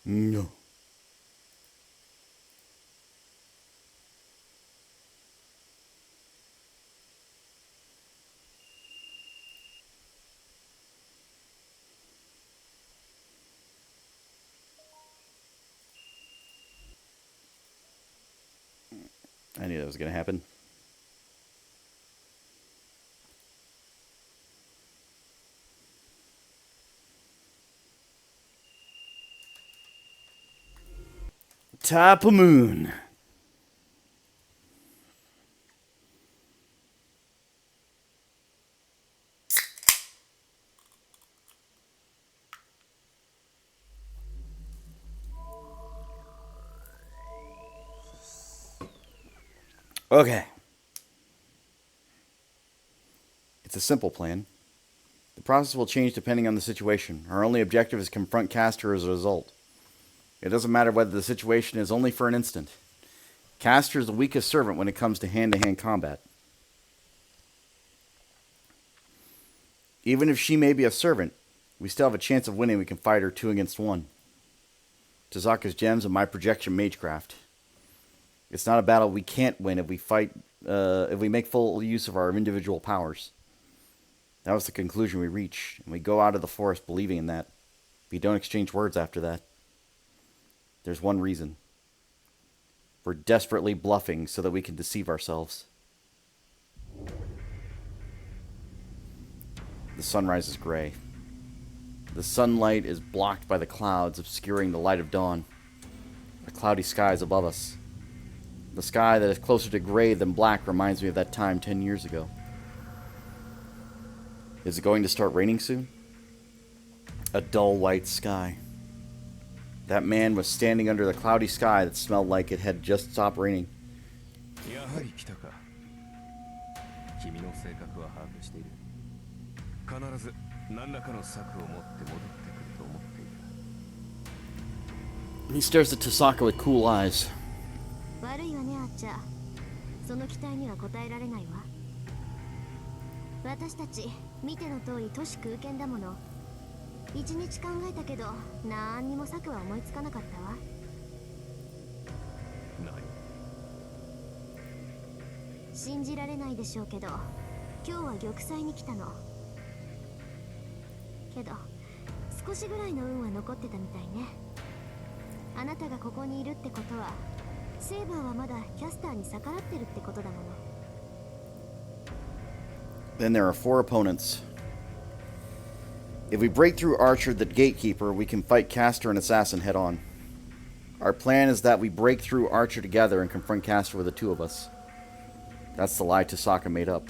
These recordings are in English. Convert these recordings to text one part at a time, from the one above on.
No. I knew that was going to happen. Top of moon. Okay. It's a simple plan. The process will change depending on the situation. Our only objective is to confront Castor as a result. It doesn't matter whether the situation is only for an instant. Castor is the weakest servant when it comes to hand-to-hand combat. Even if she may be a servant, we still have a chance of winning. We can fight her 2 against 1. Tazaka's gems and my projection magecraft. It's not a battle we can't win if we make full use of our individual powers. That was the conclusion we reached, and we go out of the forest believing in that. We don't exchange words after that. There's one reason. We're desperately bluffing so that we can deceive ourselves. The sunrise is gray. The sunlight is blocked by the clouds, obscuring the light of dawn. A cloudy sky is above us. The sky that is closer to gray than black reminds me of that time 10 years ago. Is it going to start raining soon? A dull white sky. That man was standing under the cloudy sky that smelled like it had just stopped raining. He stares at Tasaka with cool eyes. Then there are 4 opponents. If we break through Archer, the gatekeeper, we can fight Castor and Assassin head on. Our plan is that we break through Archer together and confront Castor with the 2 of us. That's the lie Tasaka made up.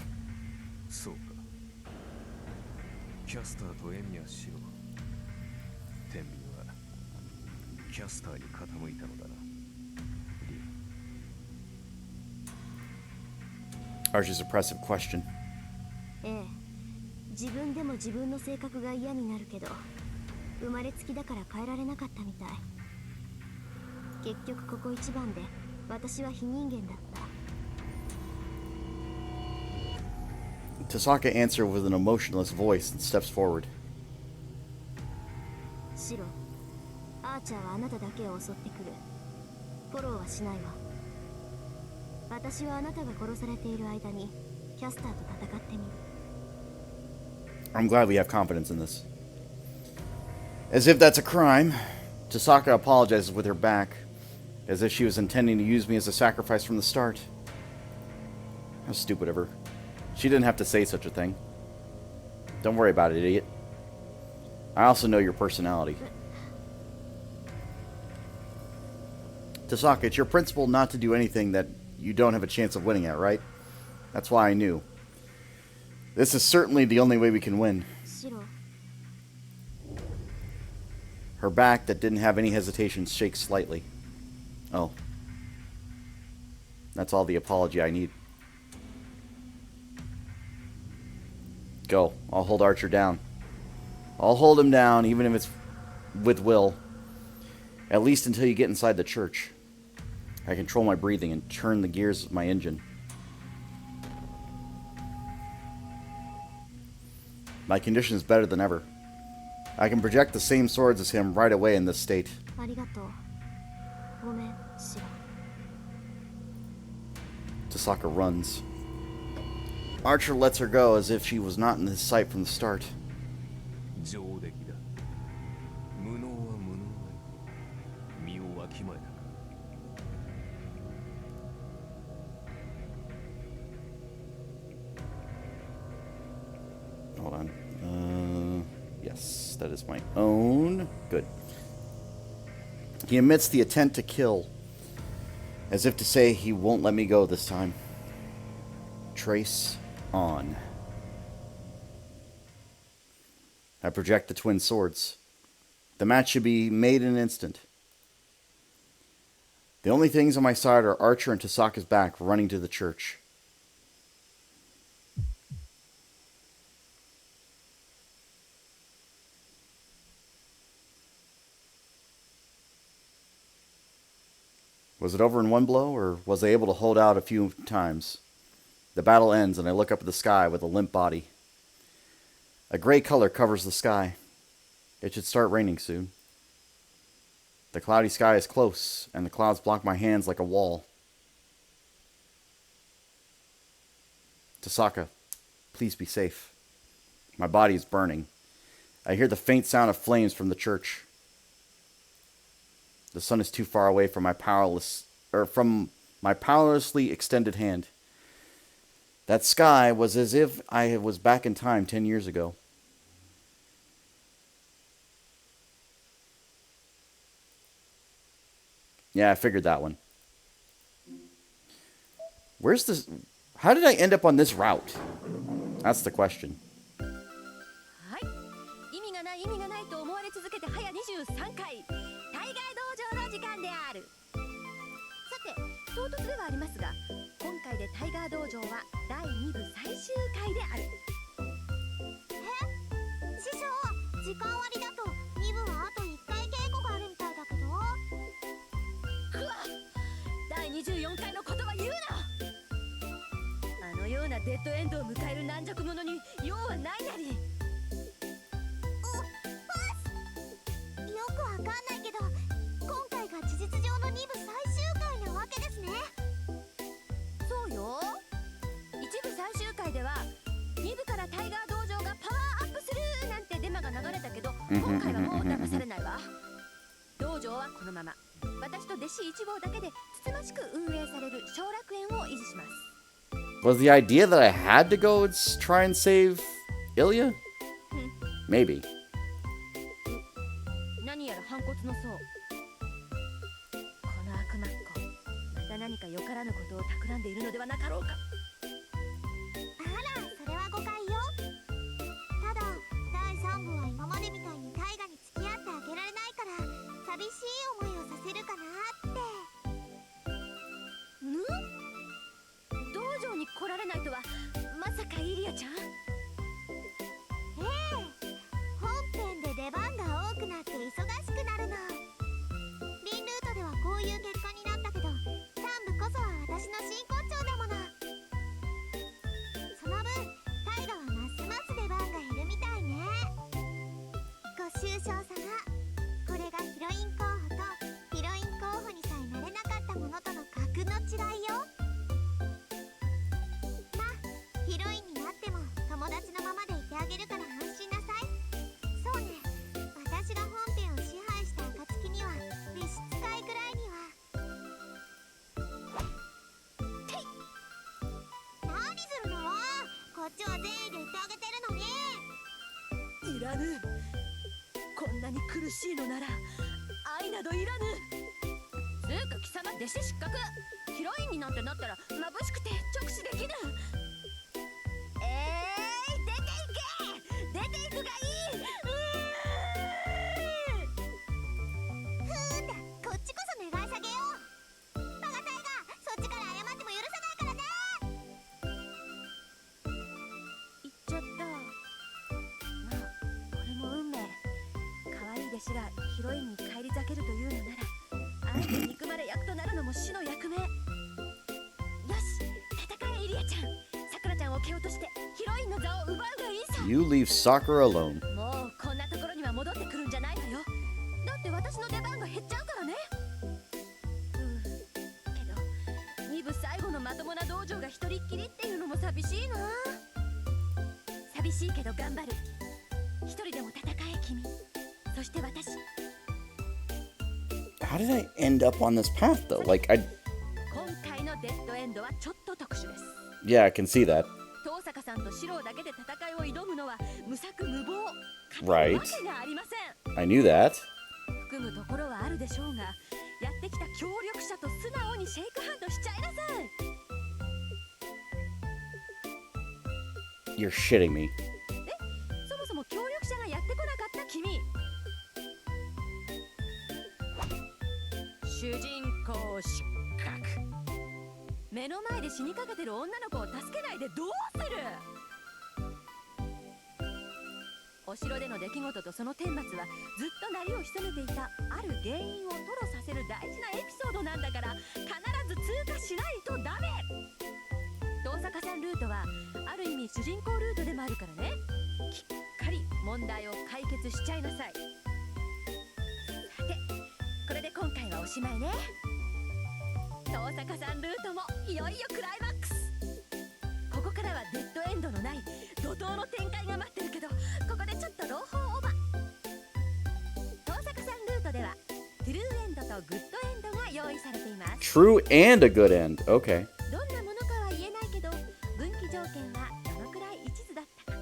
Archer's oppressive question. Tasaka answers with an emotionless voice and steps forward. I'm glad we have confidence in this. As if that's a crime, Tasaka apologizes with her back, as if she was intending to use me as a sacrifice from the start. How stupid of her. She didn't have to say such a thing. Don't worry about it, idiot. I also know your personality. Tasaka, it's your principle not to do anything that you don't have a chance of winning at, right? That's why I knew. This is certainly the only way we can win. Her back, that didn't have any hesitation, shakes slightly. Oh. That's all the apology I need. Go. I'll hold Archer down. I'll hold him down, even if it's with will. At least until you get inside the church. I control my breathing and turn the gears of my engine. My condition is better than ever. I can project the same swords as him right away in this state. Tasaka runs. Archer lets her go as if she was not in his sight from the start. Hold on. Yes, that is my own. Good. He emits the intent to kill, as if to say he won't let me go this time. Trace on. I project the twin swords. The match should be made in an instant. The only things on my side are Archer and Tasaka's back running to the church. Was it over in one blow, or was I able to hold out a few times? The battle ends, and I look up at the sky with a limp body. A gray color covers the sky. It should start raining soon. The cloudy sky is close, and the clouds block my hands like a wall. Tasaka, please be safe. My body is burning. I hear the faint sound of flames from the church. The sun is too far away from my powerlessly extended hand. That sky was as if I was back in time 10 years ago. Yeah, I figured that one. Where's this? How did I end up on this route? That's the question. Was the idea that I had to go and try and save Ilya? Maybe. You leave Sakura alone. 戻ってくるんじゃないわよ。だって私の出番が減っちゃうからね。けど2部最後のまともな道場が一人っきりっていうのも寂しいな。寂しいけど頑張る。一人でも戦え君。そして私。 How did I end up on this path though? Like I. 今回のデッドエンドはちょっと特殊です。 Yeah, I can see that. 遠坂さんと四郎だけで戦いを挑むのは無策無謀。 Right. わけがありません。 I knew that. 含むところはあるでしょうが、やってきた協力者と素直にシェイクハンドしちゃいなさい。 You're shitting me. そもそも協力者がやってこなかった君。主人公失格。目の前で死にかけてる女の子を助けないでどうする。お城での出来事とその顛末はずっと鳴りを潜めていたある原因を吐露させる大事なエピソードなんだから、必ず通過しないとダメ。遠坂さんルートはある意味主人公ルートでもあるからね。きっかり問題を解決しちゃいなさい。さて、これで今回はおしまいね。遠坂さんルートもいよいよクライマックス。ここからはデッドエンドのない怒涛の展開が待ってるけど、ここでちょっと朗報オーバー。遠坂さんルートではトゥルーエンドとグッドエンドが用意されています。 True and a good end. Okay. どんなものかは言えないけど、分岐条件はどのくらい一途だったか。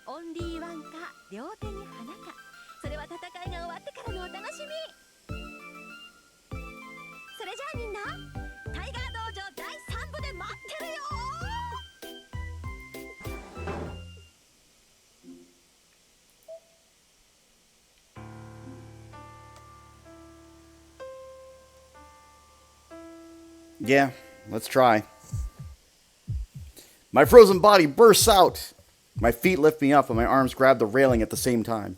オンリーワンか両手に花か、それは戦いが終わってからのお楽しみ。それじゃあみんな、タイガー道場第3部で待ってるよ。 Yeah, let's try. My frozen body bursts out. My feet lift me up and my arms grab the railing at the same time.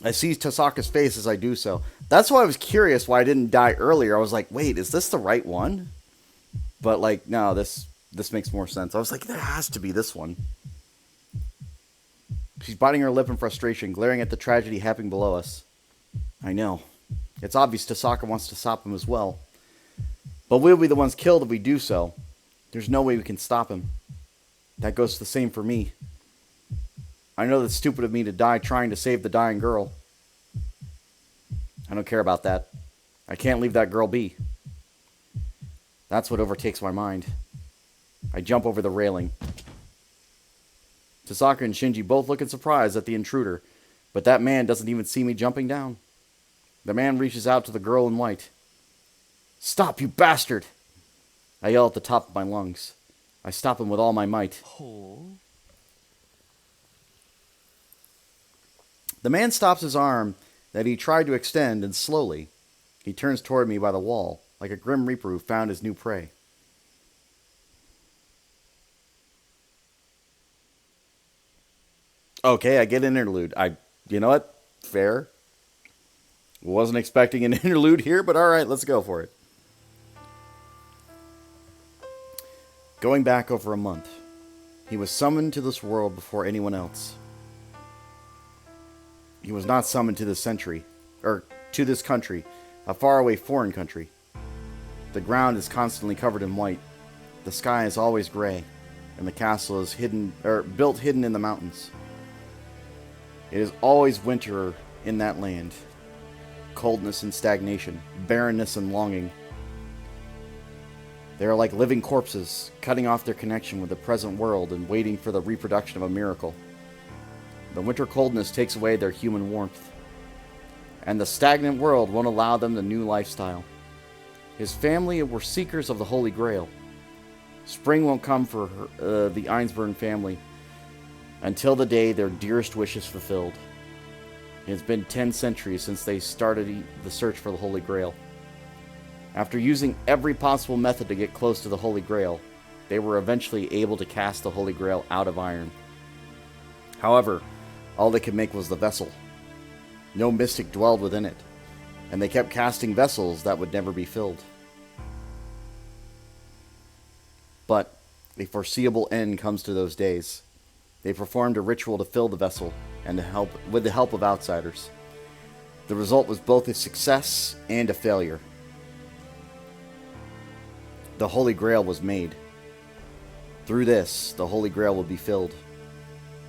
I see Tasaka's face as I do so. That's why I was curious why I didn't die earlier. I was like, wait, is this the right one? But like, no, this makes more sense. I was like, there has to be this one. She's biting her lip in frustration, glaring at the tragedy happening below us. I know. It's obvious Tasaka wants to stop him as well. But we'll be the ones killed if we do so. There's no way we can stop him. That goes the same for me. I know that's stupid of me to die trying to save the dying girl. I don't care about that. I can't leave that girl be. That's what overtakes my mind. I jump over the railing. Tasaka and Shinji both look in surprise at the intruder, but that man doesn't even see me jumping down. The man reaches out to the girl in white. Stop, you bastard! I yell at the top of my lungs. I stop him with all my might. The man stops his arm that he tried to extend, and slowly, he turns toward me by the wall, like a grim reaper who found his new prey. Okay, I get an interlude. You know what? Fair. Wasn't expecting an interlude here, but alright, let's go for it. Going back over a month, he was summoned to this world before anyone else. He was not summoned to this century, or to this country, a faraway foreign country. The ground is constantly covered in white. The sky is always gray, and the castle is built hidden in the mountains. It is always winter in that land. Coldness and stagnation, barrenness and longing. They are like living corpses, cutting off their connection with the present world and waiting for the reproduction of a miracle. The winter coldness takes away their human warmth, and the stagnant world won't allow them the new lifestyle. His family were seekers of the Holy Grail. Spring won't come for the Einsburn family until the day their dearest wish is fulfilled. It has been 10 centuries since they started the search for the Holy Grail. After using every possible method to get close to the Holy Grail, they were eventually able to cast the Holy Grail out of iron. However, all they could make was the vessel. No mystic dwelled within it, and they kept casting vessels that would never be filled. But a foreseeable end comes to those days. They performed a ritual to fill the vessel and with the help of outsiders. The result was both a success and a failure. The Holy Grail was made. Through this, the Holy Grail will be filled.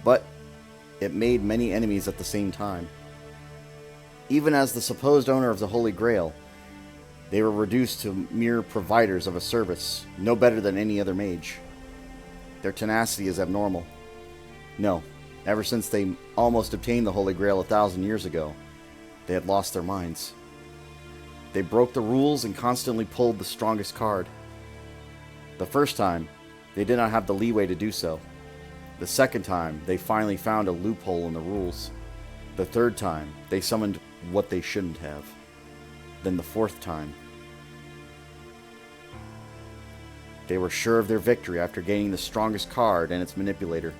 But it made many enemies at the same time. Even as the supposed owner of the Holy Grail, they were reduced to mere providers of a service, no better than any other mage. Their tenacity is abnormal. No, ever since they almost obtained the Holy Grail 1,000 years ago, they had lost their minds. They broke the rules and constantly pulled the strongest card. The first time, they did not have the leeway to do so. The second time, they finally found a loophole in the rules. The third time, they summoned what they shouldn't have. Then the fourth time, they were sure of their victory after gaining the strongest card and its manipulator.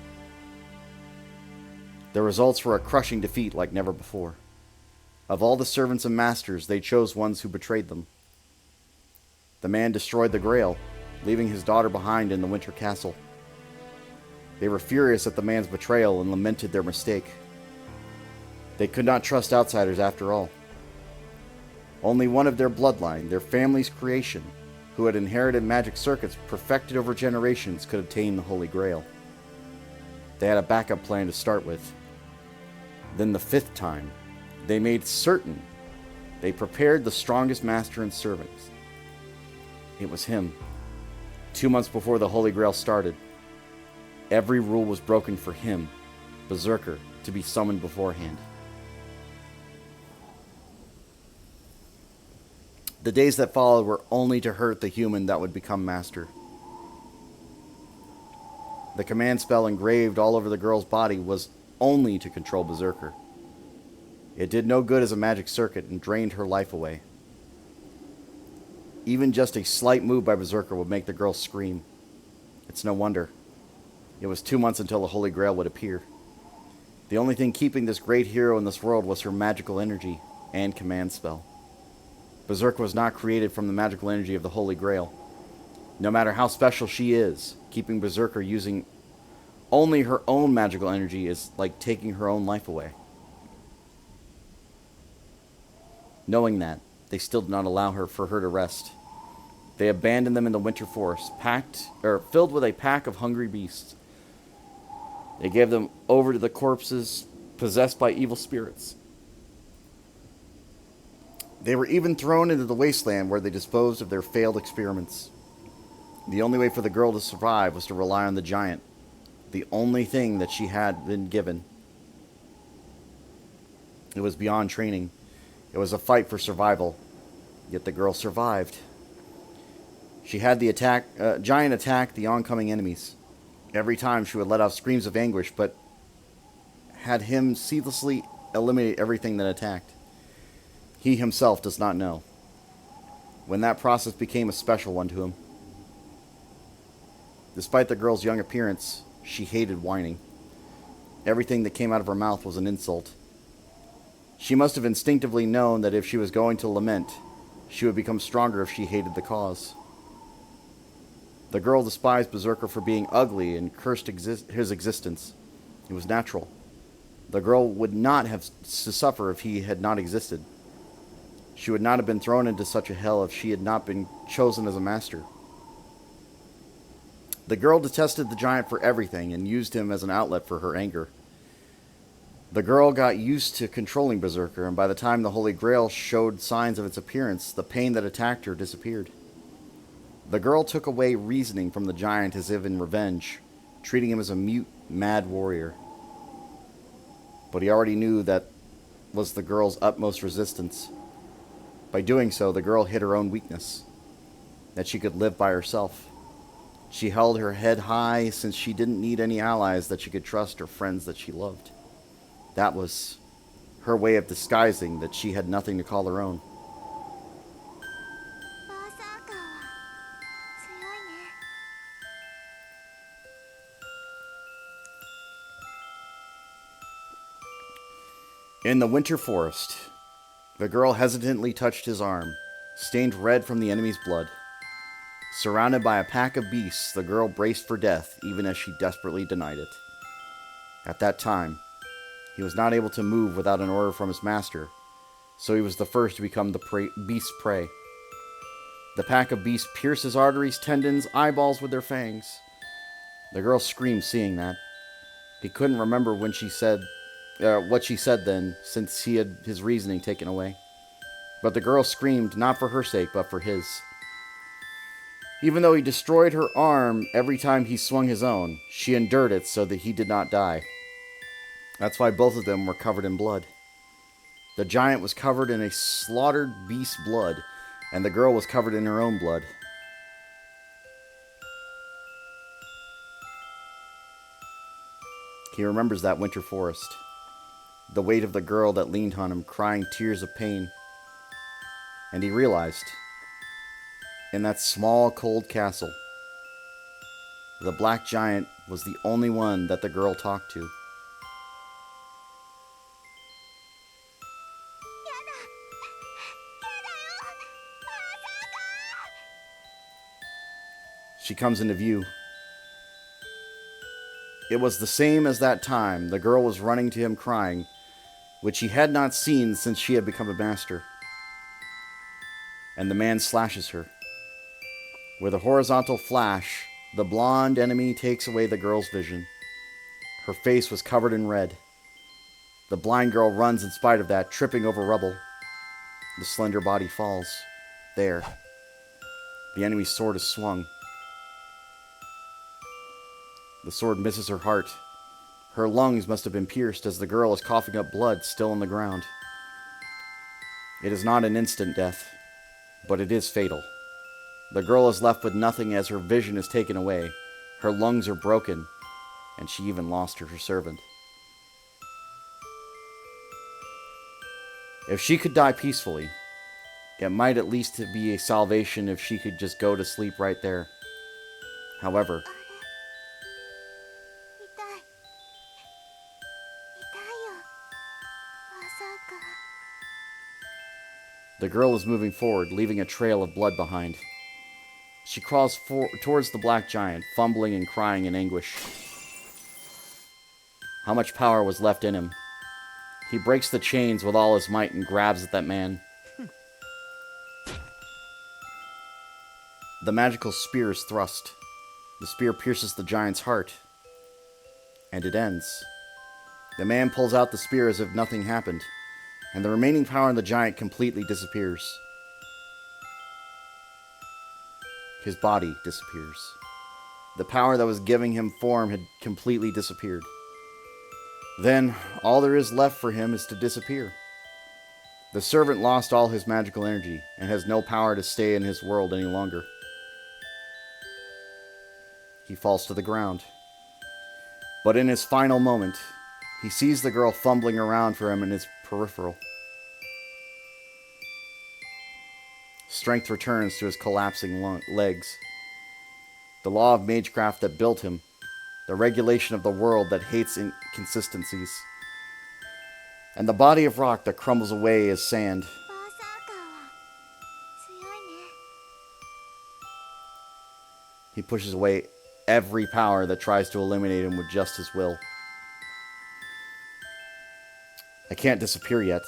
The results were a crushing defeat like never before. Of all the servants and masters, they chose ones who betrayed them. The man destroyed the Grail, leaving his daughter behind in the Winter Castle. They were furious at the man's betrayal and lamented their mistake. They could not trust outsiders after all. Only one of their bloodline, their family's creation, who had inherited magic circuits perfected over generations, could obtain the Holy Grail. They had a backup plan to start with. Then the fifth time, they made certain they prepared the strongest master and servants. It was him. 2 months before the Holy Grail started, every rule was broken for him, Berserker, to be summoned beforehand. The days that followed were only to hurt the human that would become master. The command spell engraved all over the girl's body was only to control Berserker. It did no good as a magic circuit and drained her life away. Even just a slight move by Berserker would make the girl scream. It's no wonder. It was 2 months until the Holy Grail would appear. The only thing keeping this great hero in this world was her magical energy and command spell. Berserker was not created from the magical energy of the Holy Grail. No matter how special she is, keeping Berserker using only her own magical energy is like taking her own life away. Knowing that, they still did not allow for her to rest. They abandoned them in the winter forest, filled with a pack of hungry beasts. They gave them over to the corpses possessed by evil spirits. They were even thrown into the wasteland where they disposed of their failed experiments. The only way for the girl to survive was to rely on the giant, the only thing that she had been given. It was beyond training. It was a fight for survival, yet the girl survived. She had the giant attack the oncoming enemies. Every time she would let out screams of anguish, but had him ceaselessly eliminate everything that attacked. He himself does not know. When that process became a special one to him. Despite the girl's young appearance, she hated whining. Everything that came out of her mouth was an insult. She must have instinctively known that if she was going to lament, she would become stronger if she hated the cause. The girl despised Berserker for being ugly and cursed his existence. It was natural. The girl would not have to suffer if he had not existed. She would not have been thrown into such a hell if she had not been chosen as a master. The girl detested the giant for everything and used him as an outlet for her anger. The girl got used to controlling Berserker, and by the time the Holy Grail showed signs of its appearance, the pain that attacked her disappeared. The girl took away reasoning from the giant as if in revenge, treating him as a mute, mad warrior. But he already knew that was the girl's utmost resistance. By doing so, the girl hid her own weakness, that she could live by herself. She held her head high since she didn't need any allies that she could trust or friends that she loved. That was her way of disguising that she had nothing to call her own. In the winter forest, the girl hesitantly touched his arm, stained red from the enemy's blood. Surrounded by a pack of beasts, the girl braced for death, even as she desperately denied it. At that time, he was not able to move without an order from his master, so he was the first to become the beast's prey. The pack of beasts pierced his arteries, tendons, eyeballs with their fangs. The girl screamed, seeing that. He couldn't remember what she said then, since he had his reasoning taken away. But the girl screamed not for her sake, but for his. Even though he destroyed her arm every time he swung his own, she endured it so that he did not die. That's why both of them were covered in blood. The giant was covered in a slaughtered beast's blood, and the girl was covered in her own blood. He remembers that winter forest, the weight of the girl that leaned on him, crying tears of pain. And he realized, in that small, cold castle, the black giant was the only one that the girl talked to. She comes into view. It was the same as that time. The girl was running to him crying, which he had not seen since she had become a master. And the man slashes her. With a horizontal flash, the blonde enemy takes away the girl's vision. Her face was covered in red. The blind girl runs in spite of that, tripping over rubble. The slender body falls. There. The enemy's sword is swung. The sword misses her heart. Her lungs must have been pierced as the girl is coughing up blood still on the ground. It is not an instant death, but it is fatal. The girl is left with nothing as her vision is taken away. Her lungs are broken, and she even lost her servant. If she could die peacefully, it might at least be a salvation if she could just go to sleep right there. However, the girl is moving forward, leaving a trail of blood behind. She crawls towards the black giant, fumbling and crying in anguish. How much power was left in him? He breaks the chains with all his might and grabs at that man. The magical spear is thrust. The spear pierces the giant's heart. And it ends. The man pulls out the spear as if nothing happened, and the remaining power in the giant completely disappears. His body disappears. The power that was giving him form had completely disappeared. Then, all there is left for him is to disappear. The servant lost all his magical energy and has no power to stay in his world any longer. He falls to the ground. But in his final moment, he sees the girl fumbling around for him in his peripheral. Strength returns to his collapsing legs. The law of magecraft that built him, the regulation of the world that hates inconsistencies, and the body of rock that crumbles away as sand. He pushes away every power that tries to eliminate him with just his will. I can't disappear yet.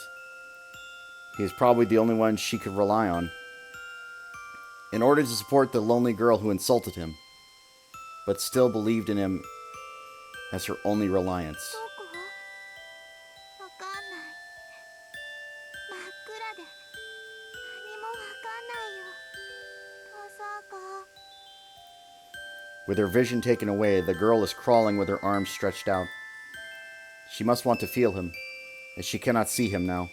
He is probably the only one she could rely on. In order to support the lonely girl who insulted him, but still believed in him as her only reliance. With her vision taken away, the girl is crawling with her arms stretched out. She must want to feel him, as she cannot see him now.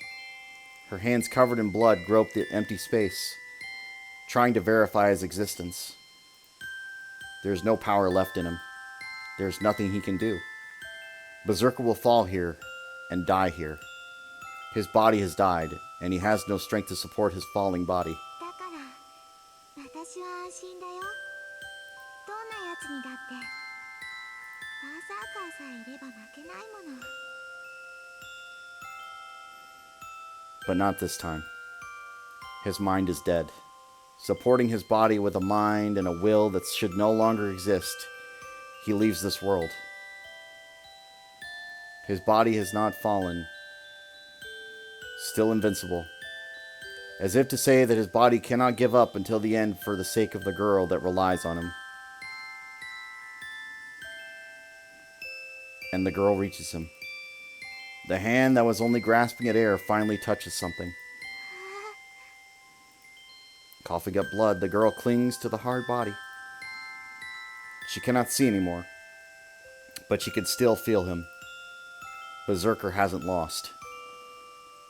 Her hands covered in blood grope the empty space, trying to verify his existence. There is no power left in him. There is nothing he can do. Berserker will fall here and die here. His body has died, and he has no strength to support his falling body. But not this time. His mind is dead. Supporting his body with a mind and a will that should no longer exist, he leaves this world. His body has not fallen. Still invincible. As if to say that his body cannot give up until the end for the sake of the girl that relies on him. And the girl reaches him. The hand that was only grasping at air finally touches something. Coughing up blood, the girl clings to the hard body. She cannot see anymore, but she can still feel him. Berserker hasn't lost.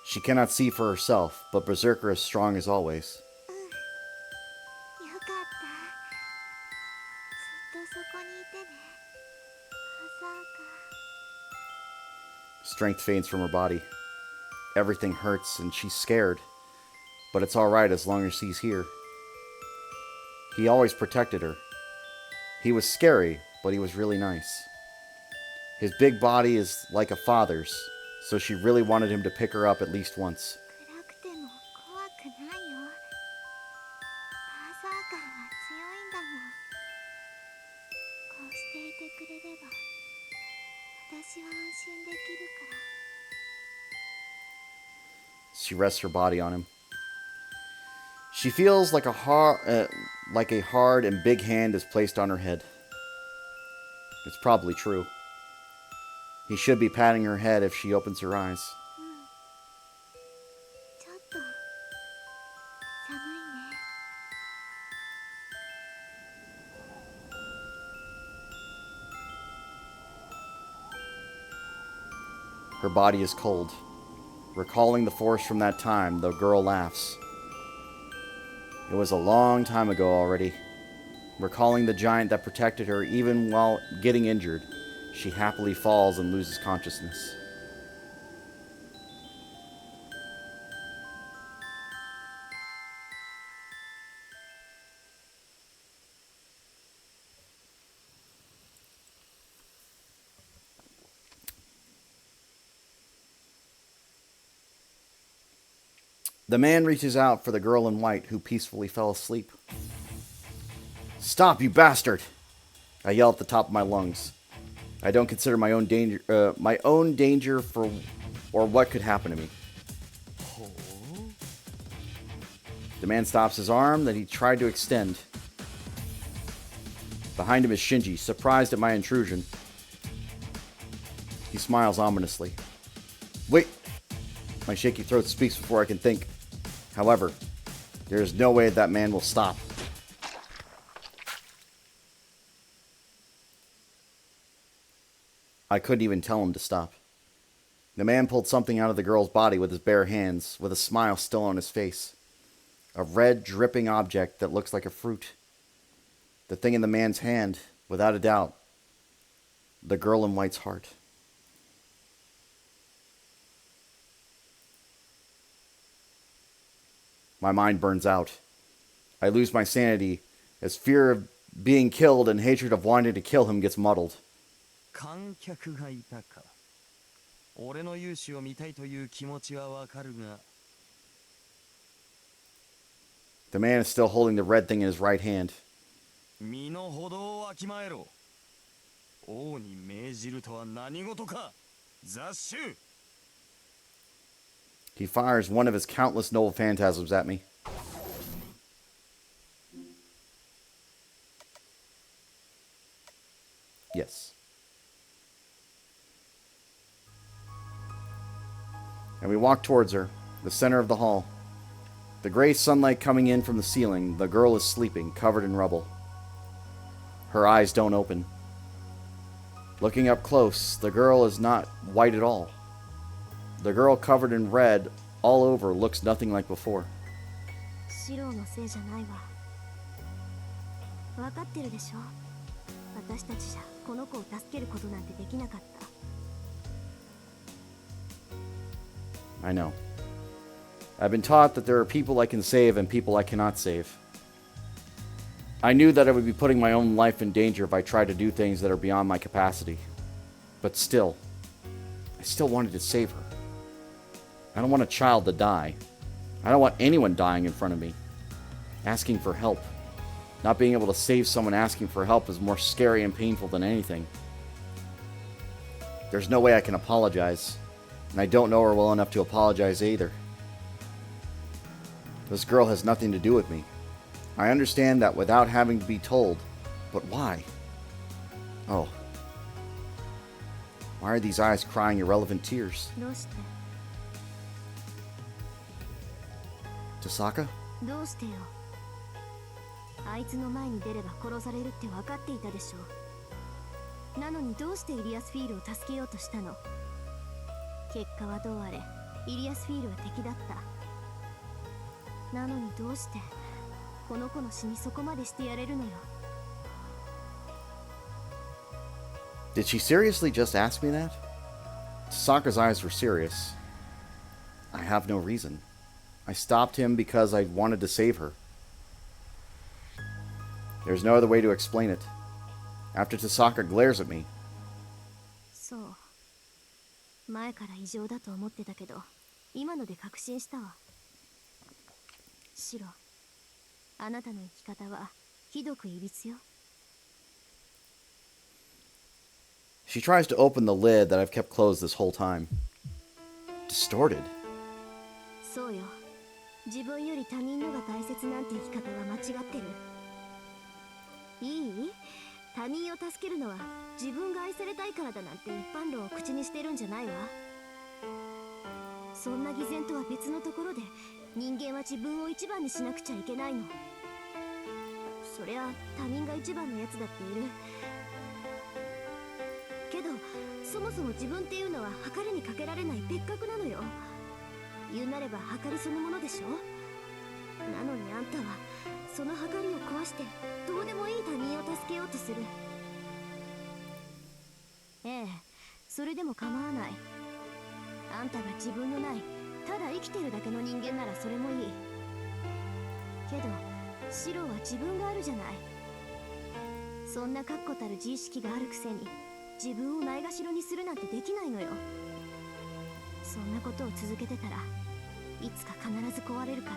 She cannot see for herself, but Berserker is strong as always. よかった。ずっとそこにいてね。まさか。 Strength fades from her body. Everything hurts and she's scared. But it's alright as long as he's here. He always protected her. He was scary, but he was really nice. His big body is like a father's, so she really wanted him to pick her up at least once. 暗くても怖くないよ。バーサーカーは強いんだもん。こうしていてくれれば、私は安心できるから。 She rests her body on him. She feels like a hard and big hand is placed on her head. It's probably true. He should be patting her head if she opens her eyes. ちょっと寒いね。 Her body is cold. Recalling the force from that time, the girl laughs. It was a long time ago already. Recalling the giant that protected her even while getting injured, she happily falls and loses consciousness. The man reaches out for the girl in white who peacefully fell asleep. "Stop, you bastard!" I yell at the top of my lungs. I don't consider my own danger for or what could happen to me. The man stops his arm that he tried to extend. Behind him is Shinji, surprised at my intrusion. He smiles ominously. "Wait!" My shaky throat speaks before I can think. However, there is no way that man will stop. I couldn't even tell him to stop. The man pulled something out of the girl's body with his bare hands, with a smile still on his face. A red, dripping object that looks like a fruit. The thing in the man's hand, without a doubt, the girl in white's heart. My mind burns out. I lose my sanity as fear of being killed and hatred of wanting to kill him gets muddled. 観客がいたか。俺の勇姿を見たいという気持ちはわかるが。 The man is still holding the red thing in his right hand. 身の程をわきまえろ。王に命じるとは何事か。雑種。 He fires one of his countless noble phantasms at me. Yes. And we walk towards her, the center of the hall. The gray sunlight coming in from the ceiling, the girl is sleeping, covered in rubble. Her eyes don't open. Looking up close, the girl is not white at all. The girl covered in red all over looks nothing like before. シローのせいじゃないわ。分かってるでしょ。私たちじゃこの子を助けることなんてできなかった。 I know. I've been taught that there are people I can save and people I cannot save. I knew that I would be putting my own life in danger if I tried to do things that are beyond my capacity. But still, I still wanted to save her. I don't want a child to die. I don't want anyone dying in front of me. Asking for help. Not being able to save someone asking for help is more scary and painful than anything. There's no way I can apologize. And I don't know her well enough to apologize either. This girl has nothing to do with me. I understand that without having to be told. But why? Oh. Why are these eyes crying irrelevant tears? どうして Tasaka? どうしてよ。あいつの前に出れば殺されるって分かっていたでしょ。なのにどうしてイリアスフィールを助けようとしたの。結果はどうあれイリアスフィールは敵だった。なのにどうしてこの子の死にそこまでしてやれるのよ。 Did she seriously just ask me that? Tasaka's eyes were serious. I have no reason. I stopped him because I wanted to save her. There's no other way to explain it. After Tasaka glares at me. そう。前から異常だと思ってたけど、今ので確信したわ。シロ、あなたの生き方はひどくいびつよ。 She tries to open the lid that I've kept closed this whole time. Distorted. そうよ。自分より他人のが大切なんて生き方は間違ってる。いい？他人を助けるのは自分が愛されたいからだなんて一般論を口にしてるんじゃないわ。そんな偽善とは別のところで人間は自分を一番にしなくちゃいけないの。そりゃ他人が一番のやつだっている。けどそもそも自分っていうのは計りにかけられない別格なのよ。言うなれば計りそのものでしょ。なのにあんたはその計りを壊してどうでもいい他人を助けようとする。ええ、それでも構わない。あんたが自分のないただ生きてるだけの人間ならそれもいい。けどシロは自分があるじゃない。そんな確固たる自意識があるくせに自分をないがしろにするなんてできないのよ。そんなことを続けてたらいつか必ず壊れるから。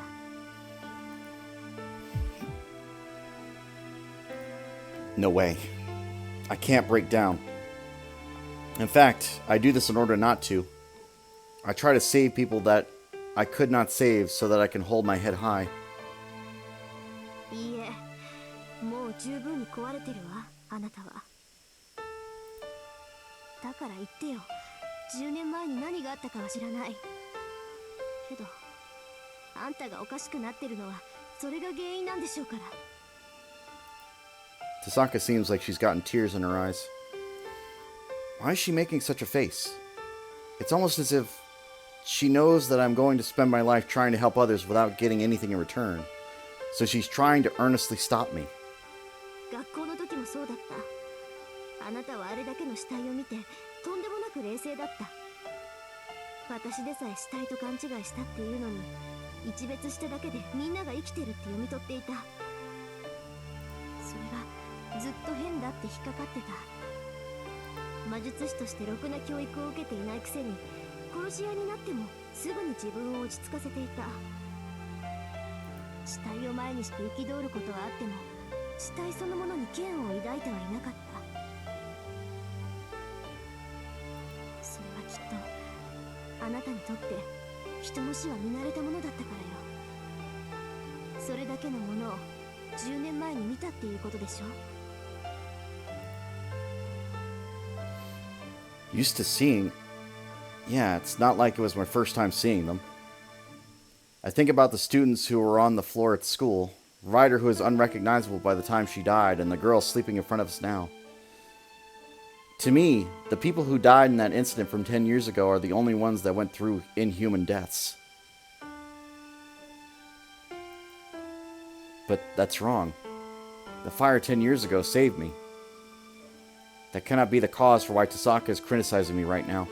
No way. I can't break down. In fact, I do this in order not to. I try to save people that I could not save so that I can hold my head high. いいえ、もう十分に壊れてるわ、あなたは。だから言ってよ。10年前に何があったかは知らない。けど、あんたがおかしくなってるのはそれが原因なんでしょうから。 Tasaka seems like she's gotten tears in her eyes. Why is she making such a face? It's almost as if she knows that I'm going to spend my life trying to help others without getting anything in return. So she's trying to earnestly stop me. 学校の時もそうだった。あなたはあれだけの死体を見てとんでもなく冷静だった。私でさえ死体と勘違いしたっていうのに一別しただけでみんなが生きてるって読み取っていた。それがずっと変だって引っかかってた。魔術師としてろくな教育を受けていないくせに殺し屋になってもすぐに自分を落ち着かせていた。死体を前にして憤ることはあっても死体そのものに嫌悪を抱いてはいなかった。それはきっとあなたにとって人の死は見慣れたものだったからよ。それだけのものを10年前に見たっていうことでしょ。 Used to seeing... Yeah, it's not like it was my first time seeing them. I think about the students who were on the floor at school, Ryder who is unrecognizable by the time she died, and the girl sleeping in front of us now. To me, the people who died in that incident from 10 years ago are the only ones that went through inhuman deaths. But that's wrong. The fire 10 years ago saved me. That cannot be the cause for why Tasaka is criticizing me right now.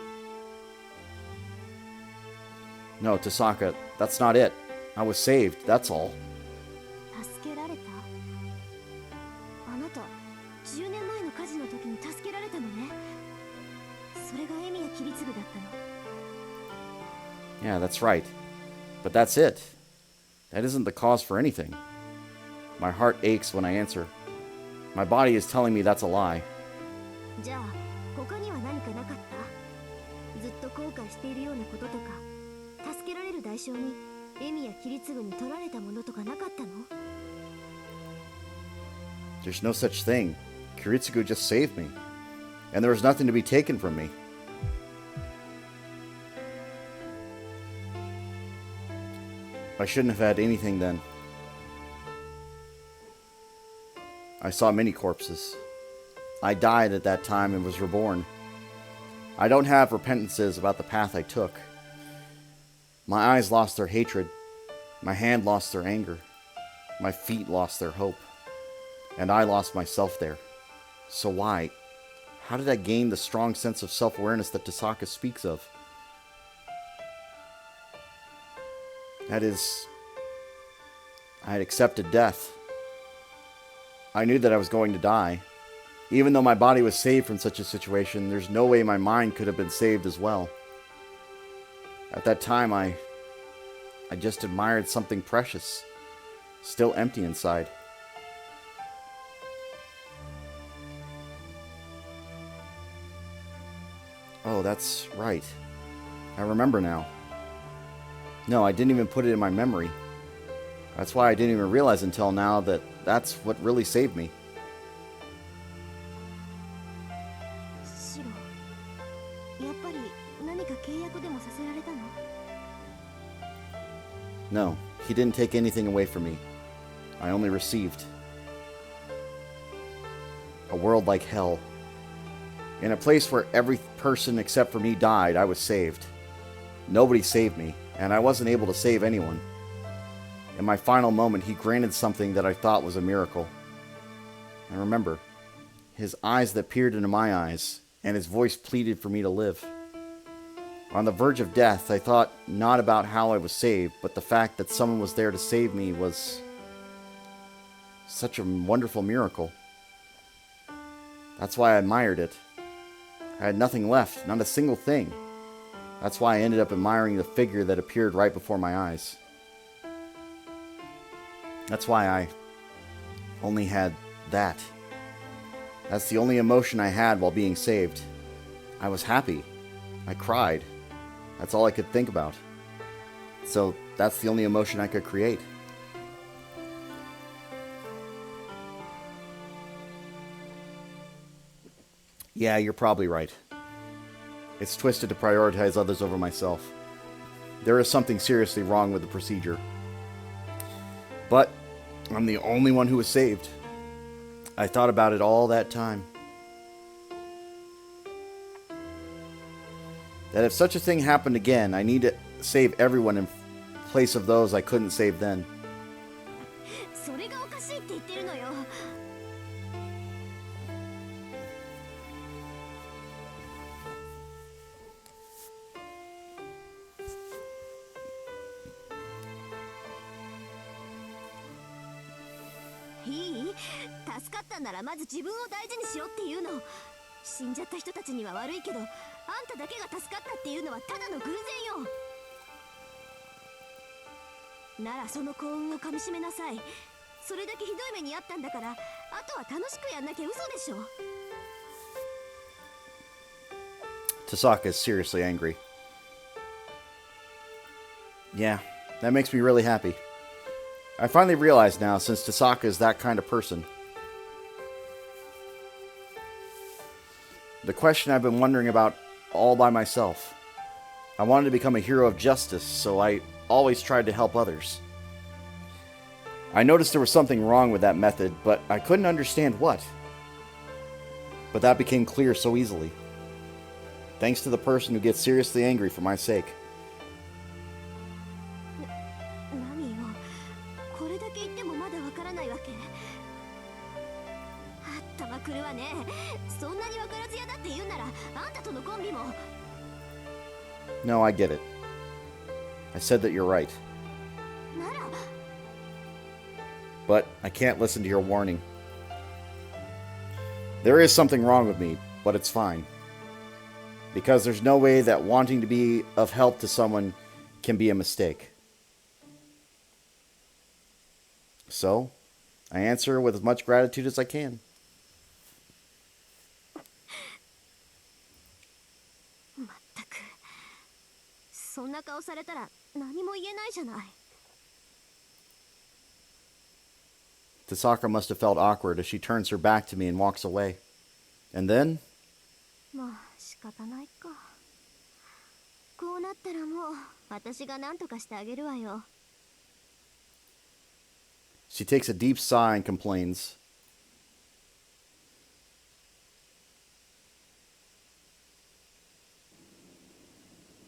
No, Tasaka, that's not it. I was saved, that's all. 助けられた？あなた、10年前の火事の時に助けられたのね。それがエミやキリツグだったの。 Yeah, that's right. But that's it. That isn't the cause for anything. My heart aches when I answer. My body is telling me that's a lie. じゃあ、他には何かなかった？っているようなこととか、助けられる代償にエミやキリツグに取られたものとかなかったの？ There's no such thing. Kiritsugu just saved me. And there was nothing to be taken from me. I shouldn't have had anything then. I saw many corpses. I died at that time and was reborn. I don't have repentances about the path I took. My eyes lost their hatred. My hand lost their anger. My feet lost their hope. And I lost myself there. So why? How did I gain the strong sense of self-awareness that Tasaka speaks of? That is, I had accepted death. I knew that I was going to die. Even though my body was saved from such a situation, there's no way my mind could have been saved as well. At that time, I just admired something precious, still empty inside. Oh, that's right. I remember now. No, I didn't even put it in my memory. That's why I didn't even realize until now that that's what really saved me. シロ、やっぱり何か契約でもさせられたの？ No, he didn't take anything away from me. I only received. A world like hell. In a place where every person except for me died, I was saved. Nobody saved me, and I wasn't able to save anyone. In my final moment, he granted something that I thought was a miracle. And remember, his eyes that peered into my eyes, and his voice pleaded for me to live. On the verge of death, I thought not about how I was saved, but the fact that someone was there to save me was such a wonderful miracle. That's why I admired it. I had nothing left, not a single thing. That's why I ended up admiring the figure that appeared right before my eyes. That's why I only had that. That's the only emotion I had while being saved. I was happy. I cried. That's all I could think about. So that's the only emotion I could create. Yeah, you're probably right. It's twisted to prioritize others over myself. There is something seriously wrong with the procedure. But I'm the only one who was saved. I thought about it all that time. That if such a thing happened again, I need to save everyone in place of those I couldn't save then. それがおかしいって言ってるのよ。いい？助かったんならまず自分を大事にしろっていうの。死んじゃった人たちには悪いけど、あんただけが助かったっていうのはただの偶然よ。ならその幸運をかみしめなさい。それだけひどい目にあったんだから、あとは楽しくやんなきゃ嘘でしょ。 Tasaka is seriously angry. Yeah, that makes me really happy. I finally realize now, since Tasaka is that kind of person. The question I've been wondering about all by myself. I wanted to become a hero of justice, so I always tried to help others. I noticed there was something wrong with that method, but I couldn't understand what. But that became clear so easily. Thanks to the person who gets seriously angry for my sake. 何よ、これだけ言ってもまだわからないわけ？あったまくるわね。そんなにわからずやだって言うなら、あんたとのコンビも。 No, I get it. I said that you're right. なら。 But I can't listen to your warning. There is something wrong with me, but it's fine. Because there's no way that wanting to be of help to someone can be a mistake. So, I answer with as much gratitude as I can. まったく、そんな顔されたら何も言えないじゃない。 Tasaka must have felt awkward as she turns her back to me and walks away. And then, まあ仕方ないか。こうなったらもう私が何とかしてあげるわよ。 she takes a deep sigh and complains.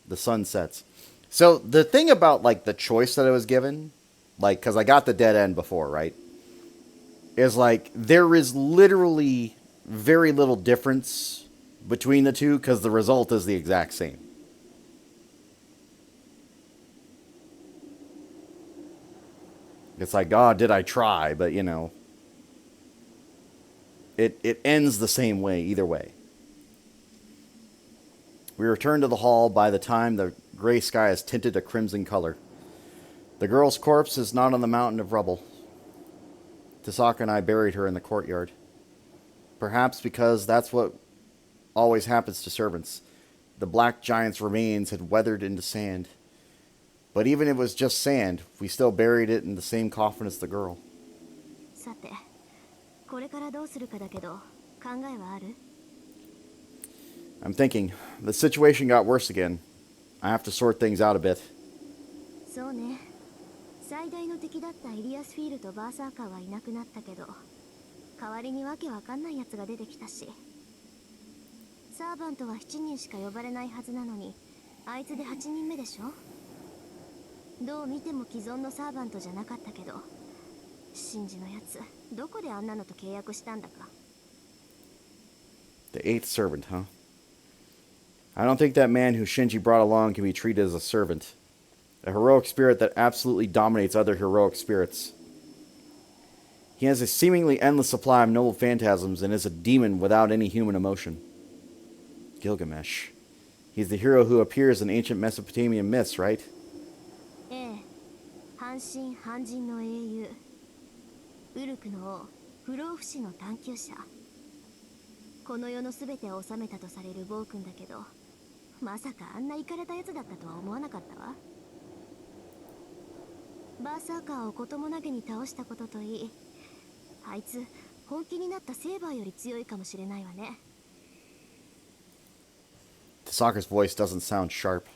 The sun sets. So the thing about like the choice that I was given, like because I got the dead end before, right? Is like there is literally very little difference between the two because the result is the exact same. It's like, oh, did I try? But you know, it ends the same way either way. We return to the hall by the time the gray sky is tinted a crimson color. The girl's corpse is not on the mountain of rubble. Tasaka and I buried her in the courtyard. Perhaps because that's what always happens to servants. The black giant's remains had weathered into sand. But even if it was just sand, we still buried it in the same coffin as the girl. さて、これからどうするかだけど、考えはある？ I'm thinking, the situation got worse again. I have to sort things out a bit. そうね。最大の敵だったエリアスフィールとバーサーカーはいなくなったけど、代わりにわけわかんないやつが出てきたし。サーバントは7人しか呼ばれないはずなのに、あいつで8人目でしょ？どう見ても既存のサーバントじゃなかったけど、シンジのやつ、どこであんなのと契約したんだか。The eighth servant, huh? I don't think that man who Shinji brought along can be treated as a servant. A heroic spirit that absolutely dominates other heroic spirits. He has a seemingly endless supply of noble phantasms and is a demon without any human emotion. Gilgamesh. He's the hero who appears in ancient Mesopotamian myths, right? ええ、半神半人の英雄。ウルクの王、不老不死の探求者。この世の全てを治めたとされる暴君だけど、まさかあんなイカれたやつだったとは思わなかったわ。バーサーカーをこともなげに倒したことといい、あいつ本気になったセーバーより強いかもしれないわね。Tasaka's voice doesn't sound sharp.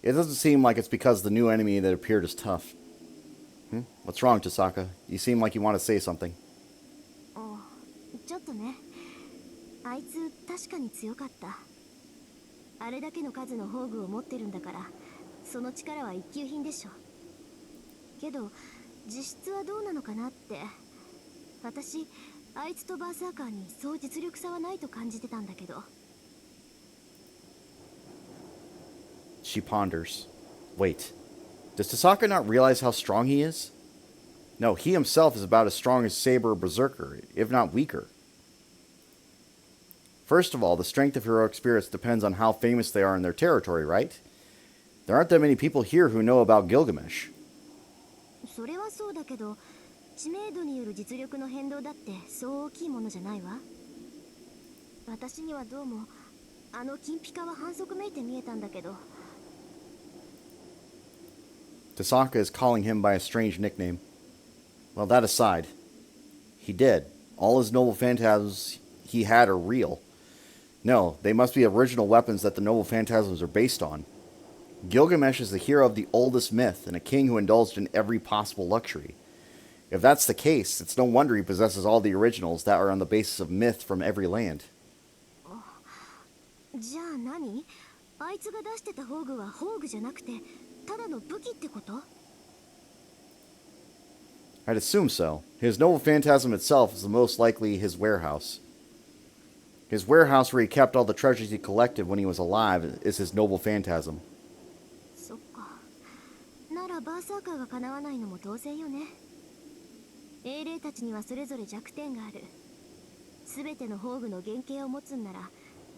It doesn't seem like it's because the new enemy that appeared is tough. What's wrong, Tasaka? You seem like you want to say something. ちょっとね。あいつ確かに強かった。あれだけの数の宝具を持ってるんだから、その力は一級品でしょ。けど実質はどうなのかなって。私あいつとバーサーカーにそう実力差はないと感じてたんだけど。 She ponders. Wait. Does Tasaka not realize how strong he is? No, he himself is about as strong as Saber or Berserker, if not weaker. First of all, the strength of heroic spirits depends on how famous they are in their territory, right? There aren't that many people here who know about Gilgamesh. それはそうだけど、知名度による実力の変動だってそう大きいものじゃないわ。私にはどうもあの金ピカは反則めいて見えたんだけど。 Tasaka is calling him by a strange nickname. Well, that aside, he did. All his noble phantasms he had are real. No, they must be original weapons that the noble phantasms are based on. Gilgamesh is the hero of the oldest myth and a king who indulged in every possible luxury. If that's the case, it's no wonder he possesses all the originals that are on the basis of myth from every land. じゃあ何？あいつが出してた宝具は宝具じゃなくてただの武器ってこと？ I'd assume so. His noble phantasm itself is the most likely his warehouse. His warehouse where he kept all the treasures he collected when he was alive is his noble phantasm. そっか。ならバーサーカーが叶わないのも当然よね。英霊たちにはそれぞれ弱点がある。すべての宝具の原型を持つんなら、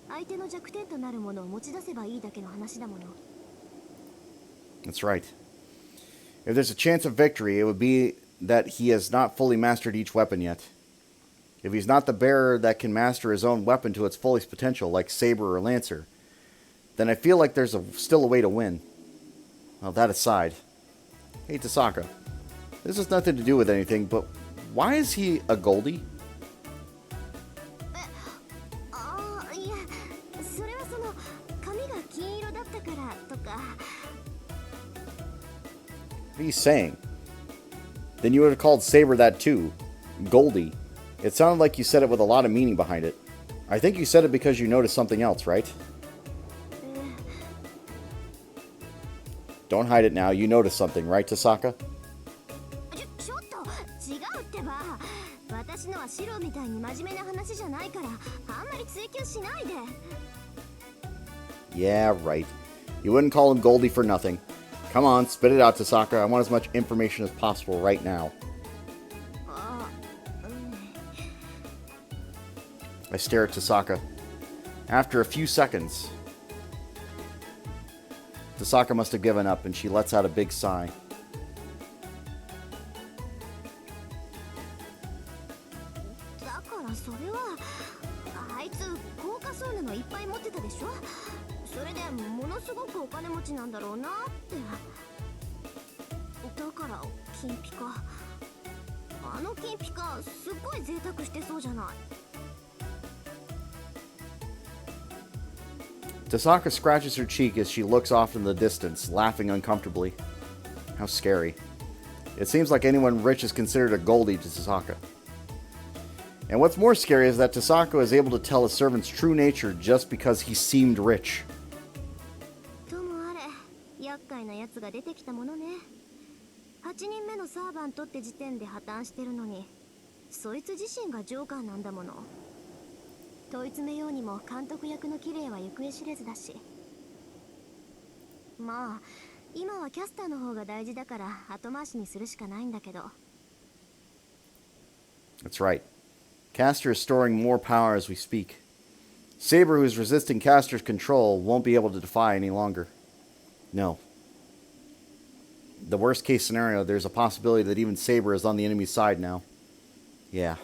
相手の弱点となるものを持ち出せばいいだけの話だもの。 That's right. If there's a chance of victory, it would be that he has not fully mastered each weapon yet. If he's not the bearer that can master his own weapon to its fullest potential, like Saber or Lancer, then I feel like there's still a way to win. Well, that aside. Hey, Tasaka. This has nothing to do with anything, but why is he a Goldie? ああ、いや、それはその髪が金色だったからとか。 What are you saying? Then you would have called Saber that too. Goldie. It sounded like you said it with a lot of meaning behind it. I think you said it because you noticed something else, right? Don't hide it now. You noticed something, right, Tasaka? ちょっと違うってば。私のはシロみたいに真面目な話じゃないから、あんまり追求しないで。 Yeah, right. You wouldn't call him Goldie for nothing. Come on, spit it out, Tasaka. I want as much information as possible right now. I stare at Tasaka. After a few seconds, Tasaka must have given up and she lets out a big sigh. だからそれは、あいつ高価そうなのいっぱい持ってたでしょ。それでものすごくお金持ちなんだろうなって。だから金ピカ。あの金ピカすっごい贅沢してそうじゃない。 Tasaka scratches her cheek as she looks off in the distance, laughing uncomfortably. How scary. It seems like anyone rich is considered a Goldie to Tasaka. And what's more scary is that Tasaka is able to tell a servant's true nature just because he seemed rich. ともあれ、厄介なやつが出てきたものね。8人目のサーバントって時点で破綻してるのに、そいつ自身がジョーカーなんだもの。 問い詰めようにも監督役の綺麗は行方知れずだし。まあ今はキャスターの方が大事だから後回しにするしかないんだけど。 That's right. Caster is storing more power as we speak. Saber, who is resisting Caster's control, won't be able to defy any longer. No. The worst case scenario, there's a possibility that even Saber is on the enemy's side now. Yeah.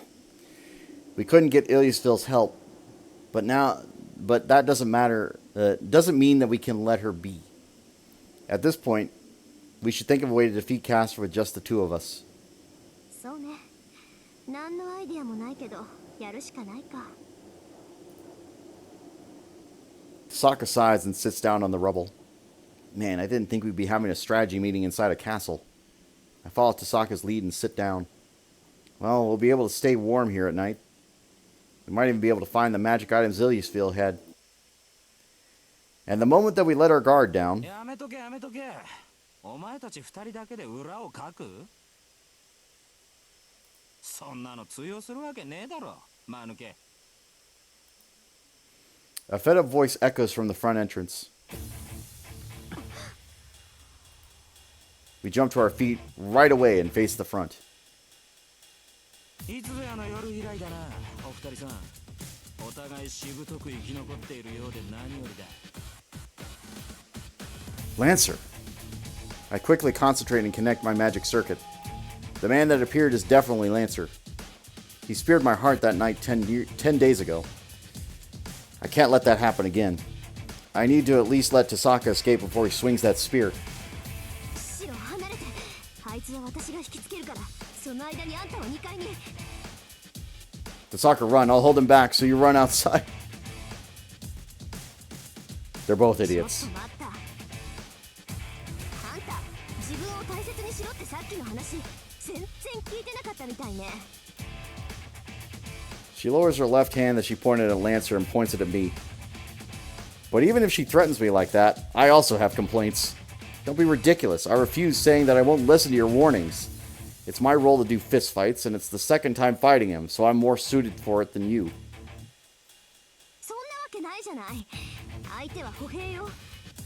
We couldn't get Iliasville's help. But that doesn't matter. Doesn't mean that we can let her be. At this point, we should think of a way to defeat Caster with just the two of us. そうね。何のアイディアもないけど、やるしかないか。 Tasaka sighs and sits down on the rubble. Man, I didn't think we'd be having a strategy meeting inside a castle. I follow Tasaka's lead and sit down. Well, we'll be able to stay warm here at night. We might even be able to find the magic items Iliasville had. And the moment that we let our guard down... やめとけやめとけ。お前たち二人だけで裏をかく？そんなの通用するわけねえだろ、間抜け。 A fed-up voice echoes from the front entrance. We jump to our feet right away and face the front. いつぞやの夜以来だな、お二人さん。お互いしぶとく生き残っているようで何よりだ。 Lancer. I quickly concentrate and connect my magic circuit. The man that appeared is definitely Lancer. He spared my heart that night 10 days ago. I can't let that happen again. I need to at least let Tasaka escape before he swings that spear. シロ離れて。あいつは私が引きつけるから、その間にあんたは2階に。 Tasaka, run. I'll hold him back, so you run outside. They're both ちょっ idiots. と待った。あんた、自分を大切にしろってさっきの話、全然聞いてなかったみたいね。 She lowers her left hand as she pointed at Lancer and points it at me. But even if she threatens me like that, I also have complaints. Don't be ridiculous. I refuse, saying that I won't listen to your warnings. It's my role to do fistfights, and it's the second time fighting him, so I'm more suited for it than you. そんなわけないじゃない。相手は歩兵よ。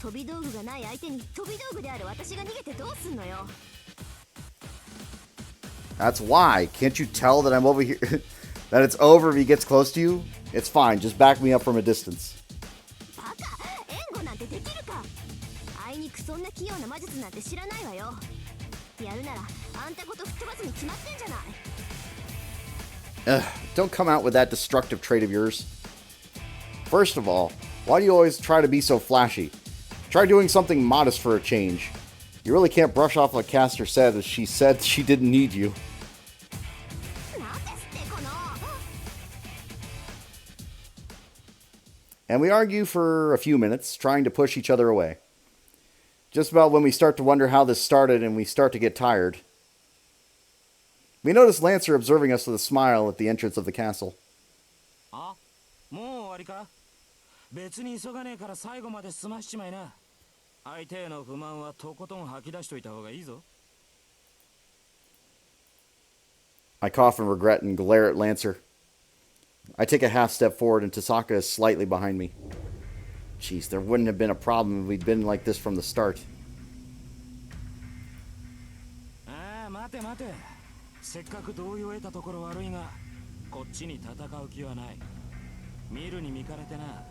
飛び道具がない相手に飛び道具である私が逃げてどうすんのよ。 That's why. Can't you tell that I'm over here? That it's over if he gets close to you? It's fine. Just back me up from a distance. バカ、援護なんてできるか。あいにくそんな器用な魔術なんて知らないわよ。やるならあんたごと吹っ飛ばすに決まってんじゃない。 Ugh, don't come out with that destructive trait of yours. First of all, Why do you always try to be so flashy? Try doing something modest for a change. You really can't brush off what Caster said as she said she didn't need you. なんですってこの And we argue for a few minutes, trying to push each other away. Just about when we start to wonder how this started and we start to get tired. We notice Lancer observing us with a smile at the entrance of the castle. あ、もう終わりか？別に急がねえから最後まで済ましちまいな。相手への不満はとことん吐き出しといた方がいいぞ。I cough in regret and glare at Lancer. I take a half step forward and Tasaka is slightly behind me. Jeez, there wouldn't have been a problem if we'd been like this from the start. ああ、待て待て。せっかく同意を得たところ悪いが、こっちに戦う気はない。見るに見かねてな。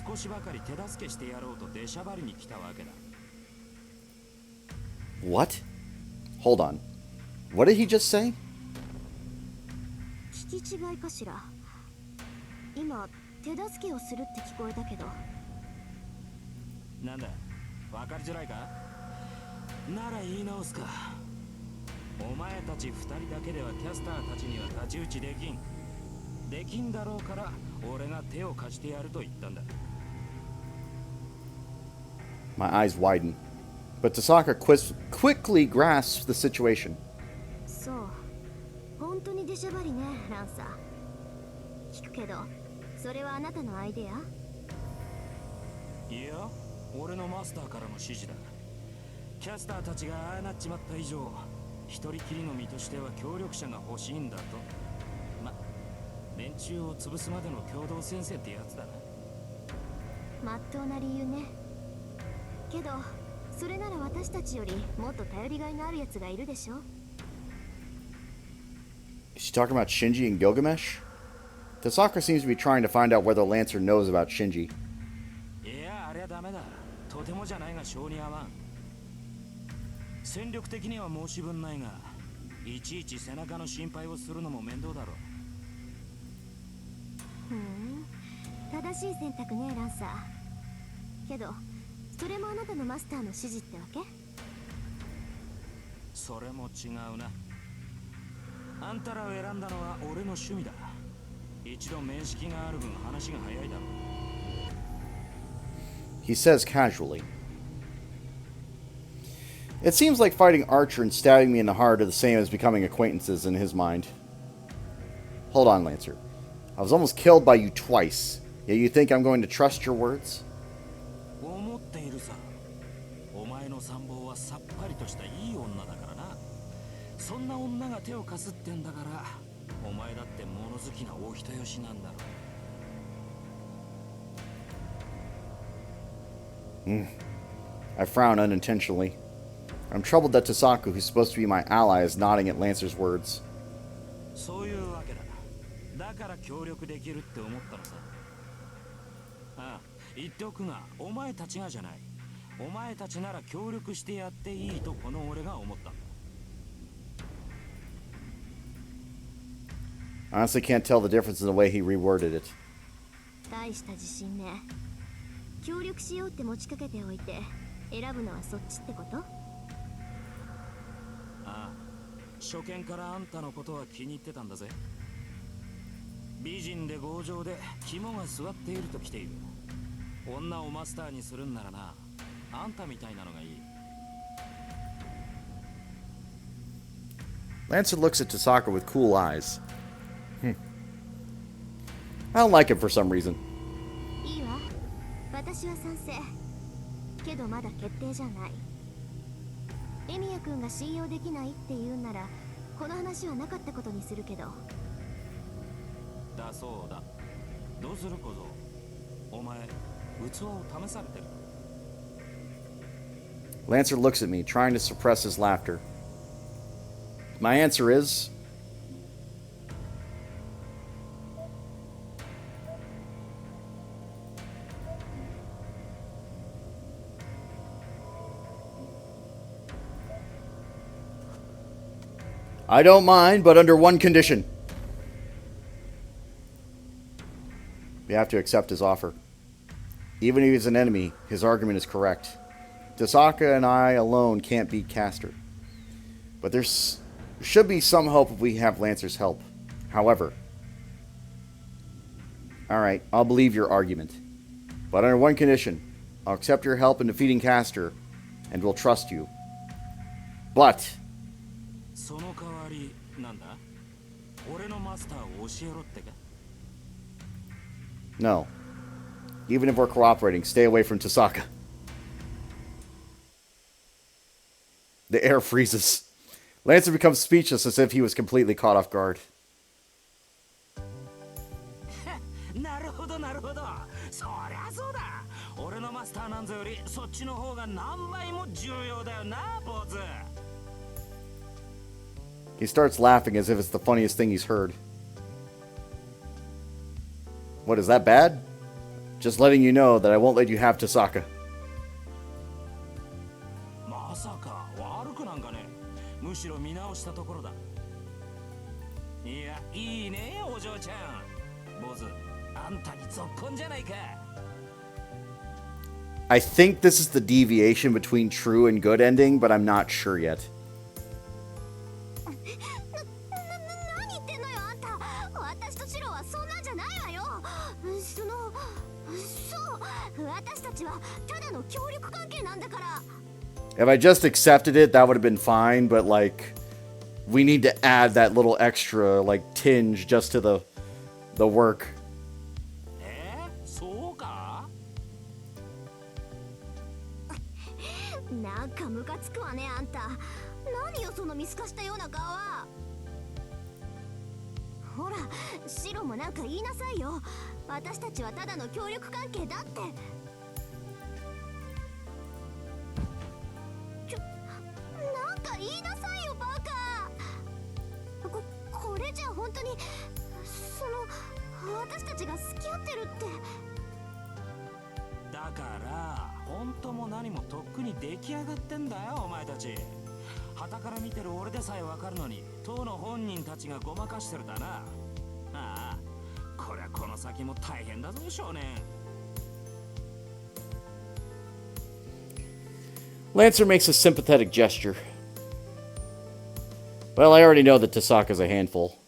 少しばかり手助けしてやろうと出しゃばりに来たわけだ。What? Hold on. What did he just say? 聞き違いかしら。今手助けをするって聞こえたけど。なんだ、わかりづらいか？なら言い直すか。お前たち二人だけではキャスターたちには太刀打ちできん。できんだろうから俺が手を貸してやると言ったんだ。My eyes widen, but Tasaka quickly grasps the situation. そう。本当に出しゃばりね、ランサー。聞くけど、それはあなたのアイデア？いや、俺のマスターからの指示だ。キャスターたちがああなっちまった以上、一人きりの身としては協力者が欲しいんだと。ま、連中を潰すまでの共同戦線ってやつだな。まっとうな理由ね。けど、それなら私たちよりもっと頼りがいのあるやつがいるでしょ。Is she talking about Shinji and Gilgamesh? Tasaka seems to be trying to find out whether Lancer knows about Shinji. いや、あれはダメだ。とてもじゃないが性に合わん。戦力的には申し分ないが、いちいち背中の心配をするのも面倒だろう。ふん、正しい選択ね、ランサー。けど、それもあなたのマスターの指示ってわけ？それも違うな。あんたらを選んだのは俺の趣味だ。一度面識がある分話が早いだろう。He says casually. It seems like fighting Archer and stabbing me in the heart are the same as becoming acquaintances in his mind. Hold on, Lancer. I was almost killed by you twice. Yet you think I'm going to trust your words? 思っているさ。お前の参謀はさっぱりとしたいい女だからな。そんな女が手を貸すってんだから、お前だって物好きなお人よしなんだろう。I frown unintentionally. I'm troubled that Tasaka, who's supposed to be my ally, is nodding at Lancer's words. そういうわけだ。だから協力できるって思ったのさ。ああ、言っておくが、お前たちがじゃない。お前たちなら協力してやっていいとこの俺が思ったんだ。I honestly can't tell the difference in the way he reworded it. 大した自信ね。協力しようって持ちかけておいて、選ぶのはそっちってこと？ああ、初見からあんたのことは気に入ってたんだぜ。美人で強情で肝が据わっていると来ている。女をマスターにするんならな、あんたみたいなのがいい。Lancer looks at Tasaka with cool eyes. I don't like him for some reason. いいわ。私は賛成。けどまだ決定じゃない。エミヤ君が信用できないって言うなら、この話はなかったことにするけど。だそうだ。どうする小僧。お前、器を試されてる。Lancer looks at me, trying to suppress his laughter. My answer is... I don't mind, but under one condition. We have to accept his offer. Even if he's an enemy, his argument is correct. Tasaka and I alone can't beat Castor. But there should be some hope if we have Lancer's help. However, alright, I'll believe your argument. But under one condition, I'll accept your help in defeating Castor, and will trust you. But, その代わりなんだ俺のマスターを教えろってか no. Even if we're cooperating, stay away from Tasaka. The air freezes. Lancer becomes speechless as if he was completely caught off guard. なるほどなるほどそりゃそうだ俺のマスターなんぞよりそっちの方が何倍も重要だよな坊主 He starts laughing as if it's the funniest thing he's heard. What, is that bad? Just letting you know that I won't let you have Tasaka. まさか悪くなんかねむしろ見直したところだいやいいねお嬢ちゃん坊主あんたにぞっこんじゃないか I think this is the deviation between true and good ending, but I'm not sure yet. 何言ってんのよあんた私とシロはそんなんじゃないわよそう私たちはただの協力関係なんだから If I just accepted it, that would have been fine, but like, we need to add that little extra, like, tinge just to the work. そうかなんかムカつくわねあんた何よその見透かしたような顔はほらシロもなんか言いなさいよ私たちはただの協力関係だってなんか言いなさいよバカこれじゃ本当に私たちが付き合ってるってだから本当も何もとっくに出来上がってんだよお前たち傍から見てる俺でさえわかるのに当の本人たちがごまかしてるだなああこりゃこの先も大変だぞ少年 Lancer makes a sympathetic gesture. Well, I already know that Tasaka's a handful.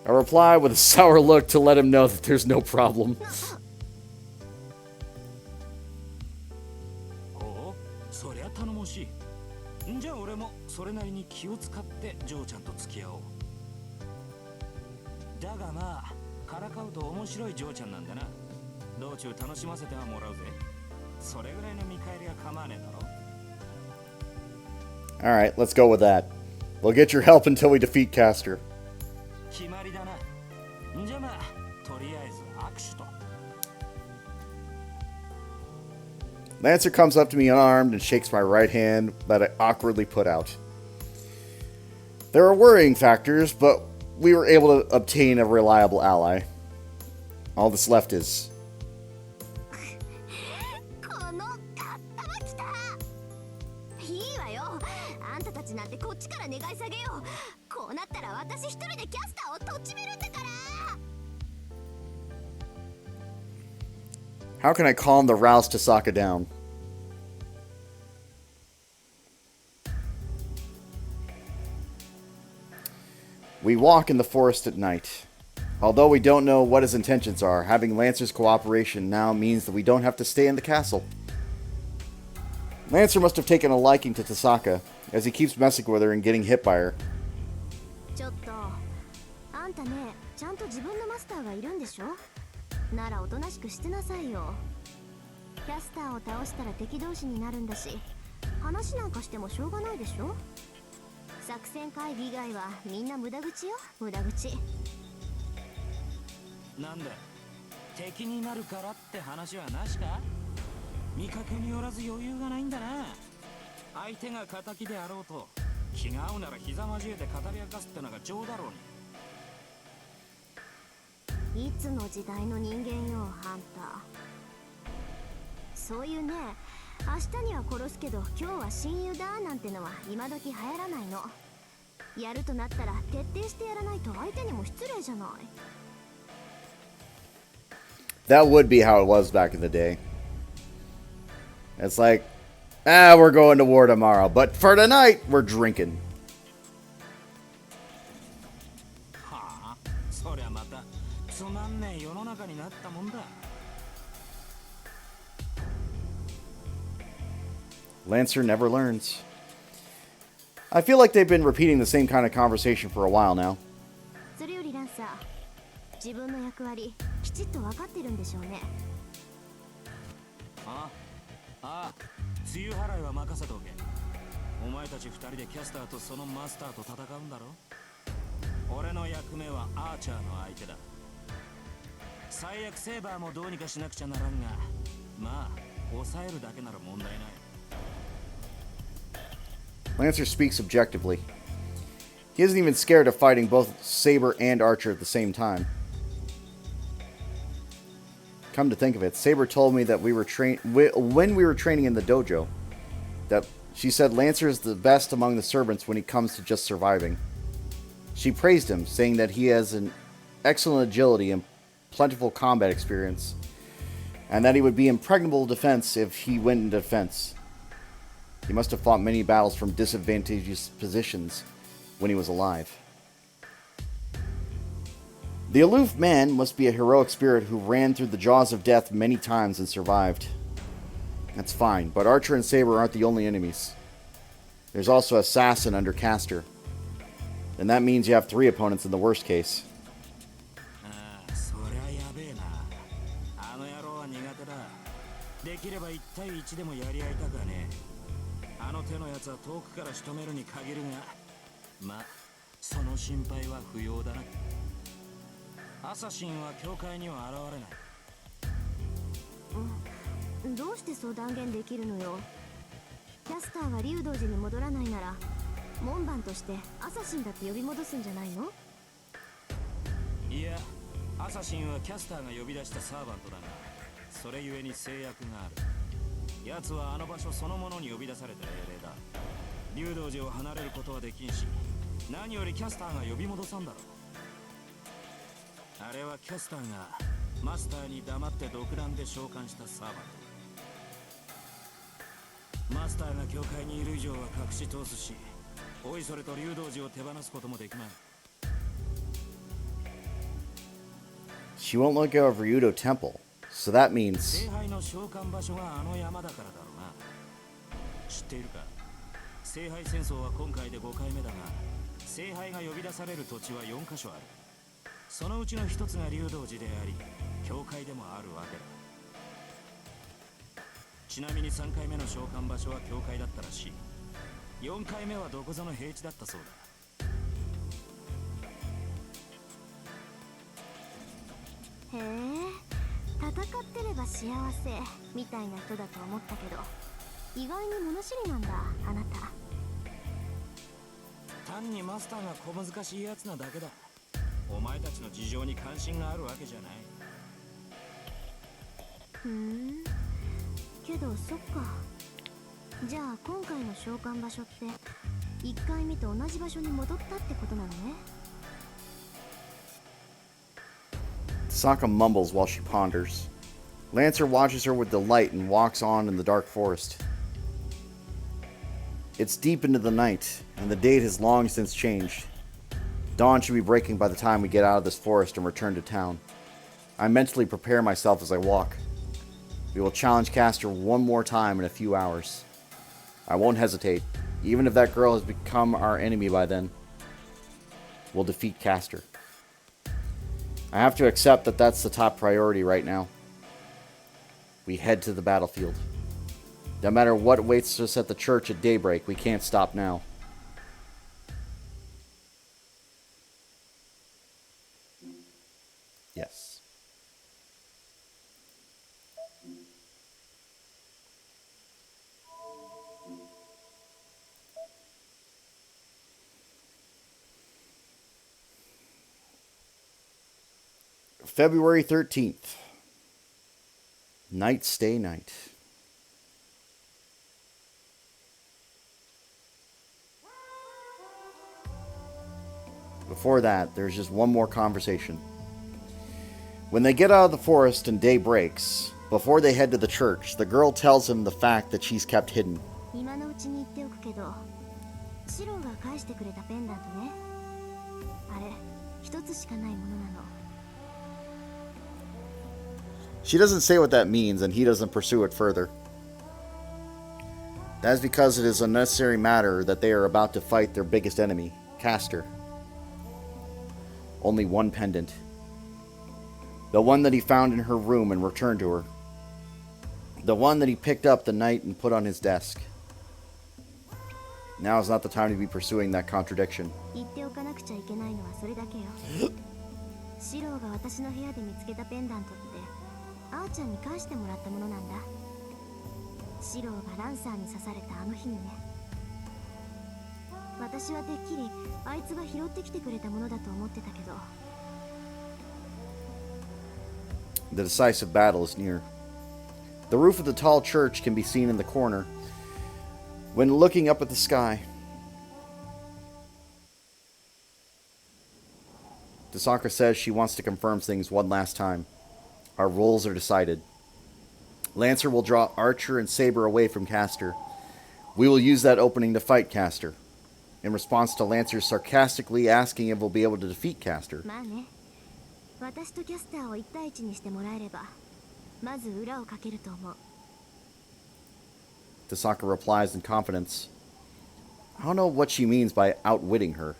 I reply with a sour look to let him know that there's no problem. おうそりゃ頼もしいんじゃあ俺もそれなりに気を使ってジョーちゃんと付き合おうだがまあからかうと面白いジョーちゃんなんだな道中楽しませてはもらうぜそれぐらいの見返りが構わねえだろ Alright, let's go with that. We'll get your help until we defeat Castor. 決まりだなんじゃまあとりあえず握手と Lancer comes up to me unarmed and shakes my right hand that I awkwardly put out. There are worrying factors, but we were able to obtain a reliable ally. All that's left is... このかったまきたいいわよあんたたちなんてこっちから願い下げようこうなったら私一人でキャスターをとっちめるんだから How can I calm the roused Tasaka down? We walk in the forest at night. Although we don't know what his intentions are, having Lancer's cooperation now means that we don't have to stay in the castle. Lancer must have taken a liking to Tasaka, as he keeps messing with her and getting hit by her. ちょっとあんたねちゃんと自分のマスターがいるんでしょならおとなしくしてなさいよキャスターを倒したら敵同士になるんだし話なんかしてもしょうがないでしょ作戦会議以外はみんな無駄口よ無駄口なんだ敵になるからって話はなしか見かけによらず余裕がないんだな相手が敵であろうと気が合うなら膝交えて語り明かすってのが情だろうにいつの時代の人間よあんたそういうね明日には殺すけど今日は親友だなんてのは今時流行らないのやるとなったら徹底してやらないと相手にも失礼じゃない That would be how it was back in the day. It's like, we're going to war tomorrow, but for tonight, we're drinking. はあ、そりゃまたつまんねえ世の中になったもんだ。Lancer never learns. I feel like they've been repeating the same kind of conversation for a while now. それよりランサー、自分の役割きちっと分かってるんでしょうね。ああ、梅雨払いは任せておけ。お前たち二人でキャスターとそのマスターと戦うんだろ。俺の役目はアーチャーの相手だ。最悪セーバーもどうにかしなくちゃならんが、まあ抑えるだけなら問題ない。Lancer speaks objectively. He isn't even scared of fighting both Saber and Archer at the same time. Come to think of it, Saber told me that when we were training in the dojo, that she said Lancer is the best among the servants when it comes to just surviving. She praised him, saying that he has an excellent agility and plentiful combat experience, and that he would be impregnable defense if he went into defense. He must have fought many battles from disadvantageous positions when he was alive. The aloof man must be a heroic spirit who ran through the jaws of death many times and survived. That's fine, but Archer and Saber aren't the only enemies. There's also Assassin under Caster. And that means you have 3 opponents in the worst case. そりゃやべえな。あの野郎は苦手だ。できれば1対1でもやり合いたくはねえ。あの手のやつは遠くから仕留めるに限るが、まあその心配は不要だな。アサシンは教会には現れない。どうしてそう断言できるのよ。キャスターが竜道寺に戻らないなら門番としてアサシンだって呼び戻すんじゃないの。いや、アサシンはキャスターが呼び出したサーバントだが、それゆえに制約がある。奴はあの場所そのものに呼び出された命令だ。竜道寺を離れることはできんし、何よりキャスターが呼び戻さんだろう。あれはキャスターがマスターに黙って独断で召喚したサーバント。マスターが教会にいる以上は隠し通すし、おいそれと竜道寺を手放すこともできまい。She won't let go of Ryudo Temple, so that means... 聖杯の召喚場所があの山だからだろうな。知っているか。聖杯戦争は今回で5回目だが、聖杯が呼び出される土地は4カ所ある。そのうちの一つが竜道寺であり、教会でもあるわけだ。ちなみに3回目の召喚場所は教会だったらしい。4回目はどこぞの平地だったそうへえ、戦ってれば幸せみたいな人だと思ったけど、意外に物知りなんだあなた。単にマスターが小難しいやつなだけだ。お前たちの事情に関心があるわけじゃない。けどそっか。じゃあ今回の召喚場所って1回目と同じ場所に戻ったってことなのね。Sokka mumbles while she ponders. Lancer watches her with delight and walks on in the dark forest. It's deep into the night, and the date has long since changed. Dawn should be breaking by the time we get out of this forest and return to town. I mentally prepare myself as I walk. We will challenge Caster one more time in a few hours. I won't hesitate, even if that girl has become our enemy by then. We'll defeat Caster. I have to accept that that's the top priority right now. We head to the battlefield. No matter what awaits us at the church at daybreak, we can't stop now. Yes. February 13th. Night stay night. Before that, there's just one more conversation. When they get out of the forest and day breaks, before they head to the church, the girl tells him the fact that she's kept hidden. 今のうちに言っておくけど、シロが返してくれたペンダントね。あれ、一つしかないものなの。She doesn't say what that means, and he doesn't pursue it further. That is because it is a necessary matter that they are about to fight their biggest enemy, Castor. Only one pendant. The one that he found in her room and returned to her. The one that he picked up the night and put on his desk. Now is not the time to be pursuing that contradiction. 言っておかなくちゃいけないのはそれだけよ。シロが私の部屋で見つけたペンダントって、あーちゃんに返してもらったものなんだ。シロがランサーに刺されたあの日にね。私はてっきりあいつが拾ってきてくれたものだと思ってたけど。The decisive battle is near. The roof of the tall church can be seen in the corner when looking up at the sky. Tasaka says she wants to confirm things one last time. Our roles are decided. Lancer will draw Archer and Saber away from Castor. We will use that opening to fight Castor. In response to Lancer sarcastically asking if we'll be able to defeat Castor. まあね。私とキャスターを一対一にしてもらえれば、まず裏をかけると思う。Tasaka replies in confidence. I don't know what she means by outwitting her.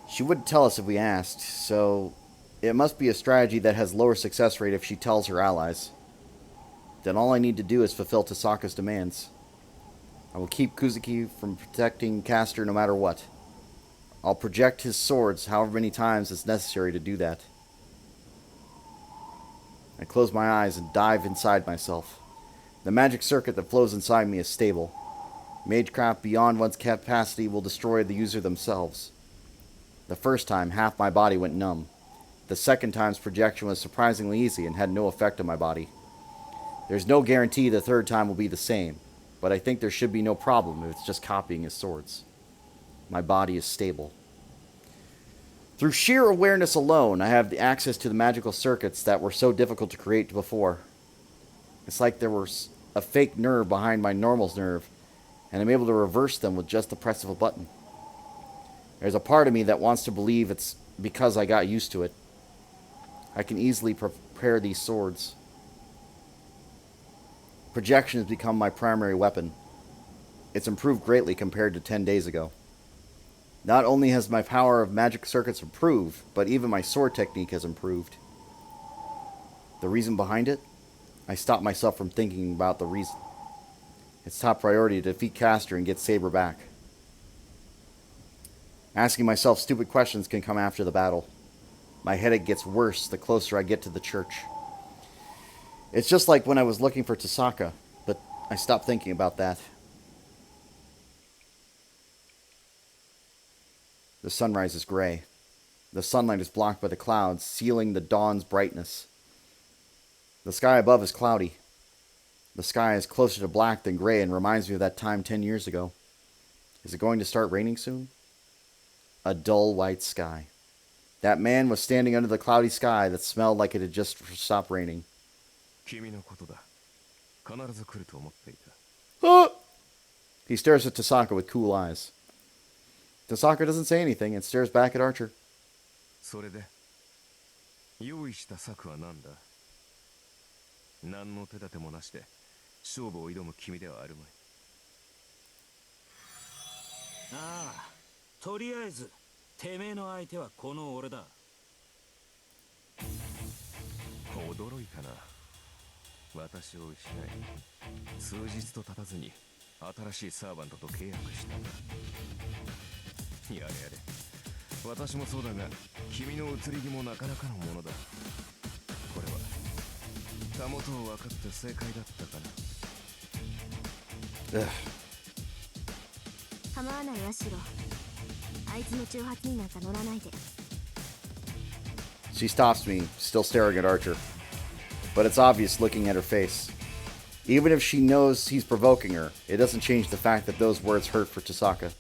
She wouldn't tell us if we asked, so it must be a strategy that has lower success rate if she tells her allies. Then all I need to do is fulfill Tasaka's demands. I will keep Kuzuki from protecting Castor no matter what. I'll project his swords however many times it's necessary to do that. I close my eyes and dive inside myself. The magic circuit that flows inside me is stable. Magecraft beyond one's capacity will destroy the user themselves. The first time, half my body went numb. The second time's projection was surprisingly easy and had no effect on my body. There's no guarantee the third time will be the same, but I think there should be no problem if it's just copying his swords. My body is stable. Through sheer awareness alone, I have the access to the magical circuits that were so difficult to create before. It's like there was a fake nerve behind my normal nerve, and I'm able to reverse them with just the press of a button. There's a part of me that wants to believe it's because I got used to it. I can easily prepare these swords. Projection has become my primary weapon. It's improved greatly compared to 10 days ago. Not only has my power of magic circuits improved, but even my sword technique has improved. The reason behind it? I stopped myself from thinking about the reason. It's top priority to defeat Castor and get Saber back. Asking myself stupid questions can come after the battle. My headache gets worse the closer I get to the church. It's just like when I was looking for Tasaka, but I stopped thinking about that. The sunrise is gray. The sunlight is blocked by the clouds, sealing the dawn's brightness. The sky above is cloudy. The sky is closer to black than gray and reminds me of that time 10 years ago. Is it going to start raining soon? A dull white sky. That man was standing under the cloudy sky that smelled like it had just stopped raining. Ah! He stares at Tasaka with cool eyes. Tasaka doesn't say anything and stares back at Archer. それで用意した策は何だ。何の手立てもなしで勝負を挑む君ではあるまい。ああ、とりあえずてめえの相手はこの俺だ。驚いたな。私を失い、数日と経たずに新しいサーバントと契約したんだ。やれやれ、私もそうだが、君の移り気もなかなかのものだ。これはたもとを分かって正解だったかな。構わないわシロ。あいつの挑発になんか乗らないで。She stops me, still staring at Archer. But it's obvious looking at her face. Even if she knows he's provoking her, it doesn't change the fact that those words hurt for Tasaka.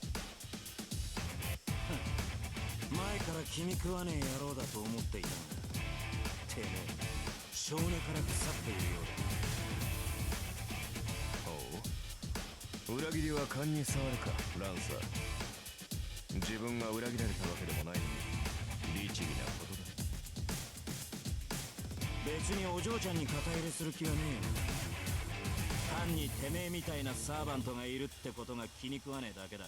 前から気に食わねえ野郎だと思っていたんだ。てめえ少年から腐っているようだ。おう、裏切りは勘に触るか、ランサー。自分が裏切られたわけでもないのに律儀なことだ。別にお嬢ちゃんに肩入れする気はねえよ。単にてめえみたいなサーバントがいるってことが気に食わねえだけだ。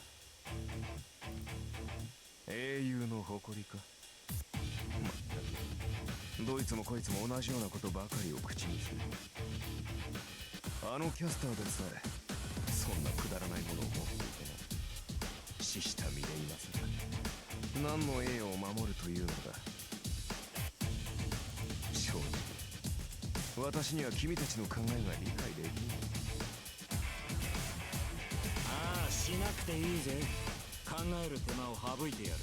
英雄の誇りか。まったくどいつもこいつも同じようなことばかりを口にする。あのキャスターでさえそんなくだらないものを持っていてな。死した身でいますが何の栄誉を守るというのだ。正直私には君たちの考えが理解できない。ああ、しなくていいぜ。考える手間を省いてやる。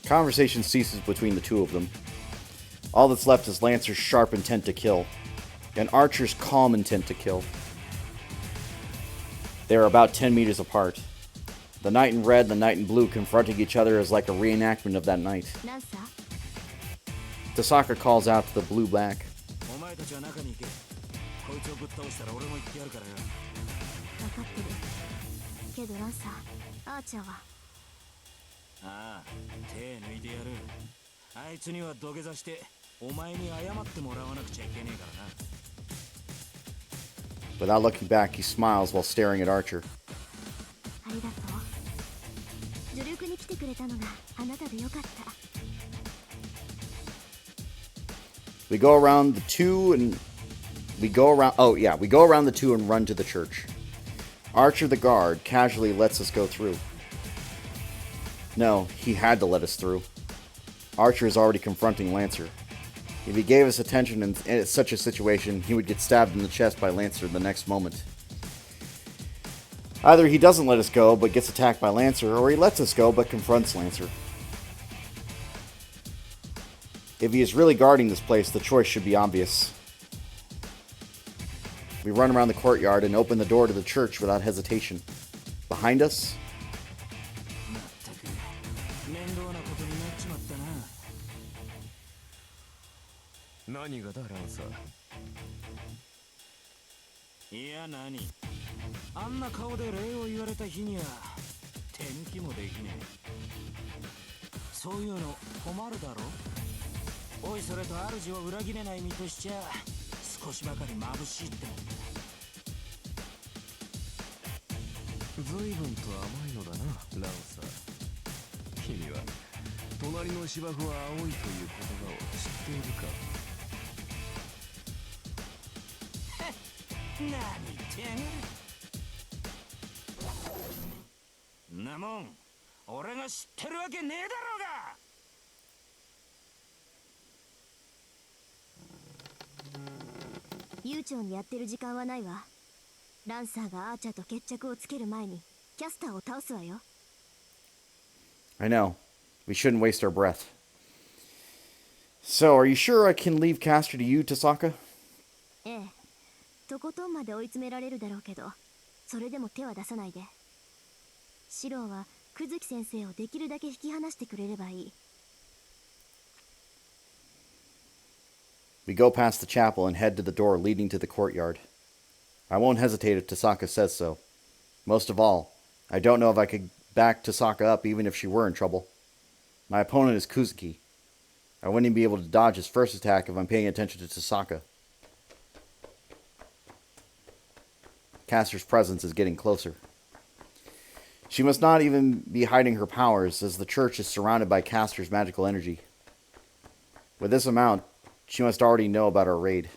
Conversation ceases between the two of them. All that's left is Lancer's sharp intent to kill, and Archer's calm intent to kill. They are about 10 meters apart. The knight in red and the knight in blue confronting each other is like a reenactment of that night. ランサー Tasaka calls out to the blue black. お前たちは中に行け。こいつをぶっ倒したら俺も行ってやるからよ。分かってるけどランサーアーチャーはああ、手抜いてやる。あいつには土下座してお前に謝ってもらわなくちゃいけねえからな。 Without looking back, he smiles while staring at Archer. ありがとう助力に来てくれたのがあなたでよかった。 We go around the two and we go around the two and run to the church. Archer the guard casually lets us go through. No, he had to let us through. Archer is already confronting Lancer. If he gave us attention in such a situation, he would get stabbed in the chest by Lancer the next moment. Either he doesn't let us go but gets attacked by Lancer, or he lets us go but confronts Lancer. If he is really guarding this place, the choice should be obvious. We run around the courtyard and open the door to the church without hesitation. Behind us, まったく面倒なことになっちまったな。何がだ、ランサー。いや何、あんな顔で礼を言われた日には手抜きもできねえ。そういうの困るだろ。おいそれと主を裏切れない身としちゃ少しばかり眩しいってもんだ。随分と甘いのだな、ランサー。君は隣の芝生は青いという言葉を知っているか。何言ってやがる。んなもん俺が知ってるわけねえだろうが。悠長にやってる時間はないわ。ランサーがアーチャーと決着をつける前にキャスターを倒すわよ。 I know. We shouldn't waste our breath. So, are you sure I can leave Caster to you, Tasaka? ええ、とことんまで追い詰められるだろうけど、それでも手は出さないで。シローは久月先生をできるだけ引き離してくれればいい。 We go past the chapel and head to the door leading to the courtyard. I won't hesitate if Tasaka says so. Most of all, I don't know if I could back Tasaka up even if she were in trouble. My opponent is Kuzuki. I wouldn't even be able to dodge his first attack if I'm paying attention to Tasaka. Caster's presence is getting closer. She must not even be hiding her powers, as the church is surrounded by Caster's magical energy. With this amount, she must already know about our raid.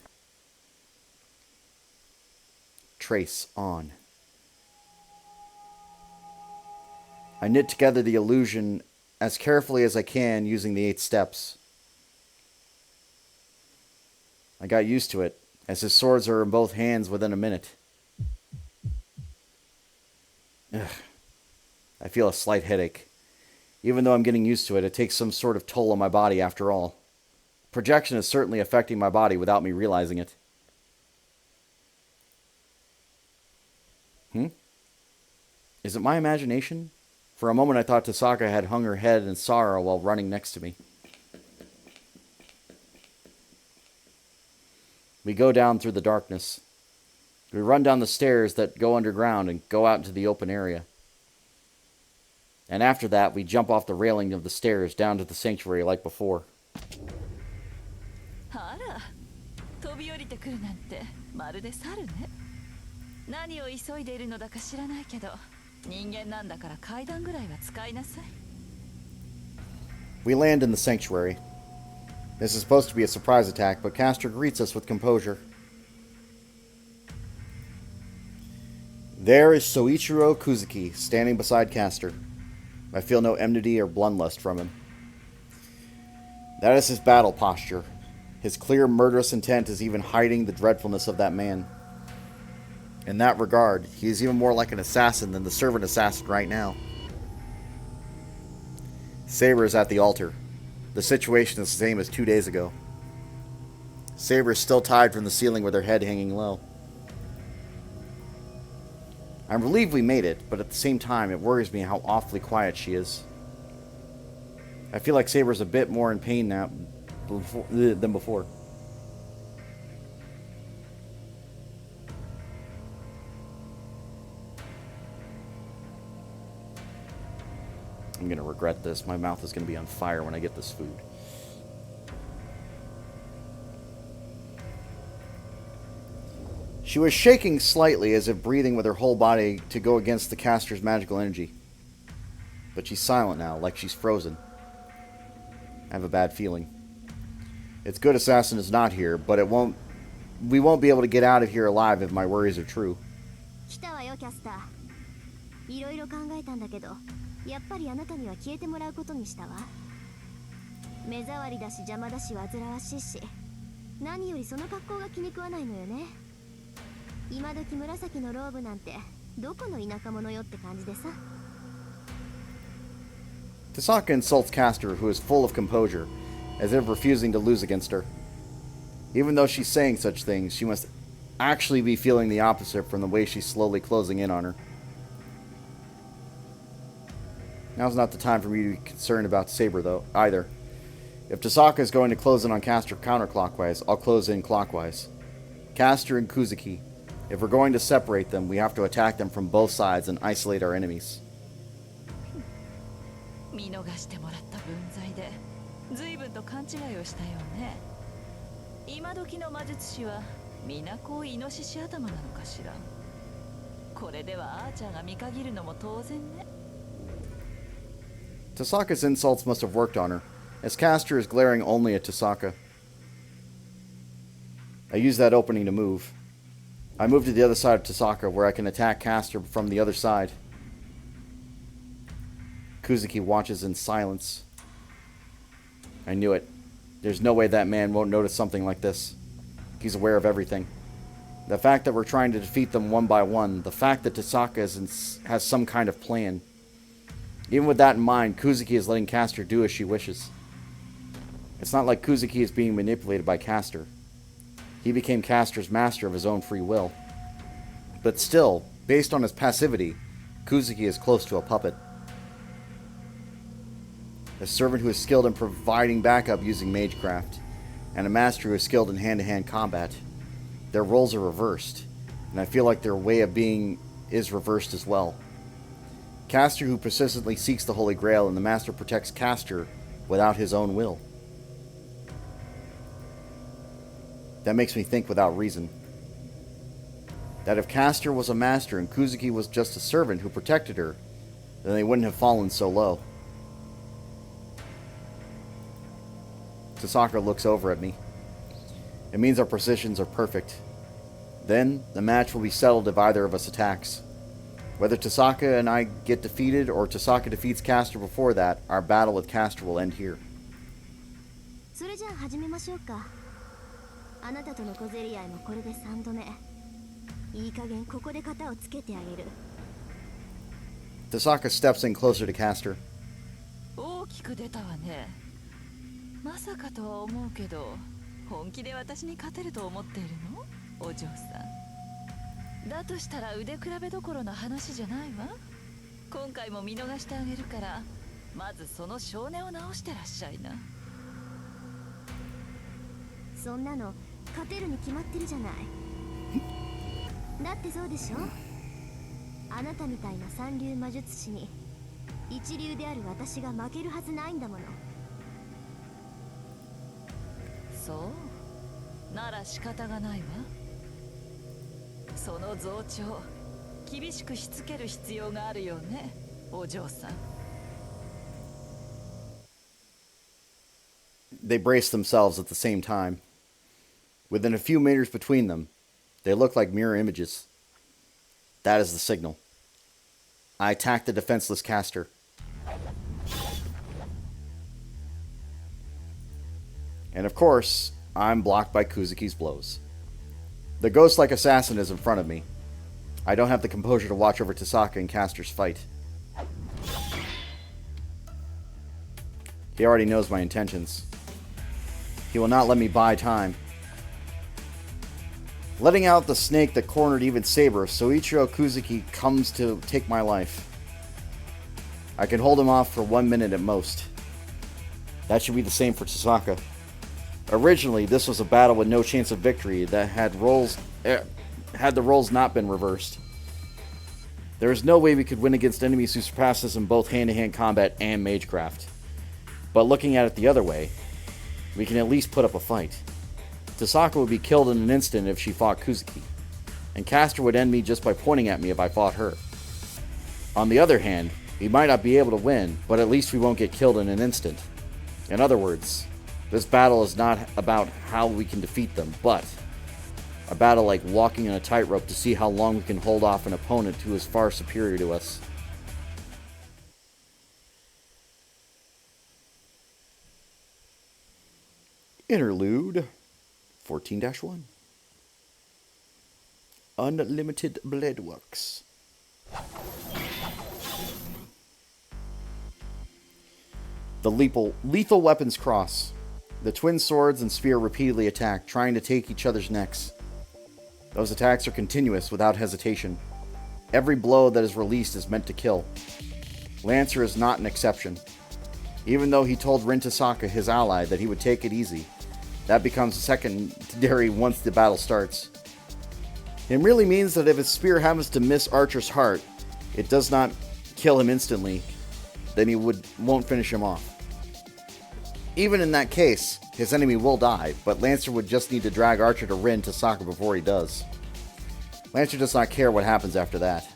Trace on. I knit together the illusion as carefully as I can using the 8 steps. I got used to it, as his swords are in both hands within a minute. Ugh. I feel a slight headache. Even though I'm getting used to it, it takes some sort of toll on my body after all. Projection is certainly affecting my body without me realizing it. Is it my imagination? For a moment I thought Tasaka had hung her head in sorrow while running next to me. We go down through the darkness. We run down the stairs that go underground and go out into the open area. And after that, we jump off the railing of the stairs down to the sanctuary like before. あら、飛び降りてくるなんてまるで猿ね。何を急いでいるのだか知らないけど、人間なんだから階段ぐらいは使いなさい。We land in the sanctuary. This is supposed to be a surprise attack, but Castor greets us with composure. There is Soichiro Kuzuki, standing beside Castor. I feel no enmity or bloodlust from him. That is his battle posture. His clear, murderous intent is even hiding the dreadfulness of that man. In that regard, he is even more like an assassin than the servant assassin right now. Saber is at the altar. The situation is the same as 2 days ago. Saber is still tied from the ceiling with her head hanging low. I'm relieved we made it, but at the same time, it worries me how awfully quiet she is. I feel like Saber's a bit more in pain now than before. I'm going to regret this. My mouth is going to be on fire when I get this food. She was shaking slightly as if breathing with her whole body to go against the caster's magical energy. But she's silent now, like she's frozen. I have a bad feeling. It's good Assassin is not here, but we won't be able to get out of here alive if my worries are true. 来たわよ、キャスター。いろいろ考えたんだけど、やっぱりあなたには消えてもらうことにしたわ。目障りだし邪魔だし煩わしいし、何よりその格好が気に食わないのよね。今時紫のローブなんてどこの田舎者よって感じでさ。Tasaka insults Castor, who is full of composure, as if refusing to lose against her. Even though she's saying such things, she must actually be feeling the opposite from the way she's slowly closing in on her. Now's not the time for me to be concerned about Saber, though, either. If Tasaka is going to close in on Castor counterclockwise, I'll close in clockwise. Castor and Kuzuki. If we're going to separate them, we have to attack them from both sides and isolate our enemies. 見逃してもらった分際で随分と勘違いをしたよね。今時の魔術師は皆こうイノシシ頭なのかしら。これではアーチャーが見限るのも当然ね。Tasaka's insults must have worked on her, as Castor is glaring only at Tasaka. I use that opening to move. I move to the other side of Tasaka, where I can attack Castor from the other side. Kuzuki watches in silence. I knew it. There's no way that man won't notice something like this. He's aware of everything. The fact that we're trying to defeat them one by one, the fact that Tasaka has some kind of plan. Even with that in mind, Kuzuki is letting Castor do as she wishes. It's not like Kuzuki is being manipulated by Castor. He became Castor's master of his own free will. But still, based on his passivity, Kuzuki is close to a puppet. A servant who is skilled in providing backup using magecraft, and a master who is skilled in hand-to-hand combat. Their roles are reversed, and I feel like their way of being is reversed as well. Castor who persistently seeks the Holy Grail, and the master protects Castor without his own will. That makes me think without reason. That if Castor was a master and Kuzuki was just a servant who protected her, then they wouldn't have fallen so low. Tasaka looks over at me. It means our positions are perfect. Then, the match will be settled if either of us attacks. Whether Tasaka and I get defeated or Tasaka defeats Castor before that, our battle with Castor will end here. それじゃあ始めましょうか。あなたとの小競り合いもこれで3度目。いい加減ここで型をつけてあげる。Tasaka steps in closer to Castor. 大きく出たわね。まさかとは思うけど、本気で私に勝てると思っているの？お嬢さん。だとしたら腕比べどころの話じゃないわ。今回も見逃してあげるから、まずその少年を直してらっしゃいな。そんなの勝てるに決まってるじゃない。だってそうでしょ。あなたみたいな三流魔術師に一流である私が負けるはずないんだもの。そうなら仕方がないわ。その増長厳しくしつける必要があるよね、お嬢さん。They brace themselves at the same time. Within a few meters between them, they look like mirror images. That is the signal. I attack the defenseless caster. And of course, I'm blocked by Kuzuki's blows. The ghost-like assassin is in front of me. I don't have the composure to watch over Tasaka and Caster's fight. He already knows my intentions. He will not let me buy time. Letting out the snake that cornered even Saber, Soichiro Kuzuki comes to take my life. I can hold him off for 1 minute at most. That should be the same for Tasaka. Originally, this was a battle with no chance of victory that had the roles not been reversed. There is no way we could win against enemies who surpass us in both hand-to-hand combat and magecraft. But looking at it the other way, we can at least put up a fight. Tasaka would be killed in an instant if she fought Kuzuki, and Caster would end me just by pointing at me if I fought her. On the other hand, we might not be able to win, but at least we won't get killed in an instant. In other words, this battle is not about how we can defeat them, but a battle like walking on a tightrope to see how long we can hold off an opponent who is far superior to us. Interlude 14-1. Unlimited Blade Works. The lethal weapons cross. The twin swords and spear repeatedly attack, trying to take each other's necks. Those attacks are continuous without hesitation. Every blow that is released is meant to kill. Lancer is not an exception. Even though he told Rin Tasaka, his ally, that he would take it easy, that becomes secondary once the battle starts. It really means that if his spear happens to miss Archer's heart, it does not kill him instantly, then he won't finish him off. Even in that case, his enemy will die, but Lancer would just need to drag Archer to Rin Tasaka before he does. Lancer does not care what happens after that.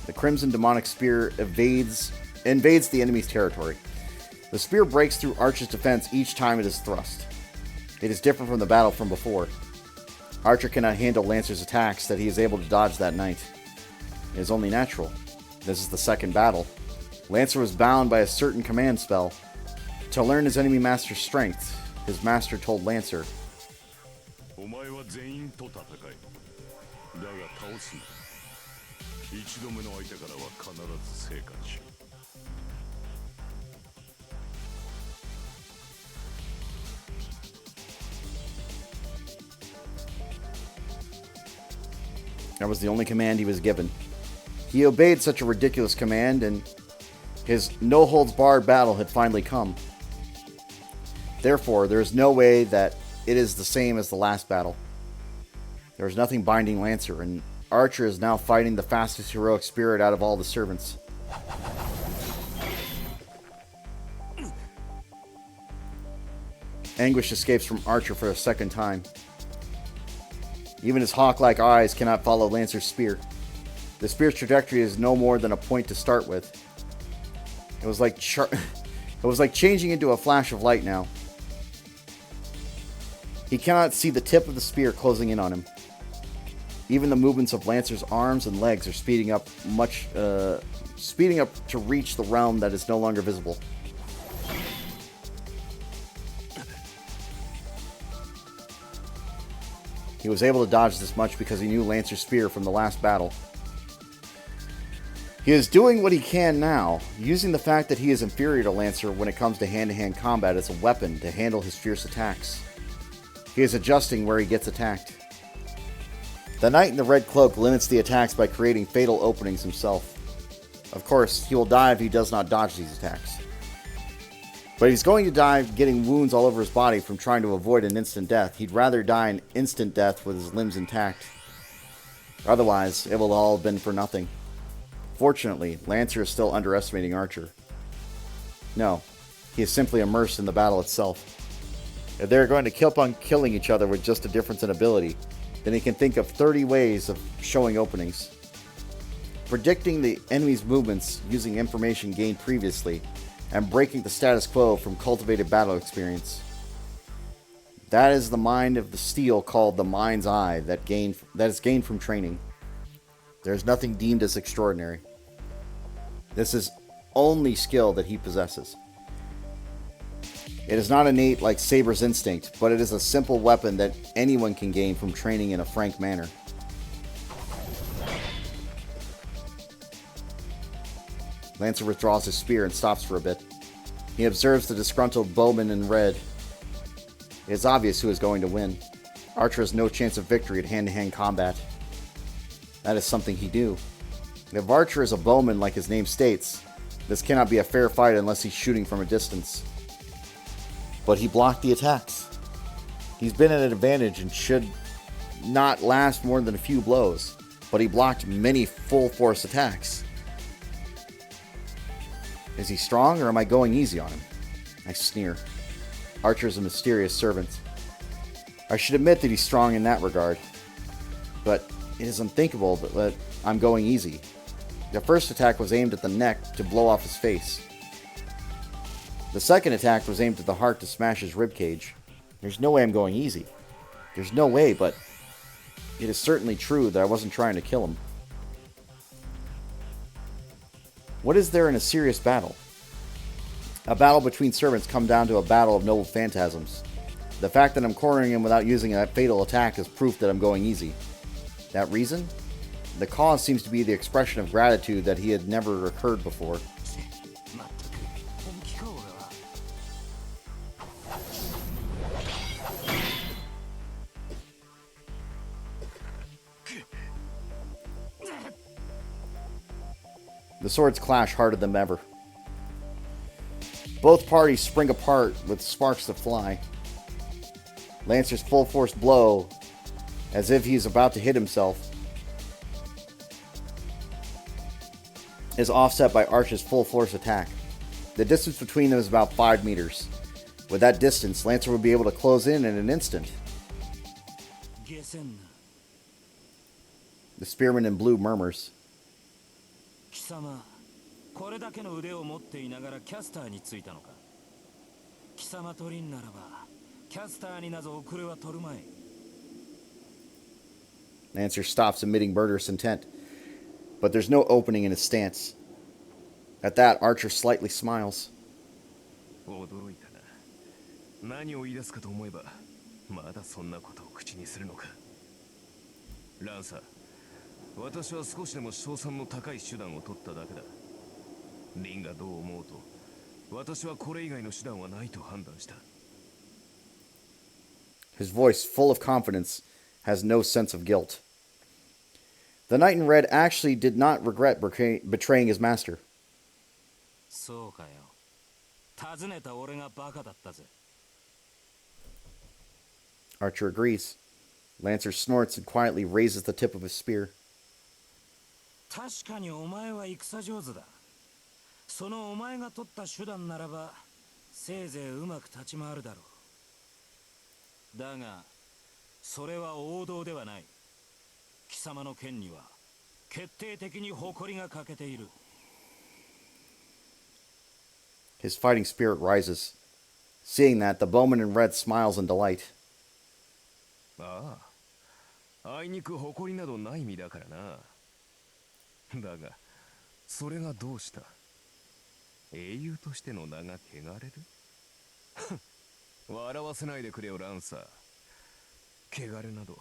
The Crimson Demonic Spear invades the enemy's territory. The spear breaks through Archer's defense each time it is thrust. It is different from the battle from before. Archer cannot handle Lancer's attacks that he is able to dodge that night. It is only natural. This is the second battle. Lancer was bound by a certain command spell. To learn his enemy master's strength, his master told Lancer, that was the only command he was given. He obeyed such a ridiculous command, and his no-holds-barred battle had finally come. Therefore, there is no way that it is the same as the last battle. There is nothing binding Lancer, and Archer is now fighting the fastest heroic spirit out of all the servants. Anguish escapes from Archer for a second time. Even his hawk-like eyes cannot follow Lancer's spear. The spear's trajectory is no more than a point to start with. It was like changing into a flash of light now. He cannot see the tip of the spear closing in on him. Even the movements of Lancer's arms and legs are speeding up to reach the realm that is no longer visible. He was able to dodge this much because he knew Lancer's spear from the last battle. He is doing what he can now, using the fact that he is inferior to Lancer when it comes to hand-to-hand combat as a weapon to handle his fierce attacks. He is adjusting where he gets attacked. The knight in the red cloak limits the attacks by creating fatal openings himself. Of course, he will die if he does not dodge these attacks. But he's going to die getting wounds all over his body from trying to avoid an instant death. He'd rather die an instant death with his limbs intact. Otherwise, it will all have been for nothing. Fortunately, Lancer is still underestimating Archer. No, he is simply immersed in the battle itself. If they're going to keep on killing each other with just a difference in ability, then he can think of 30 ways of showing openings. Predicting the enemy's movements using information gained previously, and breaking the status quo from cultivated battle experience. That is the mind of the steel called the mind's eye that is gained from training. There is nothing deemed as extraordinary. This is only skill that he possesses. It is not innate like Saber's instinct, but it is a simple weapon that anyone can gain from training in a frank manner. Lancer withdraws his spear and stops for a bit. He observes the disgruntled bowman in red. It is obvious who is going to win. Archer has no chance of victory at hand-to-hand combat. That is something he knew. If Archer is a bowman like his name states, this cannot be a fair fight unless he's shooting from a distance. But he blocked the attacks. He's been at an advantage and should not last more than a few blows, but he blocked many full-force attacks. Is he strong, or am I going easy on him? I sneer. Archer is a mysterious servant. I should admit that he's strong in that regard, but it is unthinkable that I'm going easy. The first attack was aimed at the neck to blow off his face. The second attack was aimed at the heart to smash his ribcage. There's no way I'm going easy. There's no way, but it is certainly true that I wasn't trying to kill him. What is there in a serious battle? A battle between servants come down to a battle of noble phantasms. The fact that I'm cornering him without using that fatal attack is proof that I'm going easy. That reason? The cause seems to be the expression of gratitude that he had never occurred before. The swords clash harder than ever. Both parties spring apart with sparks that fly. Lancer's full-force blow, as if he's about to hit himself, is offset by Archer's full-force attack. The distance between them is about 5 meters. With that distance, Lancer would be able to close in an instant. The spearman in blue murmurs. 貴様、これだけの腕を持っていながらキャスターについたのか。貴様取りんならば、キャスターになぞ遅れは取るまい。Lancer stops emitting murderous intent, but there's no opening in his stance. At that, Archer slightly smiles. 驚いたな。何を言い出すかと思えば、まだそんなことを口にするのか。ランサー。私は少しでも勝算の高い手段を取っただけだ。リンがどう思うと、私はこれ以外の手段はないと判断した。His voice, full of confidence, has no sense of guilt. The knight in red actually did not regret betraying his master. そうかよ。尋ねた俺がバカだったぜ。Archer agrees. Lancer snorts and quietly raises the tip of his spear. 確かにお前は戦上手だ。そのお前が取った手段ならば、せいぜいうまく立ち回るだろう。だが、それは王道ではない。貴様の剣には、決定的に誇りが欠けている。His fighting spirit rises. Seeing that, the bowman in red smiles in delight. ああ、あいにく誇りなどない身だからな。だが、それがどうした？英雄としての名が汚れる？笑わせないでくれよ、ランサー。汚れなど、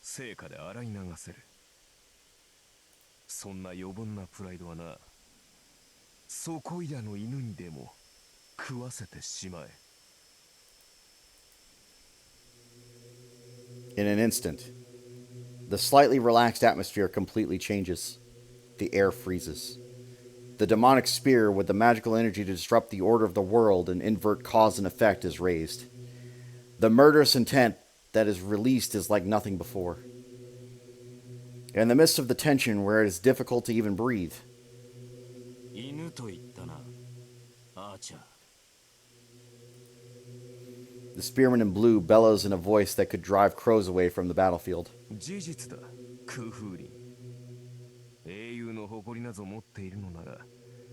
成果で洗い流せる。そんな余分なプライドはな、そこいらの犬にでも食わせてしまえ。In an instant, the slightly relaxed atmosphere completely changes. The air freezes. The demonic spear with the magical energy to disrupt the order of the world and invert cause and effect is raised. The murderous intent that is released is like nothing before. In the midst of the tension where it is difficult to even breathe, 犬と言ったな、アーチャー。 the spearman in blue bellows in a voice that could drive crows away from the battlefield. 事実だ、空風林。英雄の誇りなぞ持っているのなら、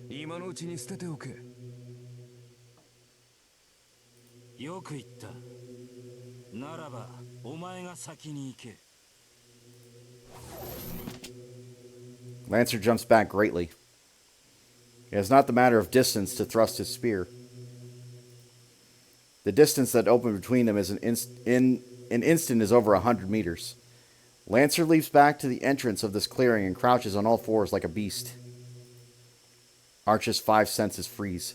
今のうちに捨てておけ。よく言った。ならば、お前が先に行け。 Lancer jumps back greatly. It is not the matter of distance to thrust his spear. The distance that opened between them is in an instant is over 100 meters. Lancer leaps back to the entrance of this clearing and crouches on all fours like a beast. Archer's 5 senses freeze.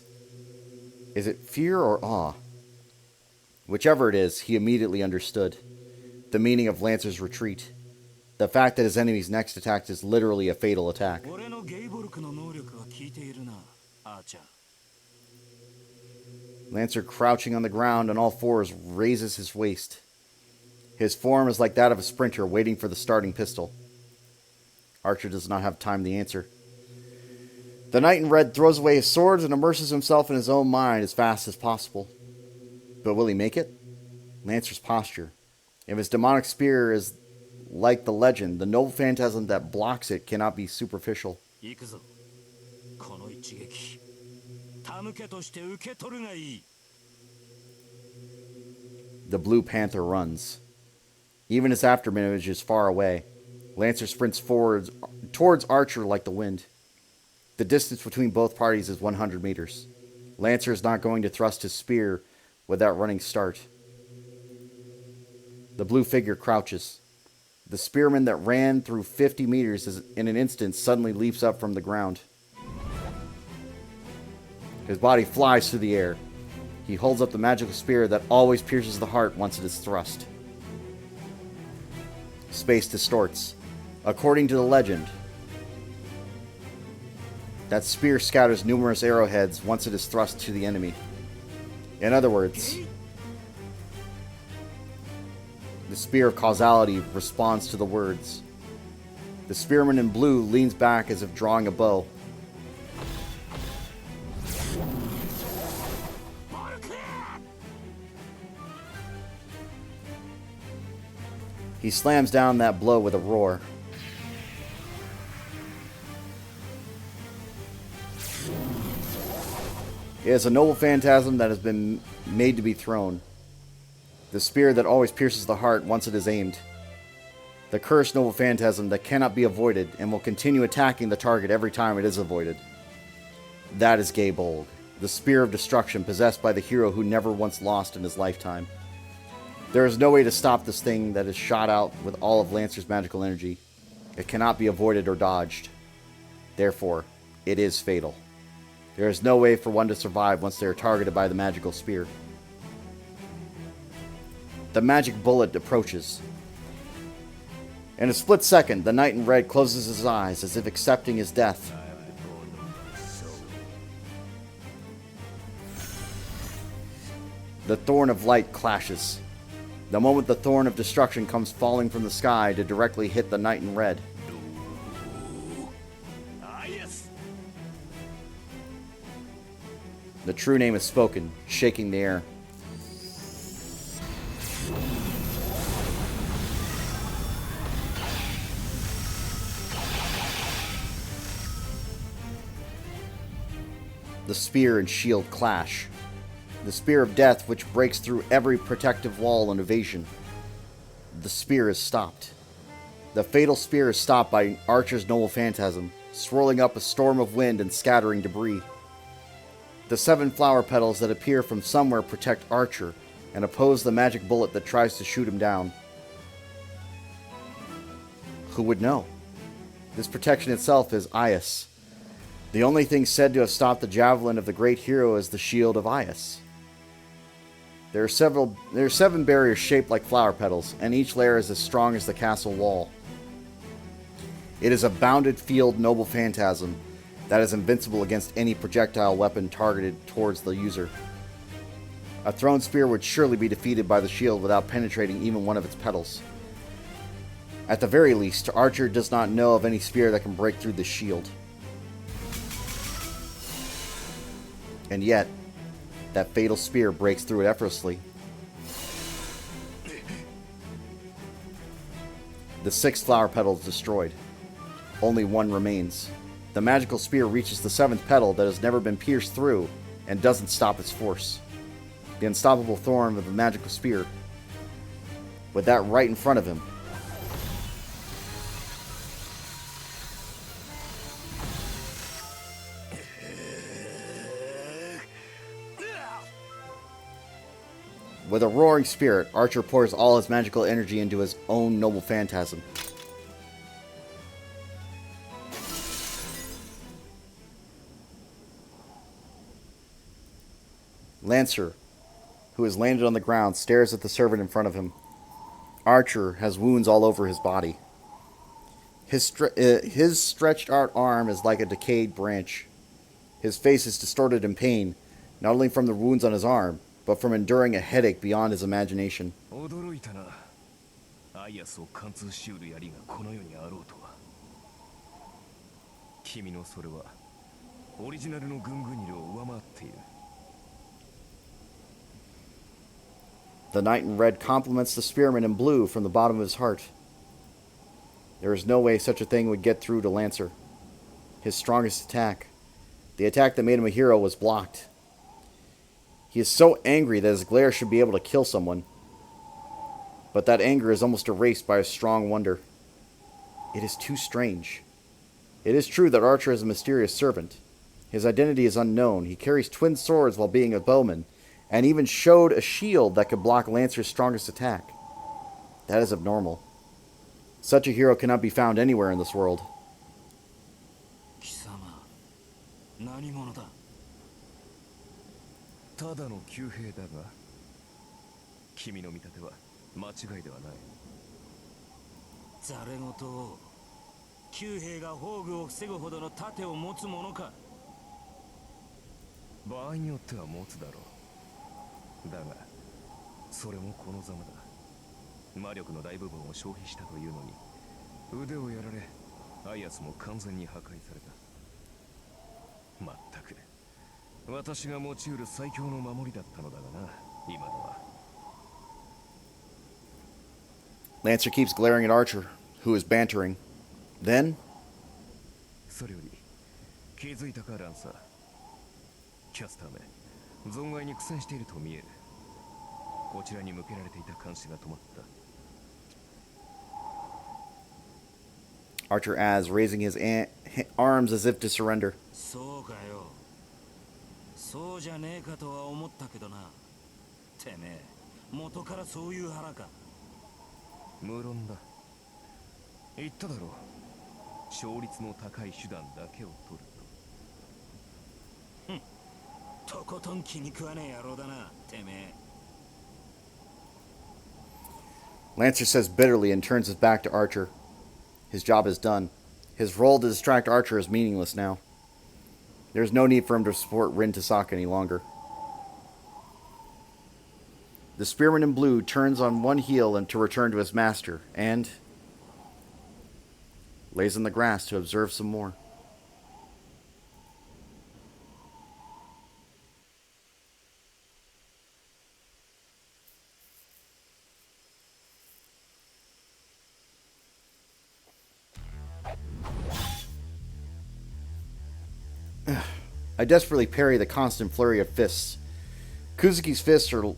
Is it fear or awe? Whichever it is, he immediately understood the meaning of Lancer's retreat. The fact that his enemy's next attack is literally a fatal attack. 俺のゲイボルクの能力は効いているな、アーチャー。 Lancer, crouching on the ground on all fours, raises his waist. His form is like that of a sprinter waiting for the starting pistol. Archer does not have time to answer. The knight in red throws away his swords and immerses himself in his own mind as fast as possible. But will he make it? Lancer's posture. If his demonic spear is like the legend, the noble phantasm that blocks it cannot be superficial. 行くぞ。この一撃。手向けとして受け取るがいい。 The blue panther runs. Even his afterimage is far away. Lancer sprints forwards towards Archer like the wind. The distance between both parties is 100 meters. Lancer is not going to thrust his spear with that running start. The blue figure crouches. The spearman that ran through 50 meters in an instant suddenly leaps up from the ground. His body flies through the air. He holds up the magical spear that always pierces the heart once it is thrust. Space distorts. According to the legend, that spear scatters numerous arrowheads once it is thrust to the enemy. In other words, the spear of causality responds to the words. The spearman in blue leans back as if drawing a bow. He slams down that blow with a roar. It is a noble phantasm that has been made to be thrown. The spear that always pierces the heart once it is aimed. The cursed noble phantasm that cannot be avoided and will continue attacking the target every time it is avoided. That is Gaybolg, the spear of destruction possessed by the hero who never once lost in his lifetime. There is no way to stop this thing that is shot out with all of Lancer's magical energy. It cannot be avoided or dodged. Therefore, it is fatal. There is no way for one to survive once they are targeted by the magical spear. The magic bullet approaches. In a split second, the knight in red closes his eyes as if accepting his death. The thorn of light clashes. The moment the thorn of destruction comes falling from the sky to directly hit the knight in red. The true name is spoken, shaking the air. The spear and shield clash. The spear of death which breaks through every protective wall and evasion. The spear is stopped. The fatal spear is stopped by Archer's noble phantasm, swirling up a storm of wind and scattering debris. The 7 flower petals that appear from somewhere protect Archer and oppose the magic bullet that tries to shoot him down. Who would know? This protection itself is Aias. The only thing said to have stopped the javelin of the great hero is the shield of Aias. There are 7 barriers shaped like flower petals, and each layer is as strong as the castle wall. It is a bounded field noble phantasm that is invincible against any projectile weapon targeted towards the user. A thrown spear would surely be defeated by the shield without penetrating even one of its petals. At the very least, Archer does not know of any spear that can break through the shield. And yet, that fatal spear breaks through it effortlessly. The 6th flower petal is destroyed. Only 1 remains. The magical spear reaches the 7th petal that has never been pierced through and doesn't stop its force. The unstoppable thorn of the magical spear. With that right in front of him. With a roaring spirit, Archer pours all his magical energy into his own noble phantasm. Lancer, who has landed on the ground, stares at the servant in front of him. Archer has wounds all over his body. His stretched out arm is like a decayed branch. His face is distorted in pain, not only from the wounds on his arm, but from enduring a headache beyond his imagination. 驚いたな。アイアスを貫通しうる槍がこの世にあろうとは。君のそれはオリジナルのグングニルを上回っている。The knight in red compliments the spearman in blue from the bottom of his heart. There is no way such a thing would get through to Lancer. His strongest attack, the attack that made him a hero, was blocked. He is so angry that his glare should be able to kill someone. But that anger is almost erased by a strong wonder. It is too strange. It is true that Archer is a mysterious servant. His identity is unknown. He carries twin swords while being a bowman, and even showed a shield that could block Lancer's strongest attack. That is abnormal. Such a hero cannot be found anywhere in this world. 貴様、何者だ。ただの旧兵だが、君の見立ては間違いではない。ざれ言を、旧兵が宝具を防ぐほどの盾を持つものか。場合によっては持つだろう。だが、それもこのざまだ。魔力の大部分を消費したというのに、腕をやられ、アイアスも完全に破壊された。まったく。私が持ち得る最強の守りだったのだがな、今のは。Lancer keeps glaring at Archer, who is bantering. Then, それより気づいたかランサー。キャスターめ、存外に苦戦していると見える。こちらに向けられていた監視が止まった。 Archer as raising his arms as if to surrender. そうかよ。そうじゃねえかとは思ったけどな。てめえ、元からそういう腹か。無論だ。言っただろう。勝率の高い手段だけを取ると。とことん気に食わねえ野郎だな、てめえ。Lancer says bitterly and turns his back to Archer. His job is done. His role to distract Archer is meaningless now. There is no need for him to support Rin Tasaka any longer. The spearman in blue turns on one heel and to return to his master, and lays in the grass to observe some more. I desperately parry the constant flurry of fists. Kuzuki's fists are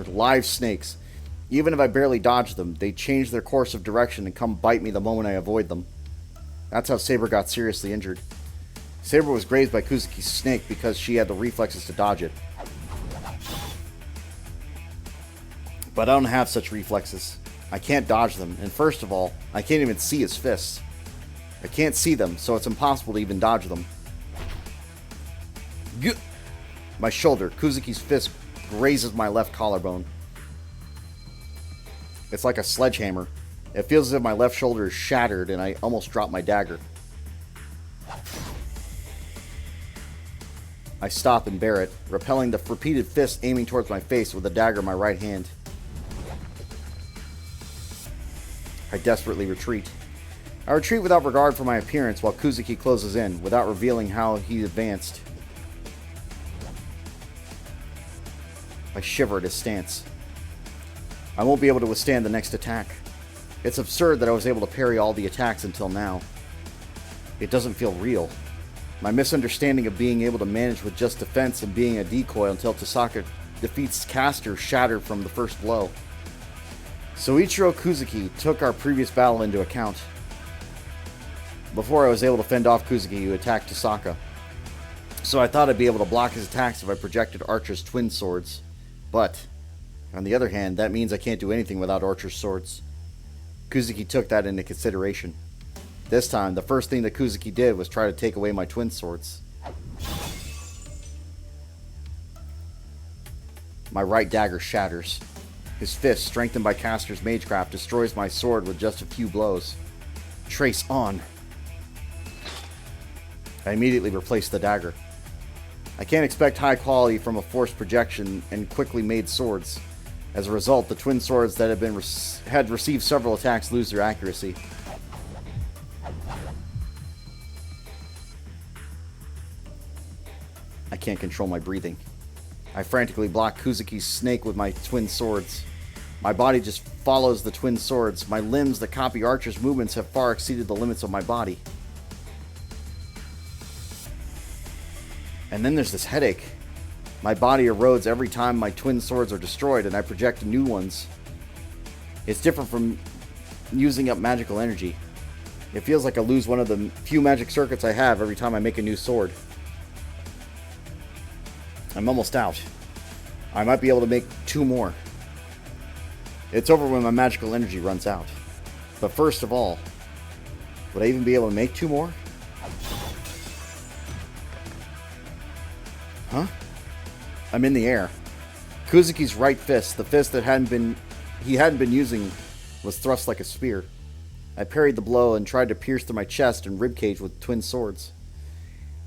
live snakes. Even if I barely dodge them, they change their course of direction and come bite me the moment I avoid them. That's how Saber got seriously injured. Saber was grazed by Kuzuki's snake because she had the reflexes to dodge it. But I don't have such reflexes. I can't dodge them, and first of all, I can't even see his fists. I can't see them, so it's impossible to even dodge them. My shoulder. Kuzuki's fist grazes my left collarbone. It's like a sledgehammer. It feels as if my left shoulder is shattered and I almost drop my dagger. I stop and bear it, repelling the repeated fists aiming towards my face with the dagger in my right hand. I desperately retreat. I retreat without regard for my appearance while Kuzuki closes in, without revealing how he advanced. I shiver at his stance. I won't be able to withstand the next attack. It's absurd that I was able to parry all the attacks until now. It doesn't feel real. My misunderstanding of being able to manage with just defense and being a decoy until Tasaka defeats Caster shattered from the first blow. Soichiro Kuzuki took our previous battle into account. Before I was able to fend off Kuzuki, who attacked Tasaka. So I thought I'd be able to block his attacks if I projected Archer's twin swords. But, on the other hand, that means I can't do anything without Archer's swords. Kuzuki took that into consideration. This time, the first thing that Kuzuki did was try to take away my twin swords. My right dagger shatters. His fist, strengthened by Caster's magecraft, destroys my sword with just a few blows. Trace on. I immediately replace the dagger. I can't expect high quality from a forced projection and quickly made swords. As a result, the twin swords that had received several attacks lose their accuracy. I can't control my breathing. I frantically block Kuzuki's snake with my twin swords. My body just follows the twin swords. My limbs that copy Archer's movements have far exceeded the limits of my body. And then there's this headache. My body erodes every time my twin swords are destroyed and I project new ones. It's different from using up magical energy. It feels like I lose one of the few magic circuits I have every time I make a new sword. I'm almost out. I might be able to make 2 more. It's over when my magical energy runs out. But first of all, would I even be able to make 2 more? Huh? I'm in the air. Kuzuki's right fist, the fist that he hadn't been using, was thrust like a spear. I parried the blow and tried to pierce through my chest and ribcage with twin swords.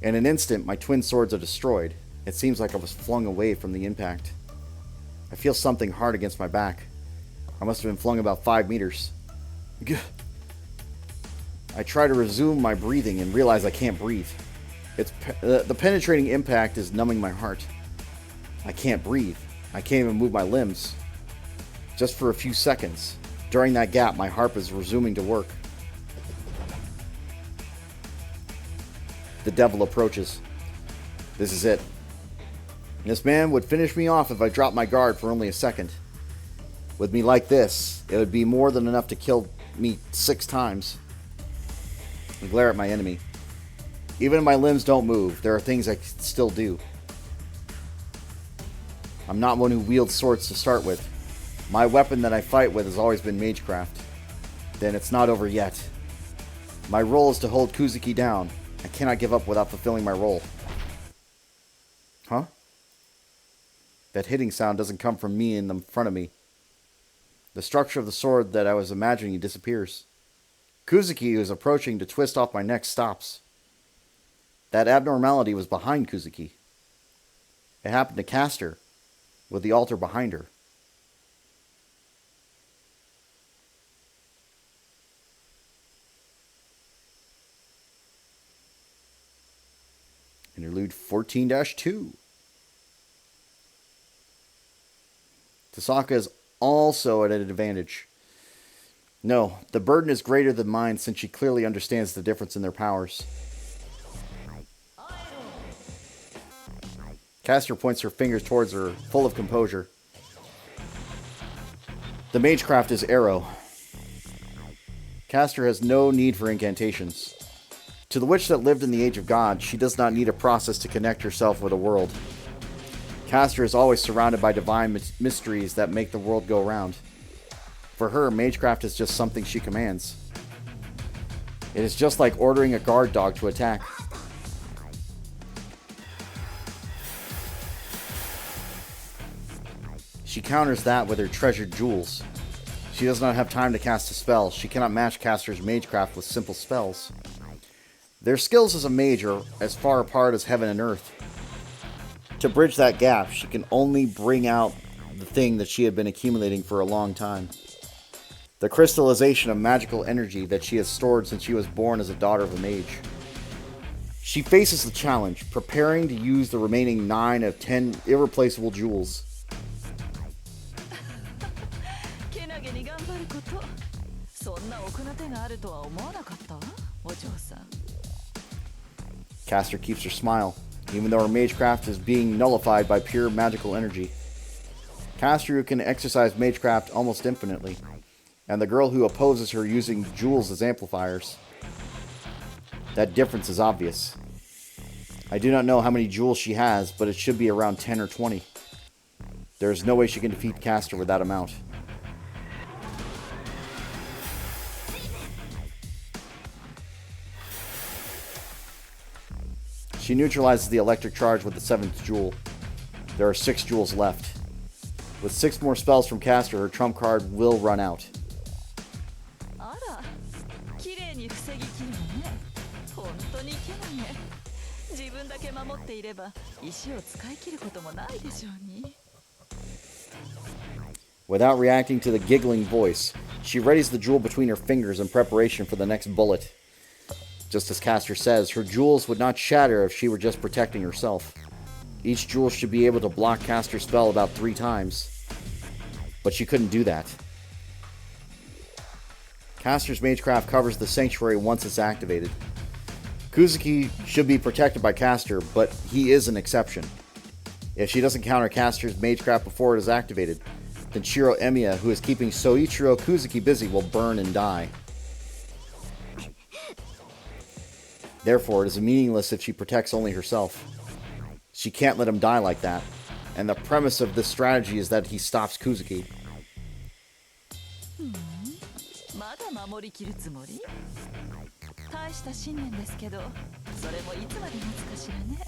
In an instant, my twin swords are destroyed. It seems like I was flung away from the impact. I feel something hard against my back. I must have been flung about 5 meters. I try to resume my breathing and realize I can't breathe. The penetrating impact is numbing my heart. I can't breathe. I can't even move my limbs. Just for a few seconds. During that gap, my harp is resuming to work. The devil approaches. This is it. This man would finish me off if I dropped my guard for only a second. With me like this, it would be more than enough to kill me 6 times. I glare at my enemy. Even if my limbs don't move, there are things I can still do. I'm not one who wields swords to start with. My weapon that I fight with has always been magecraft. Then it's not over yet. My role is to hold Kuzuki down. I cannot give up without fulfilling my role. Huh? That hitting sound doesn't come from me in front of me. The structure of the sword that I was imagining disappears. Kuzuki, who is approaching to twist off my neck, stops. That abnormality was behind Kuzuki. It happened to Caster, with the altar behind her. Interlude 14-2. Tasaka is also at an advantage. No, the burden is greater than mine since she clearly understands the difference in their powers. Caster points her fingers towards her, full of composure. The magecraft is arrow. Caster has no need for incantations. To the witch that lived in the Age of God, she does not need a process to connect herself with the world. Caster is always surrounded by divine mysteries that make the world go round. For her, magecraft is just something she commands. It is just like ordering a guard dog to attack. She counters that with her treasured jewels. She does not have time to cast a spell. She cannot match Castor's magecraft with simple spells. Their skills as a mage are as far apart as heaven and earth. To bridge that gap, she can only bring out the thing that she had been accumulating for a long time. The crystallization of magical energy that she has stored since she was born as a daughter of a mage. She faces the challenge, preparing to use the remaining 9 of 10 irreplaceable jewels. けなげに頑張ること。そんな奥の手があるとは思わなかったわ、お嬢さん。 Castor keeps her smile, even though her magecraft is being nullified by pure magical energy. Castor can exercise magecraft almost infinitely, and the girl who opposes her using jewels as amplifiers. That difference is obvious. I do not know how many jewels she has, but it should be around 10 or 20. There is no way she can defeat Castor with that amount. She neutralizes the electric charge with the 7th jewel. There are 6 jewels left. With 6 more spells from Castor, her trump card will run out. あら、綺麗に防ぎきるのね。本当にけなげ。自分だけ守っていれば石を使い切ることもないでしょうに。 Without reacting to the giggling voice, she readies the jewel between her fingers in preparation for the next bullet. Just as Castor says, her jewels would not shatter if she were just protecting herself. Each jewel should be able to block Castor's spell about 3 times. But she couldn't do that. Castor's magecraft covers the sanctuary once it's activated. Kuzuki should be protected by Castor, but he is an exception. If she doesn't counter Castor's magecraft before it is activated, then Shiro Emiya, who is keeping Soichiro Kuzuki busy, will burn and die. Therefore, it is meaningless if she protects only herself. She can't let him die like that, and the premise of this strategy is that he stops Kuzuki. まだ守りきるつもり？大した信念ですけど、それもいつまで持つかしらね。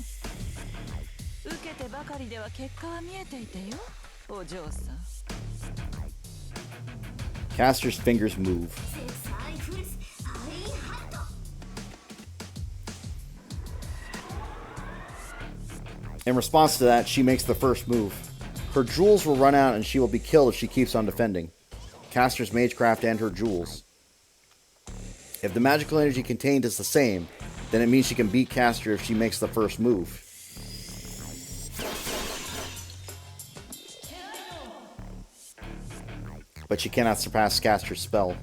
受けてばかりでは結果は見えていてよ、お嬢さん。 Castor's fingers move. In response to that, she makes the first move. Her jewels will run out and she will be killed if she keeps on defending. Castor's magecraft and her jewels. If the magical energy contained is the same, then it means she can beat Castor if she makes the first move. But she cannot surpass Castor's spell.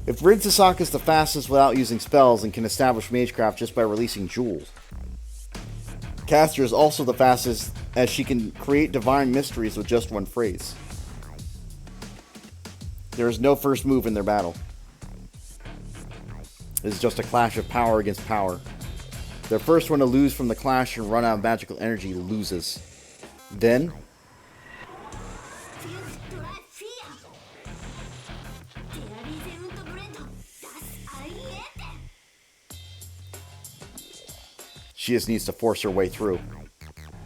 If Rin Tasaka is the fastest without using spells and can establish magecraft just by releasing jewels, Castor is also the fastest as she can create divine mysteries with just one phrase. There is no first move in their battle. It is just a clash of power against power. The first one to lose from the clash and run out of magical energy loses. Then, she just needs to force her way through.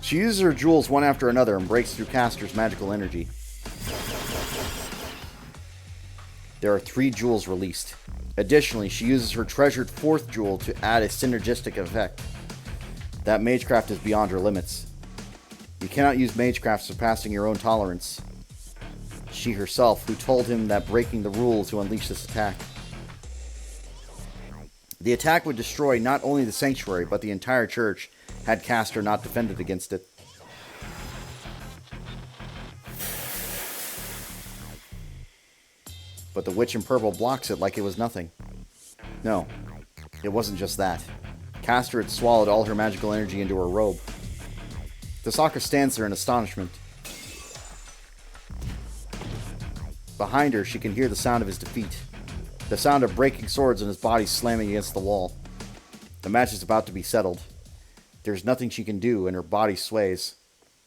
She uses her jewels one after another and breaks through Castor's magical energy. There are 3 jewels released. Additionally, she uses her treasured 4th jewel to add a synergistic effect. That magecraft is beyond her limits. You cannot use magecraft surpassing your own tolerance. She herself, who told him that breaking the rules to unleash this attack. The attack would destroy not only the sanctuary, but the entire church, had Castor not defended against it. But the witch in purple blocks it like it was nothing. No, it wasn't just that. Castor had swallowed all her magical energy into her robe. Tasaka stands there in astonishment. Behind her, she can hear the sound of his defeat. The sound of breaking swords and his body slamming against the wall. The match is about to be settled. There's nothing she can do, and her body sways.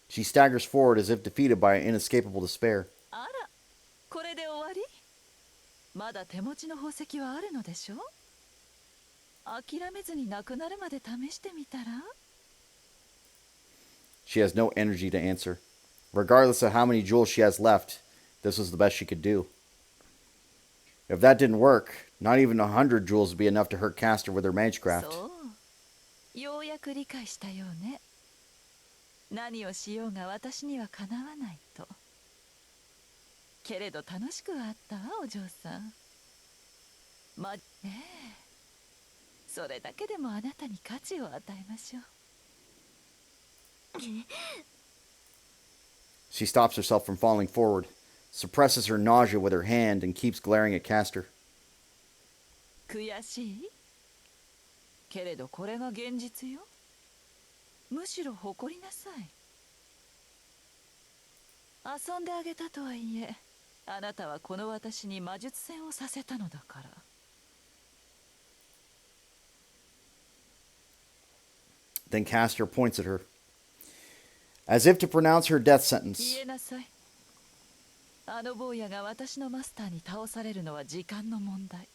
She staggers forward as if defeated by an inescapable despair. あら、これで終わり？まだ手持ちの宝石はあるのでしょ？諦めずになくなるまで試してみたら？ She has no energy to answer. Regardless of how many jewels she has left, this was the best she could do. If that didn't work, not even 100 jewels would be enough to hurt Castor with her magecraft. そうようやく理解したようね。何をしようが私にはかなわないと。けれど楽しくはあったわ、お嬢さん。まねえ、それだけでもあなたに価値を与えましょう。She stops herself from falling forward, suppresses her nausea with her hand, and keeps glaring at Castor. 悔しいけれどこれが現実よ。むしろ誇りなさい。遊んであげたとはいえ、あなたはこの私に魔術戦をさせたのだから。Then Castor points at her, as if to pronounce her death sentence. 言えなさい。あの坊やが私のマスターに倒されるのは時間の問題。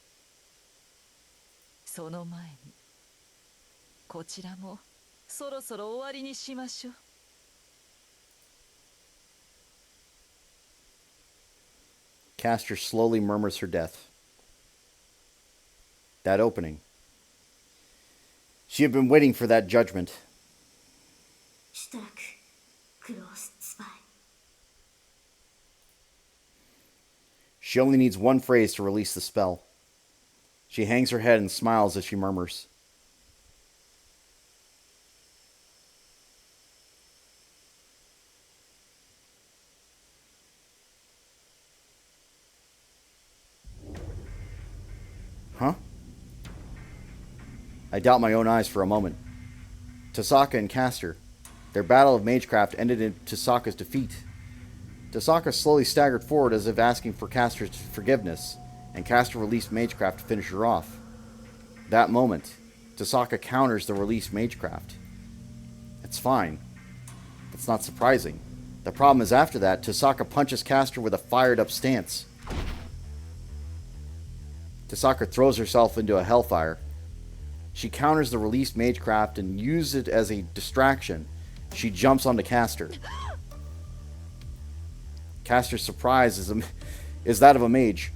その前に、こちらもそろそろ終わりにしましょう。Castor slowly murmurs her death. That opening. She had been waiting for that judgment. シュトラク、クローススパイ。 She only needs one phrase to release the spell. She hangs her head and smiles as she murmurs. Huh? I doubt my own eyes for a moment. Tasaka and Castor. Their battle of magecraft ended in Tasaka's defeat. Tasaka slowly staggered forward as if asking for Castor's forgiveness, and Castor released magecraft to finish her off. That moment, Tasaka counters the released magecraft. It's fine. That's not surprising. The problem is after that, Tasaka punches Castor with a fired-up stance. Tasaka throws herself into a hellfire. She counters the released magecraft and uses it as a distraction. She jumps onto Castor. Castor's surprise is that of a mage.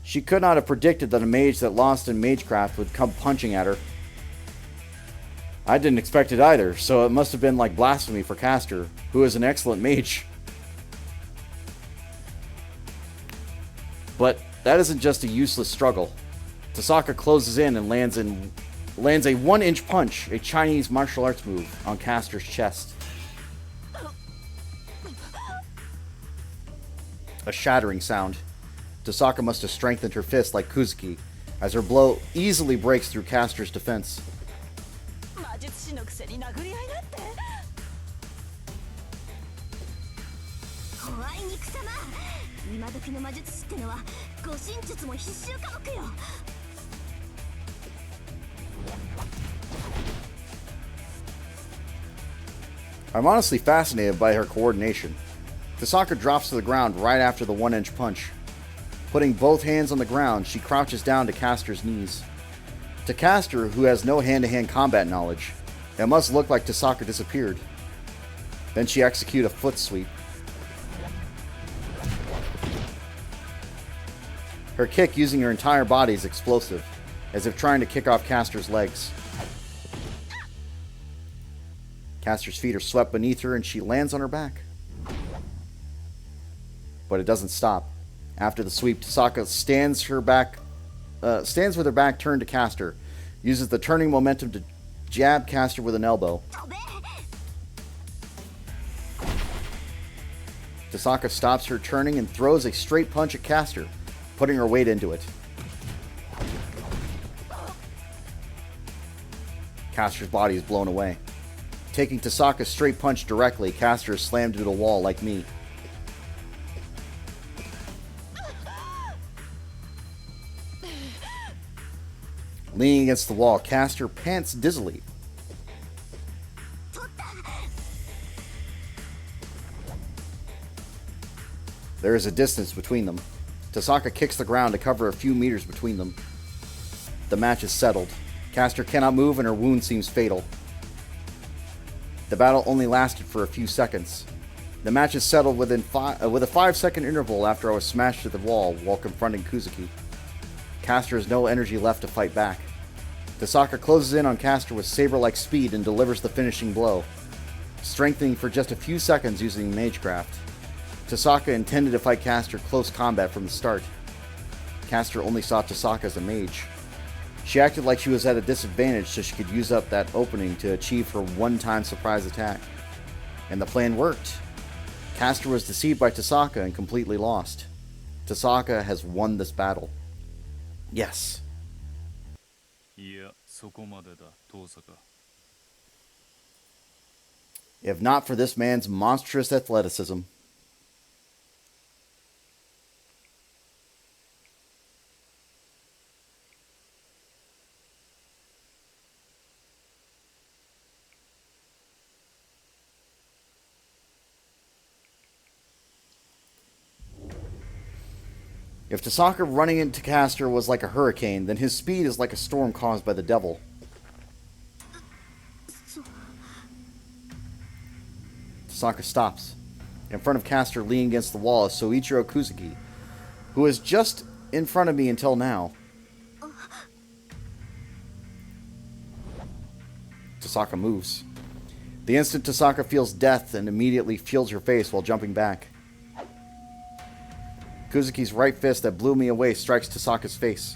She could not have predicted that a mage that lost in magecraft would come punching at her. I didn't expect it either, so it must have been like blasphemy for Castor, who is an excellent mage. But that isn't just a useless struggle. Tasaka closes in and lands a 1-inch punch, a Chinese martial arts move, on Castor's chest. A shattering sound. Tasaka must have strengthened her fist like Kuzuki, as her blow easily breaks through Castor's defense. 魔術師のくせに殴り合いなんて。怖い肉様。今時の魔術師ってのは護身術も必修科目よ。 I'm honestly fascinated by her coordination. Tasaka drops to the ground right after the 1-inch punch. Putting both hands on the ground, she crouches down to Castor's knees. To Castor, who has no hand-to-hand combat knowledge, it must look like Tasaka disappeared. Then she executes a foot sweep. Her kick using her entire body is explosive, as if trying to kick off Castor's legs. Castor's feet are swept beneath her and she lands on her back. But it doesn't stop. After the sweep, Tasaka stands with her back turned to Castor, uses the turning momentum to jab Castor with an elbow. Tasaka stops her turning and throws a straight punch at Castor, putting her weight into it. Castor's body is blown away. Taking Tasaka's straight punch directly, Castor is slammed into the wall like me. Leaning against the wall, Castor pants dizzily. There is a distance between them. Tasaka kicks the ground to cover a few meters between them. The match is settled. Castor cannot move and her wound seems fatal. The battle only lasted for a few seconds. The match is settled with a 5-second interval after I was smashed to the wall while confronting Kuzuki. Caster has no energy left to fight back. Tasaka closes in on Caster with saber-like speed and delivers the finishing blow, strengthening for just a few seconds using Magecraft. Tasaka intended to fight Caster close combat from the start. Caster only saw Tasaka as a mage. She acted like she was at a disadvantage so she could use up that opening to achieve her one-time surprise attack. And the plan worked. Caster was deceived by Tasaka and completely lost. Tasaka has won this battle. Yes. いや、そこまでだ、遠坂。 If not for this man's monstrous athleticism. If Tasaka running into Caster was like a hurricane, then his speed is like a storm caused by the devil. Tasaka stops. In front of Caster, leaning against the wall, is Soichiro Kuzuki, who was just in front of me until now. Tasaka moves. The instant Tasaka feels death and immediately feels her face while jumping back. Kuzuki's right fist that blew me away strikes Tasaka's face.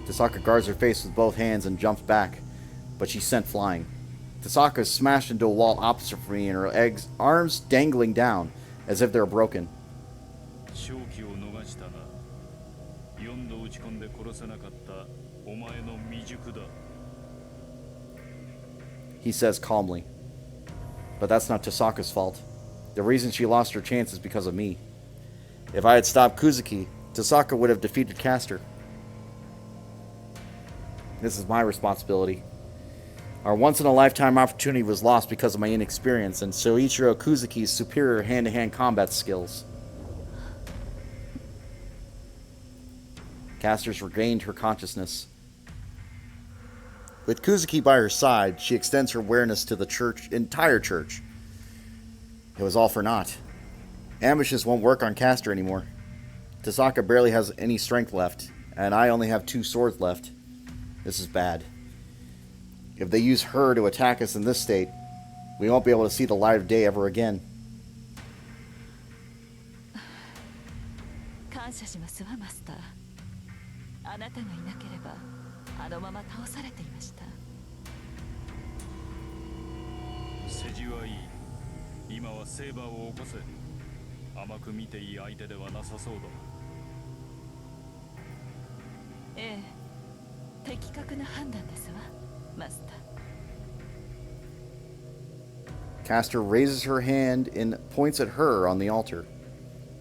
Tasaka guards her face with both hands and jumps back, but she's sent flying. Tasaka is smashed into a wall opposite from me and her arms dangling down as if they're broken. He says calmly. But that's not Tasaka's fault. The reason she lost her chance is because of me. If I had stopped Kuzuki, Tasaka would have defeated Caster. This is my responsibility. Our once-in-a-lifetime opportunity was lost because of my inexperience and Soichiro Kuzuki's superior hand-to-hand combat skills. Caster's regained her consciousness. With Kuzuki by her side, she extends her awareness to the entire church. It was all for naught. Ambushes won't work on Caster anymore. Tasaka barely has any strength left, and I only have 2 swords left. This is bad. If they use her to attack us in this state, we won't be able to see the light of day ever again. 感謝しますわ、マスター。あなたがいなければあのまま倒されていました。世辞はいい。今はセーバーを起こせ。甘く見ていい相手ではなさそうだ。ええ、的確な判断ですわ、マスター。Caster raises her hand and points at her on the altar.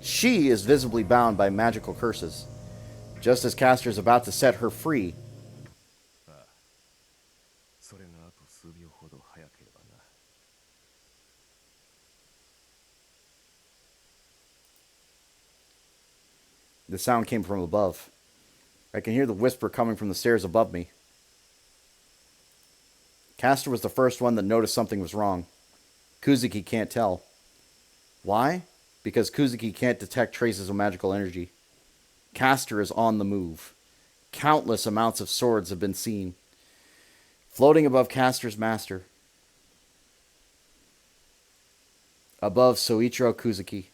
She is visibly bound by magical curses. Just as Caster is about to set her free, それがあと数秒ほど早ければな。the sound came from above. I can hear the whisper coming from the stairs above me. Caster was the first one that noticed something was wrong. Kuzuki can't tell. Why? Because Kuzuki can't detect traces of magical energy. Caster is on the move. Countless amounts of swords have been seen, floating above Caster's master. Above Soichiro Kuzuki.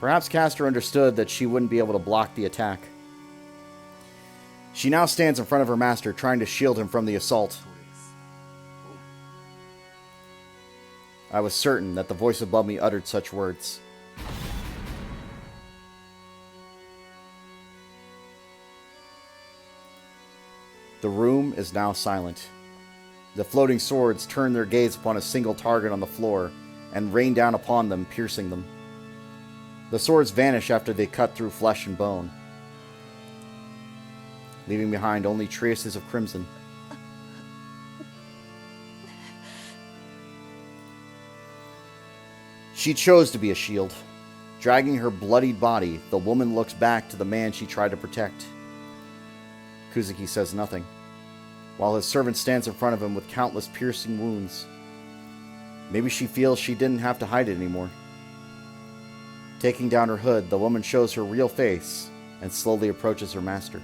Perhaps Caster understood that she wouldn't be able to block the attack. She now stands in front of her master, trying to shield him from the assault. I was certain that the voice above me uttered such words. The room is now silent. The floating swords turn their gaze upon a single target on the floor and rain down upon them, piercing them. The swords vanish after they cut through flesh and bone, leaving behind only traces of crimson. She chose to be a shield. Dragging her bloodied body, the woman looks back to the man she tried to protect. Kuzuki says nothing, while his servant stands in front of him with countless piercing wounds. Maybe she feels she didn't have to hide it anymore. Taking down her hood, the woman shows her real face and slowly approaches her master.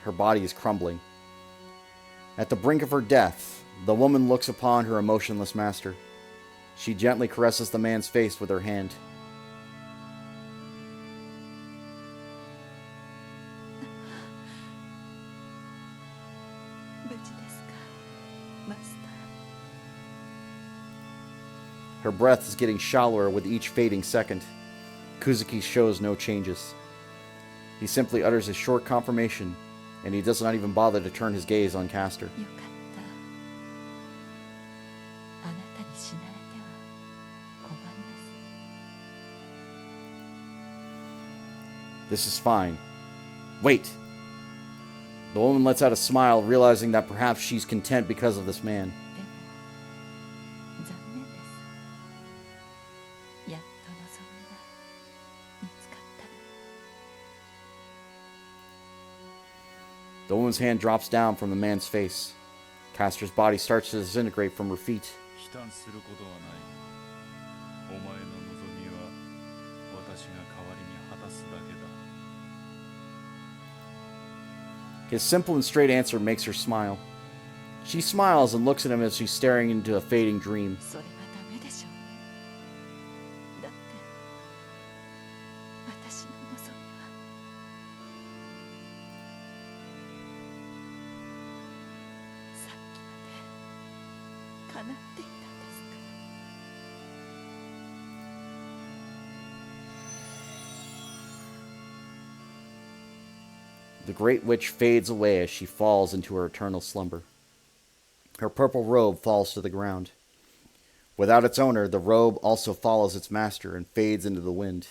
Her body is crumbling. At the brink of her death, the woman looks upon her emotionless master. She gently caresses the man's face with her hand. Her breath is getting shallower with each fading second. Kuzuki shows no changes. He simply utters a short confirmation, and he does not even bother to turn his gaze on Castor. This is fine. Wait! The woman lets out a smile, realizing that perhaps she's content because of this man. The woman's hand drops down from the man's face. Castor's body starts to disintegrate from her feet. His simple and straight answer makes her smile. She smiles and looks at him as she's staring into a fading dream. The Great Witch fades away as she falls into her eternal slumber. Her purple robe falls to the ground. Without its owner, the robe also follows its master and fades into the wind.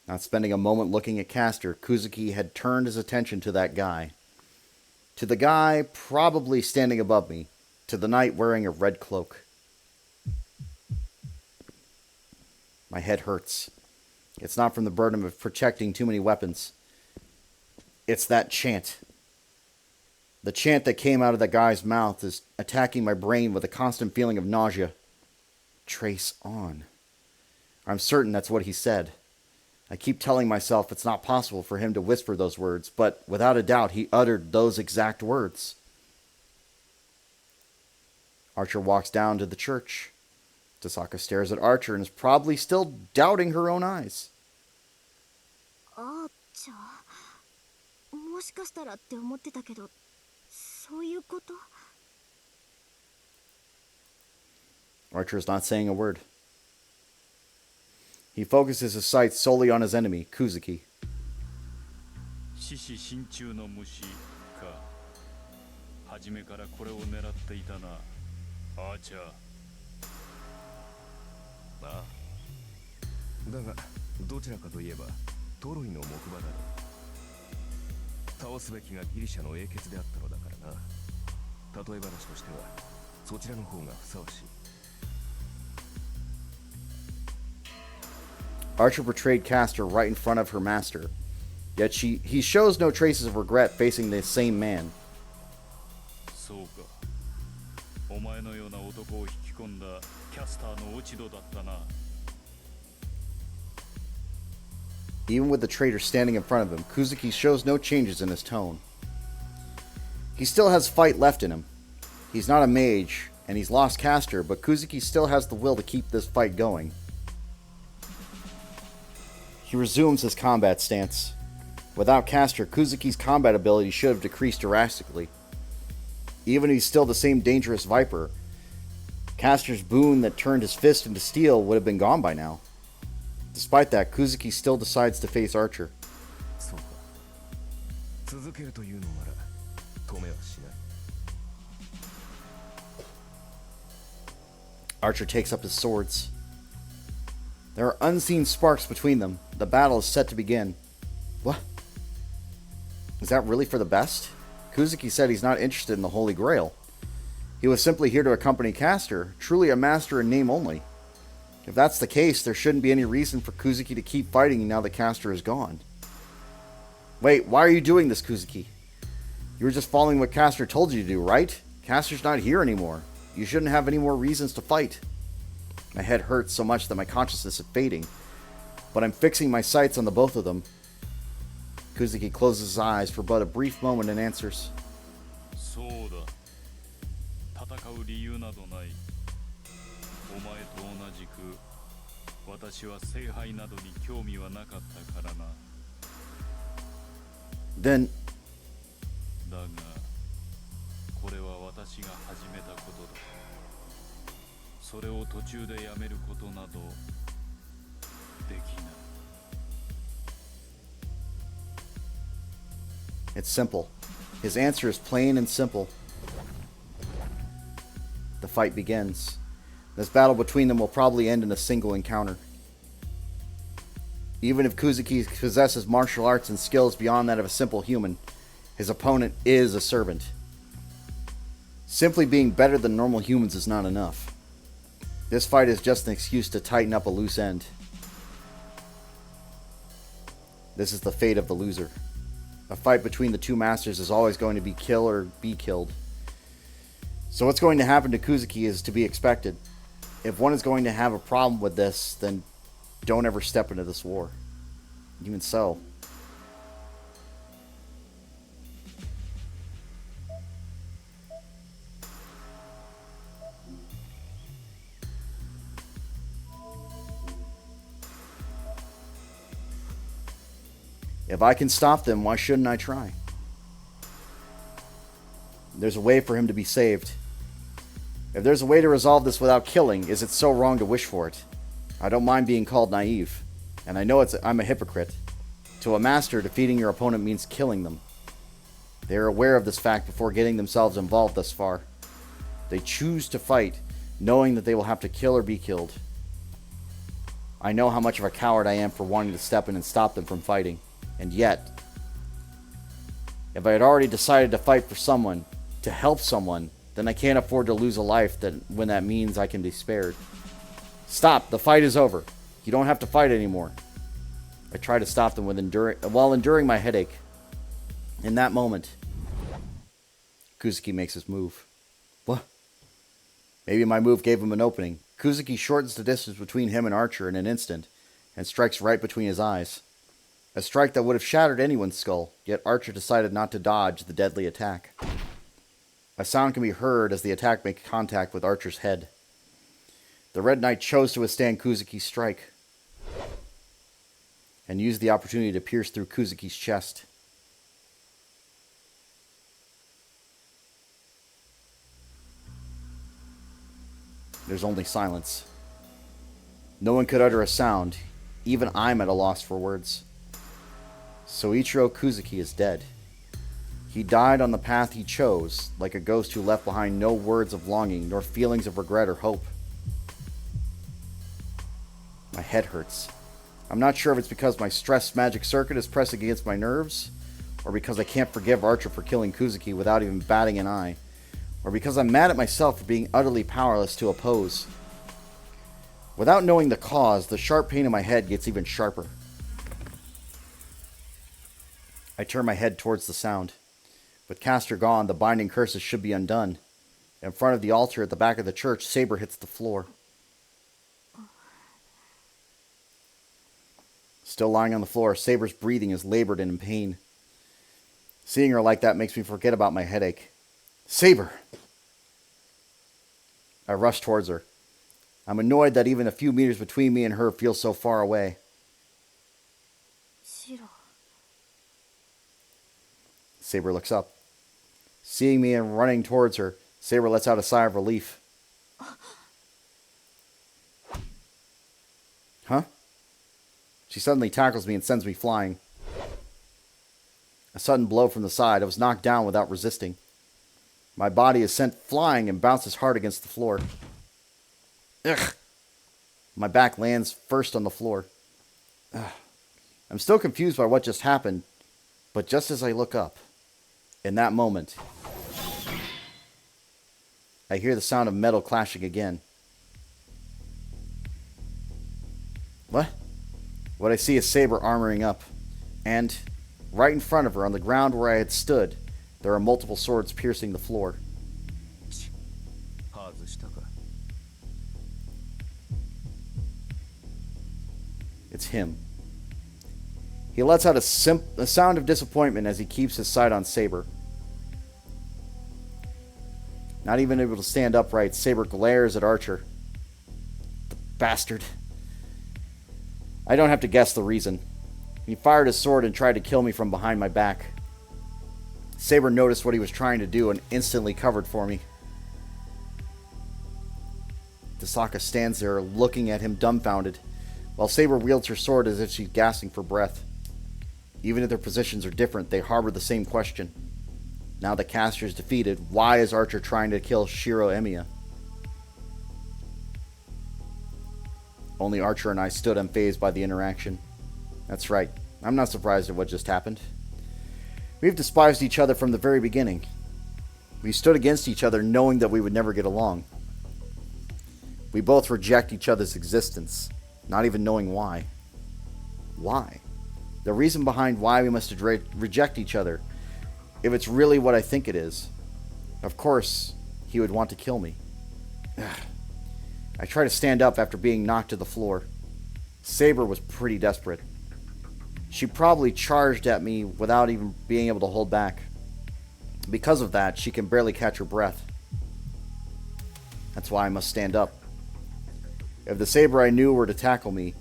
Not spending a moment looking at Castor, Kuzuki had turned his attention to that guy. To the guy probably standing above me, to the knight wearing a red cloak. My head hurts. It's not from the burden of protecting too many weapons. It's that chant. The chant that came out of that guy's mouth is attacking my brain with a constant feeling of nausea. Trace on. I'm certain that's what he said. I keep telling myself it's not possible for him to whisper those words, but without a doubt he uttered those exact words. Archer walks down to the church. Tasaka stares at Archer and is probably still doubting her own eyes. Archer is not saying a word. He focuses his sights solely on his enemy, Kuzuki. Archer betrayed Castor right in front of her master, yet he shows no traces of regret facing the same man. Even with the traitor standing in front of him, Kuzuki shows no changes in his tone. He still has fight left in him. He's not a mage, and he's lost Castor, but Kuzuki still has the will to keep this fight going. He resumes his combat stance. Without Castor, Kuzuki's combat ability should have decreased drastically. Even if he's still the same dangerous Viper, Castor's boon that turned his fist into steel would have been gone by now. Despite that, Kuzuki still decides to face Archer. Archer takes up his swords. There are unseen sparks between them. The battle is set to begin. What? Is that really for the best? Kuzuki said he's not interested in the Holy Grail. He was simply here to accompany Castor, truly a master in name only. If that's the case, there shouldn't be any reason for Kuzuki to keep fighting now that Castor is gone. Wait, why are you doing this, Kuzuki? You were just following what Castor told you to do, right? Castor's not here anymore. You shouldn't have any more reasons to fight. My head hurts so much that my consciousness is fading, but I'm fixing my sights on the both of them. Kuzuki closes his eyes for but a brief moment and answers. そうだ。戦う理由などない。お前と同じく、私は聖杯などに興味はなかったからな。Then, だが、これは私が始めたことだ。それを途中でやめることなどできない。it's simple. His answer is plain and simple. The fight begins. This battle between them will probably end in a single encounter. Even if Kuzuki possesses martial arts and skills beyond that of a simple human, his opponent is a servant. Simply being better than normal humans is not enough. This fight is just an excuse to tighten up a loose end. This is the fate of the loser. A fight between the two masters is always going to be kill or be killed. So what's going to happen to Kuzuki is to be expected. If one is going to have a problem with this, then don't ever step into this war. Even so. If I can stop them, why shouldn't I try? There's a way for him to be saved. If there's a way to resolve this without killing, is it so wrong to wish for it? I don't mind being called naive, and I know I'm a hypocrite. To a master, defeating your opponent means killing them. They are aware of this fact before getting themselves involved thus far. They choose to fight, knowing that they will have to kill or be killed. I know how much of a coward I am for wanting to step in and stop them from fighting. And yet, if I had already decided to fight for someone, to help someone, then I can't afford to lose a life when that means I can be spared. Stop! The fight is over. You don't have to fight anymore. I try to stop them while enduring my headache. In that moment, Kuzuki makes his move. What? Maybe my move gave him an opening. Kuzuki shortens the distance between him and Archer in an instant, and strikes right between his eyes. A strike that would have shattered anyone's skull, yet Archer decided not to dodge the deadly attack. A sound can be heard as the attack makes contact with Archer's head. The Red Knight chose to withstand Kuzuki's strike, and used the opportunity to pierce through Kuzuki's chest. There's only silence. No one could utter a sound. Even I'm at a loss for words. Soichiro Kuzuki is dead. He died on the path he chose, like a ghost who left behind no words of longing, nor feelings of regret or hope. My head hurts. I'm not sure if it's because my stress magic circuit is pressing against my nerves, or because I can't forgive Archer for killing Kuzuki without even batting an eye, or because I'm mad at myself for being utterly powerless to oppose. Without knowing the cause, the sharp pain in my head gets even sharper. I turn my head towards the sound. With Castor gone, the binding curses should be undone. In front of the altar at the back of the church, Saber hits the floor. Still lying on the floor, Saber's breathing is labored and in pain. Seeing her like that makes me forget about my headache. Saber! I rush towards her. I'm annoyed that even a few meters between me and her feels so far away. Saber looks up. Seeing me and running towards her, Saber lets out a sigh of relief. Huh? She suddenly tackles me and sends me flying. A sudden blow from the side. I was knocked down without resisting. My body is sent flying and bounces hard against the floor. Ugh! My back lands first on the floor. Ugh. I'm still confused by what just happened, but just as I look up, in that moment, I hear the sound of metal clashing again. What? What I see is Saber armoring up. And, right in front of her, on the ground where I had stood, there are multiple swords piercing the floor. 外したか。 It's him. He lets out a sound of disappointment as he keeps his sight on Saber. Not even able to stand upright, Saber glares at Archer. The bastard. I don't have to guess the reason. He fired his sword and tried to kill me from behind my back. Saber noticed what he was trying to do and instantly covered for me. Tasaka stands there looking at him dumbfounded, while Saber wields her sword as if she's gasping for breath. Even if their positions are different, they harbor the same question. Now the caster is defeated, why is Archer trying to kill Shiro Emiya? Only Archer and I stood unfazed by the interaction. That's right, I'm not surprised at what just happened. We've despised each other from the very beginning. We stood against each other knowing that we would never get along. We both reject each other's existence, not even knowing why. Why? The reason behind why we must reject each other, if it's really what I think it is. Of course, he would want to kill me. I try to stand up after being knocked to the floor. Saber was pretty desperate. She probably charged at me without even being able to hold back. Because of that, she can barely catch her breath. That's why I must stand up. If the Saber I knew were to tackle me,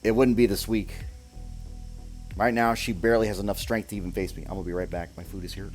it wouldn't be this weak. Right now, she barely has enough strength to even face me. I'm going to be right back. My food is here.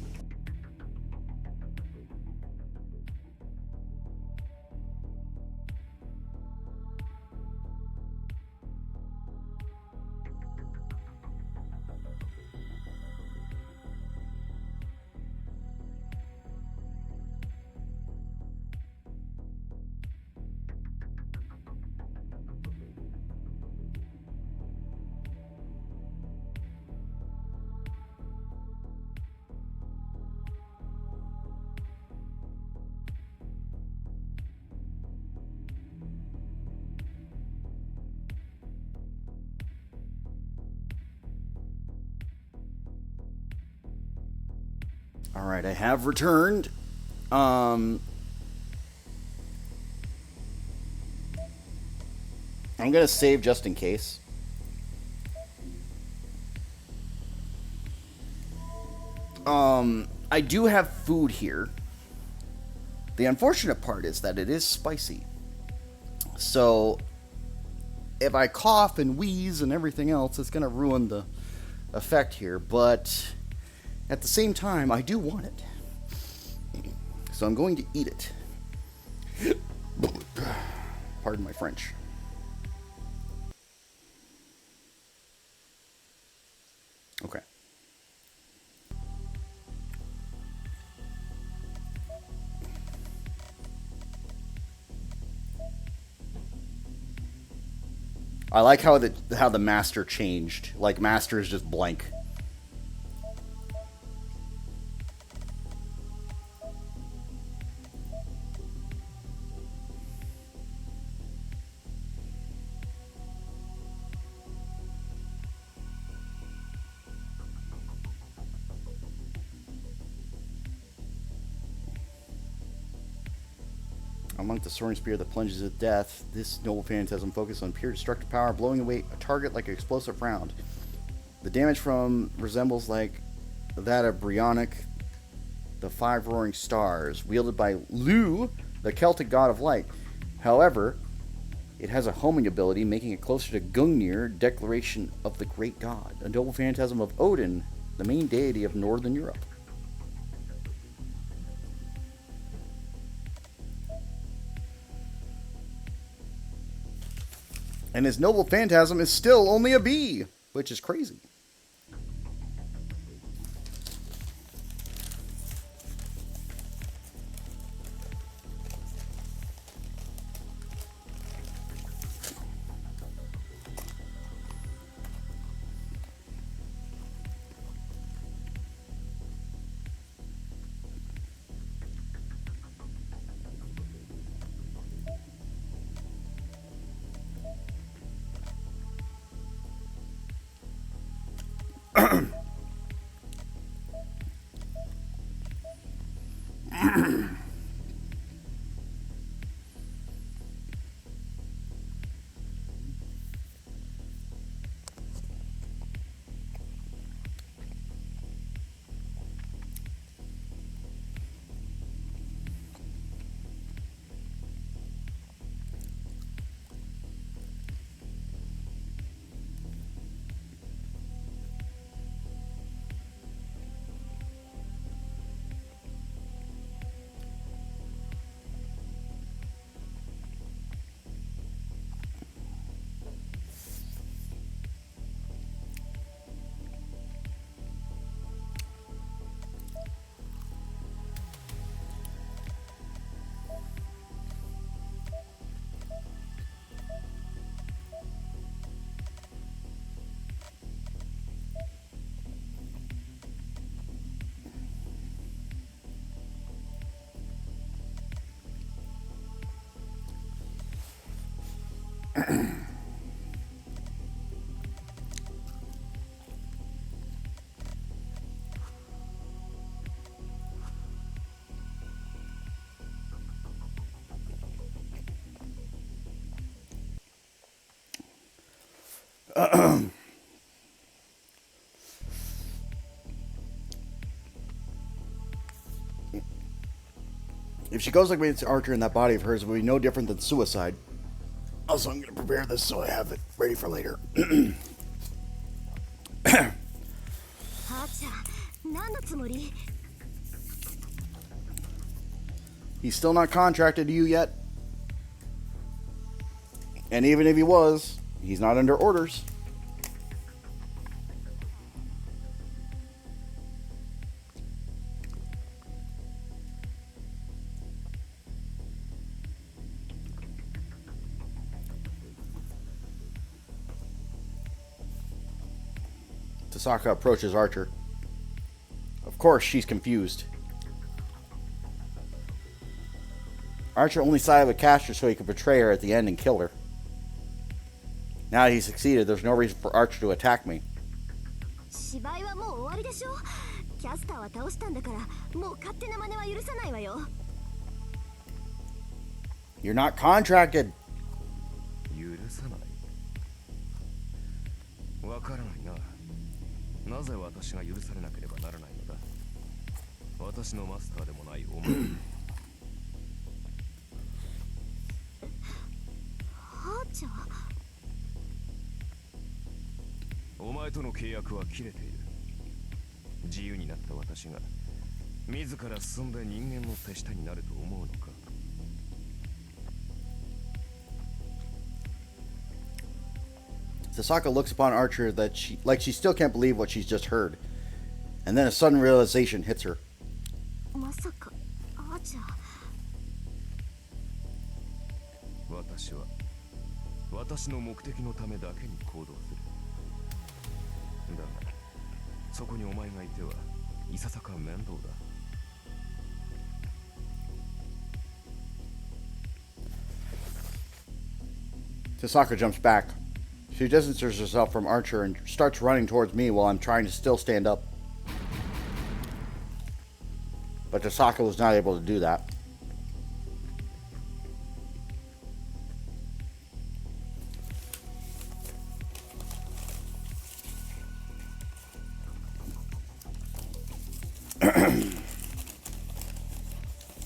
Alright, I have returned. I'm gonna save just in case. I do have food here. The unfortunate part is that it is spicy. So, if I cough and wheeze and everything else, it's gonna ruin the effect here, but at the same time, I do want it. So I'm going to eat it. Pardon my French. Okay. I like how the master changed. Like, master is just blank. Unlike the soaring spear that plunges at death, this noble phantasm focuses on pure destructive power, blowing away a target like an explosive round. The damage from resembles like that of Brionic, the five roaring stars, wielded by Lu, the Celtic god of light. However, it has a homing ability, making it closer to Gungnir, declaration of the great god, a noble phantasm of Odin, the main deity of Northern Europe. And his noble phantasm is still only a bee, which is crazy. If she goes like me, it's Archer in that body of hers, it will be no different than suicide. Also, I'm going to prepare this so I have it ready for later. はーちゃん、何のつもり？ He's still not contracted to you yet. And even if he was, he's not under orders. Tasaka approaches Archer. Of course, she's confused. Archer only sided with Castor so he could betray her at the end and kill her. Now that he succeeded, there's no reason for Archer to attack me. 芝居はもう終わりでしょ。キャスターは倒したんだから、もう勝手な真似は許さないわよ。You're not contracted. 許さない。わからないな。なぜ私が許されなければならないのだ。私のマスターでもないお前。はーちゃん。お前との契約は切れている。自由になった私が自ら進んで人間の手下になると思うのか。Tasaka looks upon Archer that she still can't believe what she's just heard. And then a sudden realization hits her. まさか、あーちゃん。私は私の目的のためだけに行動する。だがそこにお前がいてはいささか面倒だ。Tasaka jumps back. She distances herself from Archer and starts running towards me while I'm trying to still stand up. But Tasaka was not able to do that.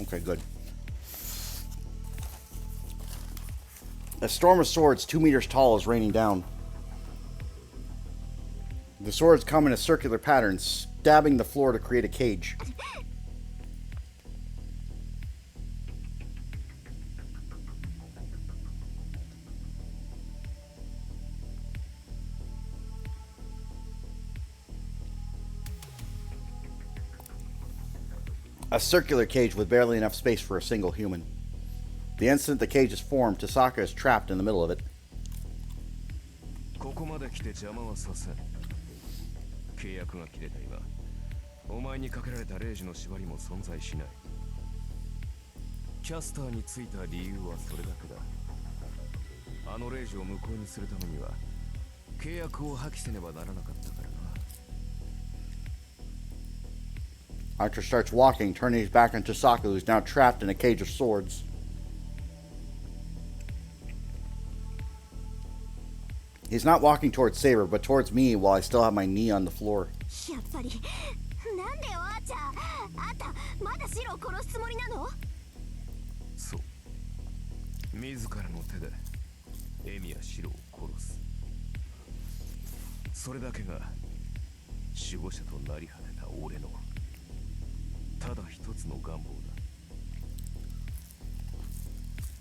Okay, good. A storm of swords 2 meters tall is raining down. The swords come in a circular pattern, stabbing the floor to create a cage. A circular cage with barely enough space for a single human. The instant the cage is formed, Tasaka is trapped in the middle of it. ここまで来て邪魔はさせん。契約が切れた今、お前にかけられた0時の縛りも存在しない。キャスターについた理由はそれだけだ。あの0時を無効にするためには、契約を破棄せねばならなかったからな。Archer starts walking, turning his back on Tasaka, who's now trapped in a cage of swords. He's not walking towards Saber, but towards me while I still have my knee on the floor. やっぱり、なんでよ、あーちゃん。あんた、まだシロを殺すつもりなの？そう。自らの手でエミやシロを殺す。それだけが守護者となり果てた俺のただ一つの願望だ。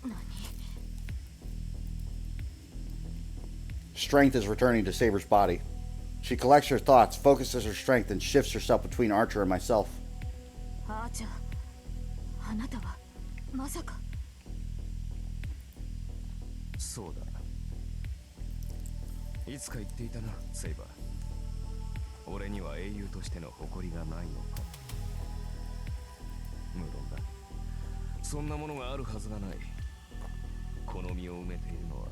何？ Strength is returning to Saber's body. She collects her thoughts, focuses her strength, and shifts herself between Archer and myself. あーちゃん、あなたはまさか。そうだ。いつか言っていたな、セイバー。俺には英雄としての誇りがないのか。無論だ。そんなものがあるはずがない。この身を埋めているのは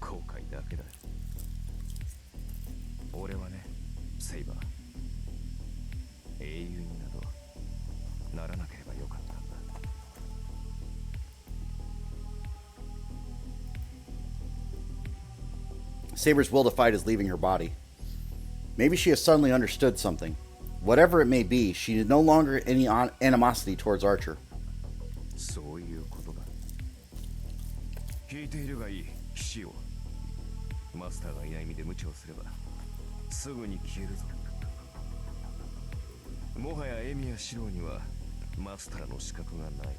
後悔だけだ。俺はね、セイバー、英雄になどならなければよかったんだ。Saber's will to fight is leaving her body. Maybe she has suddenly understood something. Whatever it may be, she has no longer any animosity towards Archer. そういうことだ。聞いているがいい、騎士を。マスターがいない身で無茶をすればすぐに消えるぞ。もはやエミやシローにはマスターの資格がない。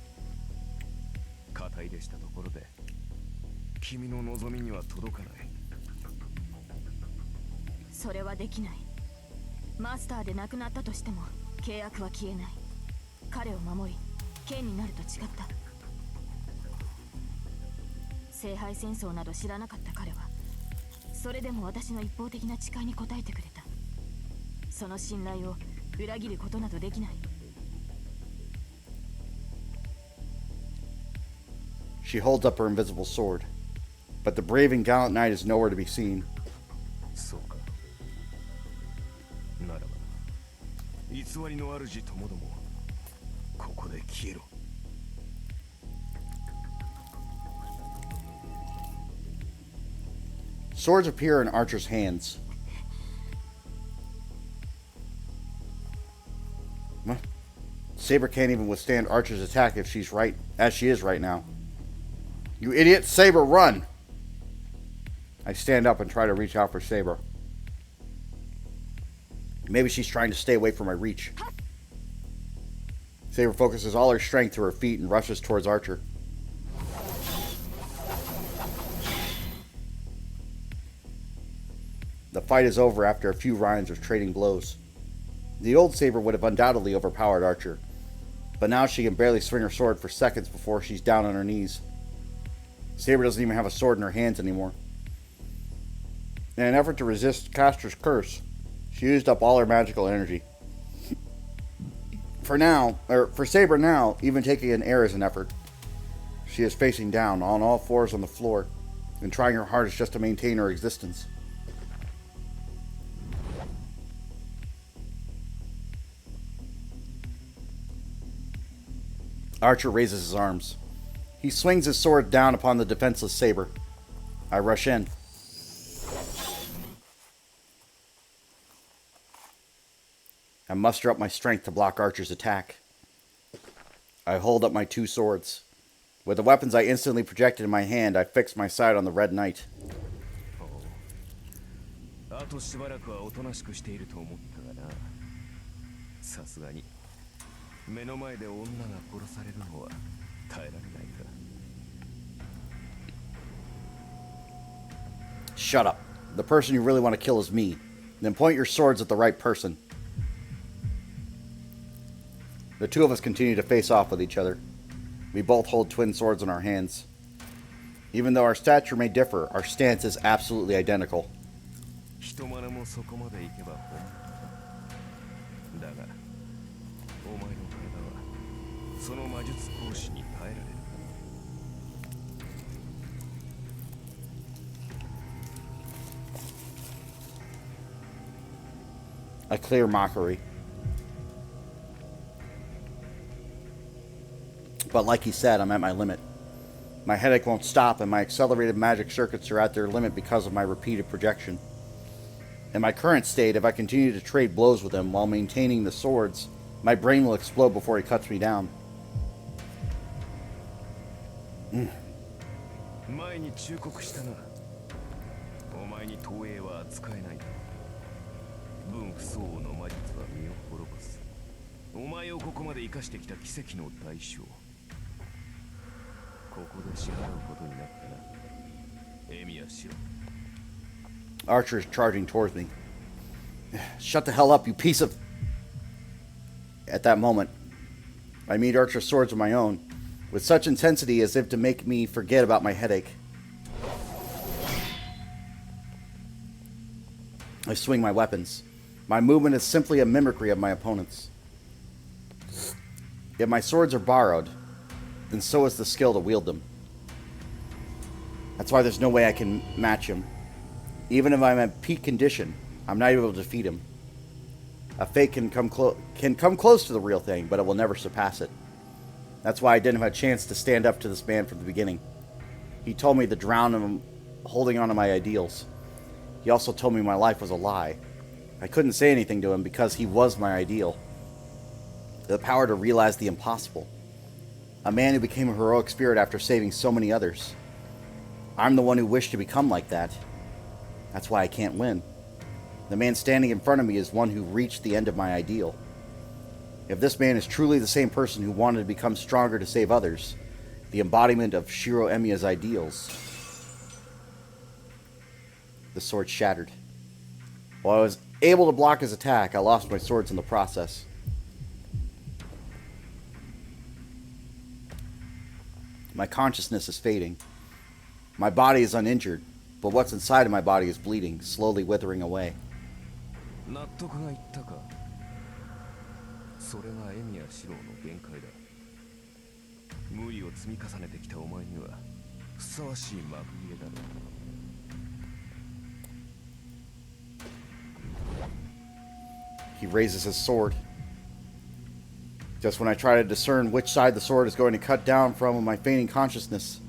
肩入れしたところで君の望みには届かない。それはできない。マスターで亡くなったとしても契約は消えない。彼を守り剣になると誓った。聖杯戦争など知らなかった彼はそれでも私の一方的な誓いに応えてくれた。その信頼を裏切ることなどできない。 She holds up her invisible sword, but the brave and gallant knight is nowhere to be seen. そうか。ならば偽りの主ともどもここで消えろ。Swords appear in Archer's hands. What? Saber can't even withstand Archer's attack if she's right, as she is right now. You idiot! Saber, run! I stand up and try to reach out for Saber. Maybe she's trying to stay away from my reach. Saber focuses all her strength to her feet and rushes towards Archer. The fight is over after a few rounds of trading blows. The old Saber would have undoubtedly overpowered Archer, but now she can barely swing her sword for seconds before she's down on her knees. Saber doesn't even have a sword in her hands anymore. In an effort to resist Castor's curse, she used up all her magical energy. For Saber now, even taking an air is an effort. She is facing down on all fours on the floor and trying her hardest just to maintain her existence. Archer raises his arms. He swings his sword down upon the defenseless Saber. I rush in. I muster up my strength to block Archer's attack. I hold up my two swords. With the weapons I instantly projected in my hand, I fix my sight on the Red Knight. あとしばらくはおとなしくしていると思ったがな。さすがに目の前で女が殺されるのは耐えられないか。 Shut up. The person you really want to kill is me. Then point your swords at the right person. The two of us continue to face off with each other. We both hold twin swords in our hands. Even though our stature may differ, our stance is absolutely identical. 人真似もそこまで行けば本だがお前の体はその魔術講師に耐えられるか。 A clear mockery. But like he said, I'm at my limit. My headache won't stop, and my accelerated magic circuits are at their limit because of my repeated projection. In my current state, if I continue to trade blows with him while maintaining the swords, my brain will explode before he cuts me down. 前に忠告したな。お前に投影は扱えない。分不相応の魔術は身を滅ぼす。お前をここまで生かしてきた奇跡の代償。ここで支払うことになったな。エミヤシロ。 Archer is charging towards me. Shut the hell up, you piece of... At that moment, I meet Archer's swords with my own, with such intensity as if to make me forget about my headache. I swing my weapons. My movement is simply a mimicry of my opponent's. If my swords are borrowed, then so is the skill to wield them. That's why there's no way I can match him. Even if I'm at peak condition, I'm not able to defeat him. A fake can come close to the real thing, but it will never surpass it. That's why I didn't have a chance to stand up to this man from the beginning. He told me to drown him holding on to my ideals. He also told me my life was a lie. I couldn't say anything to him because he was my ideal. The power to realize the impossible. A man who became a heroic spirit after saving so many others. I'm the one who wished to become like that. That's why I can't win. The man standing in front of me is one who reached the end of my ideal. If this man is truly the same person who wanted to become stronger to save others, the embodiment of Shiro Emiya's ideals. The sword shattered. While I was able to block his attack, I lost my swords in the process. My consciousness is fading. My body is uninjured, but what's inside of my body is bleeding, slowly withering away. 納得がいったか。それがエミヤ四郎の限界だ。無理を積み重ねてきたお前にはふさわしい幕切れだろう。 He raises his sword. Just when I try to discern which side the sword is going to cut down from in my fainting consciousness.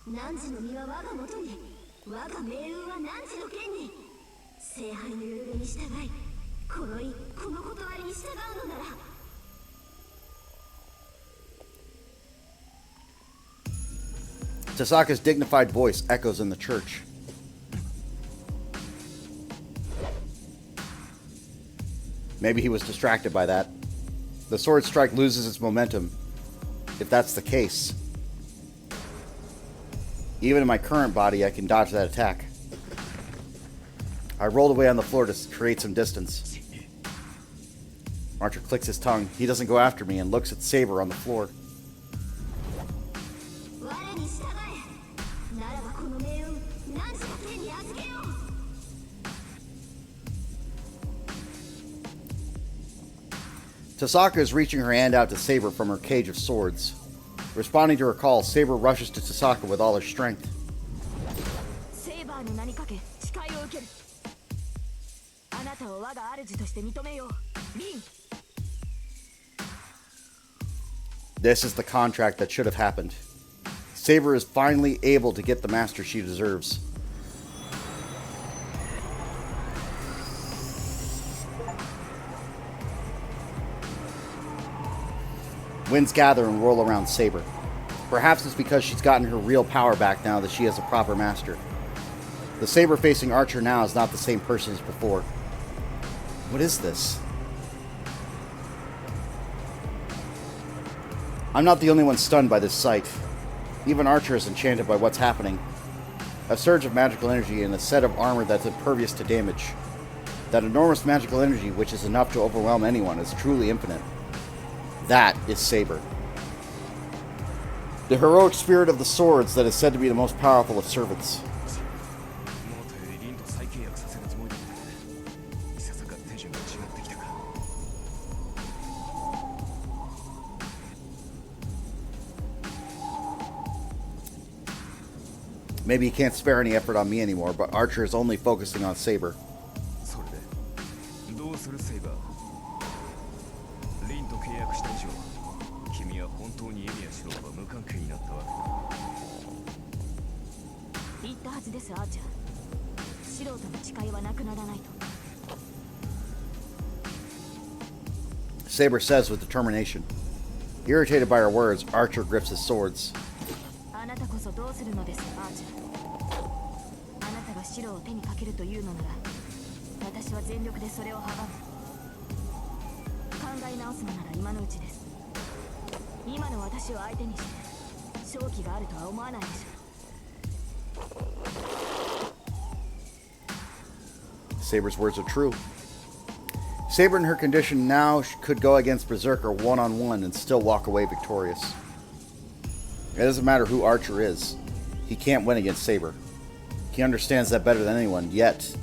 汝の身は我が元に、我が命運は汝の剣に。聖杯の揺るに従い、この断りに従うのなら。Tasaka's dignified voice echoes in the church. Maybe he was distracted by that. The sword strike loses its momentum, if that's the case. Even in my current body, I can dodge that attack. I rolled away on the floor to create some distance. Archer clicks his tongue. He doesn't go after me and looks at Saber on the floor. Tasaka is reaching her hand out to Saber from her cage of swords. Responding to her call, Saber rushes to Tasaka with all her strength. This is the contract that should have happened. Saber is finally able to get the master she deserves. Winds gather and whirl around Saber. Perhaps it's because she's gotten her real power back now that she has a proper master. The Saber-facing Archer now is not the same person as before. What is this? I'm not the only one stunned by this sight. Even Archer is enchanted by what's happening. A surge of magical energy and a set of armor that's impervious to damage. That enormous magical energy, which is enough to overwhelm anyone, is truly infinite. That is Saber. The heroic spirit of the swords that is said to be the most powerful of servants. Maybe he can't spare any effort on me anymore, but Archer is only focusing on Saber. Saber says with determination. Irritated by her words, Archer grips his swords. Saber's words are true. Saber in her condition now could go against Berserker one-on-one and still walk away victorious. It doesn't matter who Archer is. He can't win against Saber. He understands that better than anyone, yet...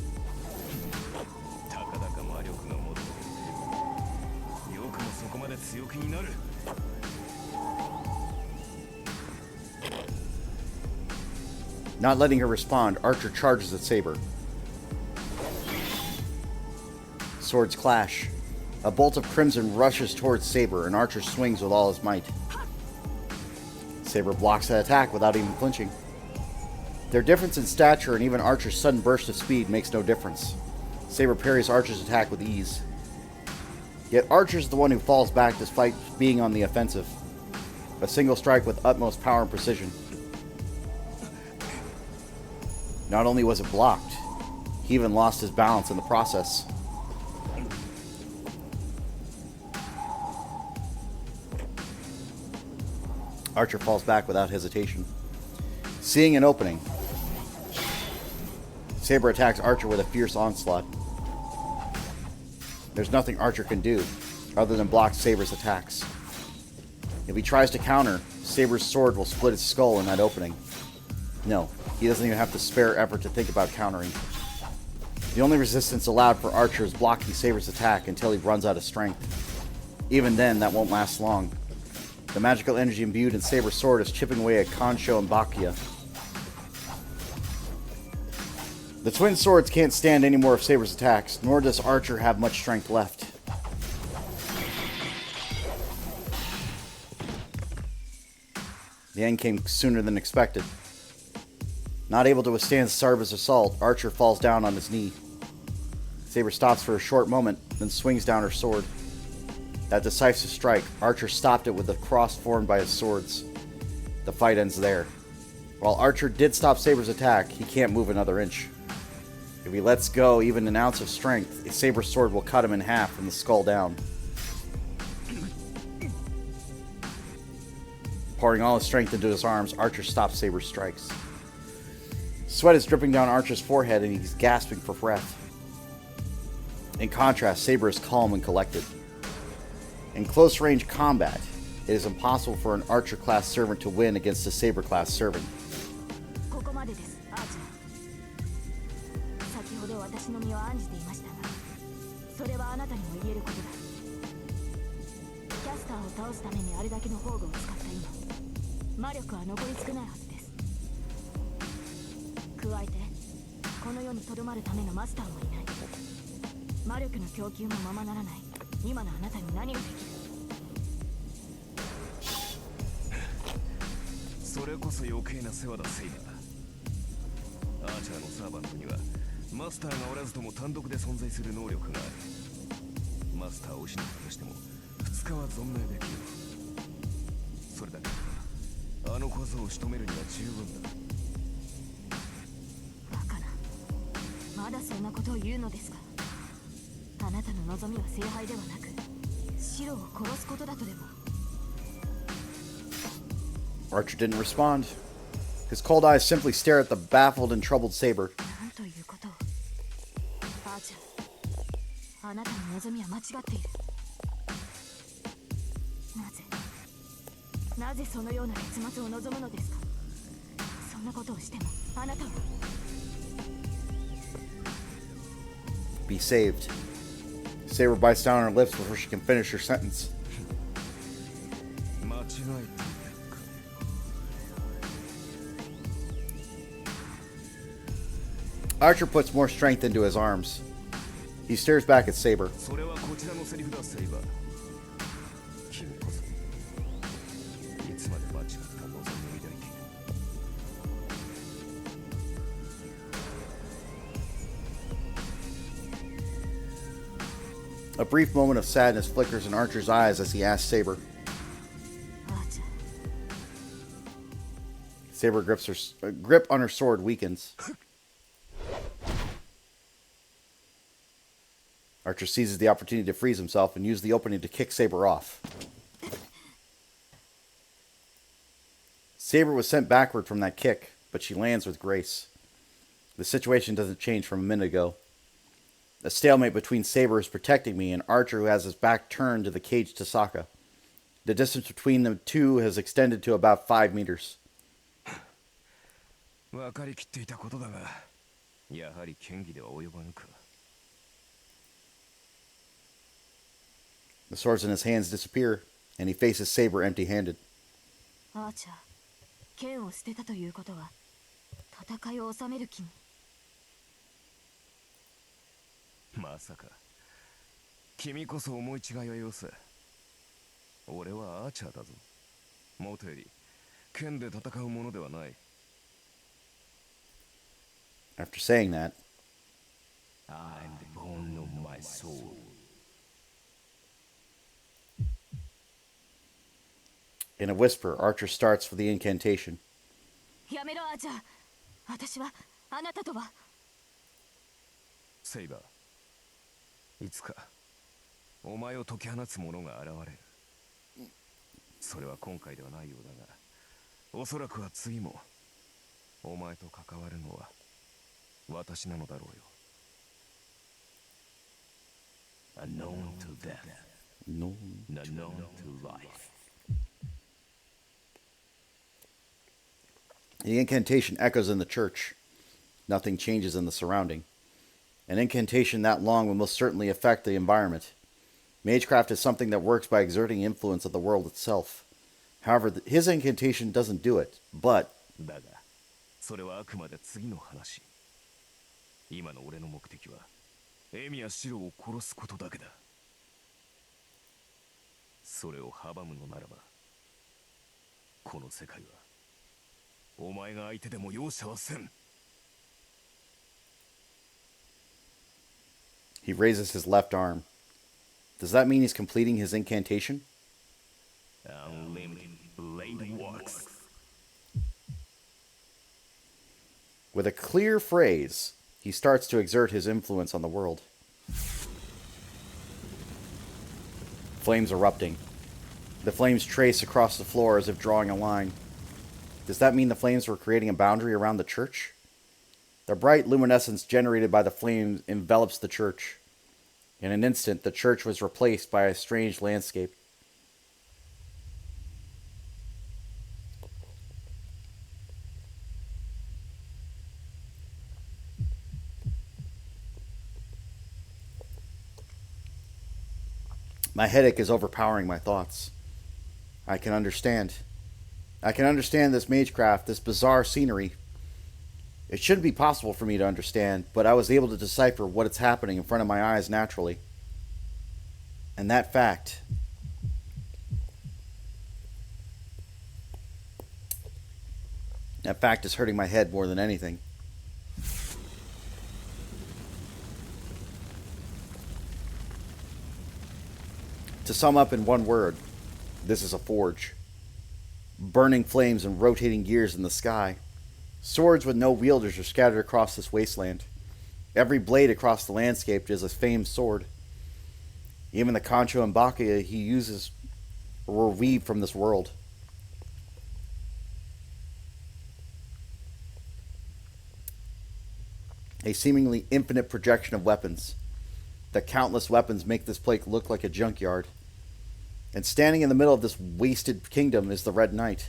Not letting her respond, Archer charges at Saber. Swords clash. A bolt of crimson rushes towards Saber, and Archer swings with all his might. Saber blocks that attack without even flinching. Their difference in stature and even Archer's sudden burst of speed makes no difference. Saber parries Archer's attack with ease. Yet Archer's the one who falls back despite being on the offensive. A single strike with utmost power and precision. Not only was it blocked, he even lost his balance in the process. Archer falls back without hesitation. Seeing an opening, Saber attacks Archer with a fierce onslaught. There's nothing Archer can do other than block Saber's attacks. If he tries to counter, Saber's sword will split his skull in that opening. No, he doesn't even have to spare effort to think about countering. The only resistance allowed for Archer is blocking Saber's attack until he runs out of strength. Even then, that won't last long. The magical energy imbued in Saber's sword is chipping away at Khonsho and Bakia. The twin swords can't stand any more of Saber's attacks, nor does Archer have much strength left. The end came sooner than expected. Not able to withstand Saber's assault, Archer falls down on his knee. Saber stops for a short moment, then swings down her sword. That decisive strike, Archer stopped it with the cross formed by his swords. The fight ends there. While Archer did stop Saber's attack, he can't move another inch. If he lets go even an ounce of strength, Saber's sword will cut him in half from the skull down. Pouring all his strength into his arms, Archer stops Saber's strikes. Sweat is dripping down Archer's forehead and he's gasping for breath. In contrast, Saber is calm and collected. In close-range combat, it is impossible for an Archer-class servant to win against a Saber-class servant. ここまでです、アーチャー。先ほど私の身を案じていましたが、それはあなたにも言えることだ。キャスターを倒すためにあれだけの宝具を使った今、魔力は残り少ないはずです。加えて、この世にとどまるためのマスターもいない。魔力の供給もままならない今のあなたに何ができる？それこそ余計な世話だ、セイバー。アーチャーのサーバントにはマスターがおらずとも単独で存在する能力がある。マスターを失ったとしても2日は存命できる。それだけであの小僧を仕留めるには十分だ。バカな。まだそんなことを言うのですか？あなたの望みは聖杯ではなく白を殺すことだとでも。 Archer didn't respond. His cold eyes simply stare at the baffled and troubled Saber. なんということを。アーチャー、あなたの望みは間違っている。なぜそのような結末を望むのですか？そんなことをしてもあなたは。 Be saved. Saber bites down on her lips before she can finish her sentence. 間違えているか。 Archer puts more strength into his arms. He stares back at Saber. それはこちらのセリフだ、セイバー。君こそいつまで間違った望みを抱いている。 A brief moment of sadness flickers in Archer's eyes as he asks Saber. アーチャー、 Saber grip on her sword weakens. Archer seizes the opportunity to freeze himself and use the opening to kick Saber off. Saber was sent backward from that kick, but she lands with grace. The situation doesn't change from a minute ago. A stalemate between Saber, who's protecting me, and Archer, who has his back turned to the caged Tasaka. The distance between the two has extended to about 5 meters. 分かりきっていたことだが、やはり剣技では及ばぬか。 The swords in his hands disappear, and he faces Saber empty-handed. アーチャー、剣を捨てたということは戦いを収める気に。まさか君こそ思い違いはよせ。俺はアーチャーだぞ。もとより剣で戦うものではない。 After saying that, I'm the bone of my soul. in a whisper, Archer starts for the incantation. やめろアーチャー。私はあなたとは。セイバー、いつかお前を解き放つ者が現れる。それは今回ではないようだが、おそらくは次もお前と関わるのは私なのだろうよ。 Unknown to death, No. unknown to life. The incantation echoes in the church. Nothing changes in the surrounding. An incantation that long will most certainly affect the environment. Magecraft is something that works by exerting influence on the world itself. However, his incantation doesn't do it, but だがそれはあくまで次の話。今の俺の目的はエミやシロを殺すことだけだ。それを阻むのならばこの世界はお前が相手でも容赦はせん。 he raises his left arm. Does that mean he's completing his incantation? Unlimited blade works. With a clear phrase, he starts to exert his influence on the world. Flames erupting. The flames trace across the floor as if drawing a line. Does that mean the flames were creating a boundary around the church? The bright luminescence generated by the flames envelops the church. In an instant, the church was replaced by a strange landscape. My headache is overpowering my thoughts. I can understand. I can understand this magecraft, this bizarre scenery. It shouldn't be possible for me to understand, but I was able to decipher what is happening in front of my eyes naturally. And that fact is hurting my head more than anything. To sum up in one word, this is a forge. Burning flames and rotating gears in the sky. Swords with no wielders are scattered across this wasteland. Every blade across the landscape is a famed sword. Even the Concho and Baka he uses were weaved from this world. A seemingly infinite projection of weapons. The countless weapons make this place look like a junkyard. And standing in the middle of this wasted kingdom is the Red Knight.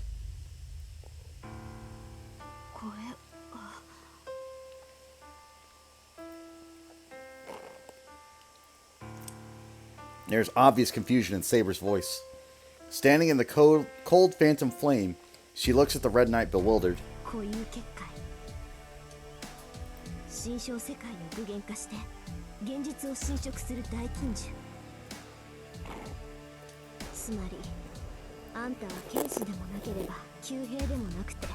これ There's obvious confusion in Saber's voice. Standing in the cold phantom flame, she looks at the Red Knight bewildered. 固有結界。心象世界を具現化して現実を侵食する大禁獣。つまりあんたは剣士でもなければ騎兵でもなくて。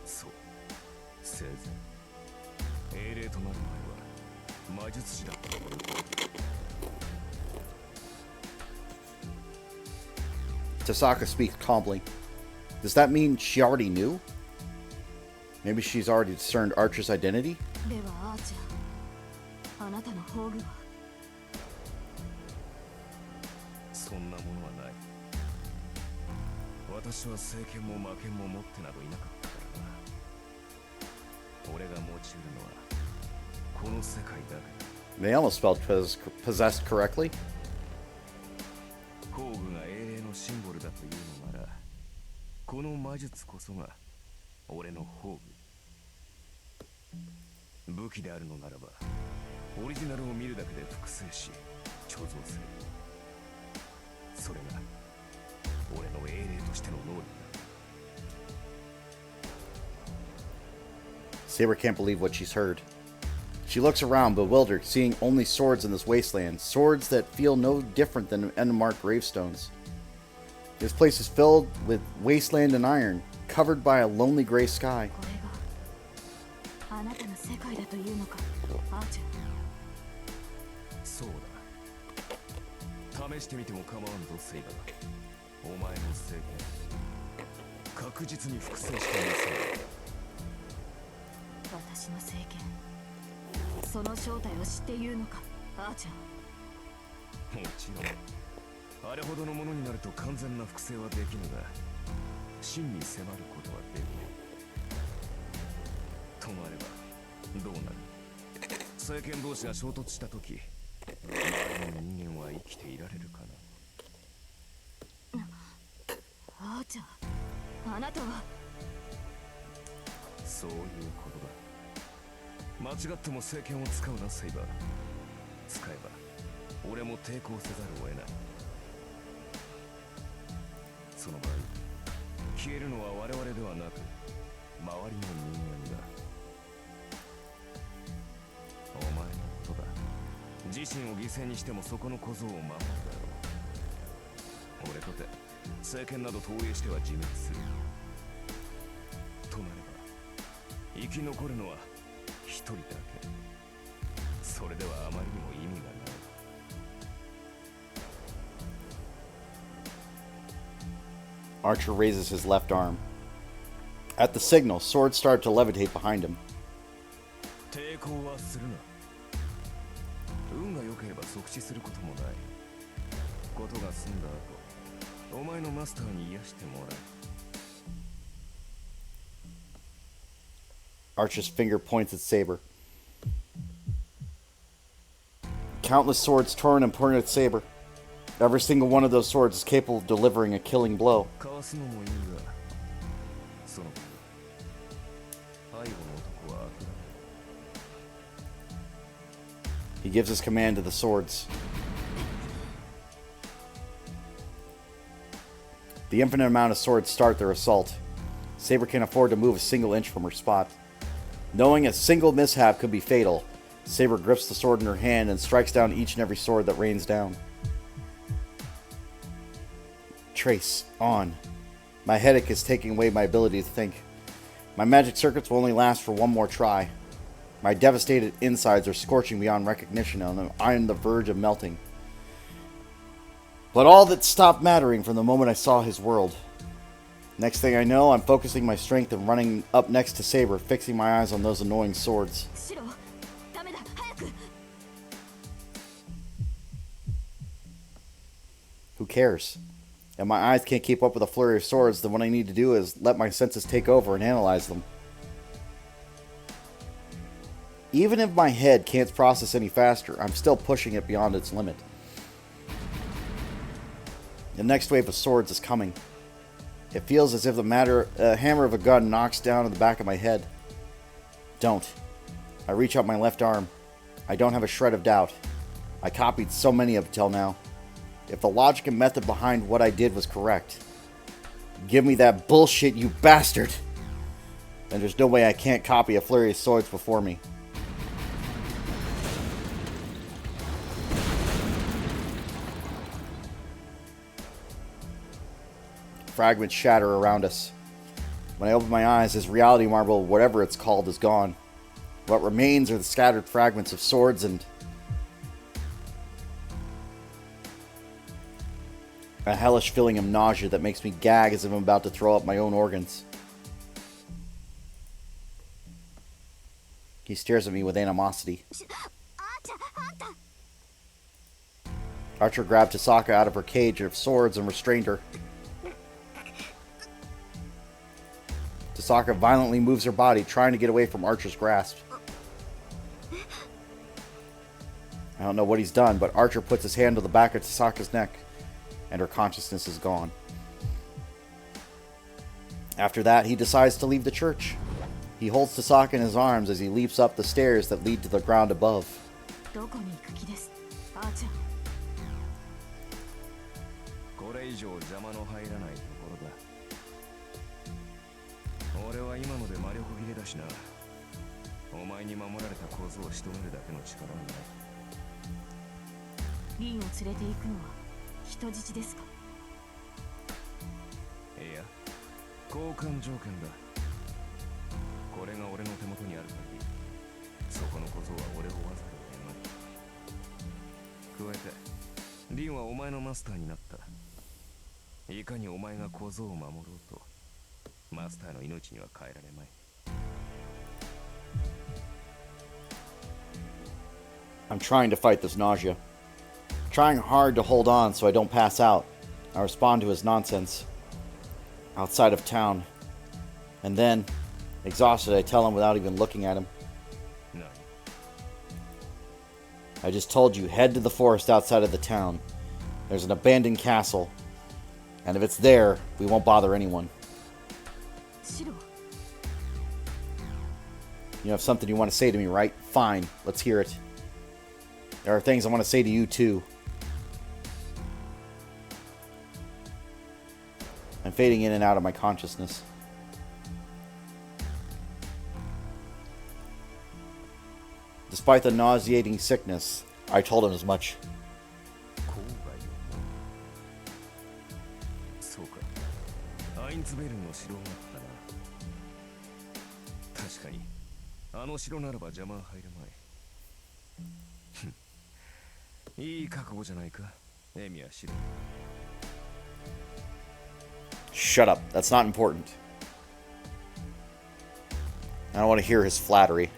そう、生前英霊となる前は魔術師だった。 Tasaka speaks calmly. Does that mean she already knew? Maybe she's already discerned Archer's identity? ではアーチャー、あなたの宝具は。そんなものはない。私は政権も魔剣も持ってなどいなかったからな。俺が用いるのはこの世界だけ。 They almost spelled possessed correctly. 工具が英霊のシンボルだというのなら、この魔術こそが俺の宝具。武器であるのならば、オリジナルを見るだけで複製し、貯蔵する。それが俺の英霊としての能力だ。Saber can't believe what she's heard. She looks around, bewildered, seeing only swords in this wasteland, swords that feel no different than unmarked gravestones. This place is filled with wasteland and iron, covered by a lonely gray sky. これがあなたの世界だというのか、アーチャー。そうだ。試してみても構わんぞ、セイバー。お前の聖剣、確実に複製してみせる。私の聖剣、その正体を知って言うのか、アーチャー。もちろん。あれほどのものになると完全な複製はできぬが、真に迫ることはできない。となればどうなる？聖剣同士が衝突した時、周りの人間は生きていられるかな？アーチャー、あなたは。そういうことだ。間違っても聖剣を使うな、セイバー。使えば俺も抵抗せざるを得ない。その場合、消えるのは我々ではなく周りの人間だ。お前のことだ。自身を犠牲にしてもそこの小僧を守るだろう。俺とて聖剣など投影しては自滅する。となれば生き残るのは一人だけ。それではあまりにも意味がない。Archer raises his left arm. At the signal, swords start to levitate behind him. 抵抗はするな。運が良ければ即死することもない。ことが済んだ後、お前のマスターに癒してもらう。 Archer's finger points at Saber. Countless swords torn and pointed at Saber. Every single one of those swords is capable of delivering a killing blow. かわすのもいいが、その背後の男は悪だ。 He gives his command to the swords. The infinite amount of swords start their assault. Saber can't afford to move a single inch from her spot. Knowing a single mishap could be fatal, Saber grips the sword in her hand and strikes down each and every sword that rains down. Trace, on. My headache is taking away my ability to think. My magic circuits will only last for one more try. My devastated insides are scorching beyond recognition and I'm on the verge of melting. But all that stopped mattering from the moment I saw his world. Next thing I know, I'm focusing my strength and running up next to Saber, fixing my eyes on those annoying swords. シロ、ダメだ、早く。 Who cares? If my eyes can't keep up with a flurry of swords, then what I need to do is let my senses take over and analyze them. Even if my head can't process any faster, I'm still pushing it beyond its limit. The next wave of swords is coming. It feels as if the hammer of a gun knocks down in the back of my head. Don't. I reach out my left arm. I don't have a shred of doubt. I copied so many up till now. If the logic and method behind what I did was correct, give me that bullshit, you bastard! And there's no way I can't copy a flurry of swords before me. Fragments shatter around us. When I open my eyes, his reality marble, whatever it's called, is gone. What remains are the scattered fragments of swords and a hellish feeling of nausea that makes me gag as if I'm about to throw up my own organs. He stares at me with animosity. Archer grabbed Tasaka out of her cage of swords and restrained her. Tasaka violently moves her body, trying to get away from Archer's grasp. I don't know what he's done, but Archer puts his hand to the back of Tasaka's neck, and her consciousness is gone. After that, he decides to leave the church. He holds Tasaka in his arms as he leaps up the stairs that lead to the ground above. どこに行く気です、アーチャー。これ以上邪魔の入らないところだ。俺は今ので魔力切れだしな。お前に守られた小僧を仕留めるだけの力はない。リンを連れて行くのは人質ですか？いや、交換条件だ。これが俺の手元にある限り、そこの小僧は俺をわざと得ない。加えてリンはお前のマスターになった。いかにお前が小僧を守ろうと、マスターの命には変えられまい。I'm trying to fight this nausea. Trying hard to hold on so I don't pass out. I respond to his nonsense. Outside of town. And then, exhausted, I tell him without even looking at him. No. I just told you, head to the forest outside of the town. There's an abandoned castle. And if it's there, we won't bother anyone. シロ、 You have something you want to say to me, right? Fine, let's hear it. There are things I want to say to you, too. I'm fading in and out of my consciousness. Despite the nauseating sickness, I told him as much. 郊外の門。そうか。アインツベルンの城があったな。確かに、あの城ならば邪魔は入るまい。いい覚悟じゃないか、エミヤシロ。Shut up. That's not important. I don't want to hear his flattery.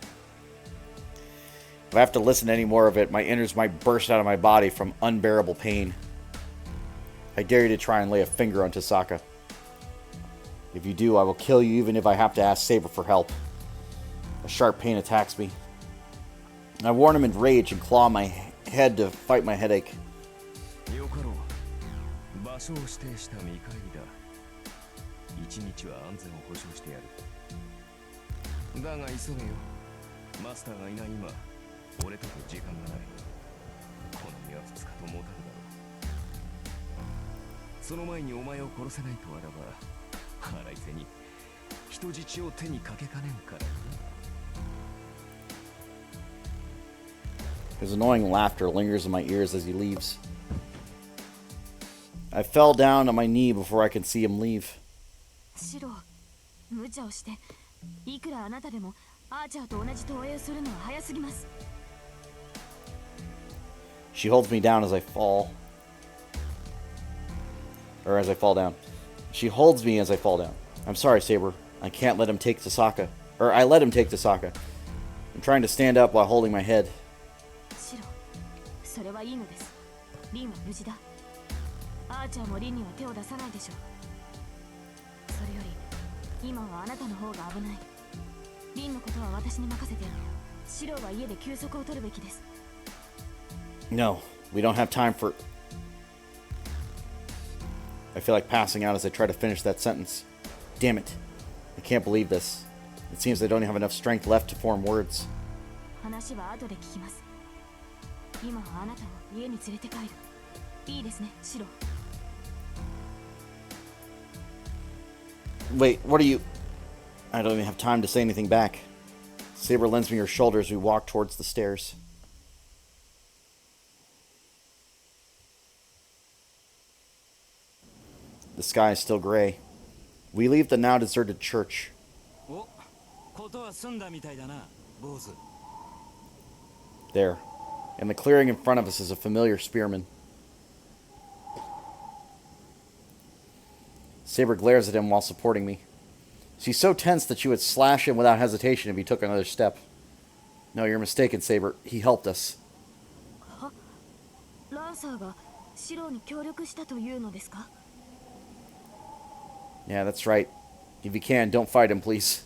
If I have to listen to any more of it, my innards might burst out of my body from unbearable pain. I dare you to try and lay a finger on Tasaka. If you do, I will kill you even if I have to ask Saber for help. A sharp pain attacks me. I warn him in rage and claw my head to fight my headache. よかろう。場所を指定した見返りだ。一日は安全を保証してやる。だが急げよ。マスターがいない今、俺とて時間がない。この身は2日と持たぬだろう。その前にお前を殺せないとあらば、腹いせに人質を手にかけかねんからね。His annoying laughter lingers in my ears as he leaves. I fell down on my knee before I could see him leave. シロ、無茶をして、いくらあなたでもアーチャーと同じ投影をするのは早すぎます。She holds me down as I fall. Or as I fall down. She holds me as I fall down. I'm sorry, Saber. I can't let him take Tasaka. Or I let him take Tasaka. I'm trying to stand up while holding my head. シロ、それはいいのです。リンは無事だ。アーチャーもリンには手を出さないでしょう。それより、今はあなたの方が危ない。リンのことは私に任せて、シロは家で休息を取るべきです。No, we don't have time for... I feel like passing out as I try to finish that sentence. Damn it. I can't believe this. It seems I don't have enough strength left to form words. 話は後で聞きます。今はあなたを家に連れて帰る。いいですね、シロ。Wait, what are you... I don't even have time to say anything back. Saber lends me her shoulder as we walk towards the stairs. The sky is still gray. We leave the now deserted church. お、ことは済んだみたいだな、坊主。There. In the clearing in front of us is a familiar spearman. Saber glares at him while supporting me. She's so tense that she would slash him without hesitation if he took another step. No, you're mistaken, Saber. He helped us. は、ランサーがシロに協力したというのですか？ Yeah, that's right. If you can, don't fight him, please.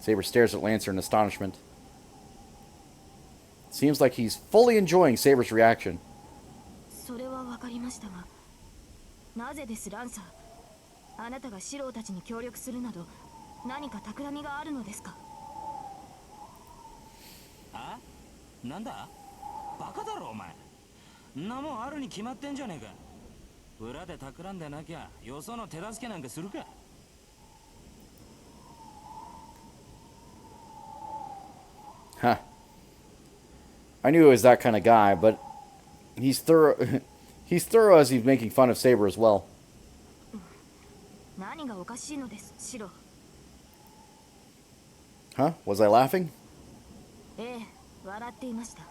Saber stares at Lancer in astonishment. Seems like he's fully enjoying Saber's reaction. それはわかりましたが、なぜですランサー？あなたがシロたちに協力するなど、何か企みがあるのですか？あ？なんだ？バカだろお前。んなもんあるに決まってんじゃねえか。裏で企んでなきゃよその手助けなんかするか。Huh. I knew he was that kind of guy, but he's thorough. He's thorough as he's making fun of Saber as well. 何がおかしいのです、シロ。 Huh? Was I laughing? ええ、笑っていました。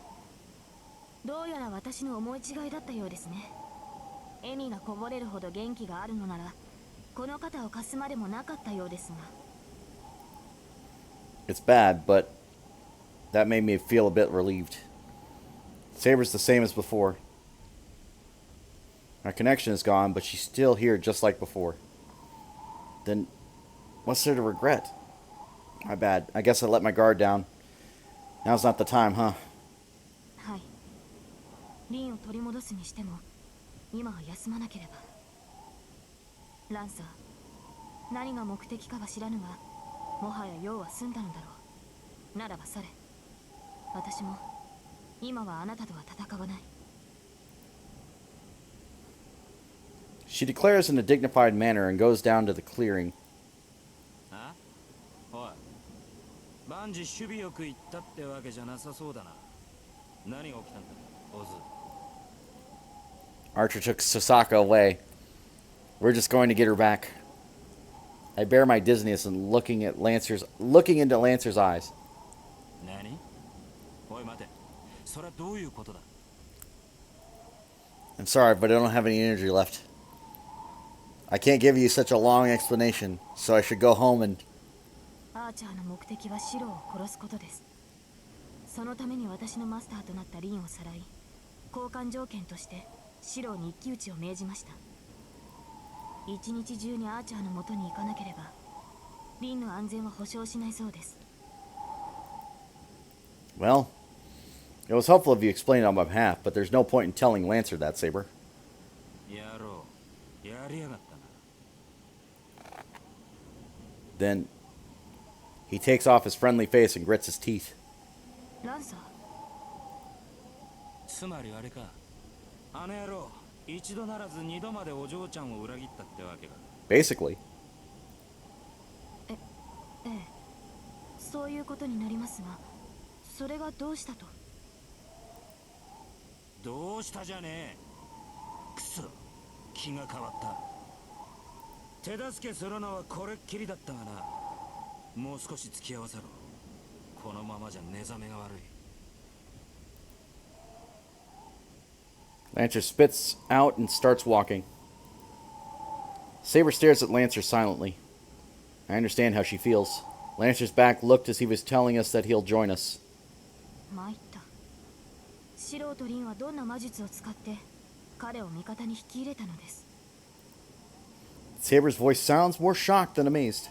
どうやら私の思い違いだったようですね。笑みがこぼれるほど元気があるのなら、この肩を貸すまでもなかったようですが。 It's bad, but that made me feel a bit relieved. Saber's the same as before. Our connection is gone, but she's still here just like before. Then, what's there to regret? My bad. I guess I let my guard down. Now's not the time, huh? はい。リンを取り戻すにしても、今は休まなければ。ランサー、何が目的かは知らぬが、もはや用は済んだのだろう。ならばされ。私も、今はあなたとは戦わない。 She declares in a dignified manner and goes down to the clearing. あ？おい。万事守備よく行ったってわけじゃなさそうだな。何が起きたんだ、オズ。 Archer took Sasaka away. We're just going to get her back. I bear my dizziness and looking into Lancer's eyes. 何？おい待て。それはどういうことだ？ I'm sorry, but I don't have any energy left. I can't give you such a long explanation, so I should go home and... アーチャーの目的はシロを殺すことです。そのために私のマスターとなったリンをさらい、交換条件としてシロに一騎打ちを命じました。一日中にアーチャーの元に行かなければ、リンの安全は保証しないそうです。 Well, it was helpful if you explained it on my behalf, but there's no point in telling Lancer that, Saber. やろう。やりやがったな。 Then he takes off his friendly face and grits his teeth. ランサー、つまりあれか。あの野郎、一度ならず二度までお嬢ちゃんを裏切ったってわけか。 Basically. ええ、そういうことになりますが、それがどうしたと。どうしたじゃねえ。くそ、気が変わった。手助けするのはこれっきりだったがな。もう少し付き合わせろ。このままじゃ寝覚めが悪い。 Lancer spits out and starts walking. Saber stares at Lancer silently. I understand how she feels. Lancer's back looked as he was telling us that he'll join us. 参った。シロとリンはどんな魔術を使って彼を味方に引き入れたのです。 Saber's voice sounds more shocked than amazed.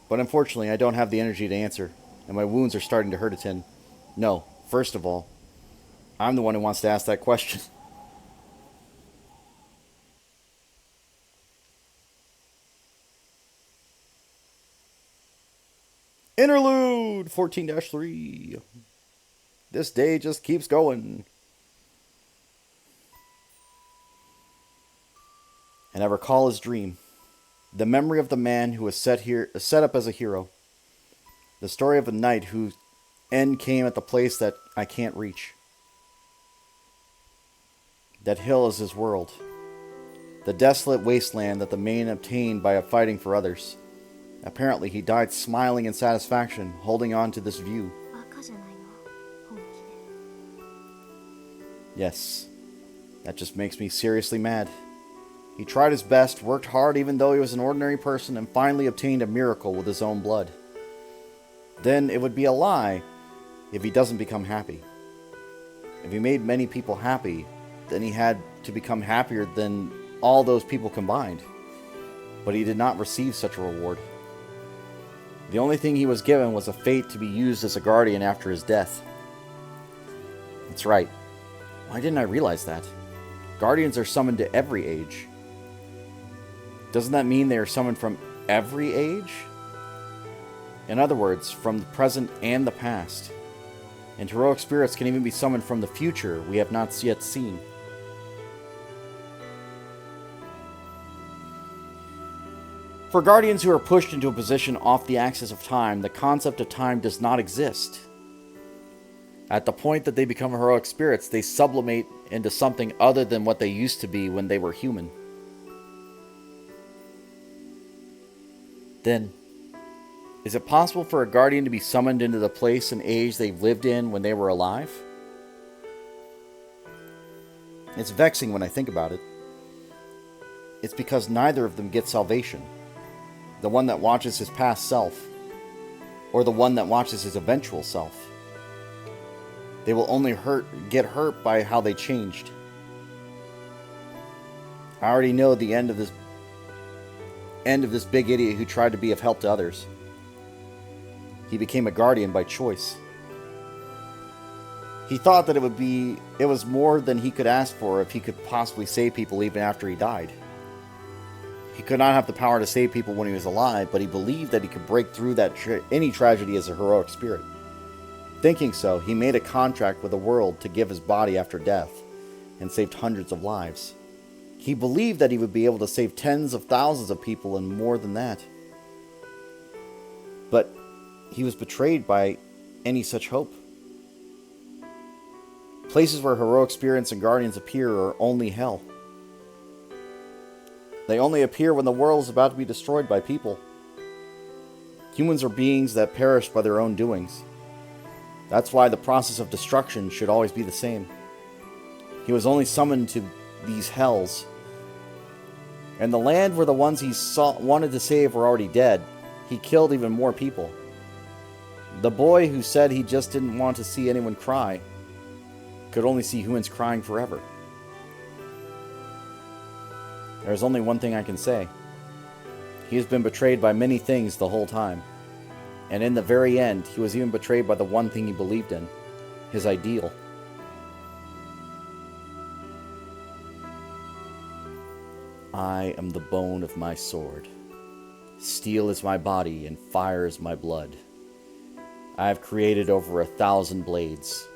But unfortunately, I don't have the energy to answer, and my wounds are starting to hurt a tin. No, first of all, I'm the one who wants to ask that question. Interlude 14-3. This day just keeps going. And I recall his dream. The memory of the man who was set up as a hero. The story of a knight whose end came at the place that I can't reach. That hill is his world. The desolate wasteland that the man obtained by fighting for others. Apparently, he died smiling in satisfaction, holding on to this view. バカじゃないの、本気で。 Yes, that just makes me seriously mad. He tried his best, worked hard even though he was an ordinary person, and finally obtained a miracle with his own blood. Then it would be a lie if he doesn't become happy. If he made many people happy, then he had to become happier than all those people combined. But he did not receive such a reward. The only thing he was given was a fate to be used as a guardian after his death. That's right. Why didn't I realize that? Guardians are summoned to every age. Doesn't that mean they are summoned from every age? In other words, from the present and the past. And heroic spirits can even be summoned from the future we have not yet seen. For guardians who are pushed into a position off the axis of time, the concept of time does not exist. At the point that they become heroic spirits, they sublimate into something other than what they used to be when they were human. Then, is it possible for a guardian to be summoned into the place and age they've lived in when they were alive? It's vexing when I think about it. It's because neither of them gets salvation. The one that watches his past self, or the one that watches his eventual self. They will only get hurt by how they changed. I already know the end of this big idiot who tried to be of help to others. He became a guardian by choice. He thought that it was more than he could ask for if he could possibly save people even after he died. He could not have the power to save people when he was alive, but he believed that he could break through any tragedy as a heroic spirit. Thinking so, he made a contract with the world to give his body after death, and saved hundreds of lives. He believed that he would be able to save tens of thousands of people and more than that. But he was betrayed by any such hope. Places where heroic spirits and guardians appear are only hell. They only appear when the world is about to be destroyed by people. Humans are beings that perish by their own doings. That's why the process of destruction should always be the same. He was only summoned to these hells. And the land where the ones he wanted to save were already dead, he killed even more people. The boy who said he just didn't want to see anyone cry could only see humans crying forever. There's only one thing I can say. He has been betrayed by many things the whole time. And in the very end, he was even betrayed by the one thing he believed in, his ideal. I am the bone of my sword. Steel is my body, and fire is my blood. I have created over 1,000 blades,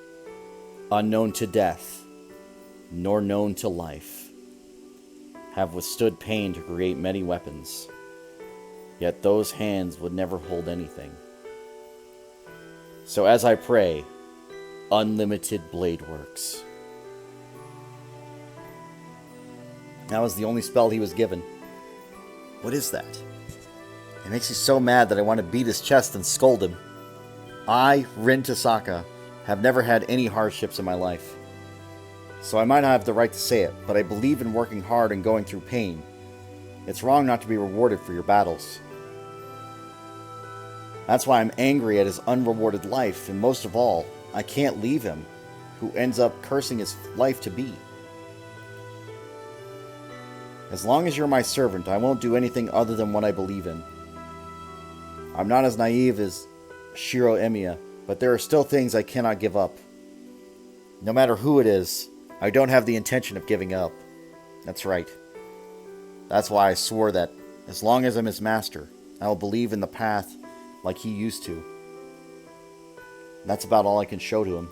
unknown to death, nor known to life. Have withstood pain to create many weapons, yet those hands would never hold anything. So as I pray, unlimited blade works. That was the only spell he was given. What is that? It makes me so mad that I want to beat his chest and scold him. I, Rin Tasaka, have never had any hardships in my life. So I might not have the right to say it, but I believe in working hard and going through pain. It's wrong not to be rewarded for your battles. That's why I'm angry at his unrewarded life, and most of all, I can't leave him, who ends up cursing his life to be. As long as you're my servant, I won't do anything other than what I believe in. I'm not as naive as Shiro Emiya, but there are still things I cannot give up. No matter who it is, I don't have the intention of giving up. That's right. That's why I swore that, as long as I'm his master, I will believe in the path like he used to. That's about all I can show to him.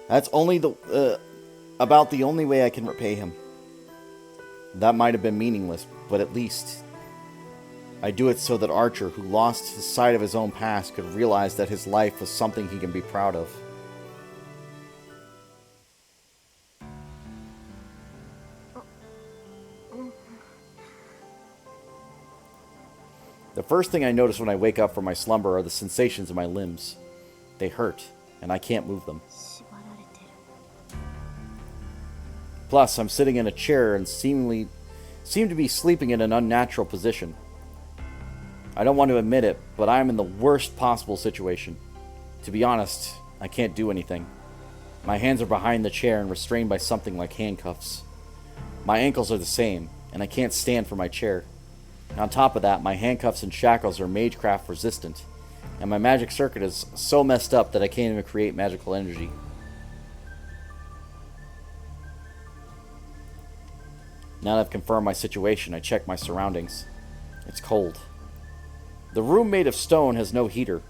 That's about the only way I can repay him. That might have been meaningless, but at least I do it so that Archer, who lost his sight of his own past, could realize that his life was something he can be proud of. The first thing I notice when I wake up from my slumber are the sensations in my limbs. They hurt, and I can't move them. Plus, I'm sitting in a chair and seem to be sleeping in an unnatural position. I don't want to admit it, but I am in the worst possible situation. To be honest, I can't do anything. My hands are behind the chair and restrained by something like handcuffs. My ankles are the same, and I can't stand from my chair. And on top of that, my handcuffs and shackles are magecraft resistant, and my magic circuit is so messed up that I can't even create magical energy. Now that I've confirmed my situation, I check my surroundings. It's cold. The room made of stone has no heater,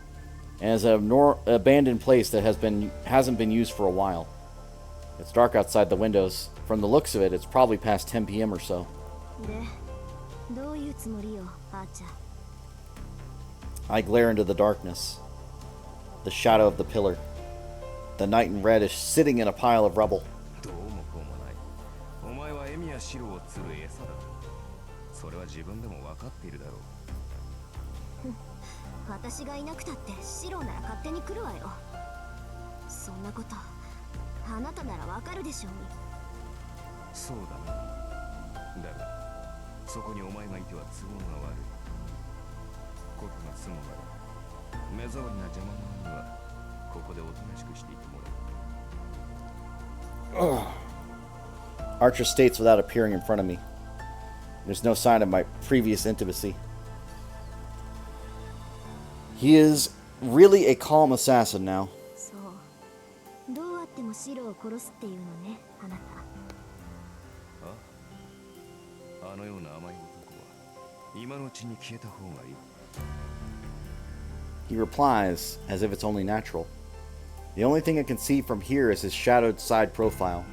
and is an abandoned place that hasn't been used for a while. It's dark outside the windows. From the looks of it, it's probably past 10 p.m. or so. I glare into the darkness. the shadow of the pillar. The knight in red is sitting in a pile of rubble. どうもこうもない。お前はエミやシロを釣る餌だ。それは自分でも分かっているだろう。私がいなくたってシロなら勝手に来るわよ。そんなことあなたならわかるでしょうに。そうだな。だがそこにお前がいては都合が悪い。ことが済むまで目障りな邪魔者にはここでおとなしくしていてもらう。Archer states without appearing in front of me. There's no sign of my previous intimacy. He is really a calm assassin now. そう。どうあってもシロを殺すっていうのね、あなた。あのような甘い男は今のうちに消えた方がいい。He replies as if it's only natural. The only thing I can see from here is his shadowed side profile.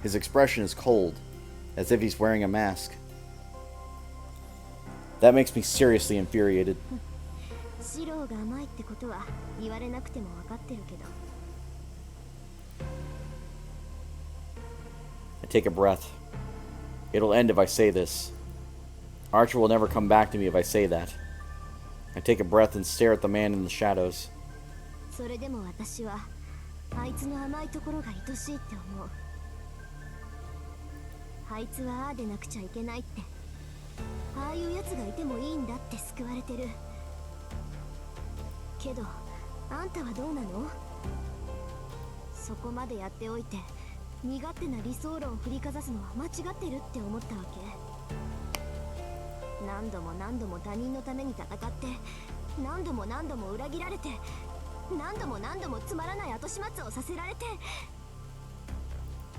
His expression is cold, as if he's wearing a mask. That makes me seriously infuriated. シロが甘いってことは言われなくても分かってるけど。I take a breath. It'll end if I say this. Archer will never come back to me if I say that. I take a breath and stare at the man in the shadows. それでも私はあいつの甘いところが愛しいって思う。あいつはああでなくちゃいけないって、ああいうやつがいてもいいんだって救われてる。けどあんたはどうなの？そこまでやっておいて身勝手な理想論を振りかざすのは間違ってるって思ったわけ？何度も何度も他人のために戦って、何度も何度も裏切られて、何度も何度もつまらない後始末をさせられて、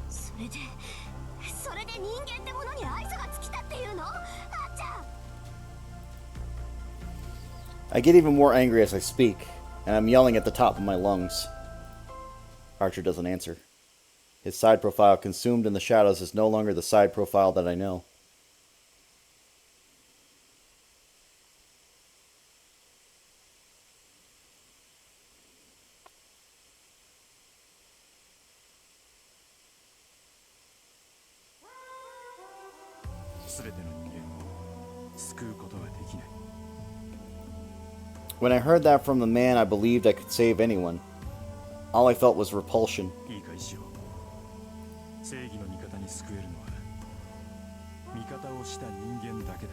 それで人間ってものに愛想が尽きたっていうの？あんちゃん。 I get even more angry as I speak, and I'm yelling at the top of my lungs. Archer doesn't answer. His side profile consumed in the shadows is no longer the side profile that I know. When I heard that from the man I believed I could save anyone, all I felt was repulsion. いいか石尾、正義の味方に救えるのは味方をした人間だけだ。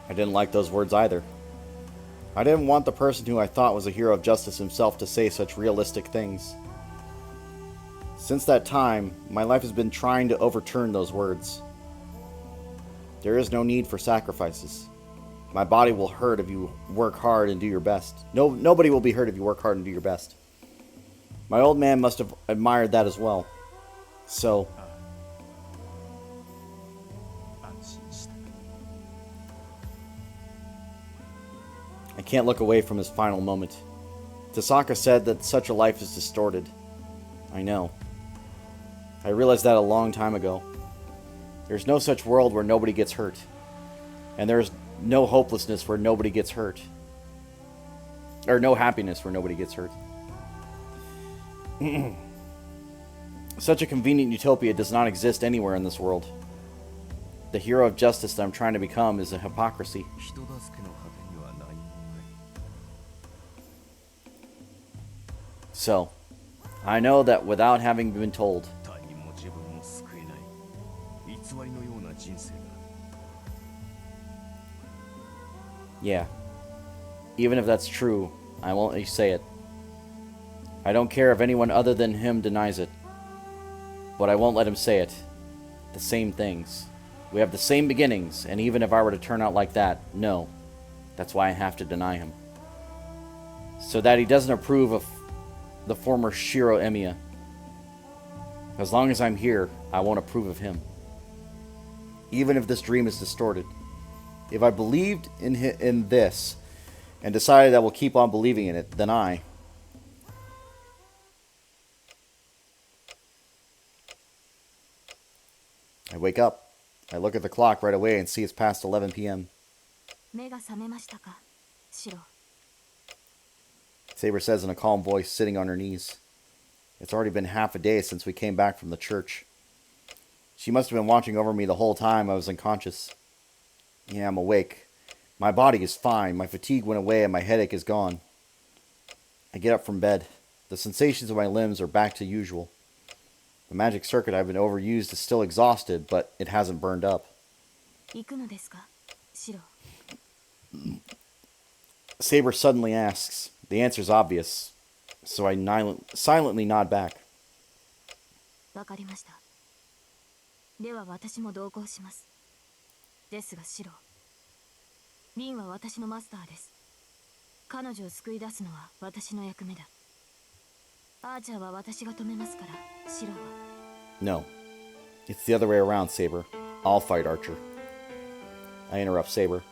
I didn't like those words either. I didn't want the person who I thought was a hero of justice himself to say such realistic things. Since that time, my life has been trying to overturn those words. There is no need for sacrifices. My body will hurt if you work hard and do your best. Nobody will be hurt if you work hard and do your best. My old man must have admired that as well. So, I can't look away from his final moment. Tasaka said that such a life is distorted. I know. I realized that a long time ago. There's no such world where nobody gets hurt. And there's no hopelessness where nobody gets hurt. Or no happiness where nobody gets hurt. Such a convenient utopia does not exist anywhere in this world. The hero of justice that I'm trying to become is a hypocrisy. 人助けの果てには何もない。 So, I know that without having been told, 他人も自分も救えない偽りのような人生だ。 yeah, even if that's true, I won't let you say it. I don't care if anyone other than him denies it, but I won't let him say it. The same things. We have the same beginnings, and even if I were to turn out like that, no. That's why I have to deny him. So that he doesn't approve of the former Shiro Emiya. As long as I'm here, I won't approve of him. Even if this dream is distorted. If I believed in this, and decided I will keep on believing in it, then I wake up. I look at the clock right away and see it's past 11 p.m. 目が覚めましたか、シロ。Saber says in a calm voice, sitting on her knees. It's already been half a day since we came back from the church. She must have been watching over me the whole time I was unconscious. Yeah, I'm awake. My body is fine. My fatigue went away and my headache is gone. I get up from bed. The sensations of my limbs are back to usual. The magic circuit I've been overused is still exhausted, but it hasn't burned up. 行くのですか、シロ。 Saber suddenly asks. The answer's obvious, so I silently nod back. わかりました。では私も同行します。ですがシロ、リンは私のマスターです。彼女を救い出すのは私の役目だ。アーチャーは私が止めますから、シロは。No. It's the other way around, Saber. I'll fight Archer. I interrupt Saber.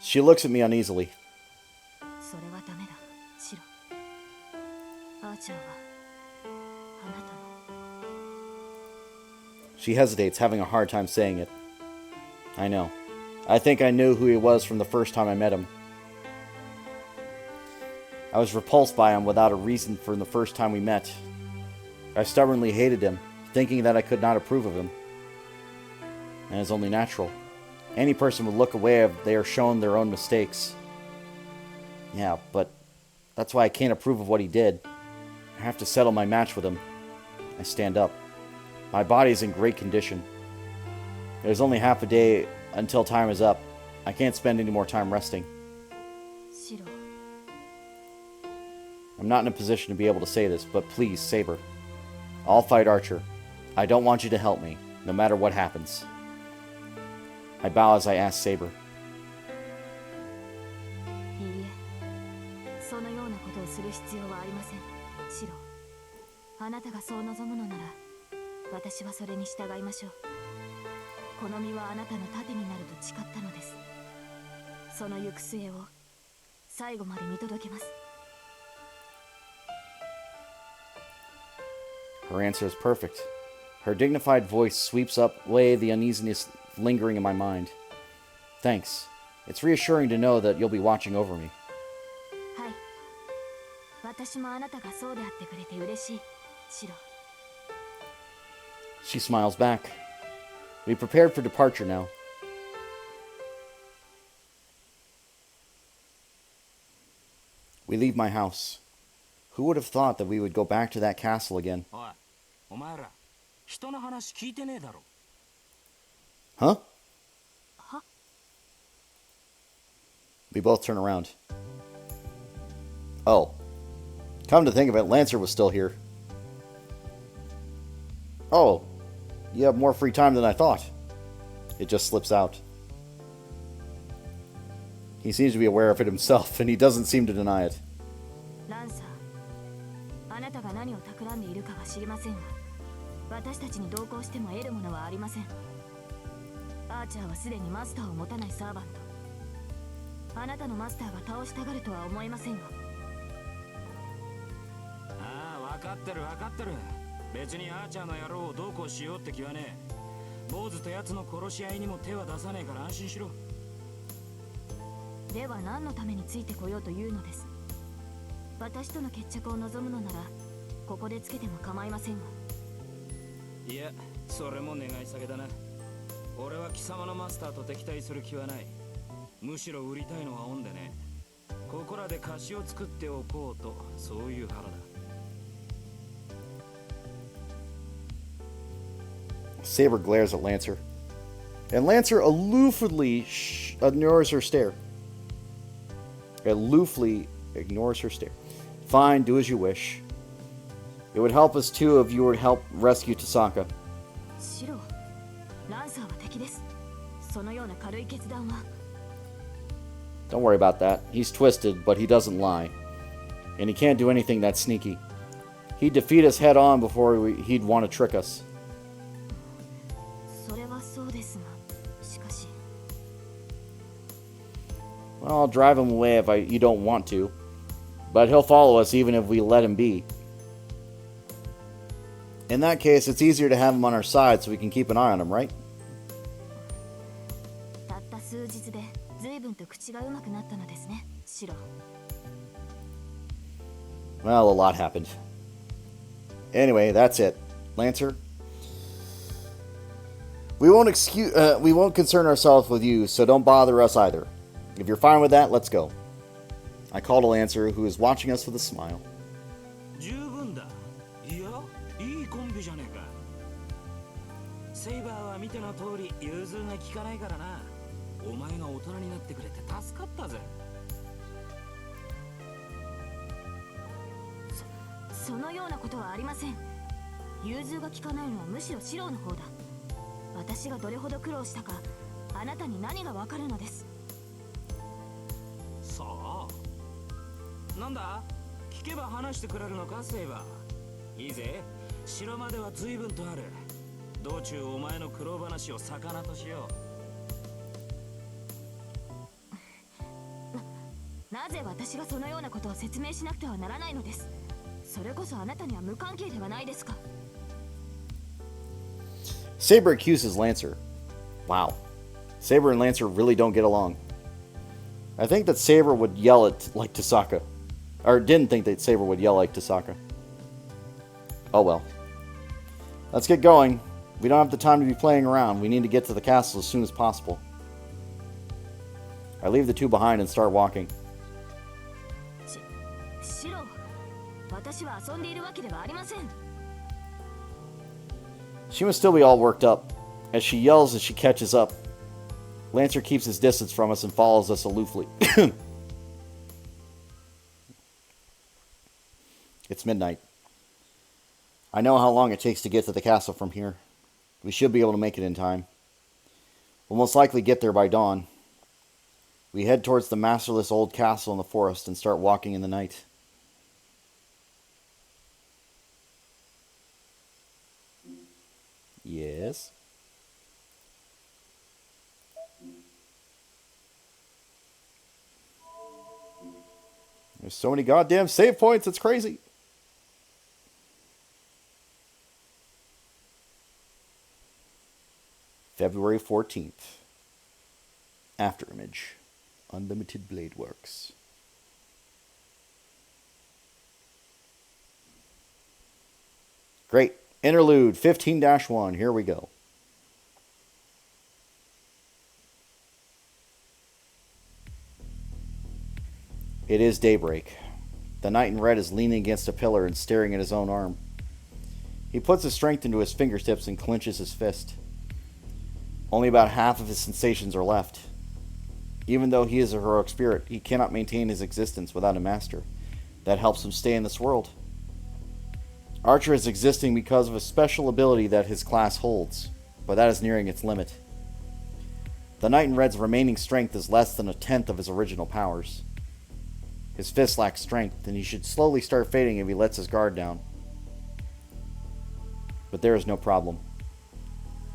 She looks at me uneasily. それはダメだ、シロ。アーチャーはあなたの。 She hesitates, having a hard time saying it. I know. I think I knew who he was from the first time I met him. I was repulsed by him without a reason from the first time we met. I stubbornly hated him, thinking that I could not approve of him. And it's only natural. Any person would look away if they are shown their own mistakes. Yeah, but that's why I can't approve of what he did. I have to settle my match with him. I stand up. My body is in great condition. There's only half a day until time is up. I can't spend any more time resting. シロ。 I'm not in a position to be able to say this, but please, Saber. I'll fight Archer. I don't want you to help me, no matter what happens. I bow as I ask Saber. いいえ、そのようなことをする必要はありません、シロ。あなたがそう望むのなら、私はそれに従いましょう。この身はあなたの盾になると誓ったのです。その行く末を最後まで見届けます。 Her answer is perfect. Her dignified voice sweeps away the uneasiness lingering in my mind. Thanks. It's reassuring to know that you'll be watching over me. はい。私もあなたがそうであってくれて嬉しい、シロ。 She smiles back. We prepared for departure now. We leave my house. Who would have thought that we would go back to that castle again? おい、お前ら、人の話聞いてねえだろ。 Huh? は？ We both turn around. Oh. Come to think of it, Lancer was still here. Oh. You have more free time than I thought. It just slips out. He seems to be aware of it himself, and he doesn't seem to deny it. ランサー、あなたが何を企んでいるかは知りませんが、私たちに同行しても得るものはありません。アーチャーはすでにマスターを持たないサーバント。あなたのマスターが倒したがるとは思えませんが。ああ、分かってる分かってる。別にアーチャーの野郎をどうこうしようって気はねえ。坊主と奴の殺し合いにも手は出さねえから安心しろ。では何のためについてこようというのです。私との決着を望むのならここでつけても構いませんが。いや、それも願い下げだな。俺は貴様のマスターと敵対する気はない。むしろ売りたいのは恩でね。ここらで貸しを作っておこうと、そういう腹だ。Saber glares at Lancer. And Lancer aloofly ignores her stare. Aloofly ignores her stare. Fine, do as you wish. It would help us too if you would help rescue Tasaka. シロ、ランサーは敵です。そのような軽い決断は。Don't worry about that. He's twisted, but he doesn't lie. And he can't do anything that sneaky. He'd defeat us head on before he'd want to trick us. それはそうですが、しかし。 Well, I'll drive him away if you don't want to. But he'll follow us even if we let him be. In that case, it's easier to have him on our side so we can keep an eye on him, right? たった数日で随分と口がうまくなったのですね、シロ。Well, a lot happened. Anyway, that's it. Lancer, we won't concern ourselves with you, so don't bother us either. If you're fine with that, let's go. I called a Lancer who is watching us with a smile. 十分だ。いや、いいコンビじゃねえか。セイバーは見ての通り融通が利かないからな。お前が大人になってくれて助かったぜ。そのようなことはありません。融通が利かないのはむしろシローの方だ。私がどれほど苦労したか、あなたに何がわかるのです。そう。なんだ？聞けば話してくれるのか、セイバー。いいぜ。城までは随分とある。道中お前の苦労話を魚としよう。なぜ私がそのようなことを説明しなくてはならないのです。それこそあなたには無関係ではないですか。Saber accuses Lancer. Wow. Saber and Lancer really don't get along. I think that Saber would yell at like Tasaka. Or didn't think that Saber would yell like Tasaka. Oh well. Let's get going. We don't have the time to be playing around. We need to get to the castle as soon as possible. I leave the two behind and start walking. シロー、私は遊んでいるわけではありません。She must still be all worked up. As she yells as she catches up, Lancer keeps his distance from us and follows us aloofly. It's midnight. I know how long it takes to get to the castle from here. We should be able to make it in time. We'll most likely get there by dawn. We head towards the masterless old castle in the forest and start walking in the night. Yes? There's so many goddamn save points, it's crazy. February 14th. Afterimage. Unlimited Blade Works. Great. Interlude 15-1. Here we go. It is daybreak. The knight in red is leaning against a pillar and staring at his own arm. He puts his strength into his fingertips and clenches his fist. Only about half of his sensations are left. Even though he is a heroic spirit, he cannot maintain his existence without a master that helps him stay in this world. Archer is existing because of a special ability that his class holds, but that is nearing its limit. The knight in red's remaining strength is less than a tenth of his original powers. His fist lacks strength, and he should slowly start fading if he lets his guard down. But there is no problem.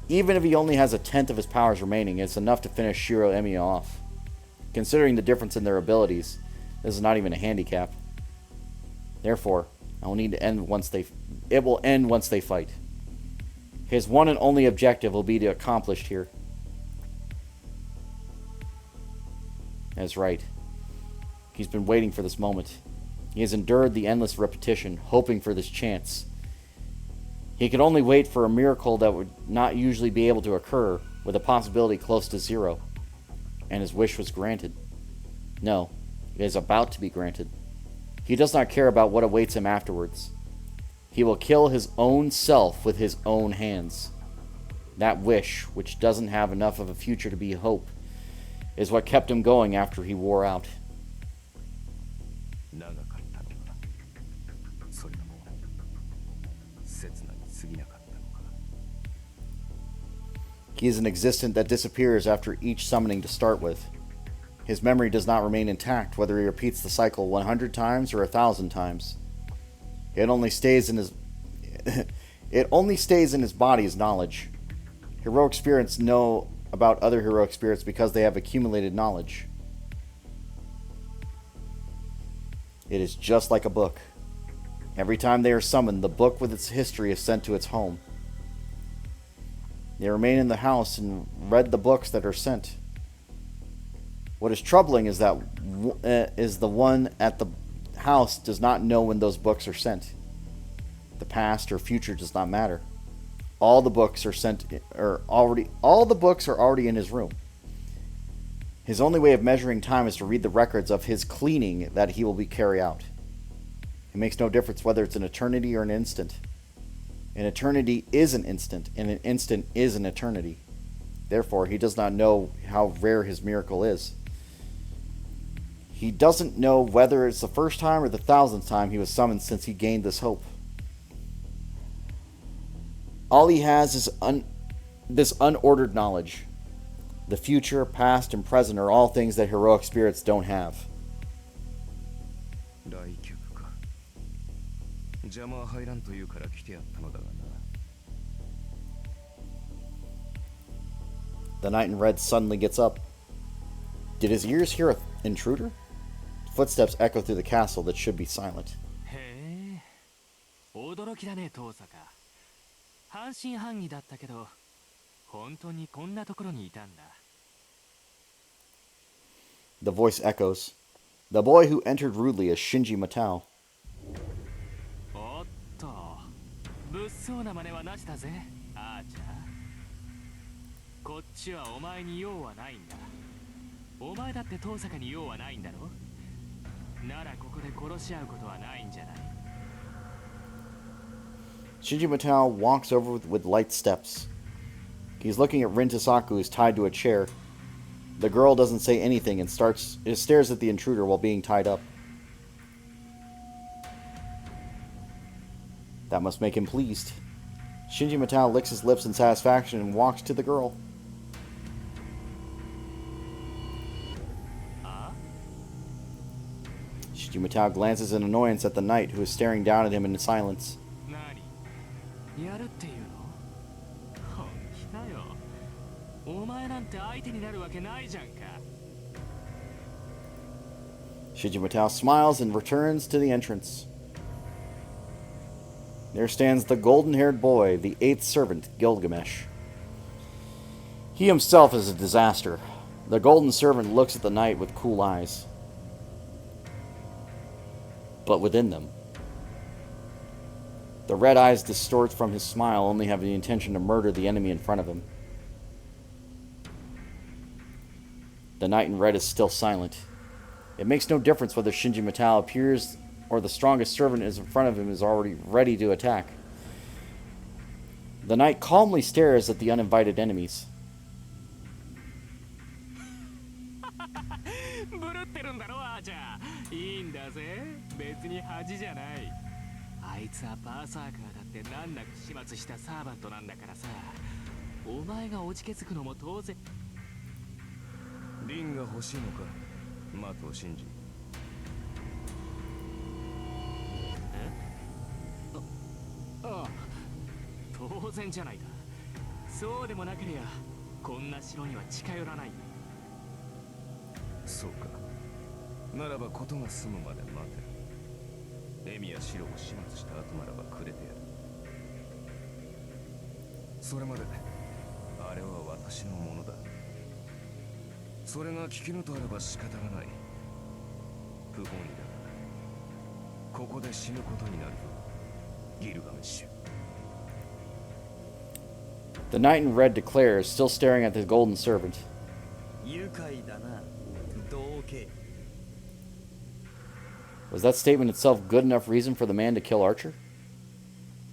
Even if he only has a tenth of his powers remaining, it's enough to finish Shiro Emiya off. Considering the difference in their abilities, this is not even a handicap. Therefore, it will end once they fight. His one and only objective will be accomplished here. That's right. He's been waiting for this moment. He has endured the endless repetition, hoping for this chance. He could only wait for a miracle that would not usually be able to occur, with a possibility close to zero. And his wish was granted. No, it is about to be granted. He does not care about what awaits him afterwards. He will kill his own self with his own hands. That wish, which doesn't have enough of a future to be hope, is what kept him going after he wore out. 長かったのか。それとも刹那に過ぎなかったのか。 He is an existent that disappears after each summoning to start with. His memory does not remain intact whether he repeats the cycle 100 times or 1,000 times. It only stays in his body as knowledge. Heroic spirits know about other heroic spirits because they have accumulated knowledge. It is just like a book. Every time they are summoned, the book with its history is sent to its home. They remain in the house and read the books that are sent. What is troubling is that the one at the house does not know when those books are sent. The past or future does not matter. All the books are already in his room. His only way of measuring time is to read the records of his cleaning that he will be carry out. It makes no difference whether it's an eternity or an instant. An eternity is an instant, and an instant is an eternity. Therefore, he does not know how rare his miracle is. He doesn't know whether it's the first time or the 1000th time he was summoned since he gained this hope. All he has is this unordered knowledge. The future, past, and present are all things that heroic spirits don't have. 来客か。邪魔は入らんというから来てやったのだがな。The knight in red suddenly gets up. Did his ears hear an intruder? Footsteps echo through the castle that should be silent. へえ、驚きだね、遠坂。半信半疑だったけど、本当にこんなところにいたんだ。The voice echoes. The boy who entered rudely is Shinji Matao. おっと、物騒な真似はなしだぜ、あーちゃん。こっちはお前に用はないんだ。お前だって遠坂に用はないんだろ。ならここで殺し合うことはないんじゃない。Shinji Matao walks over with light steps. He's looking at Rin Tosaku, who's tied to a chair. The girl doesn't say anything and stares at the intruder while being tied up. That must make him pleased. Shinji Matao licks his lips in satisfaction and walks to the girl. Shinji Matao glances in annoyance at the knight, who is staring down at him in silence. やるっていうの？本気だよ。お前なんて相手になるわけないじゃんか。Shinji Matao smiles and returns to the entrance. There stands the golden-haired boy, the 8th servant, Gilgamesh. He himself is a disaster. The golden servant looks at the knight with cool eyes. But within them, the red eyes distort from his smile, only have the intention to murder the enemy in front of him. The knight in red is still silent. It makes no difference whether Shinji Matao appears or the strongest servant is in front of him is already ready to attack. The knight calmly stares at the uninvited enemies. ブルってるんだろ、あーちゃん。いいんだぜ。別に恥じゃない。あいつはバーサーカーだって難なく始末したサーバントなんだからさ。お前がおじけつくのも当然。リンが欲しいのか、マトシンジ。ああ、当然じゃないか。そうでもなけりゃこんな城には近寄らない。そうか。ならば事が済むまで待て。エミや城を始末した後ならばくれてやる。それまであれは私のものだ。それが聞きのとあれば仕方がない。不本意だがここで死ぬことになるぞ、ギルガメッシュ。 The knight in red declares, still staring at the golden servant. 愉快だな、道化。 Was that statement itself good enough reason for the man to kill Archer?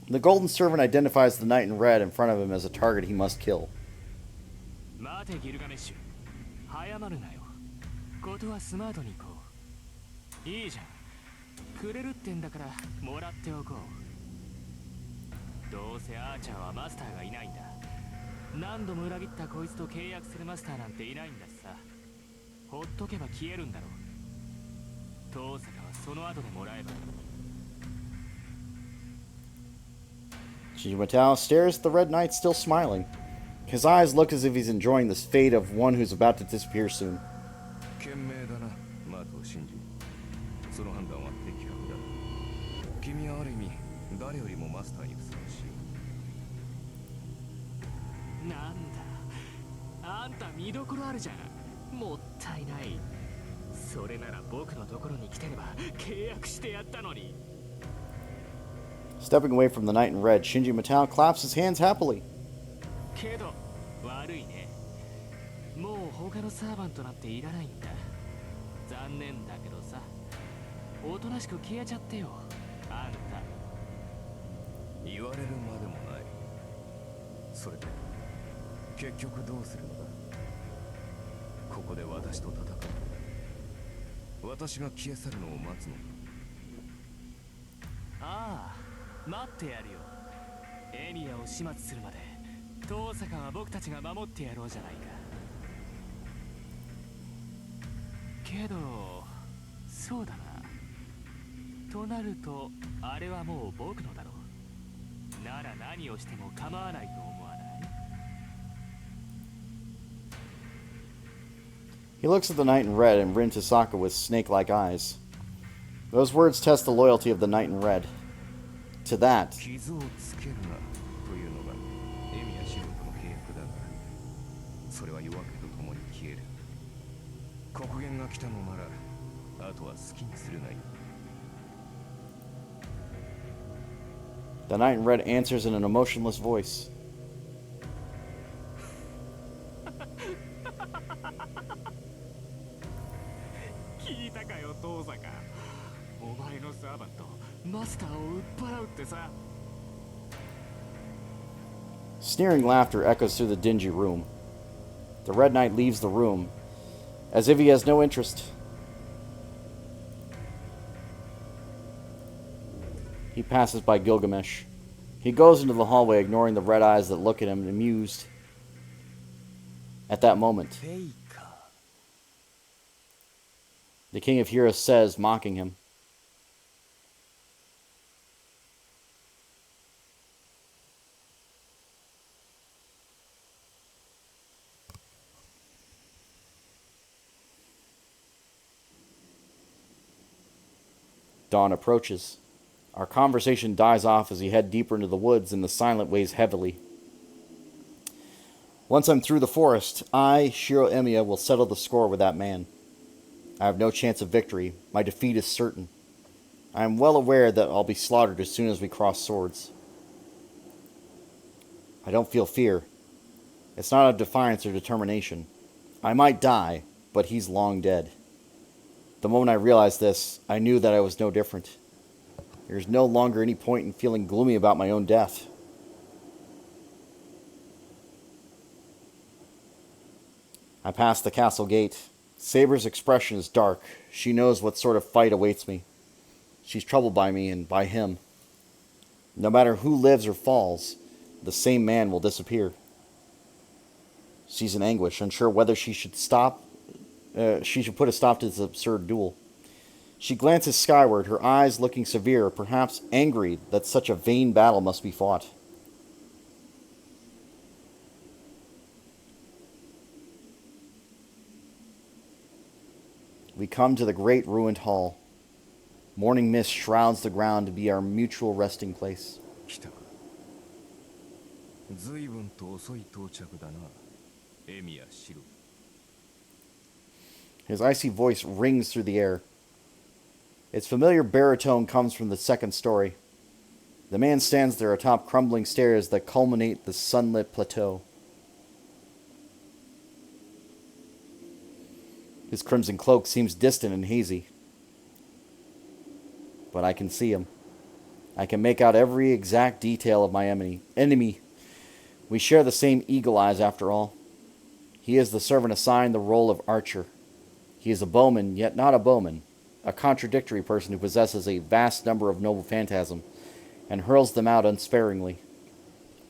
The golden servant identifies the knight in red in front of him as a target he must kill. 待てギルガメッシュ、早まるなよ。ことはスマートに行こう。いいじゃん、くれるってんだからもらっておこう。どうせアーチャーはマスターがいないんだ。何度も裏切ったこいつと契約するマスターなんていないんだしさ。ほっとけば消えるんだろう。遠坂はその後でもらえば。Shinji Matao stares at the red knight, still smiling. His eyes look as if he's enjoying this fate of one who's about to disappear soon. 賢明だな、マトシンジ。その判断は的確だ。君はある意味誰よりもマスターにふさわしい。なんだ、あんた見どころあるじゃん。もったいない。それなら僕のところに来てれば契約してやったのに。 Stepping away from the knight in red, Shinji Matao claps his hands happily. けど悪いね。もう他のサーバントなんていらないんだ。残念だけどさ、おとなしく消えちゃってよ、あんた。言われるまでもない。それで結局どうするのだ。ここで私と戦う。私が消え去るのを待つのか。ああ、待ってやるよ。エミヤを始末するまで遠坂は僕たちが守ってやろうじゃないか。けどそうだな。となるとあれはもう僕のだろう。なら何をしても構わないと思わない？ He looks at the knight in red and Rin Tasaka with snake-like eyes. Those words test the loyalty of the knight in red. To that, 傷をつけるなというのがエミヤシロとの契約だが、それは夜明けとともに消える。刻限が来たのならあとは好きにするがいい。 the knight in red answers in an emotionless voice. 聞いたかよ、遠坂。お前のサーバントマスターを売っ払うってさ。 Sneering laughter echoes through the dingy room. The Red Knight leaves the room, as if he has no interest. He passes by Gilgamesh. He goes into the hallway, ignoring the red eyes that look at him, amused. At that moment, フェイカー the King of Heroes says, mocking him, Dawn approaches. Our conversation dies off as we head deeper into the woods and the silence weighs heavily. Once I'm through the forest, I, Shiro Emiya, will settle the score with that man. I have no chance of victory. My defeat is certain. I am well aware that I'll be slaughtered as soon as we cross swords. I don't feel fear. It's not out of defiance or determination. I might die, but he's long dead. The moment I realized this, I knew that I was no different. There's no longer any point in feeling gloomy about my own death. I pass the castle gate. Saber's expression is dark. She knows what sort of fight awaits me. She's troubled by me and by him. No matter who lives or falls, the same man will disappear. She's in anguish, unsure whether she should put a stop to this absurd duel. She glances skyward, her eyes looking severe, perhaps angry that such a vain battle must be fought. We come to the great ruined hall. Morning mist shrouds the ground to be our mutual resting place. 来たか。随分と遅い到着だな、エミヤシロ。 His icy voice rings through the air. Its familiar baritone comes from the second story. The man stands there atop crumbling stairs that culminate the sunlit plateau. His crimson cloak seems distant and hazy. But I can see him. I can make out every exact detail of my enemy. We share the same eagle eyes after all. He is the servant assigned the role of archer. He is a bowman, yet not a bowman, a contradictory person who possesses a vast number of noble phantasms and hurls them out unsparingly.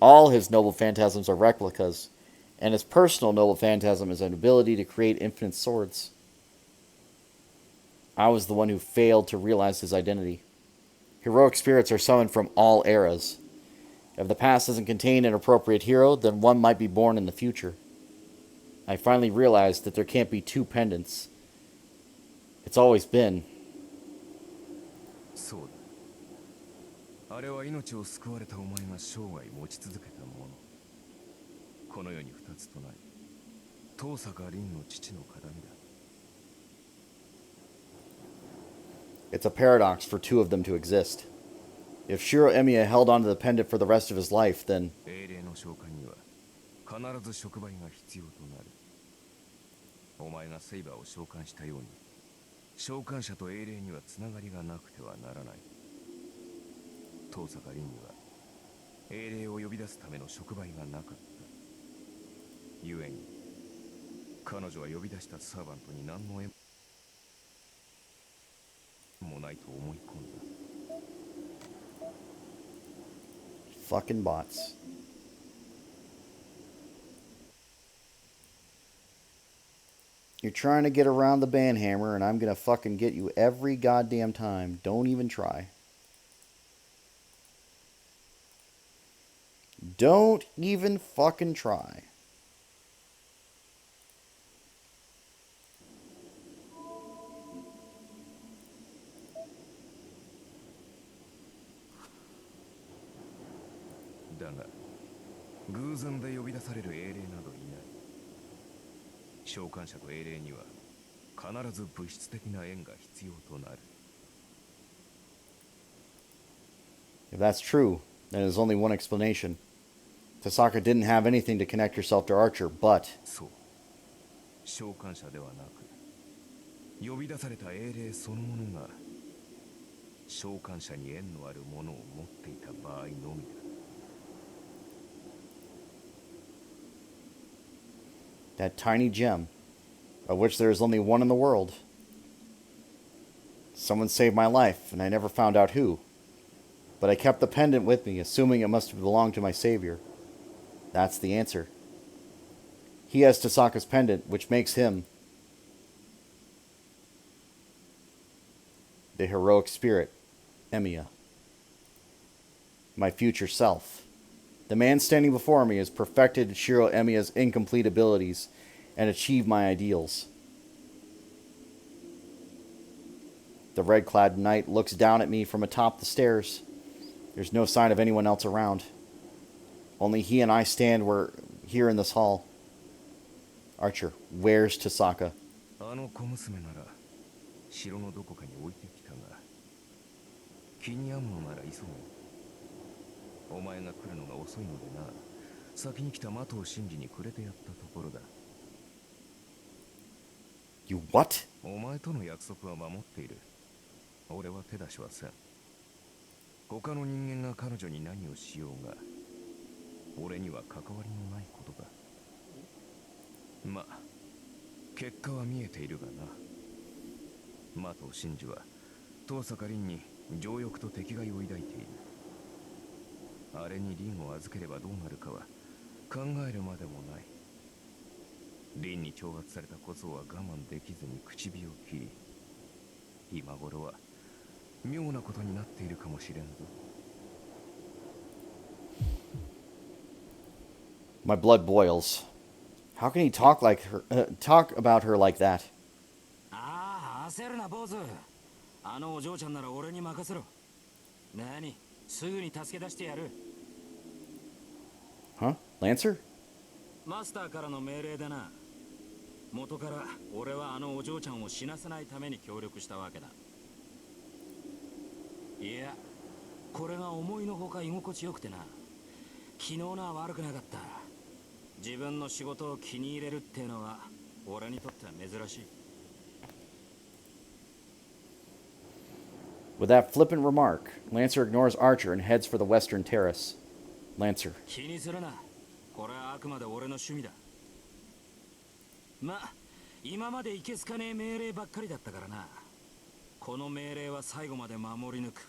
All his noble phantasms are replicas, and his personal noble phantasm is an ability to create infinite swords. I was the one who failed to realize his identity. Heroic spirits are summoned from all eras. If the past doesn't contain an appropriate hero, then one might be born in the future. I finally realized that there can't be two pendants. It's always been. そうだ。あれは命を救われたお前が生涯持ち続けたもの。この世に二つとない。遠坂凛の父の形見だ。It's a paradox for two of them to exist. If Shiro Emiya held onto the pendant for the rest of his life, then 英霊の召喚には必ず触媒が必要となる。お前がセイバーを召喚したように、召喚者と英霊にはつながりがなくてはならない。遠坂凛には英霊を呼び出すための触媒がなかった。故に彼女は呼び出したサーバントに何の縁もないと思い込んだ。fucking bots. You're trying to get around the banhammer, and I'm gonna fucking get you every goddamn time. Don't even try. Don't even fucking try.だが偶然で呼び出される英霊などいない。召喚者と英霊には必ず物質的な縁が必要となる。 If that's true, then there's only one explanation. Tasaka didn't have anything to connect herself to Archer, but そう、召喚者ではなく呼び出された英霊そのものが召喚者に縁のあるものを持っていた場合のみだ。 that tiny gem, of which there is only one in the world. Someone saved my life, and I never found out who. But I kept the pendant with me, assuming it must have belonged to my savior. That's the answer. He has Tasaka's pendant, which makes him the heroic spirit, Emiya. My future self. The man standing before me has perfected Shiro Emiya's incomplete abilities and achieved my ideals. The red-clad knight looks down at me from atop the stairs. There's no sign of anyone else around. Only he and I stand here in this hall. Archer, where's Tasaka? あの小娘なら城のどこかに置いてきたが、気に病むのなら急げ。お前が来るのが遅いのでな、先に来た的を信じにくれてやったところだ。 You what? お前との約束は守っている。俺は手出しはせん。他の人間が彼女に何をしようが、俺には関わりのないことだ。まあ、結果は見えているがな。的を信じは遠坂凛に情欲と敵害を抱いている。あれに凛を預ければどうなるかは考えるまでもない。凛に挑発された小僧は我慢できずに口火を切り、今頃は妙なことになっているかもしれんぞ。 My blood boils. How can he talk about her like that? ああ、焦るな坊主。あのお嬢ちゃんなら俺に任せろ。何、すぐに助け出してやる。 Huh? Lancer? マスターからの命令でな。元から俺はあのお嬢ちゃんを死なせないために協力したわけだ。いや、これが思いのほか居心地よくてな。昨日のは悪くなかった。自分の仕事を気に入れるってのは俺にとっては珍しい。 With that flippant remark, Lancer ignores Archer and heads for the western terrace. Lancer. 気にするな。これはあくまで俺の趣味だ。ま、今までいけすかねえ命令ばっかりだったからな。この命令は最後まで守り抜く。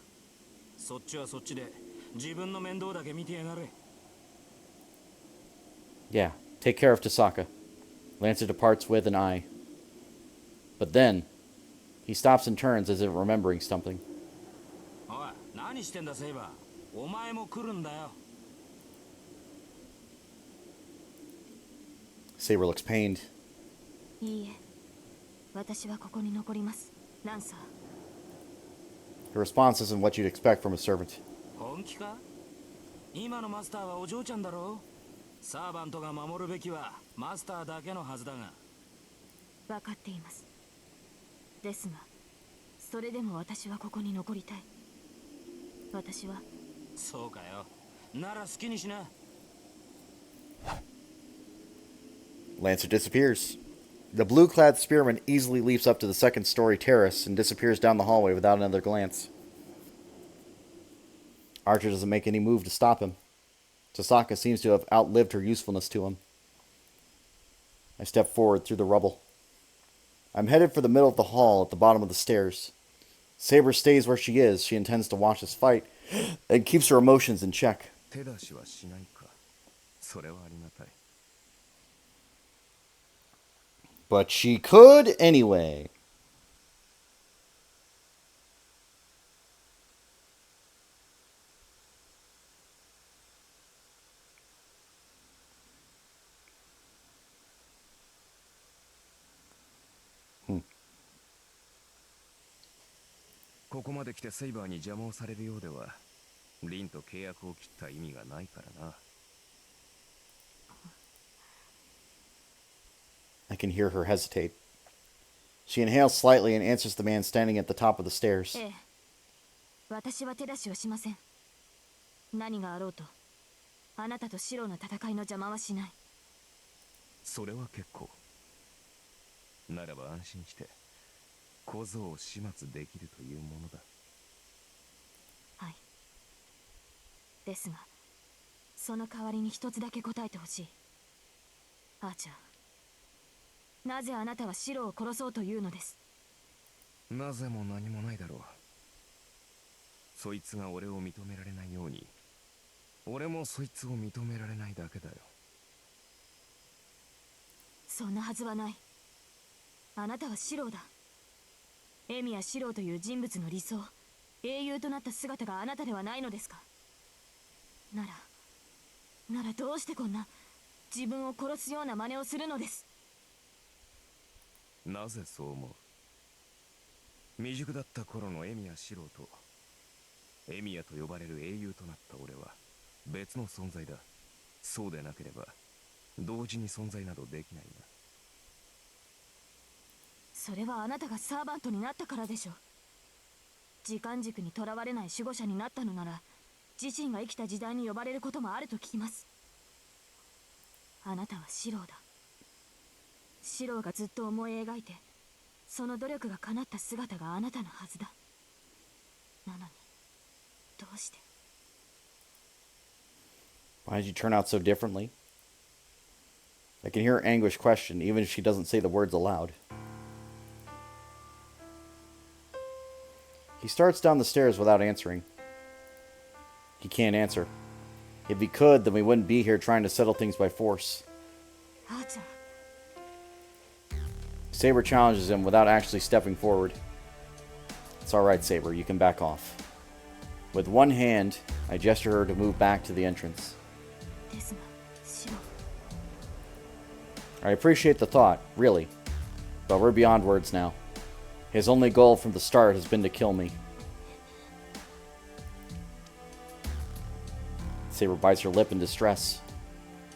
そっちはそっちで自分の面倒だけ見てやがれ。 Yeah, take care of Tasaka. Lancer departs with an eye. But then, he stops and turns as if remembering something. おい、何してんだセイバー。お前も来るんだよ。 Saber looks pained. いいえ、私はここに残ります、ランサー。 Her response isn't what you'd expect from a servant. 本気か？今のマスターはお嬢ちゃんだろう。サーバントが守るべきはマスターだけのはずだが。分かっています。ですがそれでも私はここに残りたい。私はそうかよ。なら好きにしな。 Lancer disappears. The blue-clad spearman easily leaps up to the second-story terrace and disappears down the hallway without another glance. Archer doesn't make any move to stop him. Tasaka seems to have outlived her usefulness to him. I step forward through the rubble. I'm headed for the middle of the hall at the bottom of the stairs. Saber stays where she is. She intends to watch us fight and keeps her emotions in check. 手出しはしないか。それはありがたい。 But she could anyway. Hmm. ここまで来てセイバーに邪魔をされるようでは、リンと契約を切った意味がないからな。 I can hear her hesitate. She inhales slightly and answers the man standing at the top of the stairs. ええ、私は手出しをしません。何があろうと、あなたとシロの戦いの邪魔はしない。それは結構。ならば安心して、小僧を始末できるというものだ。はい。ですが、その代わりに一つだけ答えてほしい。アーチャー。なぜあなたはシロを殺そうというのです？なぜも何もないだろう。そいつが俺を認められないように、俺もそいつを認められないだけだよ。そんなはずはない。あなたはシロだ。エミやシロという人物の理想、英雄となった姿があなたではないのですか？ならどうしてこんな自分を殺すような真似をするのです？なぜそう思う？未熟だった頃のエミヤシロとエミヤと呼ばれる英雄となった俺は別の存在だ。そうでなければ同時に存在などできないな。それはあなたがサーバントになったからでしょ。時間軸にとらわれない守護者になったのなら、自身が生きた時代に呼ばれることもあると聞きます。あなたはシロだ。シロがずっと思い描いて、その努力が叶った姿があなたのはずだ。なのに、どうして？ Why did you turn out so differently? I can hear her anguished question, even if she doesn't say the words aloud. He starts down the stairs without answering. He can't answer. If he could, then we wouldn't be here trying to settle things by force. あーちゃん。Saber challenges him without actually stepping forward. It's alright, Saber, you can back off. With one hand, I gesture her to move back to the entrance. ですが、シロ。I appreciate the thought, really. But we're beyond words now. His only goal from the start has been to kill me. Saber bites her lip in distress.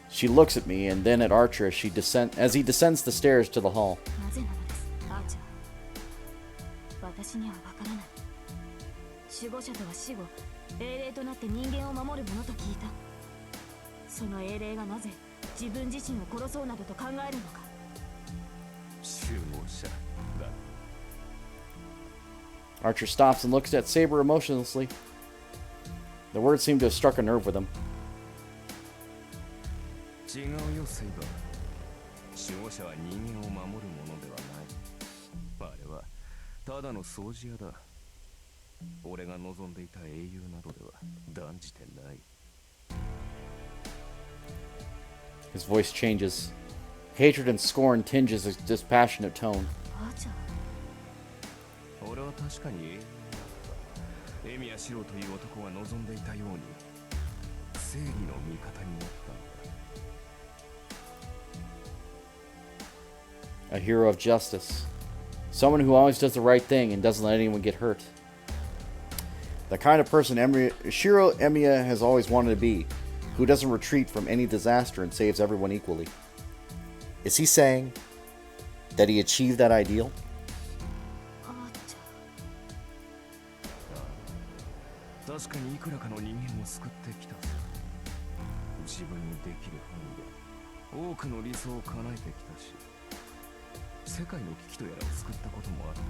She looks at me and then at Archer as he descends the stairs to the hall. なぜなのです、アーチャー。私にはわからない。守護者とは死後、英霊となって人間を守るものと聞いた。その英霊がなぜ自分自身を殺そうなどと考えるのか。守護者だ。 Archer stops and looks at Saber emotionlessly. The words seem to have struck a nerve with him. 違うよ、セイバー。守護者は人間を守るものではない。あれはただの掃除屋だ。俺が望んでいた英雄などでは断じてない。 His voice changes. Hatred and scorn tinges his dispassionate tone. アーチャー。俺は確かに英雄だった。エミヤシロという男が望んでいたように正義の味方になったんだ。 A hero of justice. Someone who always does the right thing and doesn't let anyone get hurt. The kind of person Shiro Emiya has always wanted to be, who doesn't retreat from any disaster and saves everyone equally. Is he saying that he achieved that ideal? アーチ確かにいくらかの人間を救ってきたさ。自分にできる範囲で多くの理想を叶えてきたし、世界の危機とやらを救ったこともあったよ。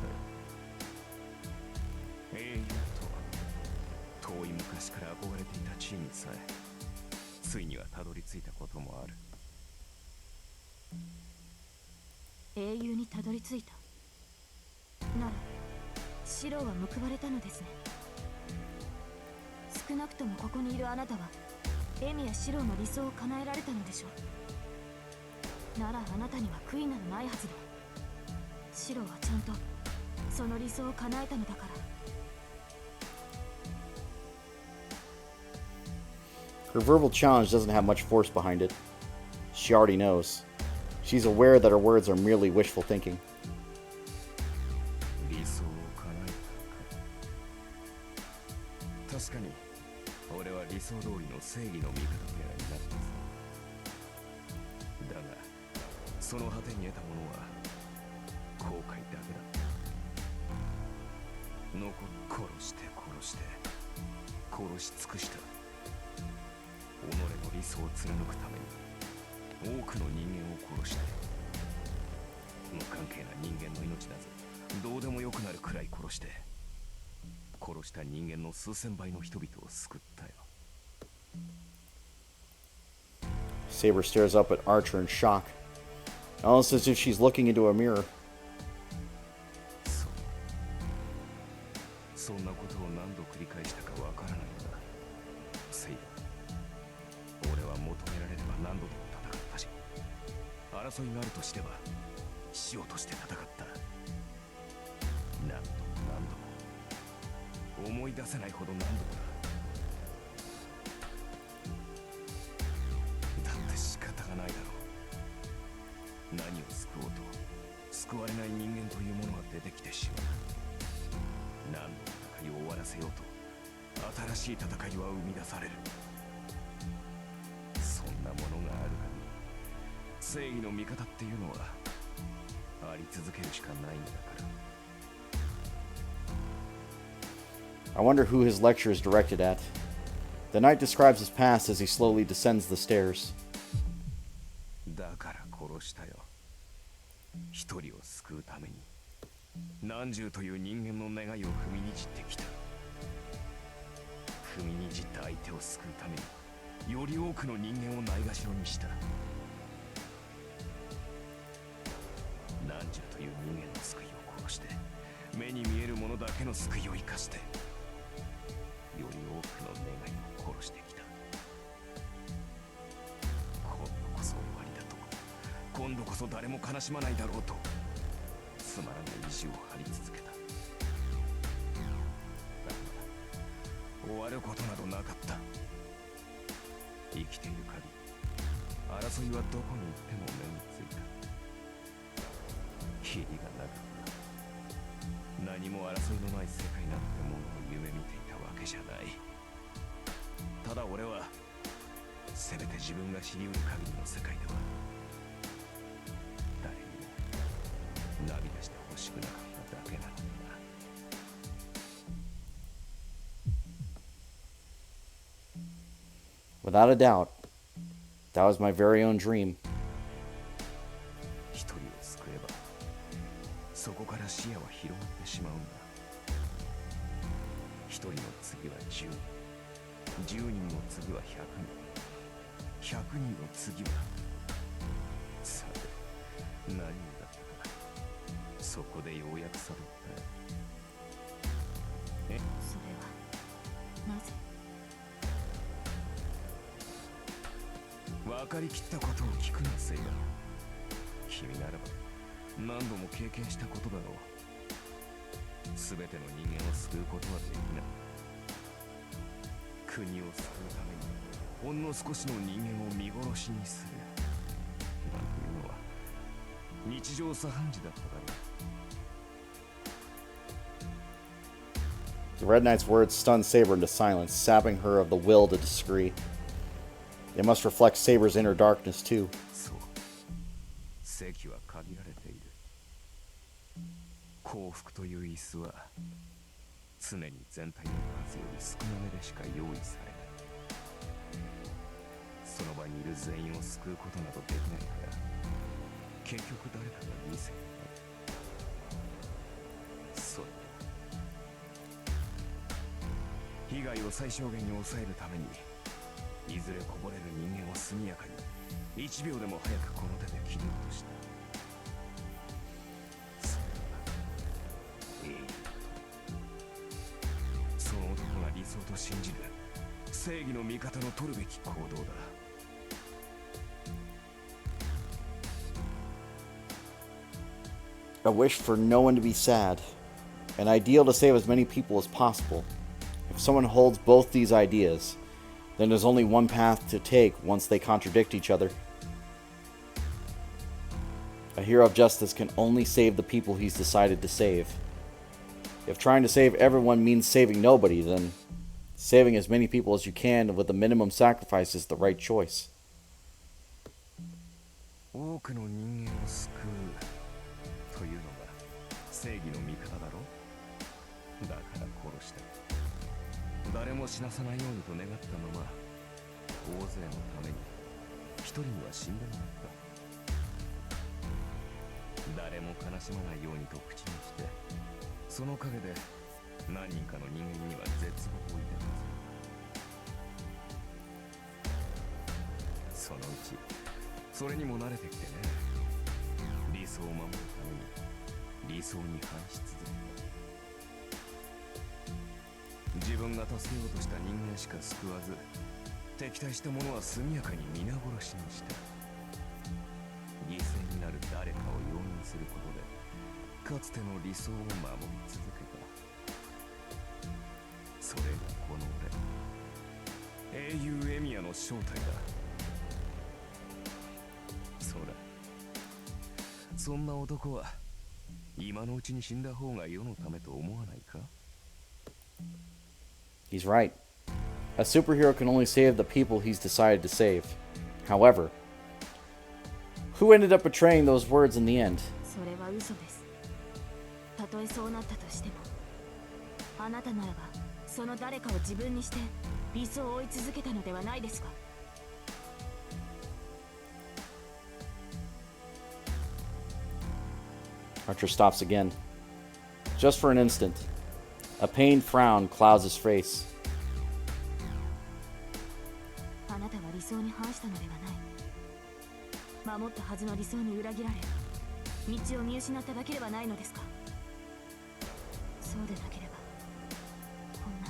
英雄とは遠い昔から憧れていた地位にさえついにはたどり着いたこともある。英雄にたどり着いたならシローは報われたのですね。少なくともここにいるあなたはエミやシローの理想を叶えられたのでしょう。ならあなたには悔いなどないはずだ。シローはちゃんとその理想を叶えたのだから。 Her verbal challenge doesn't have much force behind it. She already knows. She's aware that her words are merely wishful thinking. 理想を叶えたか。確かに俺は理想通りの正義の味方とやらになったさ。だがその果てに得たものは後悔だけだった。殺して殺し尽くした。己の理想を貫くために多くの人間を殺して、無関係な人間の命なぞどうでもよくなるくらい殺して、殺した人間の数千倍の人々を救ったよ。 Saber stares up at Archer in shock, almost as if she's looking into a mirror. そんなことを何度繰り返したかわからないんだ。セイバー、俺は求められれば何度でも戦ったし、争いがあるとしては死をとして戦った。何度も思い出せないほど何度もだ。だって仕方がないだろう。何を救おうと救われない人間というものが出てきてしまう。何の戦いを終わらせようと新しい戦いは生み出される。そんなものがある限り正義の味方っていうのはあり続けるしかないんだから。 I wonder who his lecture is directed at. The knight describes his past as he slowly descends the stairs. だから殺したよ。一人を救うために何十という人間の願いを踏みにじってきた。踏みにじった相手を救うためにより多くの人間をないがしろにした。何十という人間の救いを殺して、目に見えるものだけの救いを生かして、より多くの願いを殺してきた。今度こそ終わりだと、今度こそ誰も悲しまないだろうとつまらない意地を張り続けた。だが終わることなどなかった。生きている限り争いはどこに行っても目についた。キリがなかった。何も争いのない世界なんてものを夢見ていたわけじゃない。ただ俺はせめて自分が知りうる限りの世界では誰にも涙してほしくなかっただけなのだ。 Without a doubt, that was my very own dream. 一人を救えばそこから視野は広がってしまうんだ。一人の次は10人、10人の次は100人、100人の次はさて何人だったか。そこでようやく悟った。それはなぜ？分かりきったことを聞くな、セイバー。君ならば何度も経験したことだろう。全ての人間を救うことはできない。国を救うためにほんの少しの人間を見殺しにするなんていうのは日常茶飯事だっただろう。 The Red Knight's words stun Saber into silence, sapping her of the will to disagree. They must reflect Saber's inner darkness, too. そう、席は限られている。幸福という椅子は常に全体の数より少なめでしか用意されない。その場にいる全員を救うことなどできないから結局誰かが犠牲になる。それは被害を最小限に抑えるためにいずれこぼれる人間を速やかに1秒でも早くこの手で切り落とした。それはその男が理想と信じる正義の味方の取るべき行動だ。A wish for no one to be sad. An ideal to save as many people as possible. If someone holds both these ideas, then there's only one path to take once they contradict each other. A hero of justice can only save the people he's decided to save. If trying to save everyone means saving nobody, then saving as many people as you can with a minimum sacrifice is the right choice. 多くの人間を救うというのが正義の味方だろ。だから殺した。誰も死なさないようにと願ったまま大勢のために一人には死んでもらった。誰も悲しまないようにと口にして、その陰で何人かの人間には絶望を抱かせる。そのうちそれにも慣れてきてね。理想を守るために理想に反し続けた。自分が助けようとした人間しか救わず、敵対した者は速やかに皆殺しにした。犠牲になる誰かを容認することでかつての理想を守り続けた。それがこの俺、英雄エミヤの正体だ。そうだ、そんな男は今のうちに死んだ方が世のためと思わないか？ He's right. A superhero can only save the people he's decided to save. However, who ended up betraying those words in the end? それは嘘です。たとえそうなったとしても、あなたならばその誰かを自分にして理想を追い続けたのではないですか。Archer stops again. Just for an instant. A pained frown clouds his face. あなたは理想に反したのではない。守ったはずの理想に裏切られ、道を見失っただけではないのですか。そうでなければ、こんな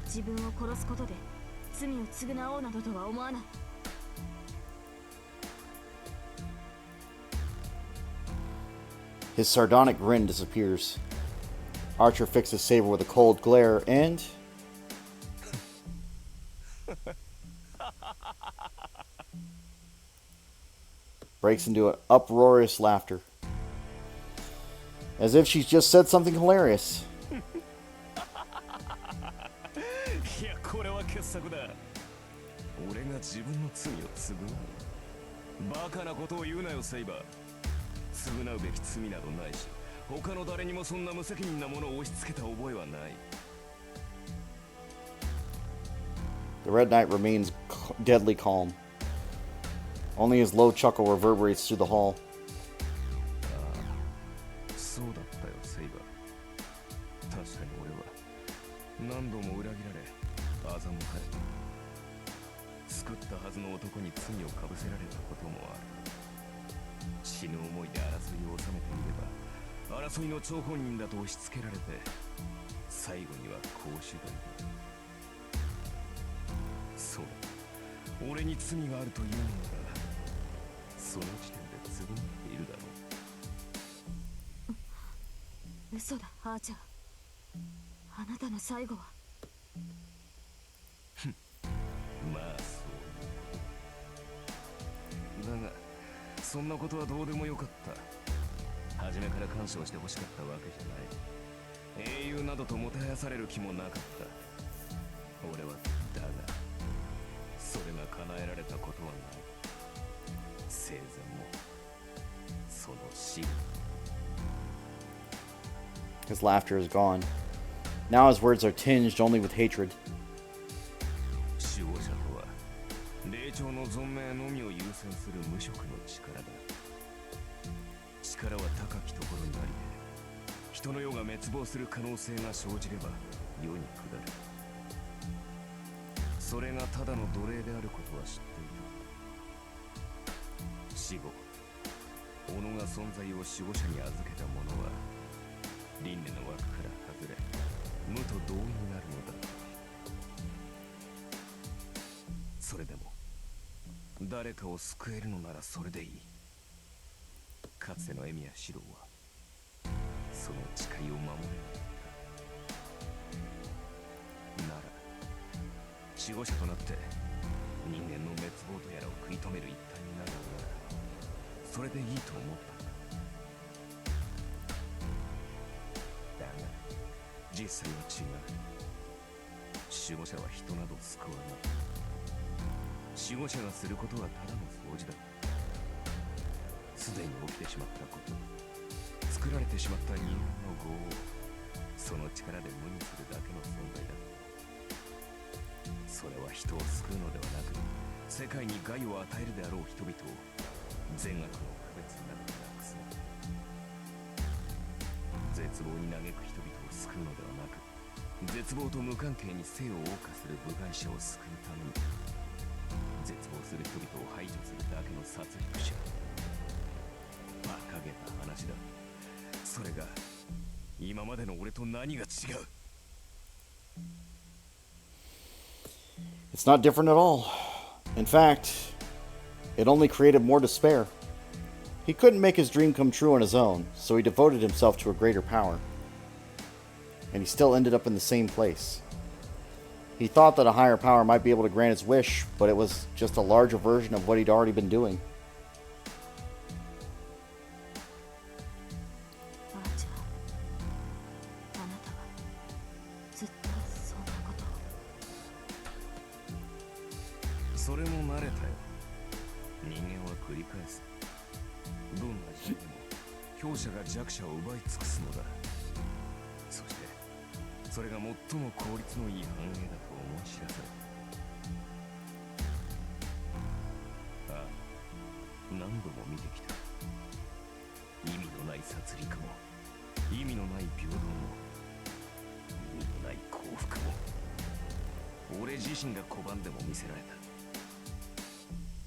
自分を殺すことで罪を償おうなどとは思わない。His sardonic grin disappears. Archer fixes Saber with a cold glare and... breaks into an uproarious laughter. As if she's just said something hilarious. いや、これは傑作だ。俺が自分の罪を償う。バカなことを言うなよ、セイバー。償うべき罪などないし、他の誰にもそんな無責任なものを押し付けた覚えはない。The Red Knight remains deadly calm. Only his low chuckle reverberates through the hall. そうだったよ、セイバー。確かに俺は何度も裏切られ、欺かれた。救ったはずの男に罪をかぶせられたこともある。死ぬ思いで争いを収めていれば、争いの張本人だと押し付けられて、最後には公主代だ。そうだ、俺に罪があるというのなら、その時点で償っているだろう。嘘だ、アーチャー。あなたの最後は。まあそういうことだ。だがそんなことはどうでもよかった。初めから干渉してほしかったわけじゃない。英雄などともてはやされる気もなかった。俺はだがそれが叶えられたことはない。生前もその死。 His laughter is gone. Now his words are tinged only with hatred. 守護者とは霊長の存命のみを優先する無色の力だ。力は高きところにあり、人の世が滅亡する可能性が生じれば世に下る。それがただの奴隷であることは知っていた。死後己が存在を守護者に預けた者は輪廻の枠から外れ無と同意になるのだ。それでも誰かを救えるのならそれでいい。かつてのエミヤ四郎はその誓いを守れなかった。なら守護者となって人間の滅亡とやらを食い止める一体になるのならそれでいいと思ったんだ。だが実際は違う。守護者は人など救わない。守護者がすることはただの掃除だ。すでに起きてしまったこと、作られてしまった人間の業をその力で無にするだけの存在だ。それは人を救うのではなく、世界に害を与えるであろう人々を善悪の区別などなくすのだ。絶望に嘆く人々を救うのではなく、絶望と無関係に生を謳歌する部外者を救うために絶望する人々を排除するだけの殺戮者。馬鹿げた話だ。それが今までの俺と何が違う。 It's not different at all. In fact, it only created more despair. He couldn't make his dream come true on his own, so he devoted himself to a greater power. And he still ended up in the same place. He thought that a higher power might be able to grant his wish, but it was just a larger version of what he'd already been doing. アーチャー、あなたはずっとそんなことを。それも慣れたよ。人間は繰り返す。どんな時代でも強者が弱者を奪い尽くすのだ。そしてそれが最も効率のいい繁栄だと思い知らされた。ああ、何度も見てきた。意味のない殺戮も意味のない平等も意味のない幸福も俺自身が拒んでも見せられた。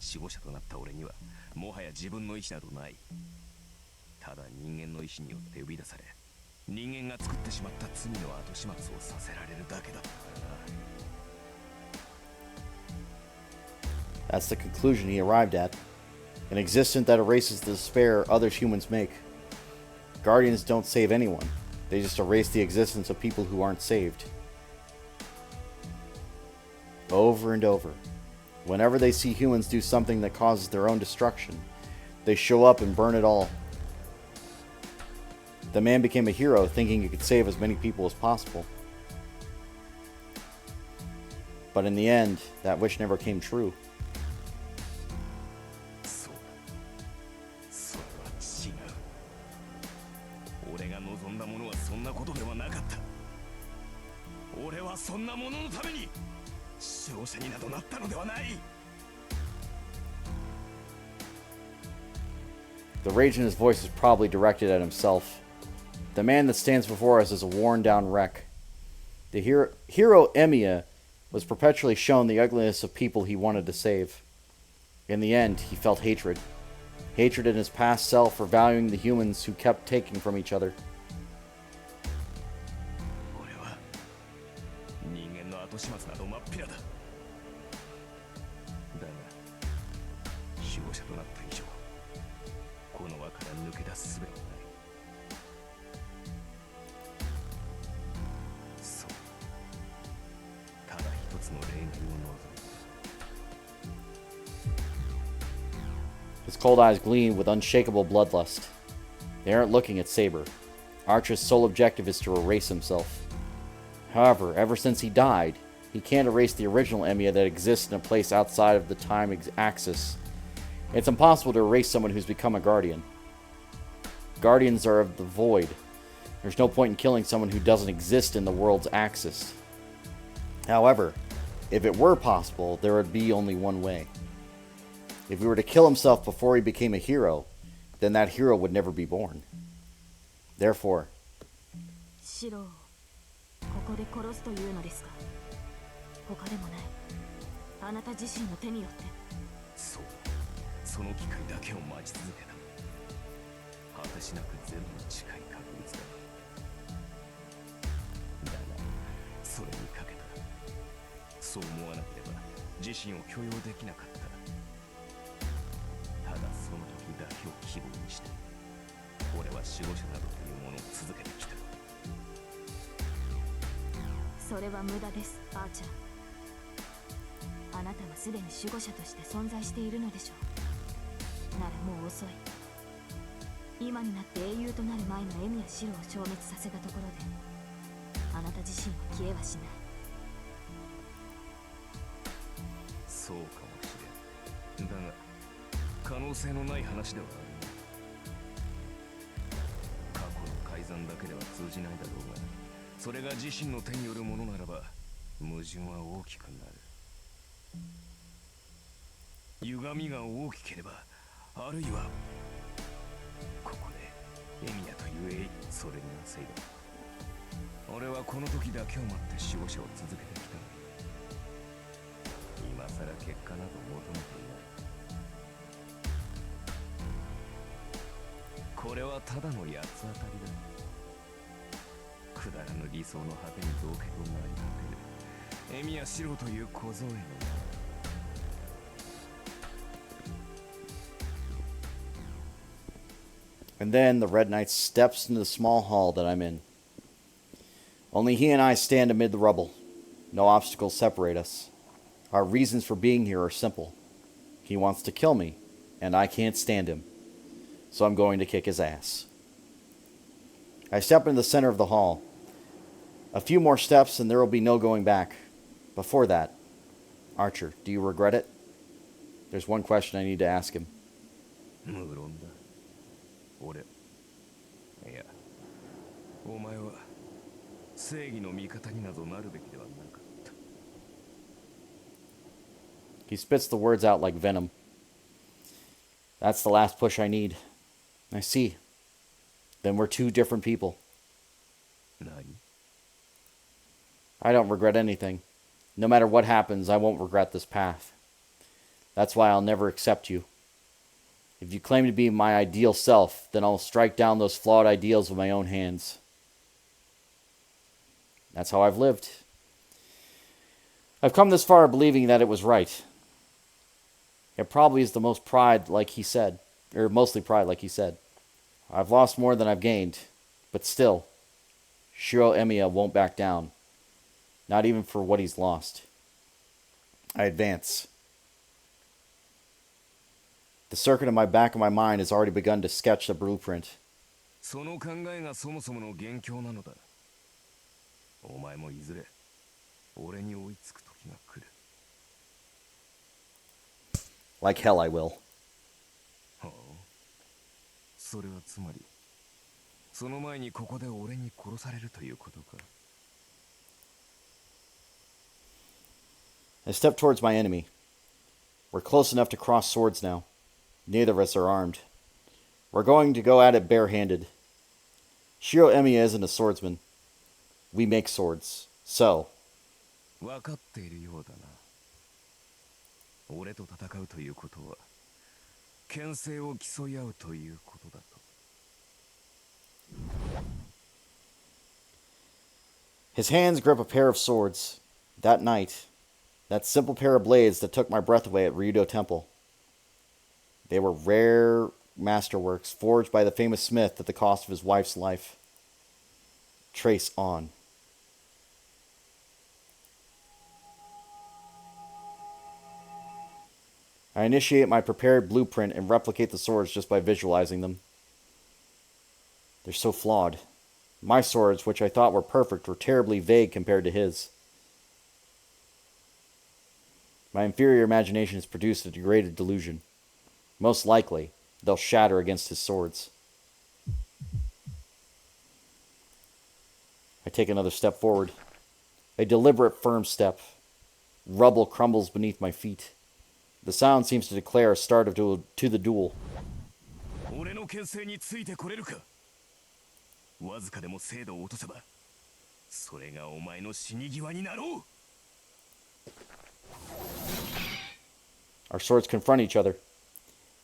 守護者となった俺にはもはや自分の意志などない。ただ人間の意志によって呼び出され、人間が作ってしまった罪の後始末をさせられるだけだったからな。 That's the conclusion he arrived at. An existence that erases the despair others humans make. Guardians don't save anyone. They just erase the existence of people who aren't saved. Over and over. Whenever they see humans do something that causes their own destruction, they show up and burn it all. The man became a hero thinking he could save as many people as possible. But in the end, that wish never came true. そうだ。それは違う。俺が望んだものはそんなことではなかった。俺はそんなもののために勝者になどなったのではない。 The rage in his voice is probably directed at himself. The man that stands before us is a worn-down wreck. The hero Emiya was perpetually shown the ugliness of people he wanted to save. In the end, he felt hatred. Hatred in his past self for valuing the humans who kept taking from each other. 俺は人間の後始末など真っ平だ。だが守護者となった以上、この輪から抜け出す術はない。そう、ただ一つの例外を望む。 His cold eyes gleam with unshakable bloodlust. They aren't looking at Saber. Archer's sole objective is to erase himself. However, ever since he died, he can't erase the original Emiya that exists in a place outside of the time axis. It's impossible to erase someone who's become a guardian. Guardians are of the void. There's no point in killing someone who doesn't exist in the world's axis. However, if it were possible, there would be only one way. If he were to kill himself before he became a hero, then that hero would never be born. Therefore, シロをここで殺すというのですか。他でもない。あなた自身の手によって。そう、その機会だけを待ち続けた。果てしなくゼロに近い確率だ。だが、それにかけた。そう思わなければ自身を許容できなかった。ただその時だけを希望にして俺は守護者などというものを続けてきた。それは無駄です、アーチャー。あなたはすでに守護者として存在しているのでしょう。ならもう遅い。今になって英雄となる前のエミやシロを消滅させたところであなた自身は消えはしない。そうかもしれん。だが可能性のない話ではある。過去の改ざんだけでは通じないだろうが、それが自身の手によるものならば矛盾は大きくなる。歪みが大きければ、あるいはここでエミヤというそれに焦いだ。俺はこの時だけを待って守護者を続けてきた。今さら結果など求めていない。これはただの八つ当たりだ。くだらぬ理想の果てに道化となり果てるエミヤシロという小僧への。And then the Red Knight steps into the small hall that I'm in. Only he and I stand amid the rubble. No obstacles separate us. Our reasons for being here are simple. He wants to kill me, and I can't stand him. So I'm going to kick his ass. I step into the center of the hall. A few more steps and there will be no going back. Before that, Archer, do you regret it? There's one question I need to ask him. 無論だ。俺、いや、お前は正義の味方になどなるべきではなかった。He spits the words out like venom. That's the last push I need. I see. Then we're two different people. 何？ I don't regret anything. No matter what happens, I won't regret this path. That's why I'll never accept you. If you claim to be my ideal self, then I'll strike down those flawed ideals with my own hands. That's how I've lived. I've come this far believing that it was right. It probably is the most pride, like he said. Or mostly pride, like he said. I've lost more than I've gained. But still, Shiro Emiya won't back down. Not even for what he's lost. I advance. The circuit in my back of my mind has already begun to sketch the blueprint. その考えがそもそもの元凶なのだ。お前もいずれ俺に追いつく時が来る。Like hell I will. はあ、それはつまりその前にここで俺に殺されるということか。I step towards my enemy. We're close enough to cross swords now. Neither of us are armed. We're going to go at it barehanded. Shiro Emiya isn't a swordsman. We make swords. So. 分かっているようだな。俺と戦うということは牽制を競い合うということだと。His hands grip a pair of swords. That night, that simple pair of blades that took my breath away at Ryudo Temple. They were rare masterworks forged by the famous smith at the cost of his wife's life. Trace on. I initiate my prepared blueprint and replicate the swords just by visualizing them. They're so flawed. My swords, which I thought were perfect, were terribly vague compared to his. My inferior imagination has produced a degraded delusion. Most likely, they'll shatter against his swords. I take another step forward. A deliberate, firm step. Rubble crumbles beneath my feet. The sound seems to declare a start to the duel. 俺の牽制についてこれるか。わずかでも精度を落とせば、それがお前の死に際になろう。Our swords confront each other.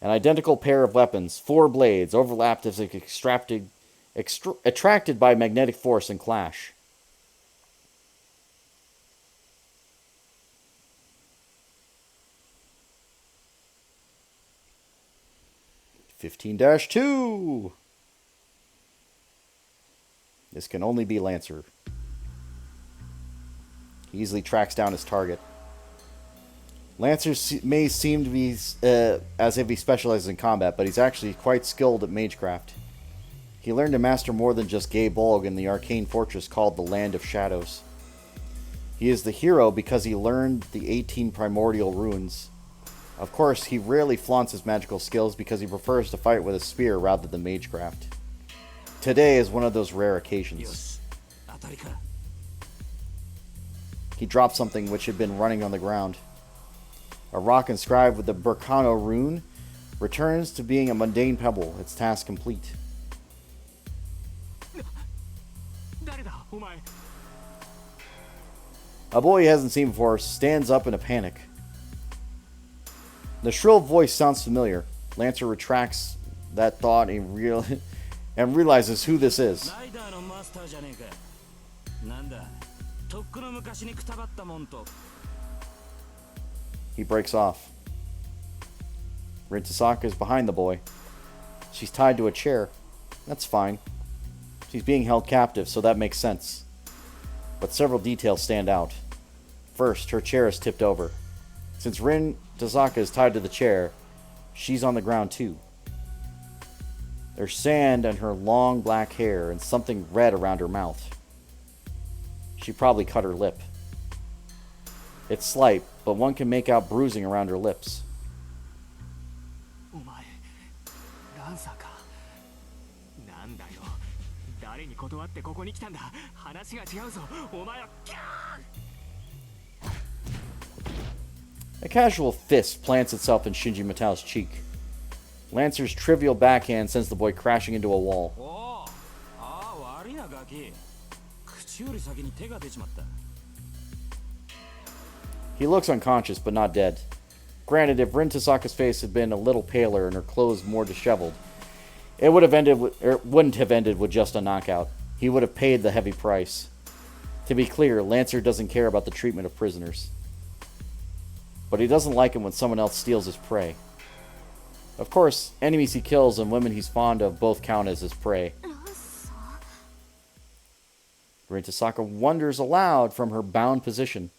An identical pair of weapons, 4 blades, overlapped as if attracted by magnetic force and clash. (15-2). This can only be Lancer. He easily tracks down his target. Lancer may seem to be as if he specializes in combat, but he's actually quite skilled at magecraft. He learned to master more than just Gay Bolg in the arcane fortress called the Land of Shadows. He is the hero because he learned the 18 primordial runes. Of course, he rarely flaunts his magical skills because he prefers to fight with a spear rather than magecraft. Today is one of those rare occasions. He dropped something which had been running on the ground. A rock inscribed with the Burkano rune returns to being a mundane pebble, its task complete. A boy he hasn't seen before stands up in a panic. The shrill voice sounds familiar. Lancer retracts that thought and realizes who this is. He breaks off. Rin Tasaka is behind the boy. She's tied to a chair. That's fine. She's being held captive, so that makes sense. But several details stand out. First, her chair is tipped over. Since Rin Tasaka is tied to the chair, she's on the ground too. There's sand on her long black hair and something red around her mouth. She probably cut her lip. It's slight, but one can make out bruising around her lips. A casual fist plants itself in Shinji Matao's cheek. Lancer's trivial backhand sends the boy crashing into a wall. He looks unconscious, but not dead. Granted, if Rin Tasaka's face had been a little paler and her clothes more disheveled, it wouldn't have ended with just a knockout. He would have paid the heavy price. To be clear, Lancer doesn't care about the treatment of prisoners. But he doesn't like it when someone else steals his prey. Of course, enemies he kills and women he's fond of both count as his prey. Rin Tasaka wonders aloud from her bound position.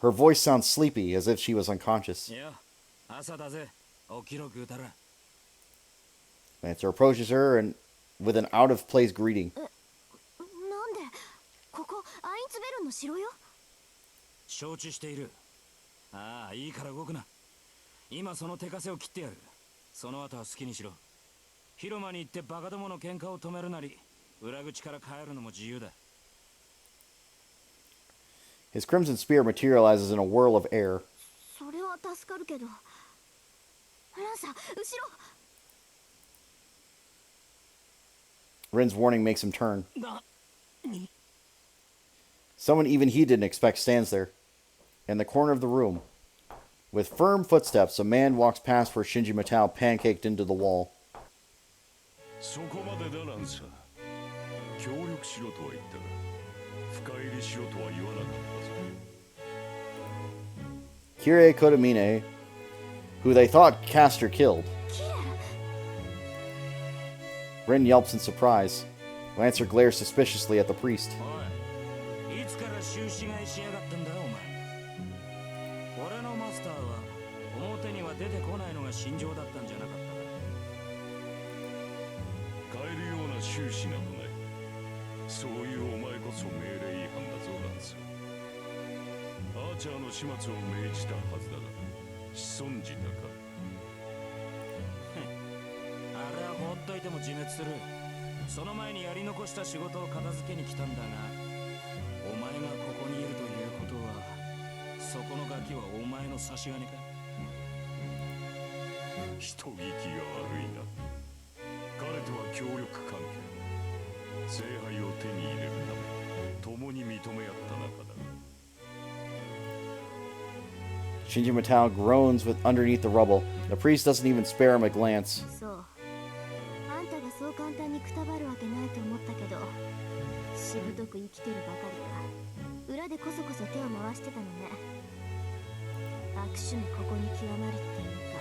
Her voice sounds sleepy, as if she was unconscious. Lancer approaches her and with an out-of-place greeting. His crimson spear materializes in a whirl of air. Rin's warning makes him turn. Someone even he didn't expect stands there. In the corner of the room. With firm footsteps, a man walks past where Shinji Matao pancaked into the wall. Kirei Kodamine, who they thought Castor killed. Rin yelps in surprise. Lancer glares suspiciously at the priest. その前にやり残した仕事を片付けに来たんだが、お前がここにいるということは、そこのガキはお前の差し金か？人聞きが悪いな。彼とは協力関係。聖杯を手に入れるため共に認め合った仲だ。Shinji Matao groans with underneath the rubble. The priest doesn't even spare him a glance. そう。あんたがそう簡単にくたばるわけないと思ったけど、しぶとく生きてるばかりか。裏でこそこそ手を回してたのね。悪趣味ここに極まれっていうか、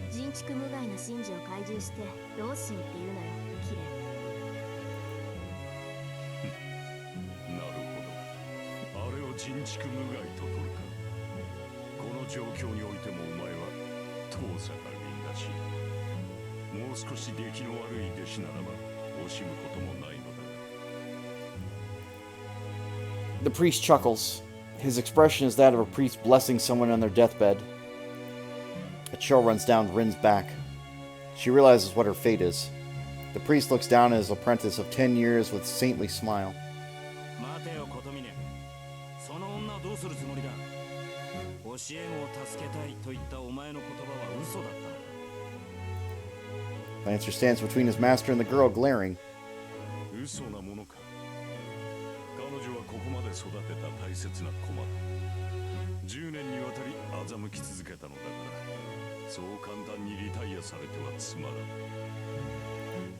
人畜無害な神事を懐柔してどうしようっていうのよ、キレ。なるほど。あれを人畜無害と取るか。この状況においてもお前は遠さが凛らしい。もう少し出来の悪い弟子ならば惜しむこともないのだ。 The priest chuckles. His expression is that of a priest blessing someone on their deathbed. A chill runs down Rin's back. She realizes what her fate is. The priest looks down at his apprentice of 10 years with a saintly smile. 待てよ、琴峰。その女をどうするつもりだ？教え子を助けたいと言ったお前の言葉は嘘だったのか？ Lancer stands between his master and the girl, glaring. 嘘なものか。彼女はここまで育てた大切な駒だ。10年にわたり欺き続けたのだから、そう簡単にリタイアされてはつまらん。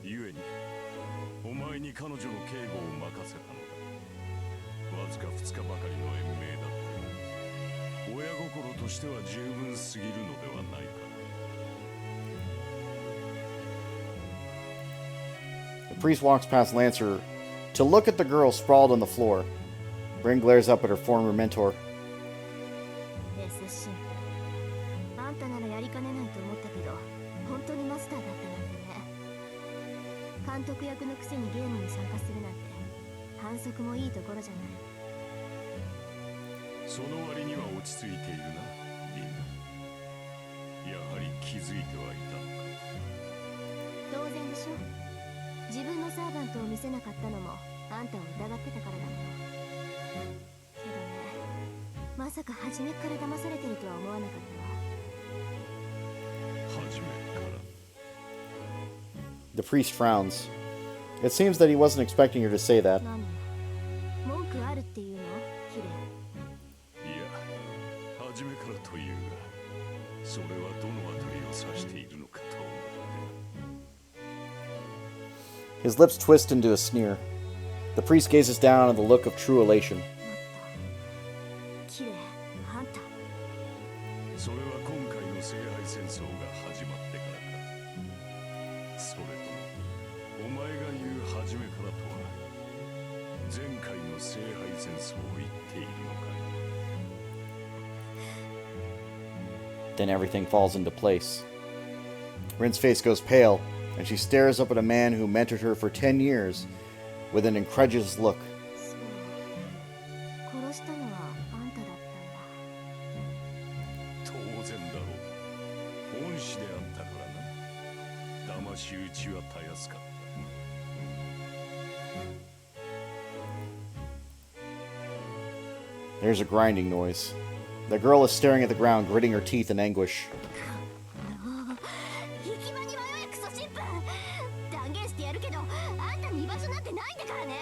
故にお前に彼女の警護を任せたのだ。わずか2日ばかりの延命だったが、親心としては十分すぎるのではないか。 The priest walks past Lancer to look at the girl sprawled on the floor. Rin glares up at her former mentor. ねえ接心、あんたならやりかねないと思ったけど、本当にマスターだったなんてね。監督役のくせにゲームに参加するなんて反則もいいところじゃない。その割には落ち着いているな、リン。やはり気づいてはいたのか。当然でしょ。自分のサーバントを見せなかったのもあんたを疑ってたからだもの。けどね、まさか初めっから騙されてるとは思わなかったわ。初めから。 The priest frowns. It seems that he wasn't expecting her to say that. 何なの？文句あるっていうの？キレ。いや、初めからというが、それはどのあたりを指しているのかと思って。 His lips twist into a sneer. The priest gazes down on the look of true elation. キレ、あんた。それは今回の聖杯戦争が始まってからか。それともお前が言う初めからとは、前回の聖杯戦争を言っているのか。 Then everything falls into place. Rin's face goes pale, and she stares up at a man who mentored her for 10 years with an incredulous look. そう。殺したのはあんただったんだ。当然だろう。恩師であったからな。騙し討ちはたやすかった。 There's a grinding noise. The girl is staring at the ground, gritting her teeth in anguish. 行き場に迷えクソ神父。断言してやるけど、あんたに居場所なんてないんだからね。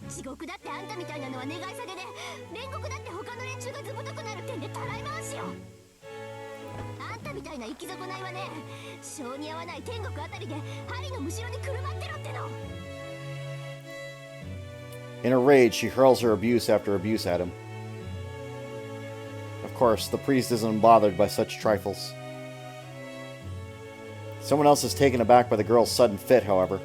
地獄だってあんたみたいなのは願い下げで、煉獄だって他の連中がずぶとくなるってんでたらい回しよ。あんたみたいな生き損ないはね、性に合わない天国あたりで針のむしろにくるまってろっての。 In a rage, she hurls her abuse after abuse at him. Of course, the priest isn't bothered by such trifles. Someone else is taken aback by the girl's sudden fit, however.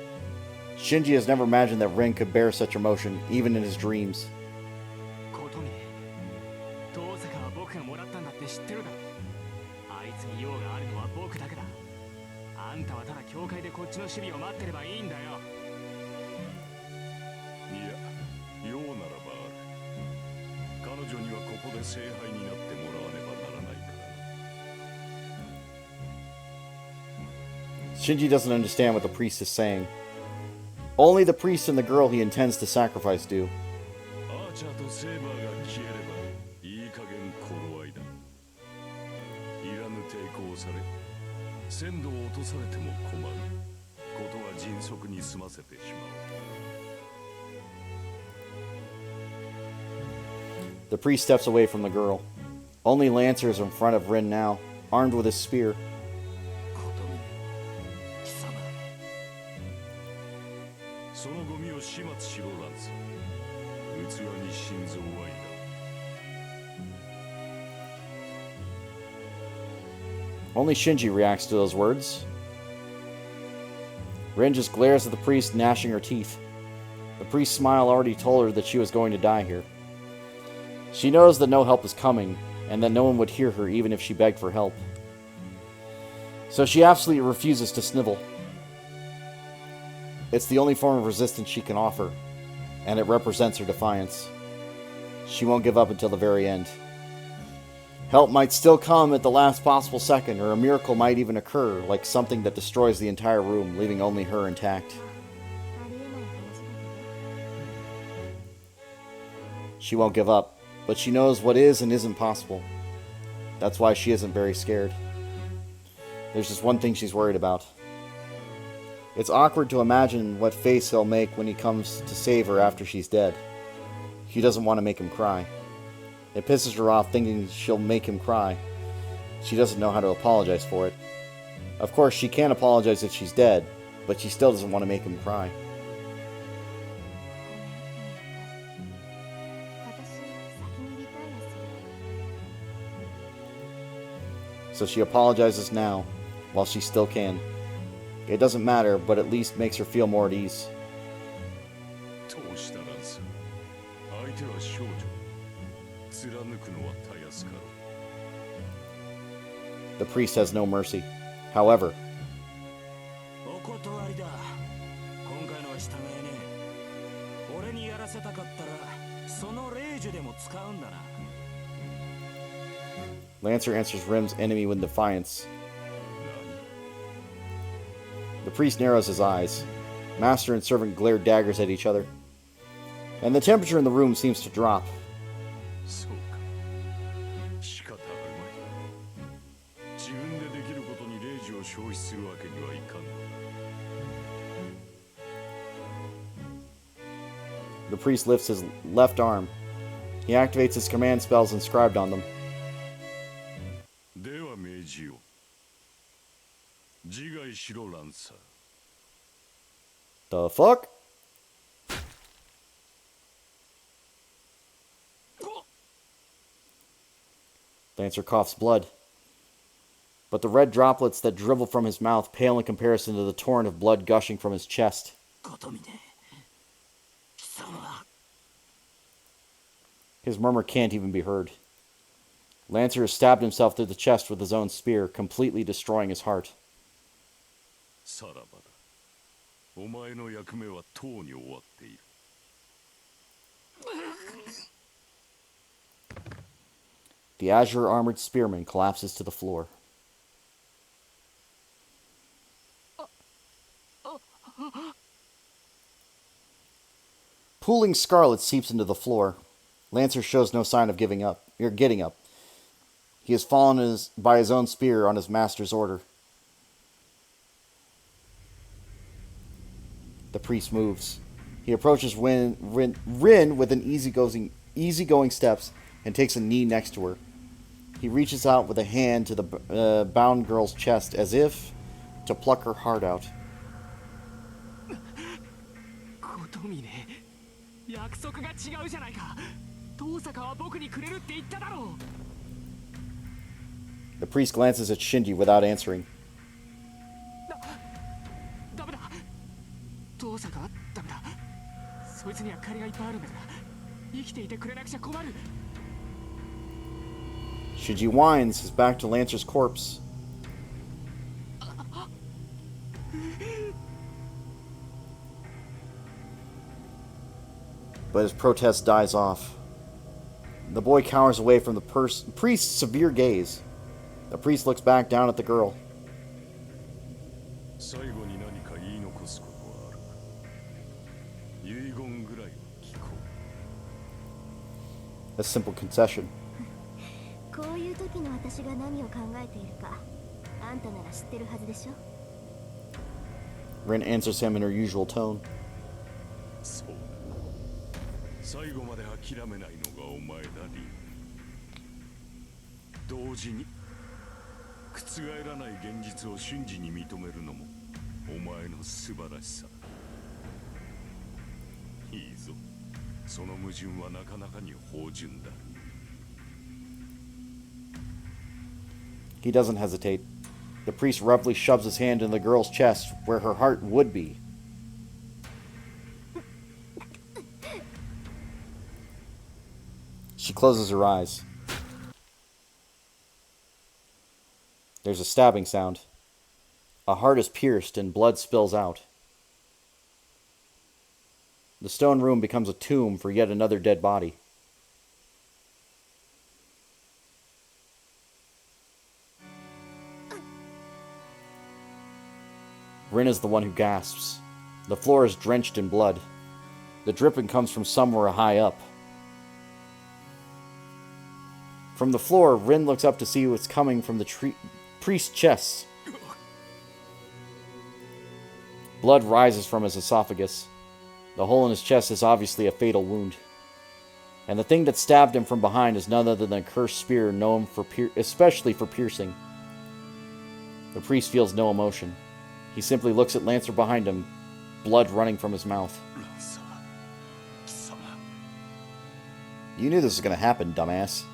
Shinji has never imagined that Rin could bear such emotion, even in his dreams. 琴峰、どうせかは僕がもらったんだって知ってるだろ。あいつに用があるのは僕だけだ。あんたはただ教会でこっちの守備を待ってればいいんだよ。いや、用ならばある。彼女にはここで聖杯になってもらわねばならないからな。 Shinji doesn't understand what the priest is saying. Only the priest and the girl he intends to sacrifice do. アーチャーとセーバーが消えればいい加減頃合いだ。いらぬ抵抗され鮮度を落とされても困る。ことは迅速に済ませてしまう。 The priest steps away from the girl. Only Lancer is in front of Rin now, armed with his spear. 貴様そのゴミを始末しろランス。器に心臓はいだ。 Only Shinji reacts to those words. Rin just glares at the priest, gnashing her teeth. The priest's smile already told her that she was going to die here. She knows that no help is coming, and that no one would hear her even if she begged for help. So she absolutely refuses to snivel. It's the only form of resistance she can offer, and it represents her defiance. She won't give up until the very end. Help might still come at the last possible second, or a miracle might even occur, like something that destroys the entire room, leaving only her intact. ありえない話だけど。 She won't give up, but she knows what is and isn't possible. That's why she isn't very scared. There's just one thing she's worried about. It's awkward to imagine what face he'll make when he comes to save her after she's dead. She doesn't want to make him cry. It pisses her off thinking she'll make him cry. She doesn't know how to apologize for it. Of course, she can't apologize if she's dead, but she still doesn't want to make him cry. 私先にリタイアする。 So she apologizes now, while she still can. It doesn't matter, but at least makes her feel more at ease. どうしたランス。相手は少女。貫くのはたやすかろう。 The priest has no mercy. However, お断りだ。今回のは従えねえ。俺にやらせたかったらその霊樹でも使うんだな。 Lancer answers Rim's enemy with defiance. The priest narrows his eyes. Master and servant glare daggers at each other. And the temperature in the room seems to drop. そうか。仕方あるまい。自分でできることに霊樹を消費するわけにはいかんの。 The priest lifts his left arm. He activates his command spells inscribed on them. では命じよう。自害しろランサー。 The fuck? Lancer coughs blood. But the red droplets that dribble from his mouth pale in comparison to the torrent of blood gushing from his chest. 琴峰貴様 His murmur can't even be heard. Lancer has stabbed himself through the chest with his own spear, completely destroying his heart. さらばだ。お前の役目はとうに終わっている。 The azure-armored spearman collapses to the floor. Pooling scarlet seeps into the floor. Lancer shows no sign of getting up. He has fallen by his own spear on his master's order. The priest moves. He approaches Rin with an easygoing steps and takes a knee next to her. He reaches out with a hand to the bound girl's chest as if to pluck her heart out. 琴峰約束が違うじゃないか。遠坂は僕にくれるって言っただろう。 The priest glances at Shinji without answering. ダメだ。遠坂はダメだ。そいつには借りがいっぱいあるんだから。生きていてくれなくちゃ困る。 Shinji whines, his back to Lancer's corpse. But his protest dies off. The boy cowers away from the priest's severe gaze. The priest looks back down at the girl. 最後に何か言い残すことはあるか。遺言ぐらいは聞こ A simple concession. こういう時の私が何を考えているかあんたなら知ってるはずでしょ。 Rin answers him in her usual tone. う。そうだ。最後まで諦めないのがお前だリン。同時に覆らない現実を瞬時に認めるのもお前の素晴らしさ。いいぞ。その矛盾はなかなかに芳醇だ。 He doesn't hesitate. The priest roughly shoves his hand in the girl's chest, where her heart would be. She closes her eyes. There's a stabbing sound. A heart is pierced and blood spills out. The stone room becomes a tomb for yet another dead body. Rin is the one who gasps. The floor is drenched in blood. The dripping comes from somewhere high up. From the floor, Rin looks up to see what's coming from the priest's chest. Blood rises from his esophagus. The hole in his chest is obviously a fatal wound. And the thing that stabbed him from behind is none other than a cursed spear known especially for piercing. The priest feels no emotion. He simply looks at Lancer behind him, blood running from his mouth. You knew this was going to happen, dumbass.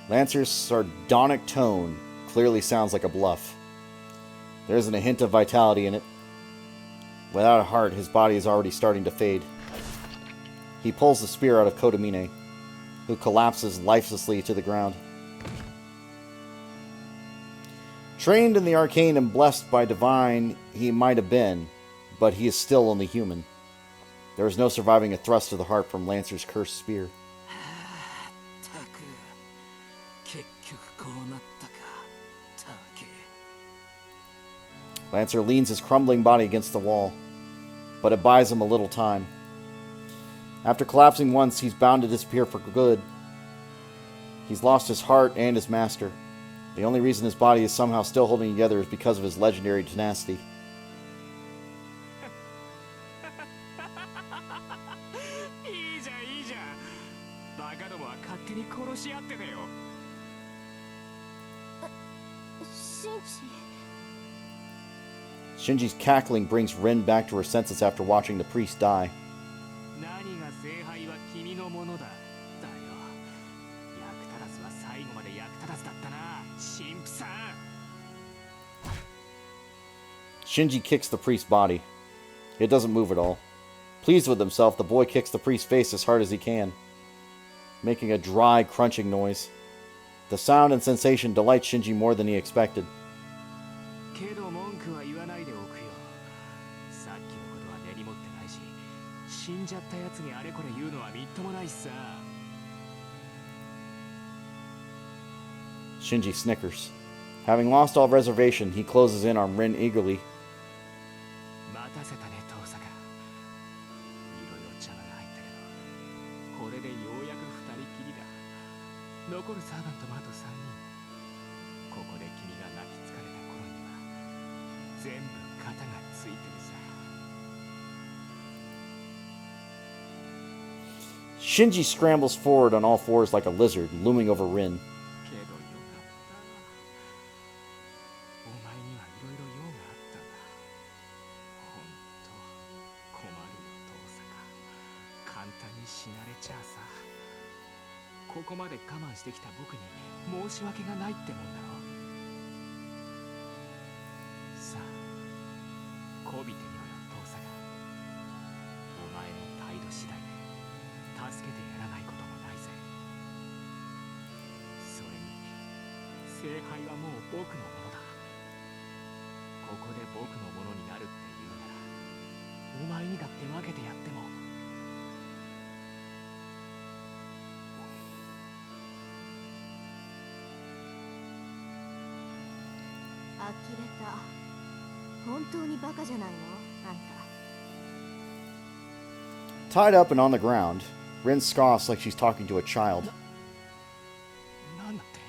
Lancer's sardonic tone clearly sounds like a bluff. There isn't a hint of vitality in it. Without a heart, his body is already starting to fade. He pulls the spear out of Kotomine, who collapses lifelessly to the ground. Trained in the arcane and blessed by divine he might have been, but he is still only human. There is no surviving a thrust to the heart from Lancer's cursed spear. Lancer leans his crumbling body against the wall, but it buys him a little time. After collapsing once, he's bound to disappear for good. He's lost his heart and his master. The only reason his body is somehow still holding together is because of his legendary tenacity. Shinji's cackling brings Rin back to her senses after watching the priest die. Shinji kicks the priest's body. It doesn't move at all. Pleased with himself, the boy kicks the priest's face as hard as he can, making a dry, crunching noise. The sound and sensation delight Shinji more than he expected. Shinji snickers. Having lost all reservation, he closes in on Rin eagerly. Shinji scrambles forward on all fours like a lizard, looming over Rin. 呆れた。本当にバカじゃないのあんた。 Tied up and on the ground, Rin scoffs like she's talking to a child. なんだって。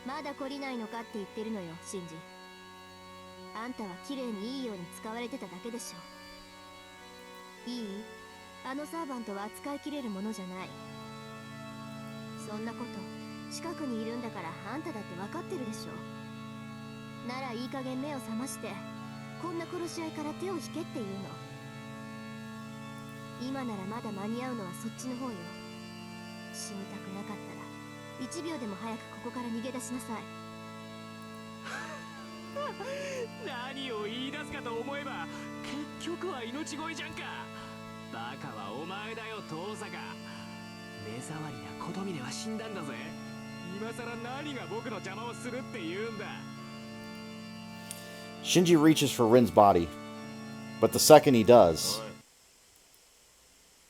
まだ懲りないのかって言ってるのよシンジ。あんたは綺麗にいいように使われてただけでしょ。いい？あのサーバントは扱いきれるものじゃない。そんなこと近くにいるんだからあんただって分かってるでしょ。ならいい加減目を覚ましてこんな殺し合いから手を引けっていうの。今ならまだ間に合うのはそっちの方よ。死にたくなかったら1秒でも早くここから逃げ出しなさい。何を言い出すかと思えば結局は命乞いじゃんか。バカはお前だよ遠坂。目障りな琴峰は死んだんだぜ。今さら何が僕の邪魔をするって言うんだ。 Shinji reaches for Rin's body, but the second he does,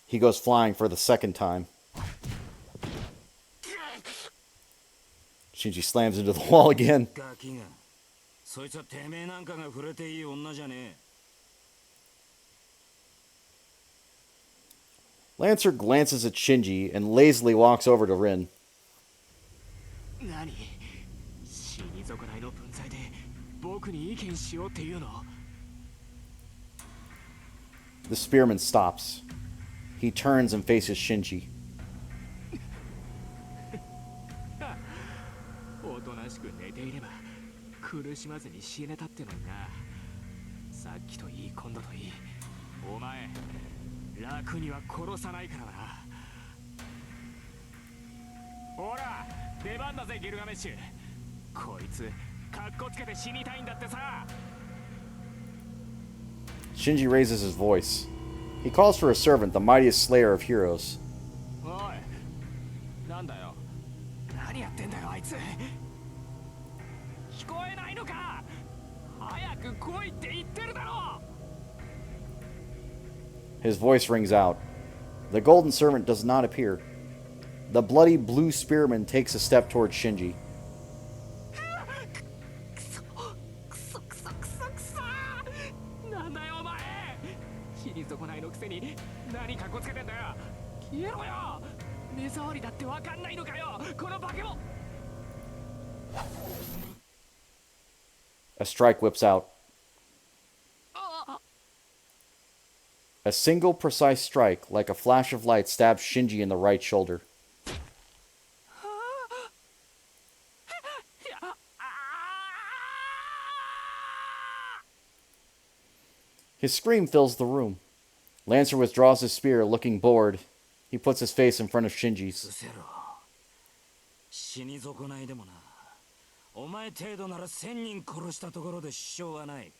he goes flying for the second time. Shinji slams into the wall again. ガキがそいつはてめえなんかが触れていい女じゃね Lancer glances at Shinji and lazily walks over to Rin. え。何死に損ないの分際で僕に意見しようっていうの。 The spearman stops. He turns and faces Shinji. おとなしく寝ていれば苦しまずに死ねたってのにな。さっきといい今度といいお前楽には殺さないからな。ほら出番だぜギルガメッシュ。こいつカッコつけて死にたいんだってさ。 Shinji raises his voice. He calls for a servant, the mightiest slayer of heroes. おいなんだよ。何やってんだよあいつ。聞こえないのか。早く来いって言ってるだろ。 His voice rings out. The golden servant does not appear. The bloody blue spearman takes a step towards Shinji. くそくそくそくそ。なんだよお前。死に損ないのくせに何かっこつけてんだよ。消えろよ。目障りだってわかんないのかよこの化け物。 A strike whips out. A single precise strike, like a flash of light, stabs Shinji in the right shoulder. His scream fills the room. Lancer withdraws his spear, looking bored. He puts his face in front of Shinji's. せろ。死に損ないでもな。お前程度なら1000人殺したところで支障はない。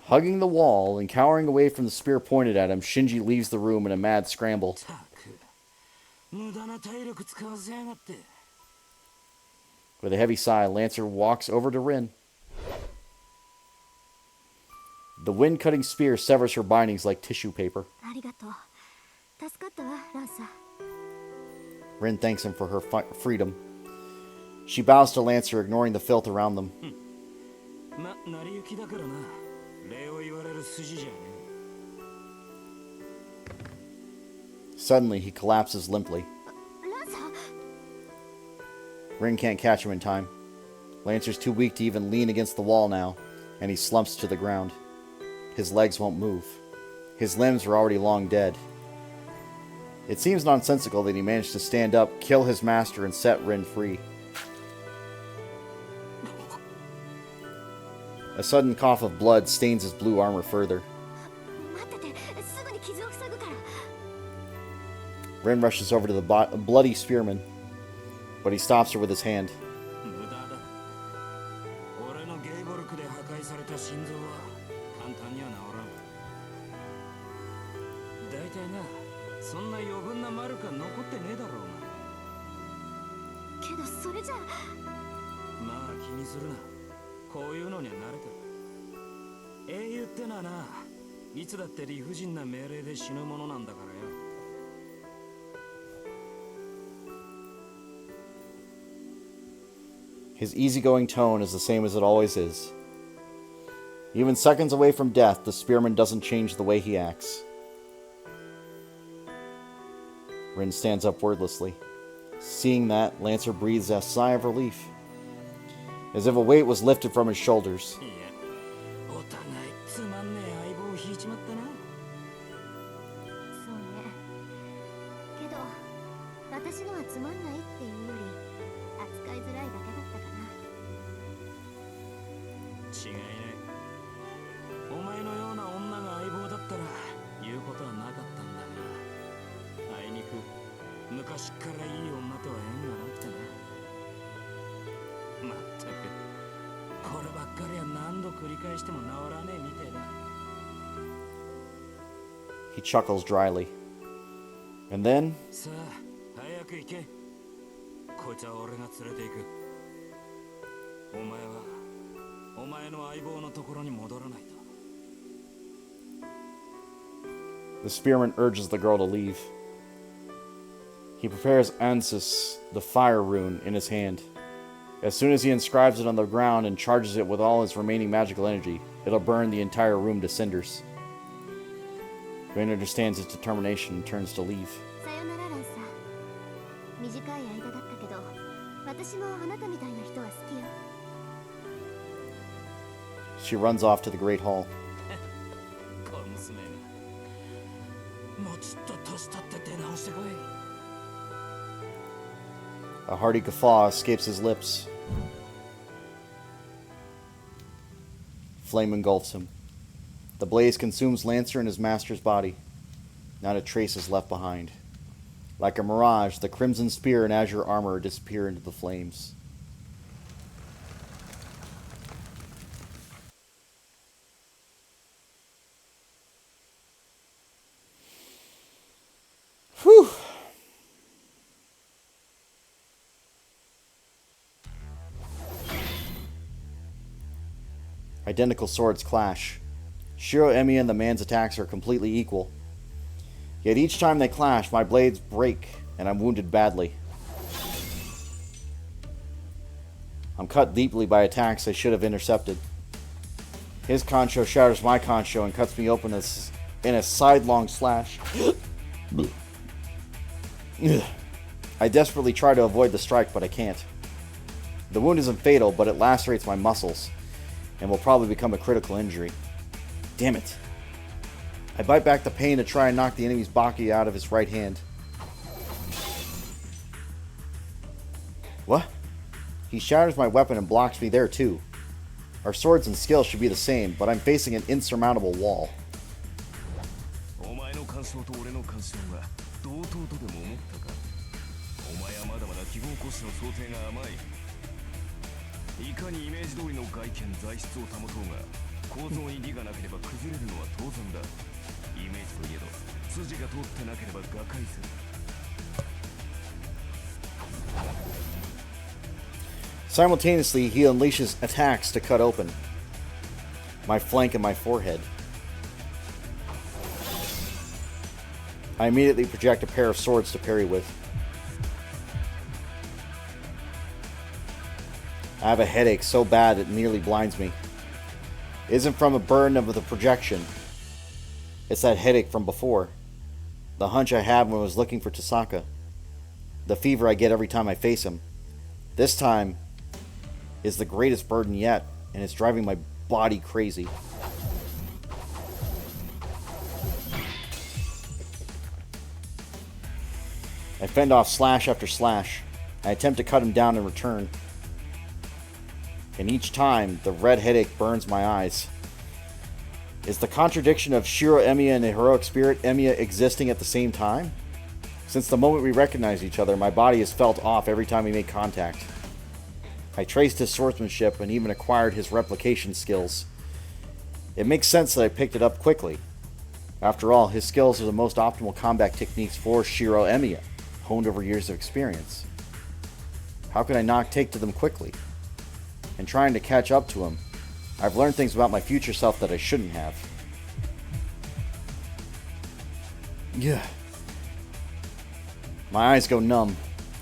Hugging the wall and cowering away from the spear pointed at him, Shinji leaves the room in a mad scramble. たく無駄な体力使わせやがって。 With a heavy sigh, Lancer walks over to Rin. The wind-cutting spear severs her bindings like tissue paper. ありがとう。助かったわランサー。 Rin thanks him for her freedom. She bows to Lancer, ignoring the filth around them. ま、成り行きだからな。礼を言われる筋じゃね。 Suddenly, he collapses limply. ランサー Rin can't catch him in time. Lancer's too weak to even lean against the wall now, and he slumps to the ground. His legs won't move. His limbs are already long dead. It seems nonsensical that he managed to stand up, kill his master, and set Rin free. A sudden cough of blood stains his blue armor further. 待ってて、すぐに傷を塞ぐから。 Rin rushes over to the bloody spearman, but he stops her with his hand. 無駄だ。俺のゲイボルクで破壊された心臓は簡単には治らん。大体な、そんな余分なマルカ残ってねえだろうが。けどそれじゃ。まあ気にするな。こういうのには慣れてる。英雄ってのはな、いつだって理不尽な命令で死ぬものなんだからよ。His easygoing tone is the same as it always is. Even seconds away from death, the spearman doesn't change the way he acts. Rin stands up wordlessly. Seeing that, Lancer breathes a sigh of relief, as if a weight was lifted from his shoulders. いやお互いつまんねえ相棒を引いちまったな。そうね。けど私のはつまんないっていうより扱いづらいだけだったかな。違いね。お前のような女が相棒だったら言うことはなかったんだが、あいにく昔からいい女とは縁がなくてな。まったくこればっかりは何度繰り返しても治らねえみてえだ。 He chuckles dryly. And then, さあ早く行け。こいつは俺が連れて行く。お前はお前の相棒のところに戻らないと。 the spearman urges the girl to leave. He prepares Ansys, the fire rune, in his hand. As soon as he inscribes it on the ground and charges it with all his remaining magical energy, it'll burn the entire room to cinders. Rin understands his determination and turns to leave. さよならランサー。短い間だったけど、私もあなたみたいな人は好きよ。 She runs off to the Great Hall. 小娘がもうちょっと年取って出直してこい。 A hearty guffaw escapes his lips. Flame engulfs him. The blaze consumes Lancer and his master's body. Not a trace is left behind. Like a mirage, the crimson spear and azure armor disappear into the flames. Whew! Identical swords clash. Shiro Emi and the man's attacks are completely equal. Yet each time they clash, my blades break, and I'm wounded badly. I'm cut deeply by attacks I should have intercepted. His concho shatters my concho and cuts me open in a sidelong slash. I desperately try to avoid the strike, but I can't. The wound isn't fatal, but it lacerates my muscles, and will probably become a critical injury. Damn it. I bite back the pain to try and knock the enemy's Baki out of his right hand. What? He shatters my weapon and blocks me there too. Our swords and skills should be the same, but I'm facing an insurmountable wall. お前の感想と俺の感想が同等とでも思ったか。お前はまだまだ希望コスの想定が甘い。いかにイメージ通りの外見材質を保とうが構造に利がなければ崩れるのは当然だ。イメージといえど筋が通ってなければ瓦解する。 Simultaneously, he unleashes attacks to cut open my flank and my forehead. I immediately project a pair of swords to parry with. I have a headache so bad it nearly blinds me. It isn't from a burden of the projection. It's that headache from before. The hunch I had when I was looking for Tasaka. The fever I get every time I face him. This time is the greatest burden yet, and it's driving my body crazy. I fend off slash after slash. I attempt to cut him down in return. And each time, the red headache burns my eyes. Is the contradiction of Shiro Emiya and the heroic spirit Emiya existing at the same time? Since the moment we recognize each other, my body is felt off every time we make contact. I traced his swordsmanship and even acquired his replication skills. It makes sense that I picked it up quickly. After all, his skills are the most optimal combat techniques for Shiro Emiya, honed over years of experience. How could I not take to them quickly? In trying to catch up to him, I've learned things about my future self that I shouldn't have. Yeah. My eyes go numb.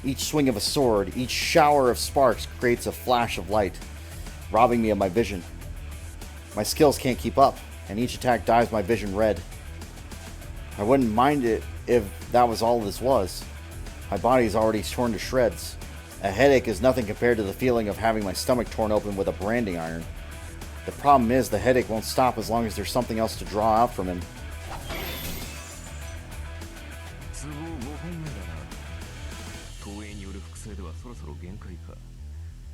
Each swing of a sword, each shower of sparks creates a flash of light, robbing me of my vision. My skills can't keep up, and each attack dyes my vision red. I wouldn't mind it if that was all this was. My body is already torn to shreds. A headache is nothing compared to the feeling of having my stomach torn open with a branding iron. The problem is the headache won't stop as long as there's something else to draw out from him. 都合5本目だな。投影による複製ではそろそろ限界か。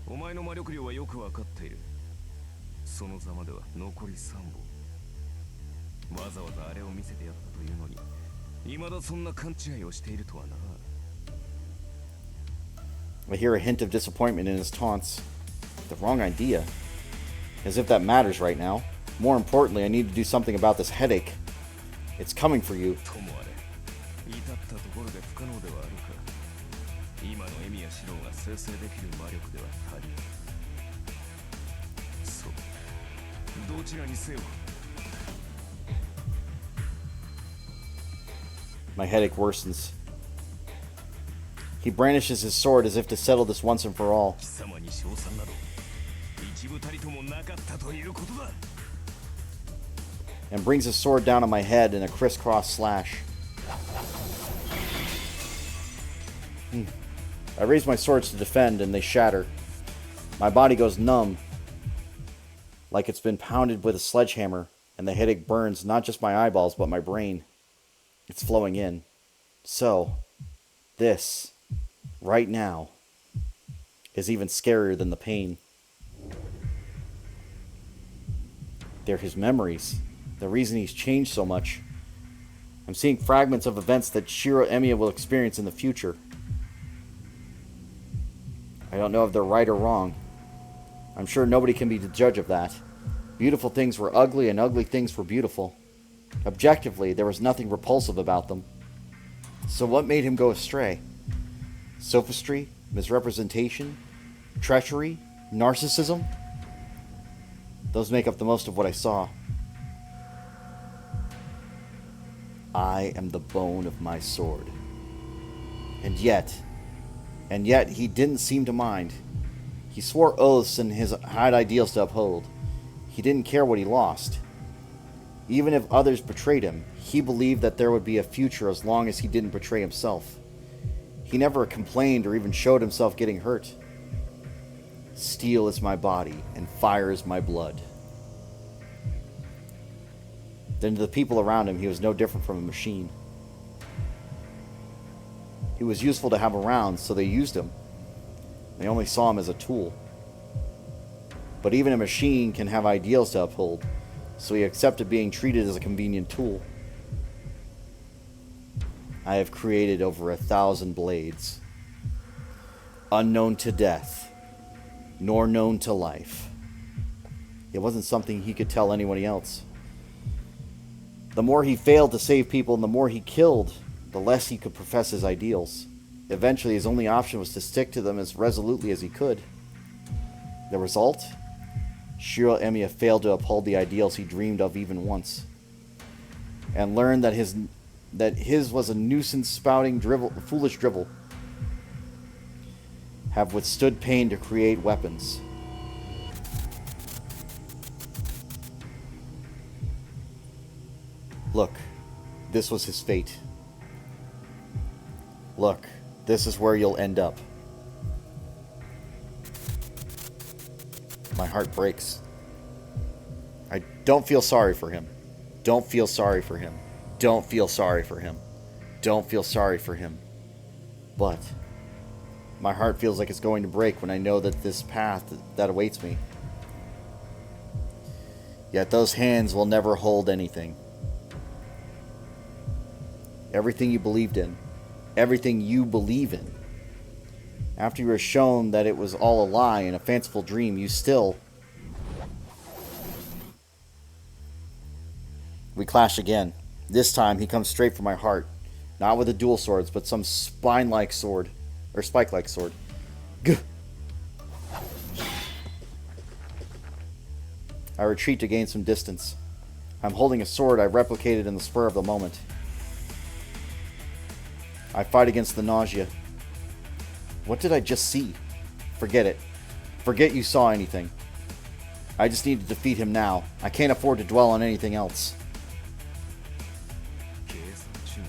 お前の魔力量はよくわかっている。そのざまでは残り3本。わざわざあれを見せてやったというのに、未だそんな勘違いをしているとはな。I hear a hint of disappointment in his taunts. The wrong idea. As if that matters right now. More importantly, I need to do something about this headache. It's coming for you. ともあれ、至ったところで不可能ではあるか。今のエミやシロが生成できる魔力では足りない。そう、どちらにせよ。My headache worsens. He brandishes his sword as if to settle this once and for all. 貴様に賞賛など一部たりともなかったということだ。 And brings his sword down on my head in a crisscross slash. I raise my swords to defend and they shatter. My body goes numb, like it's been pounded with a sledgehammer, and the headache burns not just my eyeballs but my brain. It's flowing in. So, this, right now, is even scarier than the pain. They're his memories. The reason he's changed so much. I'm seeing fragments of events that Shiro Emiya will experience in the future. I don't know if they're right or wrong. I'm sure nobody can be the judge of that. Beautiful things were ugly and ugly things were beautiful. Objectively, there was nothing repulsive about them. So what made him go astray? Sophistry? Misrepresentation? Treachery? Narcissism? Those make up the most of what I saw. I am the bone of my sword. And yet he didn't seem to mind. He swore oaths and had ideals to uphold. He didn't care what he lost. Even if others betrayed him, he believed that there would be a future as long as he didn't betray himself. He never complained or even showed himself getting hurt. Steel is my body, and fire is my blood. Then to the people around him, he was no different from a machine. He was useful to have around, so they used him. They only saw him as a tool. But even a machine can have ideals to uphold, so he accepted being treated as a convenient tool. I have created over 1,000 blades, unknown to death, nor known to life. It wasn't something he could tell anyone else. The more he failed to save people and the more he killed, the less he could profess his ideals. Eventually, his only option was to stick to them as resolutely as he could. The result? Shiro Emiya failed to uphold the ideals he dreamed of even once, and learned that his was a nuisance spouting foolish drivel. Have withstood pain to create weapons. Look, this was his fate. Look, this is where you'll end up. My heart breaks. I don't feel sorry for him. Don't feel sorry for him. Don't feel sorry for him. Don't feel sorry for him. But my heart feels like it's going to break when I know that this path that awaits me. Yet those hands will never hold anything. Everything you believed in. Everything you believe in. After you were shown that it was all a lie and a fanciful dream, you still... We clash again. This time, he comes straight for my heart. Not with the dual swords, but some spine-like sword. Or spike-like sword. Gah! I retreat to gain some distance. I'm holding a sword I replicated in the spur of the moment. I fight against the nausea. What did I just see? Forget it. Forget you saw anything. I just need to defeat him now. I can't afford to dwell on anything else. 計算中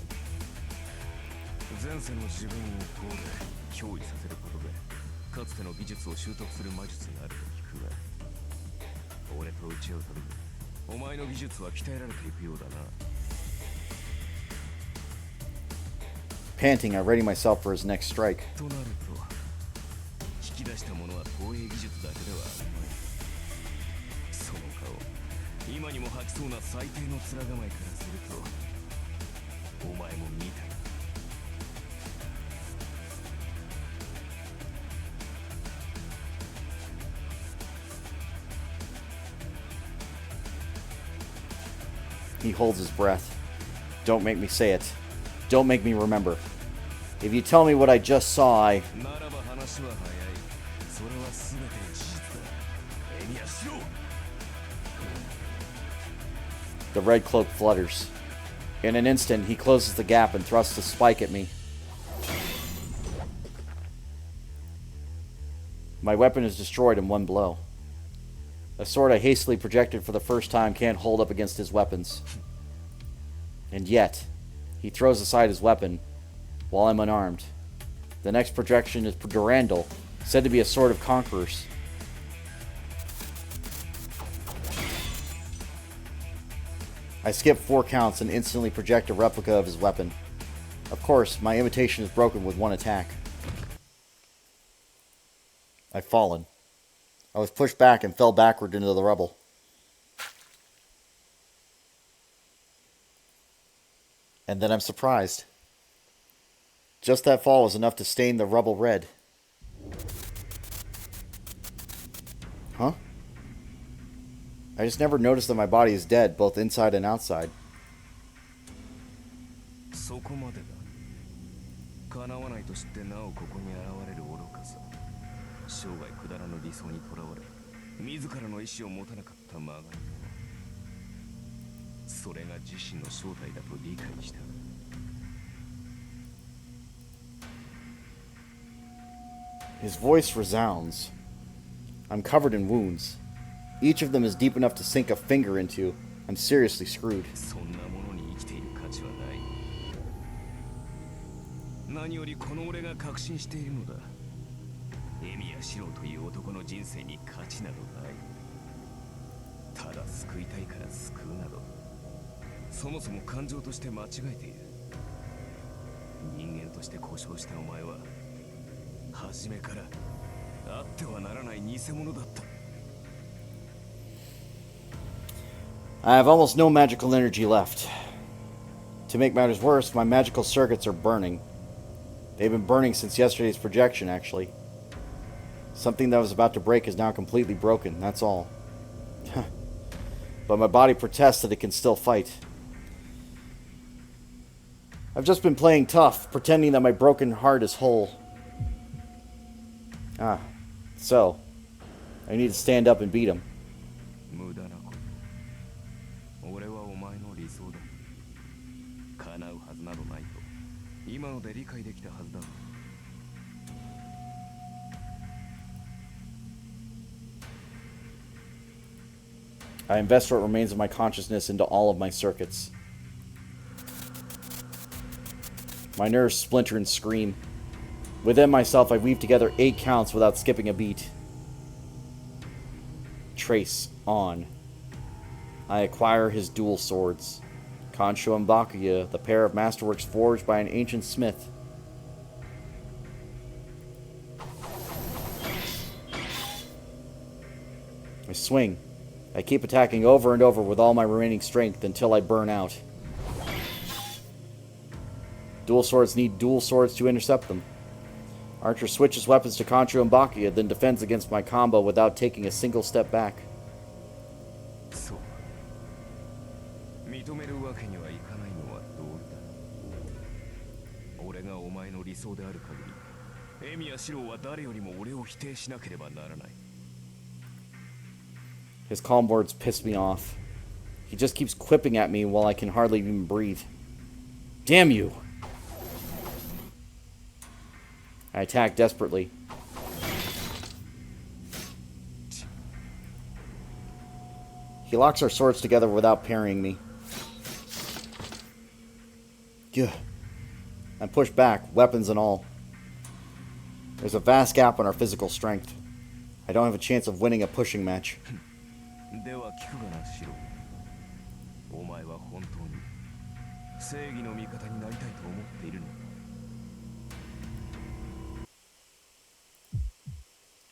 前世の自分をこうで憑依させることでかつての技術を習得する魔術があると聞くが俺と打ち合うたびにお前の技術は鍛えられていくようだな Panting, I ready myself for his next strike. となると引き出したものは投影技術だけではあるまいその顔今にも吐きそうな最低の面構えからするとお前も見たな He holds his breath. Don't make me say it. Don't make me remember. If you tell me what I just saw, I... ならば話は早いそれは全て事実だエミヤしろ The red cloak flutters. In an instant, he closes the gap and thrusts a spike at me. My weapon is destroyed in one blow. A sword I hastily projected for the first time can't hold up against his weapons. And yet, he throws aside his weapon while I'm unarmed. The next projection is Durandal, said to be a sword of conquerors. I skip 4 counts and instantly project a replica of his weapon. Of course, my imitation is broken with one attack. I've fallen. I was pushed back and fell backward into the rubble. And then I'm surprised. Just that fall was enough to stain the rubble red. Huh? I just never noticed that my body is dead, both inside and outside. そこまでだ叶わないと知ってなおここに現れる愚かさ生涯くだらぬ理想にとらわれ自らの意志を持たなかったまがいそれが自身の正体だと理解した His voice resounds. I'm covered in wounds. Each of them is deep enough to sink a finger into. I'm seriously screwed. そんなものに生きている価値はない何よりこの俺が確信しているのだエミヤシロという男の人生に価値などないただ救いたいから救うなどそもそも感情として間違えている人間として故障したお前は初めからあってはならない偽物だった I have almost no magical energy left. To make matters worse, my magical circuits are burning. They've been burning since yesterday's projection, actually. Something that was about to break is now completely broken, that's all. But my body protests that it can still fight. I've just been playing tough, pretending that my broken heart is whole. Ah, so, I need to stand up and beat him. 無駄なこと俺はお前の理想だ叶うはずなどないと今ので理解できたはずだ I invest what remains of my consciousness into all of my circuits. My nerves splinter and scream. Within myself, I weave together 8 counts without skipping a beat. Trace on. I acquire his dual swords. Kansho and Bakuya, the pair of masterworks forged by an ancient smith. I swing. I keep attacking over and over with all my remaining strength until I burn out. Dual swords need dual swords to intercept them. Archer switches weapons to Kansho and Bakuya, then defends against my combo without taking a single step back. そう認めるわけにはいかないのは道理だ俺がお前の理想である限りエミヤシロは誰よりも俺を否定しなければならない His calm words piss me off. He just keeps quipping at me while I can hardly even breathe. Damn you! I attack desperately. He locks our swords together without parrying me. Gah. I'm pushed back, weapons and all. There's a vast gap in our physical strength. I don't have a chance of winning a pushing match. では聞くがなシロ、お前は本当に正義の味方になりたいと思っているのか。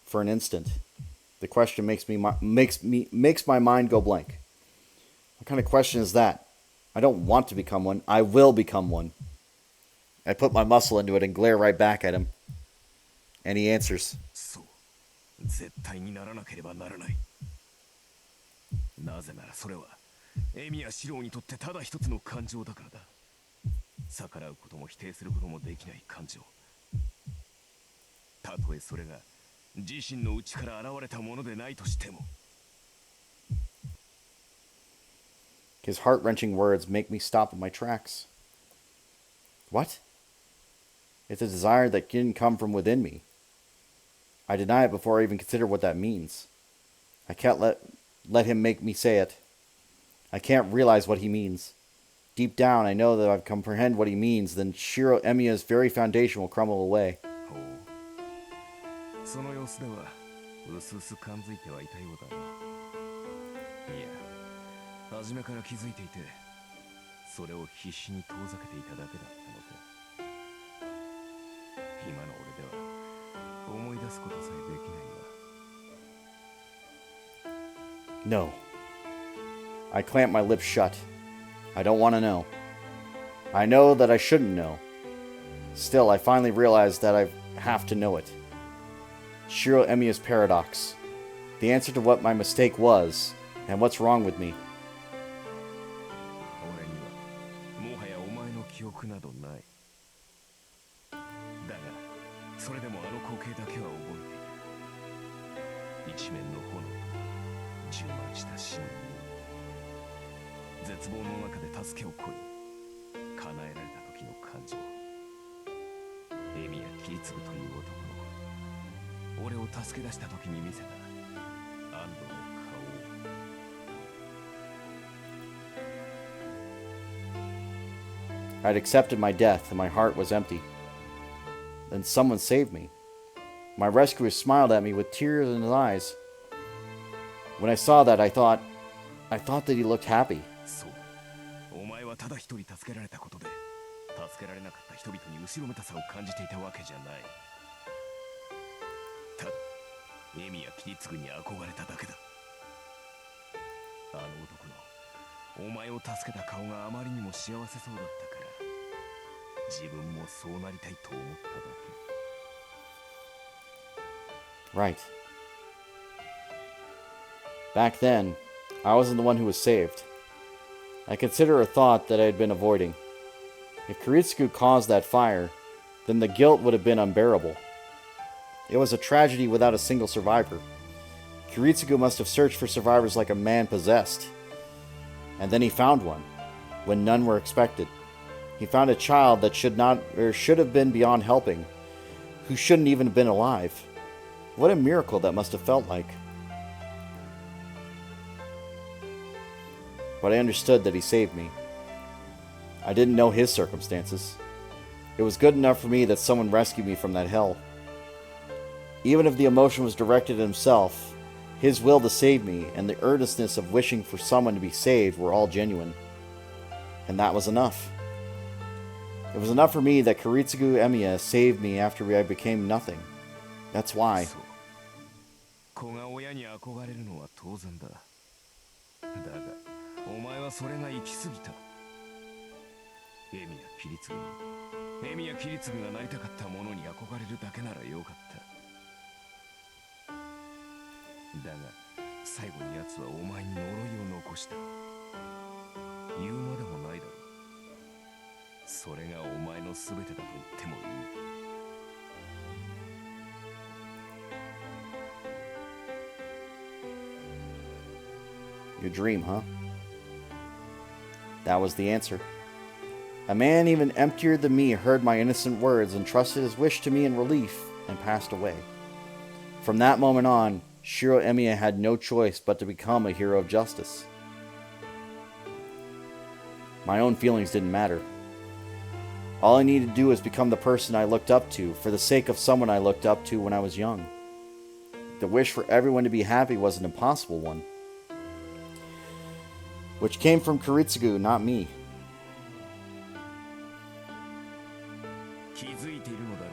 For an instant, the question makes my mind go blank. What kind of question is that? I don't want to become one. I will become one. I put my muscle into it and glare right back at him. And he answers. そう、絶対にならなければならない。なぜならそれはエミやシローにとってただ一つの感情だからだ。逆らうことも否定することもできない感情。たとえそれが自身の内から現れたものでないとしても。 His heart-wrenching words make me stop in my tracks. What? It's a desire that didn't come from within me. I deny it before I even consider what that means. I can't let him make me say it. I can't realize what he means. Deep down, I know that if I comprehend what he means, then Shiro Emiya's very foundation will crumble away. その様子では薄々感づいてはいたようだな。いや、初めから気づいていて、それを必死に遠ざけていただけだったのか。今の俺では思い出すことさえできないわ。 No. I clamp my lips shut. I don't want to know. I know that I shouldn't know. Still, I finally realize that I have to know it. Shiro Emiya's paradox. The answer to what my mistake was, and what's wrong with me. 俺にはもはやお前の記憶などない。だが、それでもあの光景だけは覚えている。一面の炎と充満した死の絶望の中で助けを請い、叶えられた時の感情。エミやキリツグという男の子。 俺を助け出した時に見せた安堵の顔。 I'd accepted my death, and my heart was empty. Then someone saved me. My rescuer smiled at me with tears in his eyes. When I saw that, I thought that he looked happy. そう、お前はただ一人助けられたことで、助けられなかった人々に後ろめたさを感じていたわけじゃない。 ただエミやキリツグに憧れただけだ。あの男のお前を助けた顔があまりにも幸せそうだったから自分もそうなりたいと思っただけ。 Right. Back then, I wasn't the one who was saved. I consider a thought that I had been avoiding. If Kiritsugu caused that fire, then the guilt would have been unbearable. It was a tragedy without a single survivor. Kiritsugu must have searched for survivors like a man possessed. And then he found one, when none were expected. He found a child that should have been beyond helping, who shouldn't even have been alive. What a miracle that must have felt like. But I understood that he saved me. I didn't know his circumstances. It was good enough for me that someone rescued me from that hell. Even if the emotion was directed at himself, his will to save me and the earnestness of wishing for someone to be saved were all genuine. And that was enough. It was enough for me that Kiritsugu Emiya saved me after I became nothing. That's why. 子が親に憧れるのは当然だ。だが、お前はそれが行き過ぎた。エミやキリツグに、エミやキリツグがなりたかったものに憧れるだけならよかった。だが、最後に奴はお前に呪いを残した。言うまでもないだろう。それがお前の全てだと言ってもいい。 Your dream, huh? That was the answer. A man even emptier than me heard my innocent words and trusted his wish to me in relief and passed away. From that moment on, Shiro Emiya had no choice but to become a hero of justice. My own feelings didn't matter. All I needed to do was become the person I looked up to for the sake of someone I looked up to when I was young. The wish for everyone to be happy was an impossible one, which came from Kuritsugu, not me. 気づいているのだろ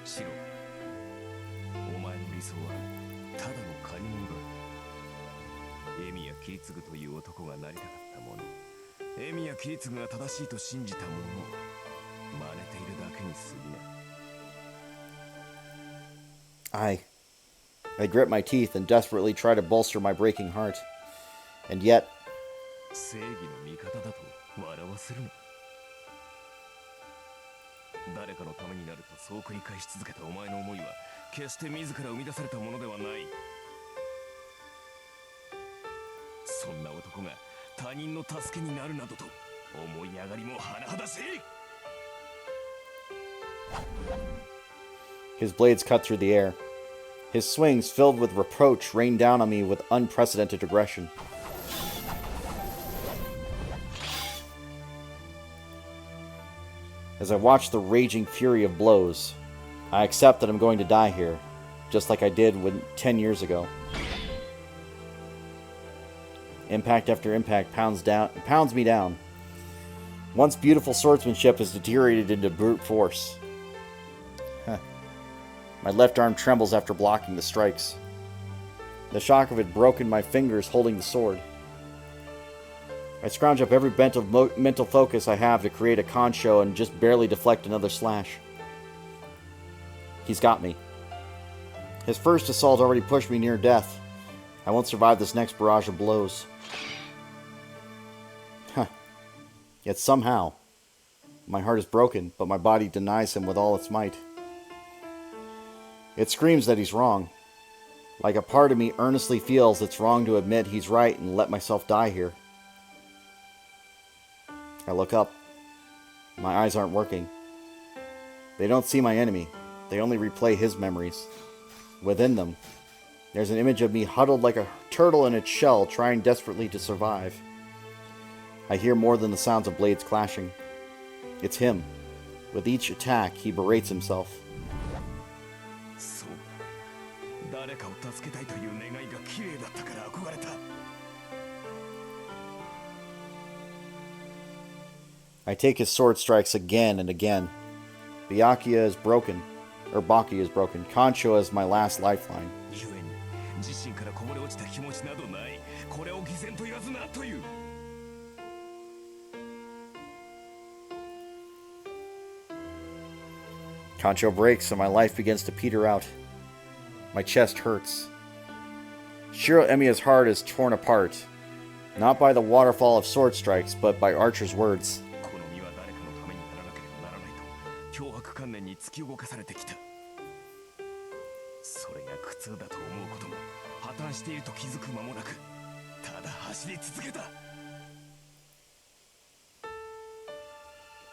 うシロ。お前の理想はただの借り物だ。エミヤキリツグという男がなりたかったもの、エミヤキリツグが正しいと信じたものを真似ているだけに過ぎない。 I grit my teeth and desperately try to bolster my breaking heart. And yet, 正義の味方だと笑わせるな。誰かのためになるとそう繰り返し続けたお前の思いは決して自ら生み出されたものではない。そんな男が他人の助けになるなどと思い上がりも甚だしい。 his blades cut through the air. His swings, filled with reproach, rained down on me with unprecedented aggression. As I watch the raging fury of blows, I accept that I'm going to die here, just like I did 10 years ago. Impact after impact pounds me down. Once beautiful swordsmanship has deteriorated into brute force. My left arm trembles after blocking the strikes. The shock of it broken my fingers holding the sword. I scrounge up every bent of mental focus I have to create a concho and just barely deflect another slash. He's got me. His first assault already pushed me near death. I won't survive this next barrage of blows. Yet somehow, my heart is broken, but my body denies him with all its might. It screams that he's wrong. Like a part of me earnestly feels it's wrong to admit he's right and let myself die here. I look up. My eyes aren't working. They don't see my enemy. They only replay his memories. Within them, there's an image of me huddled like a turtle in its shell, trying desperately to survive. I hear more than the sounds of blades clashing. It's him. With each attack, he berates himself. そう、誰かを助けたいという願いが綺麗だったから憧れた。 I take his sword strikes again and again. Byakuya is broken. Baki is broken. Concho is my last lifeline. 故に自身からこぼれ落ちた気持ちなどない。これを偽善と言わずなという。 Concho breaks and my life begins to peter out. My chest hurts. Shiro Emiya's heart is torn apart, not by the waterfall of sword strikes, but by Archer's words. この身は誰かのためにならなければならないと脅迫観念に突き動かされてきた。それが苦痛だと思うことも破綻していると気づく間もなく、ただ走り続けた。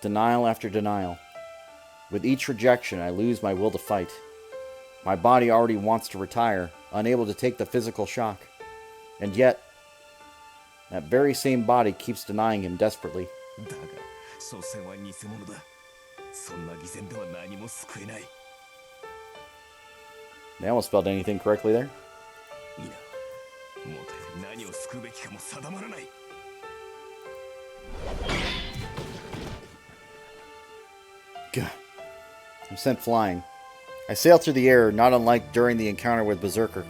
Denial after denial. With each rejection, I lose my will to fight. My body already wants to retire, unable to take the physical shock. And yet, that very same body keeps denying him desperately. だが、所詮は偽物だ。そんな偽善では何も救えない。 They almost spelled anything correctly there. いな、もとより何を救うべきかも定まらない。 Gah. I'm sent flying. I sail through the air, not unlike during the encounter with Berserker.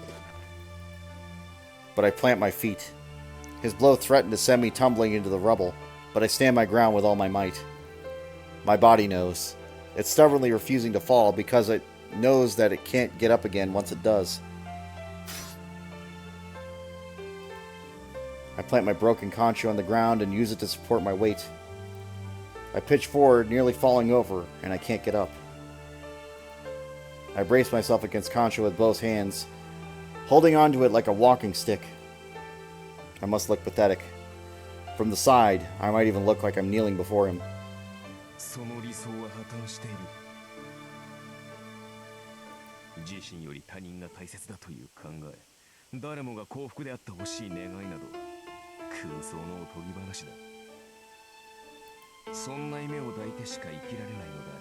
But I plant my feet. His blow threatened to send me tumbling into the rubble, but I stand my ground with all my might. My body knows. It's stubbornly refusing to fall because it knows that it can't get up again once it does. I plant my broken concho on the ground and use it to support my weight. I pitch forward, nearly falling over, and I can't get up. I brace myself against Concho with both hands, holding onto it like a walking stick. I must look pathetic. From the side, I might even look like I'm kneeling before him. その理想は破綻している。自身より他人が大切だという考え、誰もが幸福であってほしい願いなど空想のおとぎ話だ。そんな夢を抱いてしか生きられないのであ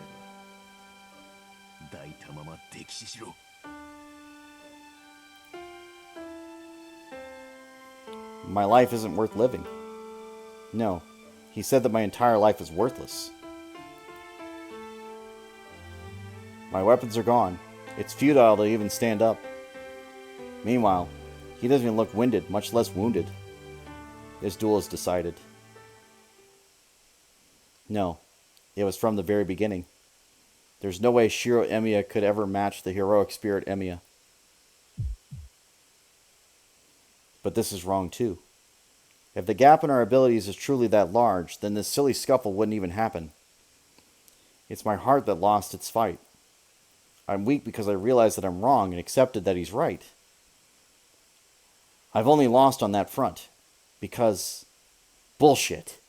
れば、抱いたまま溺死しろ。My life isn't worth living. No, he said that my entire life is worthless. My weapons are gone. It's futile to even stand up. Meanwhile, he doesn't even look winded, much less wounded. This duel is decided. No, it was from the very beginning. There's no way Shiro Emiya could ever match the heroic spirit Emiya. But this is wrong too. If the gap in our abilities is truly that large, then this silly scuffle wouldn't even happen. It's my heart that lost its fight. I'm weak because I realized that I'm wrong and accepted that he's right. I've only lost on that front. Because... bullshit.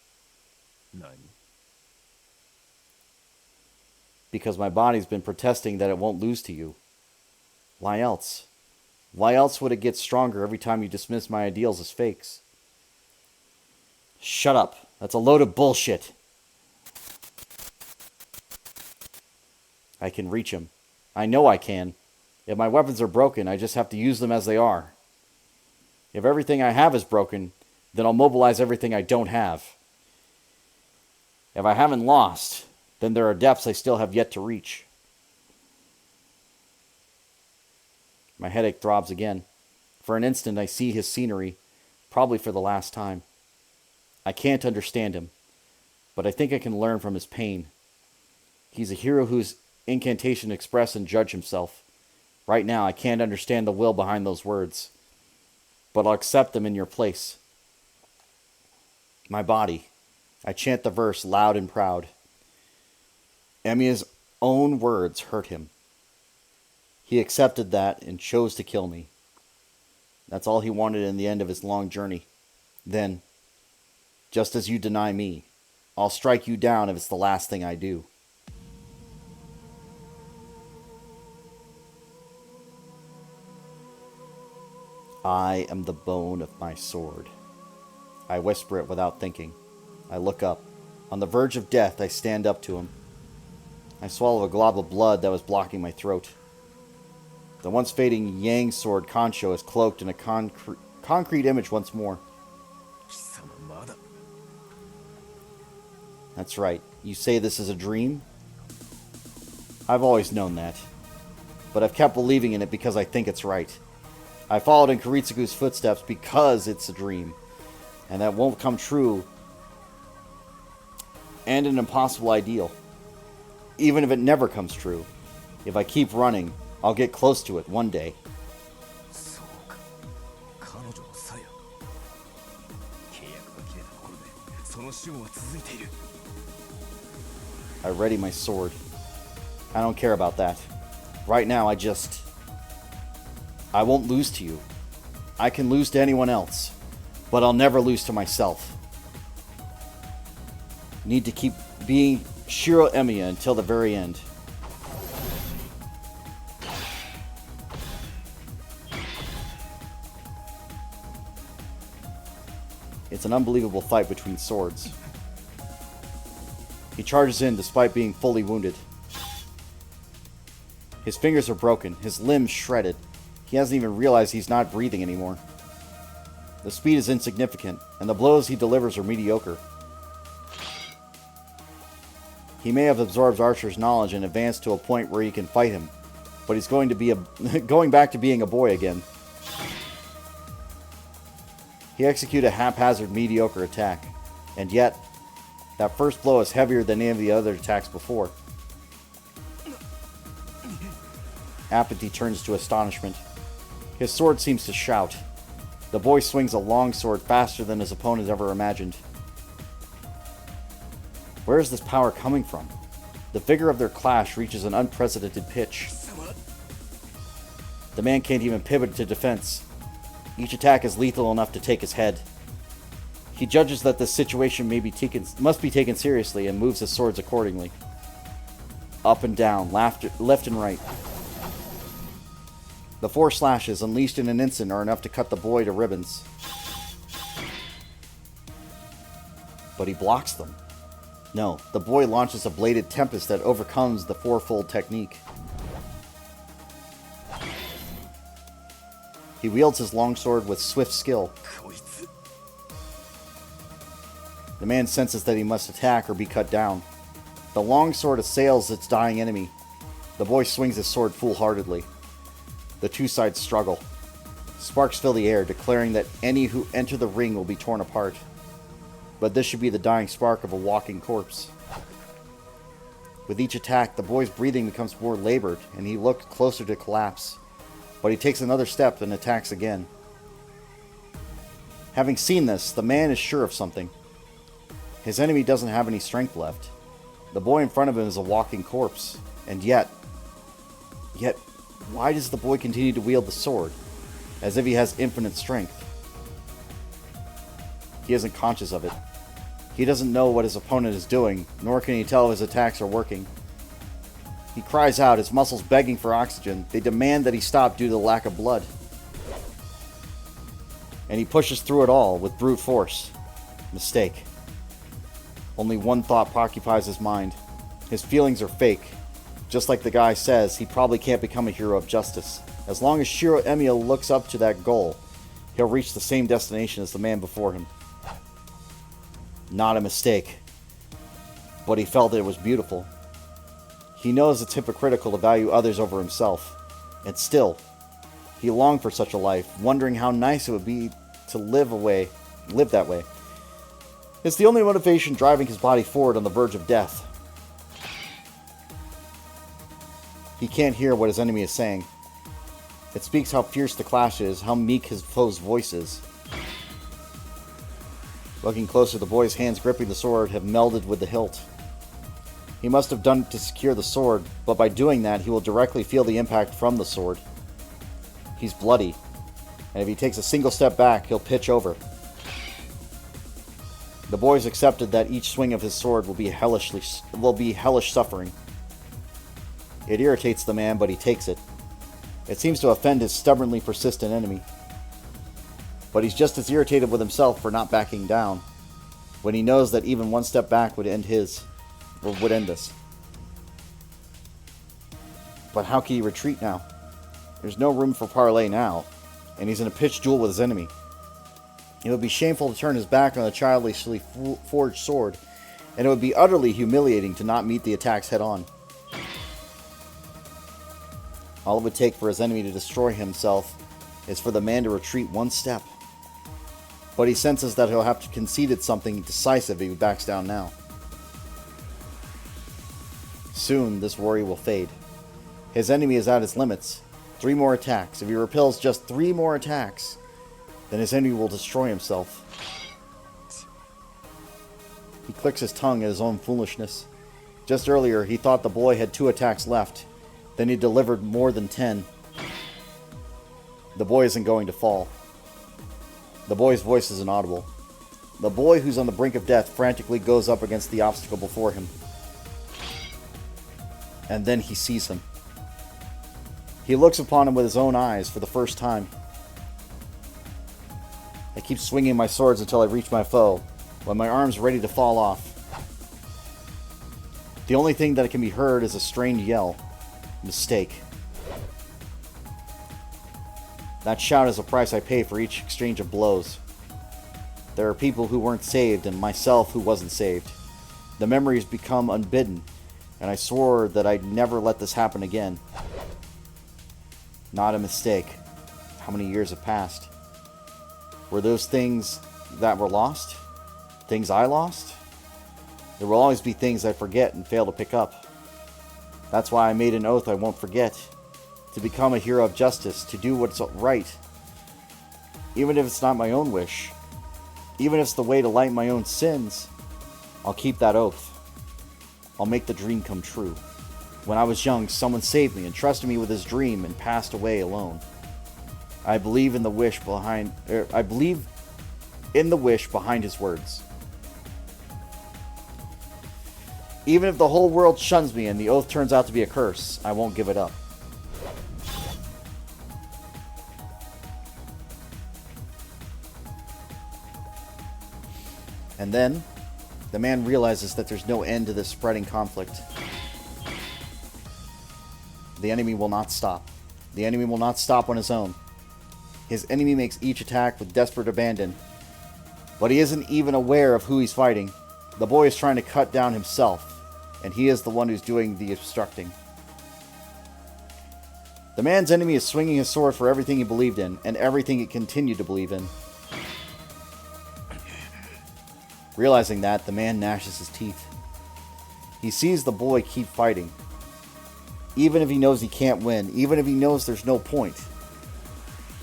Because my body's been protesting that it won't lose to you. Why else? Why else would it get stronger every time you dismiss my ideals as fakes? Shut up. That's a load of bullshit. I can reach him. I know I can. If my weapons are broken, I just have to use them as they are. If everything I have is broken, then I'll mobilize everything I don't have. If I haven't lost, then there are depths I still have yet to reach. My headache throbs again. For an instant, I see his scenery, probably for the last time. I can't understand him, but I think I can learn from his pain. He's a hero whose incantation express and judge himself. Right now, I can't understand the will behind those words, but I'll accept them in your place. My body. I chant the verse loud and proud. Emiya's own words hurt him. He accepted that and chose to kill me. That's all he wanted in the end of his long journey. Then, just as you deny me, I'll strike you down if it's the last thing I do. I am the bone of my sword. I whisper it without thinking. I look up. On the verge of death, I stand up to him. I swallow a glob of blood that was blocking my throat. The once fading Yang sword Kancho is cloaked in a concrete image once more. That's right. You say this is a dream? I've always known that. But I've kept believing in it because I think it's right. I followed in Kiritsugu's footsteps because it's a dream. And that won't come true. And an impossible ideal. Even if it never comes true. If I keep running, I'll get close to it one day. I ready my sword. I don't care about that. Right now, I won't lose to you. I can lose to anyone else, but I'll never lose to myself. Need to keep being Shiro Emiya until the very end. It's an unbelievable fight between swords. He charges in despite being fully wounded. His fingers are broken, his limbs shredded. He hasn't even realized he's not breathing anymore. The speed is insignificant, and the blows he delivers are mediocre. He may have absorbed Archer's knowledge and advanced to a point where he can fight him, but he's going back to being a boy again. He executed a haphazard, mediocre attack, and yet, that first blow is heavier than any of the other attacks before. Apathy turns to astonishment. His sword seems to shout. The boy swings a long sword faster than his opponent ever imagined. Where is this power coming from? The vigor of their clash reaches an unprecedented pitch. The man can't even pivot to defense. Each attack is lethal enough to take his head. He judges that this situation must be taken seriously and moves his swords accordingly. Up and down, left and right. The 4 slashes, unleashed in an instant, are enough to cut the boy to ribbons. But he blocks them. No, the boy launches a bladed tempest that overcomes the 4-fold technique. He wields his longsword with swift skill. The man senses that he must attack or be cut down. The longsword assails its dying enemy. The boy swings his sword foolhardily. The two sides struggle. Sparks fill the air, declaring that any who enter the ring will be torn apart. But this should be the dying spark of a walking corpse. With each attack, the boy's breathing becomes more labored, and he looks closer to collapse. But he takes another step and attacks again. Having seen this, the man is sure of something. His enemy doesn't have any strength left. The boy in front of him is a walking corpse. And yet, why does the boy continue to wield the sword, as if he has infinite strength? He isn't conscious of it. He doesn't know what his opponent is doing, nor can he tell if his attacks are working. He cries out, his muscles begging for oxygen. They demand that he stop due to the lack of blood. And he pushes through it all with brute force. Mistake. Only one thought occupies his mind. His feelings are fake. Just like the guy says, he probably can't become a hero of justice. As long as Shiro Emil looks up to that goal, he'll reach the same destination as the man before him. Not a mistake. But he felt it was beautiful. He knows it's hypocritical to value others over himself. And still, he longed for such a life, wondering how nice it would be to live that way. It's the only motivation driving his body forward on the verge of death. He can't hear what his enemy is saying. It speaks how fierce the clash is, how meek his foe's voice is. Looking closer, the boy's hands gripping the sword have melded with the hilt. He must have done it to secure the sword, but by doing that, he will directly feel the impact from the sword. He's bloody, and if he takes a single step back, he'll pitch over. The boy's accepted that each swing of his sword will be hellish suffering. It irritates the man, but he takes it. It seems to offend his stubbornly persistent enemy. But he's just as irritated with himself for not backing down, when he knows that even one step back would end this. But how can he retreat now? There's no room for parley now, and he's in a pitched duel with his enemy. It would be shameful to turn his back on a childishly forged sword, and it would be utterly humiliating to not meet the attacks head on. All it would take for his enemy to destroy himself is for the man to retreat one step. But he senses that he'll have to concede something decisive if he backs down now. Soon, this worry will fade. His enemy is at his limits. 3 more attacks. If he repels just 3 more attacks, then his enemy will destroy himself. He clicks his tongue at his own foolishness. Just earlier, he thought the boy had 2 attacks left. Then he delivered more than 10. The boy isn't going to fall. The boy's voice is inaudible. The boy who's on the brink of death frantically goes up against the obstacle before him. And then he sees him. He looks upon him with his own eyes for the first time. I keep swinging my swords until I reach my foe, when my arm's ready to fall off. The only thing that can be heard is a strained yell. Mistake. That shout is the price I pay for each exchange of blows. There are people who weren't saved, and myself who wasn't saved. The memories become unbidden, and I swore that I'd never let this happen again. Not a mistake. How many years have passed? Were those things that were lost? Things I lost? There will always be things I forget and fail to pick up. That's why I made an oath I won't forget. To become a hero of justice, to do what's right. Even if it's not my own wish. Even if it's the way to light my own sins. I'll keep that oath. I'll make the dream come true. When I was young, someone saved me and trusted me with his dream and passed away alone. I believe in the wish behind... I believe in the wish behind his words. Even if the whole world shuns me and the oath turns out to be a curse, I won't give it up. And then, the man realizes that there's no end to this spreading conflict. The enemy will not stop. The enemy will not stop on his own. His enemy makes each attack with desperate abandon. But he isn't even aware of who he's fighting. The boy is trying to cut down himself, and he is the one who's doing the obstructing. The man's enemy is swinging his sword for everything he believed in, and everything he continued to believe in. Realizing that, the man gnashes his teeth. He sees the boy keep fighting. Even if he knows he can't win, even if he knows there's no point.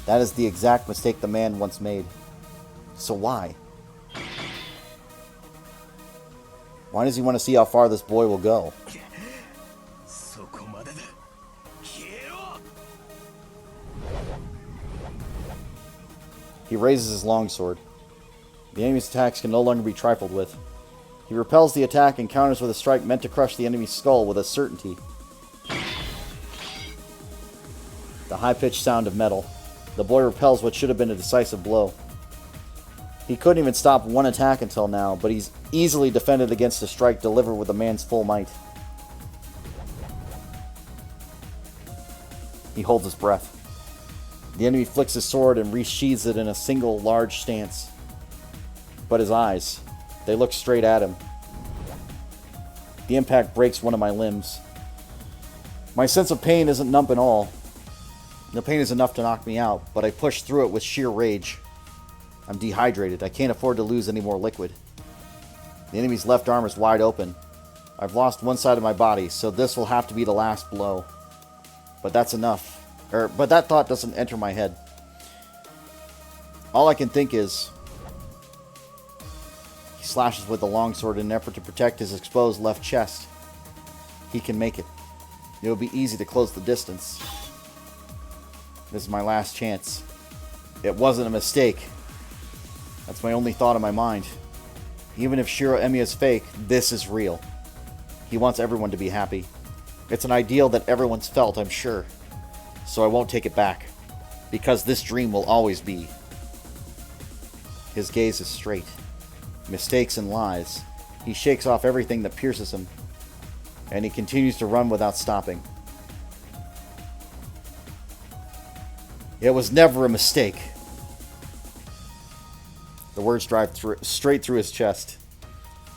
That is the exact mistake the man once made. So why? Why does he want to see how far this boy will go? He raises his longsword. The enemy's attacks can no longer be trifled with. He repels the attack and counters with a strike meant to crush the enemy's skull with a certainty. The high-pitched sound of metal. The boy repels what should have been a decisive blow. He couldn't even stop one attack until now, but he's easily defended against a strike delivered with a man's full might. He holds his breath. The enemy flicks his sword and resheathes it in a single large stance. But his eyes, they look straight at him. The impact breaks one of my limbs. My sense of pain isn't numb at all. The pain is enough to knock me out, but I push through it with sheer rage. I'm dehydrated. I can't afford to lose any more liquid. The enemy's left arm is wide open. I've lost one side of my body, so this will have to be the last blow. But that's enough. But that thought doesn't enter my head. All I can think is... He slashes with the longsword in an effort to protect his exposed left chest. He can make it. It will be easy to close the distance. This is my last chance. It wasn't a mistake. That's my only thought in my mind. Even if Shiro Emi is fake, this is real. He wants everyone to be happy. It's an ideal that everyone's felt, I'm sure. So I won't take it back. Because this dream will always be. His gaze is straight. Mistakes and lies. He shakes off everything that pierces him. And he continues to run without stopping. It was never a mistake. The words drive straight through his chest.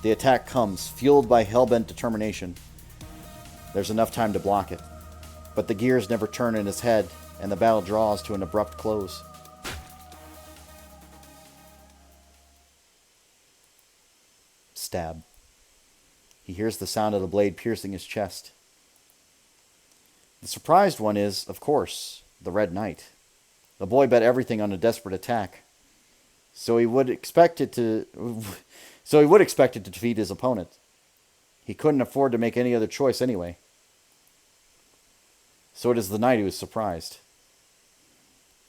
The attack comes, fueled by hell-bent determination. There's enough time to block it. But the gears never turn in his head, and the battle draws to an abrupt close. Stab. He hears the sound of the blade piercing his chest. The surprised one is, of course, the Red Knight. The boy bet everything on a desperate attack. So he would expect it to defeat his opponent. He couldn't afford to make any other choice anyway. So it is the knight who is surprised.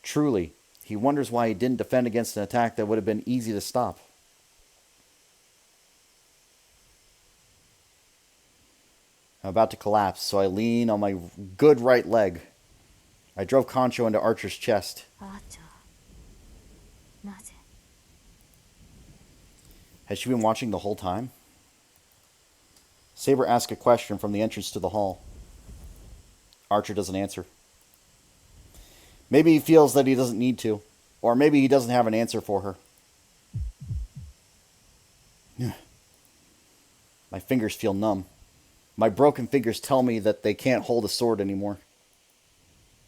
Truly, he wonders why he didn't defend against an attack that would have been easy to stop. I'm about to collapse, so I lean on my good right leg. I drove Concho into Archer's chest. Has she been watching the whole time? Saber asks a question from the entrance to the hall. Archer doesn't answer. Maybe he feels that he doesn't need to, or maybe he doesn't have an answer for her. My fingers feel numb. My broken fingers tell me that they can't hold a sword anymore.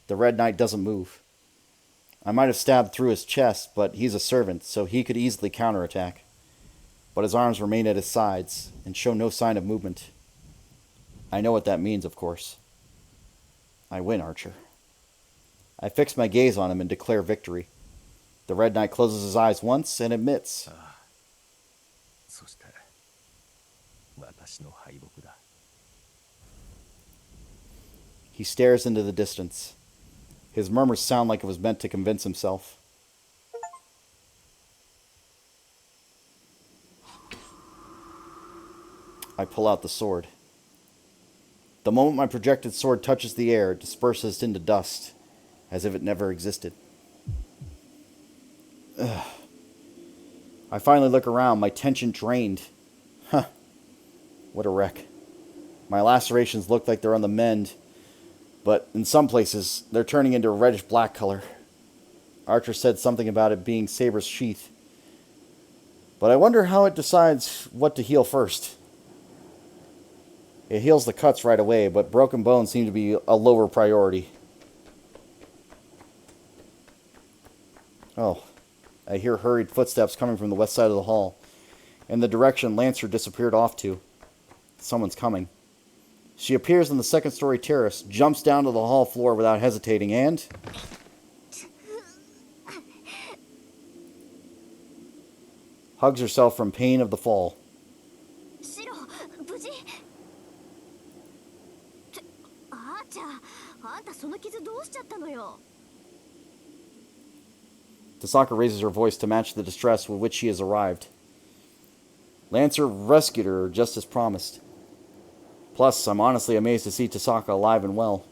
The Red Knight doesn't move. I might have stabbed through his chest, but he's a servant, so he could easily counterattack. But his arms remain at his sides and show no sign of movement. I know what that means, of course. I win, Archer. I fix my gaze on him and declare victory. The Red Knight closes his eyes once and admits. He stares into the distance. His murmurs sound like it was meant to convince himself. I pull out the sword. The moment my projected sword touches the air, it disperses into dust, as if it never existed. Ugh. I finally look around, my tension drained. Huh. What a wreck. My lacerations look like they're on the mend, but in some places, they're turning into a reddish-black color. Archer said something about it being Saber's sheath. But I wonder how it decides what to heal first. It heals the cuts right away, but broken bones seem to be a lower priority. Oh, I hear hurried footsteps coming from the west side of the hall, in the direction Lancer disappeared off to. Someone's coming. She appears on the second-story terrace, jumps down to the hall floor without hesitating, and... hugs herself from pain of the fall. シロ、無事。あーちゃん、あんたその傷どうしちゃったのよ。Tasaka raises her voice to match the distress with which she has arrived. Lancer rescued her just as promised. Plus, I'm honestly amazed to see Tasaka alive and well.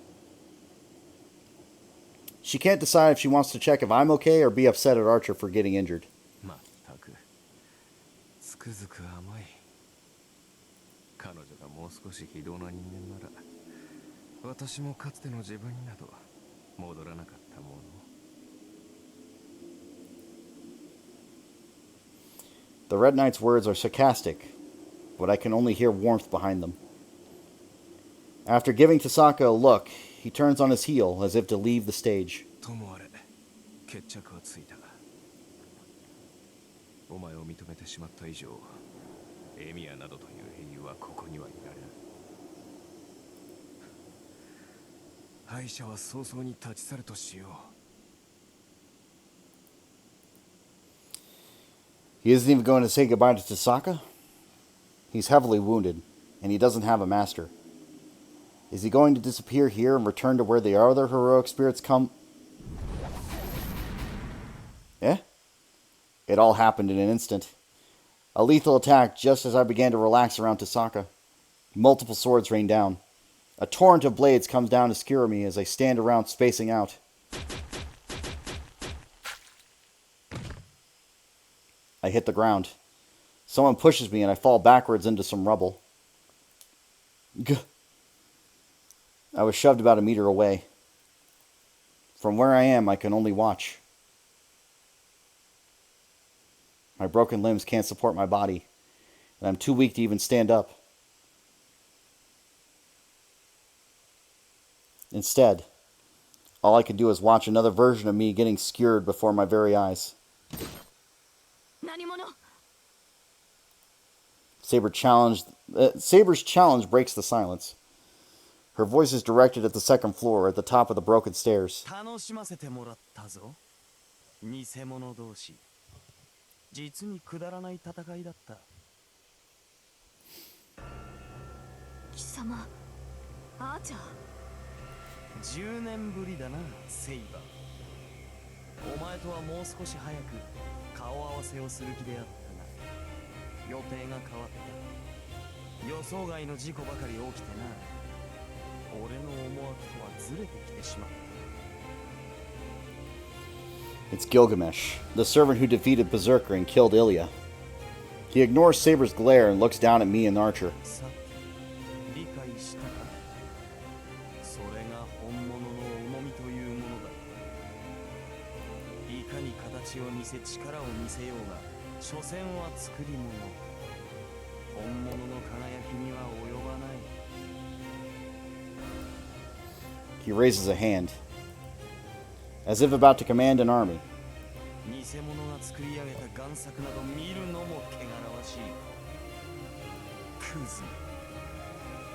She can't decide if she wants to check if I'm okay or be upset at Archer for getting injured. まったくつくづく甘い。彼女がもう少し非道な人間なら、私もかつての自分になど戻らなかったもの。The Red Knight's words are sarcastic, but I can only hear warmth behind them. After giving Tasaka a look, he turns on his heel as if to leave the stage. ともあれ、決着はついた。お前を認めてしまった以上、エミヤなどという英雄はここにはいられない。敗者は早々に立ち去るとしよう。He isn't even going to say goodbye to Tasaka? He's heavily wounded, and he doesn't have a master. Is he going to disappear here and return to where the other heroic spirits come? Eh? It all happened in an instant. A lethal attack just as I began to relax around Tasaka. Multiple swords rain down. A torrent of blades comes down to skewer me as I stand around spacing out. I hit the ground. Someone pushes me and I fall backwards into some rubble. Gah. I was shoved about a meter away. From where I am, I can only watch. My broken limbs can't support my body, and I'm too weak to even stand up. Instead, all I can do is watch another version of me getting skewered before my very eyes. 何者？ Saber's challenge breaks the silence. Her voice is directed at the second floor, at the top of the broken stairs. 楽しませてもらったぞ。偽物同士。実にくだらない戦いだった。貴様、アーチャー。10年ぶりだな、セイバー。お前とはもう少し早く顔合わせをする気であったが、予定が変わった。予想外の事故ばかり起きてな。俺の思惑とはずれてきてしまった。 It's Gilgamesh, the servant who defeated Berserker and killed Ilya. He ignores Saber's glare and looks down at me and Archer. さて、理解したか。それが本物の重みというものだ。いかに形を見せ力を見せようが、所詮は作り物。本物の輝きには及ばない。 He raises a hand, as if about to command an army. 偽物が作り上げた贋作など見るのも汚らわしい。クズ、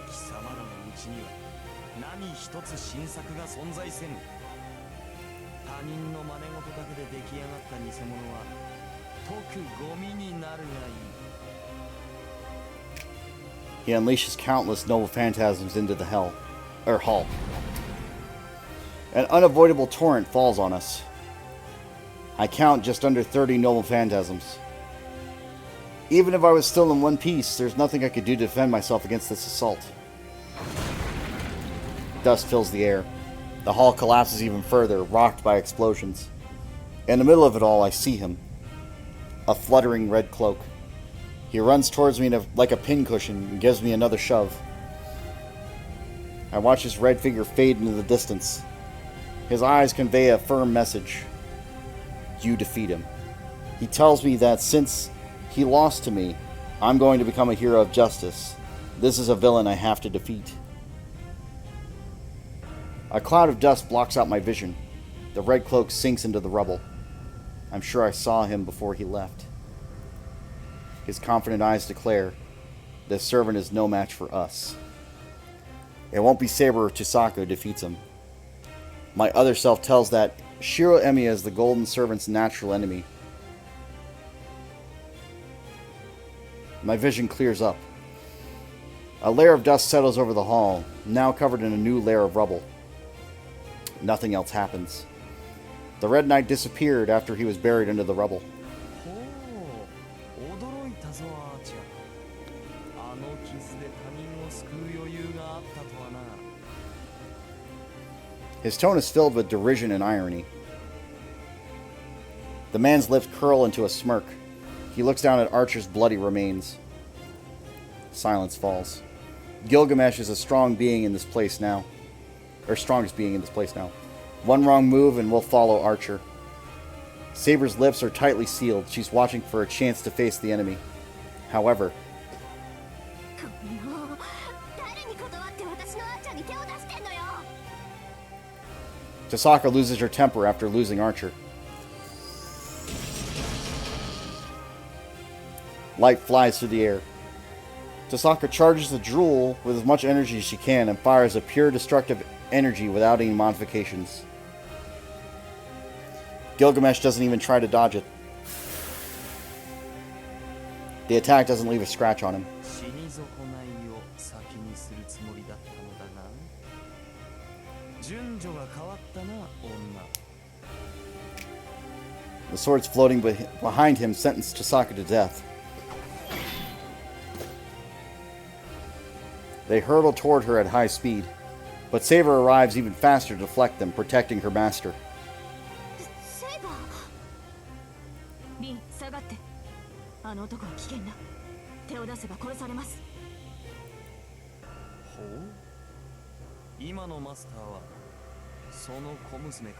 貴様らのうちには何一つ新作が存在せぬ。他人の真似事だけで出来上がった偽物は即ゴミになるがいい。 He unleashes countless noble phantasms into the hall. An unavoidable torrent falls on us. I count just under 30 noble phantasms. Even if I was still in one piece, there's nothing I could do to defend myself against this assault. Dust fills the air. The hall collapses even further, rocked by explosions. In the middle of it all, I see him. A fluttering red cloak. He runs towards me like a pincushion and gives me another shove. I watch his red figure fade into the distance. His eyes convey a firm message. You defeat him. He tells me that since he lost to me, I'm going to become a hero of justice. This is a villain I have to defeat. A cloud of dust blocks out my vision. The red cloak sinks into the rubble. I'm sure I saw him before he left. His confident eyes declare, this servant is no match for us. It won't be Saber or Chisako who defeats him. My other self tells that Shiro Emiya is the golden servant's natural enemy. My vision clears up. A layer of dust settles over the hall, now covered in a new layer of rubble. Nothing else happens. The Red Knight disappeared after he was buried under the rubble. ほう驚いたぞアーチャーあの傷で他人を救う余裕があったとはな His tone is filled with derision and irony. The man's lips curl into a smirk. He looks down at Archer's bloody remains. Silence falls. Gilgamesh is a strong being in this place now. Or strongest being in this place now. One wrong move and we'll follow Archer. Saber's lips are tightly sealed. She's watching for a chance to face the enemy. However, 誰に断って私のアーチャーに手を出してんのよ Chisako loses her temper after losing Archer. Light flies through the air. Chisako charges the drool with as much energy as she can and fires a pure destructive energy without any modifications. Gilgamesh doesn't even try to dodge it. The attack doesn't leave a scratch on him. 死に損ないを先にするつもりだったのだが順序が変わったな女 The swords floating behind him sentence Chisako to death. They hurtle toward her at high speed, but Saber arrives even faster to deflect them, protecting her master. セイバーリン下がってあの男は危険だ手を出せば殺されますほう今のマスターはその小娘か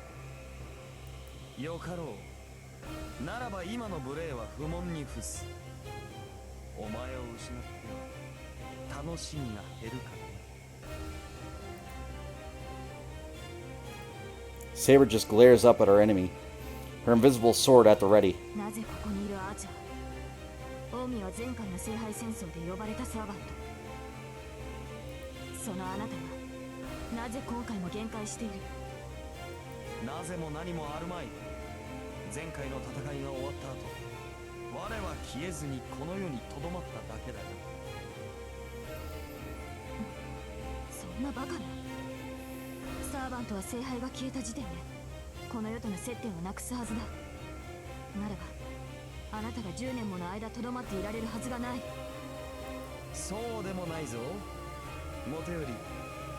よかろうならば今の無礼は不問に付すお前を失っては楽しみが減るからな Saber just glares up at our enemy, her invisible sword at the ready. なぜここにいるアーチャー近江は前回の聖杯戦争で呼ばれたサーバントそのあなたがなぜ今回も限界しているなぜも何もあるまい前回の戦いが終わった後我は消えずにこの世にとどまっただけだよそんなバカなサーバントは聖杯が消えた時点でこの世との接点をなくすはずだならばあなたが10年もの間とどまっていられるはずがないそうでもないぞもとより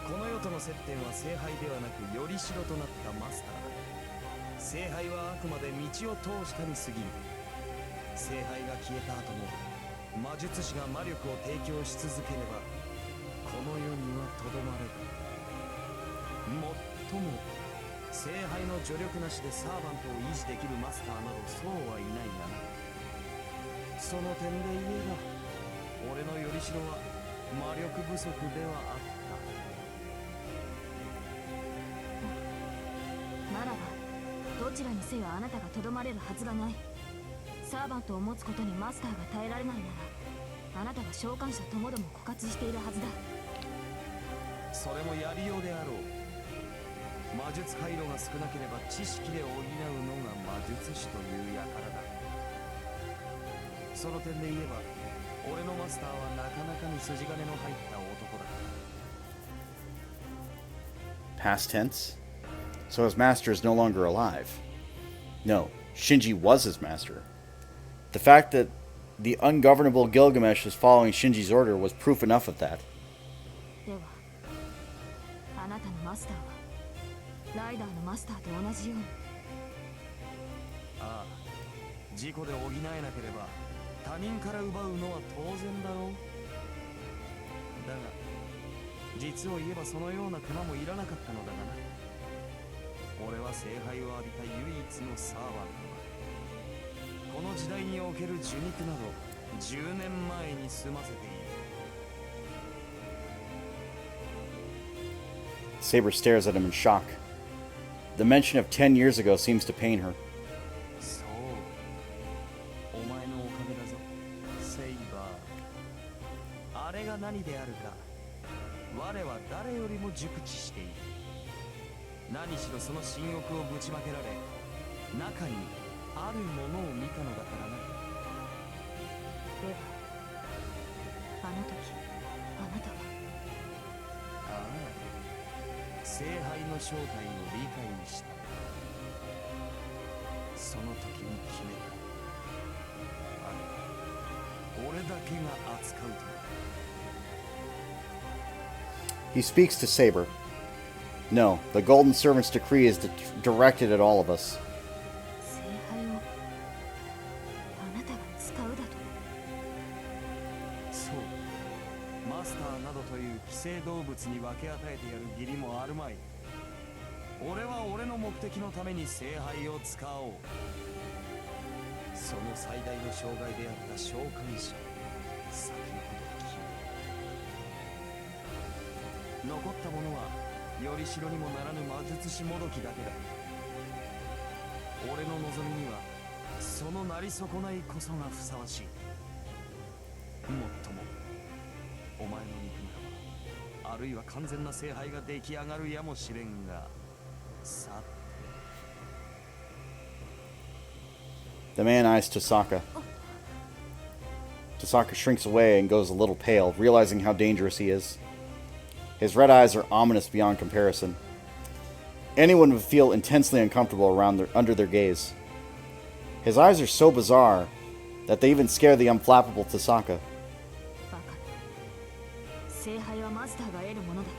この世との接点は聖杯ではなくよりしろとなったマスターだ聖杯はあくまで道を通したに過ぎる聖杯が消えた後も魔術師が魔力を提供し続ければこの世にはとどまれるもっとも聖杯の助力なしでサーバントを維持できるマスターなどそうはいないがなその点で言えば俺のよりしろは魔力不足ではあったならばどちらにせよあなたがとどまれるはずがないサーバントを持つことにマスターが耐えられないならあなたは召喚者ともども枯渇しているはずだそれもやりようであろう魔術回路が少なければ知識で補うのが魔術師という輩だその点で言えば俺のマスターはなかなかに筋金の入った男だ Past tense? So his master is no longer alive. No, Shinji was his master. The fact that the ungovernable Gilgamesh was following Shinji's order was proof enough of that. ではあなたのマスターはライダーのマスターと同じように。ああ、事故で補えなければ他人から奪うのは当然だろう。だが実を言えばそのような手間もいらなかったのだがな。俺は聖杯を浴びた唯一のサーバントだ。この時代における受肉など10年前に済ませている。 Saber stares at him in shock. The mention of 10 years ago seems to pain her. そう、お前のおかげだぞ、セイバー。あれが何であるか我は誰よりも熟知している。何しろその新欲をぶちまけられ中にあるものを見たのだからな。ではあの時あなたは。ああ、聖杯の正体を理解した。その時に決めた。あれ、俺だけが扱うと。 He speaks to Saber. No, the Golden Servant's decree is directed at all of us. 聖杯をあなたが使うだと。そう、マスターなどという寄生動物に分け与えてやる義理もあるまい。俺は俺の目的のために聖杯を使おう。その最大の障害であった召喚者、先ほど決めた。残ったものはよりしろにもならぬ魔術師もどきだけだ。俺の望みにはそのなり損ないこそがふさわしい。もっともお前の肉ならばあるいは完全な聖杯が出来上がるやもしれんが、さて。 The man eyes Tasaka. Tasaka shrinks away and goes a little pale, realizing how dangerous he is. His red eyes are ominous beyond comparison. Anyone would feel intensely uncomfortable under their gaze. His eyes are so bizarre that they even scare the unflappable Tasaka. バカだ。聖杯はマスターが得るものだ。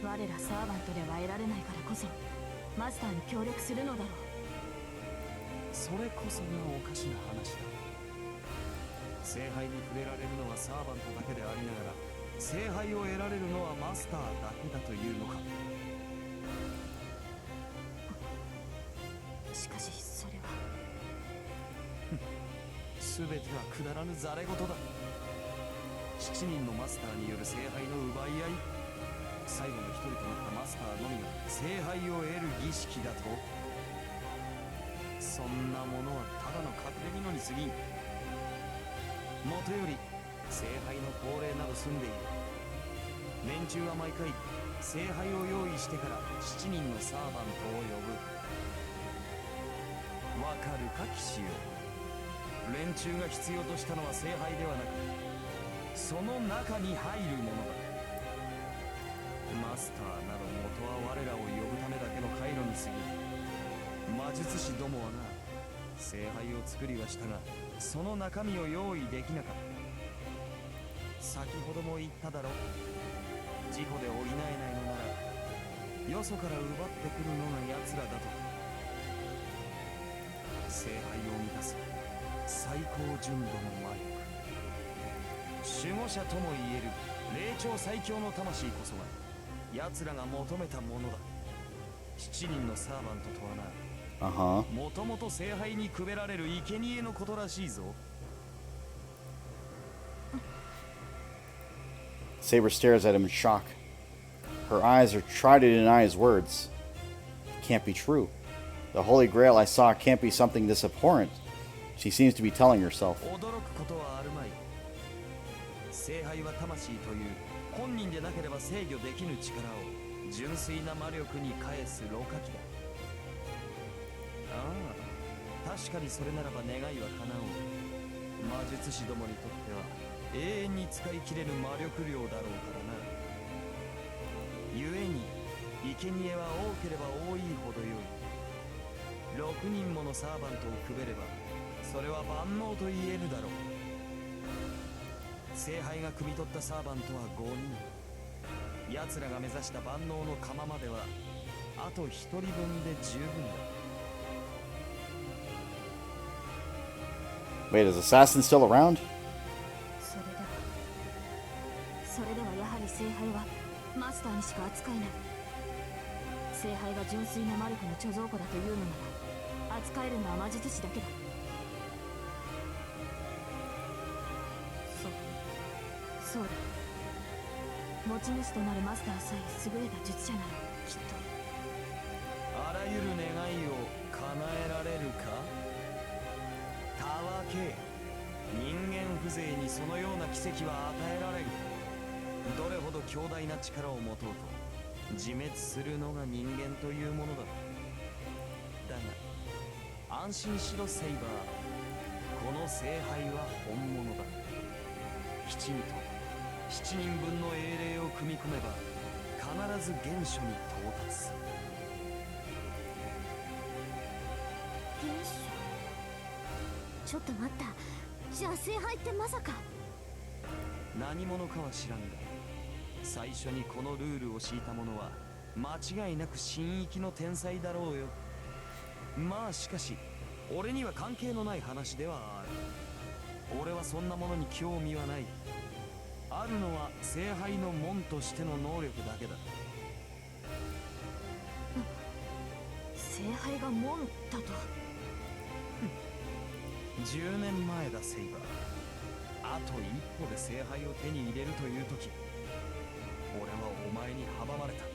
我らサーバントでは得られないからこそマスターに協力するのだろう。それこそがおかしな話だ。聖杯に触れられるのはサーバントだけでありながら聖杯を得られるのはマスターだけだというのか。しかしそれは全てはくだらぬざれ言だ。7人のマスターによる聖杯の奪い合い、最後の一人となったマスターのみが聖杯を得る儀式だと。そんなものはただの隠れ蓑に過ぎん。もとより聖杯の恒例など済んでいる。連中は毎回聖杯を用意してから7人のサーバントを呼ぶ。わかるか騎士よ。連中が必要としたのは聖杯ではなくその中に入るものだ。マスターなど元は我らを呼ぶためだけの回路に過ぎる。魔術師どもはな、聖杯を作りはしたがその中身を用意できなかった。先ほども言っただろ、事故で補えないのならよそから奪ってくるのが奴らだと。聖杯を満たす最高純度の魔力、守護者ともいえる霊長最強の魂こそが奴らが求めたものだ。7人のサーバントとはな、もともと聖杯にくべられる生贄のことらしいぞ。Saber stares at him in shock. Her eyes are trying to deny his words. It can't be true. The Holy Grail I saw can't be something this abhorrent. She seems to be telling herself. 驚くことはあるまい。聖杯は魂という本人でなければ制御できぬ力を純粋な魔力に返すろ過器だ。ああ、確かにそれならば願いは叶おう。魔術師どもにとっては永遠に使い切れぬ魔力量だろうからな。故に生贄は多ければ多いほどよい。6人ものサーバントをくべればそれは万能と言えるだろう。聖杯が汲み取ったサーバントは5人。奴らが目指した万能の釜まではあと1人分で十分だ。 Wait, is Assassin still around? それではやはり聖杯はマスターにしか扱えない。聖杯が純粋なマルフの貯蔵庫だというのなら扱えるのは魔術師だけだ。そうだ。持ち主となるマスターさえ優れた術者ならきっとあらゆる願いを叶えられるか。たわけ、人間風情にそのような奇跡は与えられる。どれほど強大な力を持とうと自滅するのが人間というものだ。だが安心しろセイバー、この聖杯は本物だ。きちんと7人分の英霊を組み込めば必ず原初に到達する。原初。ちょっと待った。じゃあ聖杯ってまさか。何者かは知らんが、最初にこのルールを敷いた者は間違いなく神域の天才だろうよ。まあしかし俺には関係のない話ではある。俺はそんなものに興味はない。あるのは聖杯の門としての能力だけだ。聖杯が門だと。10年前だセイバー。あと一歩で聖杯を手に入れるという時、俺はお前に阻まれた。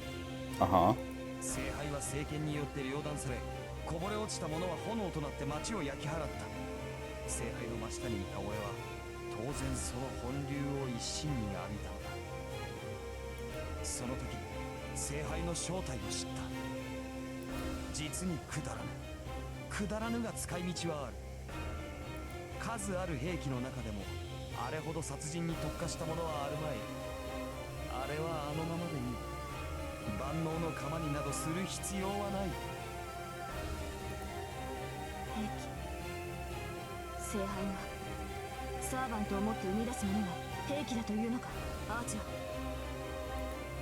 聖杯は聖剣によって両断され、こぼれ落ちた者は炎となって町を焼き払った。聖杯の真下にいた俺は当然その本流を一身に浴びたのだ。その時に聖杯の正体を知った。実にくだらぬ、くだらぬが使い道はある。数ある兵器の中でもあれほど殺人に特化したものはあるまい。あれはあのままでいい。万能の釜になどする必要はない。兵器、聖杯がサーバントを持って生み出すものが兵器だというのか、アーチャー。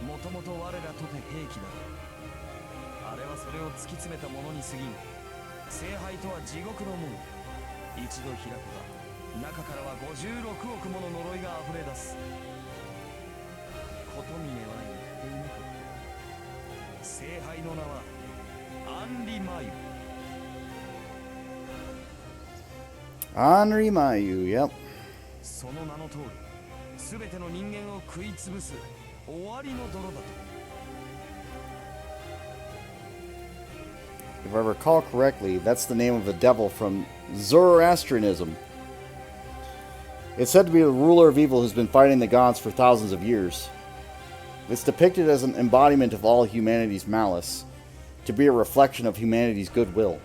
もともと我らとて兵器だろう。あれはそれを突き詰めたものに過ぎん。聖杯とは地獄の門。一度開けば中からは56億もの呪いが溢れ出す。琴峰は言っていなかった。聖杯の名はアンリマユ。 Henri Mayu, yep. その名の通り、すべての人間を食い潰す終わりの泥だと。 If I recall correctly, that's the name of a devil from Zoroastrianism. It's said to be the ruler of evil who's been fighting the gods for thousands of years. It's depicted as an embodiment of all humanity's malice, to be a reflection of humanity's goodwill.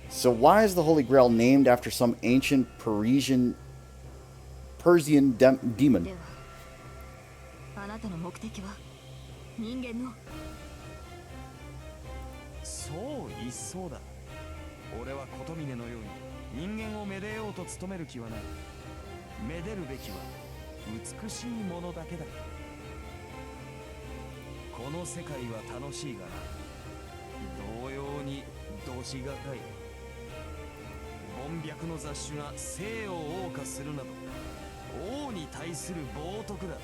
So why is the Holy Grail named after some ancient Persian demon? ではあなたの目的は人間の。そう一層だ。俺は琴峰のように人間をめでようと努める気はない。めでるべきは美しいものだけだ。この世界は楽しいがな、同様にどしがたい。凡略の雑種が生を謳歌するなど王に対する冒涜だ。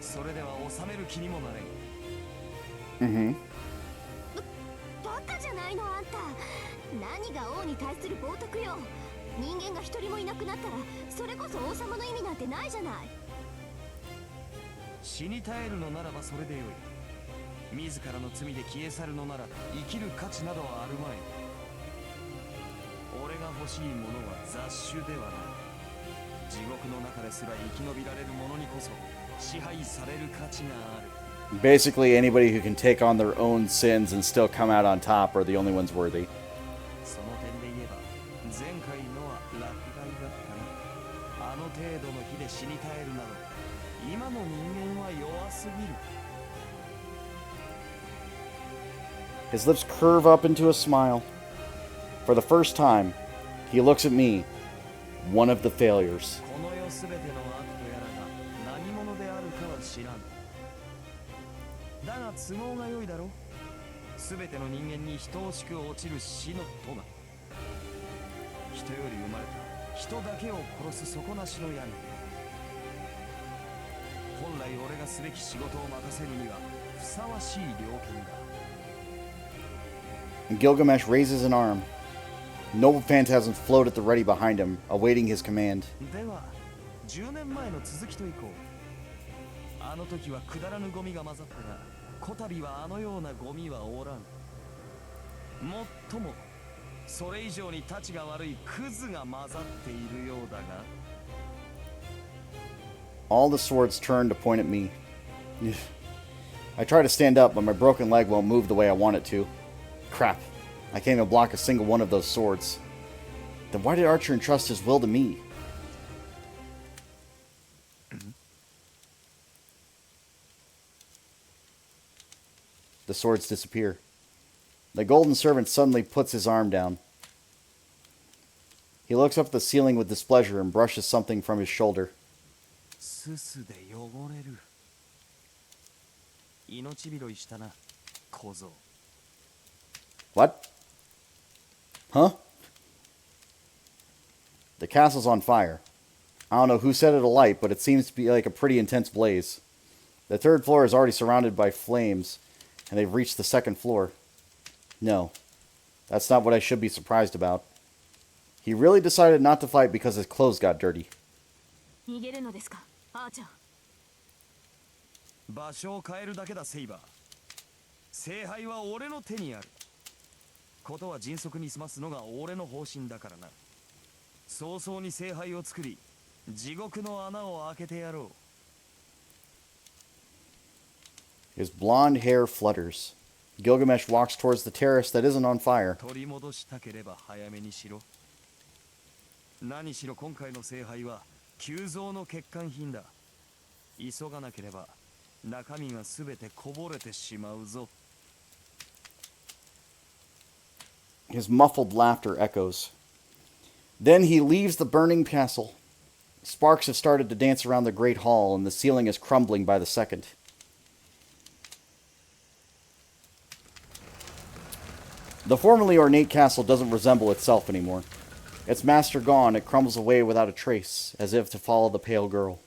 それでは治める気にもなれん。バカじゃないのあんた。何が王に対する冒涜よ。人間が一人もいなくなったらそれこそ王様の意味なんてないじゃない。死に絶えるのならばそれでよい。自らの罪で消え去るのなら生きる価値などはあるまい。俺が欲しいものは雑種ではない。地獄の中ですら生き延びられる者にこそ支配される価値がある。 Basically, anybody who can take on their own sins and still come out on top are the only ones worthy. その点で言えば前回のは落第だったな。あの程度の火で死に絶えるなど今の人間は弱すぎる。 His lips curve up into a smile. For the first time, he looks at me, one of the failures. この世すべての悪とやらが何者であるかは知らん。だが都合が良いだろ。すべての人間に等しく落ちる死の戸が。人より生まれた人だけを殺す底なしの闇。本来俺がすべき仕事を任せるにはふさわしい猟犬だ。 Gilgamesh raises an arm. Noble phantasms float at the ready behind him, awaiting his command. では10年前の続きといこう。あの時はくだらぬゴミが混ざったが、こたびはあのようなゴミはおらん。もっともそれ以上にタチが悪いクズが混ざっているようだが。 All the swords turn to point at me. I try to stand up, but my broken leg won't move the way I want it to. Crap. I can't even block a single one of those swords. Then why did Archer entrust his will to me? The swords disappear. The golden servant suddenly puts his arm down. He looks up at the ceiling with displeasure and brushes something from his shoulder. すすで汚れる。命拾いしたな、小僧。 What? Huh? The castle's on fire. I don't know who set it alight, but it seems to be like a pretty intense blaze. The third floor is already surrounded by flames, and they've reached the second floor. No, that's not what I should be surprised about. He really decided not to fight because his clothes got dirty. 逃げるのですか、アーチャー。場所を変えるだけだ、セイバー。聖杯は俺の手にある。ことは迅速に済ますのが俺の方針だからな。早々に聖杯を作り、地獄の穴を開けてやろう。 His blonde hair flutters. Gilgamesh walks towards the terrace that isn't on fire. 取り戻したければ早めにしろ。何しろ今回の聖杯は急増の欠陥品だ。急がなければ中身がすべてこぼれてしまうぞ。 His muffled laughter echoes. Then he leaves the burning castle. Sparks have started to dance around the great hall, and the ceiling is crumbling by the second. The formerly ornate castle doesn't resemble itself anymore. Its master gone, it crumbles away without a trace, as if to follow the pale girl.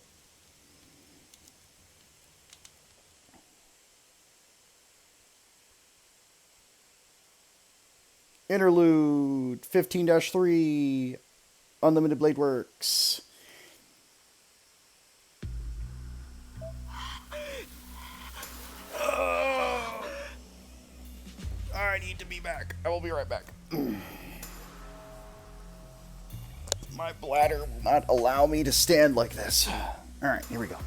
Interlude 15-3 Unlimited Blade Works. I need to be back. I will be right back. My bladder will not allow me to stand like this. Alright, here we go.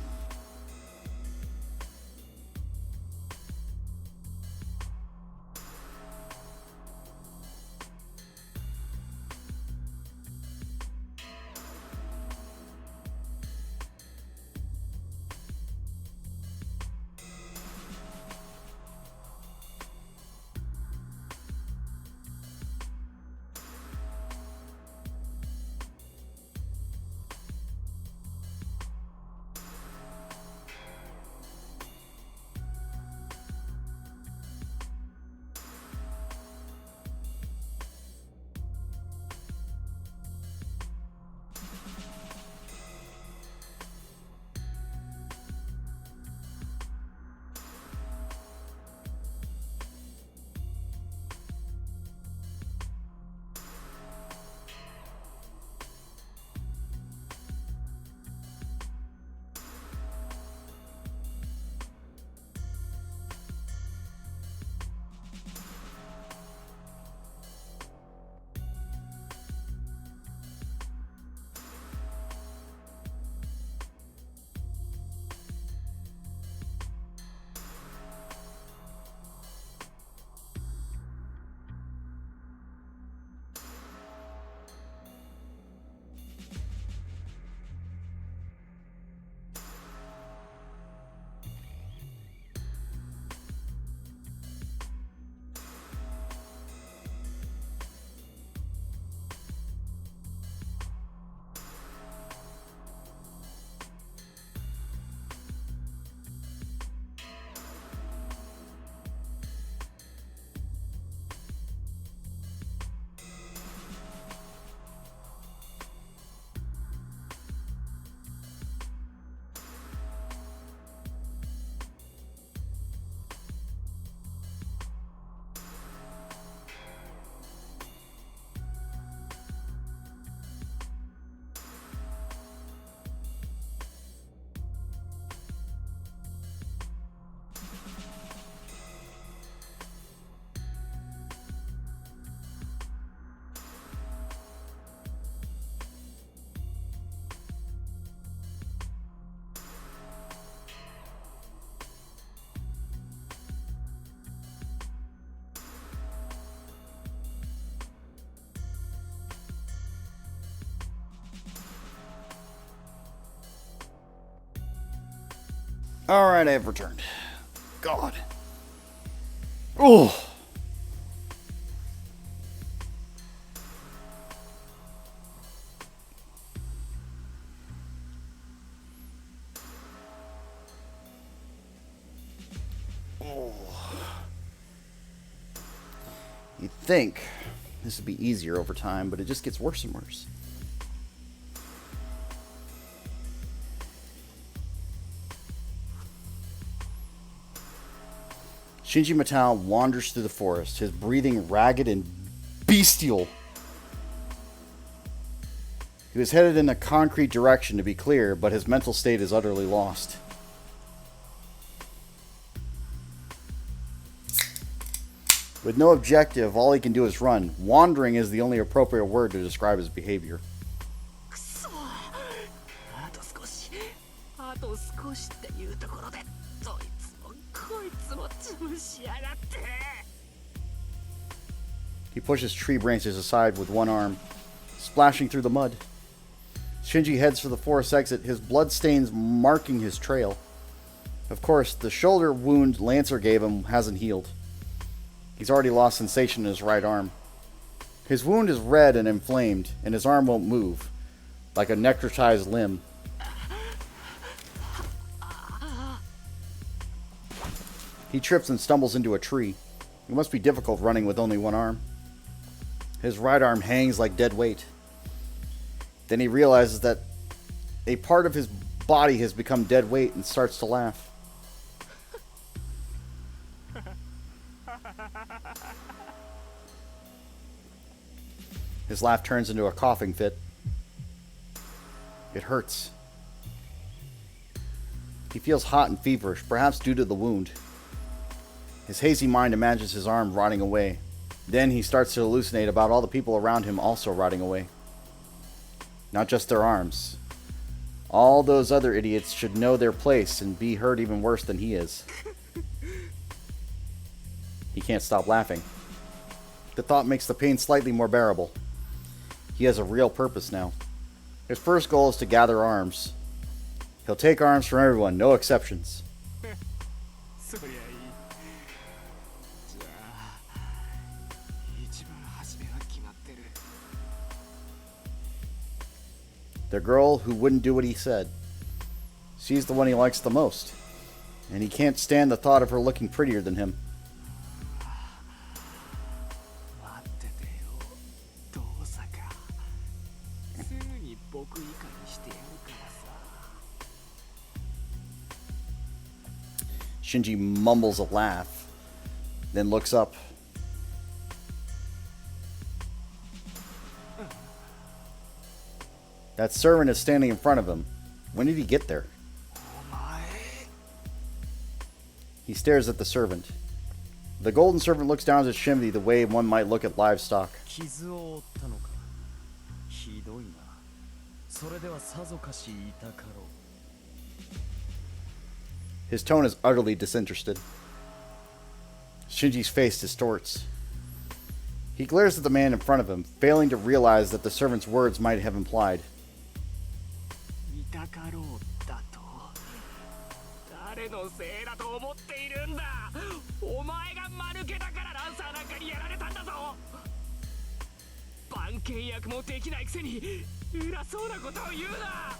Alright, I have returned. God. Oh. You'd think this would be easier over time, but it just gets worse and worse. Shinji Matao wanders through the forest, his breathing ragged and bestial. He was headed in a concrete direction, to be clear, but his mental state is utterly lost. With no objective, all he can do is run. Wandering is the only appropriate word to describe his behavior. くそあと少しあと少しっていうところでどいつもこいつも潰しやがって He pushes tree branches aside with one arm, splashing through the mud. Shinji heads for the forest exit, his blood stains marking his trail. Of course, the shoulder wound Lancer gave him hasn't healed. He's already lost sensation in his right arm. His wound is red and inflamed, and his arm won't move, like a necrotized limb. He trips and stumbles into a tree. It must be difficult running with only one arm. His right arm hangs like dead weight. Then he realizes that a part of his body has become dead weight and starts to laugh. His laugh turns into a coughing fit. It hurts. He feels hot and feverish, perhaps due to the wound. His hazy mind imagines his arm rotting away. Then he starts to hallucinate about all the people around him also rotting away. Not just their arms. All those other idiots should know their place and be hurt even worse than he is. He can't stop laughing. The thought makes the pain slightly more bearable. He has a real purpose now. His first goal is to gather arms. He'll take arms from everyone, no exceptions. そりゃいいじゃあ一番初めは決まってる The girl who wouldn't do what he said. She's the one he likes the most. And he can't stand the thought of her looking prettier than him. 待っててよどうさかすぐに僕以下にしてやるからさ Shinji mumbles a laugh, then looks up. That servant is standing in front of him. When did he get there? お前 He stares at the servant. The golden servant looks down at Shinji the way one might look at livestock. 傷を負ったのかひどいなそれではさぞかし痛かろう His tone is utterly disinterested. Shinji's face distorts. He glares at the man in front of him, failing to realize that the servant's words might have implied. 痛かろうだと誰のせいだと思っているんだお前が間抜けだからランサーなんかにやられたんだぞ番犬役もできないくせに偉そうなことを言うな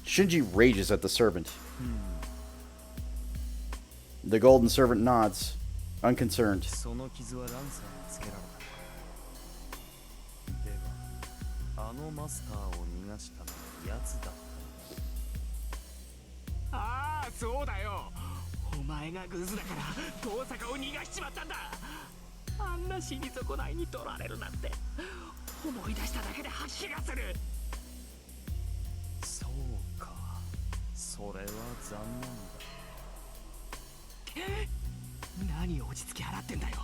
Shinji rages at the servant. The golden servant nods, unconcerned. その傷はランサーにつけられたのかではあのマスターを逃がしたのは奴だったああそうだよお前がグズだから遠坂を逃がしちまったんだあんな死に損ないに取られるなんて思い出しただけで吐き気がするそうかそれは残念だ何落ち着き払ってんだよ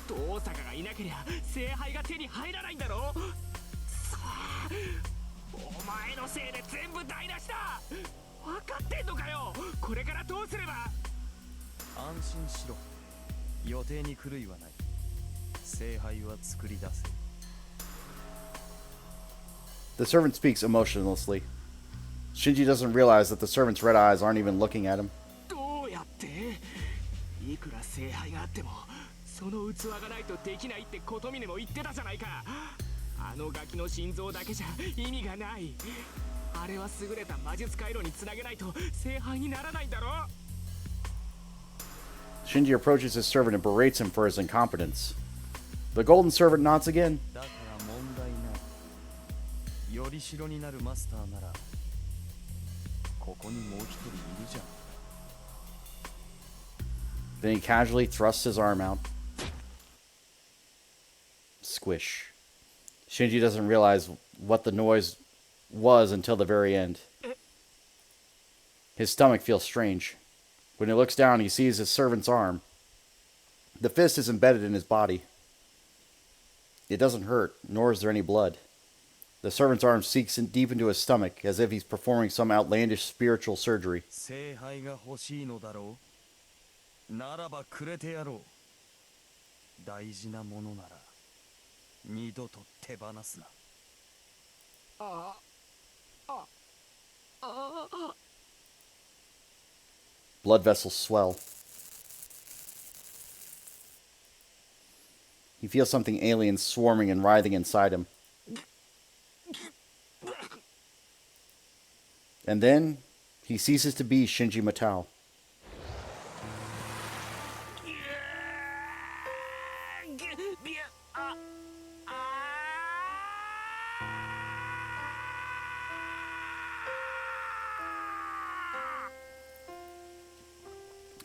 遠坂がいなけりゃ聖杯が手に入らないんだろさあお前のせいで全部台無しだ分かってんのかよこれからどうすれば安心しろ予定に狂いはない聖杯は作り出せ The servant speaks emotionlessly. Shinji doesn't realize that the servant's red eyes aren't even looking at him. どうやっていくら聖杯があってもその器がないとできないって琴峰も言ってたじゃないか。あのガキの心臓だけじゃ意味がない。あれは優れた魔術回路につなげないと聖杯にならないんだろ。 Shinji approaches his servant and berates him for his incompetence. The golden servant nods again. だから問題ない。よりしろになるマスターならここにもう一人いるじゃん。 Then he casually thrusts his arm out. Squish. Shinji doesn't realize what the noise was until the very end. His stomach feels strange. When he looks down, he sees his servant's arm. The fist is embedded in his body. It doesn't hurt, nor is there any blood. The servant's arm sinks deep into his stomach, as if he's performing some outlandish spiritual surgery. 聖杯が欲しいのだろう。ならばくれてやろう。大事なものなら二度と手放すな。Blood vessels swell. He feels something alien swarming and writhing inside him. And then, he ceases to be Shinji Matao.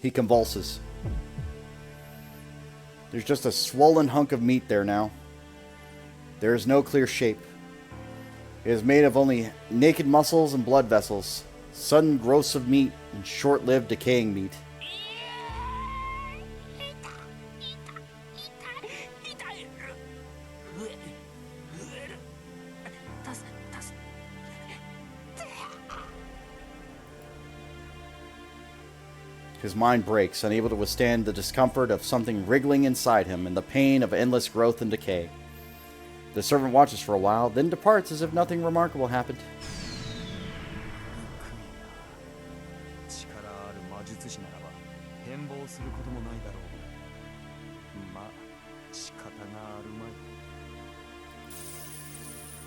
He convulses. There's just a swollen hunk of meat there now. There is no clear shape. It is made of only naked muscles and blood vessels, sudden growths of meat, and short-lived decaying meat. His mind breaks, unable to withstand the discomfort of something wriggling inside him and the pain of endless growth and decay. The servant watches for a while, then departs as if nothing remarkable happened. 力ある魔術師ならば変貌することもないだろう。まあ仕方があるまい。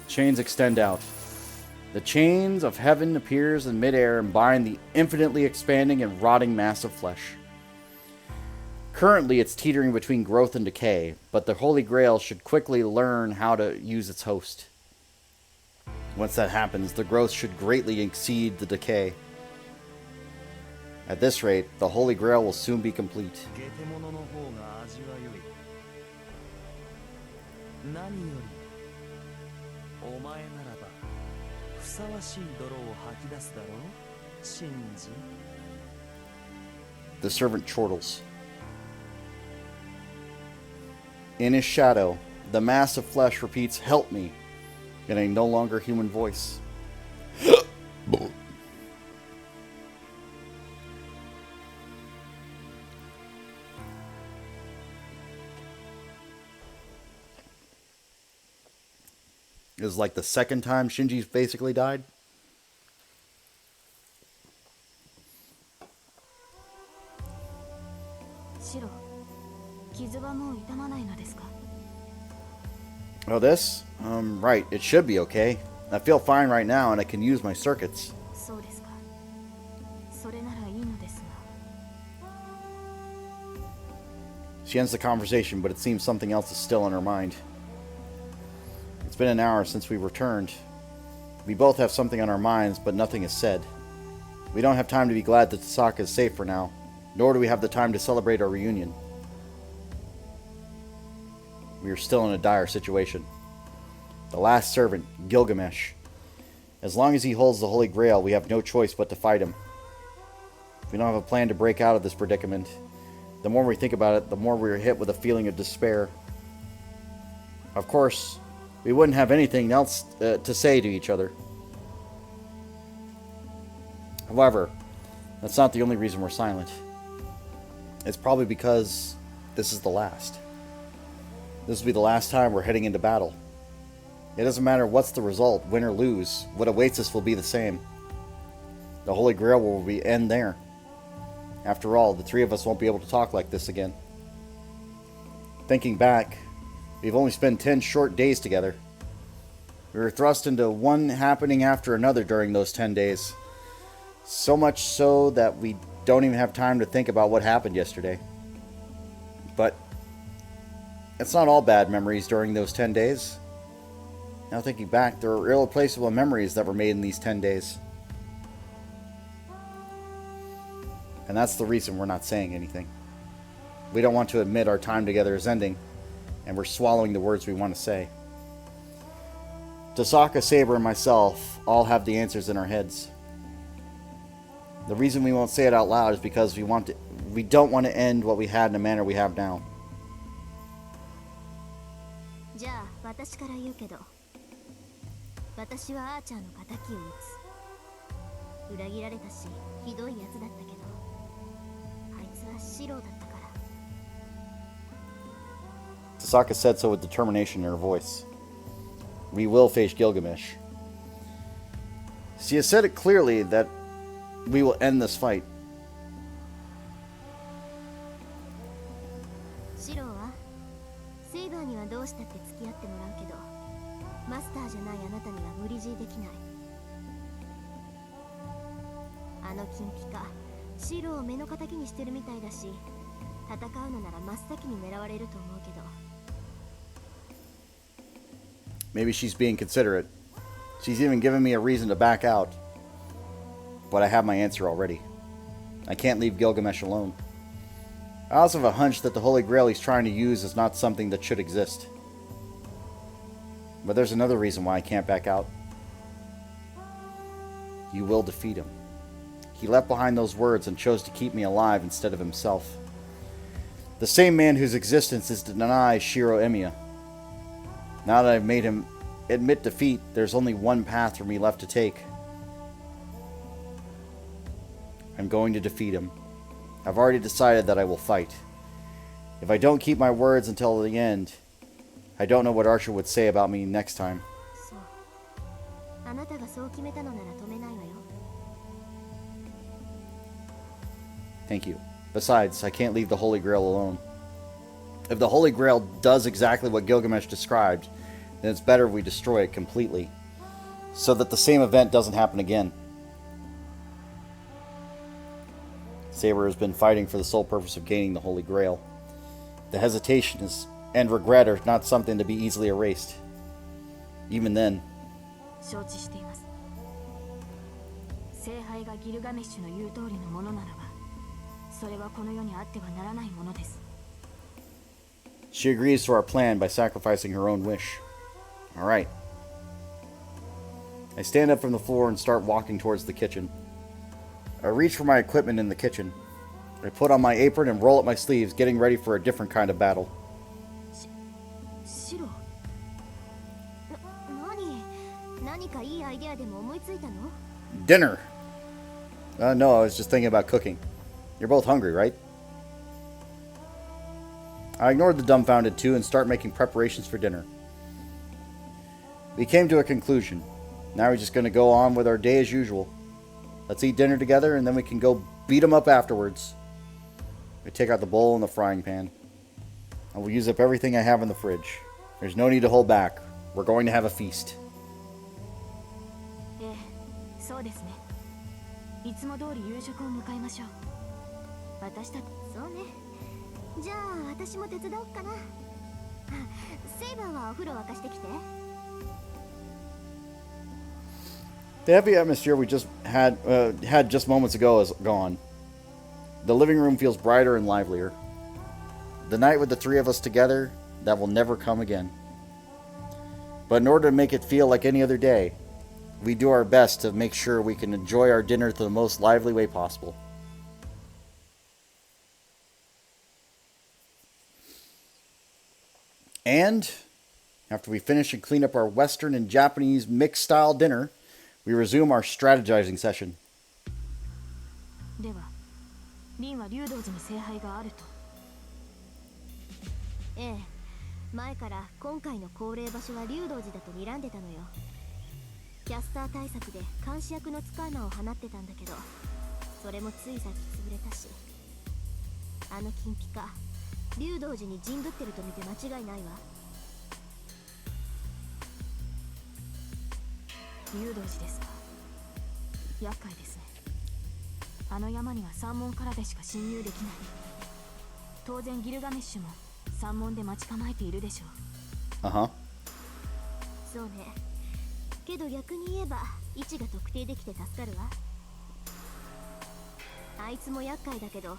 Chains extend out. The chains of heaven appears in midair and bind the infinitely expanding and rotting mass of flesh. Currently, it's teetering between growth and decay, but the Holy Grail should quickly learn how to use its host. Once that happens, the growth should greatly exceed the decay. At this rate, the Holy Grail will soon be complete. ゲテモノの方が味は良い。何よりお前ならばふさわしい泥を吐き出すだろう、シンジ。 The servant chortles. In his shadow, the mass of flesh repeats, "Help me," in a no longer human voice. It was like the second time Shinji's basically died. シロ、傷はもう痛まないのですか？ Oh, this? Right. It should be okay. I feel fine right now and I can use my circuits. そうですか。それならいいのですが。 She ends the conversation, but it seems something else is still on her mind. It's been an hour since we returned. We both have something on our minds, but nothing is said. We don't have time to be glad that Tasaka is safe for now, nor do we have the time to celebrate our reunion. We are still in a dire situation. The last servant, Gilgamesh. As long as he holds the Holy Grail, we have no choice but to fight him. We don't have a plan to break out of this predicament. The more we think about it, the more we are hit with a feeling of despair. Of course, we wouldn't have anything else to say to each other. However, that's not the only reason we're silent. It's probably because this is the last. This will be the last time we're heading into battle. It doesn't matter what's the result, win or lose, what awaits us will be the same. The Holy Grail will be end there. After all, the three of us won't be able to talk like this again. Thinking back, we've only spent 10 short days together. We were thrust into one happening after another during those 10 days. So much so that we don't even have time to think about what happened yesterday. But it's not all bad memories during those 10 days. Now thinking back, there are irreplaceable memories that were made in these 10 days. And that's the reason we're not saying anything. We don't want to admit our time together is ending, and we're swallowing the words we want to say. Tasaka, Saber, and myself all have the answers in our heads. The reason we won't say it out loud is because we don't want to end what we had in the manner we have now. じゃあ私から言うけど、私はアーチャーの仇を討つ。裏切られたし、ひどいやつだったけど、あいつはシローだったから。Tasaka said so with determination in her voice. We will face Gilgamesh. She has said it clearly that we will end this fight. シローはセイバーにはどうしたって付き合ってもらうけど、マスターじゃないあなたには無理強いできない。あの金ピカ、シローを目の敵にしてるみたいだし、戦うのなら真っ先に狙われると思うけど。Maybe she's being considerate. She's even given me a reason to back out. But I have my answer already. I can't leave Gilgamesh alone. I also have a hunch that the Holy Grail he's trying to use is not something that should exist. But there's another reason why I can't back out. You will defeat him. He left behind those words and chose to keep me alive instead of himself. The same man whose existence is to deny Shiro Emiya. Now that I've made him admit defeat, there's only one path for me left to take. I'm going to defeat him. I've already decided that I will fight. If I don't keep my words until the end, I don't know what Archer would say about me next time. そう。あなたがそう決めたのなら止めないわよ。Thank you. Besides, I can't leave the Holy Grail alone. If the Holy Grail does exactly what Gilgamesh described, then it's better if we destroy it completely, so that the same event doesn't happen again. Saber has been fighting for the sole purpose of gaining the Holy Grail. The hesitation and regret are not something to be easily erased. Even then. 承知しています。聖杯がギルガメッシュの言う通りのものならば、それはこの世にあってはならないものです。She agrees to our plan by sacrificing her own wish. Alright. I stand up from the floor and start walking towards the kitchen. I reach for my equipment in the kitchen. I put on my apron and roll up my sleeves, getting ready for a different kind of battle. シロ何かいいアイデアでも思いついたの？ Dinner! No, I was just thinking about cooking. You're both hungry, right? I ignored the dumbfounded two and start making preparations for dinner. We came to a conclusion. Now we're just going to go on with our day as usual. Let's eat dinner together and then we can go beat them up afterwards. I take out the bowl and the frying pan. I will use up everything I have in the fridge. There's no need to hold back. We're going to have a feast. ええ、そうですね。いつも通り夕食を迎えましょう。私たち、そうね。じゃあ私も手伝おうかな。セイバーはお風呂沸かしてきて。The heavy atmosphere we just had just moments ago is gone. The living room feels brighter and livelier. The night with the three of us together, that will never come again. But in order to make it feel like any other day, we do our best to make sure we can enjoy our dinner to the most lively way possible. And after we finish and clean up our Western and Japanese mixed-style dinner, we resume our strategizing session. では、リンは竜道寺に聖杯があると。ええ、前から今回の恒例場所は竜道寺だと睨んでたのよ。キャスター対策で監視役の使い魔を放ってたんだけど、それもついさっき潰れたし、あの金ピカ竜道寺に陣取ってると見て間違いないわ。竜道寺ですか。厄介ですね。あの山には山門からでしか侵入できない。当然ギルガメッシュも山門で待ち構えているでしょう。Uh huh. そうね。けど逆に言えば位置が特定できて助かるわ。あいつも厄介だけど、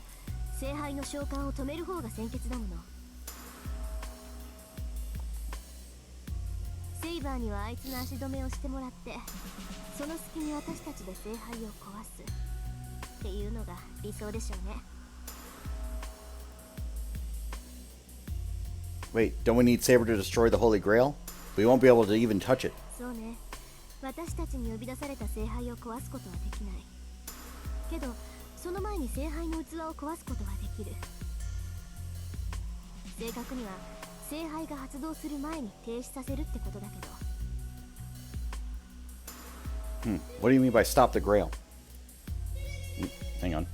聖杯の召喚を止める方が先決だもの。セイバーにはあいつの足止めをしてもらって、その隙に私たちで聖杯を壊すっていうのが理想でしょうね。 Wait, don't we need Saber to destroy the Holy Grail? We won't be able to even touch it. そうね。私たちに呼び出された聖杯を壊すことはできない。けどその前に聖杯の器を壊すことはできる。正確には聖杯が発動する前に停止させるってことだけど。What do you mean by stop the Grail? Hang on.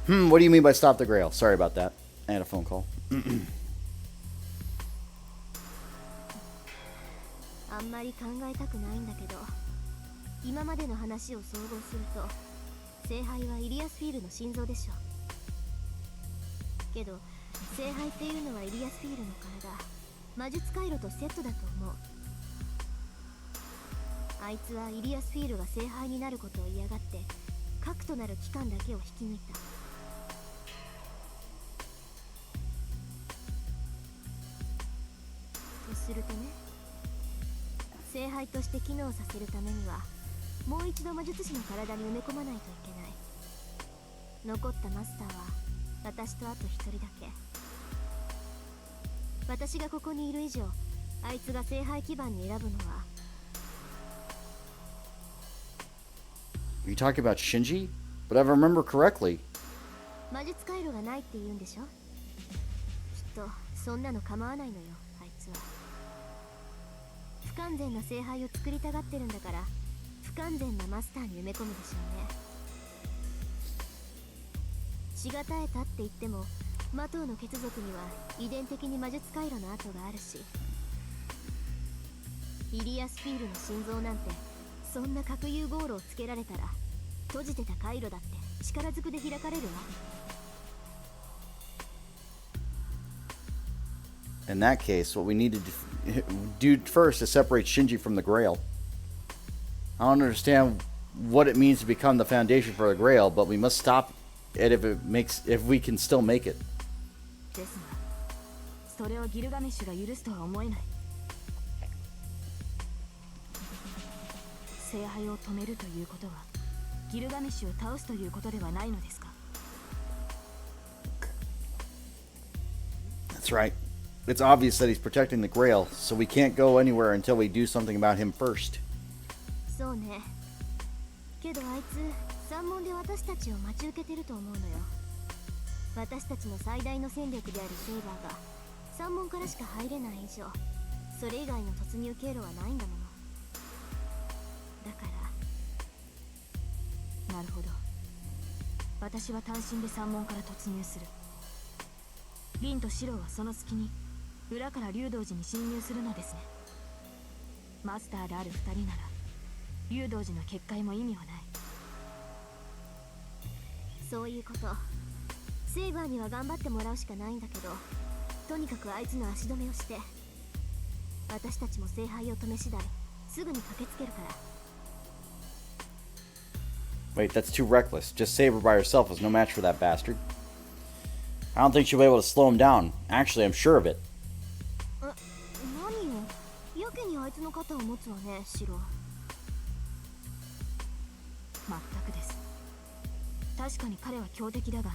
What do you mean by stop the Grail? Sorry about that. I had a phone call. あんまり考えたくないんだけど、今までの話を総合すると聖杯はイリアスフィールの心臓でしょ。けど聖杯っていうのはイリアスフィールの体、魔術回路とセットだと思う。あいつはイリアスフィールが聖杯になることを嫌がって核となる機関だけを引き抜いた。とするとね、聖杯として機能させるためにはもう一度魔術師の体に埋め込まないといけない。残ったマスターは私とあと一人だけ。私がここにいる以上、あいつが聖杯基盤に選ぶのは。 Are you talking about Shinji? But if I remember correctly. 魔術回路がないって言うんでしょ。きっとそんなの構わないのよ、あいつは。不完全な聖杯を作りたがってるんだから、不完全なマスターに埋め込むでしょうね。血が絶えたって言っても魔党の血族には遺伝的に魔術回路の跡があるし、イリアスフィールの心臓なんてそんな核融合炉をつけられたら閉じてた回路だって力ずくで開かれるわ。 In that case, what we need to do first is separate Shinji from the Grail. I don't understand what it means to become the foundation for the Grail, but we must stop it if we can still make it. ですが、それをギルガメッシュが許すとは思えない。聖杯を止めるということはギルガメッシュを倒すということではないのですか？ That's right. It's obvious that he's protecting the Grail, so we can't go anywhere until we do something about him first. そうね。けどあいつ三門で私たちを待ち受けてると思うのよ。私たちの最大の戦力であるセイバーが三門からしか入れない以上、それ以外の突入経路はないんだもの。だからなるほど、私は単身で三門から突入する。凛とシロはその隙に裏から竜道寺に侵入するのですね。マスターである二人なら竜道寺の結界も意味はない。そういうこと。セイバーには頑張ってもらうしかないんだけど、とにかくあいつの足止めをして、私たちも聖杯を止め次第すぐに駆けつけるから。 Wait, that's too reckless. Just Saber by herself is no match for that bastard. I don't think she'll be able to slow him down. Actually, I'm sure of it. 何よ、やけにあいつの肩を持つわね、シロ。全くです。確かに彼は強敵だが、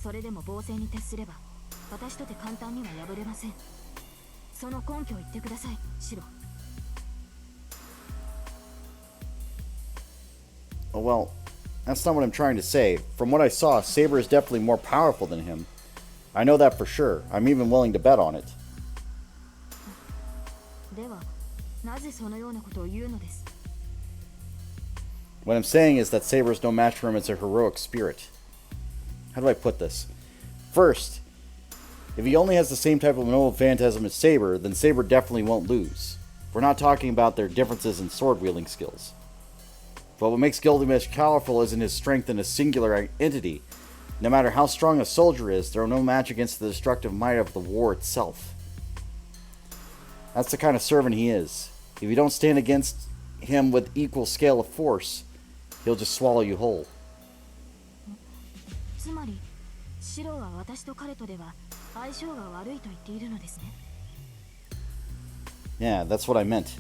それでも防戦に徹すれば私とて簡単には破れません。その根拠を言ってください、シロ。 Oh, well, that's not what I'm trying to say. From what I saw, Saber is definitely more powerful than him. I know that for sure. I'm even willing to bet on it. では、なぜそのようなことを言うのです？ What I'm saying is that Saber is no match for him as a heroic spirit. How do I put this? First, if he only has the same type of noble phantasm as Saber, then Saber definitely won't lose. We're not talking about their differences in sword-wielding skills. But what makes Gilgamesh powerful isn't his strength in a singular entity. No matter how strong a soldier is, there are no match against the destructive might of the war itself. That's the kind of servant he is. If you don't stand against him with equal scale of force, he'll just swallow you whole. つまり、シロは私と彼とでは相性が悪いと言っているのですね。 Yeah, that's what I meant.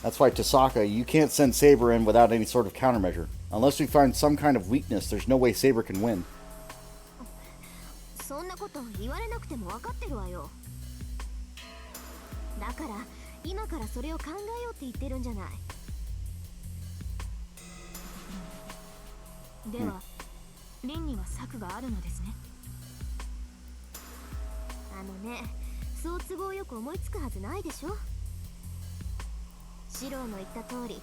That's why, Tasaka, you can't send Saber in without any sort of countermeasure. Unless we find some kind of weakness, there's no way Saber can win. そんなこと言われなくても分かってるわよ。だから今からそれを考えようって言ってるんじゃない。では、リンには策があるのですね。あのね、そう都合よく思いつくはずないでしょ。シローの言った通り、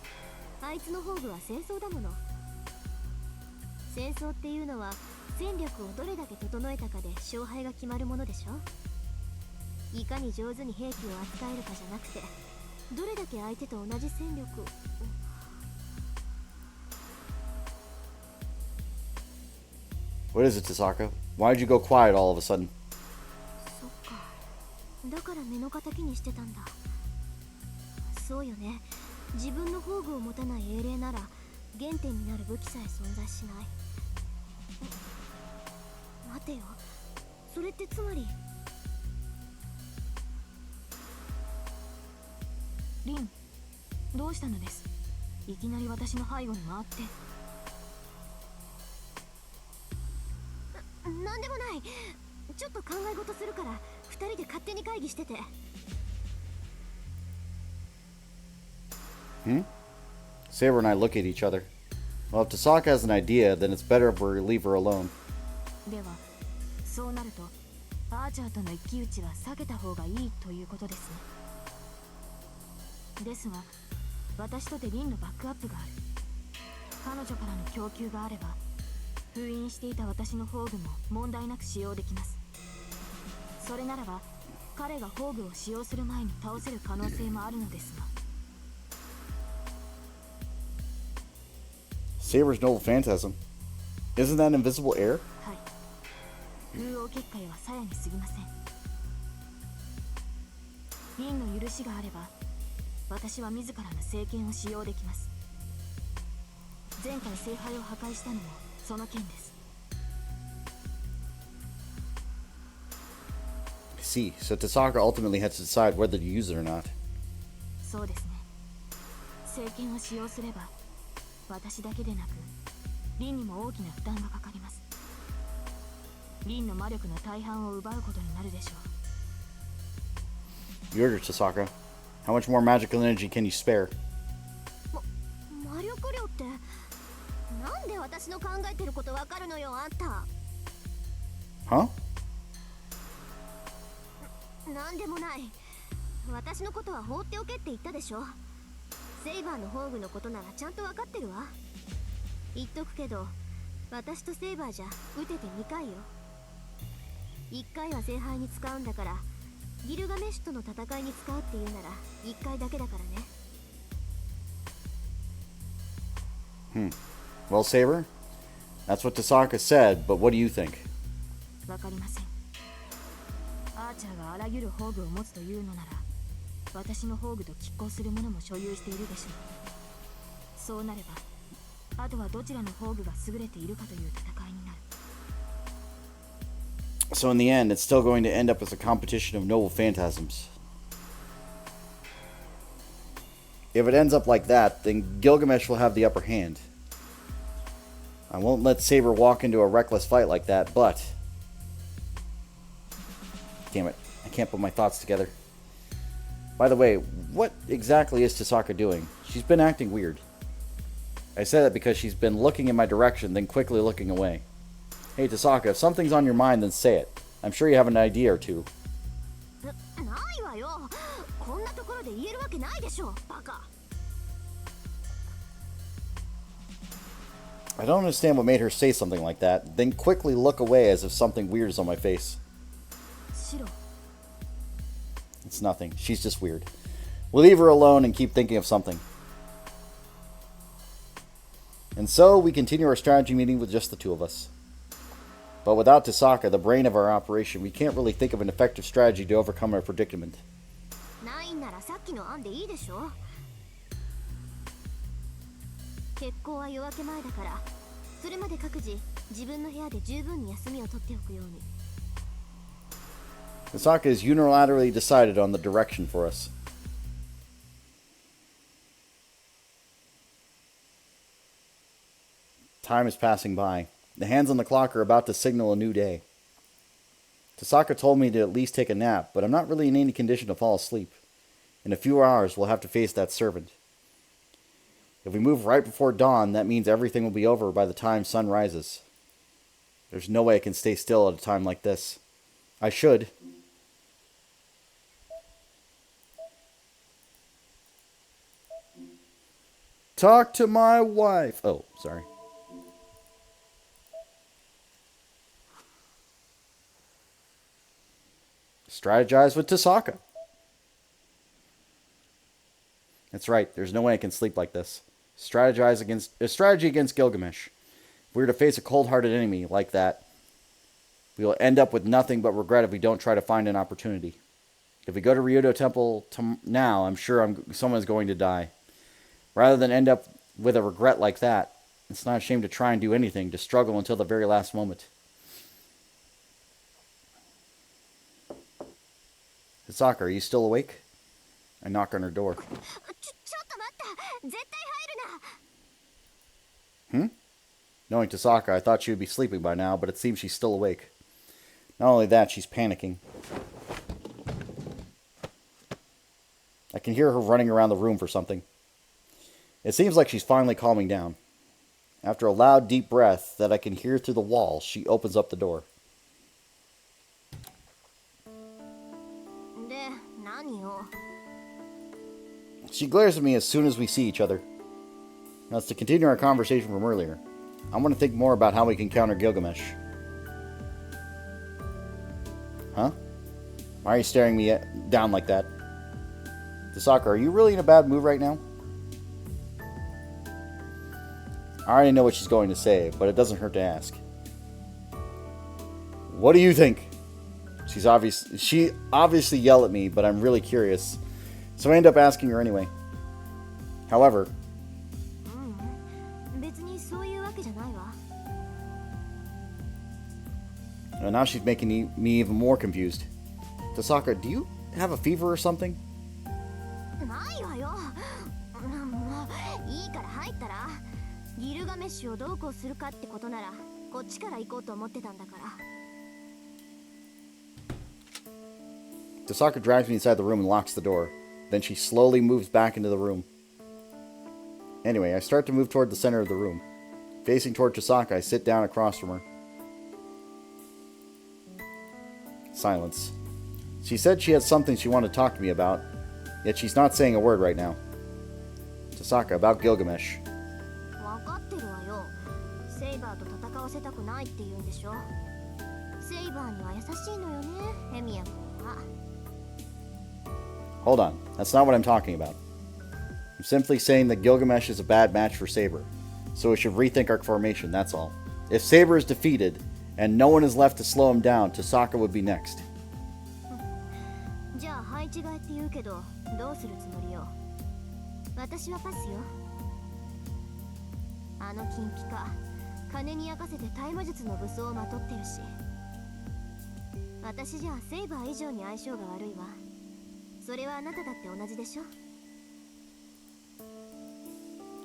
あいつの宝具は戦争だもの。戦争っていうのは戦力をどれだけ整えたかで勝敗が決まるものでしょ。いかに上手に兵器を扱えるかじゃなくて、どれだけ相手と同じ戦力を。 What is it, Tasaka? Why'd you go quiet all of a sudden? そっか、だから目の敵にしてたんだ。そうよね、自分の宝具を持たない英霊なら原点になる武器さえ存在しない。待てよ、それってつまり。リン、どうしたのです？いきなり私の背後に回って。なんでもない、ちょっと考え事するから2人で勝手に会議してて。 Saber and I look at each other. Well, if Tasaka has an idea, then it's better if we leave her alone. では、そうなるとアーチャーとの一騎打ちは避けた方がいいということですね。ですが、私とてリンのバックアップがある。彼女からの供給があれば、封印していた私の宝具も問題なく使用できます。それならば、彼が宝具を使用する前に倒せる可能性もあるのですが。Saber's noble phantasm. Isn't that invisible air? はい。風王結界は鞘に過ぎません。リンの許しがあれば、私は自らの聖剣を使用できます。前回聖杯を破壊したのもその件です。I see. So Tasaka ultimately has to decide whether to use it or not. そうですね。聖剣を使用すれば、私だけでなくリンにも大きな負担がかかります。リンの魔力の大半を奪うことになるでしょう。 Yours, Tasaka. How much more magical energy can you spare? 魔力量って、なんで私の考えてることわかるのよ、あんた。 Huh? なんでもない。私のことは放っておけって言ったでしょ。セイバーの宝具のことならちゃんと分かってるわ。言っとくけど、私とセイバーじゃ撃てて2回よ。1回は聖杯に使うんだから、ギルガメッシュとの戦いに使うっていうなら1回だけだからね。Well, Saber, that's what Tasaka said, but what do you think? わかりません。アーチャーがあらゆる宝具を持つというのなら、私の宝具と拮抗するものも所有しているでしょう。そうなれば、あとはどちらの宝具が優れているかという戦いになる。 So in the end, it's still going to end up as a competition of noble phantasms. If it ends up like that, then Gilgamesh will have the upper hand. I won't let Saber walk into a reckless fight like that, but... Damn it, I can't put my thoughts together. By the way, what exactly is Tasaka doing? She's been acting weird. I say that because she's been looking in my direction, then quickly looking away. Hey Tasaka, if something's on your mind, then say it. I'm sure you have an idea or two. ないわよ。こんなところで言えるわけないでしょ、バカ。 I don't understand what made her say something like that, then quickly look away as if something weird is on my face. 白。 It's nothing. She's just weird. We'll leave her alone and keep thinking of something. And so we continue our strategy meeting with just the two of us. But without Tasaka, the brain of our operation, we can't really think of an effective strategy to overcome our predicament. ないんならさっきの案でいいでしょ。結構は夜明け前だから、それまで各自自分の部屋で十分に休みを取っておくように。 Tasaka has unilaterally decided on the direction for us. Time is passing by. The hands on the clock are about to signal a new day. Tasaka told me to at least take a nap, but I'm not really in any condition to fall asleep. In a few hours, we'll have to face that servant. If we move right before dawn, that means everything will be over by the time sun rises. There's no way I can stay still at a time like this. I should. Talk to my wife. Oh, sorry. Strategize with Tasaka. That's right. There's no way I can sleep like this. Strategy against Gilgamesh. If we were to face a cold-hearted enemy like that, we will end up with nothing but regret if we don't try to find an opportunity. If we go to Ryudo Temple now, I'm sure someone's going to die. Rather than end up with a regret like that, it's not a shame to try and do anything, to struggle until the very last moment. Hisaka, are you still awake? I knock on her door. Knowing Tasaka, I thought she would be sleeping by now, but it seems she's still awake. Not only that, she's panicking. I can hear her running around the room for something. It seems like she's finally calming down. After a loud, deep breath that I can hear through the wall, she opens up the door. She glares at me as soon as we see each other. That's to continue our conversation from earlier. I want to think more about how we can counter Gilgamesh. Huh? Why are you staring me down like that? Tasaka, are you really in a bad mood right now? I already know what she's going to say, but it doesn't hurt to ask. What do you think? She obviously yelled at me, but I'm really curious, so I end up asking her anyway. However, and now she's making me even more confused. Tasaka, do you have a fever or something? Tasaka drags me inside the room and locks the door. Then she slowly moves back into the room. Anyway, I start to move toward the center of the room. Facing toward Tasaka, I sit down across from her. Silence. She said she had something she wanted to talk to me about, yet she's not saying a word right now. Tasaka, about Gilgamesh. Hold on, that's not what I'm talking about. I'm simply saying that Gilgamesh is a bad match for Saber, so we should rethink our formation, that's all. If Saber is defeated, and no one is left to slow him down, Tasaka would be next.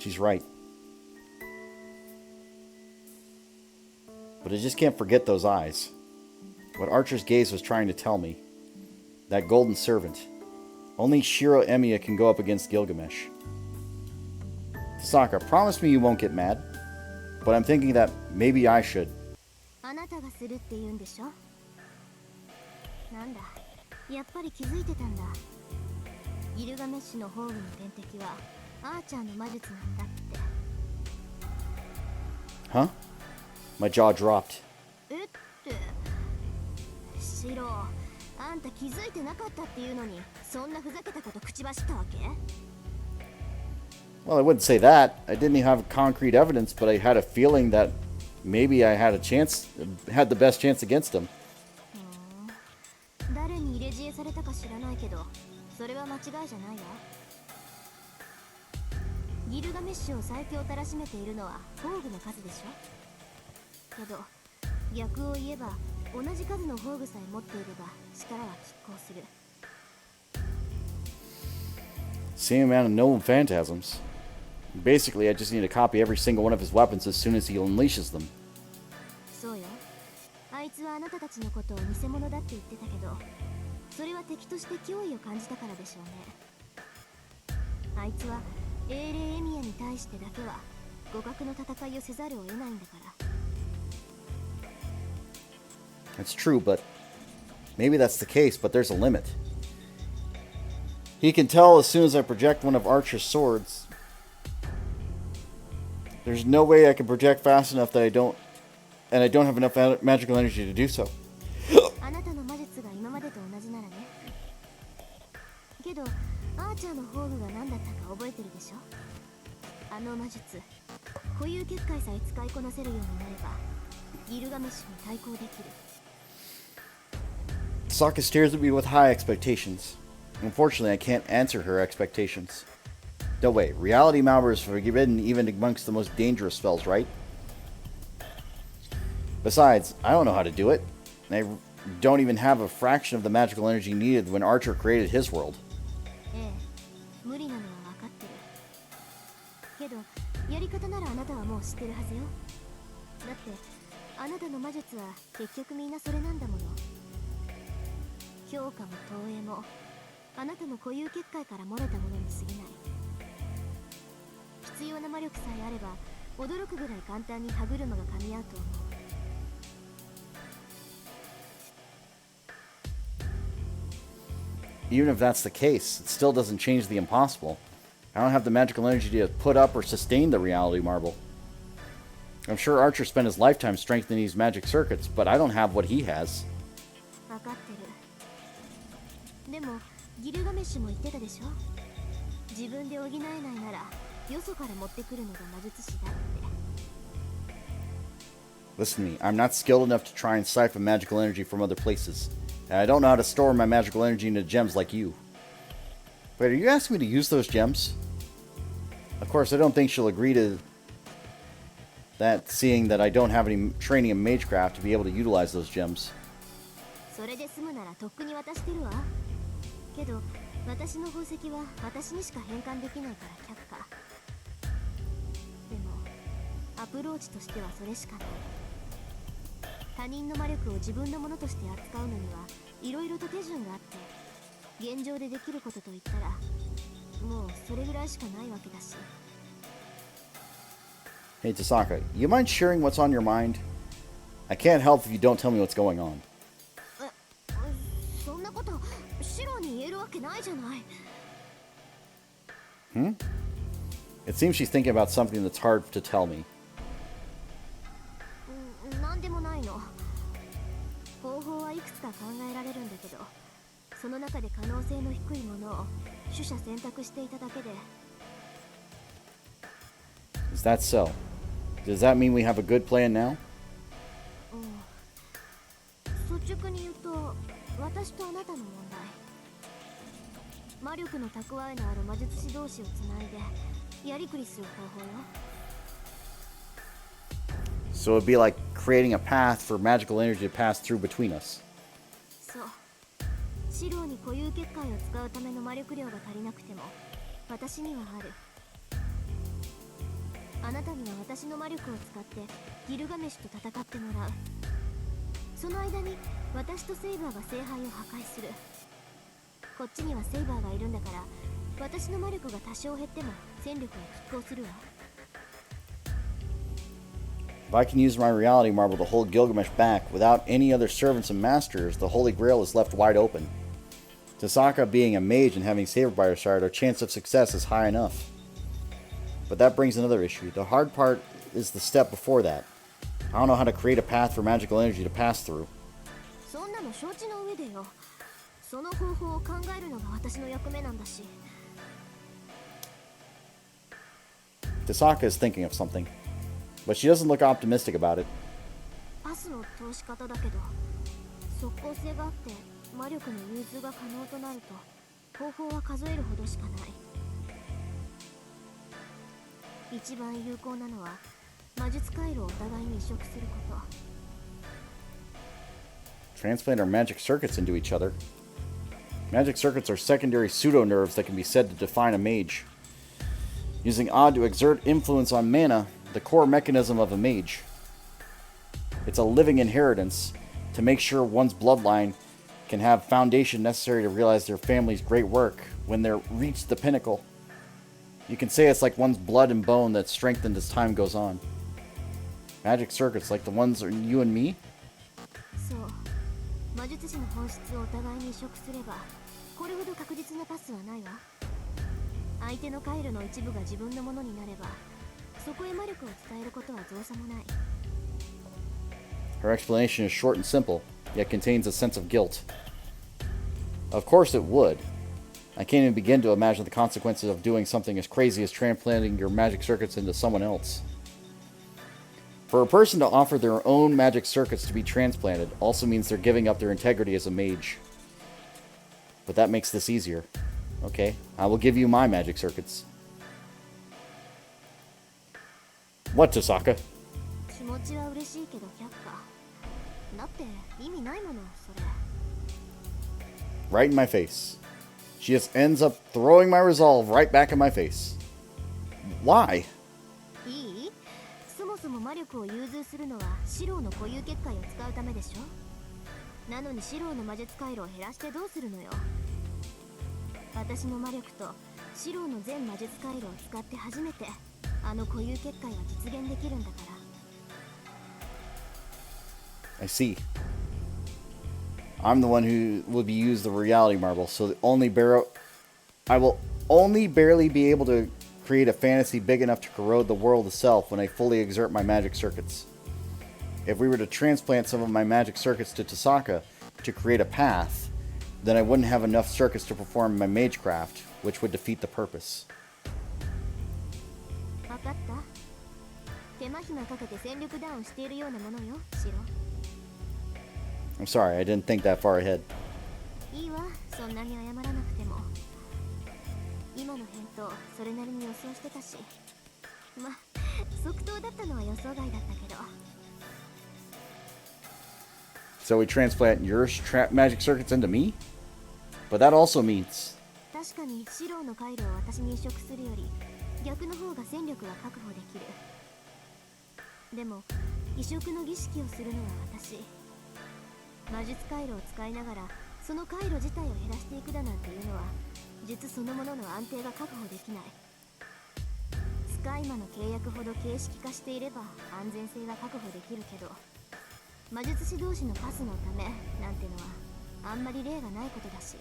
She's right. But I just can't forget those eyes. What Archer's gaze was trying to tell me. That golden servant. Only Shiro Emiya can go up against Gilgamesh. Tasaka, promise me you won't get mad. But I'm thinking that maybe I should. Huh? My jaw dropped. Well, I wouldn't say that. I didn't even have concrete evidence, but I had a feeling that maybe I had the best chance against him. Same amount of known phantasms. Basically, I just need to copy every single one of his weapons as soon as he unleashes them. That's true, but maybe that's the case, but there's a limit. He can tell as soon as I project one of Archer's swords. There's no way I can project fast enough that I don't have enough magical energy to do so. ーチャーの宝具が何だったか覚えてるでしょ。あの魔術固有結界さえ使いこなせるようになればギルガメッシュに対抗できる。 Sokka stares at me with high expectations. Unfortunately, I can't answer her expectations. No way, reality malware is forbidden even amongst the most dangerous spells, right? Besides, I don't know how to do it. I don't even have a fraction of the magical energy needed when Archer created his world. ええ、無理なのは分かってるけど、やり方ならあなたはもう知ってるはずよ。だってあなたの魔術は結局みんなそれなんだもの。評価も投影もあなたの固有結界から漏れたものに過ぎない。必要な魔力さえあれば驚くぐらい簡単に歯車が噛み合うと思う。 Even if that's the case, it still doesn't change the impossible. I don't have the magical energy to put up or sustain the reality marble. I'm sure Archer spent his lifetime strengthening these magic circuits, but I don't have what he has. 分かってる。でもギルガメッシュも言ってたでしょ。自分で補えないならよそから持ってくるのが魔術師だって。 Listen to me, I'm not skilled enough to try and siphon magical energy from other places. And I don't know how to store my magical energy into gems like you. Wait, are you asking me to use those gems? Of course, I don't think she'll agree to that, seeing that I don't have any training in magecraft to be able to utilize those gems. それで済むならとっくに渡してるわ。けど私の宝石は私にしか変換できないから却下。でもアプローチとしてはそれしかない。他人の魔力を自分のものとして扱うのにはいろいろと手順があって、現状でできることといったらもうそれぐらいしかないわけだし。 Hey Tasaka, you mind sharing what's on your mind? I can't help if you don't tell me what's going on. そんなことシロに言えるわけないじゃない。 It seems she's thinking about something that's hard to tell me. なんでもないの。方法はいくつか考えられるんだけど、その中で可能性の低いものを取捨選択していただけで。 Is that so? Does that mean we have a good plan now? 率直に言うと私とあなたの問題。魔力の蓄えのある魔術師同士をつないでやりくりする方法よ。 So it'd be like creating a path for magical energy to pass through between us. そう。シロに固有結界を使うための魔力量が足りなくても私にはある。あなたには私の魔力を使ってギルガメシュと戦ってもらう。その間に私とセイバーが聖杯を破壊する。こっちにはセイバーがいるんだから私の魔力が多少減っても戦力が拮抗するわ。 If I can use my reality marble to hold Gilgamesh back without any other servants and masters, the Holy Grail is left wide open. Tasaka being a mage and having Saber by her side, our chance of success is high enough. But that brings another issue. The hard part is the step before that. I don't know how to create a path for magical energy to pass through. そんなの承知の上でよ。その方法を考えるのが私の役目なんだし。 Tasaka is thinking of something, but she doesn't look optimistic about it. パスの通し方だけど即効性があって魔力の融通が可能となると方法は数えるほどしかない。一番有効なのは魔術回路をお互いに移植すること。 Transplant our magic circuits into each other. Magic circuits are secondary pseudo-nerves that can be said to define a mage. Using odd to exert influence on mana, the core mechanism of a mage. It's a living inheritance to make sure one's bloodline can have foundation necessary to realize their family's great work when they're reached the pinnacle. You can say it's like one's blood and bone that's strengthened as time goes on. Magic circuits like the ones in you and me? そう。魔術師の本質をお互いに移植すればこれほど確実なパスはないわ。相手の回路の一部が自分のものになればそこへ魔力を伝えることは造作もない。 Her explanation is short and simple, yet contains a sense of guilt. Of course it would. I can't even begin to imagine the consequences of doing something as crazy as transplanting your magic circuits into someone else. For a person to offer their own magic circuits to be transplanted also means they're giving up their integrity as a mage. But that makes this easier. Okay, I will give you my magic circuits. What, Tosaka? 気持ちは嬉しいけど却下。だって意味ないものそれ。 Right in my face. She just ends up throwing my resolve right back in my face. Why? いい？そもそも魔力を融通するのはシロウの固有結界を使うためでしょ。なのにシロウの魔術回路を減らしてどうするのよ。私の魔力とシロウの全魔術回路を使って初めてあの固有結界は実現できるんだから。 I see. I'm the one who will be used the reality marble, so I will only barely be able to create a fantasy big enough to corrode the world itself when I fully exert my magic circuits. If we were to transplant some of my magic circuits to Tosaka to create a path, then I wouldn't have enough circuits to perform my magecraft, which would defeat the purpose. 分かった。手間暇かけて戦力ダウンしているようなものよ、シロ。 I'm sorry, I didn't think that far ahead. いいわ、そんなに謝らなくても。今の返答、それなりに予想してたし。ま、即答だったのは予想外だったけど。 So we transplant your magic circuits into me? But that also means... 確かにシロウの回路を私に移植するより逆の方が戦力は確保できる。でも移植の儀式をするのは私。魔術回路を使いながらその回路自体を減らしていくだなんていうのは術そのものの安定が確保できない。使い魔の契約ほど形式化していれば安全性は確保できるけど、魔術師同士のパスのためなんてのはあんまり例がないことだし。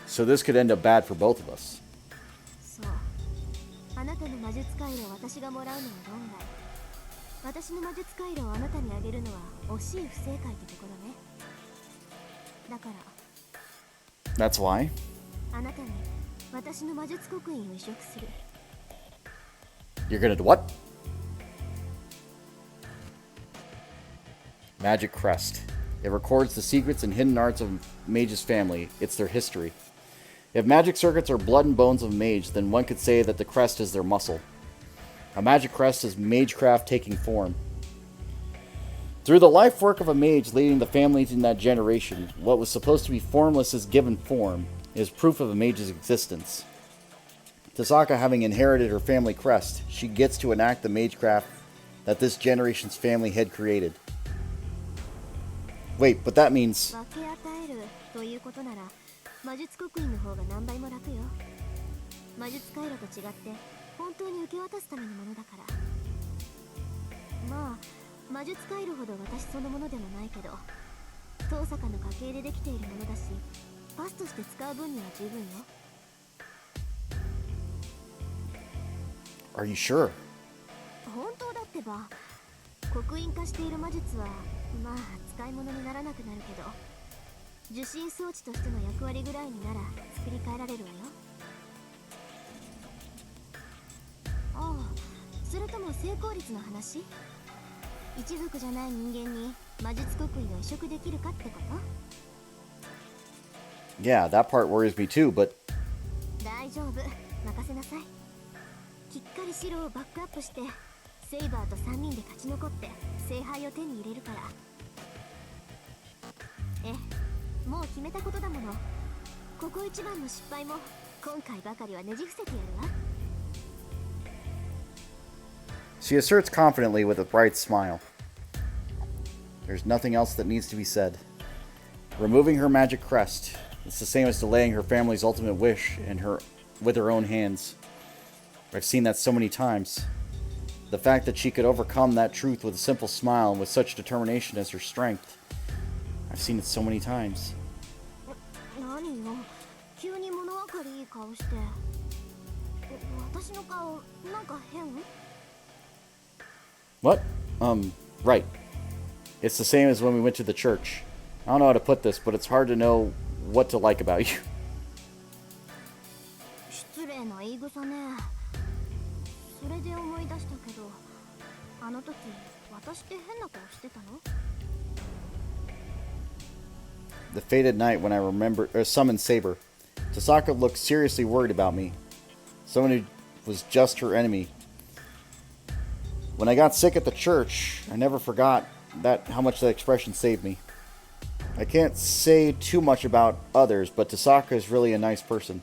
So this could end up bad for both of us. そう。あなたの魔術回路を私がもらうのは論外。私の魔術回路をあなたにあげるのは惜しい不正解ってところね。だから That's why? あなたに私の魔術刻印を移植する。 You're gonna do what? Magic Crest. It records the secrets and hidden arts of Mage's family. It's their history. If magic circuits are blood and bones of a mage, then one could say that the crest is their muscle. A magic crest is magecraft taking form. Through the life work of a mage leading the families in that generation, what was supposed to be formless is given form, is proof of a mage's existence. Tosaka having inherited her family crest, she gets to enact the magecraft that this generation's family had created. Wait, but that means... 分け与えるということなら魔術刻印の方が何倍も楽よ。魔術回路と違って本当に受け渡すためのものだから。まあ魔術回路ほど私そのものでもないけど、遠坂の家系でできているものだし、パスとして使う分には十分よ。 Are you sure? 本当だってば。刻印化している魔術はまあ使い物にならなくなるけど、受信装置としての役割ぐらいになら作り変えられるわよ。ああ、それとも成功率の話？一族じゃない人間に魔術刻印を移植できるかってこと？ Yeah, that part worries me too, but... 大丈夫、任せなさい。きっかり白をバックアップしてセイバーと3人で勝ち残って聖杯を手に入れるから。ええ、もう決めたことだもの。ここ一番の失敗も今回ばかりはねじ伏せてやるわ。 She asserts confidently with a bright smile. There's nothing else that needs to be said. Removing her magic crest, it's the same as delaying her family's ultimate wish with her own hands. I've seen that so many times. The fact that she could overcome that truth with a simple smile and with such determination as her strength. I've seen it so many times. 何よ、急に物分かりいい顔して。私の顔なんか変？ What? Right. It's the same as when we went to the church. I don't know how to put this, but it's hard to know what to like about you. 失礼な言い草ね。それで思い出したけど、あの時私って変な顔してたの？ The fated night when I summoned Saber, Tasaka looked seriously worried about me. Someone who was just her enemy. When I got sick at the church, I never forgot how much that expression saved me. I can't say too much about others, but Tasaka is really a nice person.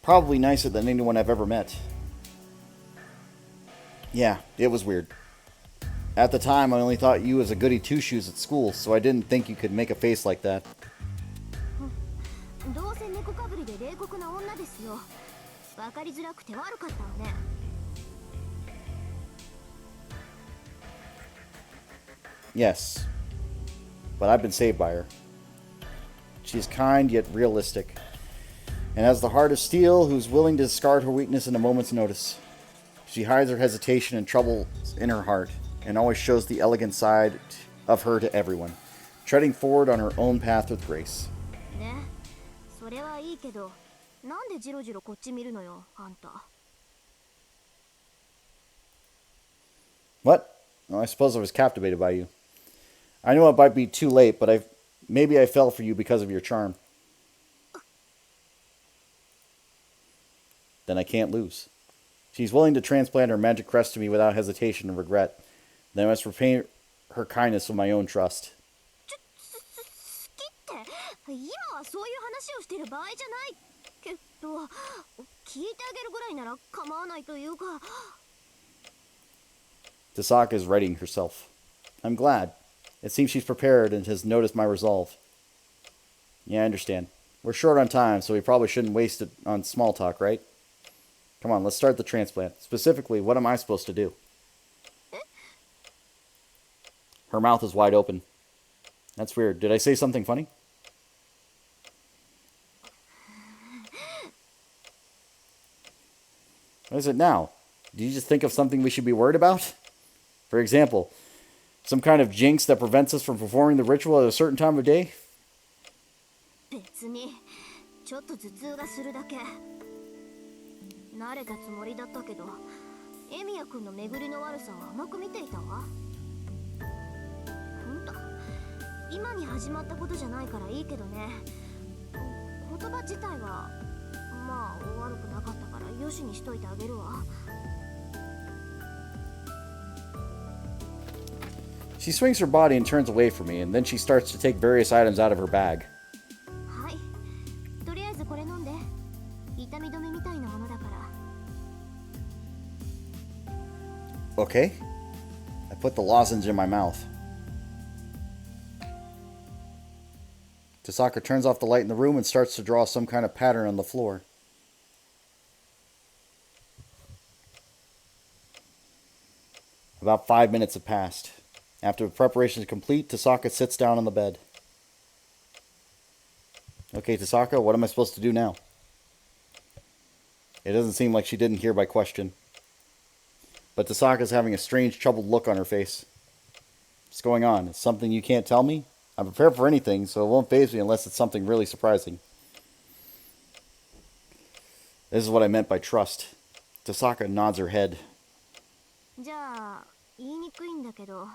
Probably nicer than anyone I've ever met. Yeah, it was weird. At the time, I only thought you was a goody two-shoes at school, so I didn't think you could make a face like that. どうせ猫かぶりで冷酷な女ですよ。わかりづらくて悪かったわね。Yes, but I've been saved by her. She is kind yet realistic, and has the heart of steel who's willing to discard her weakness in a moment's notice. She hides her hesitation and troubles in her heart, and always shows the elegant side of her to everyone, treading forward on her own path with grace. ね、それはいいけど、なんでジロジロこっち見るのよ、あんた。What? Well, I suppose I was captivated by you. I know it might be too late, but maybe I fell for you because of your charm. Then I can't lose. She's willing to transplant her magic crest to me without hesitation and regret. Then I must repay her kindness with my own trust. 好きって今はそういう話をしてる場合じゃないけど、聞いてあげるぐらいなら構わないというか。Tasaka is readying herself. I'm glad. It seems she's prepared and has noticed my resolve. Yeah, I understand. We're short on time, so we probably shouldn't waste it on small talk, right? Come on, let's start the transplant. Specifically, what am I supposed to do? Her mouth is wide open. That's weird. Did I say something funny? What is it now? Did you just think of something we should be worried about? For example, some kind of jinx that prevents us from performing the ritual at a certain time of day? 別にちょっと頭痛がするだけ。慣れたつもりだったけど、エミヤ君の巡りの悪さを甘く見ていたわ。ほんと、今に始まったことじゃないからいいけどね。言葉自体はまあ悪くなかったからよしにしといてあげるわ。She swings her body and turns away from me, and then she starts to take various items out of her bag. はい、とりあえずこれ飲んで。痛み止めみたいなものだから。 Okay. I put the lozenge in my mouth. Tasaka turns off the light in the room and starts to draw some kind of pattern on the floor. About 5 minutes have passed. After the preparation is complete, Tasaka sits down on the bed. Okay, Tasaka, what am I supposed to do now? It doesn't seem like she didn't hear my question. But Tasaka's having a strange, troubled look on her face. What's going on? Is something you can't tell me? I'm prepared for anything, so it won't faze me unless it's something really surprising. This is what I meant by trust. Tasaka nods her head. じゃあ言いにくいんだけど、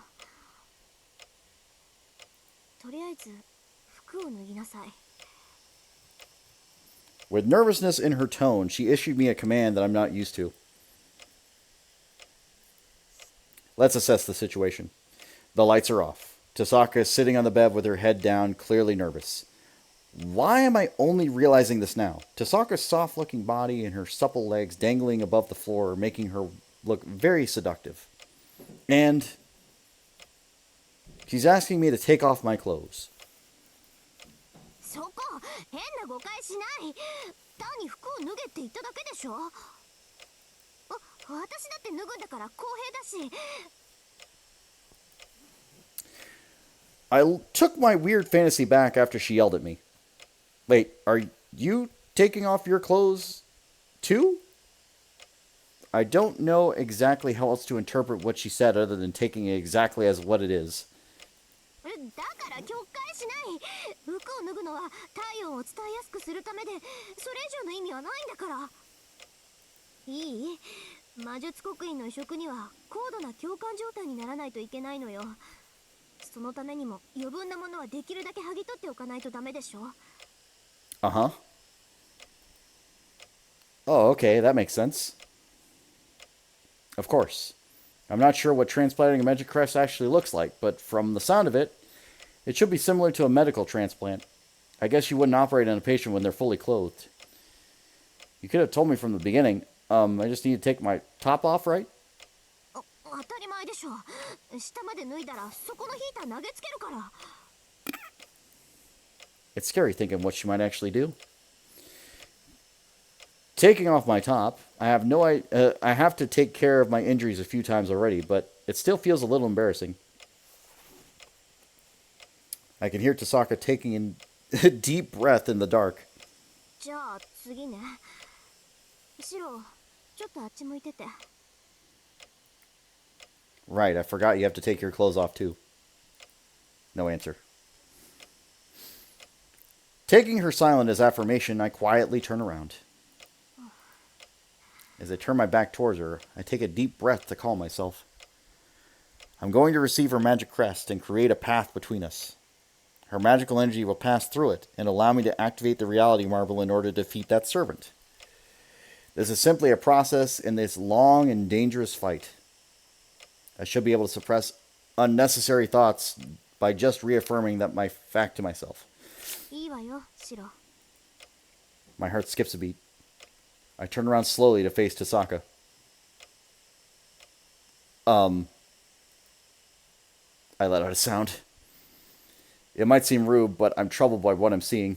とりあえず服を脱ぎなさい。 With nervousness in her tone, she issued me a command that I'm not used to. Let's assess the situation. The lights are off. Tasaka is sitting on the bed with her head down, clearly nervous. Why am I only realizing this now? Tasaka's soft-looking body and her supple legs dangling above the floor are making her look very seductive. And she's asking me to take off my clothes. そこ変な誤解しない。単に服を脱げって言っただけでしょ。私だって脱ぐんだから公平だし。 I took my weird fantasy back after she yelled at me. Wait, are you taking off your clothes too? I don't know exactly how else to interpret what she said other than taking it exactly as what it is. だから曲解しない。服を脱ぐのは体温を伝えやすくするためで、それ以上の意味はないんだから。いい？魔術刻印の移植には高度な共感状態にならないといけないのよ。そのためにも余分なものはできるだけ剥ぎ取っておかないとダメでしょ。Uh-huh. Oh, okay, that makes sense. Of course. I'm not sure what transplanting a magic crest actually looks like, but from the sound of it, it should be similar to a medical transplant. I guess you wouldn't operate on a patient when they're fully clothed. You could have told me from the beginning. I just need to take my top off, right? 当たり前でしょ。下まで脱いだらそこのヒーター投げつけるから。It's scary thinking what she might actually do. Taking off my top, I have to take care of my injuries a few times already, but it still feels a little embarrassing. I can hear Tasaka taking in a deep breath in the dark. じゃあ次ね。シロ、ちょっとあっち向いてて。Right, I forgot you have to take your clothes off too. No answer. Taking her silent as affirmation, I quietly turn around. As I turn my back towards her, I take a deep breath to calm myself. I'm going to receive her magic crest and create a path between us. Her magical energy will pass through it and allow me to activate the reality marble in order to defeat that servant. This is simply a process in this long and dangerous fight. I should be able to suppress unnecessary thoughts by just reaffirming that my fact to myself. いいわよ、シロ。 My heart skips a beat. I turn around slowly to face Tasaka. I let out a sound. It might seem rude, but I'm troubled by what I'm seeing.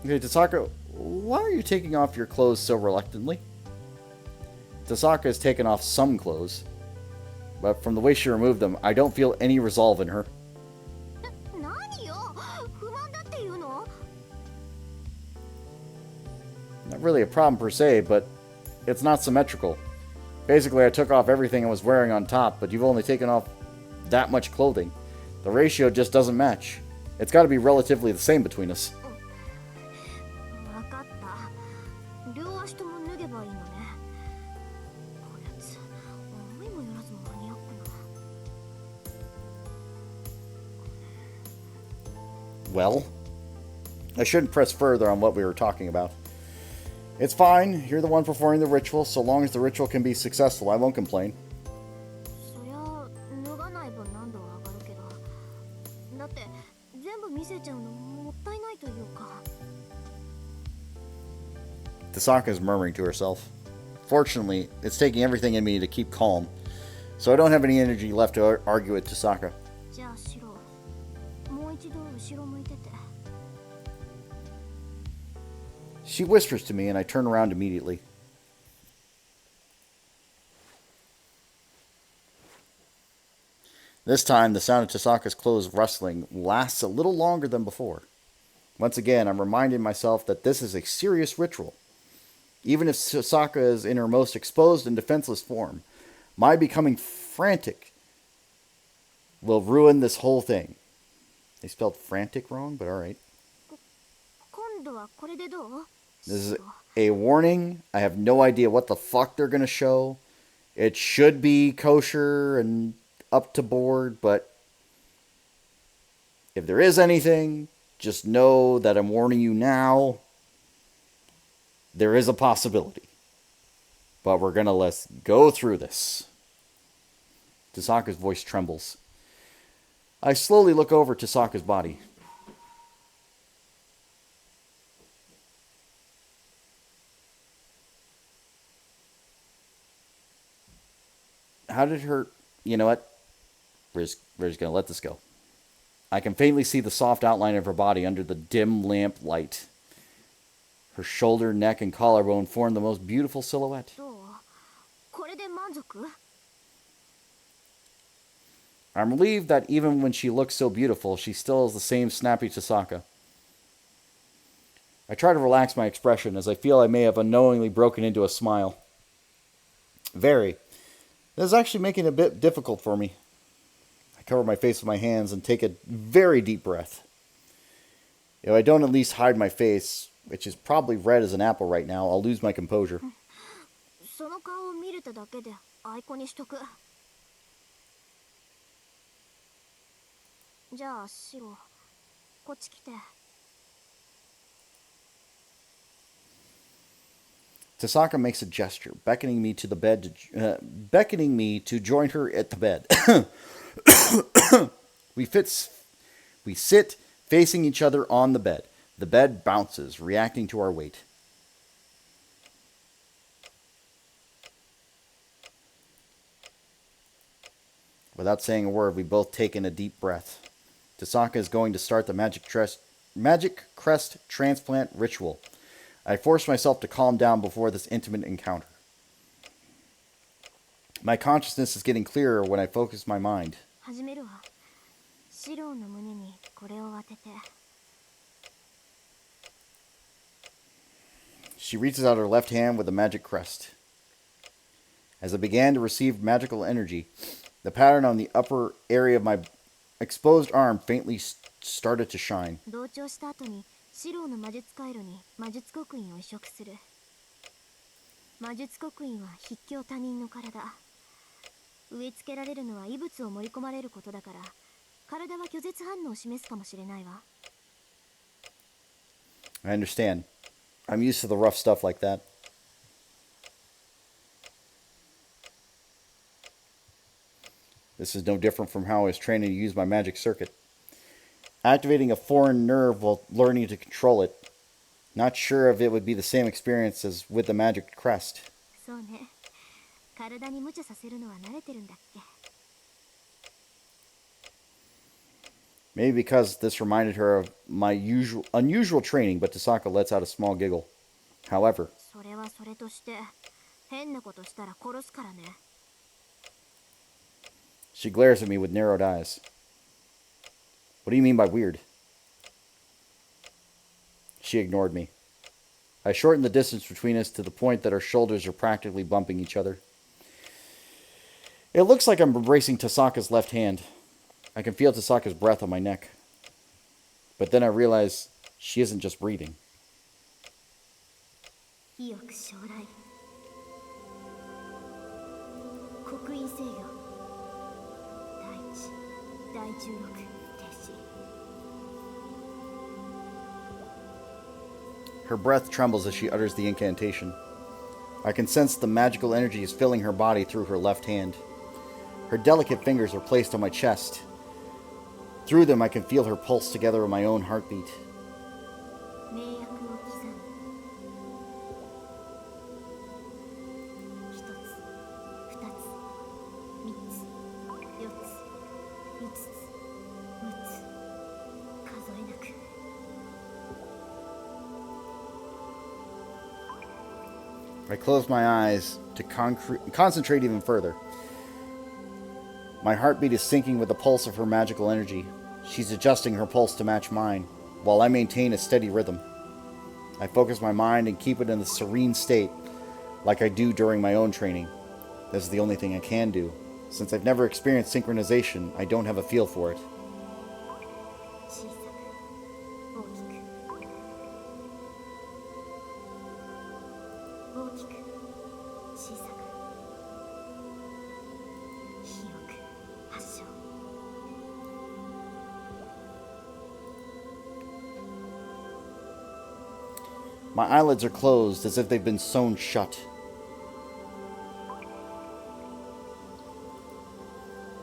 Okay, Tasaka, why are you taking off your clothes so reluctantly? Tasaka has taken off some clothes, but from the way she removed them, I don't feel any resolve in her. 何よ、不満だっていうの？ Not really a problem per se, but it's not symmetrical. Basically, I took off everything I was wearing on top, but you've only taken off that much clothing. The ratio just doesn't match. It's got to be relatively the same between us. わかった。両足とも脱げばいいのね。こやつ、思いもよらずマニアックな。 Well, I shouldn't press further on what we were talking about. It's fine. You're the one performing the ritual. So long as the ritual can be successful, I won't complain. そりゃ脱がない分難度は上がるけど、だって全部見せちゃうのもったいないというか。 Tasaka is murmuring to herself. Fortunately, it's taking everything in me to keep calm, so I don't have any energy left to argue with Tasaka. じゃあシロ、もう一度後ろ向いてて。 She whispers to me, and I turn around immediately. This time, the sound of Tasaka's clothes rustling lasts a little longer than before. Once again, I'm reminding myself that this is a serious ritual. Even if Tasaka is in her most exposed and defenseless form, my becoming frantic will ruin this whole thing. They spelled frantic wrong, but alright. 今度はこれでどう？ This is a warning. I have no idea what the fuck they're going to show. It should be kosher and up to board, but if there is anything, just know that I'm warning you now. There is a possibility. But we're going to let's go through this. Tasaka's voice trembles. I slowly look over Tasaka's body. How did her... You know what? We're just going to let this go. I can faintly see the soft outline of her body under the dim lamp light. Her shoulder, neck, and collarbone form the most beautiful silhouette. どう？これで満足？ I'm relieved that even when she looks so beautiful, she still is the same snappy Tasaka. I try to relax my expression as I feel I may have unknowingly broken into a smile. Very. This is actually making it a bit difficult for me. I I cover my face with my hands and take a very deep breath. If I don't at least hide my face, which is probably red as an apple right now, I'll lose my composure. その顔を見れただけでアイコにしとく。じゃあシロ、こっち来て。Tasaka makes a gesture, beckoning me to the bed, beckoning me to join her at the bed. we sit facing each other on the bed. The bed bounces, reacting to our weight. Without saying a word, we both take in a deep breath. Tasaka is going to start the magic crest transplant ritual. I force myself to calm down before this intimate encounter. My consciousness is getting clearer when I focus my mind. 始めるわ。シロの胸にこれを当てて。She reaches out her left hand with a magic crest. As I began to receive magical energy, the pattern on the upper area of my exposed arm faintly started to shine. 同調した後にシロの魔術回路に魔術刻印を移植する。魔術刻印は筆境他人の体。植え付けられるのは異物を盛り込まれることだから、体は拒絶反応を示すかもしれないわ。I understand. I'm used to the rough stuff like that. This is no different from how I was training to use my magic circuit. Activating a foreign nerve while learning to control it. Not sure if it would be the same experience as with the magic crest. そうね。体に無茶させるのは慣れてるんだっけ。Maybe because this reminded her of my unusual training, but Tasaka lets out a small giggle. However, それはそれとして変なことしたら殺すからね。she glares at me with narrowed eyes. What do you mean by weird? She ignored me. I shortened the distance between us to the point that our shoulders are practically bumping each other. It looks like I'm embracing Tasaka's left hand. I can feel Tasaka's breath on my neck. But then I realize she isn't just breathing. 意欲将来。刻印制御。第一、第16、停止。Her breath trembles as she utters the incantation. I can sense the magical energy is filling her body through her left hand. Her delicate fingers are placed on my chest. Through them, I can feel her pulse together with my own heartbeat. 名薬を刻む。一つ、二つ、三つ、四つ、五つ、六つ、数えなく。I close my eyes to concentrate even further. My heartbeat is syncing with the pulse of her magical energy. She's adjusting her pulse to match mine, while I maintain a steady rhythm. I focus my mind and keep it in a serene state, like I do during my own training. This is the only thing I can do. Since I've never experienced synchronization, I don't have a feel for it. 小さく、大きく。大きく、小さく。広く、発症。My eyelids are closed as if they've been sewn shut.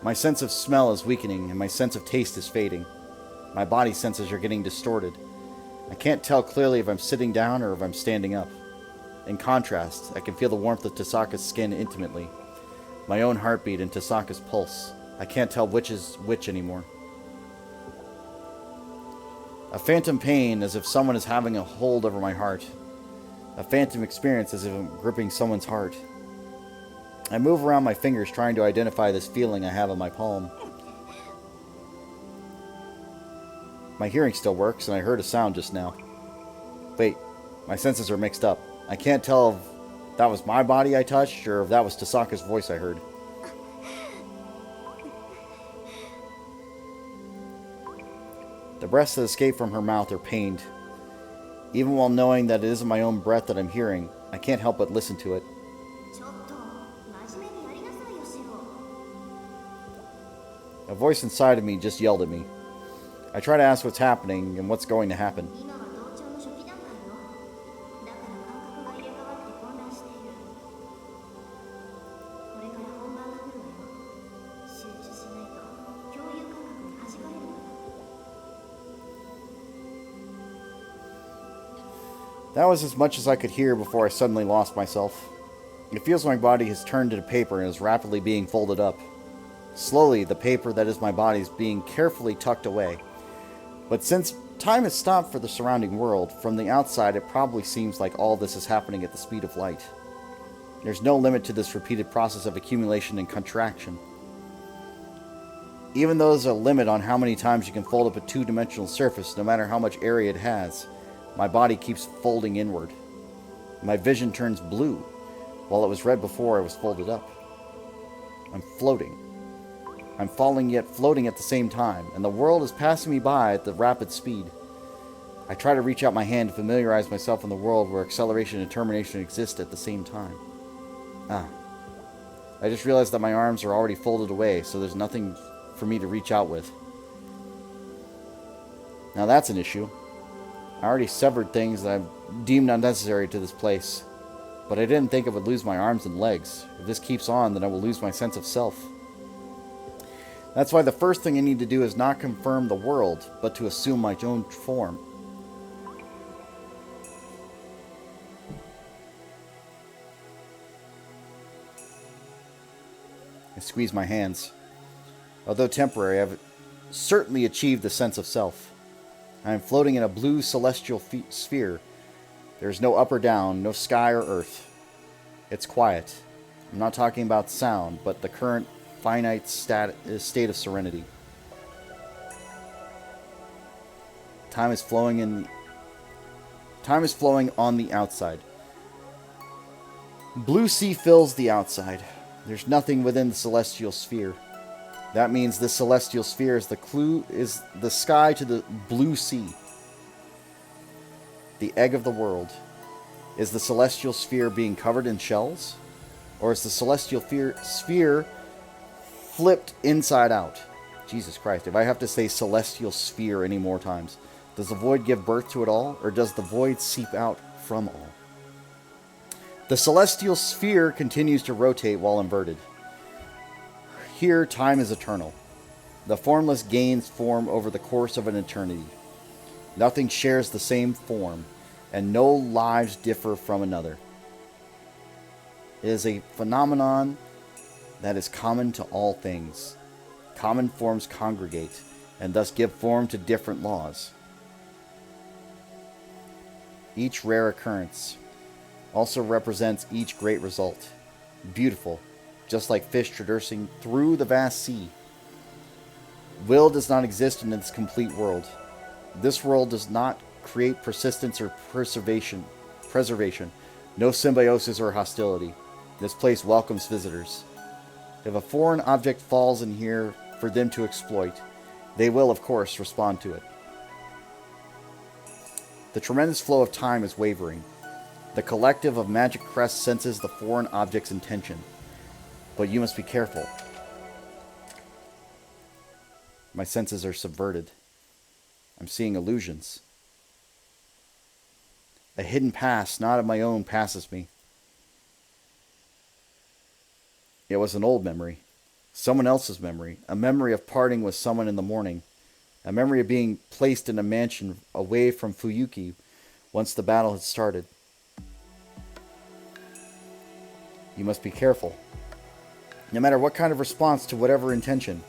My sense of smell is weakening and my sense of taste is fading. My body senses are getting distorted. I can't tell clearly if I'm sitting down or if I'm standing up. In contrast, I can feel the warmth of Tasaka's skin intimately. My own heartbeat and Tasaka's pulse. I can't tell which is which anymore. A phantom pain as if someone is having a hold over my heart. A phantom experience as if I'm gripping someone's heart. I move around my fingers trying to identify this feeling I have on my palm. My hearing still works and I heard a sound just now. Wait, my senses are mixed up. I can't tell if that was my body I touched or if that was Tasaka's voice I heard. breaths that escape from her mouth are pained. Even while knowing that it isn't my own breath that I'm hearing, I can't help but listen to it. ちょっと真面目にやりなさいよシロ。 A voice inside of me just yelled at me. I try to ask what's happening and what's going to happen. 今は同調の初期段階よ。だから感覚が入れ替わって混乱している。これから本番が来るわよ。集中しないと共有感覚に弾かれるから。 That was as much as I could hear before I suddenly lost myself. It feels my body has turned into paper and is rapidly being folded up. Slowly, the paper that is my body is being carefully tucked away. But since time has stopped for the surrounding world, from the outside it probably seems like all this is happening at the speed of light. There's no limit to this repeated process of accumulation and contraction. Even though there's a limit on how many times you can fold up a two-dimensional surface, no matter how much area it has, my body keeps folding inward. My vision turns blue, while it was red before I was folded up. I'm floating. I'm falling yet floating at the same time, and the world is passing me by at the rapid speed. I try to reach out my hand to familiarize myself in the world where acceleration and termination exist at the same time. I just realized that my arms are already folded away, so there's nothing for me to reach out with. Now that's an issue. I already severed things that I've deemed unnecessary to this place, but I didn't think I would lose my arms and legs. If this keeps on, then I will lose my sense of self. That's why the first thing I need to do is not confirm the world, but to assume my own form. I squeeze my hands. Although temporary, I've certainly achieved the sense of self. I am floating in a blue celestial sphere. There is no up or down, no sky or earth. It's quiet. I'm not talking about sound, but the current finite state of serenity. Time is flowing on the outside. Blue sea fills the outside. There's nothing within the celestial sphere. That means this celestial sphere is the sky to the blue sea. The egg of the world. Is the celestial sphere being covered in shells? Or is the celestial sphere flipped inside out? Jesus Christ, if I have to say celestial sphere any more times, does the void give birth to it all? Or does the void seep out from all? The celestial sphere continues to rotate while inverted. Here, time is eternal. The formless gains form over the course of an eternity. Nothing shares the same form, and no lives differ from another. It is a phenomenon that is common to all things. Common forms congregate, and thus give form to different laws. Each rare occurrence also represents each great result. Beautiful, just like fish traversing through the vast sea. Will does not exist in this complete world. This world does not create persistence or preservation. No symbiosis or hostility. This place welcomes visitors. If a foreign object falls in here for them to exploit, they will, of course, respond to it. The tremendous flow of time is wavering. The collective of Magic Crest senses the foreign object's intention. But you must be careful. My senses are subverted. I'm seeing illusions. A hidden past, not of my own, passes me. It was an old memory. Someone else's memory. A memory of parting with someone in the morning. A memory of being placed in a mansion away from Fuyuki once the battle had started. You must be careful. No matter what kind of response to whatever intention,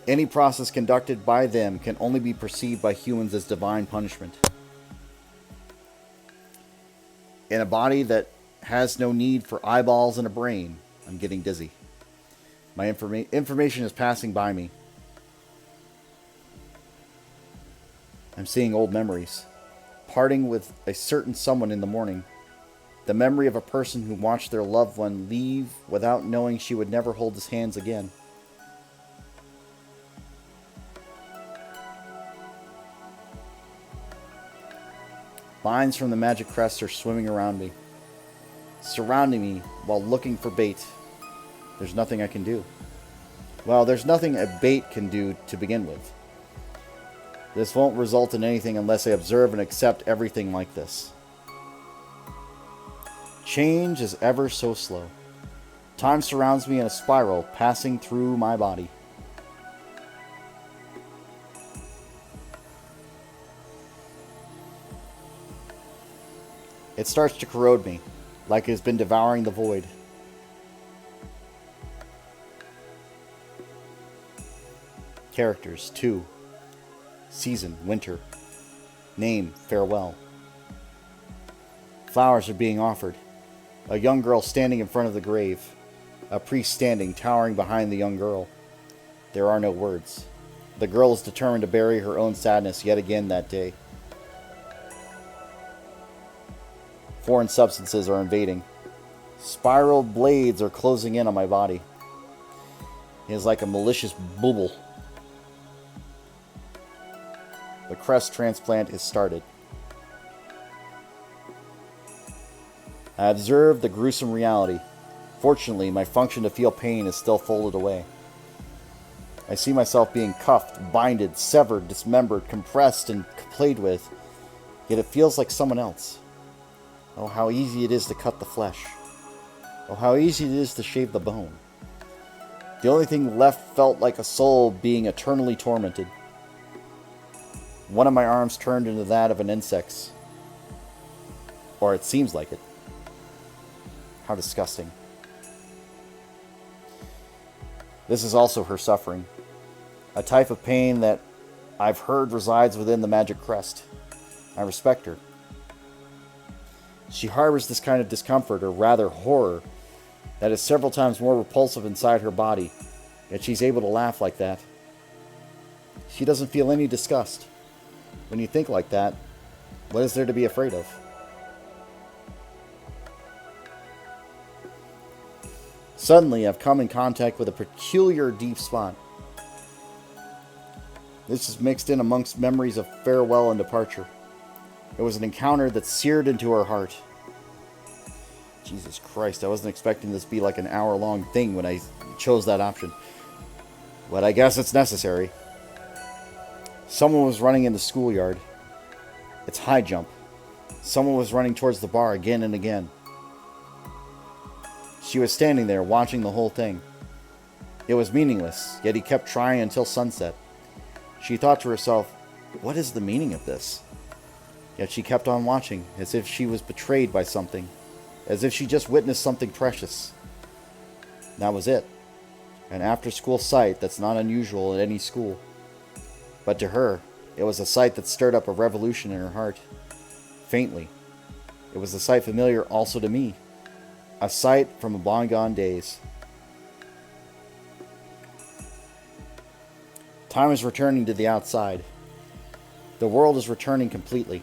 any process conducted by them can only be perceived by humans as divine punishment. In a body that has no need for eyeballs and a brain, I'm getting dizzy. My information is passing by me. I'm seeing old memories. Parting with a certain someone in the morning. The memory of a person who watched their loved one leave without knowing she would never hold his hands again. Lines from the magic crest are swimming around me, surrounding me while looking for bait. There's nothing I can do. Well, there's nothing a bait can do to begin with. This won't result in anything unless I observe and accept everything like this. Change is ever so slow. Time surrounds me in a spiral, passing through my body. It starts to corrode me, like it has been devouring the void. Characters: 2. Season: winter. Name: farewell. Flowers are being offered. A young girl standing in front of the grave. A priest standing, towering behind the young girl. There are no words. The girl is determined to bury her own sadness yet again that day. Foreign substances are invading. Spiral blades are closing in on my body. It is like a malicious bubble. The crest transplant is started. I observe the gruesome reality. Fortunately, my function to feel pain is still folded away. I see myself being cuffed, binded, severed, dismembered, compressed, and played with, yet it feels like someone else. Oh, how easy it is to cut the flesh. Oh, how easy it is to shave the bone. The only thing left felt like a soul being eternally tormented. One of my arms turned into that of an insect's. Or it seems like it. How disgusting. This is also her suffering. A type of pain that I've heard resides within the magic crest. I respect her. She harbors this kind of discomfort, or rather horror, that is several times more repulsive inside her body, yet she's able to laugh like that. She doesn't feel any disgust. When you think like that, what is there to be afraid of? Suddenly, I've come in contact with a peculiar deep spot. This is mixed in amongst memories of farewell and departure. It was an encounter that seared into her heart. Jesus Christ, I wasn't expecting this to be like an hour-long thing when I chose that option. But I guess it's necessary. Someone was running in the schoolyard. It's high jump. Someone was running towards the bar again and again. She was standing there watching the whole thing. It was meaningless, yet he kept trying until sunset. She thought to herself, what is the meaning of this? Yet she kept on watching, as if she was betrayed by something, as if she just witnessed something precious. That was it. An after-school sight that's not unusual at any school. But to her, it was a sight that stirred up a revolution in her heart. Faintly. It was a sight familiar also to me. A sight from bygone days. Time is returning to the outside. The world is returning completely.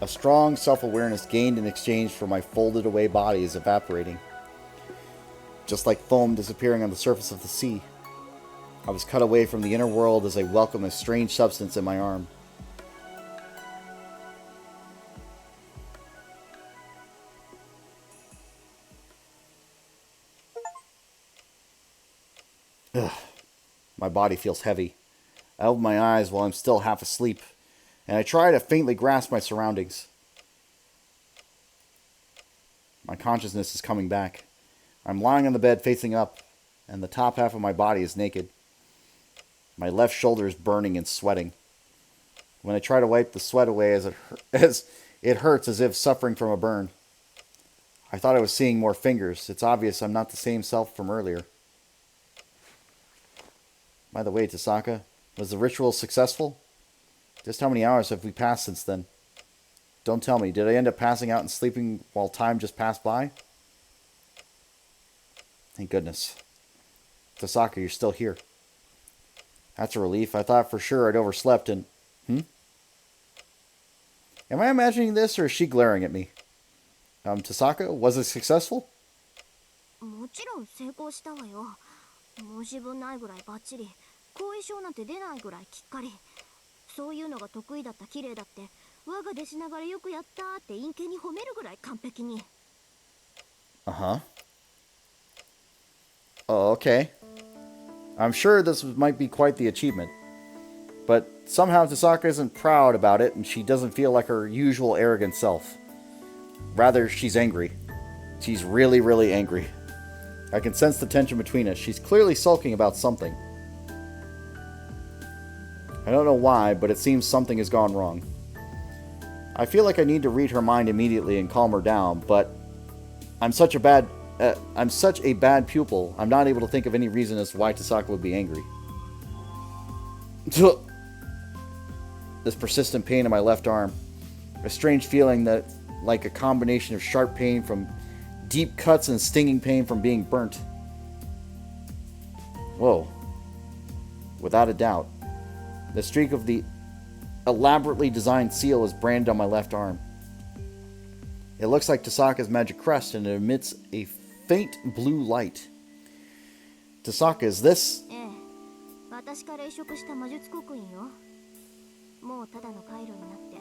A strong self-awareness gained in exchange for my folded away body is evaporating. Just like foam disappearing on the surface of the sea. I was cut away from the inner world as I welcomed a strange substance in my arm. Ugh. My body feels heavy. I open my eyes while I'm still half asleep, and I try to faintly grasp my surroundings. My consciousness is coming back. I'm lying on the bed facing up, and the top half of my body is naked. My left shoulder is burning and sweating. When I try to wipe the sweat away as it hurts as if suffering from a burn. I thought I was seeing more fingers. It's obvious I'm not the same self from earlier. By the way, Tasaka, was the ritual successful? Just how many hours have we passed since then? Don't tell me, did I end up passing out and sleeping while time just passed by? Thank goodness. Tasaka, you're still here. That's a relief. I thought for sure I'd overslept and... Am I imagining this, or is she glaring at me? Tasaka, was it successful? もちろん成功したわよ。申し分ないぐらいバッチリ。後遺症なんて出ないぐらいきっかり。そういうのが得意だった綺麗だって我が弟子ながらよくやったって陰険に褒めるぐらい完璧に。 Uh-huh. Oh, okay. I'm sure this might be quite the achievement. But somehow Tasaka isn't proud about it, and she doesn't feel like her usual arrogant self. Rather, she's angry. She's really, really angry. I can sense the tension between us. She's clearly sulking about something. I don't know why, but it seems something has gone wrong. I feel like I need to read her mind immediately and calm her down, but I'm such a bad pupil. I'm not able to think of any reason as to why Tasaka would be angry. This persistent pain in my left arm. A strange feeling that, like a combination of sharp pain from deep cuts and stinging pain from being burnt. Whoa. Without a doubt. The streak of the elaborately designed seal is branded on my left arm. It looks like Tasaka's magic crest, and it emits a faint blue light. Tasaka, is this? ええ、私から移植した魔術刻印よ。もうただの回路になって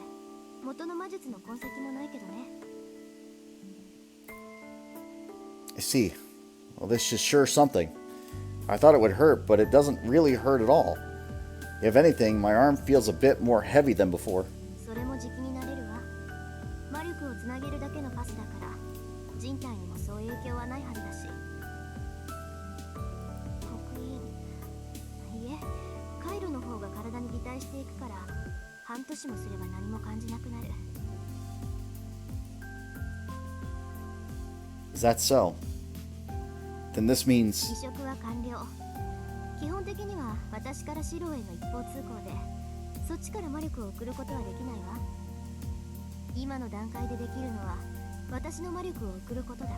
元の魔術の痕跡もないけどね。 I see. Well, this is sure something. I thought it would hurt, but it doesn't really hurt at all. If anything, my arm feels a bit more heavy than before. それも時期になれるわ。魔力をつなげるだけのパスだから人体にもそういう影響はないはずだし。刻印、いえ、回路の方が体に擬態していくから半年もすれば何も感じなくなる。 Is that so? Then this means... 移植は完了。基本的には私からシロへの一方通行でそっちから魔力を送ることはできないわ。今の段階でできるのは私の魔力を送ることだけ。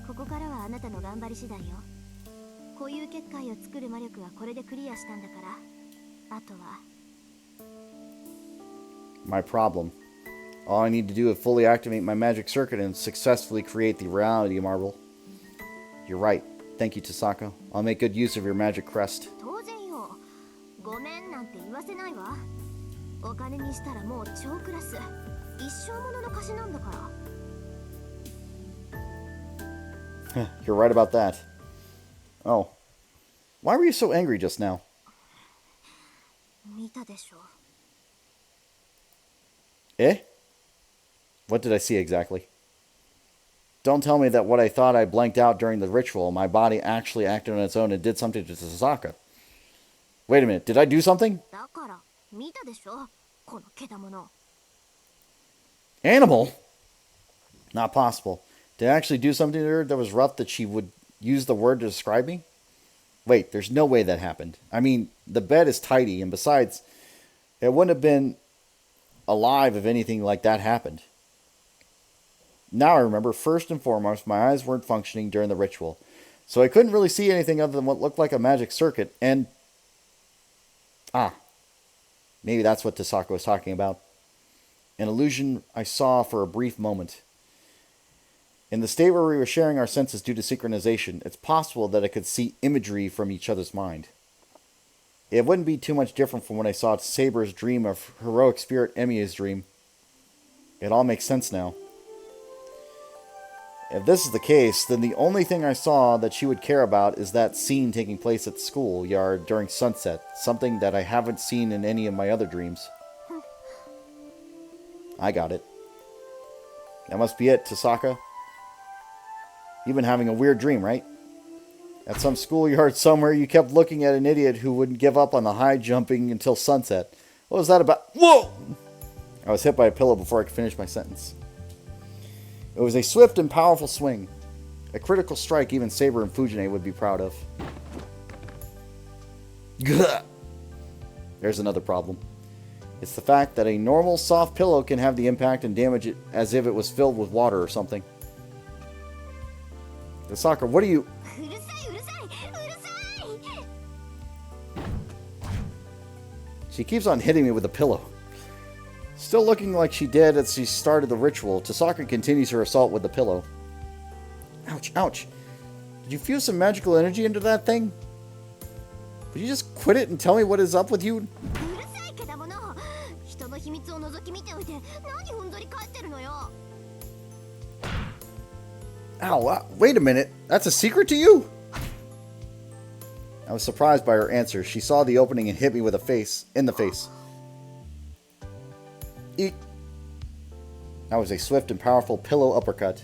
ここからはあなたの頑張り次第よ。固有結界を作る魔力はこれでクリアしたんだから、あとは my problem. All I need to do is fully activate my magic circuit and successfully create the reality marble. You're right. Thank you, Tasaka. I'll make good use of your magic crest. 当然よ。ごめんなんて言わせないわ。お金にしたらもう超クラス。一生ものの貸しなんだから。 You're right about that. Oh. Why were you so angry just now? 見たでしょ。 Eh? What did I see exactly? Don't tell me that what I thought I blanked out during the ritual, my body actually acted on its own and did something to Tasaka. Wait a minute, did I do something? だから見たでしょ。このけだもの。 Animal? Not possible. Did I actually do something to her that was rough that she would use the word to describe me? Wait, there's no way that happened. I mean, the bed is tidy, and besides, it wouldn't have been alive if anything like that happened. Now I remember, first and foremost, my eyes weren't functioning during the ritual, so I couldn't really see anything other than what looked like a magic circuit, and... Ah. Maybe that's what Tasaka was talking about. An illusion I saw for a brief moment. In the state where we were sharing our senses due to synchronization, it's possible that I could see imagery from each other's mind. It wouldn't be too much different from when I saw Saber's dream of heroic spirit Emiya's dream. It all makes sense now. If this is the case, then the only thing I saw that she would care about is that scene taking place at the schoolyard during sunset, something that I haven't seen in any of my other dreams. I got it. That must be it, Tasaka. You've been having a weird dream, right? At some schoolyard somewhere, you kept looking at an idiot who wouldn't give up on the high jumping until sunset. What was that about? Whoa! I was hit by a pillow before I could finish my sentence. It was a swift and powerful swing. A critical strike even Saber and Fujine would be proud of. Gah! There's another problem. It's the fact that a normal soft pillow can have the impact and damage it as if it was filled with water or something. Tasaka, what are you... She keeps on hitting me with a pillow. Still looking like she did as she started the ritual, Tasaka continues her assault with the pillow. Ouch, ouch. Did you fuse some magical energy into that thing? Would you just quit it and tell me what is up with you? 何ふんぞり返ってるのよ。 Ow, wait a minute. That's a secret to you? I was surprised by her answer. She saw the opening and hit me with a face in the face. Eek. That was a swift and powerful pillow uppercut.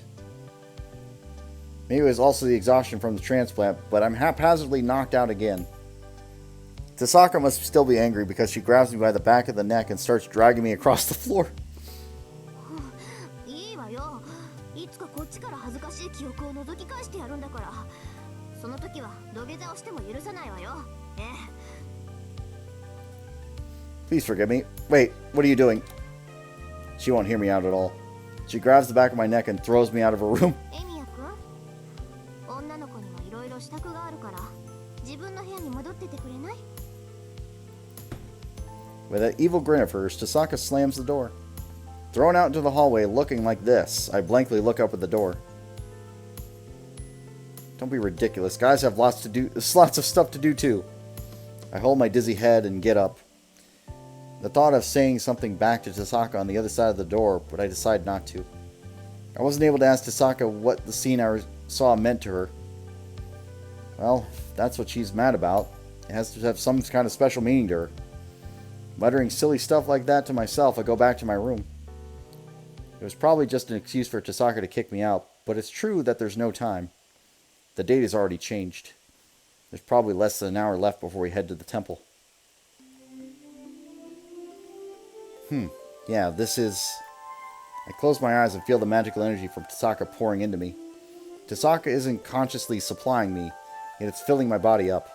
Maybe it was also the exhaustion from the transplant, but I'm haphazardly knocked out again. Tasaka must still be angry because she grabs me by the back of the neck and starts dragging me across the floor. いいわよ。いつかこっちから恥ずかしい記憶を覗き返してやるんだから。その時は土下座をしても許さないわよ。ええ。 Please forgive me. Wait, what are you doing? She won't hear me out at all. She grabs the back of my neck and throws me out of her room. エミヤ君、女の子にはいろいろ支度があるから、自分の部屋に戻っててくれない？ With that evil grin of hers, Tasaka slams the door. Thrown out into the hallway looking like this, I blankly look up at the door. Don't be ridiculous. Guys have lots of stuff to do too. I hold my dizzy head and get up. The thought of saying something back to Tasaka on the other side of the door, but I decide not to. I wasn't able to ask Tasaka what the scene I saw meant to her. Well, if that's what she's mad about. It has to have some kind of special meaning to her. Muttering silly stuff like that to myself, I go back to my room. It was probably just an excuse for Tasaka to kick me out, but it's true that there's no time. The date has already changed. There's probably less than an hour left before we head to the temple. Yeah, this is... I close my eyes and feel the magical energy from Tasaka pouring into me. Tasaka isn't consciously supplying me, yet it's filling my body up.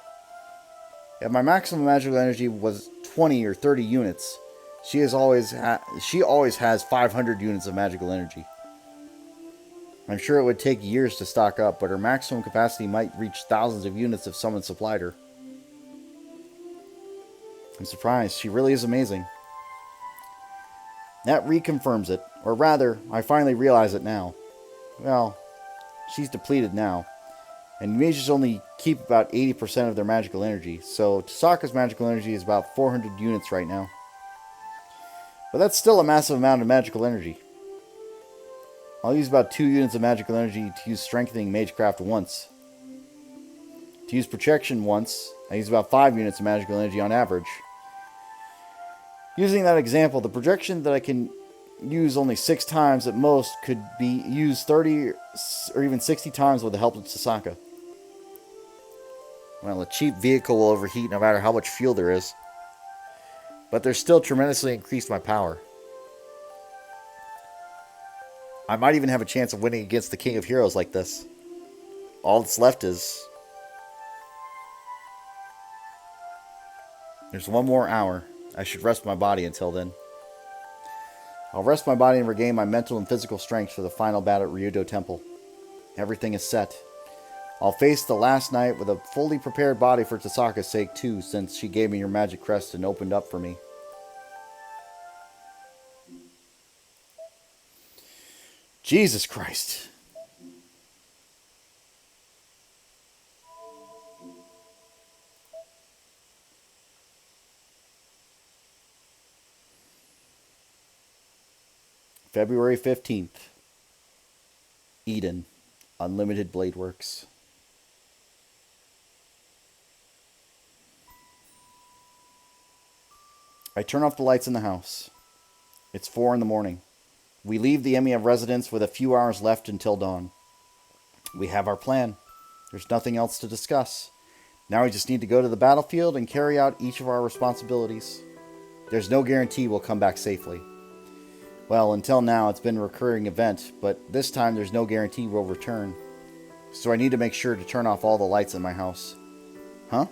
If my maximum magical energy was 20 or 30 units, she always has 500 units of magical energy. I'm sure it would take years to stock up, but her maximum capacity might reach thousands of units if someone supplied her. I'm surprised. She really is amazing. That reconfirms it, or rather, I finally realize it now. Well, she's depleted now, and mages only keep about 80% of their magical energy, so Tasaka's magical energy is about 400 units right now. But that's still a massive amount of magical energy. I'll use about 2 units of magical energy to use Strengthening Magecraft once. To use Protection once, I use about 5 units of magical energy on average. Using that example, the projection that I can use only 6 times at most could be used 30 or even 60 times with the help of Tasaka. Well, a cheap vehicle will overheat no matter how much fuel there is. But they're still tremendously increased my power. I might even have a chance of winning against the King of Heroes like this. All that's left is... There's 1 more hour. I should rest my body until then. I'll rest my body and regain my mental and physical strength for the final battle at Ryudo Temple. Everything is set. I'll face the last night with a fully prepared body for Tasaka's sake too, since she gave me her magic crest and opened up for me. Jesus Christ. February 15th. Eden. Unlimited Blade Works. I turn off the lights in the house. It's 4 in the morning. We leave the Emiya residence with a few hours left until dawn. We have our plan. There's nothing else to discuss. Now we just need to go to the battlefield and carry out each of our responsibilities. There's no guarantee we'll come back safely. Well, until now it's been a recurring event, but this time there's no guarantee we'll return. So I need to make sure to turn off all the lights in my house. Huh?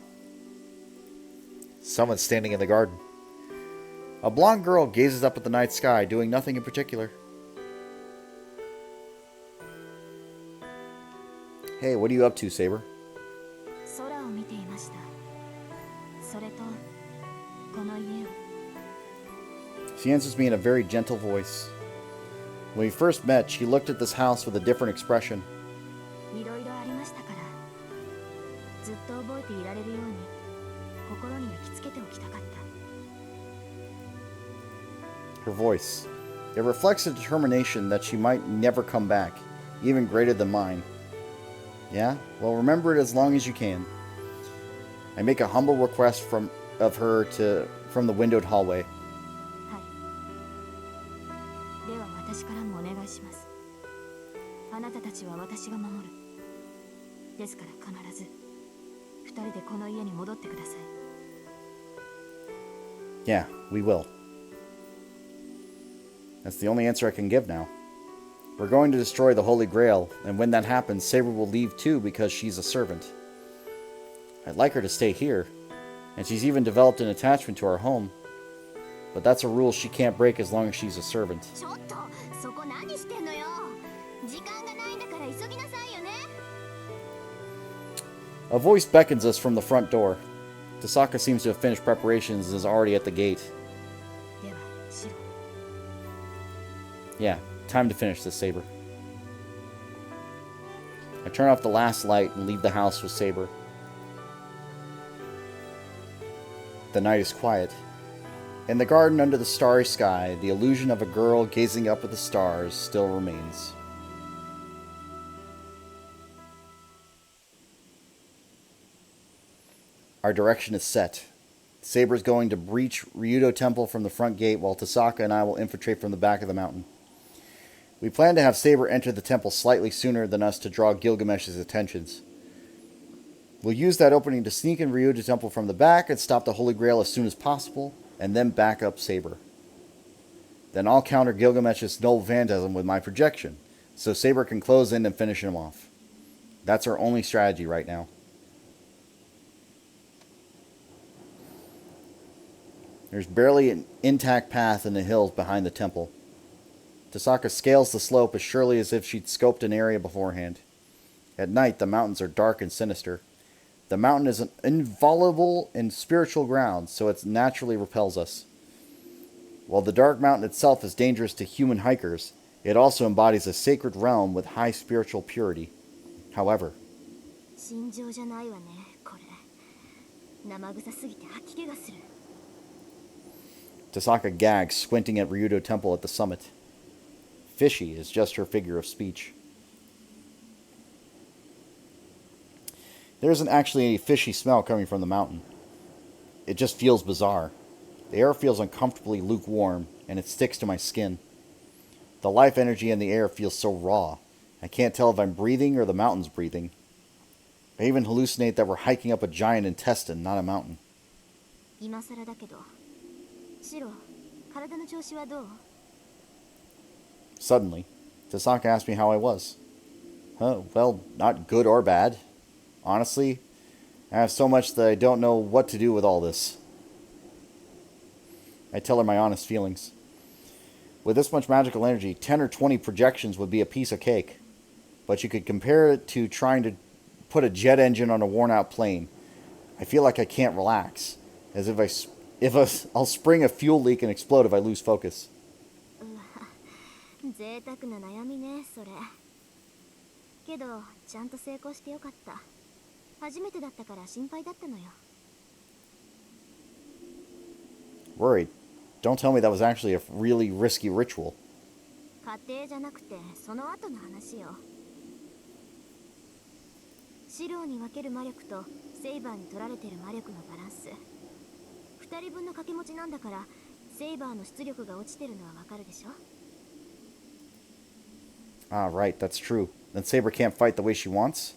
Someone's standing in the garden. A blonde girl gazes up at the night sky, doing nothing in particular. Hey, what are you up to, Saber? 空を見ていました。それとこの家を。 She answers me in a very gentle voice. When we first met, she looked at this house with a different expression. いろいろありましたから、ずっと覚えていられるように心に焼き付けておきたかった。 Her voice. It reflects a determination that she might never come back, even greater than mine. Yeah? Well, remember it as long as you can. I make a humble request from the windowed hallway. では私からもお願いします。あなたたちは私が守る。ですから必ず二人でこの家に戻ってください。Yeah, we will. That's the only answer I can give now. We're going to destroy the Holy Grail, and when that happens, Saber will leave too because she's a servant. I'd like her to stay here, and she's even developed an attachment to our home. But that's a rule she can't break as long as she's a servant. ちょっとそこ何してんのよ。時間がないんだから急ぎなさいよね。 A voice beckons us from the front door. Tasaka seems to have finished preparations and is already at the gate. では、シロ。Yeah, time to finish this, Saber. I turn off the last light and leave the house with Saber. The night is quiet. In the garden under the starry sky, the illusion of a girl gazing up at the stars still remains. Our direction is set. Saber's going to breach Ryudo Temple from the front gate, while Tasaka and I will infiltrate from the back of the mountain. We plan to have Saber enter the temple slightly sooner than us to draw Gilgamesh's attentions. We'll use that opening to sneak in Ryudo Temple from the back and stop the Holy Grail as soon as possible, and then back up Saber. Then I'll counter Gilgamesh's Noble Phantasm with my projection, so Saber can close in and finish him off. That's our only strategy right now. There's barely an intact path in the hills behind the temple. Tasaka scales the slope as surely as if she'd scoped an area beforehand. At night, the mountains are dark and sinister. The mountain is an inviolable and spiritual ground, so it naturally repels us. While the dark mountain itself is dangerous to human hikers, it also embodies a sacred realm with high spiritual purity. However, 尋常じゃないわね、これ。生臭すぎて吐き気がする。 Tasaka gags, squinting at Ryudo Temple at the summit. Fishy is just her figure of speech. There isn't actually any fishy smell coming from the mountain. It just feels bizarre. The air feels uncomfortably lukewarm, and it sticks to my skin. The life energy in the air feels so raw. I can't tell if I'm breathing or the mountain's breathing. I even hallucinate that we're hiking up a giant intestine, not a mountain. 今更だけど、シロ、体の調子はどう？ Suddenly, Tasaka asked me how I was. Well, not good or bad. Honestly, I have so much that I don't know what to do with all this. I tell her my honest feelings. With this much magical energy, 10 or 20 projections would be a piece of cake. But you could compare it to trying to put a jet engine on a worn-out plane. I feel like I can't relax, as if I'll spring a fuel leak and explode if I lose focus. 贅沢な悩みね、それ。けど、ちゃんと成功してよかった。初めてだったから心配だったのよ。Worried. Don't tell me that was actually a really risky ritual. 家庭じゃなくて、その後の話よ。シローに分ける魔力とセイバーに取られてる魔力のバランス。二人分の掛け持ちなんだから、セイバーの出力が落ちてるのはわかるでしょ？ Ah, right, that's true. Then Saber can't fight the way she wants?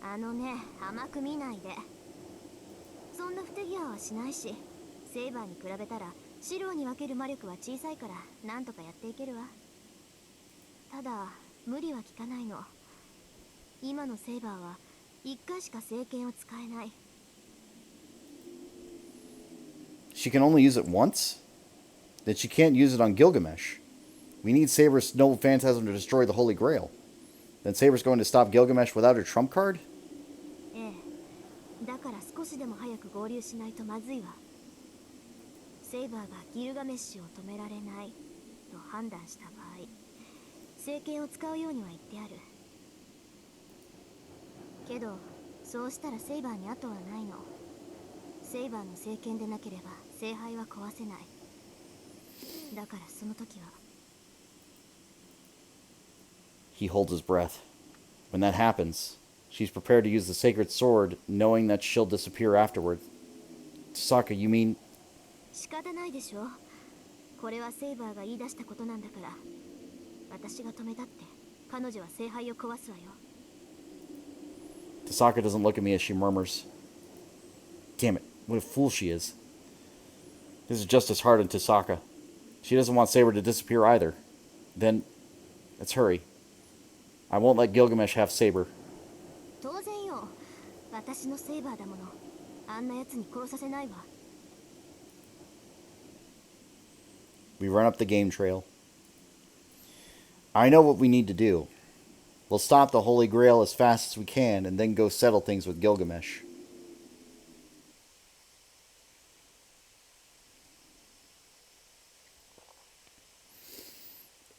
あのね、甘く見ないで。そんな不手際はしないし、セイバーに比べたらシローに分ける魔力は小さいからなんとかやっていけるわ。ただ無理は効かないの。今のセイバーは一回しか聖剣を使えない。 She can only use it once? Then she can't use it on Gilgamesh. We need Saber's Noble Phantasm to destroy the Holy Grail. Then Saber's going to stop Gilgamesh without her trump card? ええ。だから少しでも早く合流しないとまずいわ。セイバーがギルガメッシュを止められないと判断した場合、聖剣を使うようには言ってある。けど、そうしたらセイバーに後はないの。セイバーの聖剣でなければ聖杯は壊せない。だからその時は He holds his breath. When that happens, she's prepared to use the sacred sword, knowing that she'll disappear afterward. Tasaka, you mean... 仕方ないでしょ。これはセイバーが言い出したことなんだから。私が止めたって彼女は聖杯を壊すわよ。 Tasaka doesn't look at me as she murmurs. Damn it, what a fool she is. This is just as hard on Tasaka. She doesn't want Saber to disappear either. Then, let's hurry. I won't let Gilgamesh have Saber. 当然よ。私のセイバーだもの。あんな奴に殺させないわ。 We run up the game trail. I know what we need to do. We'll stop the Holy Grail as fast as we can and then go settle things with Gilgamesh.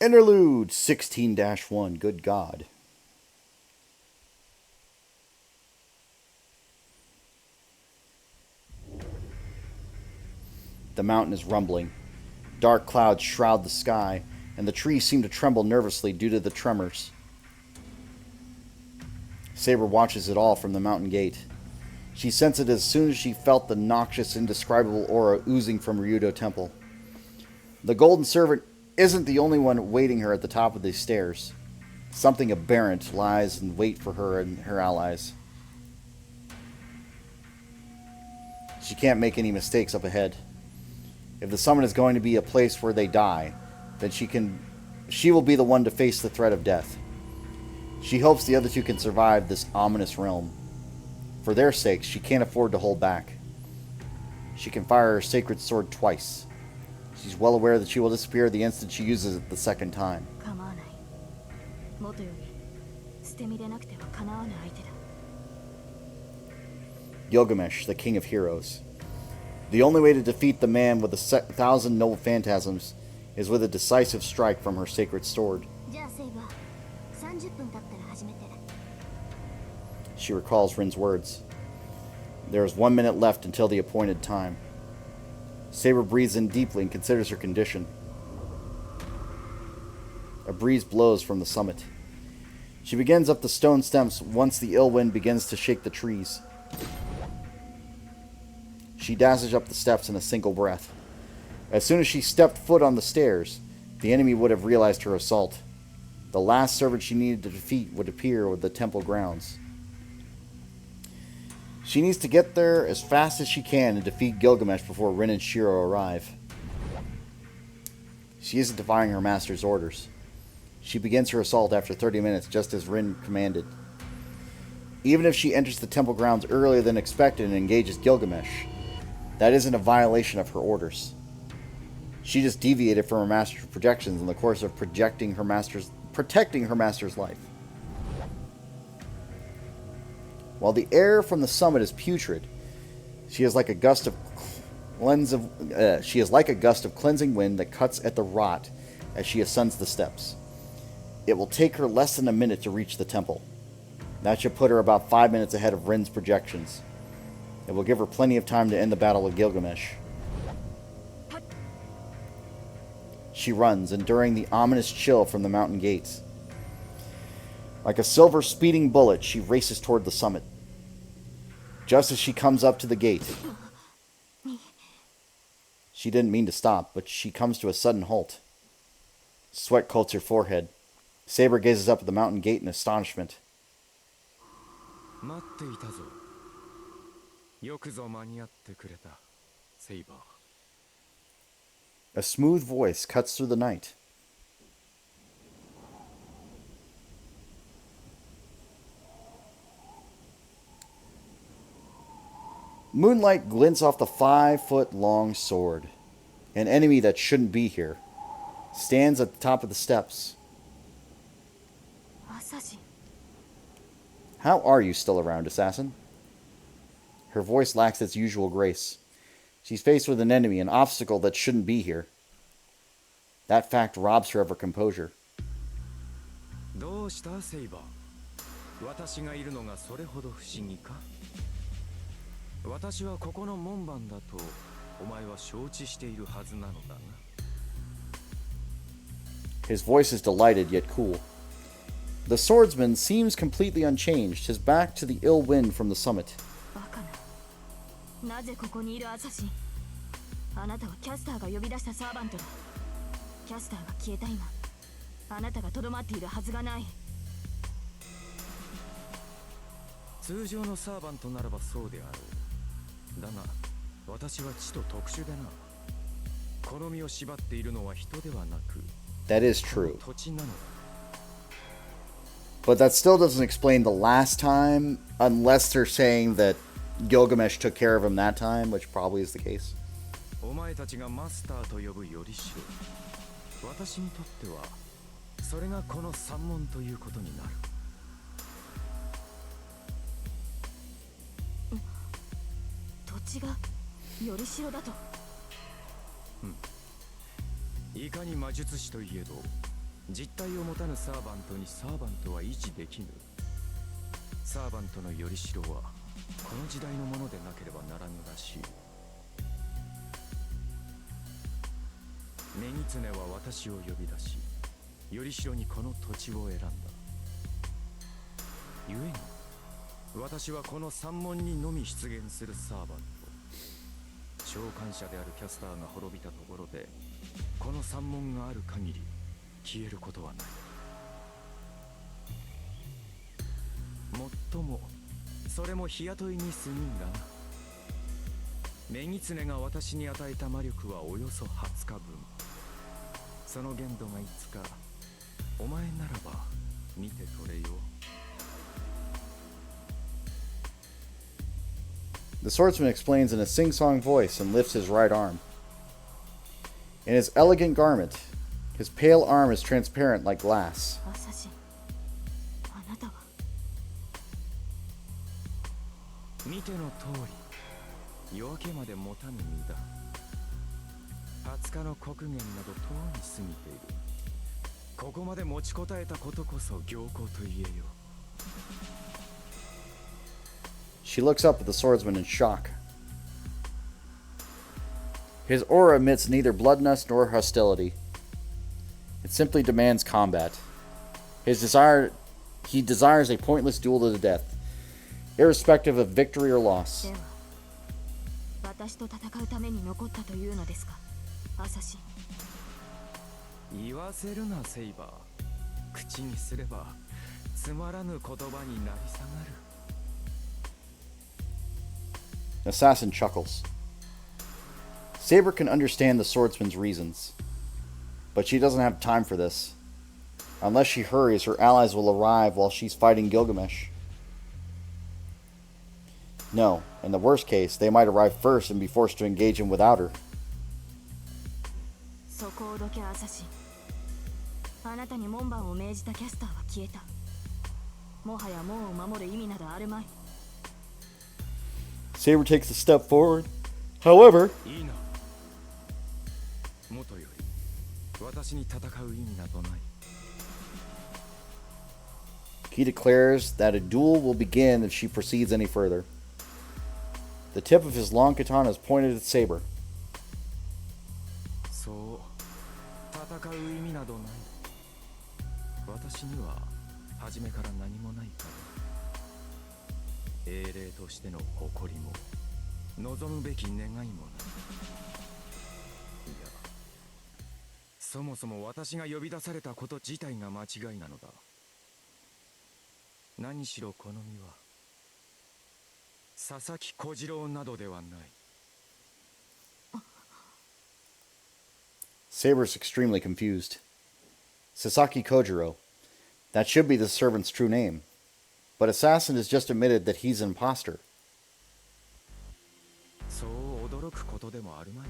Interlude 16-1. Good God. The mountain is rumbling. Dark clouds shroud the sky, and the trees seem to tremble nervously due to the tremors. Saber watches it all from the mountain gate. She sensed it as soon as she felt the noxious, indescribable aura oozing from Ryudo Temple. The Golden Servant isn't the only one waiting her at the top of these stairs. Something aberrant lies in wait for her and her allies. She can't make any mistakes up ahead. If the summit is going to be a place where they die, then she will be the one to face the threat of death. She hopes the other two can survive this ominous realm. For their sakes, she can't afford to hold back. She can fire her sacred sword twice. She's well aware that she will disappear the instant she uses it the second time. 構わない。元より捨て身でなくてはかなわない相手だ。 Gilgamesh, the king of heroes. The only way to defeat the man with the 1,000 noble phantasms is with a decisive strike from her sacred sword. じゃあセイバー、30分経ったら始めて。 She recalls Rin's words. There is 1 minute left until the appointed time. Saber breathes in deeply and considers her condition. A breeze blows from the summit. She begins up the stone steps once the ill wind begins to shake the trees. She dashes up the steps in a single breath. As soon as she stepped foot on the stairs, the enemy would have realized her assault. The last servant she needed to defeat would appear with the temple grounds. She needs to get there as fast as she can and defeat Gilgamesh before Rin and Shiro arrive. She isn't defying her master's orders. She begins her assault after 30 minutes, just as Rin commanded. Even if she enters the temple grounds earlier than expected and engages Gilgamesh, that isn't a violation of her orders. She just deviated from her master's projections in the course of protecting her master's life. While the air from the summit is putrid, she is like a gust of cleansing wind that cuts at the rot as she ascends the steps. It will take her less than a minute to reach the temple. That should put her about 5 minutes ahead of Rin's projections. It will give her plenty of time to end the battle with Gilgamesh. She runs, enduring the ominous chill from the mountain gates. Like a silver speeding bullet, she races toward the summit. Just as she comes up to the gate, she didn't mean to stop, but she comes to a sudden halt. Sweat coats her forehead. Saber gazes up at the mountain gate in astonishment. 待っていたぞ。よくぞ間に合ってくれた、セイバー。 A smooth voice cuts through the night. Moonlight glints off the 5-foot-long sword. An enemy that shouldn't be here stands at the top of the steps. 朝日。 How are you still around, assassin? Her voice lacks its usual grace. She's faced with an enemy, an obstacle that shouldn't be here. That fact robs her of her composure. どうしたセイバー。私がいるのがそれほど不思議か。私はここの門番だとお前は承知しているはずなのだが。 His voice is delighted yet cool. The swordsman seems completely unchanged, his back to the ill wind from the summit. バカな。なぜここにいるアサシン。あなたはキャスターが呼び出したサーバントだ。キャスターが消えた今、あなたがとどまっているはずがない。通常のサーバントならばそうであろう。だが私はちと特殊でな。この身を縛っているのは人ではなく That is true. 土地なのだ。 But that still doesn't explain the last time, unless they're saying that Gilgamesh took care of him that time, which probably is the case. お前たちがマスターと呼ぶよりしろ。私にとってはそれがこの三門ということになる。土地がよりしろだと。いかに魔術師といえど実体を持たぬサーバントにサーバントは維持できぬ。サーバントのよりしろはこの時代のものでなければならぬらしい。女狐は私を呼び出し、よりしろにこの土地を選んだ。故に私はこの三門にのみ出現するサーバント。召喚者であるキャスターが滅びたところでこの三門がある限り消えることはない。もっともそれも日雇いに過ぎんがな。女狐が私に与えた魔力はおよそ20日分。その限度がいつかお前ならば見て取れよ。The swordsman explains in a sing-song voice and lifts his right arm. In his elegant garment, his pale arm is transparent like glass. アサシン、あなたは。見ての通り夜明けまで持たぬ身だ。20日の刻限などとうに過ぎている。ここまで持ちこたえたことこそ行幸と言えよ。She looks up at the swordsman in shock. His aura emits neither bloodlust nor hostility. It simply demands combat. He desires a pointless duel to the death, irrespective of victory or loss. では、私と戦うために残ったというのですか、アサシン。言わせるなセイバー。口にすればつまらぬ言葉になり下がる。Assassin chuckles. Saber can understand the swordsman's reasons, but she doesn't have time for this. Unless she hurries, her allies will arrive while she's fighting Gilgamesh. No, in the worst case, they might arrive first and be forced to engage him without her. そこをどけアサシン。あなたに門番を命じたキャスターは消えた。もはや門を守る意味などあるまい。Saber takes a step forward. However, いいな。もとより私に戦う意味などない。he declares that a duel will begin if she proceeds any further. The tip of his long katana is pointed at Saber. そう戦う意味などない。私には初めから何もないから。英霊としての誇りも望むべき願いもない。いや、そもそも私が呼び出されたこと自体が間違いなのだ。何しろこの身は佐々木小次郎などではない。Saber's extremely confused. Sasaki Kojiro. That should be the servant's true name. But Assassin has just admitted that he's an imposter. そう驚くことでもあるまい。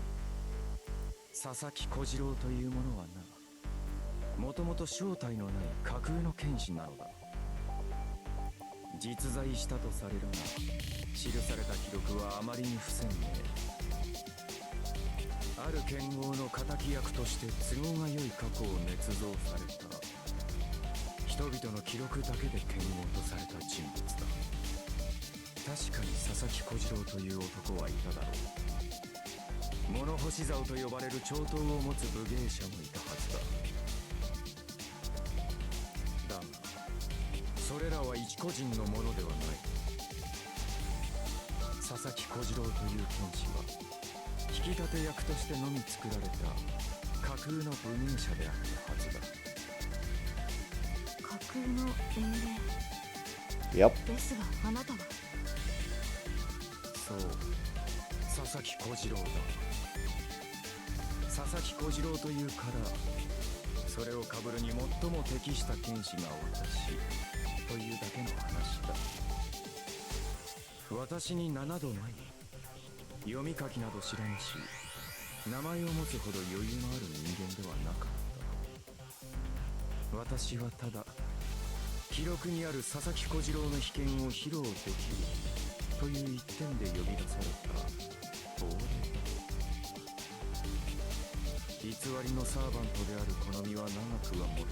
佐々木小次郎というものはな、もともと正体のない架空の剣士なのだ。実在したとされるが、記された記録はあまりに不鮮明。ある剣豪の敵役として都合が良い過去を捏造された。人々の記録だけで剣豪とされた人物だ。確かに佐々木小次郎という男はいただろう。物干し竿と呼ばれる長刀を持つ武芸者もいたはずだ。だがそれらは一個人のものではない。佐々木小次郎という剣士は引き立て役としてのみ作られた架空の武芸者であったはずだ。架空の英霊 Yep. ですが、あなたはそう、佐々木小次郎だ。佐々木小次郎というからそれを被るに最も適した剣士が私というだけの話だ。私に7度ない、読み書きなど知らぬし、名前を持つほど余裕のある人間ではなかった。私はただ記録にある佐々木小次郎の秘剣を披露できるという一点で呼び出された亡霊だ。偽りのサーバントであるこの身は長くは持た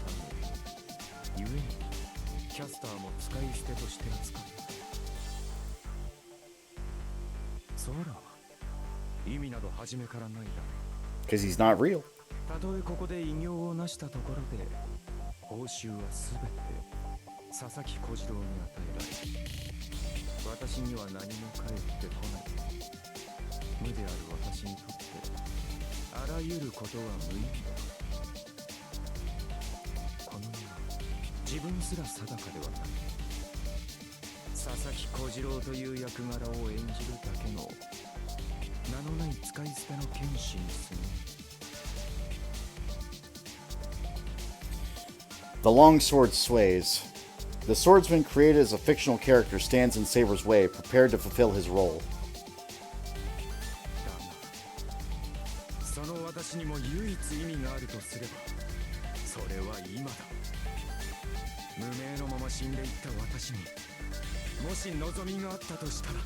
ぬ。故にキャスターも使い捨てとして扱った。そら、意味など初めからないだろう。 Because he's not real. たとえここで偉業を成したところで報酬はすべて佐々木小次郎に与えられ、私には何も返ってこない。無である私にとってあらゆることは無意味だ。この身は自分すら定かではない。佐々木小次郎という役柄を演じるだけの名のない使い捨ての剣士に過ぎ。 The long sword sways. The swordsman created as a fictional character stands in Saber's way, prepared to fulfill his role. だが、その私にも唯一意味があるとすれば、それは今だ。無名のまま死んでいった私に、もし望みがあったとしたら。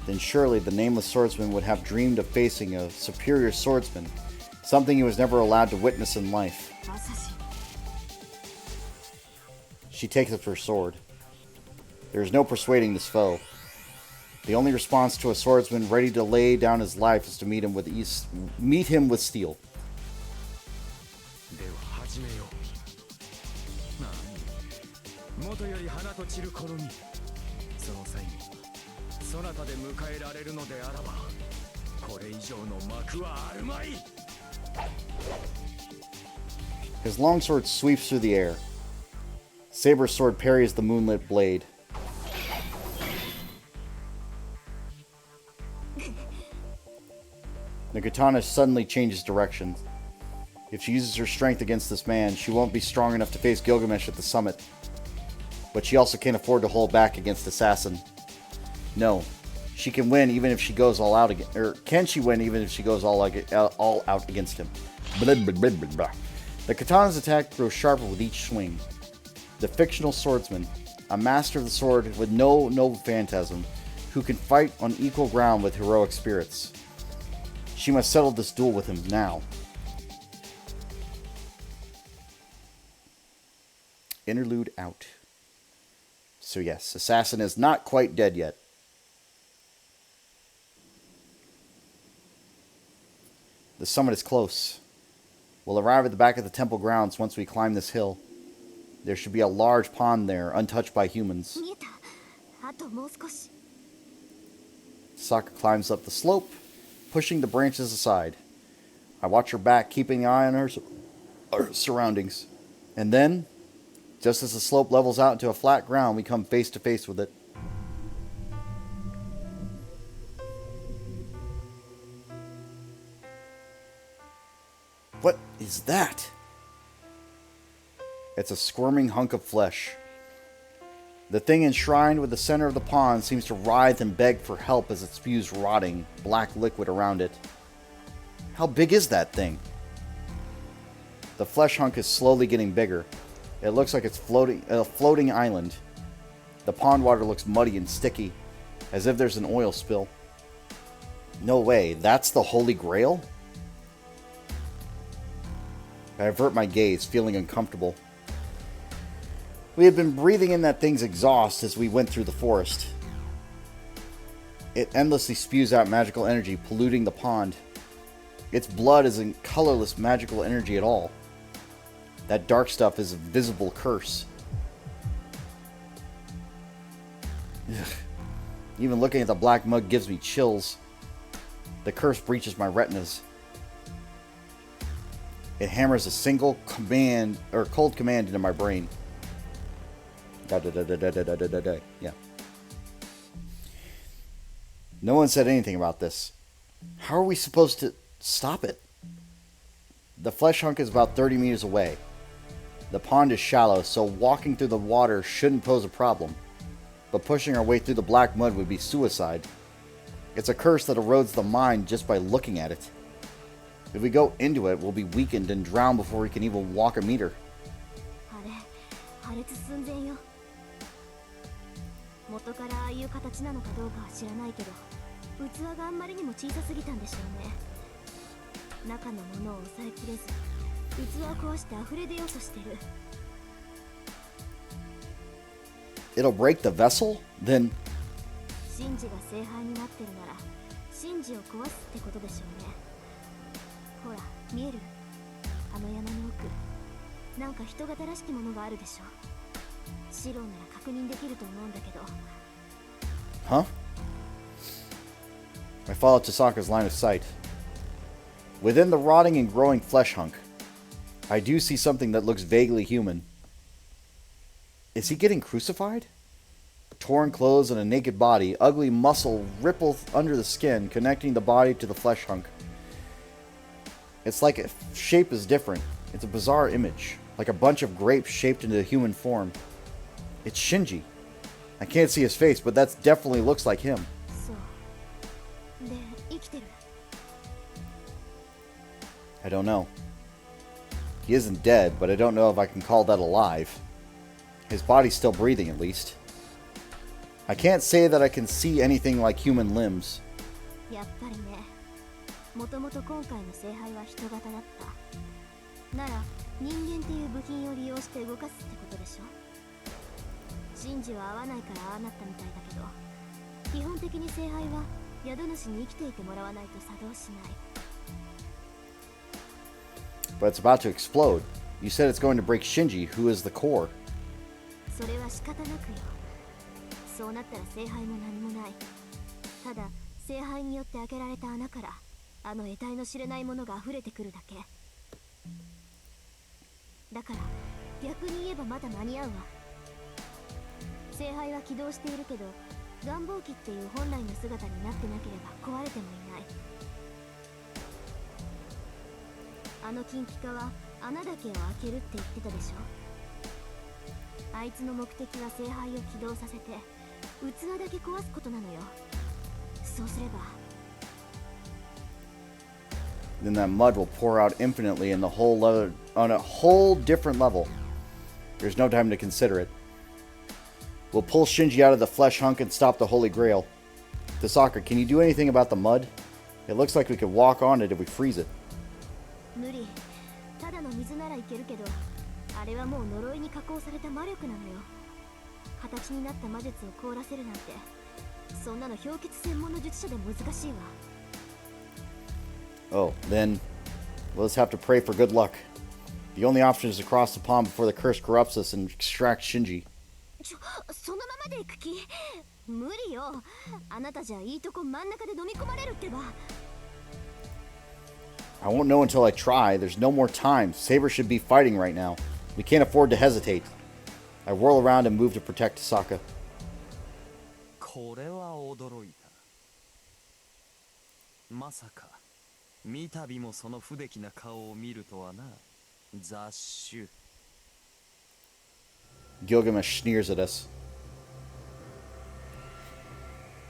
Then surely the nameless swordsman would have dreamed of facing a superior swordsman, something he was never allowed to witness in life. アサシ She takes up her sword. There is no persuading this foe. The only response to a swordsman ready to lay down his life is to meet him with steel. では始めよう。何、元より花と散るこの身。その際にそなたで迎えられるのであらば、これ以上の幕はあるまい。 His longsword sweeps through the air. Saber's sword parries the moonlit blade. The katana suddenly changes direction. If she uses her strength against this man, she won't be strong enough to face Gilgamesh at the summit. But she also can't afford to hold back against Assassin. No, she can win even if she goes all out against, or can she win even if she goes all out against him? Blah, blah, blah, blah, blah. The katana's attack grows sharper with each swing. The fictional swordsman, a master of the sword with no noble phantasm, who can fight on equal ground with heroic spirits. She must settle this duel with him now. Interlude out. So yes, Assassin is not quite dead yet. The summit is close. We'll arrive at the back of the temple grounds once we climb this hill. There should be a large pond there, untouched by humans. 見えた。あともう少し。 Sokka climbs up the slope, pushing the branches aside. I watch her back, keeping an eye on her surroundings. And then, just as the slope levels out into a flat ground, we come face to face with it. What is that? It's a squirming hunk of flesh. The thing enshrined with the center of the pond seems to writhe and beg for help as it spews rotting, black liquid around it. How big is that thing? The flesh hunk is slowly getting bigger. It looks like it's a floating island. The pond water looks muddy and sticky, as if there's an oil spill. No way, that's the Holy Grail? I avert my gaze, feeling uncomfortable. We had been breathing in that thing's exhaust as we went through the forest. It endlessly spews out magical energy, polluting the pond. Its blood isn't colorless magical energy at all. That dark stuff is a visible curse. Ugh. Even looking at the black mud gives me chills. The curse breaches my retinas. It hammers a single command, or cold command, into my brain. Da da da da da da da da da. Yeah. No one said anything about this. How are we supposed to stop it? The flesh hunk is about 30 meters away. The pond is shallow, so walking through the water shouldn't pose a problem. But pushing our way through the black mud would be suicide. It's a curse that erodes the mind just by looking at it. If we go into it, we'll be weakened and drown before we can even walk a meter. あれ破裂寸前よ。元からああいう形なのかどうかは知らないけど、器があんまりにも小さすぎたんでしょうね。中のものを抑えきれず、器を壊して溢れ出ようとしてる。It'll break the vessel? Then 神事が聖杯になってるなら、神事を壊すってことでしょうね。ほら、見える？あの山の奥、なんか人型らしきものがあるでしょ。シローなら確認できると思うんだけど。Huh? I follow Tasaka's line of sight. Within the rotting and growing flesh hunk, I do see something that looks vaguely human. Is he getting crucified? Torn clothes and a naked body, ugly muscle ripple under the skin, connecting the body to the flesh hunk. It's like its shape is different. It's a bizarre image, like a bunch of grapes shaped into human form. It's Shinji. I can't see his face, but that definitely looks like him. そう。で、生きてる。I don't know. He isn't dead, but I don't know if I can call that alive. His body's still breathing, at least. I can't say that I can see anything like human limbs. やっぱりね。もともと今回の聖杯は人型だった。なら、人間っていう部品を利用して動かすってことでしょ。神事は合わないからああなったみたいだけど、基本的に聖杯は宿主に生きていてもらわないと作動しない。But it's about to explode. You said it's going to break Shinji, who is the core. それは仕方なくよ。そうなったら聖杯も何もない。ただ、聖杯によって開けられた穴から、あの得体の知れないものが溢れてくるだけ。だから、逆に言えばまだ間に合うわ。聖杯は起動しているけど、願望機っていう本来の姿になってなければ壊れてもいない。あの金ピカは穴だけを開けるって言ってたでしょ。あいつの目的は聖杯を起動させて器だけ壊すことなのよ。そうすれば Then that mud will pour out infinitely in the whole on a whole different level. There's no time to consider it. We'll pull Shinji out of the flesh hunk and stop the Holy Grail. Tasaka, can you do anything about the mud? It looks like we could walk on it if we freeze it. 無理。ただの水ならいけるけど、あれはもう呪いに加工された魔力なのよ。形になった魔術を凍らせるなんて、そんなの氷結専門の術者で難しいわ。Oh, then we'll just have to pray for good luck. The only option is to cross the pond before the curse corrupts us and extract Shinji. そのままで行く気？無理よ。あなたじゃいいとこ真ん中で飲み込まれるってば。I won't know until I try. There's no more time. Saber should be fighting right now. We can't afford to hesitate. I whirl around and move to protect Tasaka. これは驚いた。まさか三度もその不出来な顔を見るとはな。雑種。Gilgamesh sneers at us.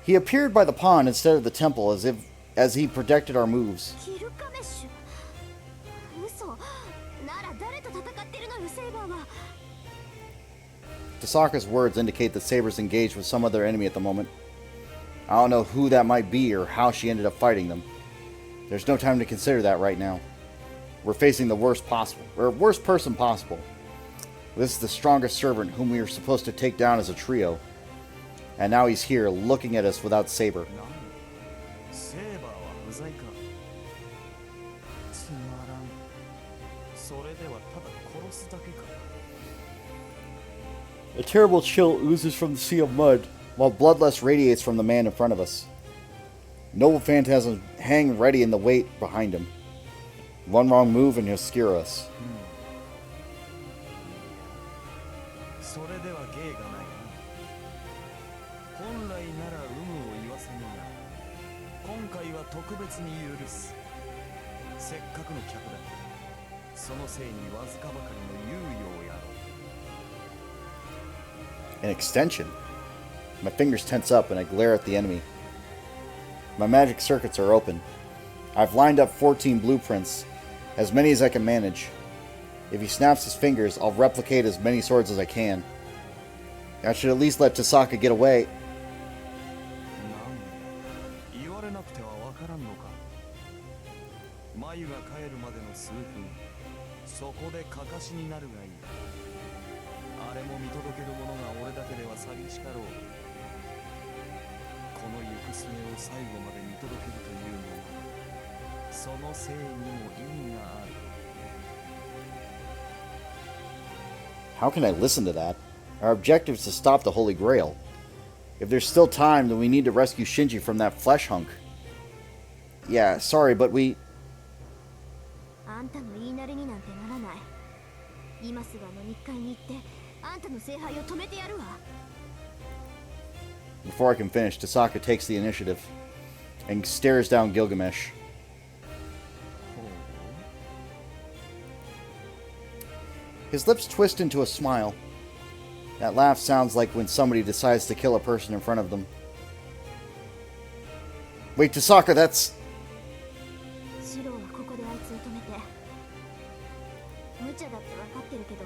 He appeared by the pond instead of the temple as he protected our moves. ギルガメッシュ。嘘。なら誰と戦ってるのよ、セイバーは。Tasaka's words indicate that Saber's engaged with some other enemy at the moment. I don't know who that might be or how she ended up fighting them. There's no time to consider that right now. We're facing the worst person possible. This is the strongest servant whom we are supposed to take down as a trio. And now he's here looking at us without Saber. セーバーは不在か。つまらん。それではただすだけか。 A terrible chill oozes from the sea of mud, while bloodlust radiates from the man in front of us. Noble phantasms hang ready in the weight behind him. One wrong move and he'll skewer us. それでは芸がないな。本来なら有無を言わせぬが、今回は特別に許す。せっかくの客だ。そのせいにわずかばかりの猶予をやろう。 An extension. My fingers tense up and I glare at the enemy. My magic circuits are open. I've lined up 14 blueprints, as many as I can manage. If he snaps his fingers, I'll replicate as many swords as I can. I should at least let Tasaka get away. なんだ、言われなくてはわからんのか。眉が帰るまでの数分、そこでかかしになるがいい。あれも見届ける者が俺だけでは寂しかろう。この行く末を最後まで見届けるというのは、そのせいにも意味がある。 How can I listen to that? Our objective is to stop the Holy Grail. If there's still time, then we need to rescue Shinji from that flesh hunk. Yeah, sorry, but we... あんたの言いなりになんてならない。今すぐあの日会に行ってあんたの聖杯を止めてやるわ。 Before I can finish, Tasaka takes the initiative and stares down Gilgamesh. His lips twist into a smile. That laugh sounds like when somebody decides to kill a person in front of them. Wait, Tasaka, that's... シローはここであいつを止めて。無茶だって分かってるけど、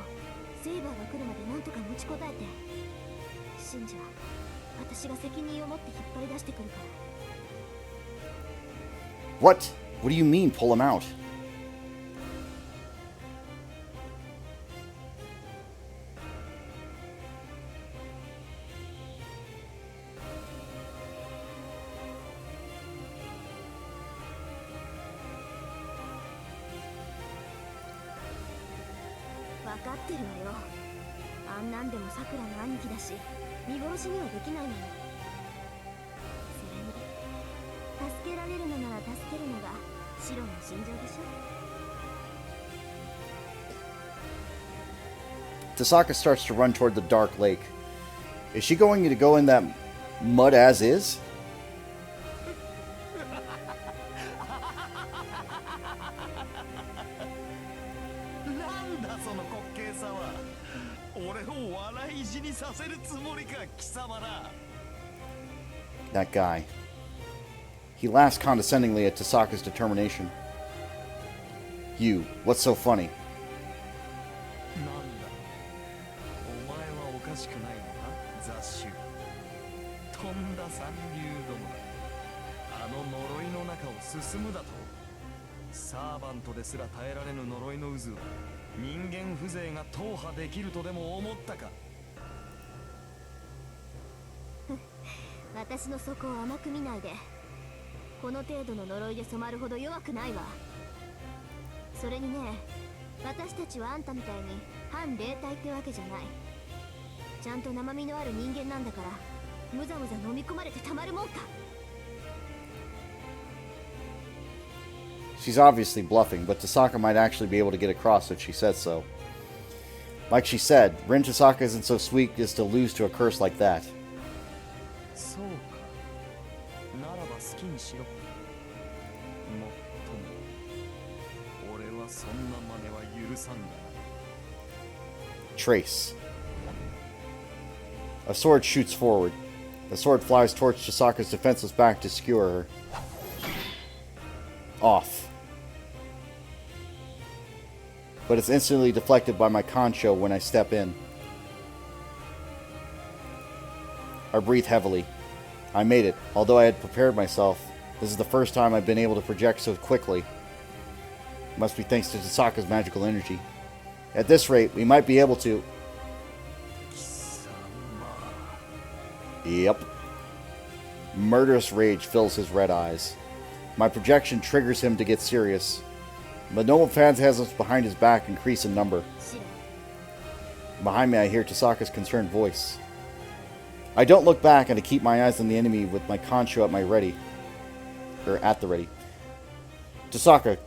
セイバーが来るまでなんとか持ちこたえて。シンジは私が責任を持って引っ張り出してくるから。 What? What do you mean, pull him out? Tasaka starts to run toward the dark lake. Is she going to go in that mud as is? なんだその滑稽さは。俺を笑い死にさせるつもりか、貴様ら。 That guy. He laughs condescendingly at Tasaka's determination. You, what's so funny? なんだ、お前はおかしくないのか、雑種。とんだ三流どもだ。あの呪いの中を進むだと。サーバントですら耐えられぬ呪いの渦を人間風情が踏破できるとでも思ったか。私の底を甘く見ないで。この程度の呪いで染まるほど弱くないわ。それにね、私たちはあんたみたいに反霊体ってわけじゃない。ちゃんと生身のある人間なんだから、むざむざ飲み込まれてたまるもんか。 She's obviously bluffing, but Tasaka might actually be able to get across if she says so. Like she said, Rin Tasaka isn't so sweet as to lose to a curse like that. そうか。ならば好きにしろ。もっとも。俺はそんな真似は許さんがな。 Trace. A sword shoots forward. The sword flies towards Tasaka's defenseless back to skewer her. Off. But it's instantly deflected by my concho when I step in. I breathe heavily. I made it, although I had prepared myself. This is the first time I've been able to project so quickly. Must be thanks to Tasaka's magical energy. At this rate, we might be able to... Yep. Murderous rage fills his red eyes. My projection triggers him to get serious. But noble phantasms behind his back increase in number. シロ Behind me, I hear Tasaka's concerned voice. I don't look back and to keep my eyes on the enemy with my concho at my ready. Or at the ready. Tasaka,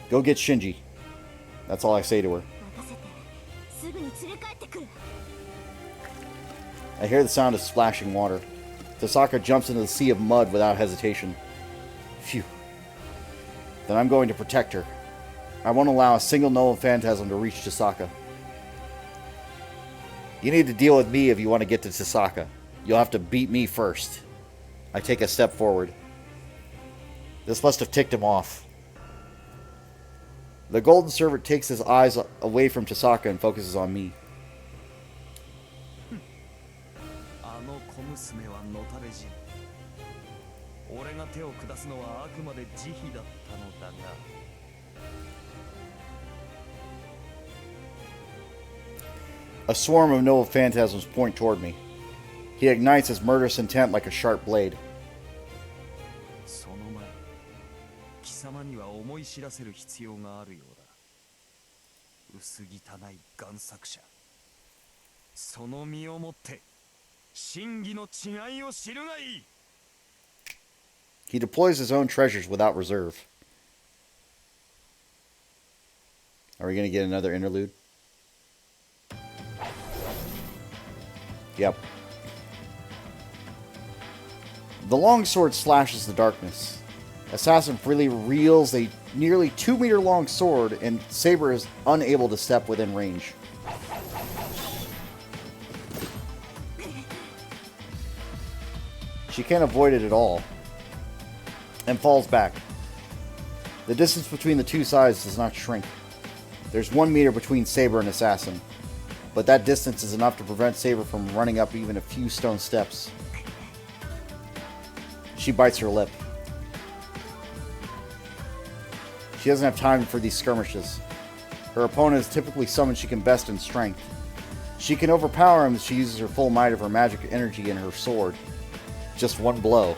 go get Shinji. That's all I say to her. 任せてすぐに連れ帰ってくる I hear the sound of splashing water. Tasaka jumps into the sea of mud without hesitation. Phew. Then I'm going to protect her. I won't allow a single Nova Phantasm to reach Tasaka. You need to deal with me if you want to get to Tasaka. You'll have to beat me first. I take a step forward. This must have ticked him off. The Golden Servant takes his eyes away from Tasaka and focuses on me. あの小娘はのたれ死ぬ俺が手を下すのはあくまで慈悲だったのだが A swarm of Nova Phantasms point toward me. He ignites his murderous intent like a sharp blade. その前貴様には思い知らせる必要があるようだ薄汚い贋作者その身をもって真偽の違いを知るがいい He deploys his own treasures without reserve. Are we going to get another interlude? Yep. The longsword slashes the darkness. Assassin freely wields a nearly 2-meter long sword, and Saber is unable to step within range. She can't avoid it at all, and falls back. The distance between the two sides does not shrink. There's 1 meter between Saber and Assassin, but that distance is enough to prevent Saber from running up even a few stone steps. She bites her lip. She doesn't have time for these skirmishes. Her opponent is typically someone she can best in strength. She can overpower him if she uses her full might of her magic energy in her sword. Just one blow.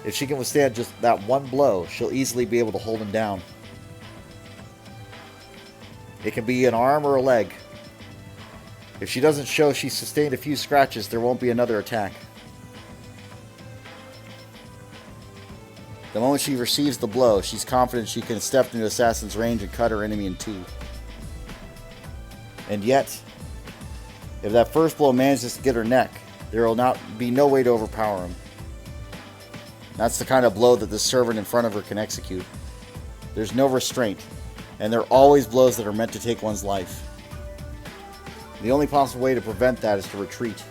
If she can withstand just that one blow, she'll easily be able to hold him down. It can be an arm or a leg. If she doesn't show she's sustained a few scratches, there won't be another attack. The moment she receives the blow, she's confident she can step into Assassin's range and cut her enemy in two. And yet, if that first blow manages to get her neck, there will not be no way to overpower him. That's the kind of blow that the servant in front of her can execute. There's no restraint, and there are always blows that are meant to take one's life. The only possible way to prevent that is to retreat.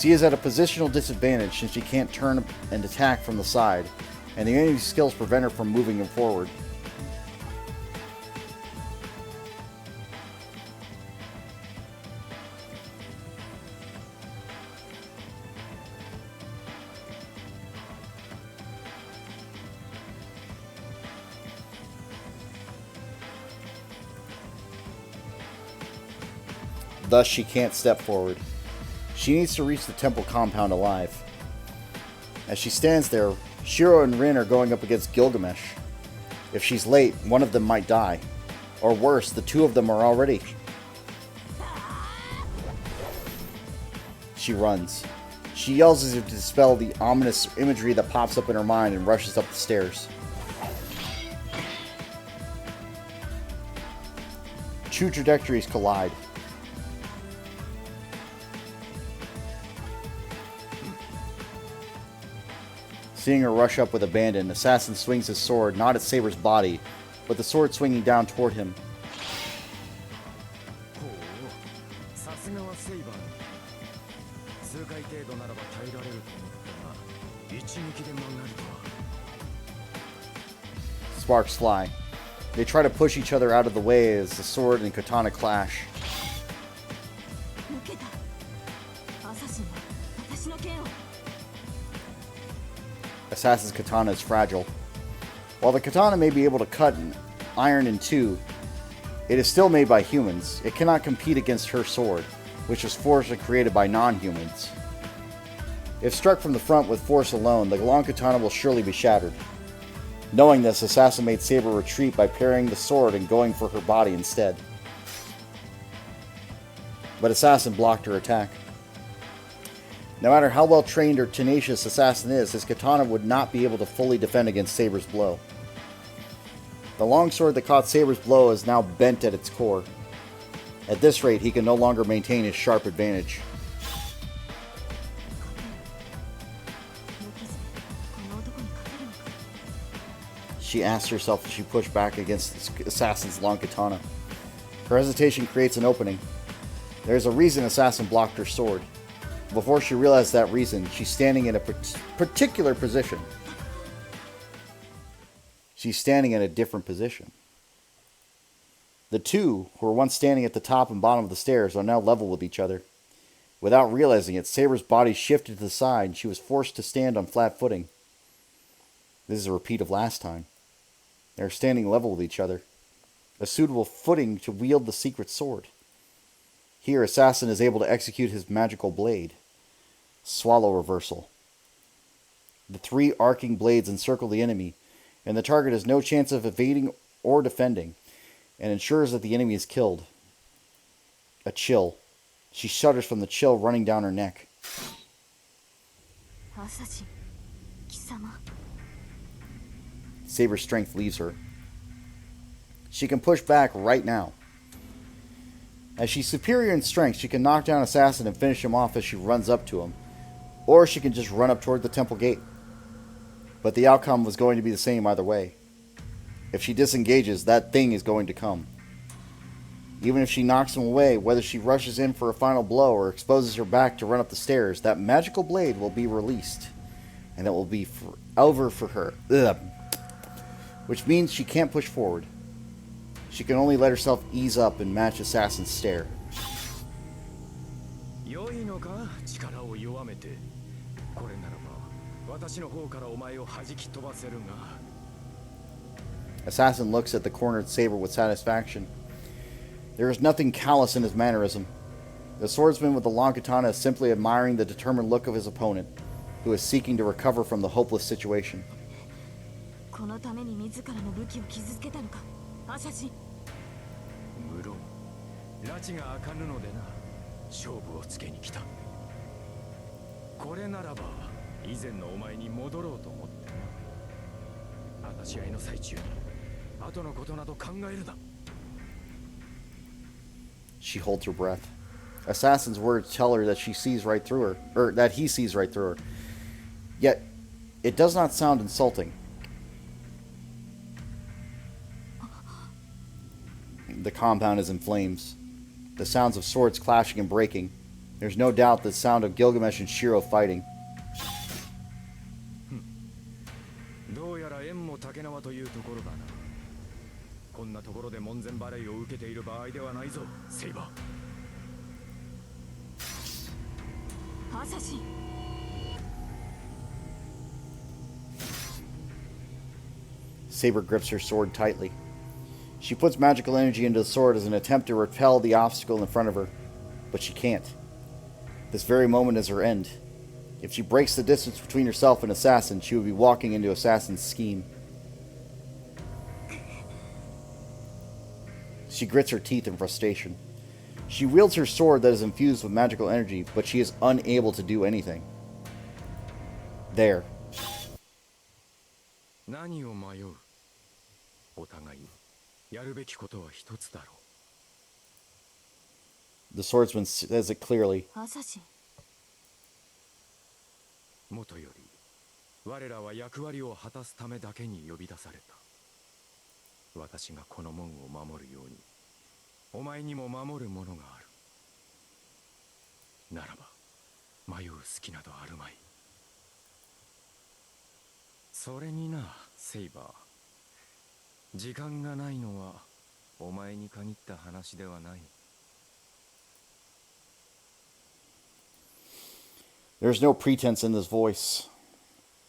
She is at a positional disadvantage since she can't turn and attack from the side, and the enemy's skills prevent her from moving him forward. Thus, she can't step forward. She needs to reach the temple compound alive. As she stands there, Shiro and Rin are going up against Gilgamesh. If she's late, one of them might die. Or worse, the two of them are already. She runs. She yells as if to dispel the ominous imagery that pops up in her mind and rushes up the stairs. Two trajectories collide. Seeing her rush up with abandon, Assassin swings his sword not at Saber's body, but the sword swinging down toward him. さすがはセイバー数回程度ならば耐えられると思ったが一撃で曲がるとは Sparks fly. They try to push each other out of the way as the sword and katana clash. 抜けたアサシンは私の剣を Assassin's katana is fragile. While the katana may be able to cut iron in two, it is still made by humans. It cannot compete against her sword, which was forged and created by non-humans. If struck from the front with force alone, the long katana will surely be shattered. Knowing this, Assassin made Saber retreat by parrying the sword and going for her body instead. but Assassin blocked her attack. No matter how well trained or tenacious Assassin is, his katana would not be able to fully defend against Saber's blow. The longsword that caught Saber's blow is now bent at its core. At this rate, he can no longer maintain his sharp advantage. 無傷でこの男に勝てるのか。 She asked herself as she pushed back against the Assassin's long katana. Her hesitation creates an opening. There's a reason Assassin blocked her sword. Before she realized that reason, she's standing in a particular position. She's standing in a different position. The two, who were once standing at the top and bottom of the stairs, are now level with each other. Without realizing it, Saber's body shifted to the side and she was forced to stand on flat footing. This is a repeat of last time. They're standing level with each other. A suitable footing to wield the secret sword. Here, Assassin is able to execute his magical blade. Swallow reversal. The three arcing blades encircle the enemy, and the target has no chance of evading or defending, and ensures that the enemy is killed. A chill. She shudders from the chill running down her neck. アサシン貴様。 Saber's strength leaves her. She can push back right now. As she's superior in strength, she can knock down Assassin and finish him off as she runs up to him. Or she can just run up toward the temple gate. But the outcome was going to be the same either way. If she disengages, that thing is going to come. Even if she knocks him away, whether she rushes in for a final blow or exposes her back to run up the stairs, that magical blade will be released. And it will be forever for her. Ugh. Which means she can't push forward. She can only let herself ease up and match Assassin's stare. 良いのか力を弱めて。これならば私の方からお前を弾き飛ばせるが。 Assassin looks at the cornered saber with satisfaction. There is nothing callous in his mannerism. The swordsman with the long katana is simply admiring the determined look of his opponent, who is seeking to recover from the hopeless situation. このために自らの武器を傷つけたのか。アサシン。無論拉致が開かぬのでな。勝負をつけに来た。これならば以前のお前に戻ろうと思ってな。話し合いの最中に後のことなど考えるな。 She holds her breath. Assassin's words tell her that she sees right through her, or that he sees right through her. Yet, it does not sound insulting. The compound is in flames. The sounds of swords clashing and breaking. There's no doubt the sound of Gilgamesh and Shiro fighting. どうやら縁も竹縄というところだな。こんなところで門前払いを受けている場合ではないぞ、セイバー。アサシン。 Saber grips her sword tightly. She puts magical energy into the sword as an attempt to repel the obstacle in front of her, but she can't. This very moment is her end. If she breaks the distance between herself and Assassin, she would be walking into Assassin's scheme. She grits her teeth in frustration. She wields her sword that is infused with magical energy, but she is unable to do anything. There. 何を迷う。お互いにやるべきことは一つだろ The swordsman says it clearly. アサシン。う。もとより我らは役割を果たすためだけに呼び出された。私がこの門を守るようにお前にも守るものがある。ならば迷う隙などあるまい。それにな、セイバー。時間がないのはお前に限った話ではない。There's no pretense in this voice.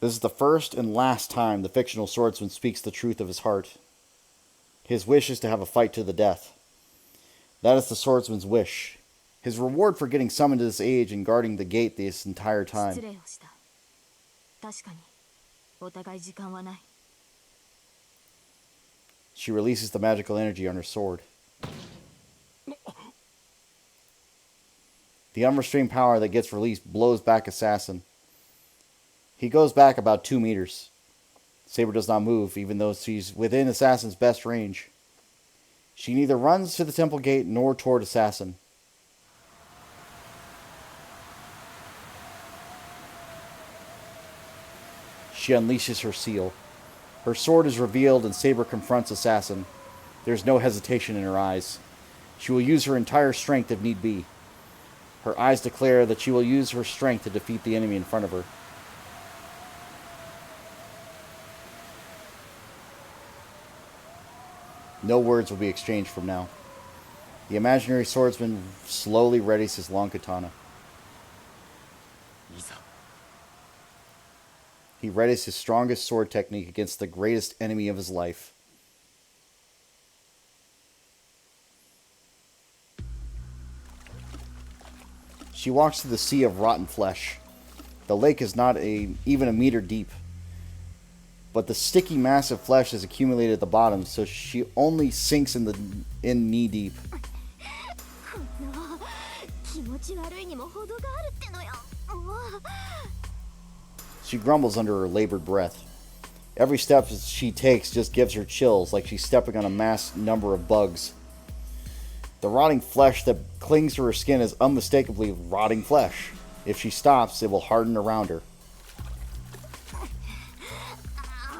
This is the first and last time the fictional swordsman speaks the truth of his heart. His wish is to have a fight to the death. That is the swordsman's wish. His reward for getting summoned to this age and guarding the gate this entire 失 time. 礼をした。確かにお互い時間はない。 She releases the magical energy on her sword. The unrestrained power that gets released blows back Assassin. He goes back about 2 meters. Saber does not move, even though she's within Assassin's best range. She neither runs to the temple gate nor toward Assassin. She unleashes her seal. Her sword is revealed and Saber confronts Assassin. There's no hesitation in her eyes. She will use her entire strength if need be. Her eyes declare that she will use her strength to defeat the enemy in front of her. No words will be exchanged from now. The imaginary swordsman slowly readies his long katana. いざ He readies his strongest sword technique against the greatest enemy of his life. She walks through the sea of rotten flesh. The lake is not even a meter deep. But the sticky mass of flesh has accumulated at the bottom, so she only sinks in knee deep. 気持ち悪いにも程があるってのよ。もう She grumbles under her labored breath. Every step she takes just gives her chills, like she's stepping on a mass number of bugs. The rotting flesh that clings to her skin is unmistakably rotting flesh. If she stops, it will harden around her.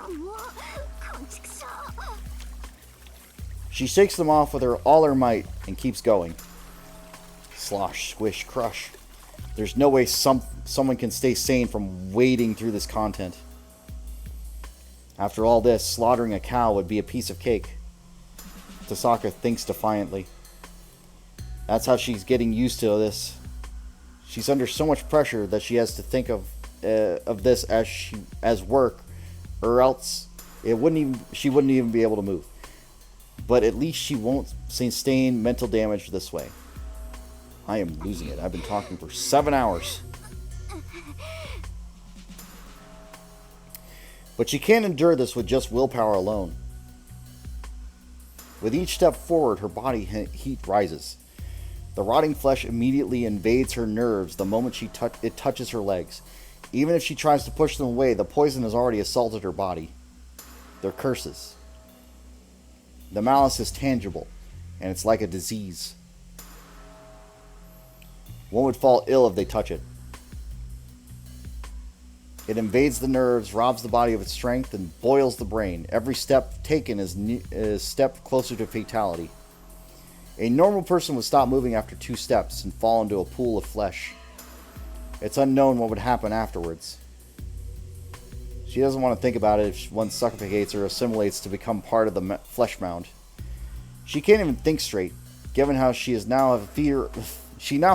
もうこんちくしょう。 She shakes them off with all her might and keeps going. Slosh, squish, crush. There's no way someone can stay sane from wading through this content. After all this, slaughtering a cow would be a piece of cake. Tasaka thinks defiantly. That's how she's getting used to this. She's under so much pressure that she has to think of this as work, or else she wouldn't even be able to move. But at least she won't sustain mental damage this way. I am losing it. I've been talking for 7 hours. But she can't endure this with just willpower alone. With each step forward, her body heat rises. The rotting flesh immediately invades her nerves the moment it touches her legs. Even if she tries to push them away, the poison has already assaulted her body. They're curses. The malice is tangible, and it's like a disease. One would fall ill if they touch it. It invades the nerves, robs the body of its strength, and boils the brain. Every step taken is a step closer to fatality. A normal person would stop moving after 2 steps and fall into a pool of flesh. It's unknown what would happen afterwards. She doesn't want to think about it if one suffocates or assimilates to become part of the flesh mound. She can't even think straight, given how she now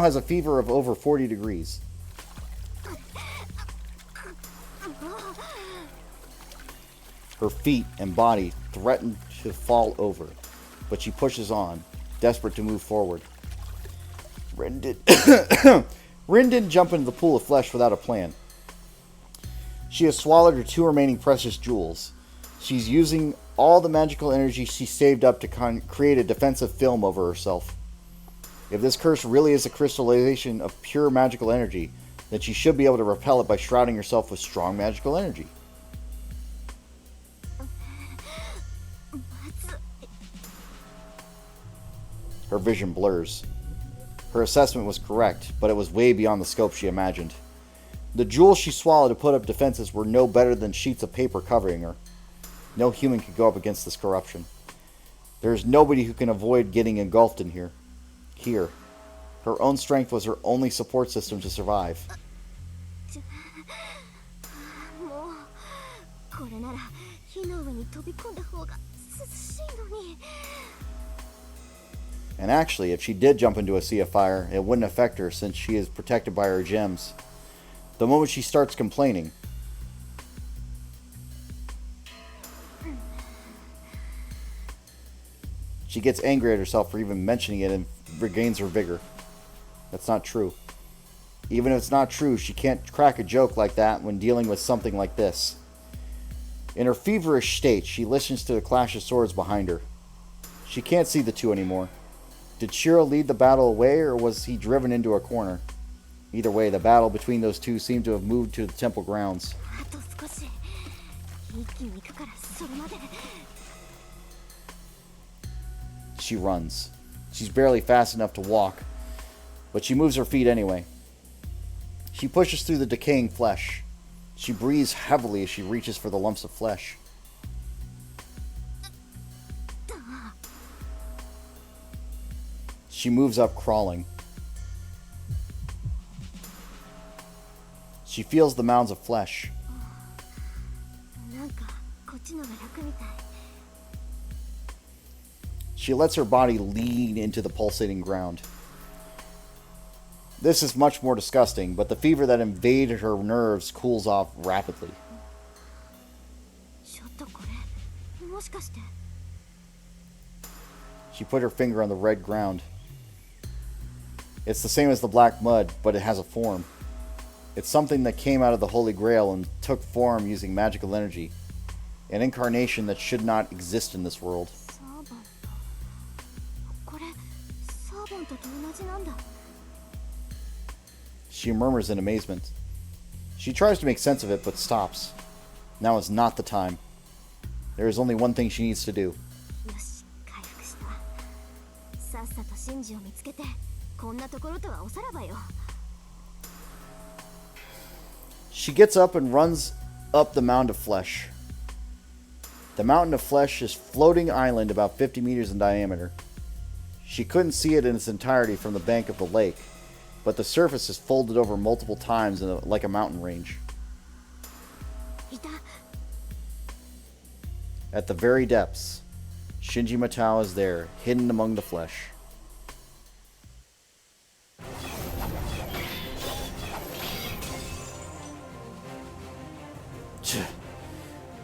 has a fever of over 40 degrees. Her feet and body threaten to fall over, but she pushes on, desperate to move forward. Rin didn't jump into the pool of flesh without a plan. She has swallowed her 2 remaining precious jewels. She's using all the magical energy she saved up to create a defensive film over herself. If this curse really is a crystallization of pure magical energy, then she should be able to repel it by shrouding herself with strong magical energy. Her vision blurs. Her assessment was correct, but it was way beyond the scope she imagined. The jewels she swallowed to put up defenses were no better than sheets of paper covering her. No human could go up against this corruption. There is nobody who can avoid getting engulfed in here. Here. Her own strength was her only support system to survive. もうこれなら火の上に飛び込んだ方が涼しいのに。 And actually, if she did jump into a sea of fire, it wouldn't affect her since she is protected by her gems. The moment she starts complaining, she gets angry at herself for even mentioning it and regains her vigor. That's not true. Even if it's not true, she can't crack a joke like that when dealing with something like this. In her feverish state, she listens to the clash of swords behind her. She can't see the 2 anymore. Did Shiro lead the battle away, or was he driven into a corner? Either way, the battle between those two seemed to have moved to the temple grounds. あと少し一気に行くからそれまで She runs. She's barely fast enough to walk, but she moves her feet anyway. She pushes through the decaying flesh. She breathes heavily as she reaches for the lumps of flesh. She moves up, crawling. She feels the mounds of flesh. なんかこっちのが楽みたい She lets her body lean into the pulsating ground. This is much more disgusting, but the fever that invaded her nerves cools off rapidly. ちょっとこれもしかして She put her finger on the red ground. It's the same as the black mud, but it has a form. It's something that came out of the Holy Grail and took form using magical energy. An incarnation that should not exist in this world. サーバントこれサーバントと同じなんだ She murmurs in amazement. She tries to make sense of it, but stops. Now is not the time. There is only one thing she needs to do. よし回復したさっさとシンジを見つけてこんなところとはおさらばよ She gets up and runs up the mound of flesh. The mountain of flesh is a floating island about 50 meters in diameter. She couldn't see it in its entirety from the bank of the lake, but the surface is folded over multiple times like a mountain range. いた At the very depths, Shinji Matao is there, hidden among the flesh.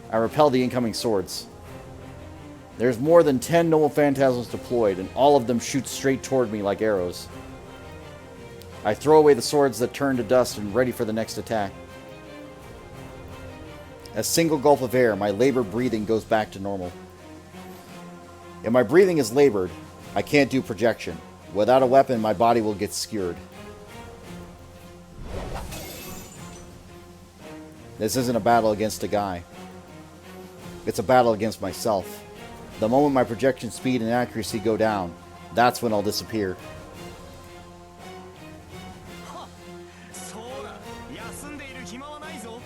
I repel the incoming swords. There's more than 10 noble phantasms deployed, and all of them shoot straight toward me like arrows. I throw away the swords that turn to dust and ready for the next attack. A single gulp of air, my labored breathing goes back to normal. If my breathing is labored, I can't do projection. Without a weapon, my body will get skewered. This isn't a battle against a guy. It's a battle against myself. The moment my projection speed and accuracy go down, that's when I'll disappear. そうだ休んでいる暇はないぞ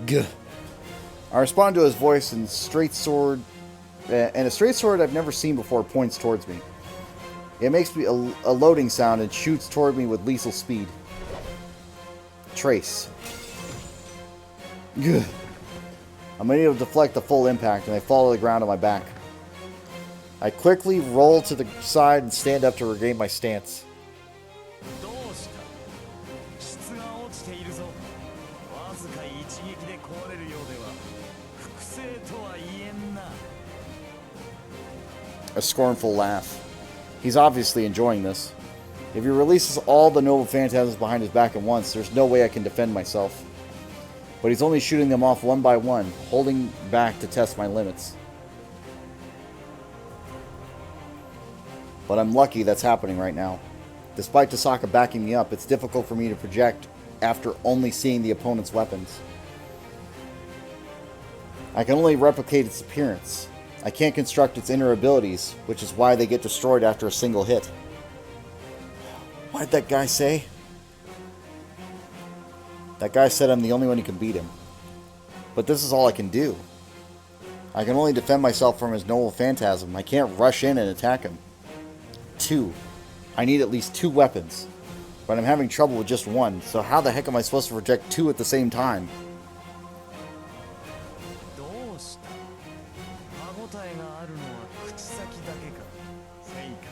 Gah. I respond to his voice and a straight sword I've never seen before points towards me. It makes me a loading sound and shoots toward me with lethal speed. Trace. Gah. I'm unable to deflect the full impact, and I fall to the ground on my back. I quickly roll to the side and stand up to regain my stance. どうした質が落ちているぞわずか一撃で壊れるようでは複製とは言えんな A scornful laugh. He's obviously enjoying this. If he releases all the noble phantasms behind his back at once, there's no way I can defend myself. But he's only shooting them off one by one, holding back to test my limits. But I'm lucky that's happening right now. Despite Tasaka backing me up, it's difficult for me to project after only seeing the opponent's weapons. I can only replicate its appearance. I can't construct its inner abilities, which is why they get destroyed after a single hit. What did that guy say? That guy said I'm the only one who can beat him. But this is all I can do. I can only defend myself from his noble phantasm. I can't rush in and attack him. 2. I need at least 2 weapons. But I'm having trouble with just one, so how the heck am I supposed to project 2 at the same time? どうした歯応えがあるのは口先だけかせいか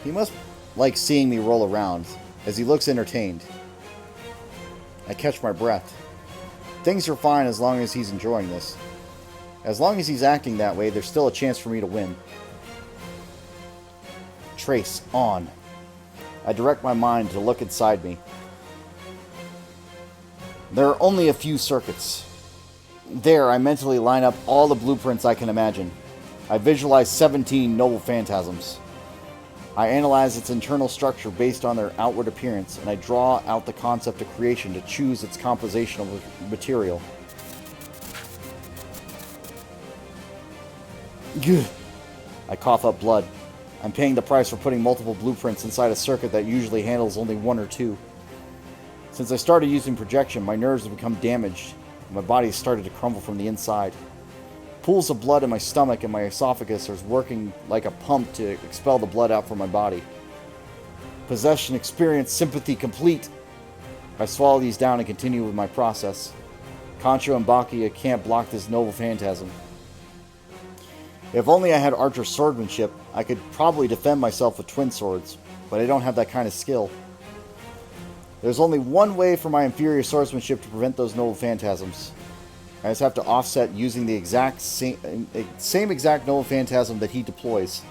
He must like seeing me roll around, as he looks entertained. I catch my breath. Things are fine as long as he's enjoying this. As long as he's acting that way, there's still a chance for me to win. Trace on. I direct my mind to look inside me. There are only a few circuits. There, I mentally line up all the blueprints I can imagine. I visualize 17 noble phantasms. I analyze its internal structure based on their outward appearance, and I draw out the concept of creation to choose its compositional material. Gah. I cough up blood. I'm paying the price for putting multiple blueprints inside a circuit that usually handles only one or two. Since I started using projection, my nerves have become damaged, and my body has started to crumble from the inside. Pools of blood in my stomach and my esophagus are working like a pump to expel the blood out from my body. Possession experience, sympathy complete. I swallow these down and continue with my process. Concho and Bakia can't block this noble phantasm. If only I had archer swordsmanship, I could probably defend myself with twin swords, but I don't have that kind of skill. There's only one way for my inferior swordsmanship to prevent those noble phantasms. I just have to offset using the same exact noble phantasm that he deploys.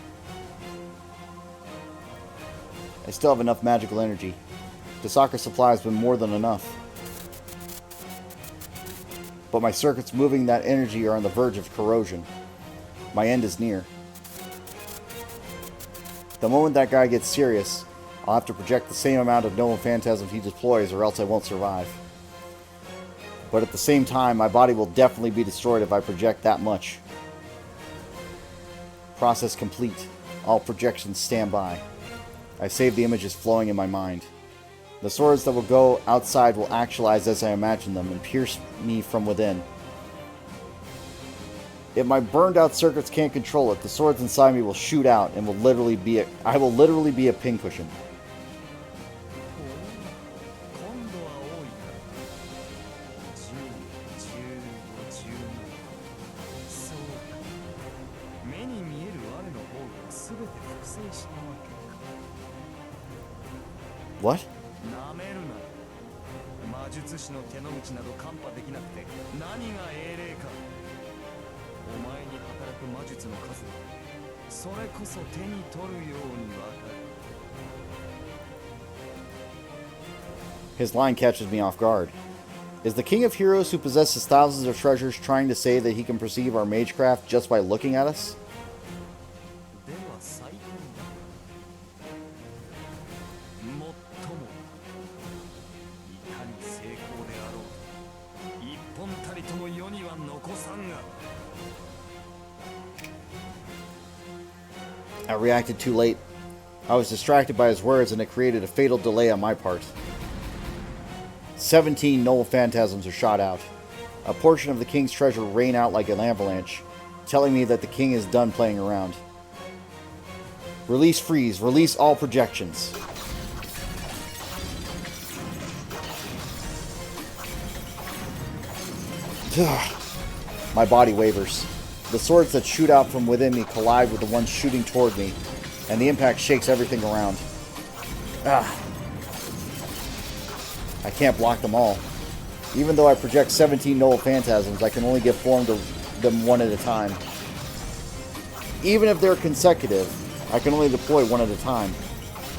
I still have enough magical energy. The soccer supply has been more than enough. But my circuits moving that energy are on the verge of corrosion. My end is near. The moment that guy gets serious, I'll have to project the same amount of noble phantasms he deploys, or else I won't survive. But at the same time, my body will definitely be destroyed if I project that much. Process complete. All projections stand by. I save the images flowing in my mind. The swords that will go outside will actualize as I imagine them and pierce me from within. If my burned out circuits can't control it, the swords inside me will shoot out and I will literally be a pincushion. 今度は多いな。10、15、17。そうか。目に見える我の方が全て複製したわけか。 What? なめるな。魔術師の手の内など看破できなくて何が英霊か。お前に働く魔術の数はそれこそ手に取るようにわかる。 His line catches me off guard. Is the King of Heroes who possesses thousands of treasures trying to say that he can perceive our magecraft just by looking at us? では最高だ。もっともいかに成功であろうと一本たりとも世には残さんが。 I reacted too late. I was distracted by his words and it created a fatal delay on my part. 17 noble phantasms are shot out. A portion of the king's treasure rain out like an avalanche, telling me that the king is done playing around. Release freeze. Release all projections. My body wavers. The swords that shoot out from within me collide with the ones shooting toward me, and the impact shakes everything around. I can't block them all. Even though I project 17 noble phantasms, I can only get formed of them one at a time. Even if they're consecutive, I can only deploy one at a time.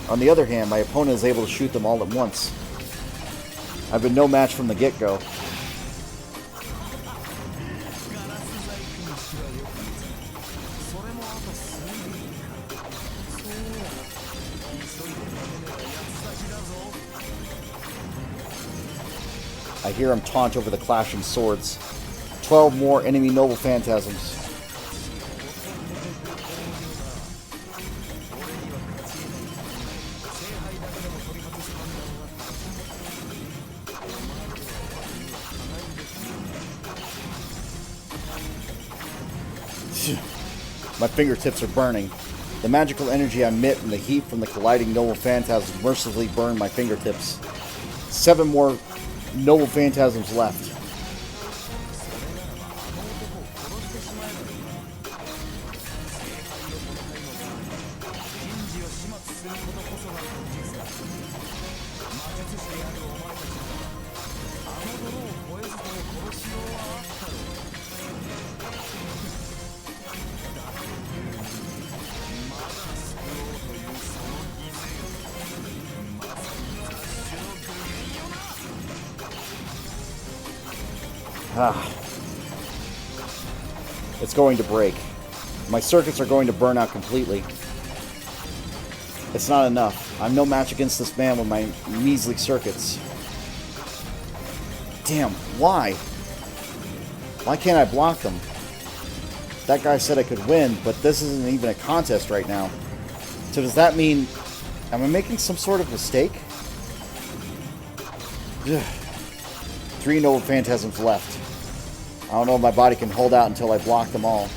On the other hand, my opponent is able to shoot them all at once. I've been no match from the get-go. I hear him taunt over the clashing swords. 12 more enemy noble phantasms. My fingertips are burning. The magical energy I emit and the heat from the colliding noble phantasms mercilessly burn my fingertips. 7 more noble phantasms left. It's going to break. My circuits are going to burn out completely. It's not enough. I'm no match against this man with my measly circuits. Damn, why? Why can't I block them? That guy said I could win, but this isn't even a contest right now. So does that mean... am I making some sort of mistake? Ugh. 3 Nova Phantasms left. I don't know if my body can hold out until I block them all.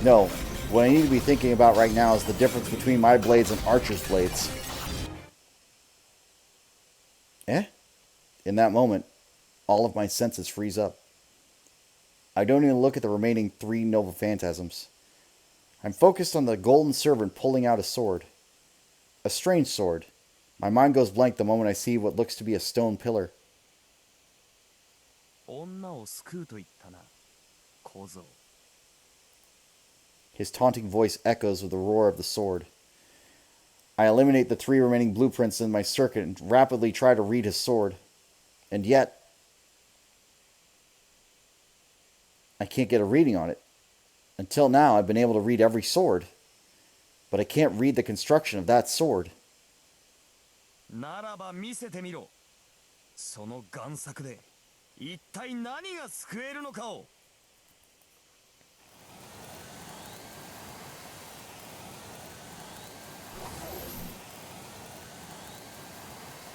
No. What I need to be thinking about right now is the difference between my blades and Archer's blades. In that moment, all of my senses freeze up. I don't even look at the remaining 3 Nova Phantasms. I'm focused on the golden servant pulling out a sword. A strange sword. My mind goes blank the moment I see what looks to be a stone pillar. 女を救うと言ったな、小僧。 His taunting voice echoes with the roar of the sword. I eliminate the 3 remaining blueprints in my circuit and rapidly try to read his sword. And yet, I can't get a reading on it. Until now, I've been able to read every sword. But I can't read the construction of that sword. ならば見せてみろ。その贋作で一体何が救えるのかを。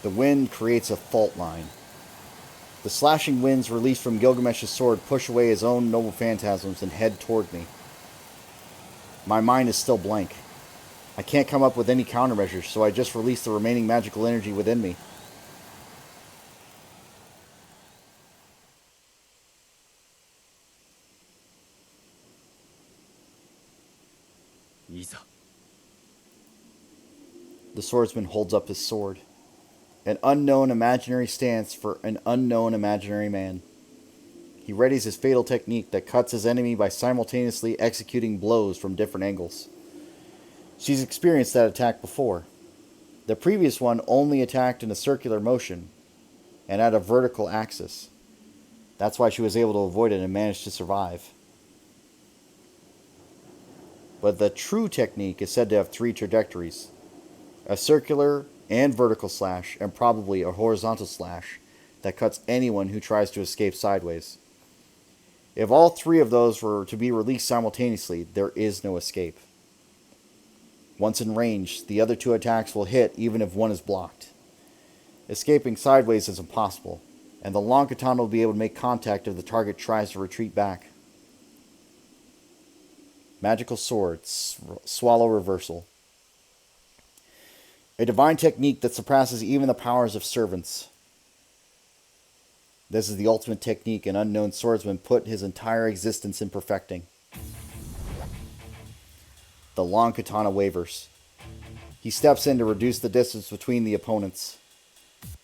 The wind creates a fault line. The slashing winds released from Gilgamesh's sword push away his own noble phantasms and head toward me. My mind is still blank. I can't come up with any countermeasures, so I just release the remaining magical energy within me. The swordsman holds up his sword. An unknown imaginary stance for an unknown imaginary man. He readies his fatal technique that cuts his enemy by simultaneously executing blows from different angles. She's experienced that attack before. The previous one only attacked in a circular motion and at a vertical axis. That's why she was able to avoid it and managed to survive. But the true technique is said to have 3 trajectories. A circular and vertical slash, and probably a horizontal slash that cuts anyone who tries to escape sideways. If all 3 of those were to be released simultaneously, there is no escape. Once in range, the other 2 attacks will hit even if one is blocked. Escaping sideways is impossible, and the long katana will be able to make contact if the target tries to retreat back. Magical Sword, Swallow Reversal. A divine technique that surpasses even the powers of servants. This is the ultimate technique an unknown swordsman put his entire existence in perfecting. The long katana wavers. He steps in to reduce the distance between the opponents.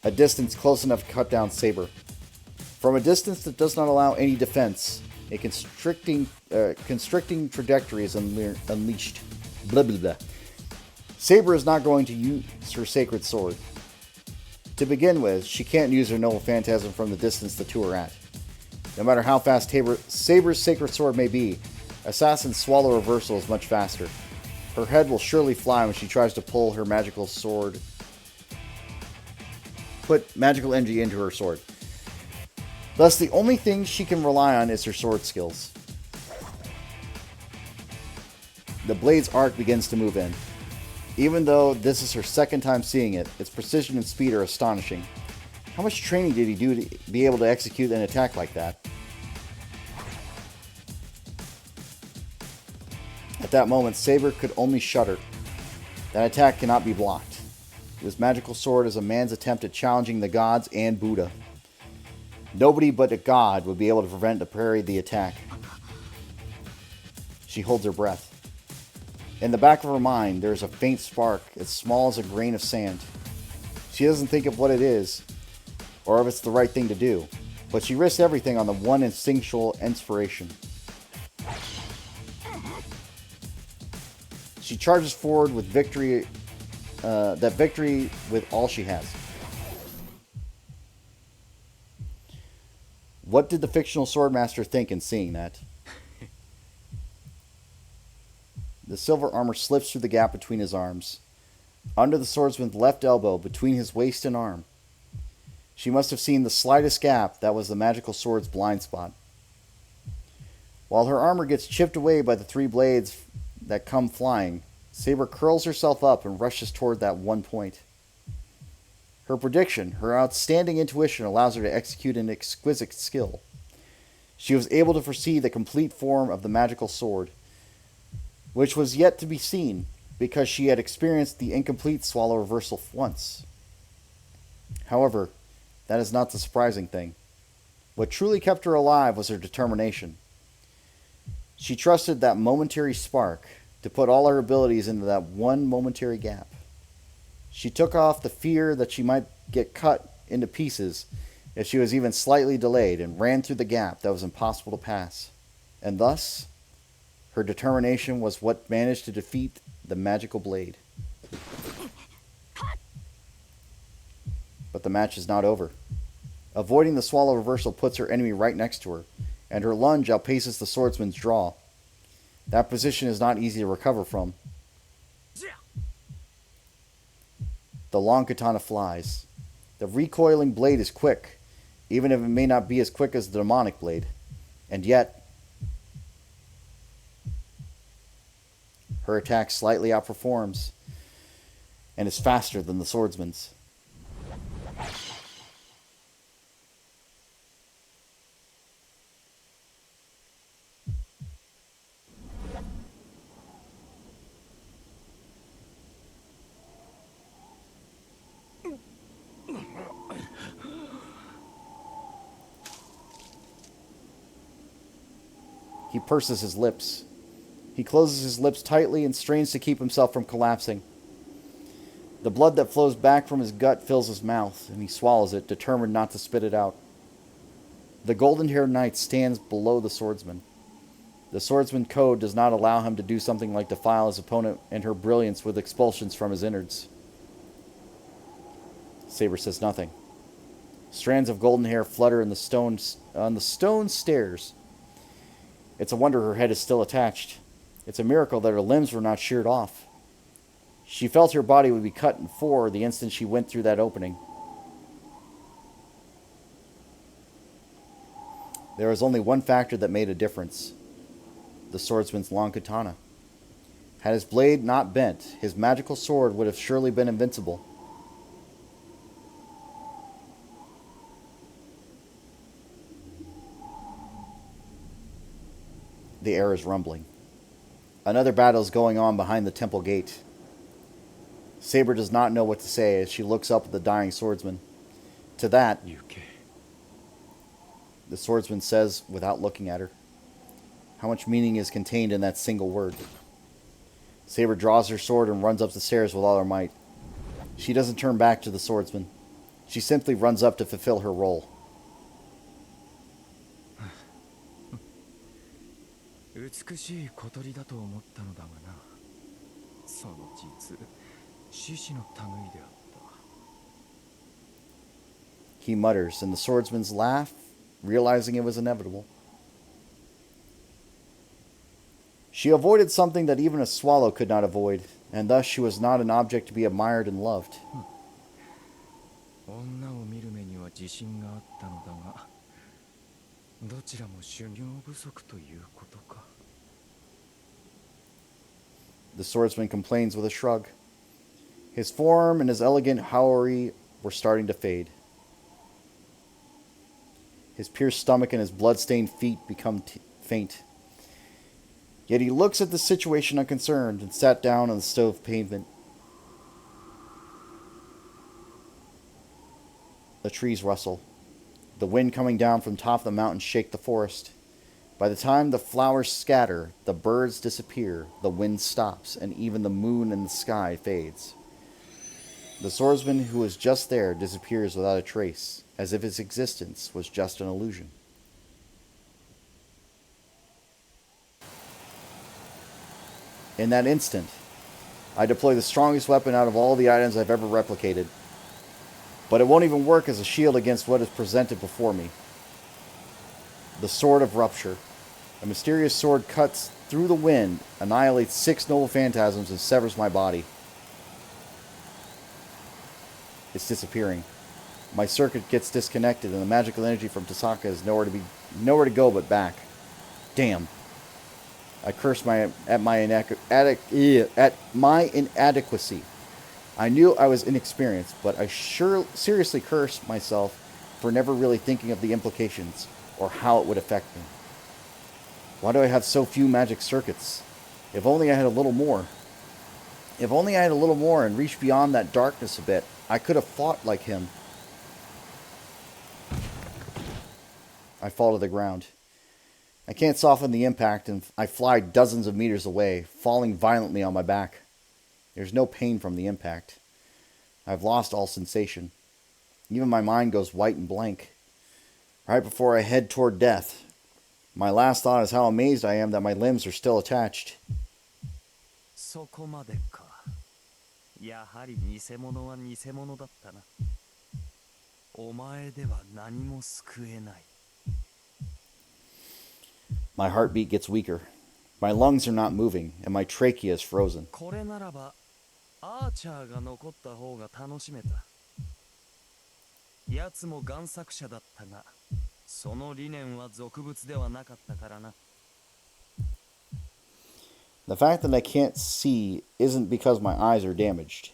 A distance close enough to cut down Saber. From a distance that does not allow any defense, a constricting trajectory is unleashed. Blah blah blah. Saber is not going to use her sacred sword. To begin with, she can't use her noble phantasm from the distance the 2 are at. No matter how fast Saber's sacred sword may be, Assassin's Swallow Reversal is much faster. Her head will surely fly when she tries to pull her magical sword. Put magical energy into her sword. Thus, the only thing she can rely on is her sword skills. The blade's arc begins to move in. Even though this is her second time seeing it, its precision and speed are astonishing. How much training did he do to be able to execute an attack like that? At that moment, Saber could only shudder. That attack cannot be blocked. This magical sword is a man's attempt at challenging the gods and Buddha. Nobody but a god would be able to prevent or parry the attack. She holds her breath. In the back of her mind, there is a faint spark as small as a grain of sand. She doesn't think of what it is, or if it's the right thing to do, but she risks everything on the one instinctual inspiration. She charges forward with victory with all she has. What did the fictional swordmaster think in seeing that? The silver armor slips through the gap between his arms, under the swordsman's left elbow, between his waist and arm. She must have seen the slightest gap that was the magical sword's blind spot. While her armor gets chipped away by the 3 blades that come flying, Saber curls herself up and rushes toward that one point. Her prediction, her outstanding intuition, allows her to execute an exquisite skill. She was able to foresee the complete form of the magical sword, which was yet to be seen because she had experienced the incomplete swallow reversal once. However, that is not the surprising thing. What truly kept her alive was her determination. She trusted that momentary spark to put all her abilities into that one momentary gap. She took off the fear that she might get cut into pieces if she was even slightly delayed and ran through the gap that was impossible to pass. And thus, her determination was what managed to defeat the magical blade. But the match is not over. Avoiding the swallow reversal puts her enemy right next to her, and her lunge outpaces the swordsman's draw. That position is not easy to recover from. The long katana flies. The recoiling blade is quick, even if it may not be as quick as the demonic blade. And yet, her attack slightly outperforms and is faster than the swordsman's. He purses his lips. He closes his lips tightly and strains to keep himself from collapsing. The blood that flows back from his gut fills his mouth, and he swallows it, determined not to spit it out. The golden-haired knight stands below the swordsman. The swordsman code does not allow him to do something like defile his opponent and her brilliance with expulsions from his innards. Saber says nothing. Strands of golden hair flutter on the stone stairs. It's a wonder her head is still attached. It's a miracle that her limbs were not sheared off. She felt her body would be cut in 4 the instant she went through that opening. There was only one factor that made a difference: the swordsman's long katana. Had his blade not bent, his magical sword would have surely been invincible. The air is rumbling. Another battle is going on behind the temple gate. Saber does not know what to say as she looks up at the dying swordsman. To that, the swordsman says without looking at her. How much meaning is contained in that single word? Saber draws her sword and runs up the stairs with all her might. She doesn't turn back to the swordsman. She simply runs up to fulfill her role. 美しい小鳥だと思ったのだがな。その実、獅子の類であった。 He mutters, and the swordsman's laugh, realizing it was inevitable. She avoided something that even a swallow could not avoid, and thus she was not an object to be admired and loved. 女を見る目には自信があったのだが、どちらも修行不足ということか。 The swordsman complains with a shrug. His form and his elegant hourie were starting to fade. His pierced stomach and his blood-stained feet become faint. Yet he looks at the situation unconcerned and sat down on the stove pavement. The trees rustle. The wind coming down from top of the mountain shake the forest. By the time the flowers scatter, the birds disappear, the wind stops, and even the moon in the sky fades. The swordsman who was just there disappears without a trace, as if his existence was just an illusion. In that instant, I deploy the strongest weapon out of all the items I've ever replicated. But it won't even work as a shield against what is presented before me. The Sword of Rupture. A mysterious sword cuts through the wind, annihilates 6 noble phantasms, and severs my body. It's disappearing. My circuit gets disconnected, and the magical energy from Tasaka is nowhere to go but back. Damn. I curse at my inadequacy. I knew I was inexperienced, but I seriously cursed myself for never really thinking of the implications or how it would affect me. Why do I have so few magic circuits? If only I had a little more. If only I had a little more and reached beyond that darkness a bit, I could have fought like him. I fall to the ground. I can't soften the impact, and I fly dozens of meters away, falling violently on my back. There's no pain from the impact. I've lost all sensation. Even my mind goes white and blank. Right before I head toward death, my last thought is how amazed I am that my limbs are still attached. そこまでか。やはり偽物は偽物だったな。お前では何も救えない。My heartbeat gets weaker. My lungs are not moving, and my trachea is frozen. これならばアーチャーが残った方が楽しめた。奴も贋作者だったが、その理念は俗物ではなかったからな。The fact that I can't see isn't because my eyes are damaged.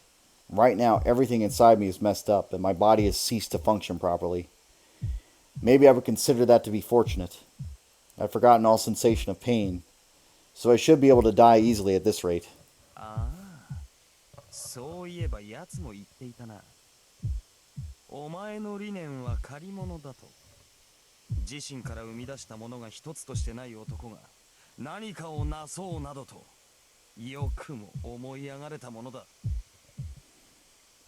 Right now, everything inside me is messed up, and my body has ceased to function properly. Maybe I would consider that to be fortunate. I've forgotten all sensation of pain, so I should be able to die easily at this rate. ああ、そういえば奴も言っていたな。お前の理念は借り物だと。自身から生み出したものが一つとしてない男が何かをなそうなどと、よくも思い上がれたものだ。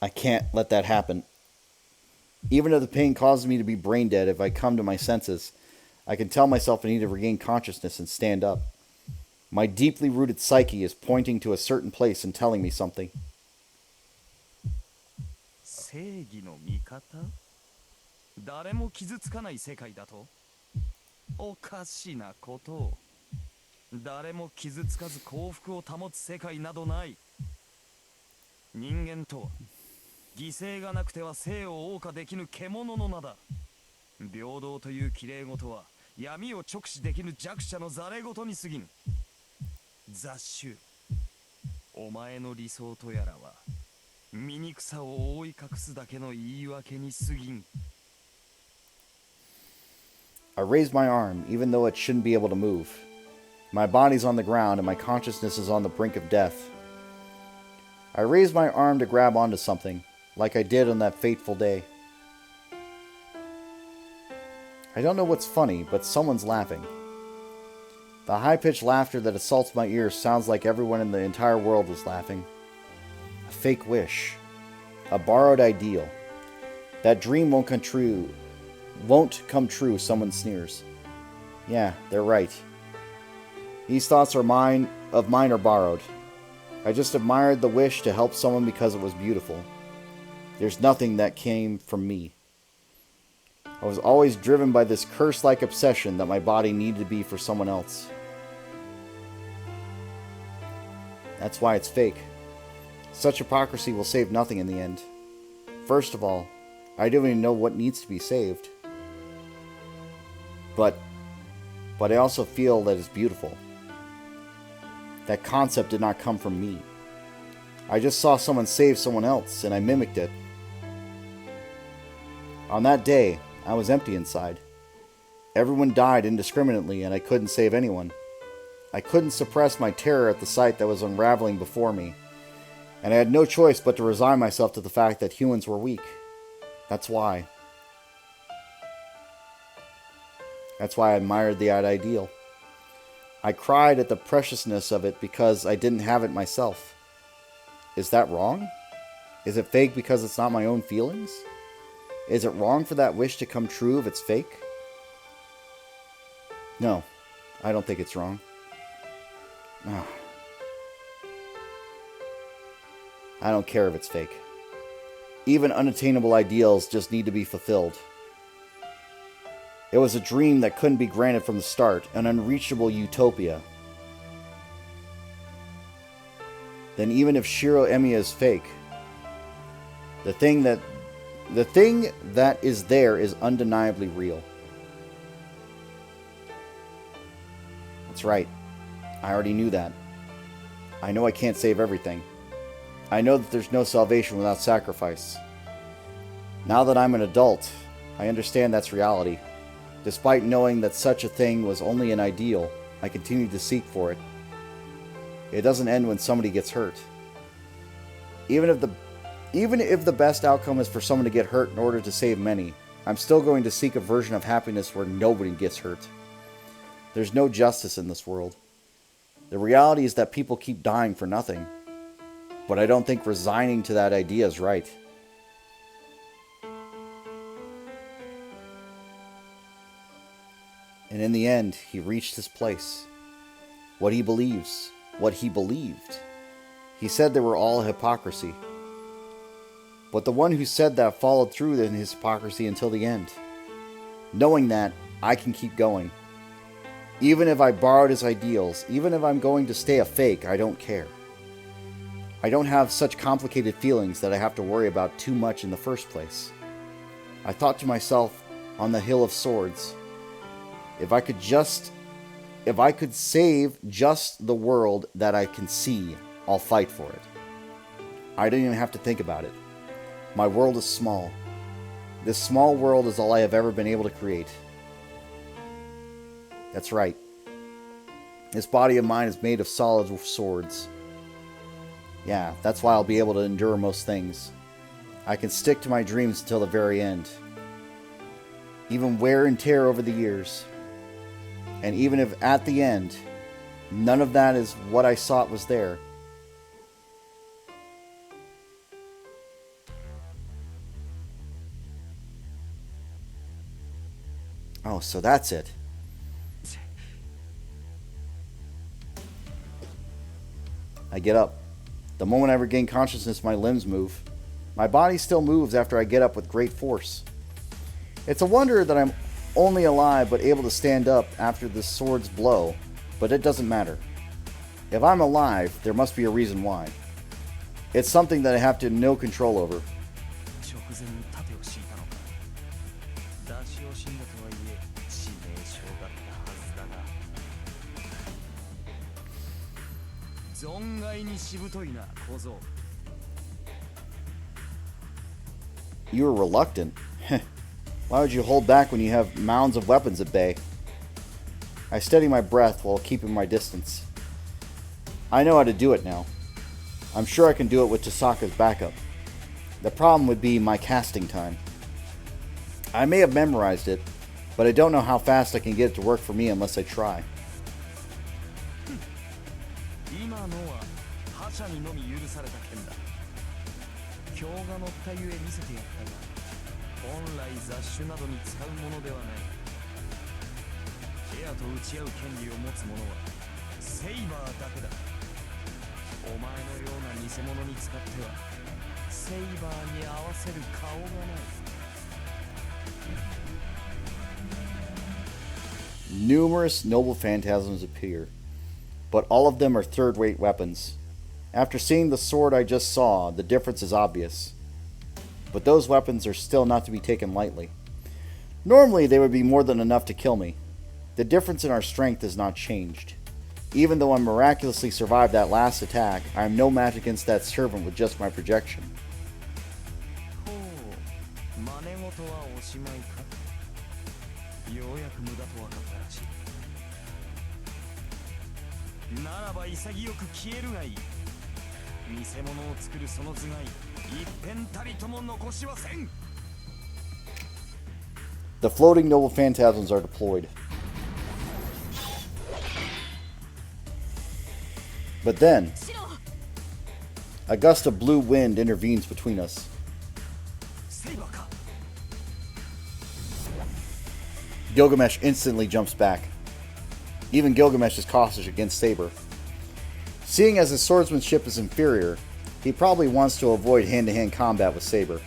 I can't let that happen. Even if the pain causes me to be brain dead if I come to my senses, I can tell myself I need to regain consciousness and stand up. My deeply rooted psyche is pointing to a certain place and telling me something. 正義の味方？誰も傷つかない世界だと？おかしなことを。誰も傷つかず幸福を保つ世界などない。人間とは犠牲がなくては生を謳歌できぬ獣の名だ。平等という綺麗事は闇を直視できぬ弱者のざれ言に過ぎぬ。雑種、お前の理想とやらは醜さを覆い隠すだけの言い訳に過ぎん。I raise my arm, even though it shouldn't be able to move. My body's on the ground and my consciousness is on the brink of death. I raise my arm to grab onto something, like I did on that fateful day. I don't know what's funny, but someone's laughing. The high-pitched laughter that assaults my ears sounds like everyone in the entire world was laughing. A fake wish. A borrowed ideal. That dream won't come true, someone sneers. Yeah, they're right. These thoughts of mine are borrowed. I just admired the wish to help someone because it was beautiful. There's nothing that came from me. I was always driven by this curse-like obsession that my body needed to be for someone else. That's why it's fake. Such hypocrisy will save nothing in the end. First of all, I don't even know what needs to be saved. But I also feel that it's beautiful. That concept did not come from me. I just saw someone save someone else, and I mimicked it. On that day, I was empty inside. Everyone died indiscriminately, and I couldn't save anyone. I couldn't suppress my terror at the sight that was unraveling before me, and I had no choice but to resign myself to the fact that humans were weak. That's why. That's why I admired the ideal. I cried at the preciousness of it because I didn't have it myself. Is that wrong? Is it fake because it's not my own feelings? Is it wrong for that wish to come true if it's fake? No, I don't think it's wrong. I don't care if it's fake. Even unattainable ideals just need to be fulfilled. It was a dream that couldn't be granted from the start, an unreachable utopia. then even if Shiro Emiya is fake, the thing that is there is undeniably real. That's right. I already knew that. I know I can't save everything. I know that there's no salvation without sacrifice. Now that I'm an adult, I understand that's reality. Despite knowing that such a thing was only an ideal, I continue to seek for it. It doesn't end when somebody gets hurt. Even if the best outcome is for someone to get hurt in order to save many, I'm still going to seek a version of happiness where nobody gets hurt. There's no justice in this world. The reality is that people keep dying for nothing. But I don't think resigning to that idea is right. And in the end, he reached his place. What he believes. What he believed. He said they were all hypocrisy. But the one who said that followed through in his hypocrisy until the end. Knowing that, I can keep going. Even if I borrowed his ideals, even if I'm going to stay a fake, I don't care. I don't have such complicated feelings that I have to worry about too much in the first place. I thought to myself on the Hill of Swords, if I could save just the world that I can see, I'll fight for it. I don't even have to think about it. My world is small. This small world is all I have ever been able to create. That's right. This body of mine is made of solid swords. Yeah, that's why I'll be able to endure most things. I can stick to my dreams until the very end. Even wear and tear over the years. And even if at the end, none of that is what I sought was there. Oh, so that's it. I get up. The moment I regain consciousness, my limbs move. My body still moves after I get up with great force. It's a wonder that I'm only alive but able to stand up after the sword's blow, but it doesn't matter. If I'm alive, there must be a reason why. It's something that I have no control over. You were reluctant. Why would you hold back when you have mounds of weapons at bay? I steady my breath while keeping my distance. I know how to do it now. I'm sure I can do it with Tasaka's backup. The problem would be my casting time. I may have memorized it, but I don't know how fast I can get it to work for me unless I try. Numerous noble phantasms appear, but all of them are third-rate weapons. After seeing the sword I just saw, the difference is obvious. But those weapons are still not to be taken lightly. Normally, they would be more than enough to kill me. The difference in our strength has not changed. Even though I miraculously survived that last attack, I am no match against that servant with just my projection. The floating noble phantasms are deployed. But then, a gust of blue wind intervenes between us. Gilgamesh instantly jumps back. Even Gilgamesh is cautious against Saber. Seeing as his swordsmanship is inferior, he probably wants to avoid hand-to-hand combat with Saber.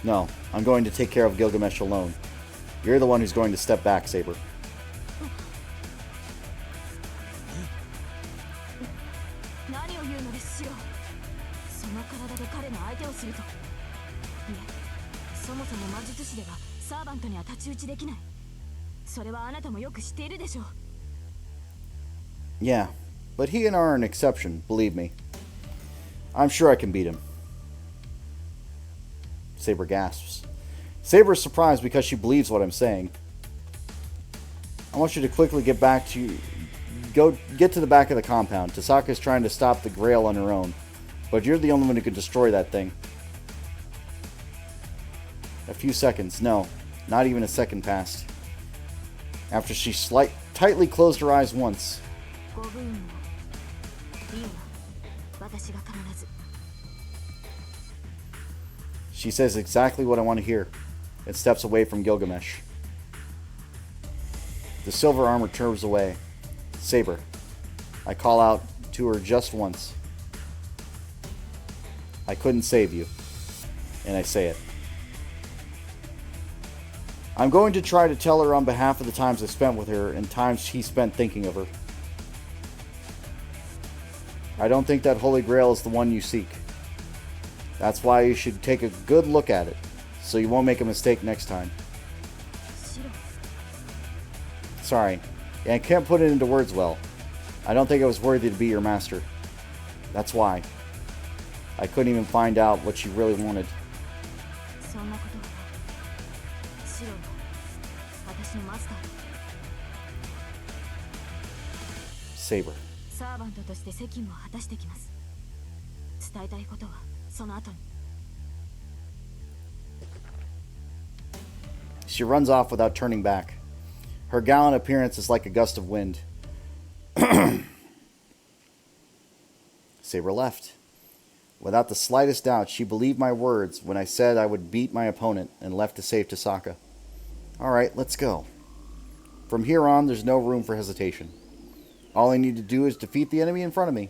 No, I'm going to take care of Gilgamesh alone. You're the one who's going to step back, Saber. 何を言うのですシロ。その体で彼の相手をすると。いえ、そもそも魔術師ではサーバントには太刀打ちできない。それはあなたもよく知っているでしょう。 Yeah, but he and I are an exception, believe me. I'm sure I can beat him. Saber gasps. Saber is surprised because she believes what I'm saying. I want you to quickly get to the back of the compound. Tasaka is trying to stop the Grail on her own, but you're the only one who can destroy that thing. A few seconds, no, not even a second passed. After she tightly closed her eyes once. ご武運を。いいわ。私が必ず。 She says exactly what I want to hear, and steps away from Gilgamesh. The silver armor turns away. Saber. I call out to her just once. I couldn't save you. And I say it. I'm going to try to tell her on behalf of the times I spent with her and times he spent thinking of her. I don't think that Holy Grail is the one you seek. That's why you should take a good look at it, so you won't make a mistake next time. シロ。 Sorry, I can't put it into words well. I don't think I was worthy to be your master. That's why. I couldn't even find out what she really wanted. そんなことはない。シロは私のマスターだ。 Saber. サーバントとして責務を果たしてきます。伝えたいことはその後に。 She runs off without turning back. Her gallant appearance is like a gust of wind. Saber left. Without the slightest doubt, she believed my words when I said I would beat my opponent and left to save Tasaka. Alright, let's go. From here on, there's no room for hesitation. All I need to do is defeat the enemy in front of me.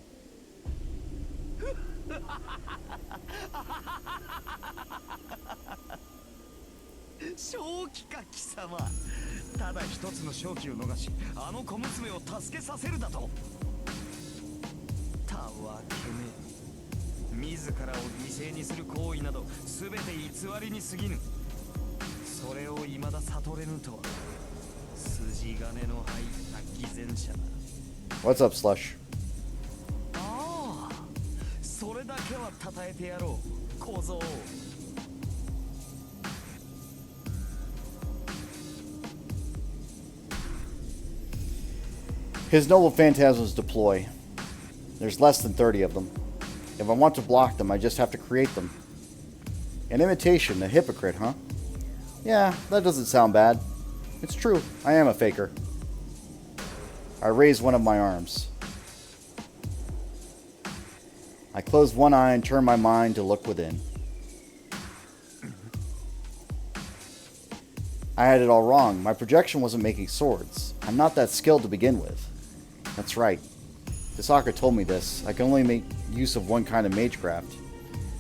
正気か貴様。ただ一つの勝機を逃し、あの小娘を助けさせるだと。たわけめ。自らを犠牲にする行為など全て偽りに過ぎぬ。それを未だ悟れぬとは筋金の入った偽善者だ。 What's up, Slush? ああ、それだけは称えてやろう、小僧。 His noble phantasms deploy. There's less than 30 of them. If I want to block them, I just have to create them. An imitation, a hypocrite, huh? Yeah, that doesn't sound bad. It's true, I am a faker. I raise one of my arms. I close one eye and turn my mind to look within. I had it all wrong. My projection wasn't making swords. I'm not that skilled to begin with. That's right. Tasaka told me this. I can only make use of one kind of magecraft.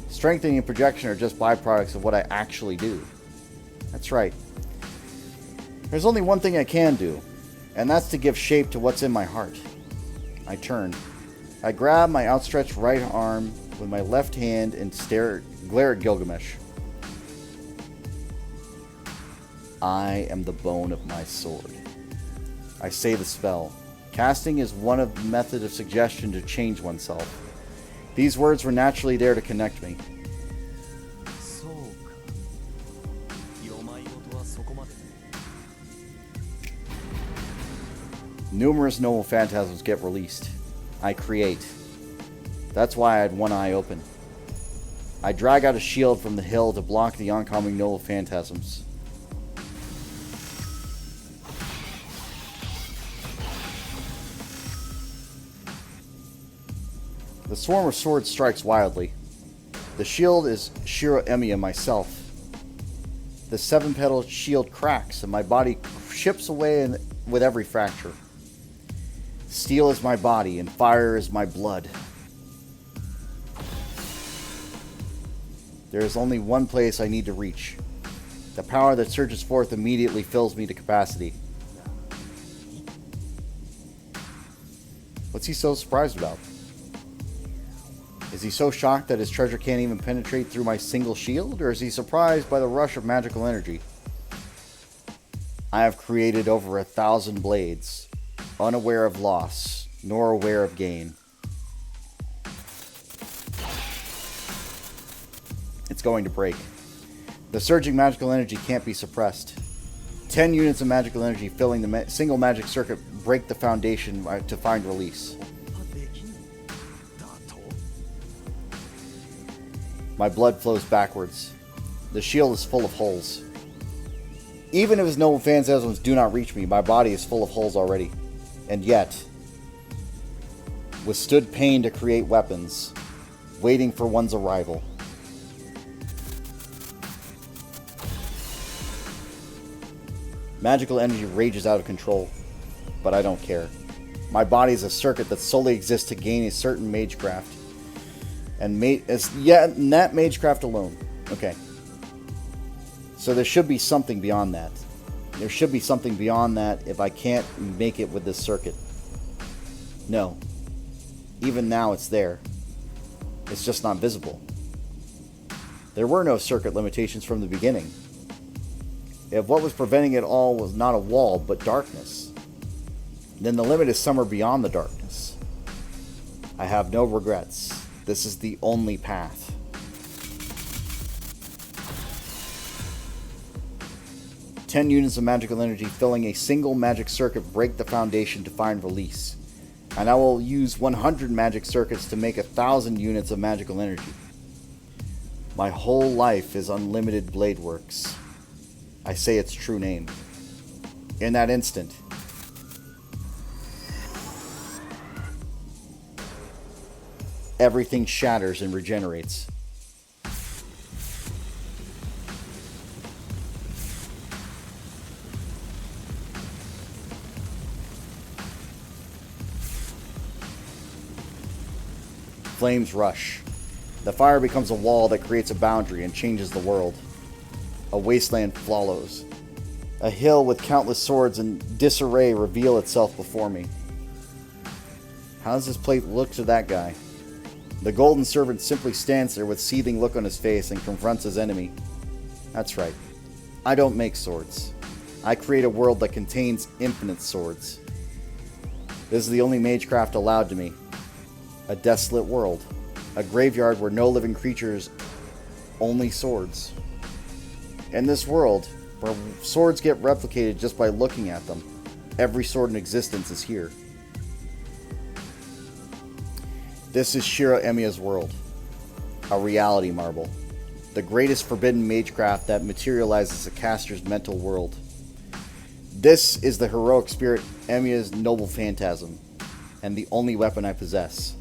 Strengthening and projection are just byproducts of what I actually do. That's right. There's only one thing I can do, and that's to give shape to what's in my heart. I turn. I grab my outstretched right arm with my left hand and glare at Gilgamesh. I am the bone of my sword. I say the spell. Casting is one of the methods of suggestion to change oneself. These words were naturally there to connect me. そうか。よまいごとはそこまで。 Numerous noble phantasms get released. I create. That's why I had one eye open. I drag out a shield from the hill to block the oncoming noble phantasms. The swarm of swords strikes wildly. The shield is Shiro Emiya myself. The seven-petaled shield cracks and my body chips away with every fracture. Steel is my body and fire is my blood. There is only one place I need to reach. The power that surges forth immediately fills me to capacity. What's he so surprised about? Is he so shocked that his treasure can't even penetrate through my single shield? Or is he surprised by the rush of magical energy? I have created over 1,000 blades, unaware of loss, nor aware of gain. It's going to break. The surging magical energy can't be suppressed. 10 units of magical energy filling the single magic circuit break the foundation to find release. My blood flows backwards. The shield is full of holes. Even if his noble phantasms do not reach me, my body is full of holes already. And yet, withstood pain to create weapons, waiting for one's arrival. Magical energy rages out of control, but I don't care. My body is a circuit that solely exists to gain a certain magecraft. And that magecraft alone. Okay. So there should be something beyond that. There should be something beyond that if I can't make it with this circuit. No. Even now it's there. It's just not visible. There were no circuit limitations from the beginning. If what was preventing it all was not a wall, but darkness, then the limit is somewhere beyond the darkness. I have no regrets. This is the only path. Ten units of magical energy filling a single magic circuit break the foundation to find release. And I will use 100 magic circuits to make 1,000 units of magical energy. My whole life is unlimited blade works. I say its true name. In that instant, everything shatters and regenerates. Flames rush. The fire becomes a wall that creates a boundary and changes the world. A wasteland follows. A hill with countless swords in disarray reveal itself before me. How does this plate look to that guy? The golden servant simply stands there with seething look on his face and confronts his enemy. That's right. I don't make swords. I create a world that contains infinite swords. This is the only magecraft allowed to me. A desolate world. A graveyard where no living creatures, only swords. In this world, where swords get replicated just by looking at them, every sword in existence is here. This is Shiro Emiya's world. A reality marble. The greatest forbidden magecraft that materializes a caster's mental world. This is the heroic spirit Emiya's noble phantasm, and the only weapon I possess.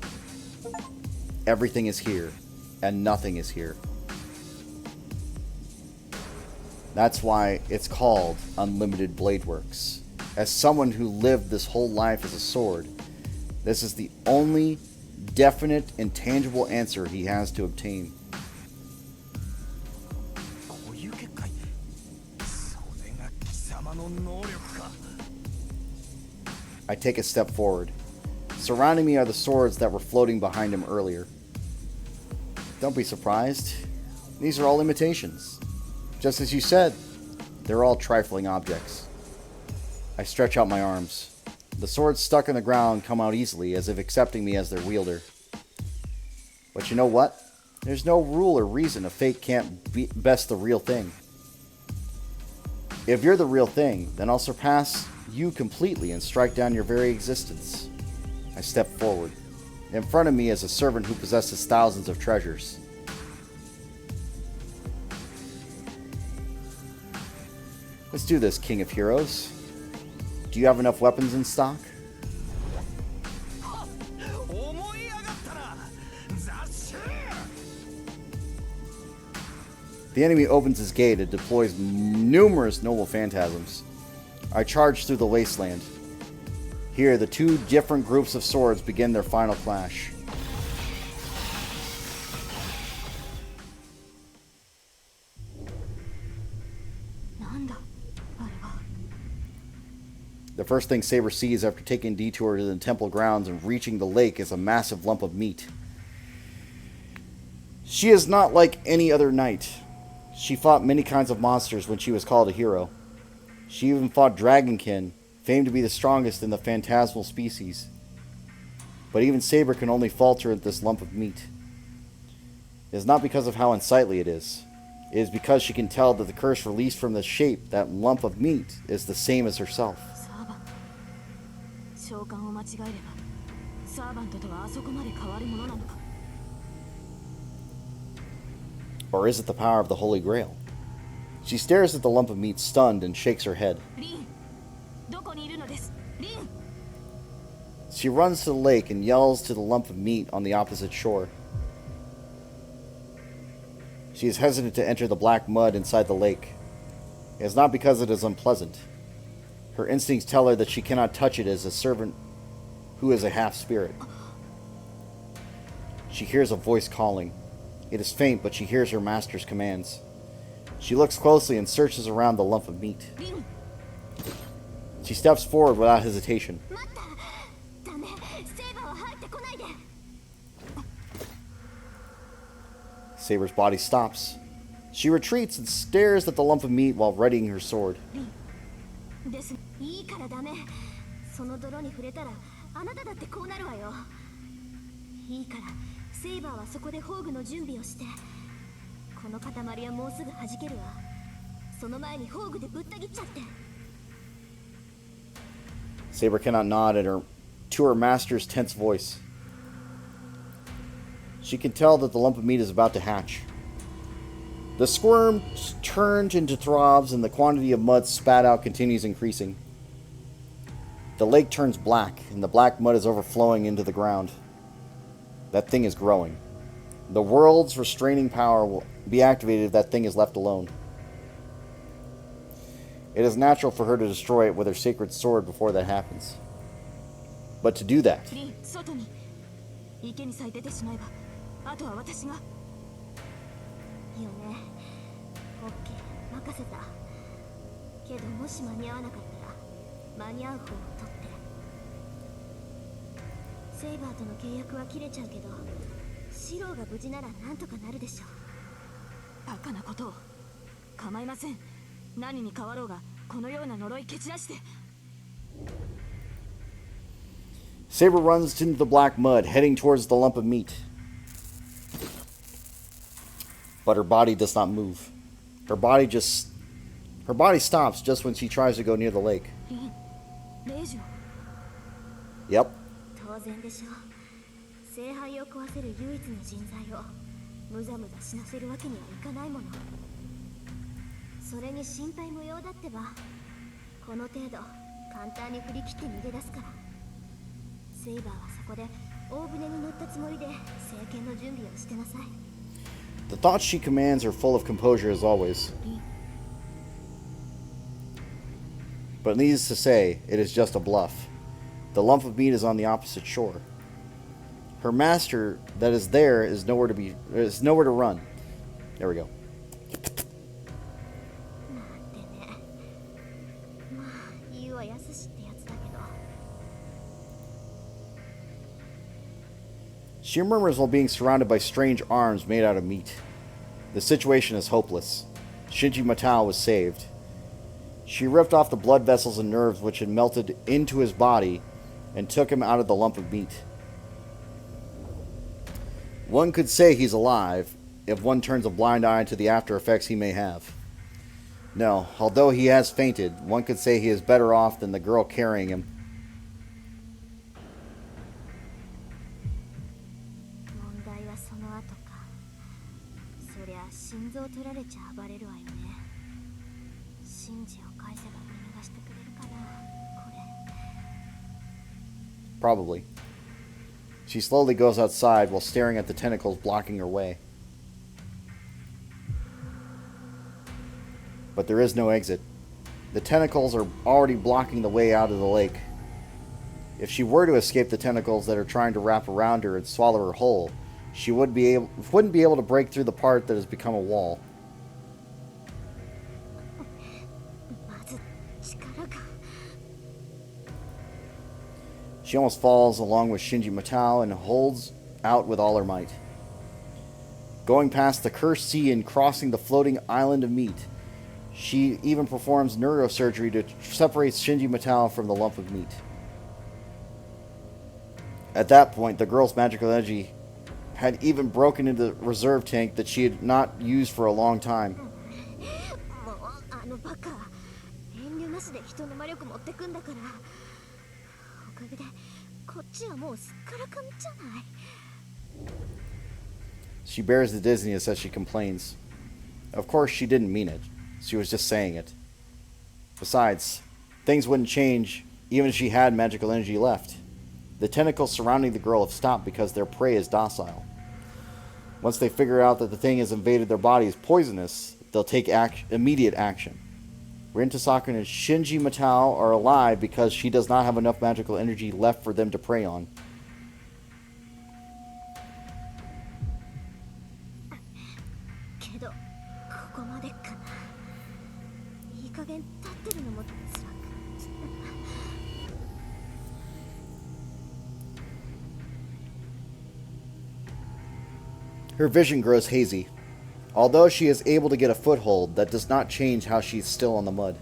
Everything is here, and nothing is here. That's why it's called Unlimited Blade Works. As someone who lived this whole life as a sword, this is the only definite and tangible answer he has to obtain. I take a step forward. Surrounding me are the swords that were floating behind him earlier. Don't be surprised. These are all imitations. Just as you said, they're all trifling objects. I stretch out my arms. The swords stuck in the ground come out easily, as if accepting me as their wielder. But you know what? There's no rule or reason a fake can't best the real thing. If you're the real thing, then I'll surpass you completely and strike down your very existence. I step forward. In front of me is a servant who possesses thousands of treasures. Let's do this, King of Heroes. Do you have enough weapons in stock? The enemy opens his gate and deploys numerous noble phantasms. I charge through the wasteland. Here, the two different groups of swords begin their final clash. The first thing Saber sees after taking a detour to the temple grounds and reaching the lake is a massive lump of meat. She is not like any other knight. She fought many kinds of monsters when she was called a hero. She even fought Dragonkin, famed to be the strongest in the phantasmal species. But even Saber can only falter at this lump of meat. It is not because of how unsightly it is. It is because she can tell that the curse released from the shape, that lump of meat, is the same as herself. 召喚を間違えればサーバントとはあそこまで変わるものなのか Or is it the power of the Holy Grail? She stares at the lump of meat stunned and shakes her head. リンどこにいるのですリン She runs to the lake and yells to the lump of meat on the opposite shore. She is hesitant to enter the black mud inside the lake. It is not because it is unpleasant. Her instincts tell her that she cannot touch it as a servant who is a half-spirit. She hears a voice calling. It is faint, but she hears her master's commands. She looks closely and searches around the lump of meat. She steps forward without hesitation. 待ったダメセイバーは入ってこないで Saber's body stops. She retreats and stares at the lump of meat while readying her sword. ですいいからダメその泥に触れたらあなただってこうなるわよいいからセイバーはそこで宝具の準備をしてこの塊はもうすぐ弾けるわその前に宝具でぶった切っちゃって Saber cannot nod to her master's tense voice. She can tell that the lump of meat is about to hatch. The squirm turns into throbs and the quantity of mud spat out continues increasing. The lake turns black and the black mud is overflowing into the ground. That thing is growing. The world's restraining power will be activated if that thing is left alone. It is natural for her to destroy it with her sacred sword before that happens. But to do that, リン外に池にさえ出てしまえばあとは私がよねオッケー任せたけどもし間に合わなかったら間に合う方を取ってセイバーとの契約は切れちゃうけどシローが無事ならなんとかなるでしょバカなことを構いません何に変わろうがこのような呪い蹴散らして Saber runs into the black mud, heading towards the lump of meat. But her body does not move. Her body stops just when she tries to go near the lake. リンレイジュ Yep. 当然でしょ聖杯を壊せる唯一の人材を無ざ無ざ死なせるわけにはいかないものそれに心配無用だってばこの程度簡単に振り切って逃げ出すからセイバーはそこで大船に乗ったつもりで政権の準備をしてなさい The thoughts she commands are full of composure as always. But needless to say, it is just a bluff. The lump of meat is on the opposite shore. Her master that is there is nowhere to run. There we go. なんてねまあ言うはやすしってやつだけど She murmurs while being surrounded by strange arms made out of meat. The situation is hopeless. Shinji Matao was saved. She ripped off the blood vessels and nerves which had melted into his body and took him out of the lump of meat. One could say he's alive, if one turns a blind eye to the after effects he may have. No, although he has fainted, one could say he is better off than the girl carrying him. 問題はその後かそりゃ心臓取られちゃ暴れるわよねシンジを返せば見逃してくれるかなこれ Probably. She slowly goes outside while staring at the tentacles blocking her way. But there is no exit. The tentacles are already blocking the way out of the lake. If she were to escape the tentacles that are trying to wrap around her and swallow her whole, she wouldn't be able to break through the part that has become a wall. まず力が She almost falls along with Shinji Matao and holds out with all her might. Going past the cursed sea and crossing the floating island of meat, she even performs neurosurgery to separate Shinji Matao from the lump of meat. At that point, the girl's magical energy had even broken into the reserve tank that she had not used for a long time. もうあのバカ遠慮なしで人の魔力持ってくんだからおかげでこっちはもうすっからかんじゃない She bears the dizziness as she complains. Of course, she didn't mean it. She was just saying it. Besides, things wouldn't change even if she had magical energy left. The tentacles surrounding the girl have stopped because their prey is docile. Once they figure out that the thing has invaded their body is poisonous, they'll take immediate action. Rin Tosaka and Shinji Matao are alive because she does not have enough magical energy left for them to prey on. けどここまでかないい加減立ってるのも辛く Her vision grows hazy. Although she is able to get a foothold, that does not change how she is still on the mud.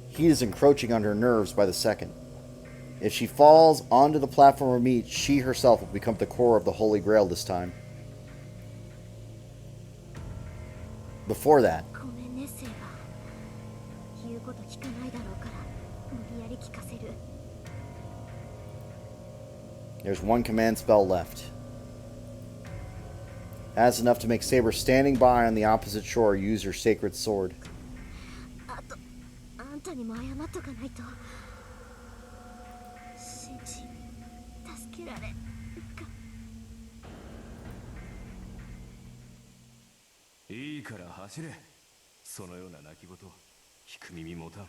Heat is encroaching on her nerves by the second. If she falls onto the platform of meat, she herself will become the core of the Holy Grail this time. Before that, ごめんねセイバー言うこと聞かないだろうから無理やり聞かせる there's one command spell left. That's enough to make Saber standing by on the opposite shore use her sacred sword. あとあんたにも謝っとかないとシンジ助けられるかいいから走れ。そのような泣き言聞く耳持たん。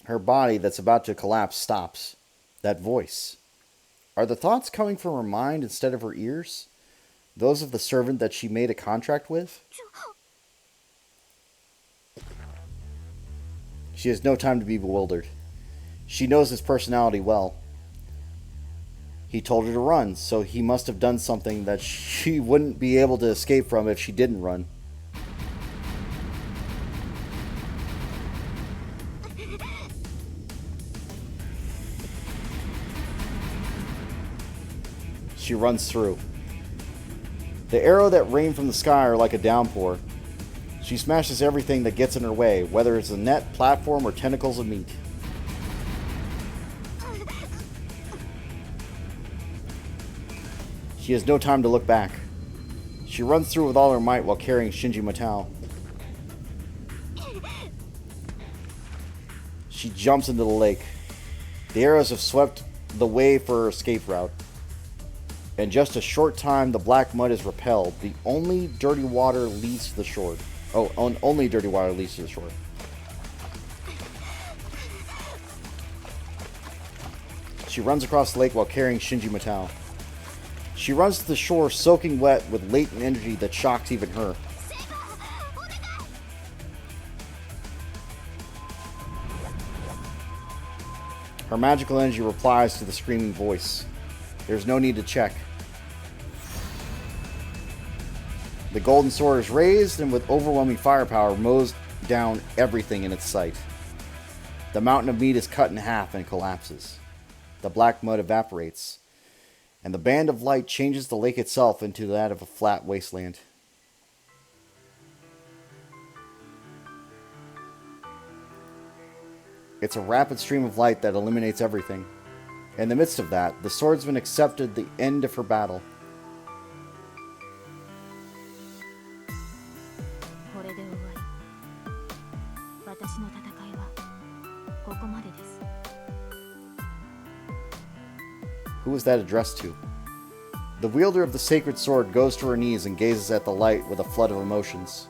Her body that's about to collapse stops. That voice. Are the thoughts coming from her mind instead of her ears? Those of the servant that she made a contract with? She has no time to be bewildered. She knows his personality well. He told her to run, so he must have done something that she wouldn't be able to escape from if she didn't run. She runs through. The arrow that rain from the sky are like a downpour. She smashes everything that gets in her way, whether it's a net, platform, or tentacles of meat. She has no time to look back. She runs through with all her might while carrying Shinji Matao. She jumps into the lake. The arrows have swept the way for her escape route. In just a short time, the black mud is repelled. The only dirty water leads to the shore. Only dirty water leads to the shore. She runs across the lake while carrying Shinji Matao. She runs to the shore soaking wet with latent energy that shocks even her. Her magical energy replies to the screaming voice. There's no need to check. The golden sword is raised and with overwhelming firepower mows down everything in its sight. The mountain of meat is cut in half and collapses. The black mud evaporates, and the band of light changes the lake itself into that of a flat wasteland. It's a rapid stream of light that illuminates everything. In the midst of that, the swordsman accepted the end of her battle. これで終わり。私の戦いはここまでです。 Who was that addressed to? The wielder of the sacred sword goes to her knees and gazes at the light with a flood of emotions.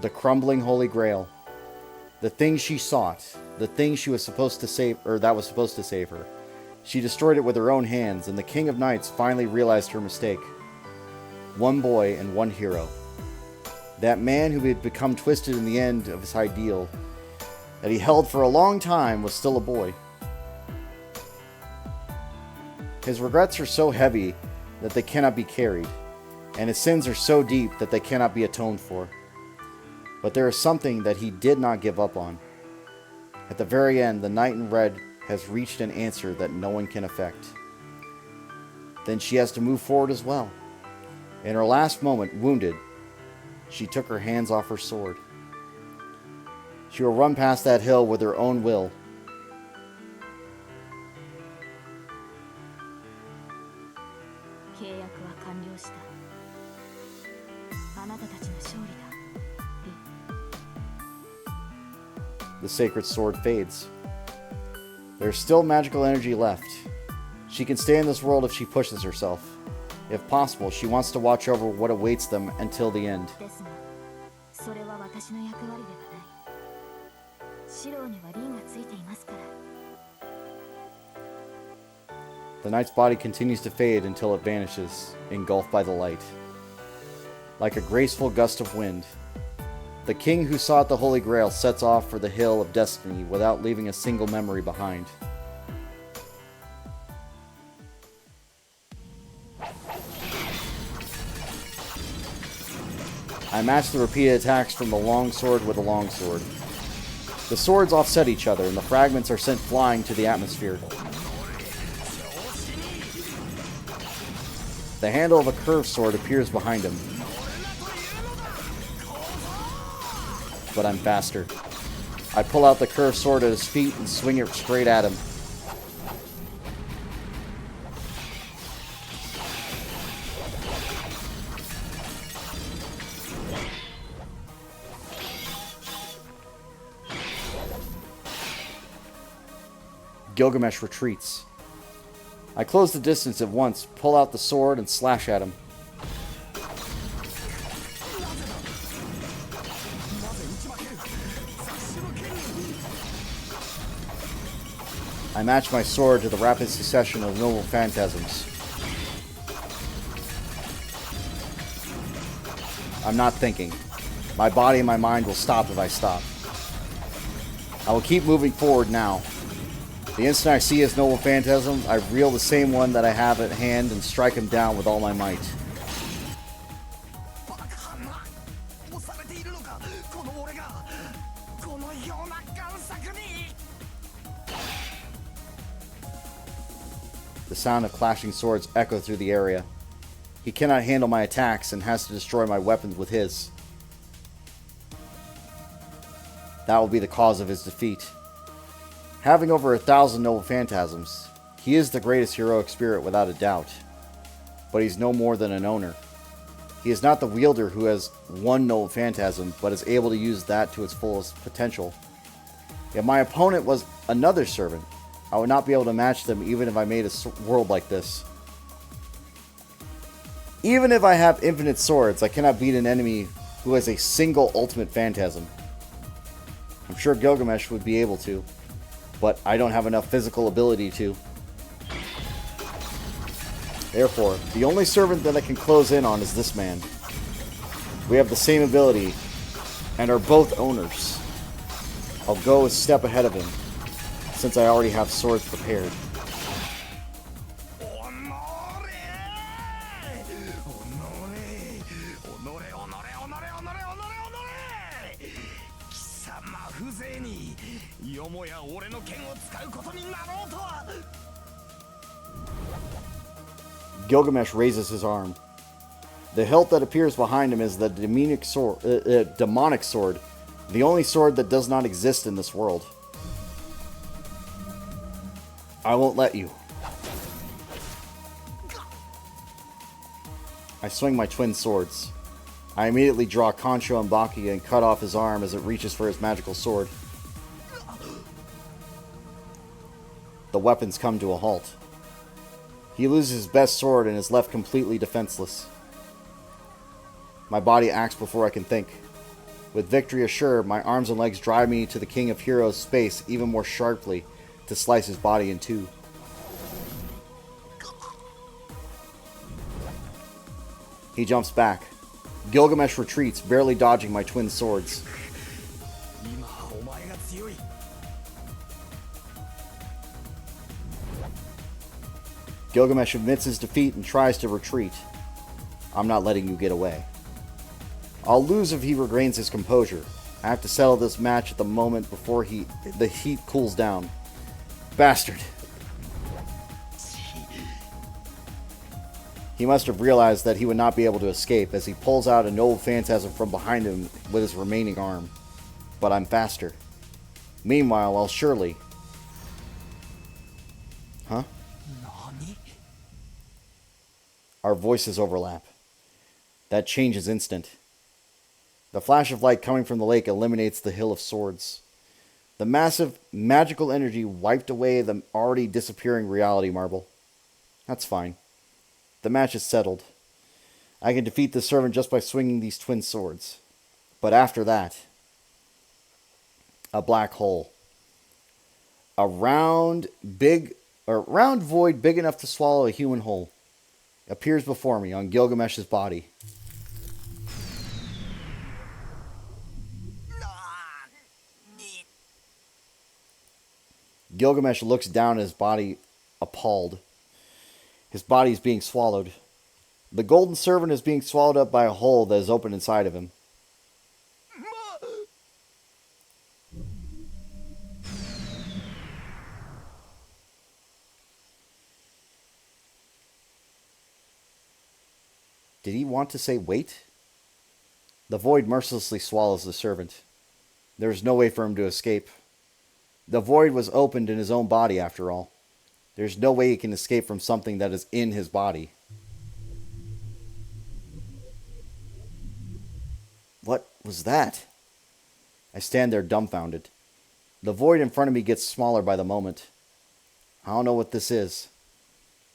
The crumbling Holy Grail. The thing she sought. The thing she was supposed to save, or that was supposed to save her. She destroyed it with her own hands, and the King of Knights finally realized her mistake. One boy and one hero. that man who had become twisted in the end of his ideal that he held for a long time was still a boy. His regrets are so heavy that they cannot be carried, and his sins are so deep that they cannot be atoned for. But there is something that he did not give up on. At the very end, the knight in red has reached an answer that no one can affect. Then she has to move forward as well. In her last moment, wounded, she took her hands off her sword. She will run past that hill with her own will. The sacred sword fades. There's still magical energy left. She can stay in this world if she pushes herself. If possible, she wants to watch over what awaits them until the end. The knight's body continues to fade until it vanishes, engulfed by the light. Like a graceful gust of wind, the king who sought the Holy Grail sets off for the Hill of Destiny without leaving a single memory behind. I match the repeated attacks from the long sword with the long sword. The swords offset each other, and the fragments are sent flying to the atmosphere. The handle of a curved sword appears behind him. But I'm faster. I pull out the curved sword at his feet and swing it straight at him. Gilgamesh retreats. I close the distance at once, pull out the sword, and slash at him. I match my sword to the rapid succession of noble phantasms. I'm not thinking. My body and my mind will stop if I stop. I will keep moving forward now. The instant I see his noble phantasm, I reel the same one that I have at hand and strike him down with all my might. The sound of clashing swords echo through the area. He cannot handle my attacks and has to destroy my weapons with his. That will be the cause of his defeat. Having over 1,000 noble phantasms, he is the greatest heroic spirit without a doubt. But he's no more than an owner. He is not the wielder who has one noble phantasm, but is able to use that to its fullest potential. If my opponent was another servant, I would not be able to match them even if I made a world like this. Even if I have infinite swords, I cannot beat an enemy who has a single ultimate phantasm. I'm sure Gilgamesh would be able to, but I don't have enough physical ability to. Therefore, the only servant that I can close in on is this man. We have the same ability, and are both owners. I'll go a step ahead of him, since I already have swords prepared. Gilgamesh raises his arm. The hilt that appears behind him is the demonic sword, the only sword that does not exist in this world. I won't let you. I swing my twin swords. I immediately draw Concho and Baki and cut off his arm as it reaches for his magical sword. The weapons come to a halt. He loses his best sword and is left completely defenseless. My body acts before I can think. With victory assured, my arms and legs drive me to the King of Heroes' space even more sharply to slice his body in two. He jumps back. Gilgamesh retreats, barely dodging my twin swords. 今はお前が強い。 Gilgamesh admits his defeat and tries to retreat. I'm not letting you get away. I'll lose if he regains his composure. I have to settle this match at the moment before the heat cools down. Bastard. He must have realized that he would not be able to escape as he pulls out a noble phantasm from behind him with his remaining arm. But I'm faster. Meanwhile, I'll surely... Huh? Our voices overlap. That change is instant. The flash of light coming from the lake eliminates the hill of swords. The massive, magical energy wiped away the already disappearing reality marble. That's fine. The match is settled. I can defeat the servant just by swinging these twin swords. But after that, a black hole. A round void big enough to swallow a human whole appears before me on Gilgamesh's body. Gilgamesh looks down at his body, appalled. His body is being swallowed. The golden servant is being swallowed up by a hole that is open inside of him. Did he want to say wait? The void mercilessly swallows the servant. There is no way for him to escape. The void was opened in his own body after all. There's no way he can escape from something that is in his body. What was that? I stand there dumbfounded. The void in front of me gets smaller by the moment. I don't know what this is,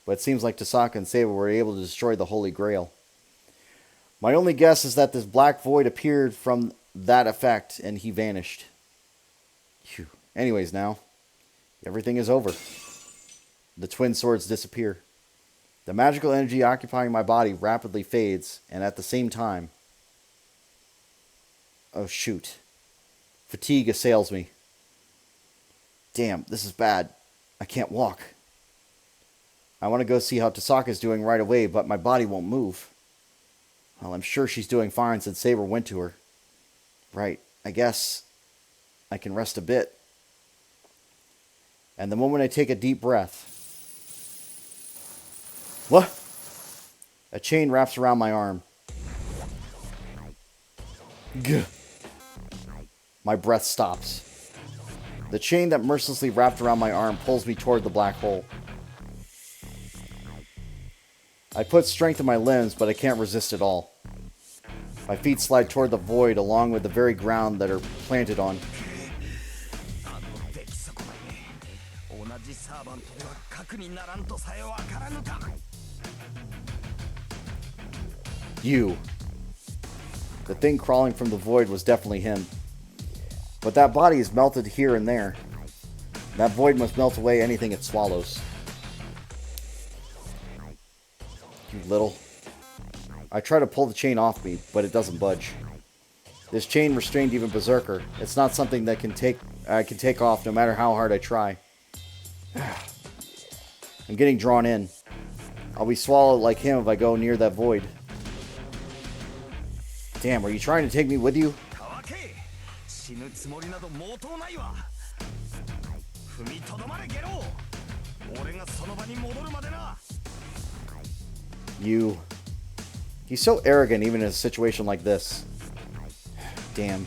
but it seems like Tasaka and Saber were able to destroy the Holy Grail. My only guess is that this black void appeared from that effect and he vanished. Phew. Anyways, now, everything is over. The twin swords disappear. The magical energy occupying my body rapidly fades, and at the same time... Oh, shoot. Fatigue assails me. Damn, this is bad. I can't walk. I want to go see how Tasaka's doing right away, but my body won't move. Well, I'm sure she's doing fine since Saber went to her. Right, I guess I can rest a bit. And the moment I take a deep breath... What? A chain wraps around my arm. Gah. My breath stops. The chain that mercilessly wrapped around my arm pulls me toward the black hole. I put strength in my limbs, but I can't resist at all. My feet slide toward the void along with the very ground that are planted on. You. The thing crawling from the void was definitely him. But that body is melted here and there. That void must melt away anything it swallows. You little... I try to pull the chain off me, but it doesn't budge. This chain restrained even Berserker. It's not something that I can take off no matter how hard I try. I'm getting drawn in. I'll be swallowed like him if I go near that void. Damn, are you trying to take me with you? You... He's so arrogant even in a situation like this. Damn.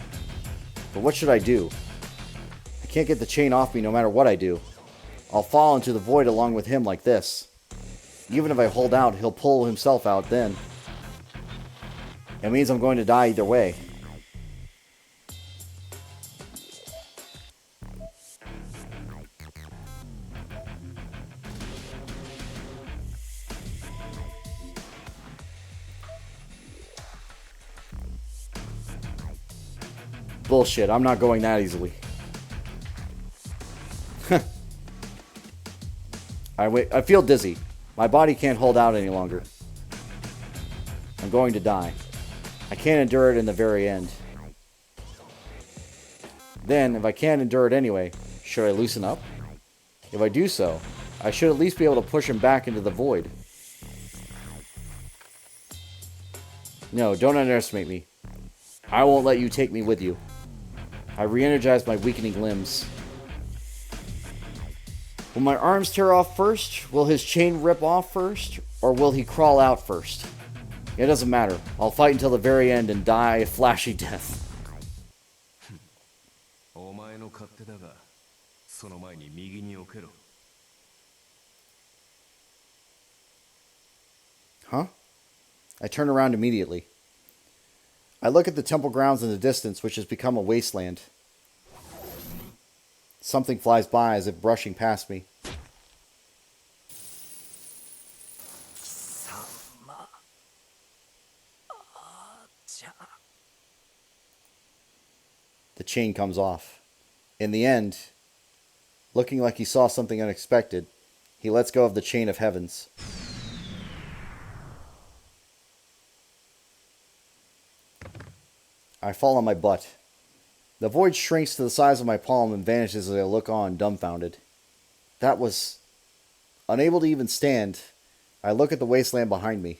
But what should I do? I can't get the chain off me no matter what I do. I'll fall into the void along with him like this. Even if I hold out, he'll pull himself out then. It means I'm going to die either way. Bullshit, I'm not going that easily. I feel dizzy. My body can't hold out any longer. I'm going to die. I can't endure it in the very end. Then, if I can't endure it anyway, should I loosen up? If I do so, I should at least be able to push him back into the void. No, don't underestimate me. I won't let you take me with you. I re-energize my weakening limbs. Will my arms tear off first? Will his chain rip off first? Or will he crawl out first? It doesn't matter. I'll fight until the very end and die a flashy death. お前の勝手だが、その前に右に置けろ。 Huh? I turn around immediately. I look at the temple grounds in the distance, which has become a wasteland. Something flies by as if brushing past me. The chain comes off. In the end, looking like he saw something unexpected, he lets go of the chain of heavens. I fall on my butt. The void shrinks to the size of my palm and vanishes as I look on, dumbfounded. That was... Unable to even stand, I look at the wasteland behind me.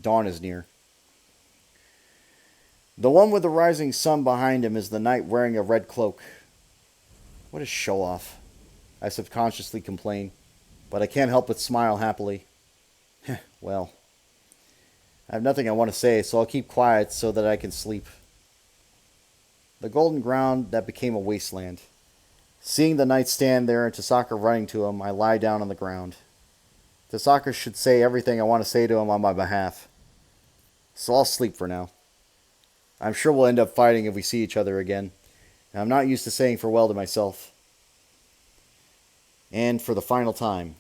Dawn is near. The one with the rising sun behind him is the knight wearing a red cloak. What a show-off, I subconsciously complain, but I can't help but smile happily. Well, I have nothing I want to say, so I'll keep quiet so that I can sleep. The golden ground that became a wasteland. Seeing the knight stand there and Tasaka running to him, I lie down on the ground. Tasaka should say everything I want to say to him on my behalf. So I'll sleep for now. I'm sure we'll end up fighting if we see each other again, and I'm not used to saying farewell to myself. And for the final time,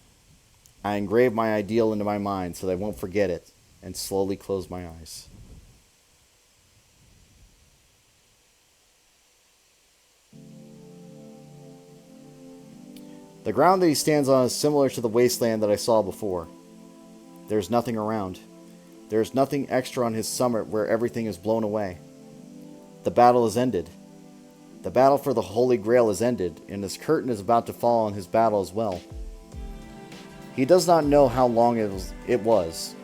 I engrave my ideal into my mind so that I won't forget it, and slowly close my eyes. The ground that he stands on is similar to the wasteland that I saw before. There's nothing around. There's nothing extra on his summit where everything is blown away. The battle is ended. The battle for the Holy Grail is ended, and his curtain is about to fall on his battle as well. He does not know how long it was,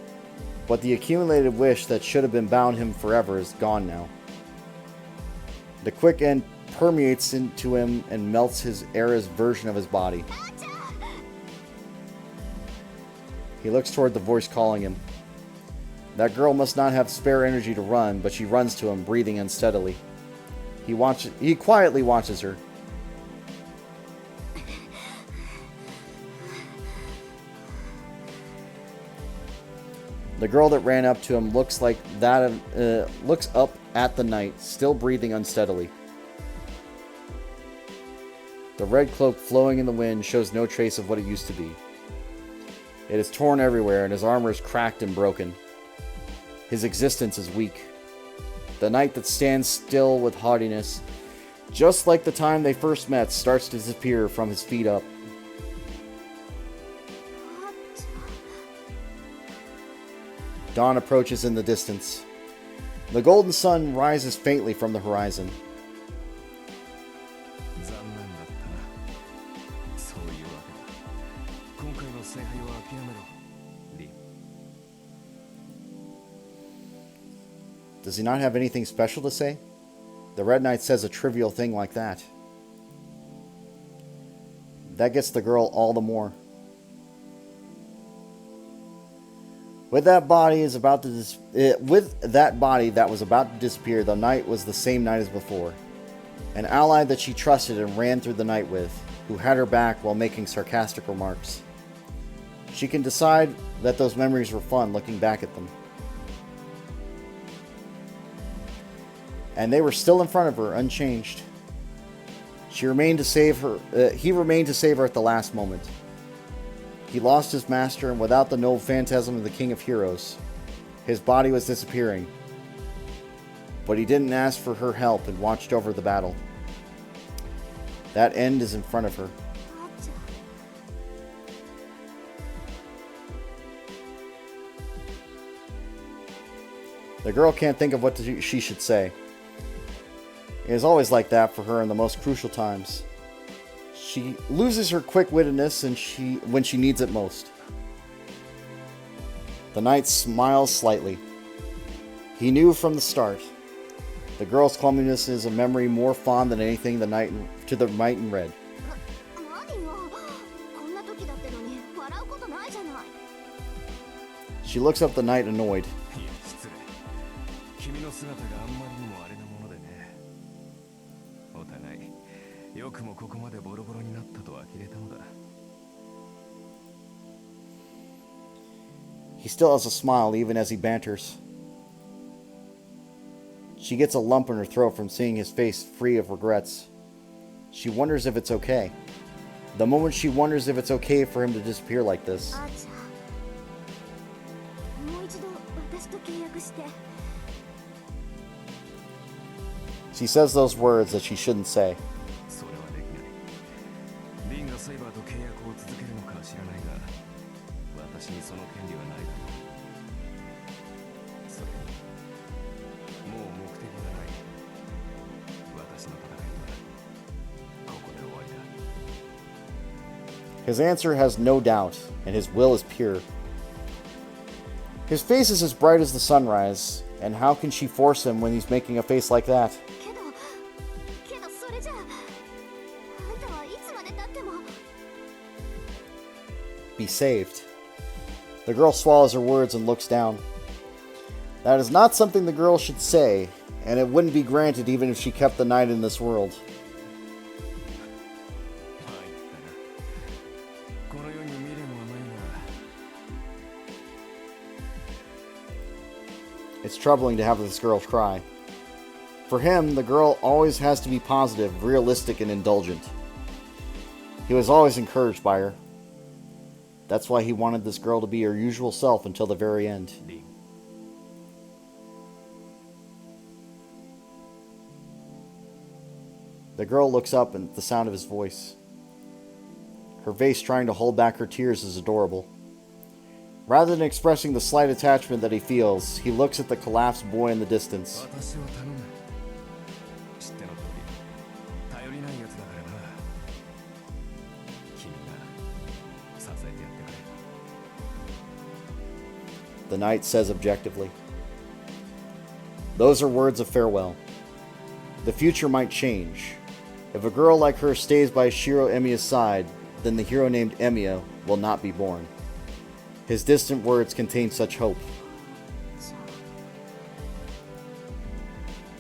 but the accumulated wish that should have been bound him forever is gone now. The quick end permeates into him and melts his era's version of his body. He looks toward the voice calling him. That girl must not have spare energy to run, but she runs to him, breathing unsteadily. He quietly watches her. The girl that ran up to him looks up at the knight, still breathing unsteadily. The red cloak flowing in the wind shows no trace of what it used to be. It is torn everywhere, and his armor is cracked and broken. His existence is weak. The knight that stands still with haughtiness, just like the time they first met, starts to disappear from his feet up. Dawn approaches in the distance. The golden sun rises faintly from the horizon. 残念だったな。そういうわけだ。今回の聖杯は諦めろ、リン。Does he not have anything special to say? The Red Knight says a trivial thing like that. That gets the girl all the more. With that body that was about to disappear, the knight was the same knight as before. An ally that she trusted and ran through the night with, who had her back while making sarcastic remarks. She can decide that those memories were fun looking back at them. And they were still in front of her, unchanged. He remained to save her at the last moment. He lost his master, and without the noble phantasm of the King of Heroes, his body was disappearing. But he didn't ask for her help and watched over the battle. That end is in front of her. The girl can't think of what she should say. It is always like that for her in the most crucial times. She loses her quick-wittedness when she needs it most. The knight smiles slightly. He knew from the start. The girl's clumsiness is a memory more fond than anything to the knight in red. 何よ、こんな時だってのに笑うことないじゃない。 She looks up the knight annoyed. いや失礼。君の姿があんまりにもあれなものでね。お互いよくもここまでボロボロになったと呆れたのだ。 He still has a smile even as he banters. She gets a lump in her throat from seeing his face free of regrets. She wonders if it's okay. The moment she wonders if it's okay for him to disappear like this. あーちゃん、もう一度私と契約して。 She says those words that she shouldn't say. それはできない。リンがセイバーと契約を続けるのかは知らないが、私にその権利はないだろう。それにもう目的がない。私の戦いはここで終わりだ。 His answer has no doubt, and his will is pure. His face is as bright as the sunrise, and how can she force him when he's making a face like that? けどそれじゃあんたはいつまで経っても。 Be saved. The girl swallows her words and looks down. That is not something the girl should say, and it wouldn't be granted even if she kept the knight in this world. まあ言ったな。この世に未練はないが。 It's troubling to have this girl cry. For him, the girl always has to be positive, realistic, and indulgent. He was always encouraged by her. That's why he wanted this girl to be her usual self until the very end. リン。 The girl looks up at the sound of his voice. Her face trying to hold back her tears is adorable. Rather than expressing the slight attachment that he feels, he looks at the collapsed boy in the distance. 私を頼む。知っての通り、頼りないやつだからな。君が支えてやってくれ。 The knight says objectively. Those are words of farewell. The future might change. If a girl like her stays by Shiro Emiya's side, then the hero named Emiya will not be born. His distant words contain such hope.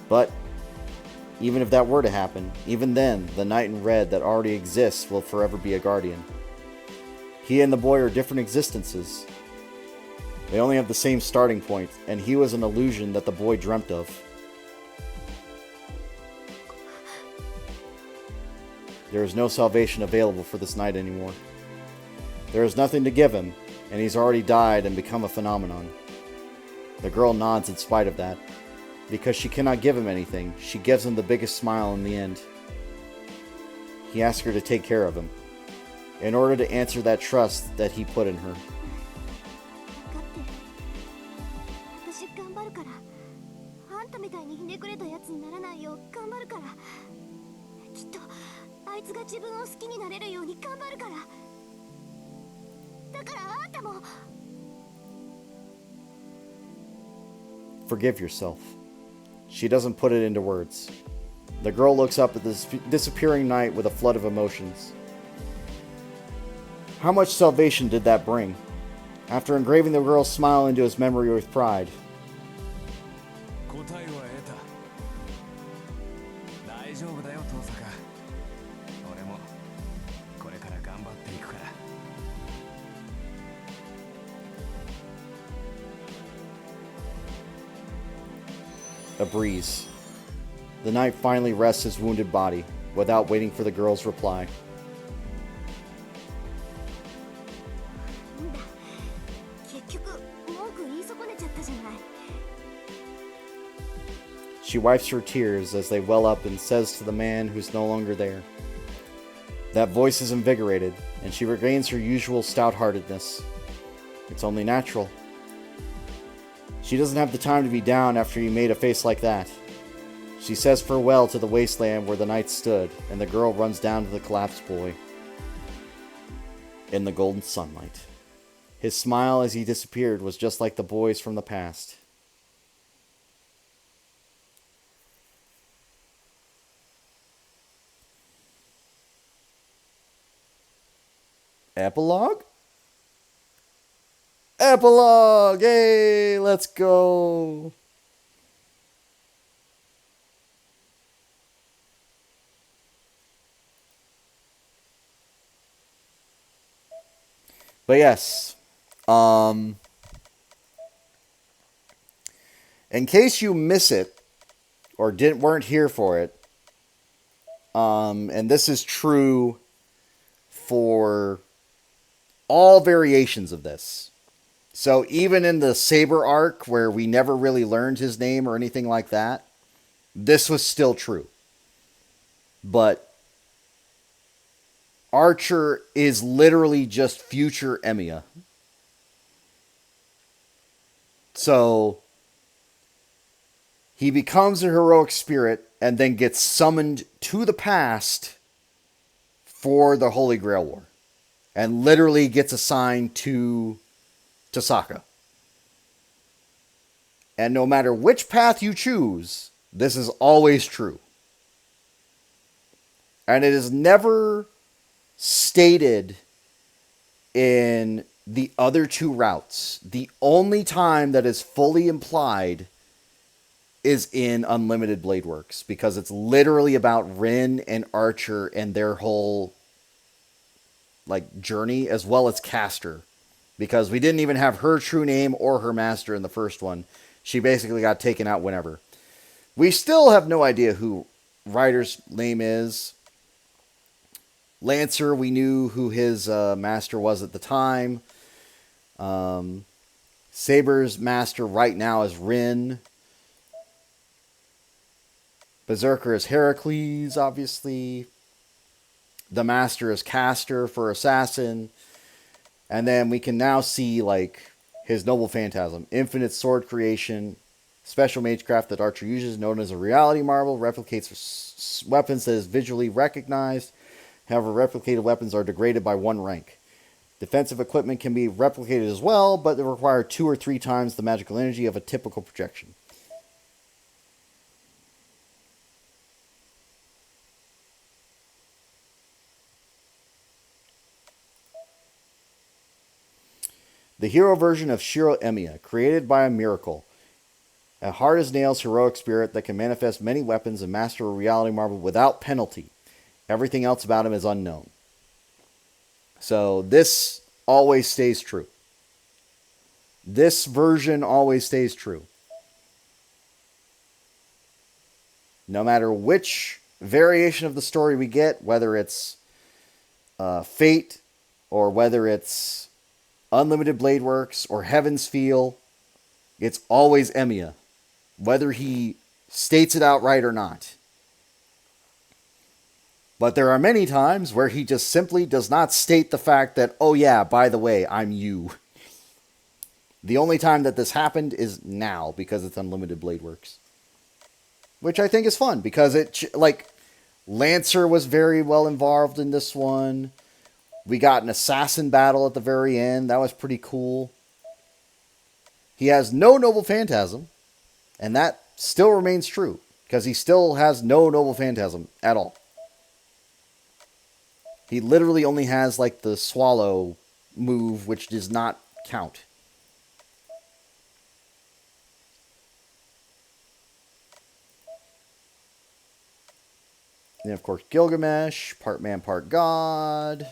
But, even if that were to happen, even then, the knight in red that already exists will forever be a guardian. He and the boy are different existences. They only have the same starting point, and he was an illusion that the boy dreamt of. There is no salvation available for this knight anymore. There is nothing to give him, and he's already died and become a phenomenon. The girl nods in spite of that. Because she cannot give him anything, she gives him the biggest smile in the end. He asks her to take care of him, in order to answer that trust that he put in her. 分かってる。私頑張るから。あんたみたいにひねくれたやつにならないよう頑張るから。きっとあいつが自分を好きになれるように頑張るから。だからあんたも。 Forgive yourself. She doesn't put it into words. The girl looks up at this disappearing knight with a flood of emotions. How much salvation did that bring? After engraving the girl's smile into his memory with pride. 答えは得た。大丈夫だよ、遠坂。俺もこれから頑張っていくから。 A breeze. The knight finally rests his wounded body, without waiting for the girl's reply. なんだ。結局文句言い損ねちゃったじゃない。 She wipes her tears as they well up and says to the man who's no longer there. That voice is invigorated, and she regains her usual stout-heartedness. It's only natural. She doesn't have the time to be down after you made a face like that. She says farewell to the wasteland where the knight stood, and the girl runs down to the collapsed boy in the golden sunlight. His smile as he disappeared was just like the boy's from the past. Epilogue? Epilogue! Hey, let's go! But yes, in case you miss it or weren't here for it, and this is true for all variations of this. So even in the Saber arc, where we never really learned his name or anything like that, this was still true. But Archer is literally just future Emiya. So he becomes a heroic spirit and then gets summoned to the past for the Holy Grail War. And literally gets assigned to Sokka. And no matter which path you choose, this is always true. And it is never stated in the other two routes. The only time that is fully implied is in Unlimited Blade Works, because it's literally about Rin and Archer and their whole journey, as well as Castor, because we didn't even have her true name or her master in the first one. She basically got taken out whenever. We still have no idea who Ryder's name is. Lancer, we knew who his master was at the time. Saber's master right now is Rin. Berserker is Heracles, obviously. The master is Castor for Assassin. And then we can now see, his Noble Phantasm. Infinite sword creation. Special magecraft that Archer uses, known as a reality marble. Replicates weapons that is visually recognized. However, replicated weapons are degraded by 1 rank. Defensive equipment can be replicated as well, but they require 2 or 3 times the magical energy of a typical projection. The hero version of Shiro Emiya, created by a miracle. A hard-as-nails heroic spirit that can manifest many weapons and master a reality marble without penalty. Everything else about him is unknown. So this always stays true. This version always stays true. No matter which variation of the story we get, whether it's Fate or whether it's Unlimited Blade Works or Heaven's Feel, it's always Emiya, whether he states it outright or not. But there are many times where he just simply does not state the fact that, oh yeah, by the way, I'm you. The only time that this happened is now, because it's Unlimited Blade Works. Which I think is fun, because Lancer was very well involved in this one. We got an assassin battle at the very end. That was pretty cool. He has no Noble Phantasm, and that still remains true, because he still has no Noble Phantasm at all. He literally only has, the swallow move, which does not count. And, of course, Gilgamesh, part man, part god.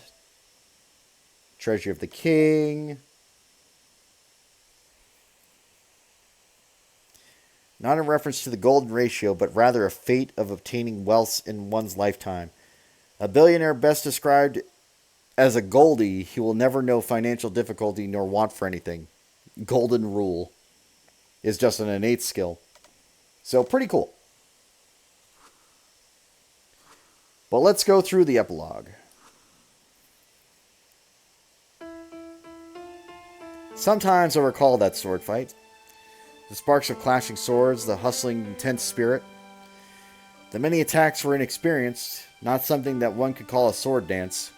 Treasure of the King. Not a reference to the golden ratio, but rather a fate of obtaining wealth in one's lifetime. A billionaire best described as a Goldie, he will never know financial difficulty nor want for anything. Golden rule is just an innate skill. So pretty cool. But let's go through the epilogue. Sometimes I recall that sword fight. The sparks of clashing swords, the hustling, intense spirit. The many attacks were inexperienced, not something that one could call a sword dance.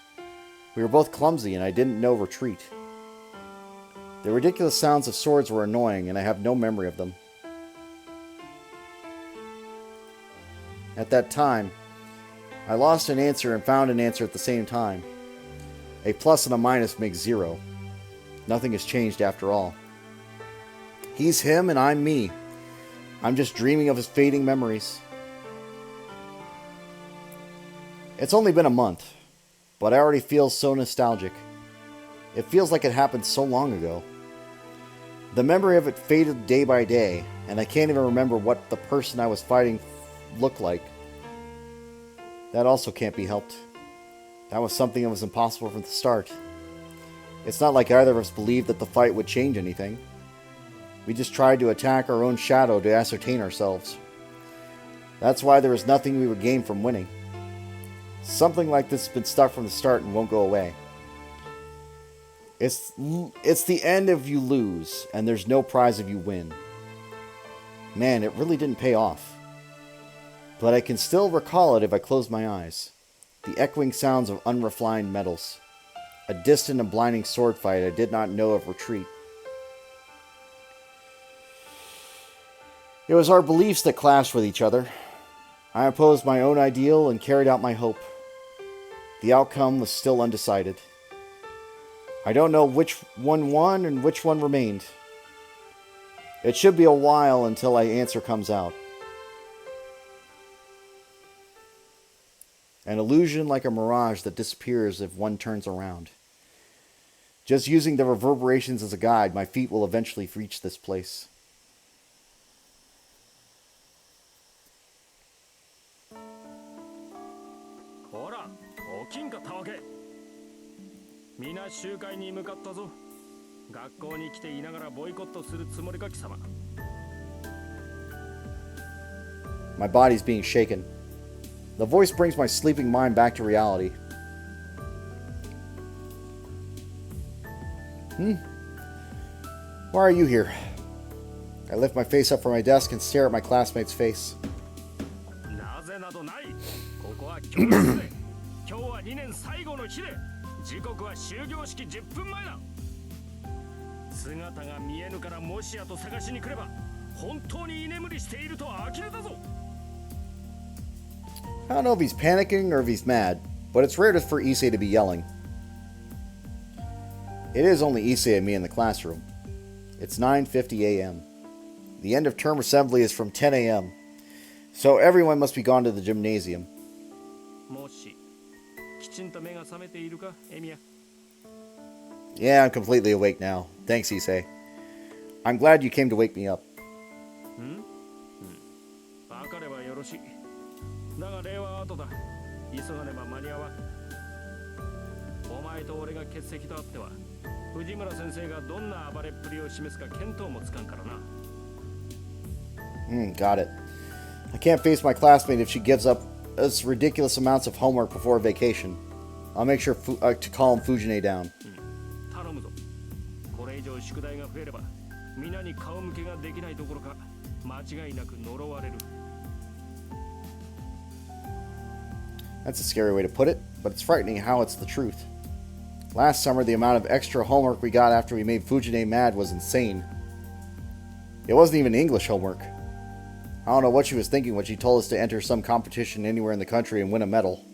We were both clumsy, and I didn't know retreat. The ridiculous sounds of swords were annoying, and I have no memory of them. At that time, I lost an answer and found an answer at the same time. A plus and a minus make 0. Nothing has changed after all. He's him and I'm me. I'm just dreaming of his fading memories. It's only been a month, but I already feel so nostalgic. It feels like it happened so long ago. The memory of it faded day by day, and I can't even remember what the person I was fighting looked like. That also can't be helped. That was something that was impossible from the start. It's not like either of us believed that the fight would change anything. We just tried to attack our own shadow to ascertain ourselves. That's why there was nothing we would gain from winning. Something like this has been stuck from the start and won't go away. It's the end if you lose, and there's no prize if you win. Man, it really didn't pay off. But I can still recall it if I close my eyes. The echoing sounds of unrefined metals. A distant and blinding sword fight I did not know of retreat. It was our beliefs that clashed with each other. I opposed my own ideal and carried out my hope. The outcome was still undecided. I don't know which one won and which one remained. It should be a while until my answer comes out. An illusion like a mirage that disappears if one turns around. Just using the reverberations as a guide, my feet will eventually reach this place. My body's being shaken. The voice brings my sleeping mind back to reality. Why are you here? I lift my face up from my desk and stare at my classmate's face. I don't know if he's panicking or if he's mad, but it's rare for Issei to be yelling. It is only Issei and me in the classroom. It's 9:50 a.m. The end of term assembly is from 10 a.m., so everyone must be gone to the gymnasium. Yeah, I'm completely awake now. Thanks, Issei. I'm glad you came to wake me up. Got it. I can't face my classmate if she gives up us ridiculous amounts of homework before vacation. I'll make sure to calm Fujine down. That's a scary way to put it, but it's frightening how it's the truth. Last summer, the amount of extra homework we got after we made Fujine mad was insane. It wasn't even English homework. I don't know what she was thinking when she told us to enter some competition anywhere in the country and win a medal.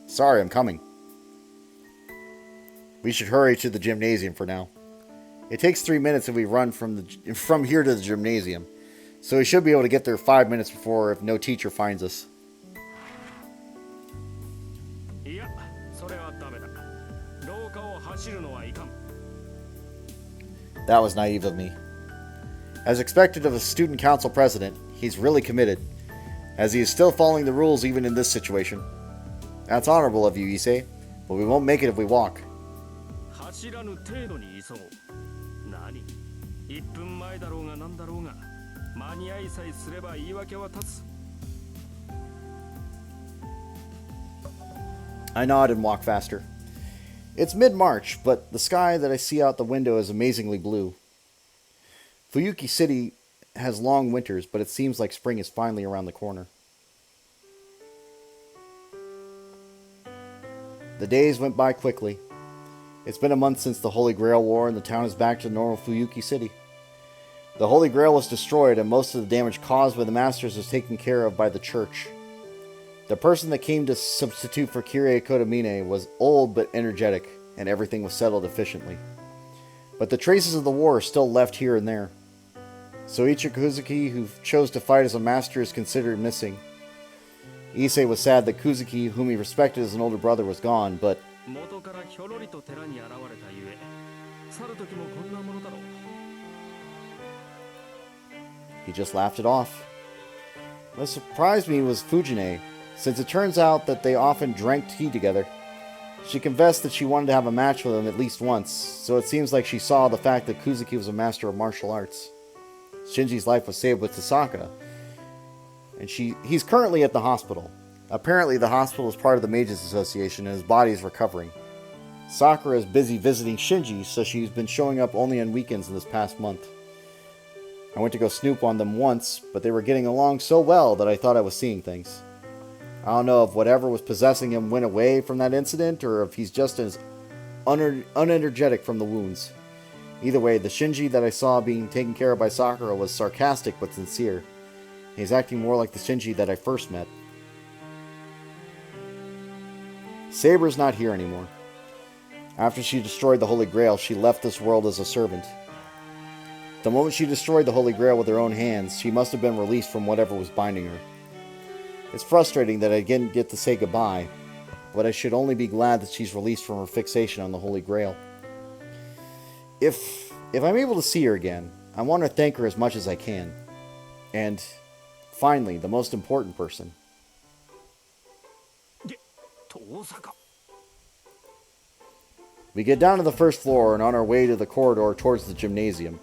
Sorry, I'm coming. We should hurry to the gymnasium for now. It takes 3 minutes if we run from here to the gymnasium, so we should be able to get there 5 minutes before if no teacher finds us. That was naive of me. As expected of a student council president, he's really committed, as he is still following the rules even in this situation. That's honorable of you, Issei, but we won't make it if we walk. I nod and walk faster. It's mid-March, but the sky that I see out the window is amazingly blue. Fuyuki City has long winters, but it seems like spring is finally around the corner. The days went by quickly. It's been a month since the Holy Grail War, and the town is back to normal Fuyuki City. The Holy Grail was destroyed, and most of the damage caused by the Masters was taken care of by the Church. The person that came to substitute for Kirie Kodamine was old but energetic, and everything was settled efficiently. But the traces of the war are still left here and there. Soichi Kuzuki, who chose to fight as a master, is considered missing. Issei was sad that Kuzuki, whom he respected as an older brother, was gone, but he just laughed it off. What surprised me was Fujine, since it turns out that they often drank tea together. She confessed that she wanted to have a match with him at least once, so it seems like she saw the fact that Kuzuki was a master of martial arts. Shinji's life was saved with Tasaka, and he's currently at the hospital. Apparently the hospital is part of the Mages Association and his body is recovering. Sakura is busy visiting Shinji, so she's been showing up only on weekends in this past month. I went to go snoop on them once, but they were getting along so well that I thought I was seeing things. I don't know if whatever was possessing him went away from that incident, or if he's just as unenergetic from the wounds. Either way, the Shinji that I saw being taken care of by Sakura was sarcastic but sincere. He's acting more like the Shinji that I first met. Saber's not here anymore. After she destroyed the Holy Grail, she left this world as a servant. The moment she destroyed the Holy Grail with her own hands, she must have been released from whatever was binding her. It's frustrating that I didn't get to say goodbye, but I should only be glad that she's released from her fixation on the Holy Grail. If I'm able to see her again, I want to thank her as much as I can. And, finally, the most important person. We get down to the first floor and on our way to the corridor towards the gymnasium.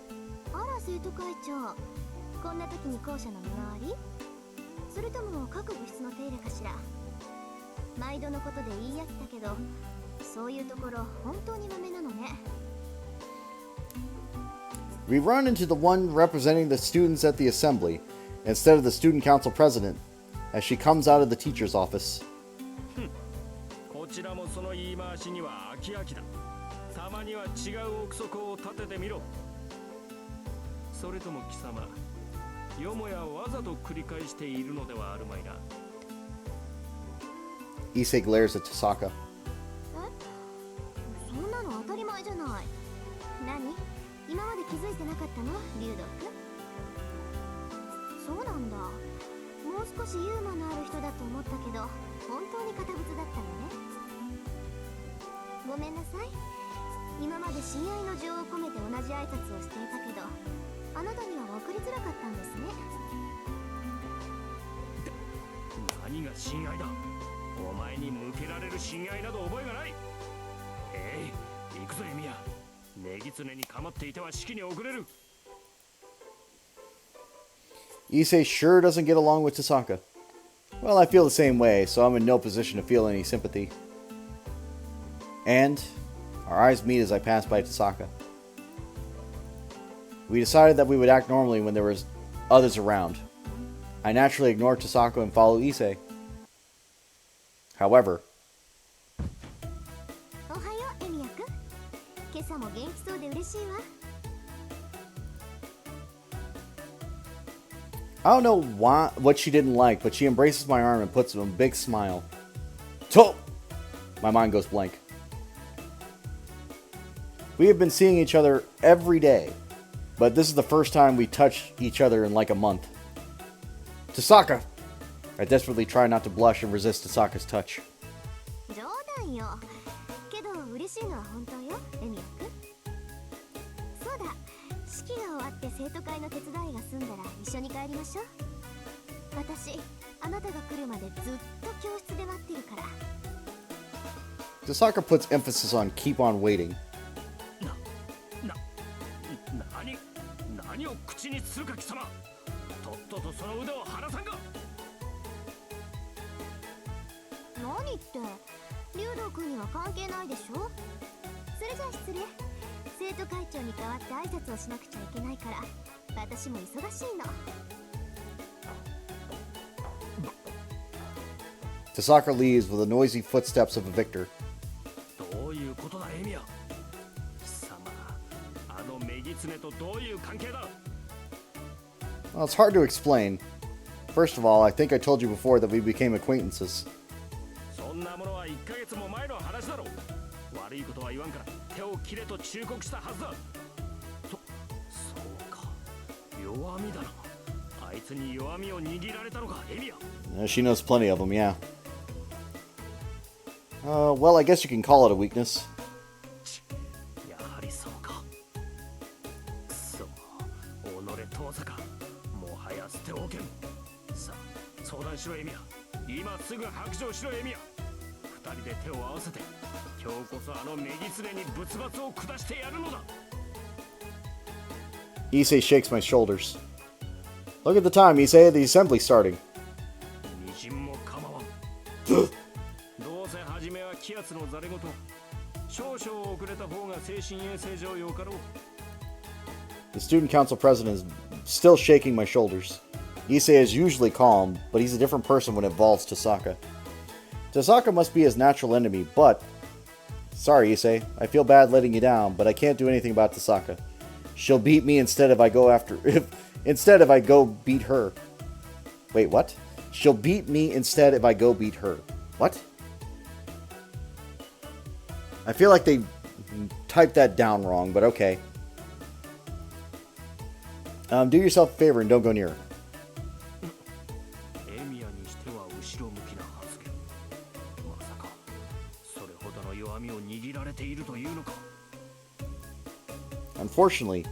We run into the one representing the students at the assembly, instead of the student council president, as she comes out of the teacher's office. Issei glares at Tasaka. Issei sure doesn't get along with Tasaka. Well, I feel the same way, so I'm in no position to feel any sympathy. And our eyes meet as I pass by Tasaka. We decided that we would act normally when there was others around. I naturally ignore Tasaka and follow Issei. However, I don't know what she didn't like, but she embraces my arm and puts a big smile. So, my mind goes blank. We have been seeing each other every day, but this is the first time we touch each other in like a month. Tasaka! I desperately try not to blush and resist Tasaka's touch. Tasaka puts emphasis on keep on waiting. 竜道君には関係ないでしょ。それじゃあ失礼。生徒会長に代わって挨拶をしなくちゃいけないから私も忙しいの。 Tasaka leaves with the noisy footsteps of a victor. どういうことだエミヤ。貴様、あのメギツネとどういう関係だ。 Well, it's hard to explain. First of all, I think I told you before that we became acquaintances. そんなものは1ヶ月も前の話だろう。悪いことは言わんから手を切れと忠告したはずだ。そうか、弱みだな。あいつに弱みを握られたのかエミヤ。 She knows plenty of them, yeah. Well, I guess you can call it a weakness. やはりそうか。くそ、己遠ざか。もはや捨ておけん。さあ、相談しろエミヤ。今すぐ白状しろエミヤ。二人で手を合わせて、今日こそあのメギツネに仏罰を下してやるのだ。 Issei shakes my shoulders. Look at the time, Issei. The assembly's starting. みじんも構わん。どうせ初めは気圧のざれ言。少々遅れた方が精神衛生上よかろう。 The student council president is still shaking my shoulders. Issei is usually calm, but he's a different person when it involves Tasaka. Tasaka must be his natural enemy, but... Sorry, Issei. I feel bad letting you down, but I can't do anything about Tasaka. She'll beat me instead if I go beat her. Wait, what? She'll beat me instead if I go beat her. What? I feel like they typed that down wrong, but okay. Do yourself a favor and don't go near her. エミヤにしては後ろ向きな発言。まさかそれほどの弱みを握られているというのか。 Unfortunately.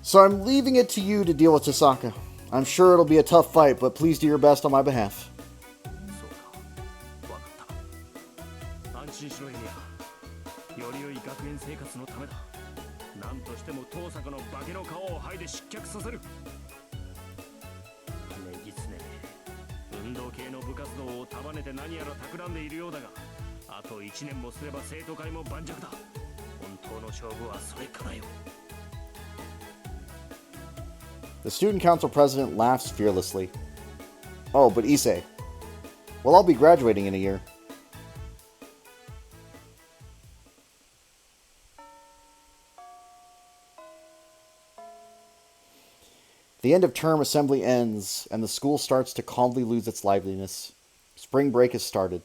So I'm leaving it to you to deal with Tasaka. I'm sure it'll be a tough fight, but please do your best on my behalf. そうか、わかった。安心しろエミヤ。より良い学園生活のためだ。何としても遠坂の化けの皮を剥いで失脚させる。メギツネ、運動系の部活動を束ねて何やら企んでいるようだが、あと1年もすれば生徒会も盤石だ。本当の勝負はそれからよ。 The student council president laughs fearlessly. Oh, but Issei. Well, I'll be graduating in a year. The end of term assembly ends, and the school starts to calmly lose its liveliness. Spring break has started.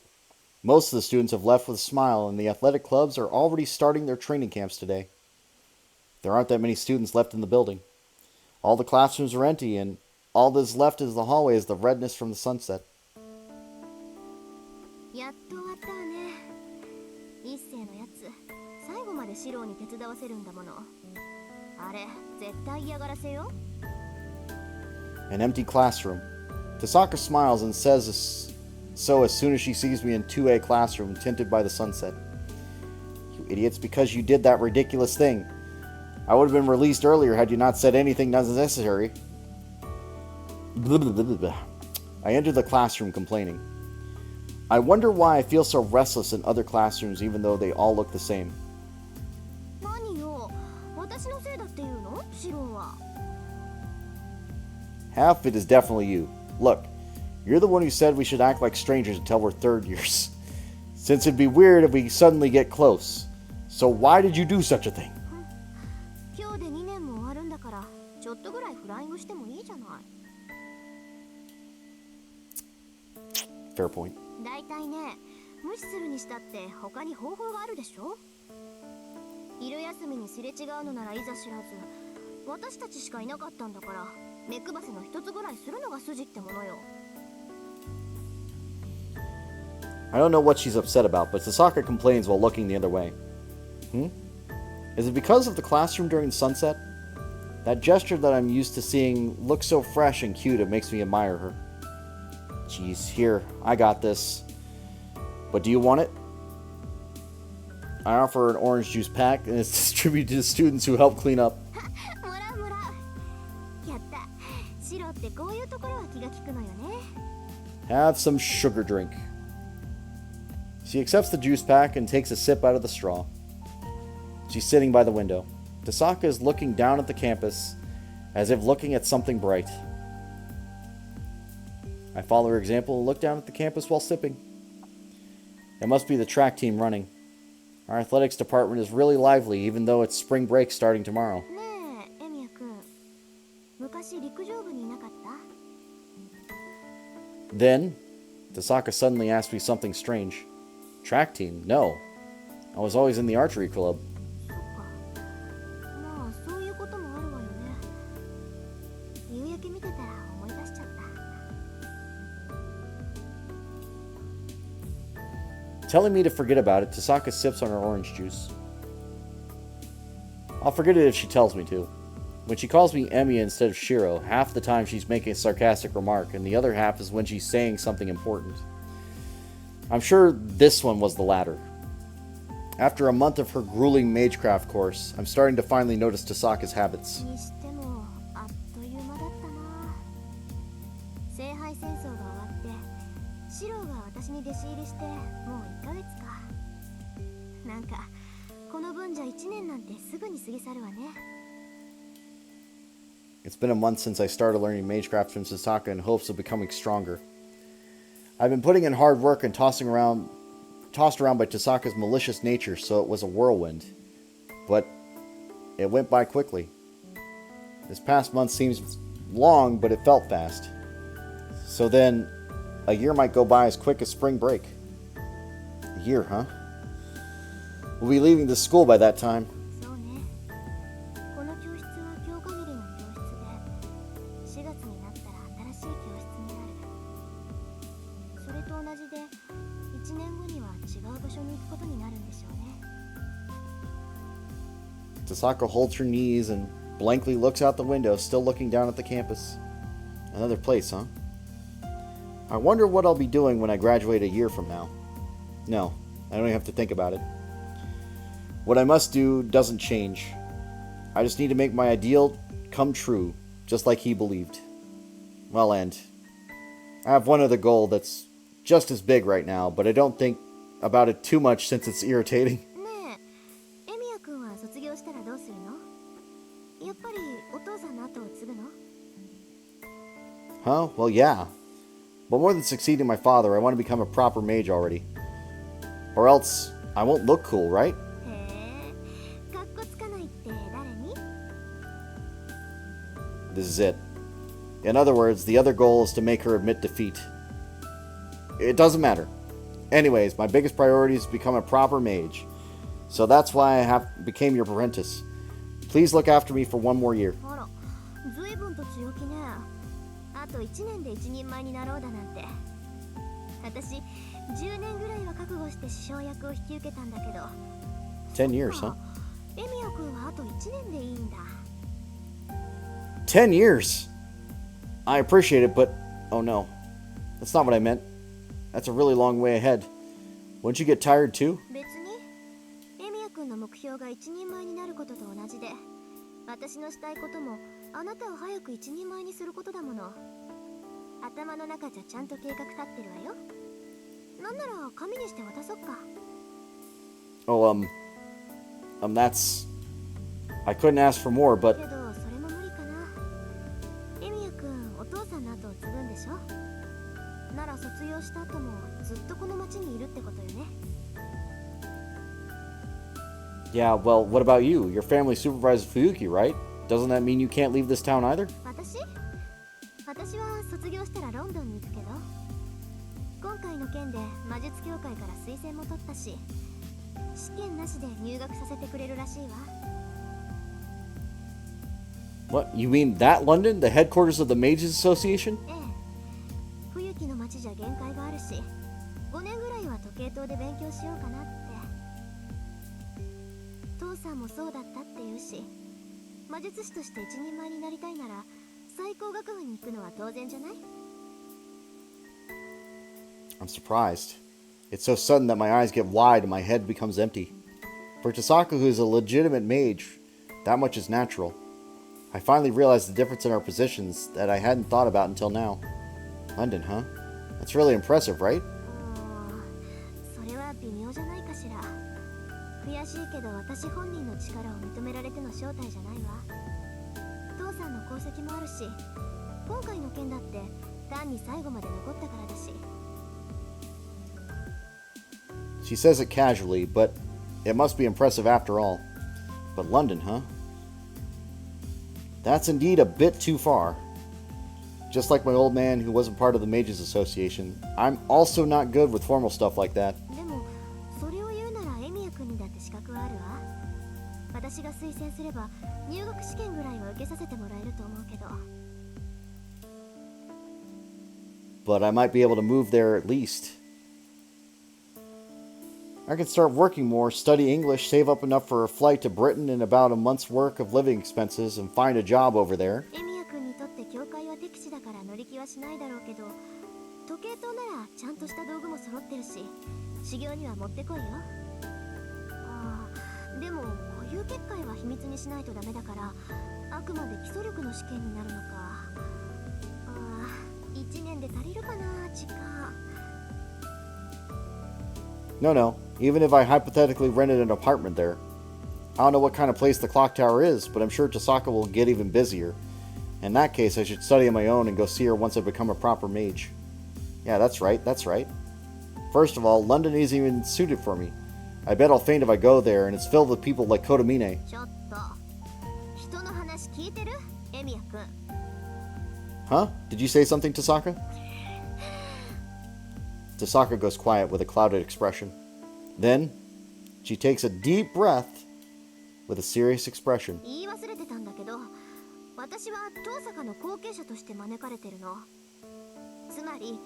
Most of the students have left with a smile, and the athletic clubs are already starting their training camps today. There aren't that many students left in the building. All the classrooms are empty, and all that's left is the hallway as the redness from the sunset. やっと終わったわね。一世のやつ、最後までシローに手伝わせるんだもの。あれ、絶対嫌がらせよ。 An empty classroom. Tasaka smiles and says so as soon as she sees me in 2A classroom tinted by the sunset. You idiots, because you did that ridiculous thing. I would have been released earlier had you not said anything necessary. I entered the classroom complaining. I wonder why I feel so restless in other classrooms even though they all look the same. 何よ、私のせいだって言うの？シローは。 Half of it is definitely you. Look, you're the one who said we should act like strangers until we're third years. Since it'd be weird if we suddenly get close. So why did you do such a thing? 今日で2年も終わるんだから、ちょっとぐらいフライングしてもいいじゃない。 Fair point. だいたいね、無視するにしたって他に方法があるでしょ。昼休みにすれ違うのならいざ知らず、私たちしかいなかったんだから、目配せの一つぐらいするのが筋ってものよ。 I don't know what she's upset about, but Tasaka complains while looking the other way. Is it because of the classroom during the sunset? That gesture that I'm used to seeing looks so fresh and cute it makes me admire her. Jeez, here, I got this. But do you want it? I offer an orange juice pack, and it's distributed to students who help clean up. もらうもらう。やった。シロってこういうところは気が利くのよね。 Have some sugar drink. She accepts the juice pack and takes a sip out of the straw. She's sitting by the window. Tasaka is looking down at the campus as if looking at something bright. I follow her example and look down at the campus while sipping. It must be the track team running. Our athletics department is really lively, even though it's spring break starting tomorrow. ねえエミヤ君昔陸上部にいなかった Then, Tasaka suddenly asked me something strange. Track team? No. I was always in the archery club. そっかまあそういうこともあるわよね夕焼け見てたら思い出しちゃった Telling me to forget about it, Tasaka sips on her orange juice. I'll forget it if she tells me to. When she calls me Emiya instead of Shiro, half the time she's making a sarcastic remark, and the other half is when she's saying something important. I'm sure this one was the latter. After a month of her grueling magecraft course, I'm starting to finally notice Tasaka's habits. にしてもあっという間だったな聖杯戦争が終わってシロが私に弟子入りしてもう1ヶ月かなんかこの分じゃ1年なんてすぐに過ぎ去るわね It's been a month since I started learning magecraft from Tasaka in hopes of becoming stronger. I've been putting in hard work and tossed around by Tasaka's malicious nature, so it was a whirlwind. But it went by quickly. This past month seems long, but it felt fast. So then, a year might go by as quick as spring break. A year, huh? We'll be leaving the school by that time. そうねこの教室は今日限りの教室で4月になったら新しい教室になるそれと同じで1年後には違う場所に行くことになるんでしょうね Tasaka holds her knees and blankly looks out the window, still looking down at the campus. Another place, huh? I wonder what I'll be doing when I graduate a year from now. No, I don't even have to think about it. What I must do doesn't change. I just need to make my ideal come true, just like he believed. Well, and I have one other goal that's just as big right now, but I don't think about it too much since it's irritating. ねえエミヤ君は卒業したらどうするのやっぱりお父さんの後を継ぐの Huh? Well, yeah. But more than succeeding my father, I want to become a proper mage already. Or else, I won't look cool, right? へえかっこつかないって誰に This is it. In other words, the other goal is to make her admit defeat. It doesn't matter. Anyways, my biggest priority is to become a proper mage. So that's why I became your apprentice. Please look after me for one more year. あら随分と強気ねあと1年で一人前になろうだなんて私10年ぐらいは覚悟して師匠役を引き受けたんだけど 10 years, huh? エミヤ君はあと1年でいいんだ 10 years! I appreciate it, but... Oh no. That's not what I meant. That's a really long way ahead. Wouldn't you get tired too? 別にエミヤ君の目標が一人前になることと同じで私のしたいこともあなたを早く一人前にすることだもの頭の中じゃちゃんと計画立ってるわよなんなら紙にして渡そっか Oh, that's... I couldn't ask for more, け but... どそれも無理かなエミヤ君お父さんの後を継ぐんでしょなら卒業した後もずっとこの町にいるってことよね Yeah, well, what about you? Your family supervises Fuyuki, right? Doesn't that mean you can't leave this town either? 私は卒業したらロンドンに行くけど今回の件で魔術協会から推薦も取ったし試験なしで入学させてくれるらしいわ What? You mean that London? The headquarters of the Mages Association? ええ冬季の町じゃ限界があるし5年ぐらいは時計塔で勉強しようかなって父さんもそうだったって言うし魔術師として一人前になりたいなら最高学部に行くのは当然じゃない I'm surprised. It's so sudden that my eyes get wide and my head becomes empty. For Tasaka, who is a legitimate mage, that much is natural. I finally realized the difference in our positions that I hadn't thought about until now. London, huh? That's really impressive, right? それはけど私本人の力を認められての招待じゃないわ。父さんの功績もあるし、今回の件だって単に最後まで残ったからだし。 She says it casually, but it must be impressive after all. But London, huh? That's indeed a bit too far. Just like my old man who wasn't part of the Mages Association, I'm also not good with formal stuff like that. でもそれを言うならエミヤ君にだって資格はあるわ。私が推薦すれば入学試験ぐらいは受けさせてもらえると思うけど。 But I might be able to move there at least. I can start working more, study English, save up enough for a flight to Britain and about a month's work of living expenses, and find a job over there. エミヤ君にとって教会は敵地だから乗り気はしないだろうけど、時計塔ならちゃんとした道具も揃ってるし、修行には持ってこいよ。ああ、でも固有結界は秘密にしないとダメだから、あくまで基礎力の試験になるのか。ああ、1年で足りるかな、時間。 No. Even if I hypothetically rented an apartment there. I don't know what kind of place the clock tower is, but I'm sure Tasaka will get even busier. In that case, I should study on my own and go see her once I become a proper mage. Yeah, that's right. First of all, London isn't even suited for me. I bet I'll faint if I go there, and it's filled with people like Kotomine. ちょっと、人の話聞いてる？エミヤ君。 Huh? Did you say something, Tasaka? Tasaka goes quiet with a clouded expression. Then, she takes a deep breath with a serious expression. 言い忘れてたんだけど、私は東坂の後継者として招かれてるの。つまり、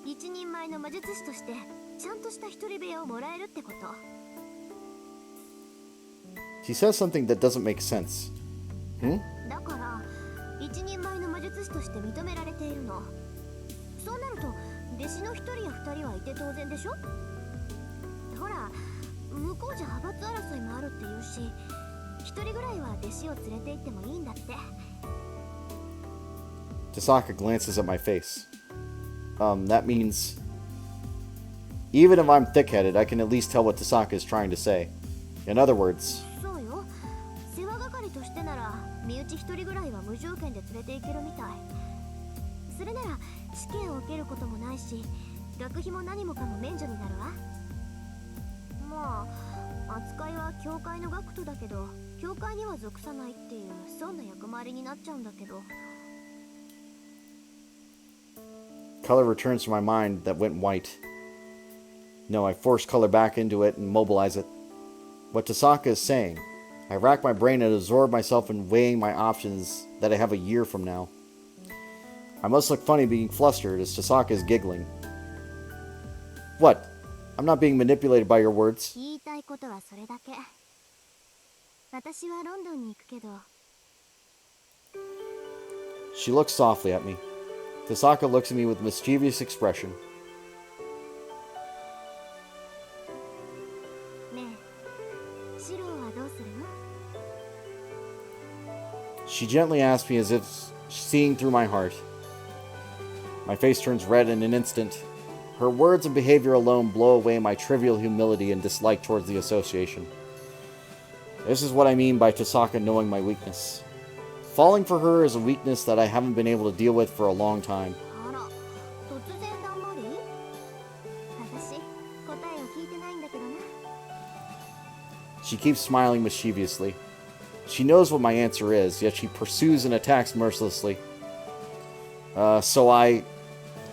一人前の魔術師としてちゃんとした一人部屋をもらえるってこと。 She says something that doesn't make sense. だから、一人前の魔術師として認められているの。そうなると、弟子の一人や二人はいて当然でしょ？ほら、向こうじゃ派閥争いもあるって言うし、一人ぐらいは弟子を連れて行ってもいいんだって。 Tasaka glances at my face. That means... Even if I'm thick-headed, I can at least tell what Tasaka is trying to say. In other words... そうよ。世話係としてなら、身内一人ぐらいは無条件で連れて行けるみたい。それなら、試験を受けることもないし、学費も何もかも免除になるわ。まあ、扱いは教会の学徒だけど、教会には属さないっていう損な役回りになっちゃうんだけど。 Color returns to my mind that went white. No, I force color back into it and mobilize it. What Tasaka is saying. I rack my brain and absorb myself in weighing my options that I have a year from now. I must look funny being flustered as Tasaka is giggling. What? I'm not being manipulated by your words. 言いたいことはそれだけ。私はロンドンに行くけど。 She looks softly at me. Tasaka looks at me with a mischievous expression. ねえ、シロはどうするの？ She gently asks me as if seeing through my heart. My face turns red in an instant. Her words and behavior alone blow away my trivial humility and dislike towards the association. This is what I mean by Tasaka knowing my weakness. Falling for her is a weakness that I haven't been able to deal with for a long time. あら、突然だんまり？私、答えを聞いてないんだけどな。 She keeps smiling mischievously. She knows what my answer is, yet she pursues and attacks mercilessly.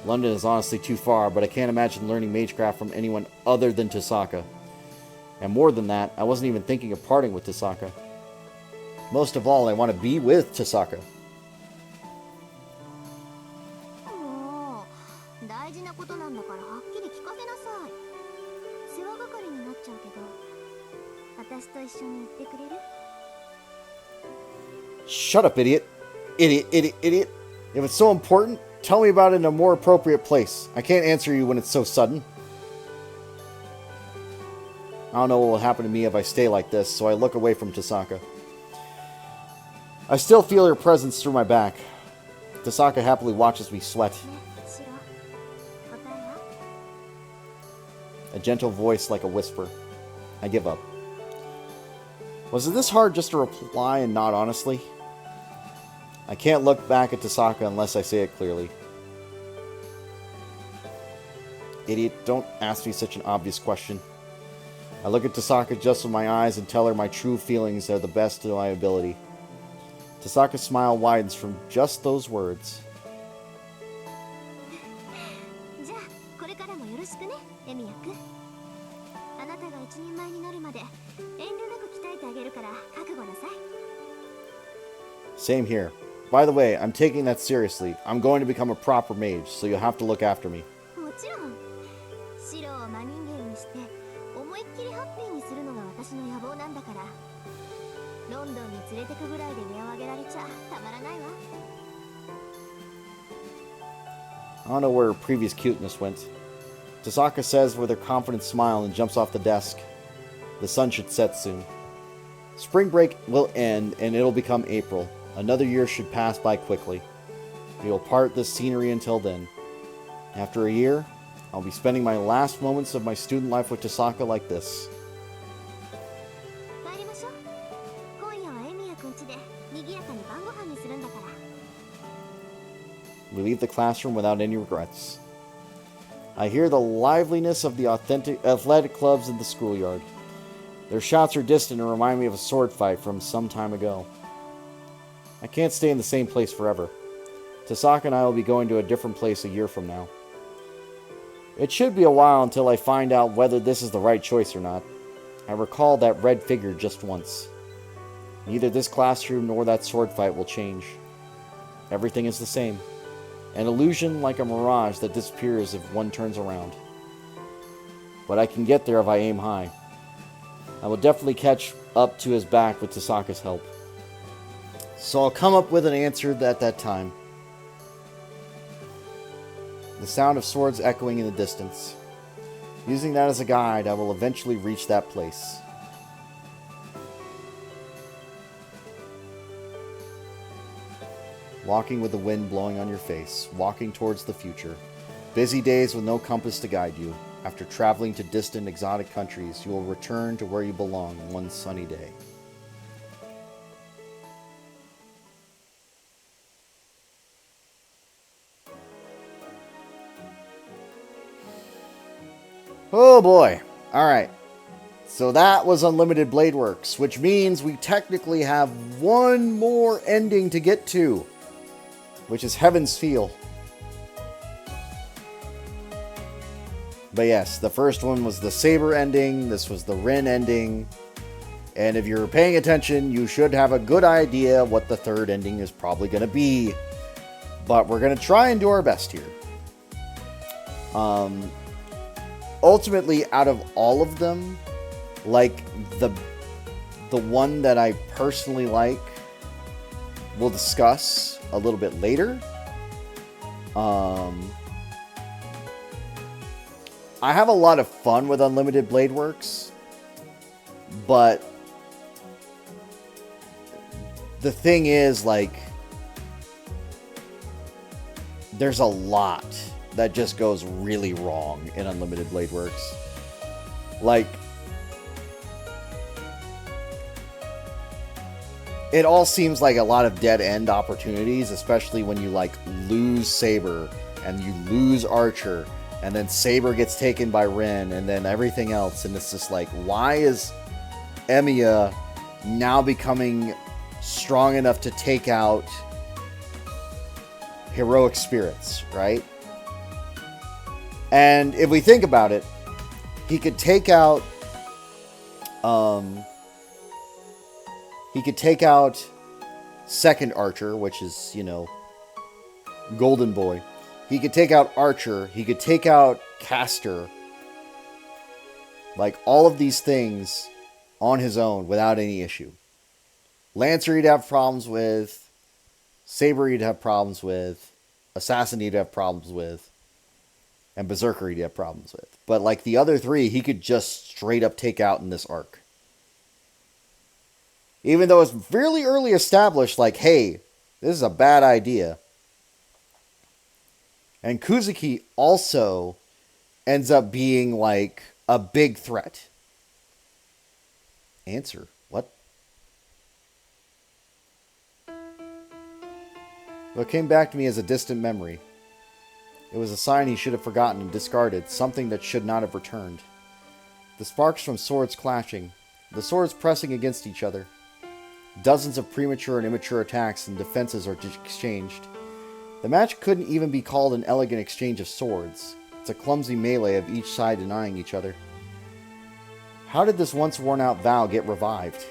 London is honestly too far, but I can't imagine learning magecraft from anyone other than Tasaka. And more than that, I wasn't even thinking of parting with Tasaka. Most of all, I want to be with Tasaka. もう、大事なことなんだからはっきり聞かせなさい。世話係になっちゃうけど、私と一緒に行ってくれる？ Shut up, idiot. Idiot. If it's so important, tell me about it in a more appropriate place. I can't answer you when it's so sudden. I don't know what will happen to me if I stay like this, so I look away from Tasaka. I still feel her presence through my back. Tasaka happily watches me sweat. ね、シロ、答えは？ A gentle voice like a whisper. I give up. Was it this hard just to reply and nod honestly? I can't look back at Tasaka unless I say it clearly. Idiot, don't ask me such an obvious question. I look at Tasaka just with my eyes and tell her my true feelings are the best of my ability. Tasaka's smile widens from just those words. じゃあこれからもよろしくねエミヤくん。あなたが一人前になるまで遠慮なく鍛えてあげるから覚悟なさい。 Same here. By the way, I'm taking that seriously. I'm going to become a proper mage, so you'll have to look after me. もちろん白を真人間にして思いっきりハッピーにするのが私の野望なんだから。ロンドンに連れてくぐらいで値を上げられちゃたまらないわ。 I don't know where her previous cuteness went. Tasaka says with her confident smile and jumps off the desk. The sun should set soon. Spring break will end and it'll become April. Another year should pass by quickly. We will part this scenery until then. After a year, I'll be spending my last moments of my student life with Tasaka like this. 帰りましょう。今夜はエミヤくん家で賑やかに晩ご飯にするんだから。 We leave the classroom without any regrets. I hear the liveliness of the athletic clubs in the schoolyard. Their shouts are distant and remind me of a sword fight from some time ago. I can't stay in the same place forever. Tasaka and I will be going to a different place a year from now. It should be a while until I find out whether this is the right choice or not. I recall that red figure just once. Neither this classroom nor that sword fight will change. Everything is the same. An illusion like a mirage that disappears if one turns around. But I can get there if I aim high. I will definitely catch up to his back with Tasaka's help. So I'll come up with an answer at that time. The sound of swords echoing in the distance. Using that as a guide, I will eventually reach that place. Walking with the wind blowing on your face, walking towards the future. Busy days with no compass to guide you. After traveling to distant exotic countries, you will return to where you belong one sunny day. Oh boy. Alright. So that was Unlimited Blade Works, which means we technically have one more ending to get to, which is Heaven's Feel. But yes, the first one was the Saber ending, this was the Rin ending, and if you're paying attention, you should have a good idea what the third ending is probably going to be. But we're going to try and do our best here. Ultimately, out of all of them, like the one that I personally like, we'll discuss a little bit later. I have a lot of fun with Unlimited Blade Works, but the thing is, like, there's a lot that just goes really wrong in Unlimited Blade Works. Like, it all seems like a lot of dead-end opportunities, especially when you, like, lose Saber, and you lose Archer, and then Saber gets taken by Rin, and then everything else, and it's just like, why is Emiya now becoming strong enough to take out heroic spirits, right? And if we think about it, he could take out second Archer, which is, you know, Golden Boy. He could take out Archer. He could take out Caster. Like, all of these things on his own without any issue. Lancer he'd have problems with. Saber he'd have problems with. Assassin he'd have problems with. And Berserker he'd have problems with. But, like, the other three, he could just straight up take out in this arc. Even though it's fairly early established, like, hey, this is a bad idea. And Kuzuki also ends up being, like, a big threat. Answer. What? What came back to me as a distant memory. It was a sign he should have forgotten and discarded, something that should not have returned. The sparks from swords clashing, the swords pressing against each other. Dozens of premature and immature attacks and defenses are exchanged. The match couldn't even be called an elegant exchange of swords. It's a clumsy melee of each side denying each other. How did this once worn-out vow get revived?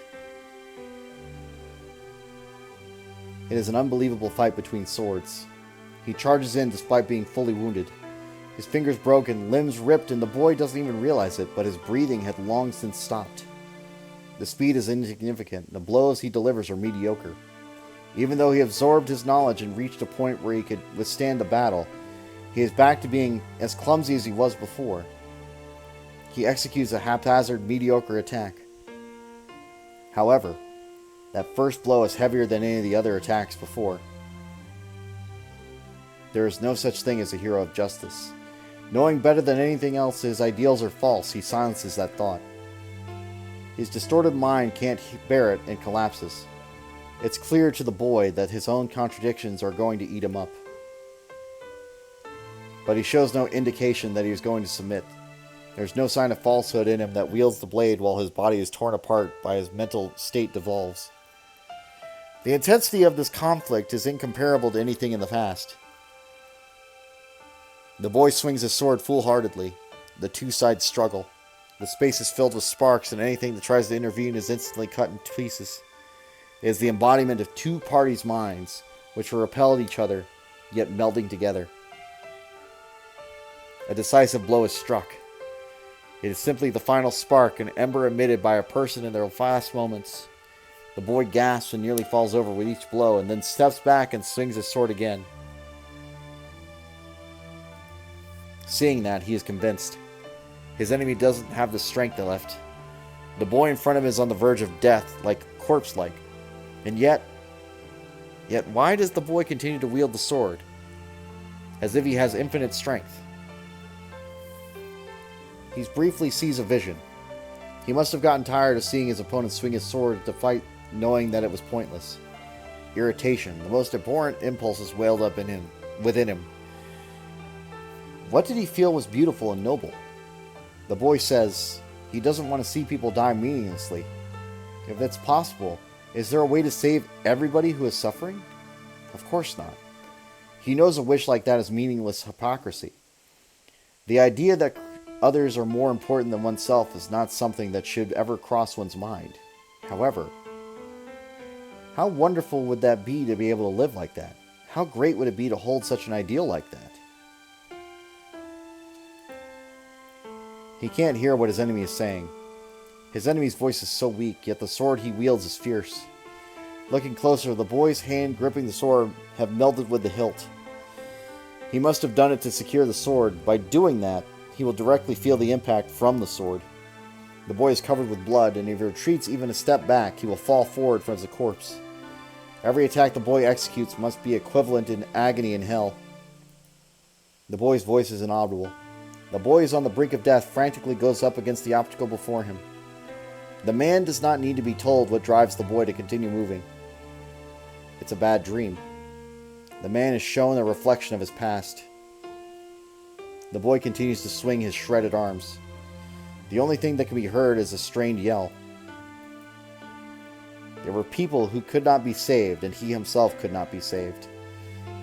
It is an unbelievable fight between swords. He charges in despite being fully wounded. His fingers broken, limbs ripped, and the boy doesn't even realize it, but his breathing had long since stopped. The speed is insignificant, the blows he delivers are mediocre. Even though he absorbed his knowledge and reached a point where he could withstand the battle, he is back to being as clumsy as he was before. He executes a haphazard, mediocre attack. However, that first blow is heavier than any of the other attacks before. There is no such thing as a hero of justice. Knowing better than anything else his ideals are false, he silences that thought. His distorted mind can't bear it and collapses. It's clear to the boy that his own contradictions are going to eat him up. But he shows no indication that he is going to submit. There's no sign of falsehood in him that wields the blade while his body is torn apart by his mental state devolves. The intensity of this conflict is incomparable to anything in the past. The boy swings his sword foolhardily. The two sides struggle. The space is filled with sparks, and anything that tries to intervene is instantly cut in pieces. It is the embodiment of two parties' minds, which repel each other, yet melding together. A decisive blow is struck. It is simply the final spark, an ember emitted by a person in their last moments. The boy gasps and nearly falls over with each blow, and then steps back and swings his sword again. Seeing that, he is convinced. His enemy doesn't have the strength left. The boy in front of him is on the verge of death, like corpse-like. And yet why does the boy continue to wield the sword? As if he has infinite strength. He briefly sees a vision. He must have gotten tired of seeing his opponent swing his sword to fight, knowing that it was pointless. Irritation, the most abhorrent impulses welled up within him. What did he feel was beautiful and noble? The boy says he doesn't want to see people die meaninglessly. If that's possible, is there a way to save everybody who is suffering? Of course not. He knows a wish like that is meaningless hypocrisy. The idea that others are more important than oneself is not something that should ever cross one's mind. However, how wonderful would that be to be able to live like that? How great would it be to hold such an ideal like that? He can't hear what his enemy is saying. His enemy's voice is so weak, yet the sword he wields is fierce. Looking closer, the boy's hand gripping the sword have melded with the hilt. He must have done it to secure the sword. By doing that, he will directly feel the impact from the sword. The boy is covered with blood, and if he retreats even a step back, he will fall forward as a corpse. Every attack the boy executes must be equivalent in agony in hell. The boy's voice is inaudible. The boy is on the brink of death, frantically goes up against the obstacle before him. The man does not need to be told what drives the boy to continue moving. It's a bad dream. The man is shown a reflection of his past. The boy continues to swing his shredded arms. The only thing that can be heard is a strained yell. There were people who could not be saved, and he himself could not be saved.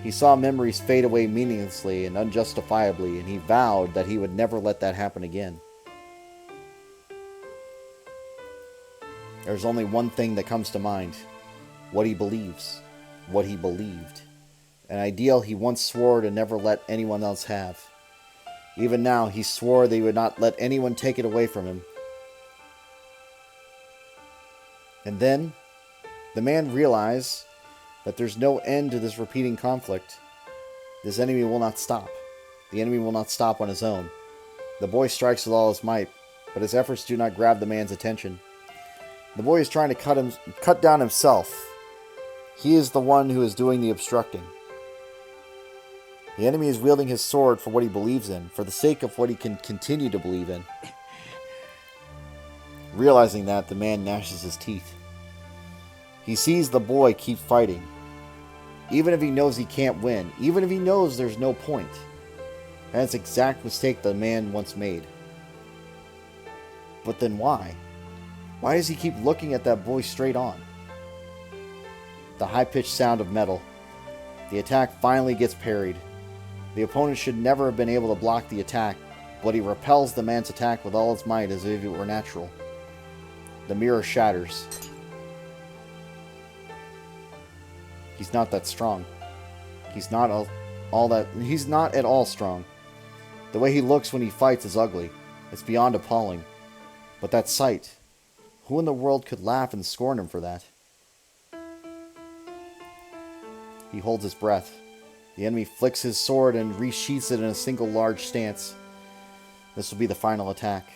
He saw memories fade away meaninglessly and unjustifiably, and he vowed that he would never let that happen again. There's only one thing that comes to mind. What he believes. What he believed. An ideal he once swore to never let anyone else have. Even now, he swore that he would not let anyone take it away from him. And then, the man realized that there's no end to this repeating conflict. This enemy will not stop. The enemy will not stop on his own. The boy strikes with all his might, but his efforts do not grab the man's attention. The boy is trying to cut down himself. He is the one who is doing the obstructing. The enemy is wielding his sword for what he believes in, for the sake of what he can continue to believe in. Realizing that, the man gnashes his teeth. He sees the boy keep fighting. Even if he knows he can't win. Even if he knows there's no point. That's the exact mistake the man once made. But then why? Why does he keep looking at that boy straight on? The high-pitched sound of metal. The attack finally gets parried. The opponent should never have been able to block the attack, but he repels the man's attack with all his might as if it were natural. The mirror shatters. He's not that strong. He's not at all strong. The way he looks when he fights is ugly. It's beyond appalling. But that sight, who in the world could laugh and scorn him for that? He holds his breath. The enemy flicks his sword and resheaths it in a single large stance. This will be the final attack.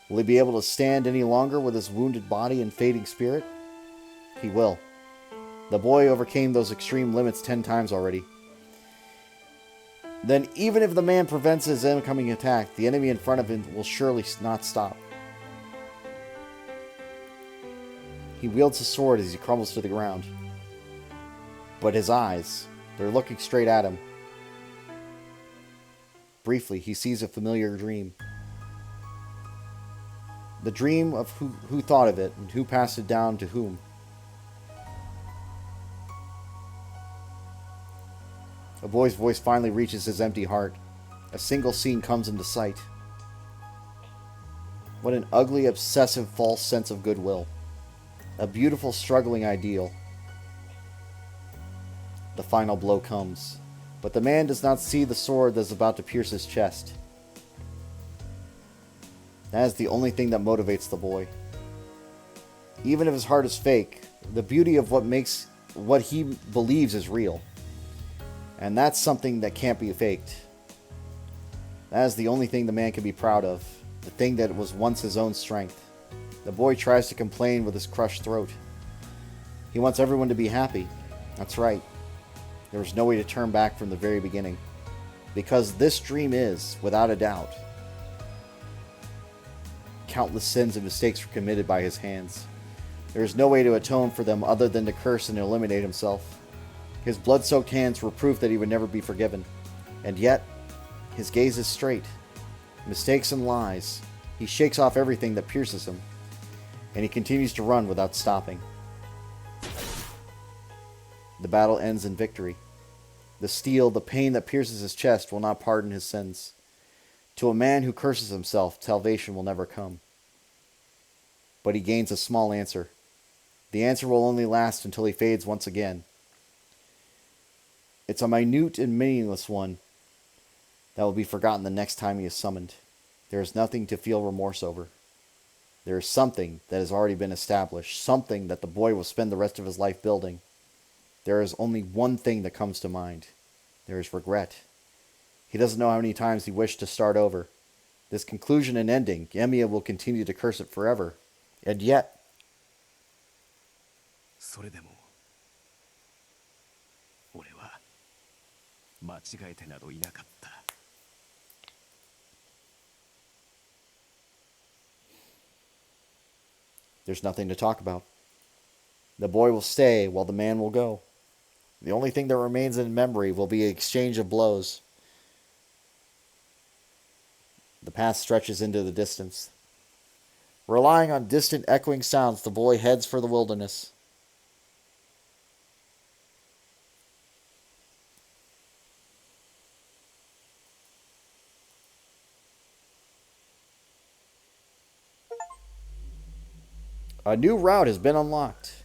Will he be able to stand any longer with his wounded body and fading spirit? He will. The boy overcame those extreme limits 10 times already. Then, even if the man prevents his incoming attack, the enemy in front of him will surely not stop. He wields his sword as he crumbles to the ground. But his eyes, they're looking straight at him. Briefly, he sees a familiar dream. The dream of who thought of it and who passed it down to whom. A boy's voice finally reaches his empty heart. A single scene comes into sight. What an ugly, obsessive, false sense of goodwill. A beautiful, struggling ideal. The final blow comes, but the man does not see the sword that is about to pierce his chest. That is the only thing that motivates the boy. Even if his heart is fake, the beauty of what he believes is real. And that's something that can't be faked. That is the only thing the man can be proud of. The thing that was once his own strength. The boy tries to complain with his crushed throat. He wants everyone to be happy. That's right. There was no way to turn back from the very beginning. Because this dream is, without a doubt, countless sins and mistakes were committed by his hands. There is no way to atone for them other than to curse and eliminate himself. His blood-soaked hands were proof that he would never be forgiven. And yet, his gaze is straight. Mistakes and lies. He shakes off everything that pierces him. And he continues to run without stopping. The battle ends in victory. The steel, the pain that pierces his chest will not pardon his sins. To a man who curses himself, salvation will never come. But he gains a small answer. The answer will only last until he fades once again. It's a minute and meaningless one that will be forgotten the next time he is summoned. There is nothing to feel remorse over. There is something that has already been established, something that the boy will spend the rest of his life building. There is only one thing that comes to mind. There is regret. He doesn't know how many times he wished to start over. This conclusion and ending, Emiya will continue to curse it forever. And yet, それでも俺は間違えてなどいなかった。 there's nothing to talk about. The boy will stay while the man will go. The only thing that remains in memory will be an exchange of blows. The path stretches into the distance. Relying on distant echoing sounds, the boy heads for the wilderness. A new route has been unlocked.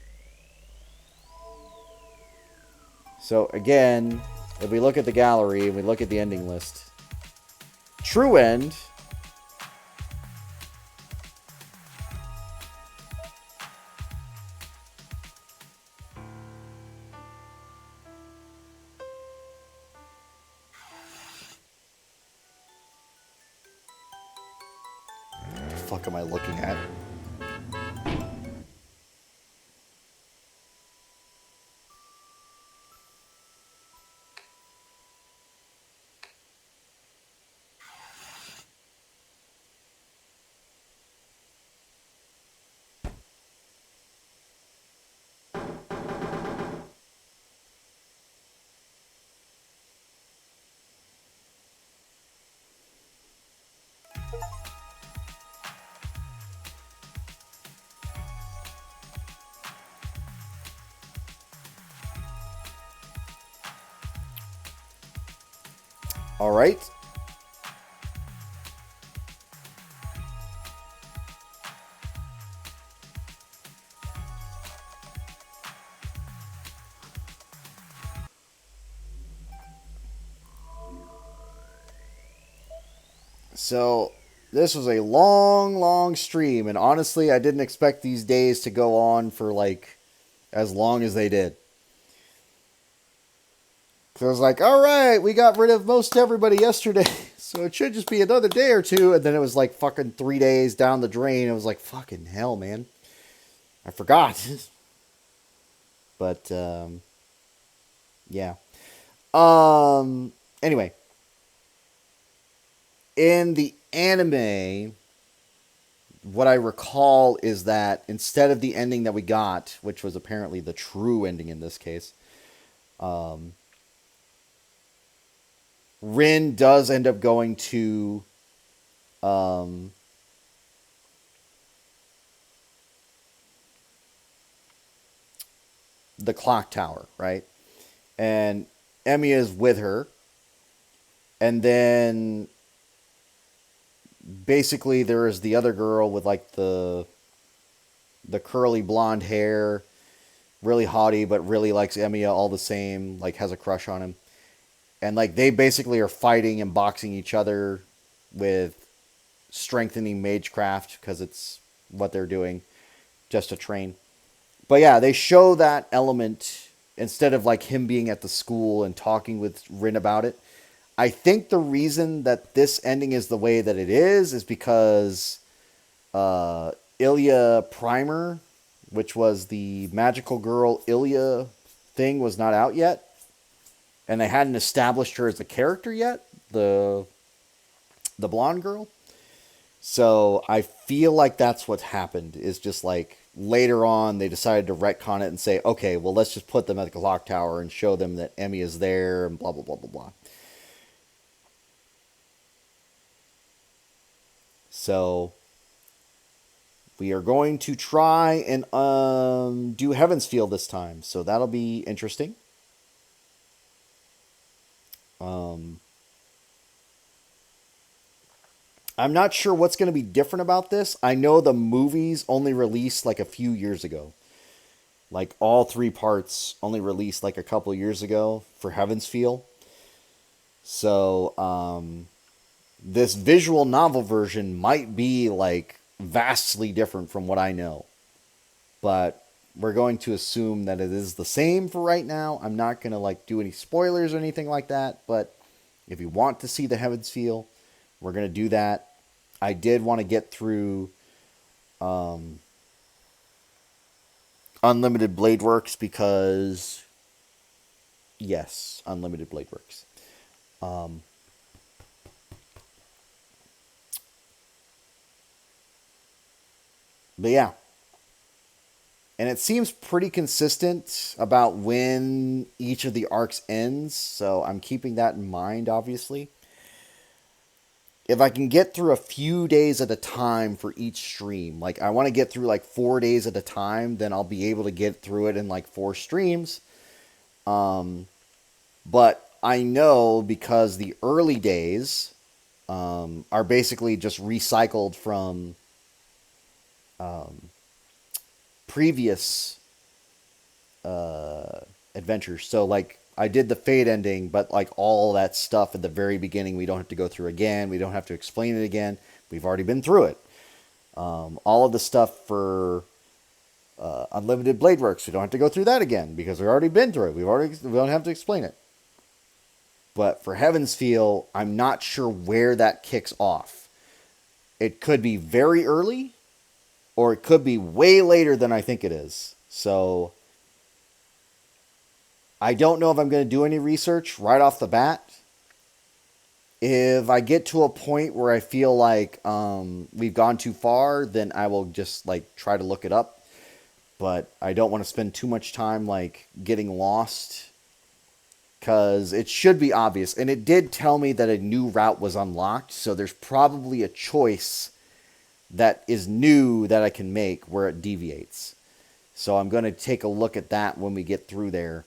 So again, if we look at the gallery and we look at the ending list, true end what the fuck am I looking at? All right. So this was a long, long stream, and honestly, I didn't expect these days to go on for like as long as they did. So I was like, all right, we got rid of most everybody yesterday, so it should just be another day or two. And then it was like fucking 3 days down the drain. It was like, fucking hell, man. I forgot. But, yeah. Anyway. In the anime, what I recall is that instead of the ending that we got, which was apparently the true ending in this case, Rin does end up going to the clock tower, right? And Emiya is with her. And then basically there is the other girl with like the curly blonde hair, really haughty, but really likes Emiya all the same, like has a crush on him. And like they basically are fighting and boxing each other with strengthening magecraft because it's what they're doing just to train. But yeah, they show that element instead of like him being at the school and talking with Rin about it. I think the reason that this ending is the way that it is because Ilya Primer, which was the magical girl Ilya thing, was not out yet. And they hadn't established her as a character yet, the blonde girl. So I feel like that's what happened, is just like later on they decided to retcon it and say, okay, well, let's just put them at the clock tower and show them that Emmy is there and blah, blah, blah, blah, blah. So we are going to try and do Heaven's Feel this time. So that'll be interesting. I'm not sure what's going to be different about this. I know the movies only released like a few years ago. Like all 3 parts only released like a couple years ago for Heaven's Feel. So this visual novel version might be like vastly different from what I know. But we're going to assume that it is the same for right now. I'm not going to like do any spoilers or anything like that. But if you want to see the Heaven's Feel, we're going to do that. I did want to get through Unlimited Blade Works because, yes, Unlimited Blade Works. But yeah. And it seems pretty consistent about when each of the arcs ends. So I'm keeping that in mind, obviously. If I can get through a few days at a time for each stream, like I want to get through like 4 days at a time, then I'll be able to get through it in like 4 streams. But I know because the early days are basically just recycled from previous adventures. So like I did the Fate ending, but like all that stuff at the very beginning, we don't have to go through again. We don't have to explain it again. We've already been through it. All of the stuff for Unlimited Blade Works, we don't have to go through that again because we've already been through it. We don't have to explain it. But for Heaven's Feel, I'm not sure where that kicks off. It could be very early, or it could be way later than I think it is. So I don't know if I'm going to do any research right off the bat. If I get to a point where I feel like we've gone too far, then I will just like try to look it up. But I don't want to spend too much time like getting lost, because it should be obvious. And it did tell me that a new route was unlocked, so there's probably a choice that is new that I can make where it deviates. So I'm going to take a look at that when we get through there.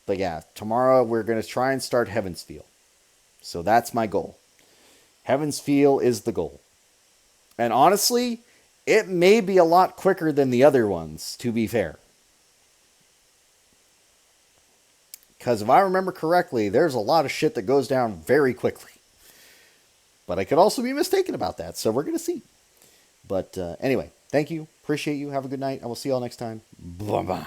But yeah, tomorrow we're going to try and start Heaven's Feel. So that's my goal. Heaven's Feel is the goal. And honestly, it may be a lot quicker than the other ones, to be fair. Because if I remember correctly, there's a lot of shit that goes down very quickly. But I could also be mistaken about that, so we're going to see. But anyway, thank you. Appreciate you. Have a good night. I will see you all next time. Bye-bye.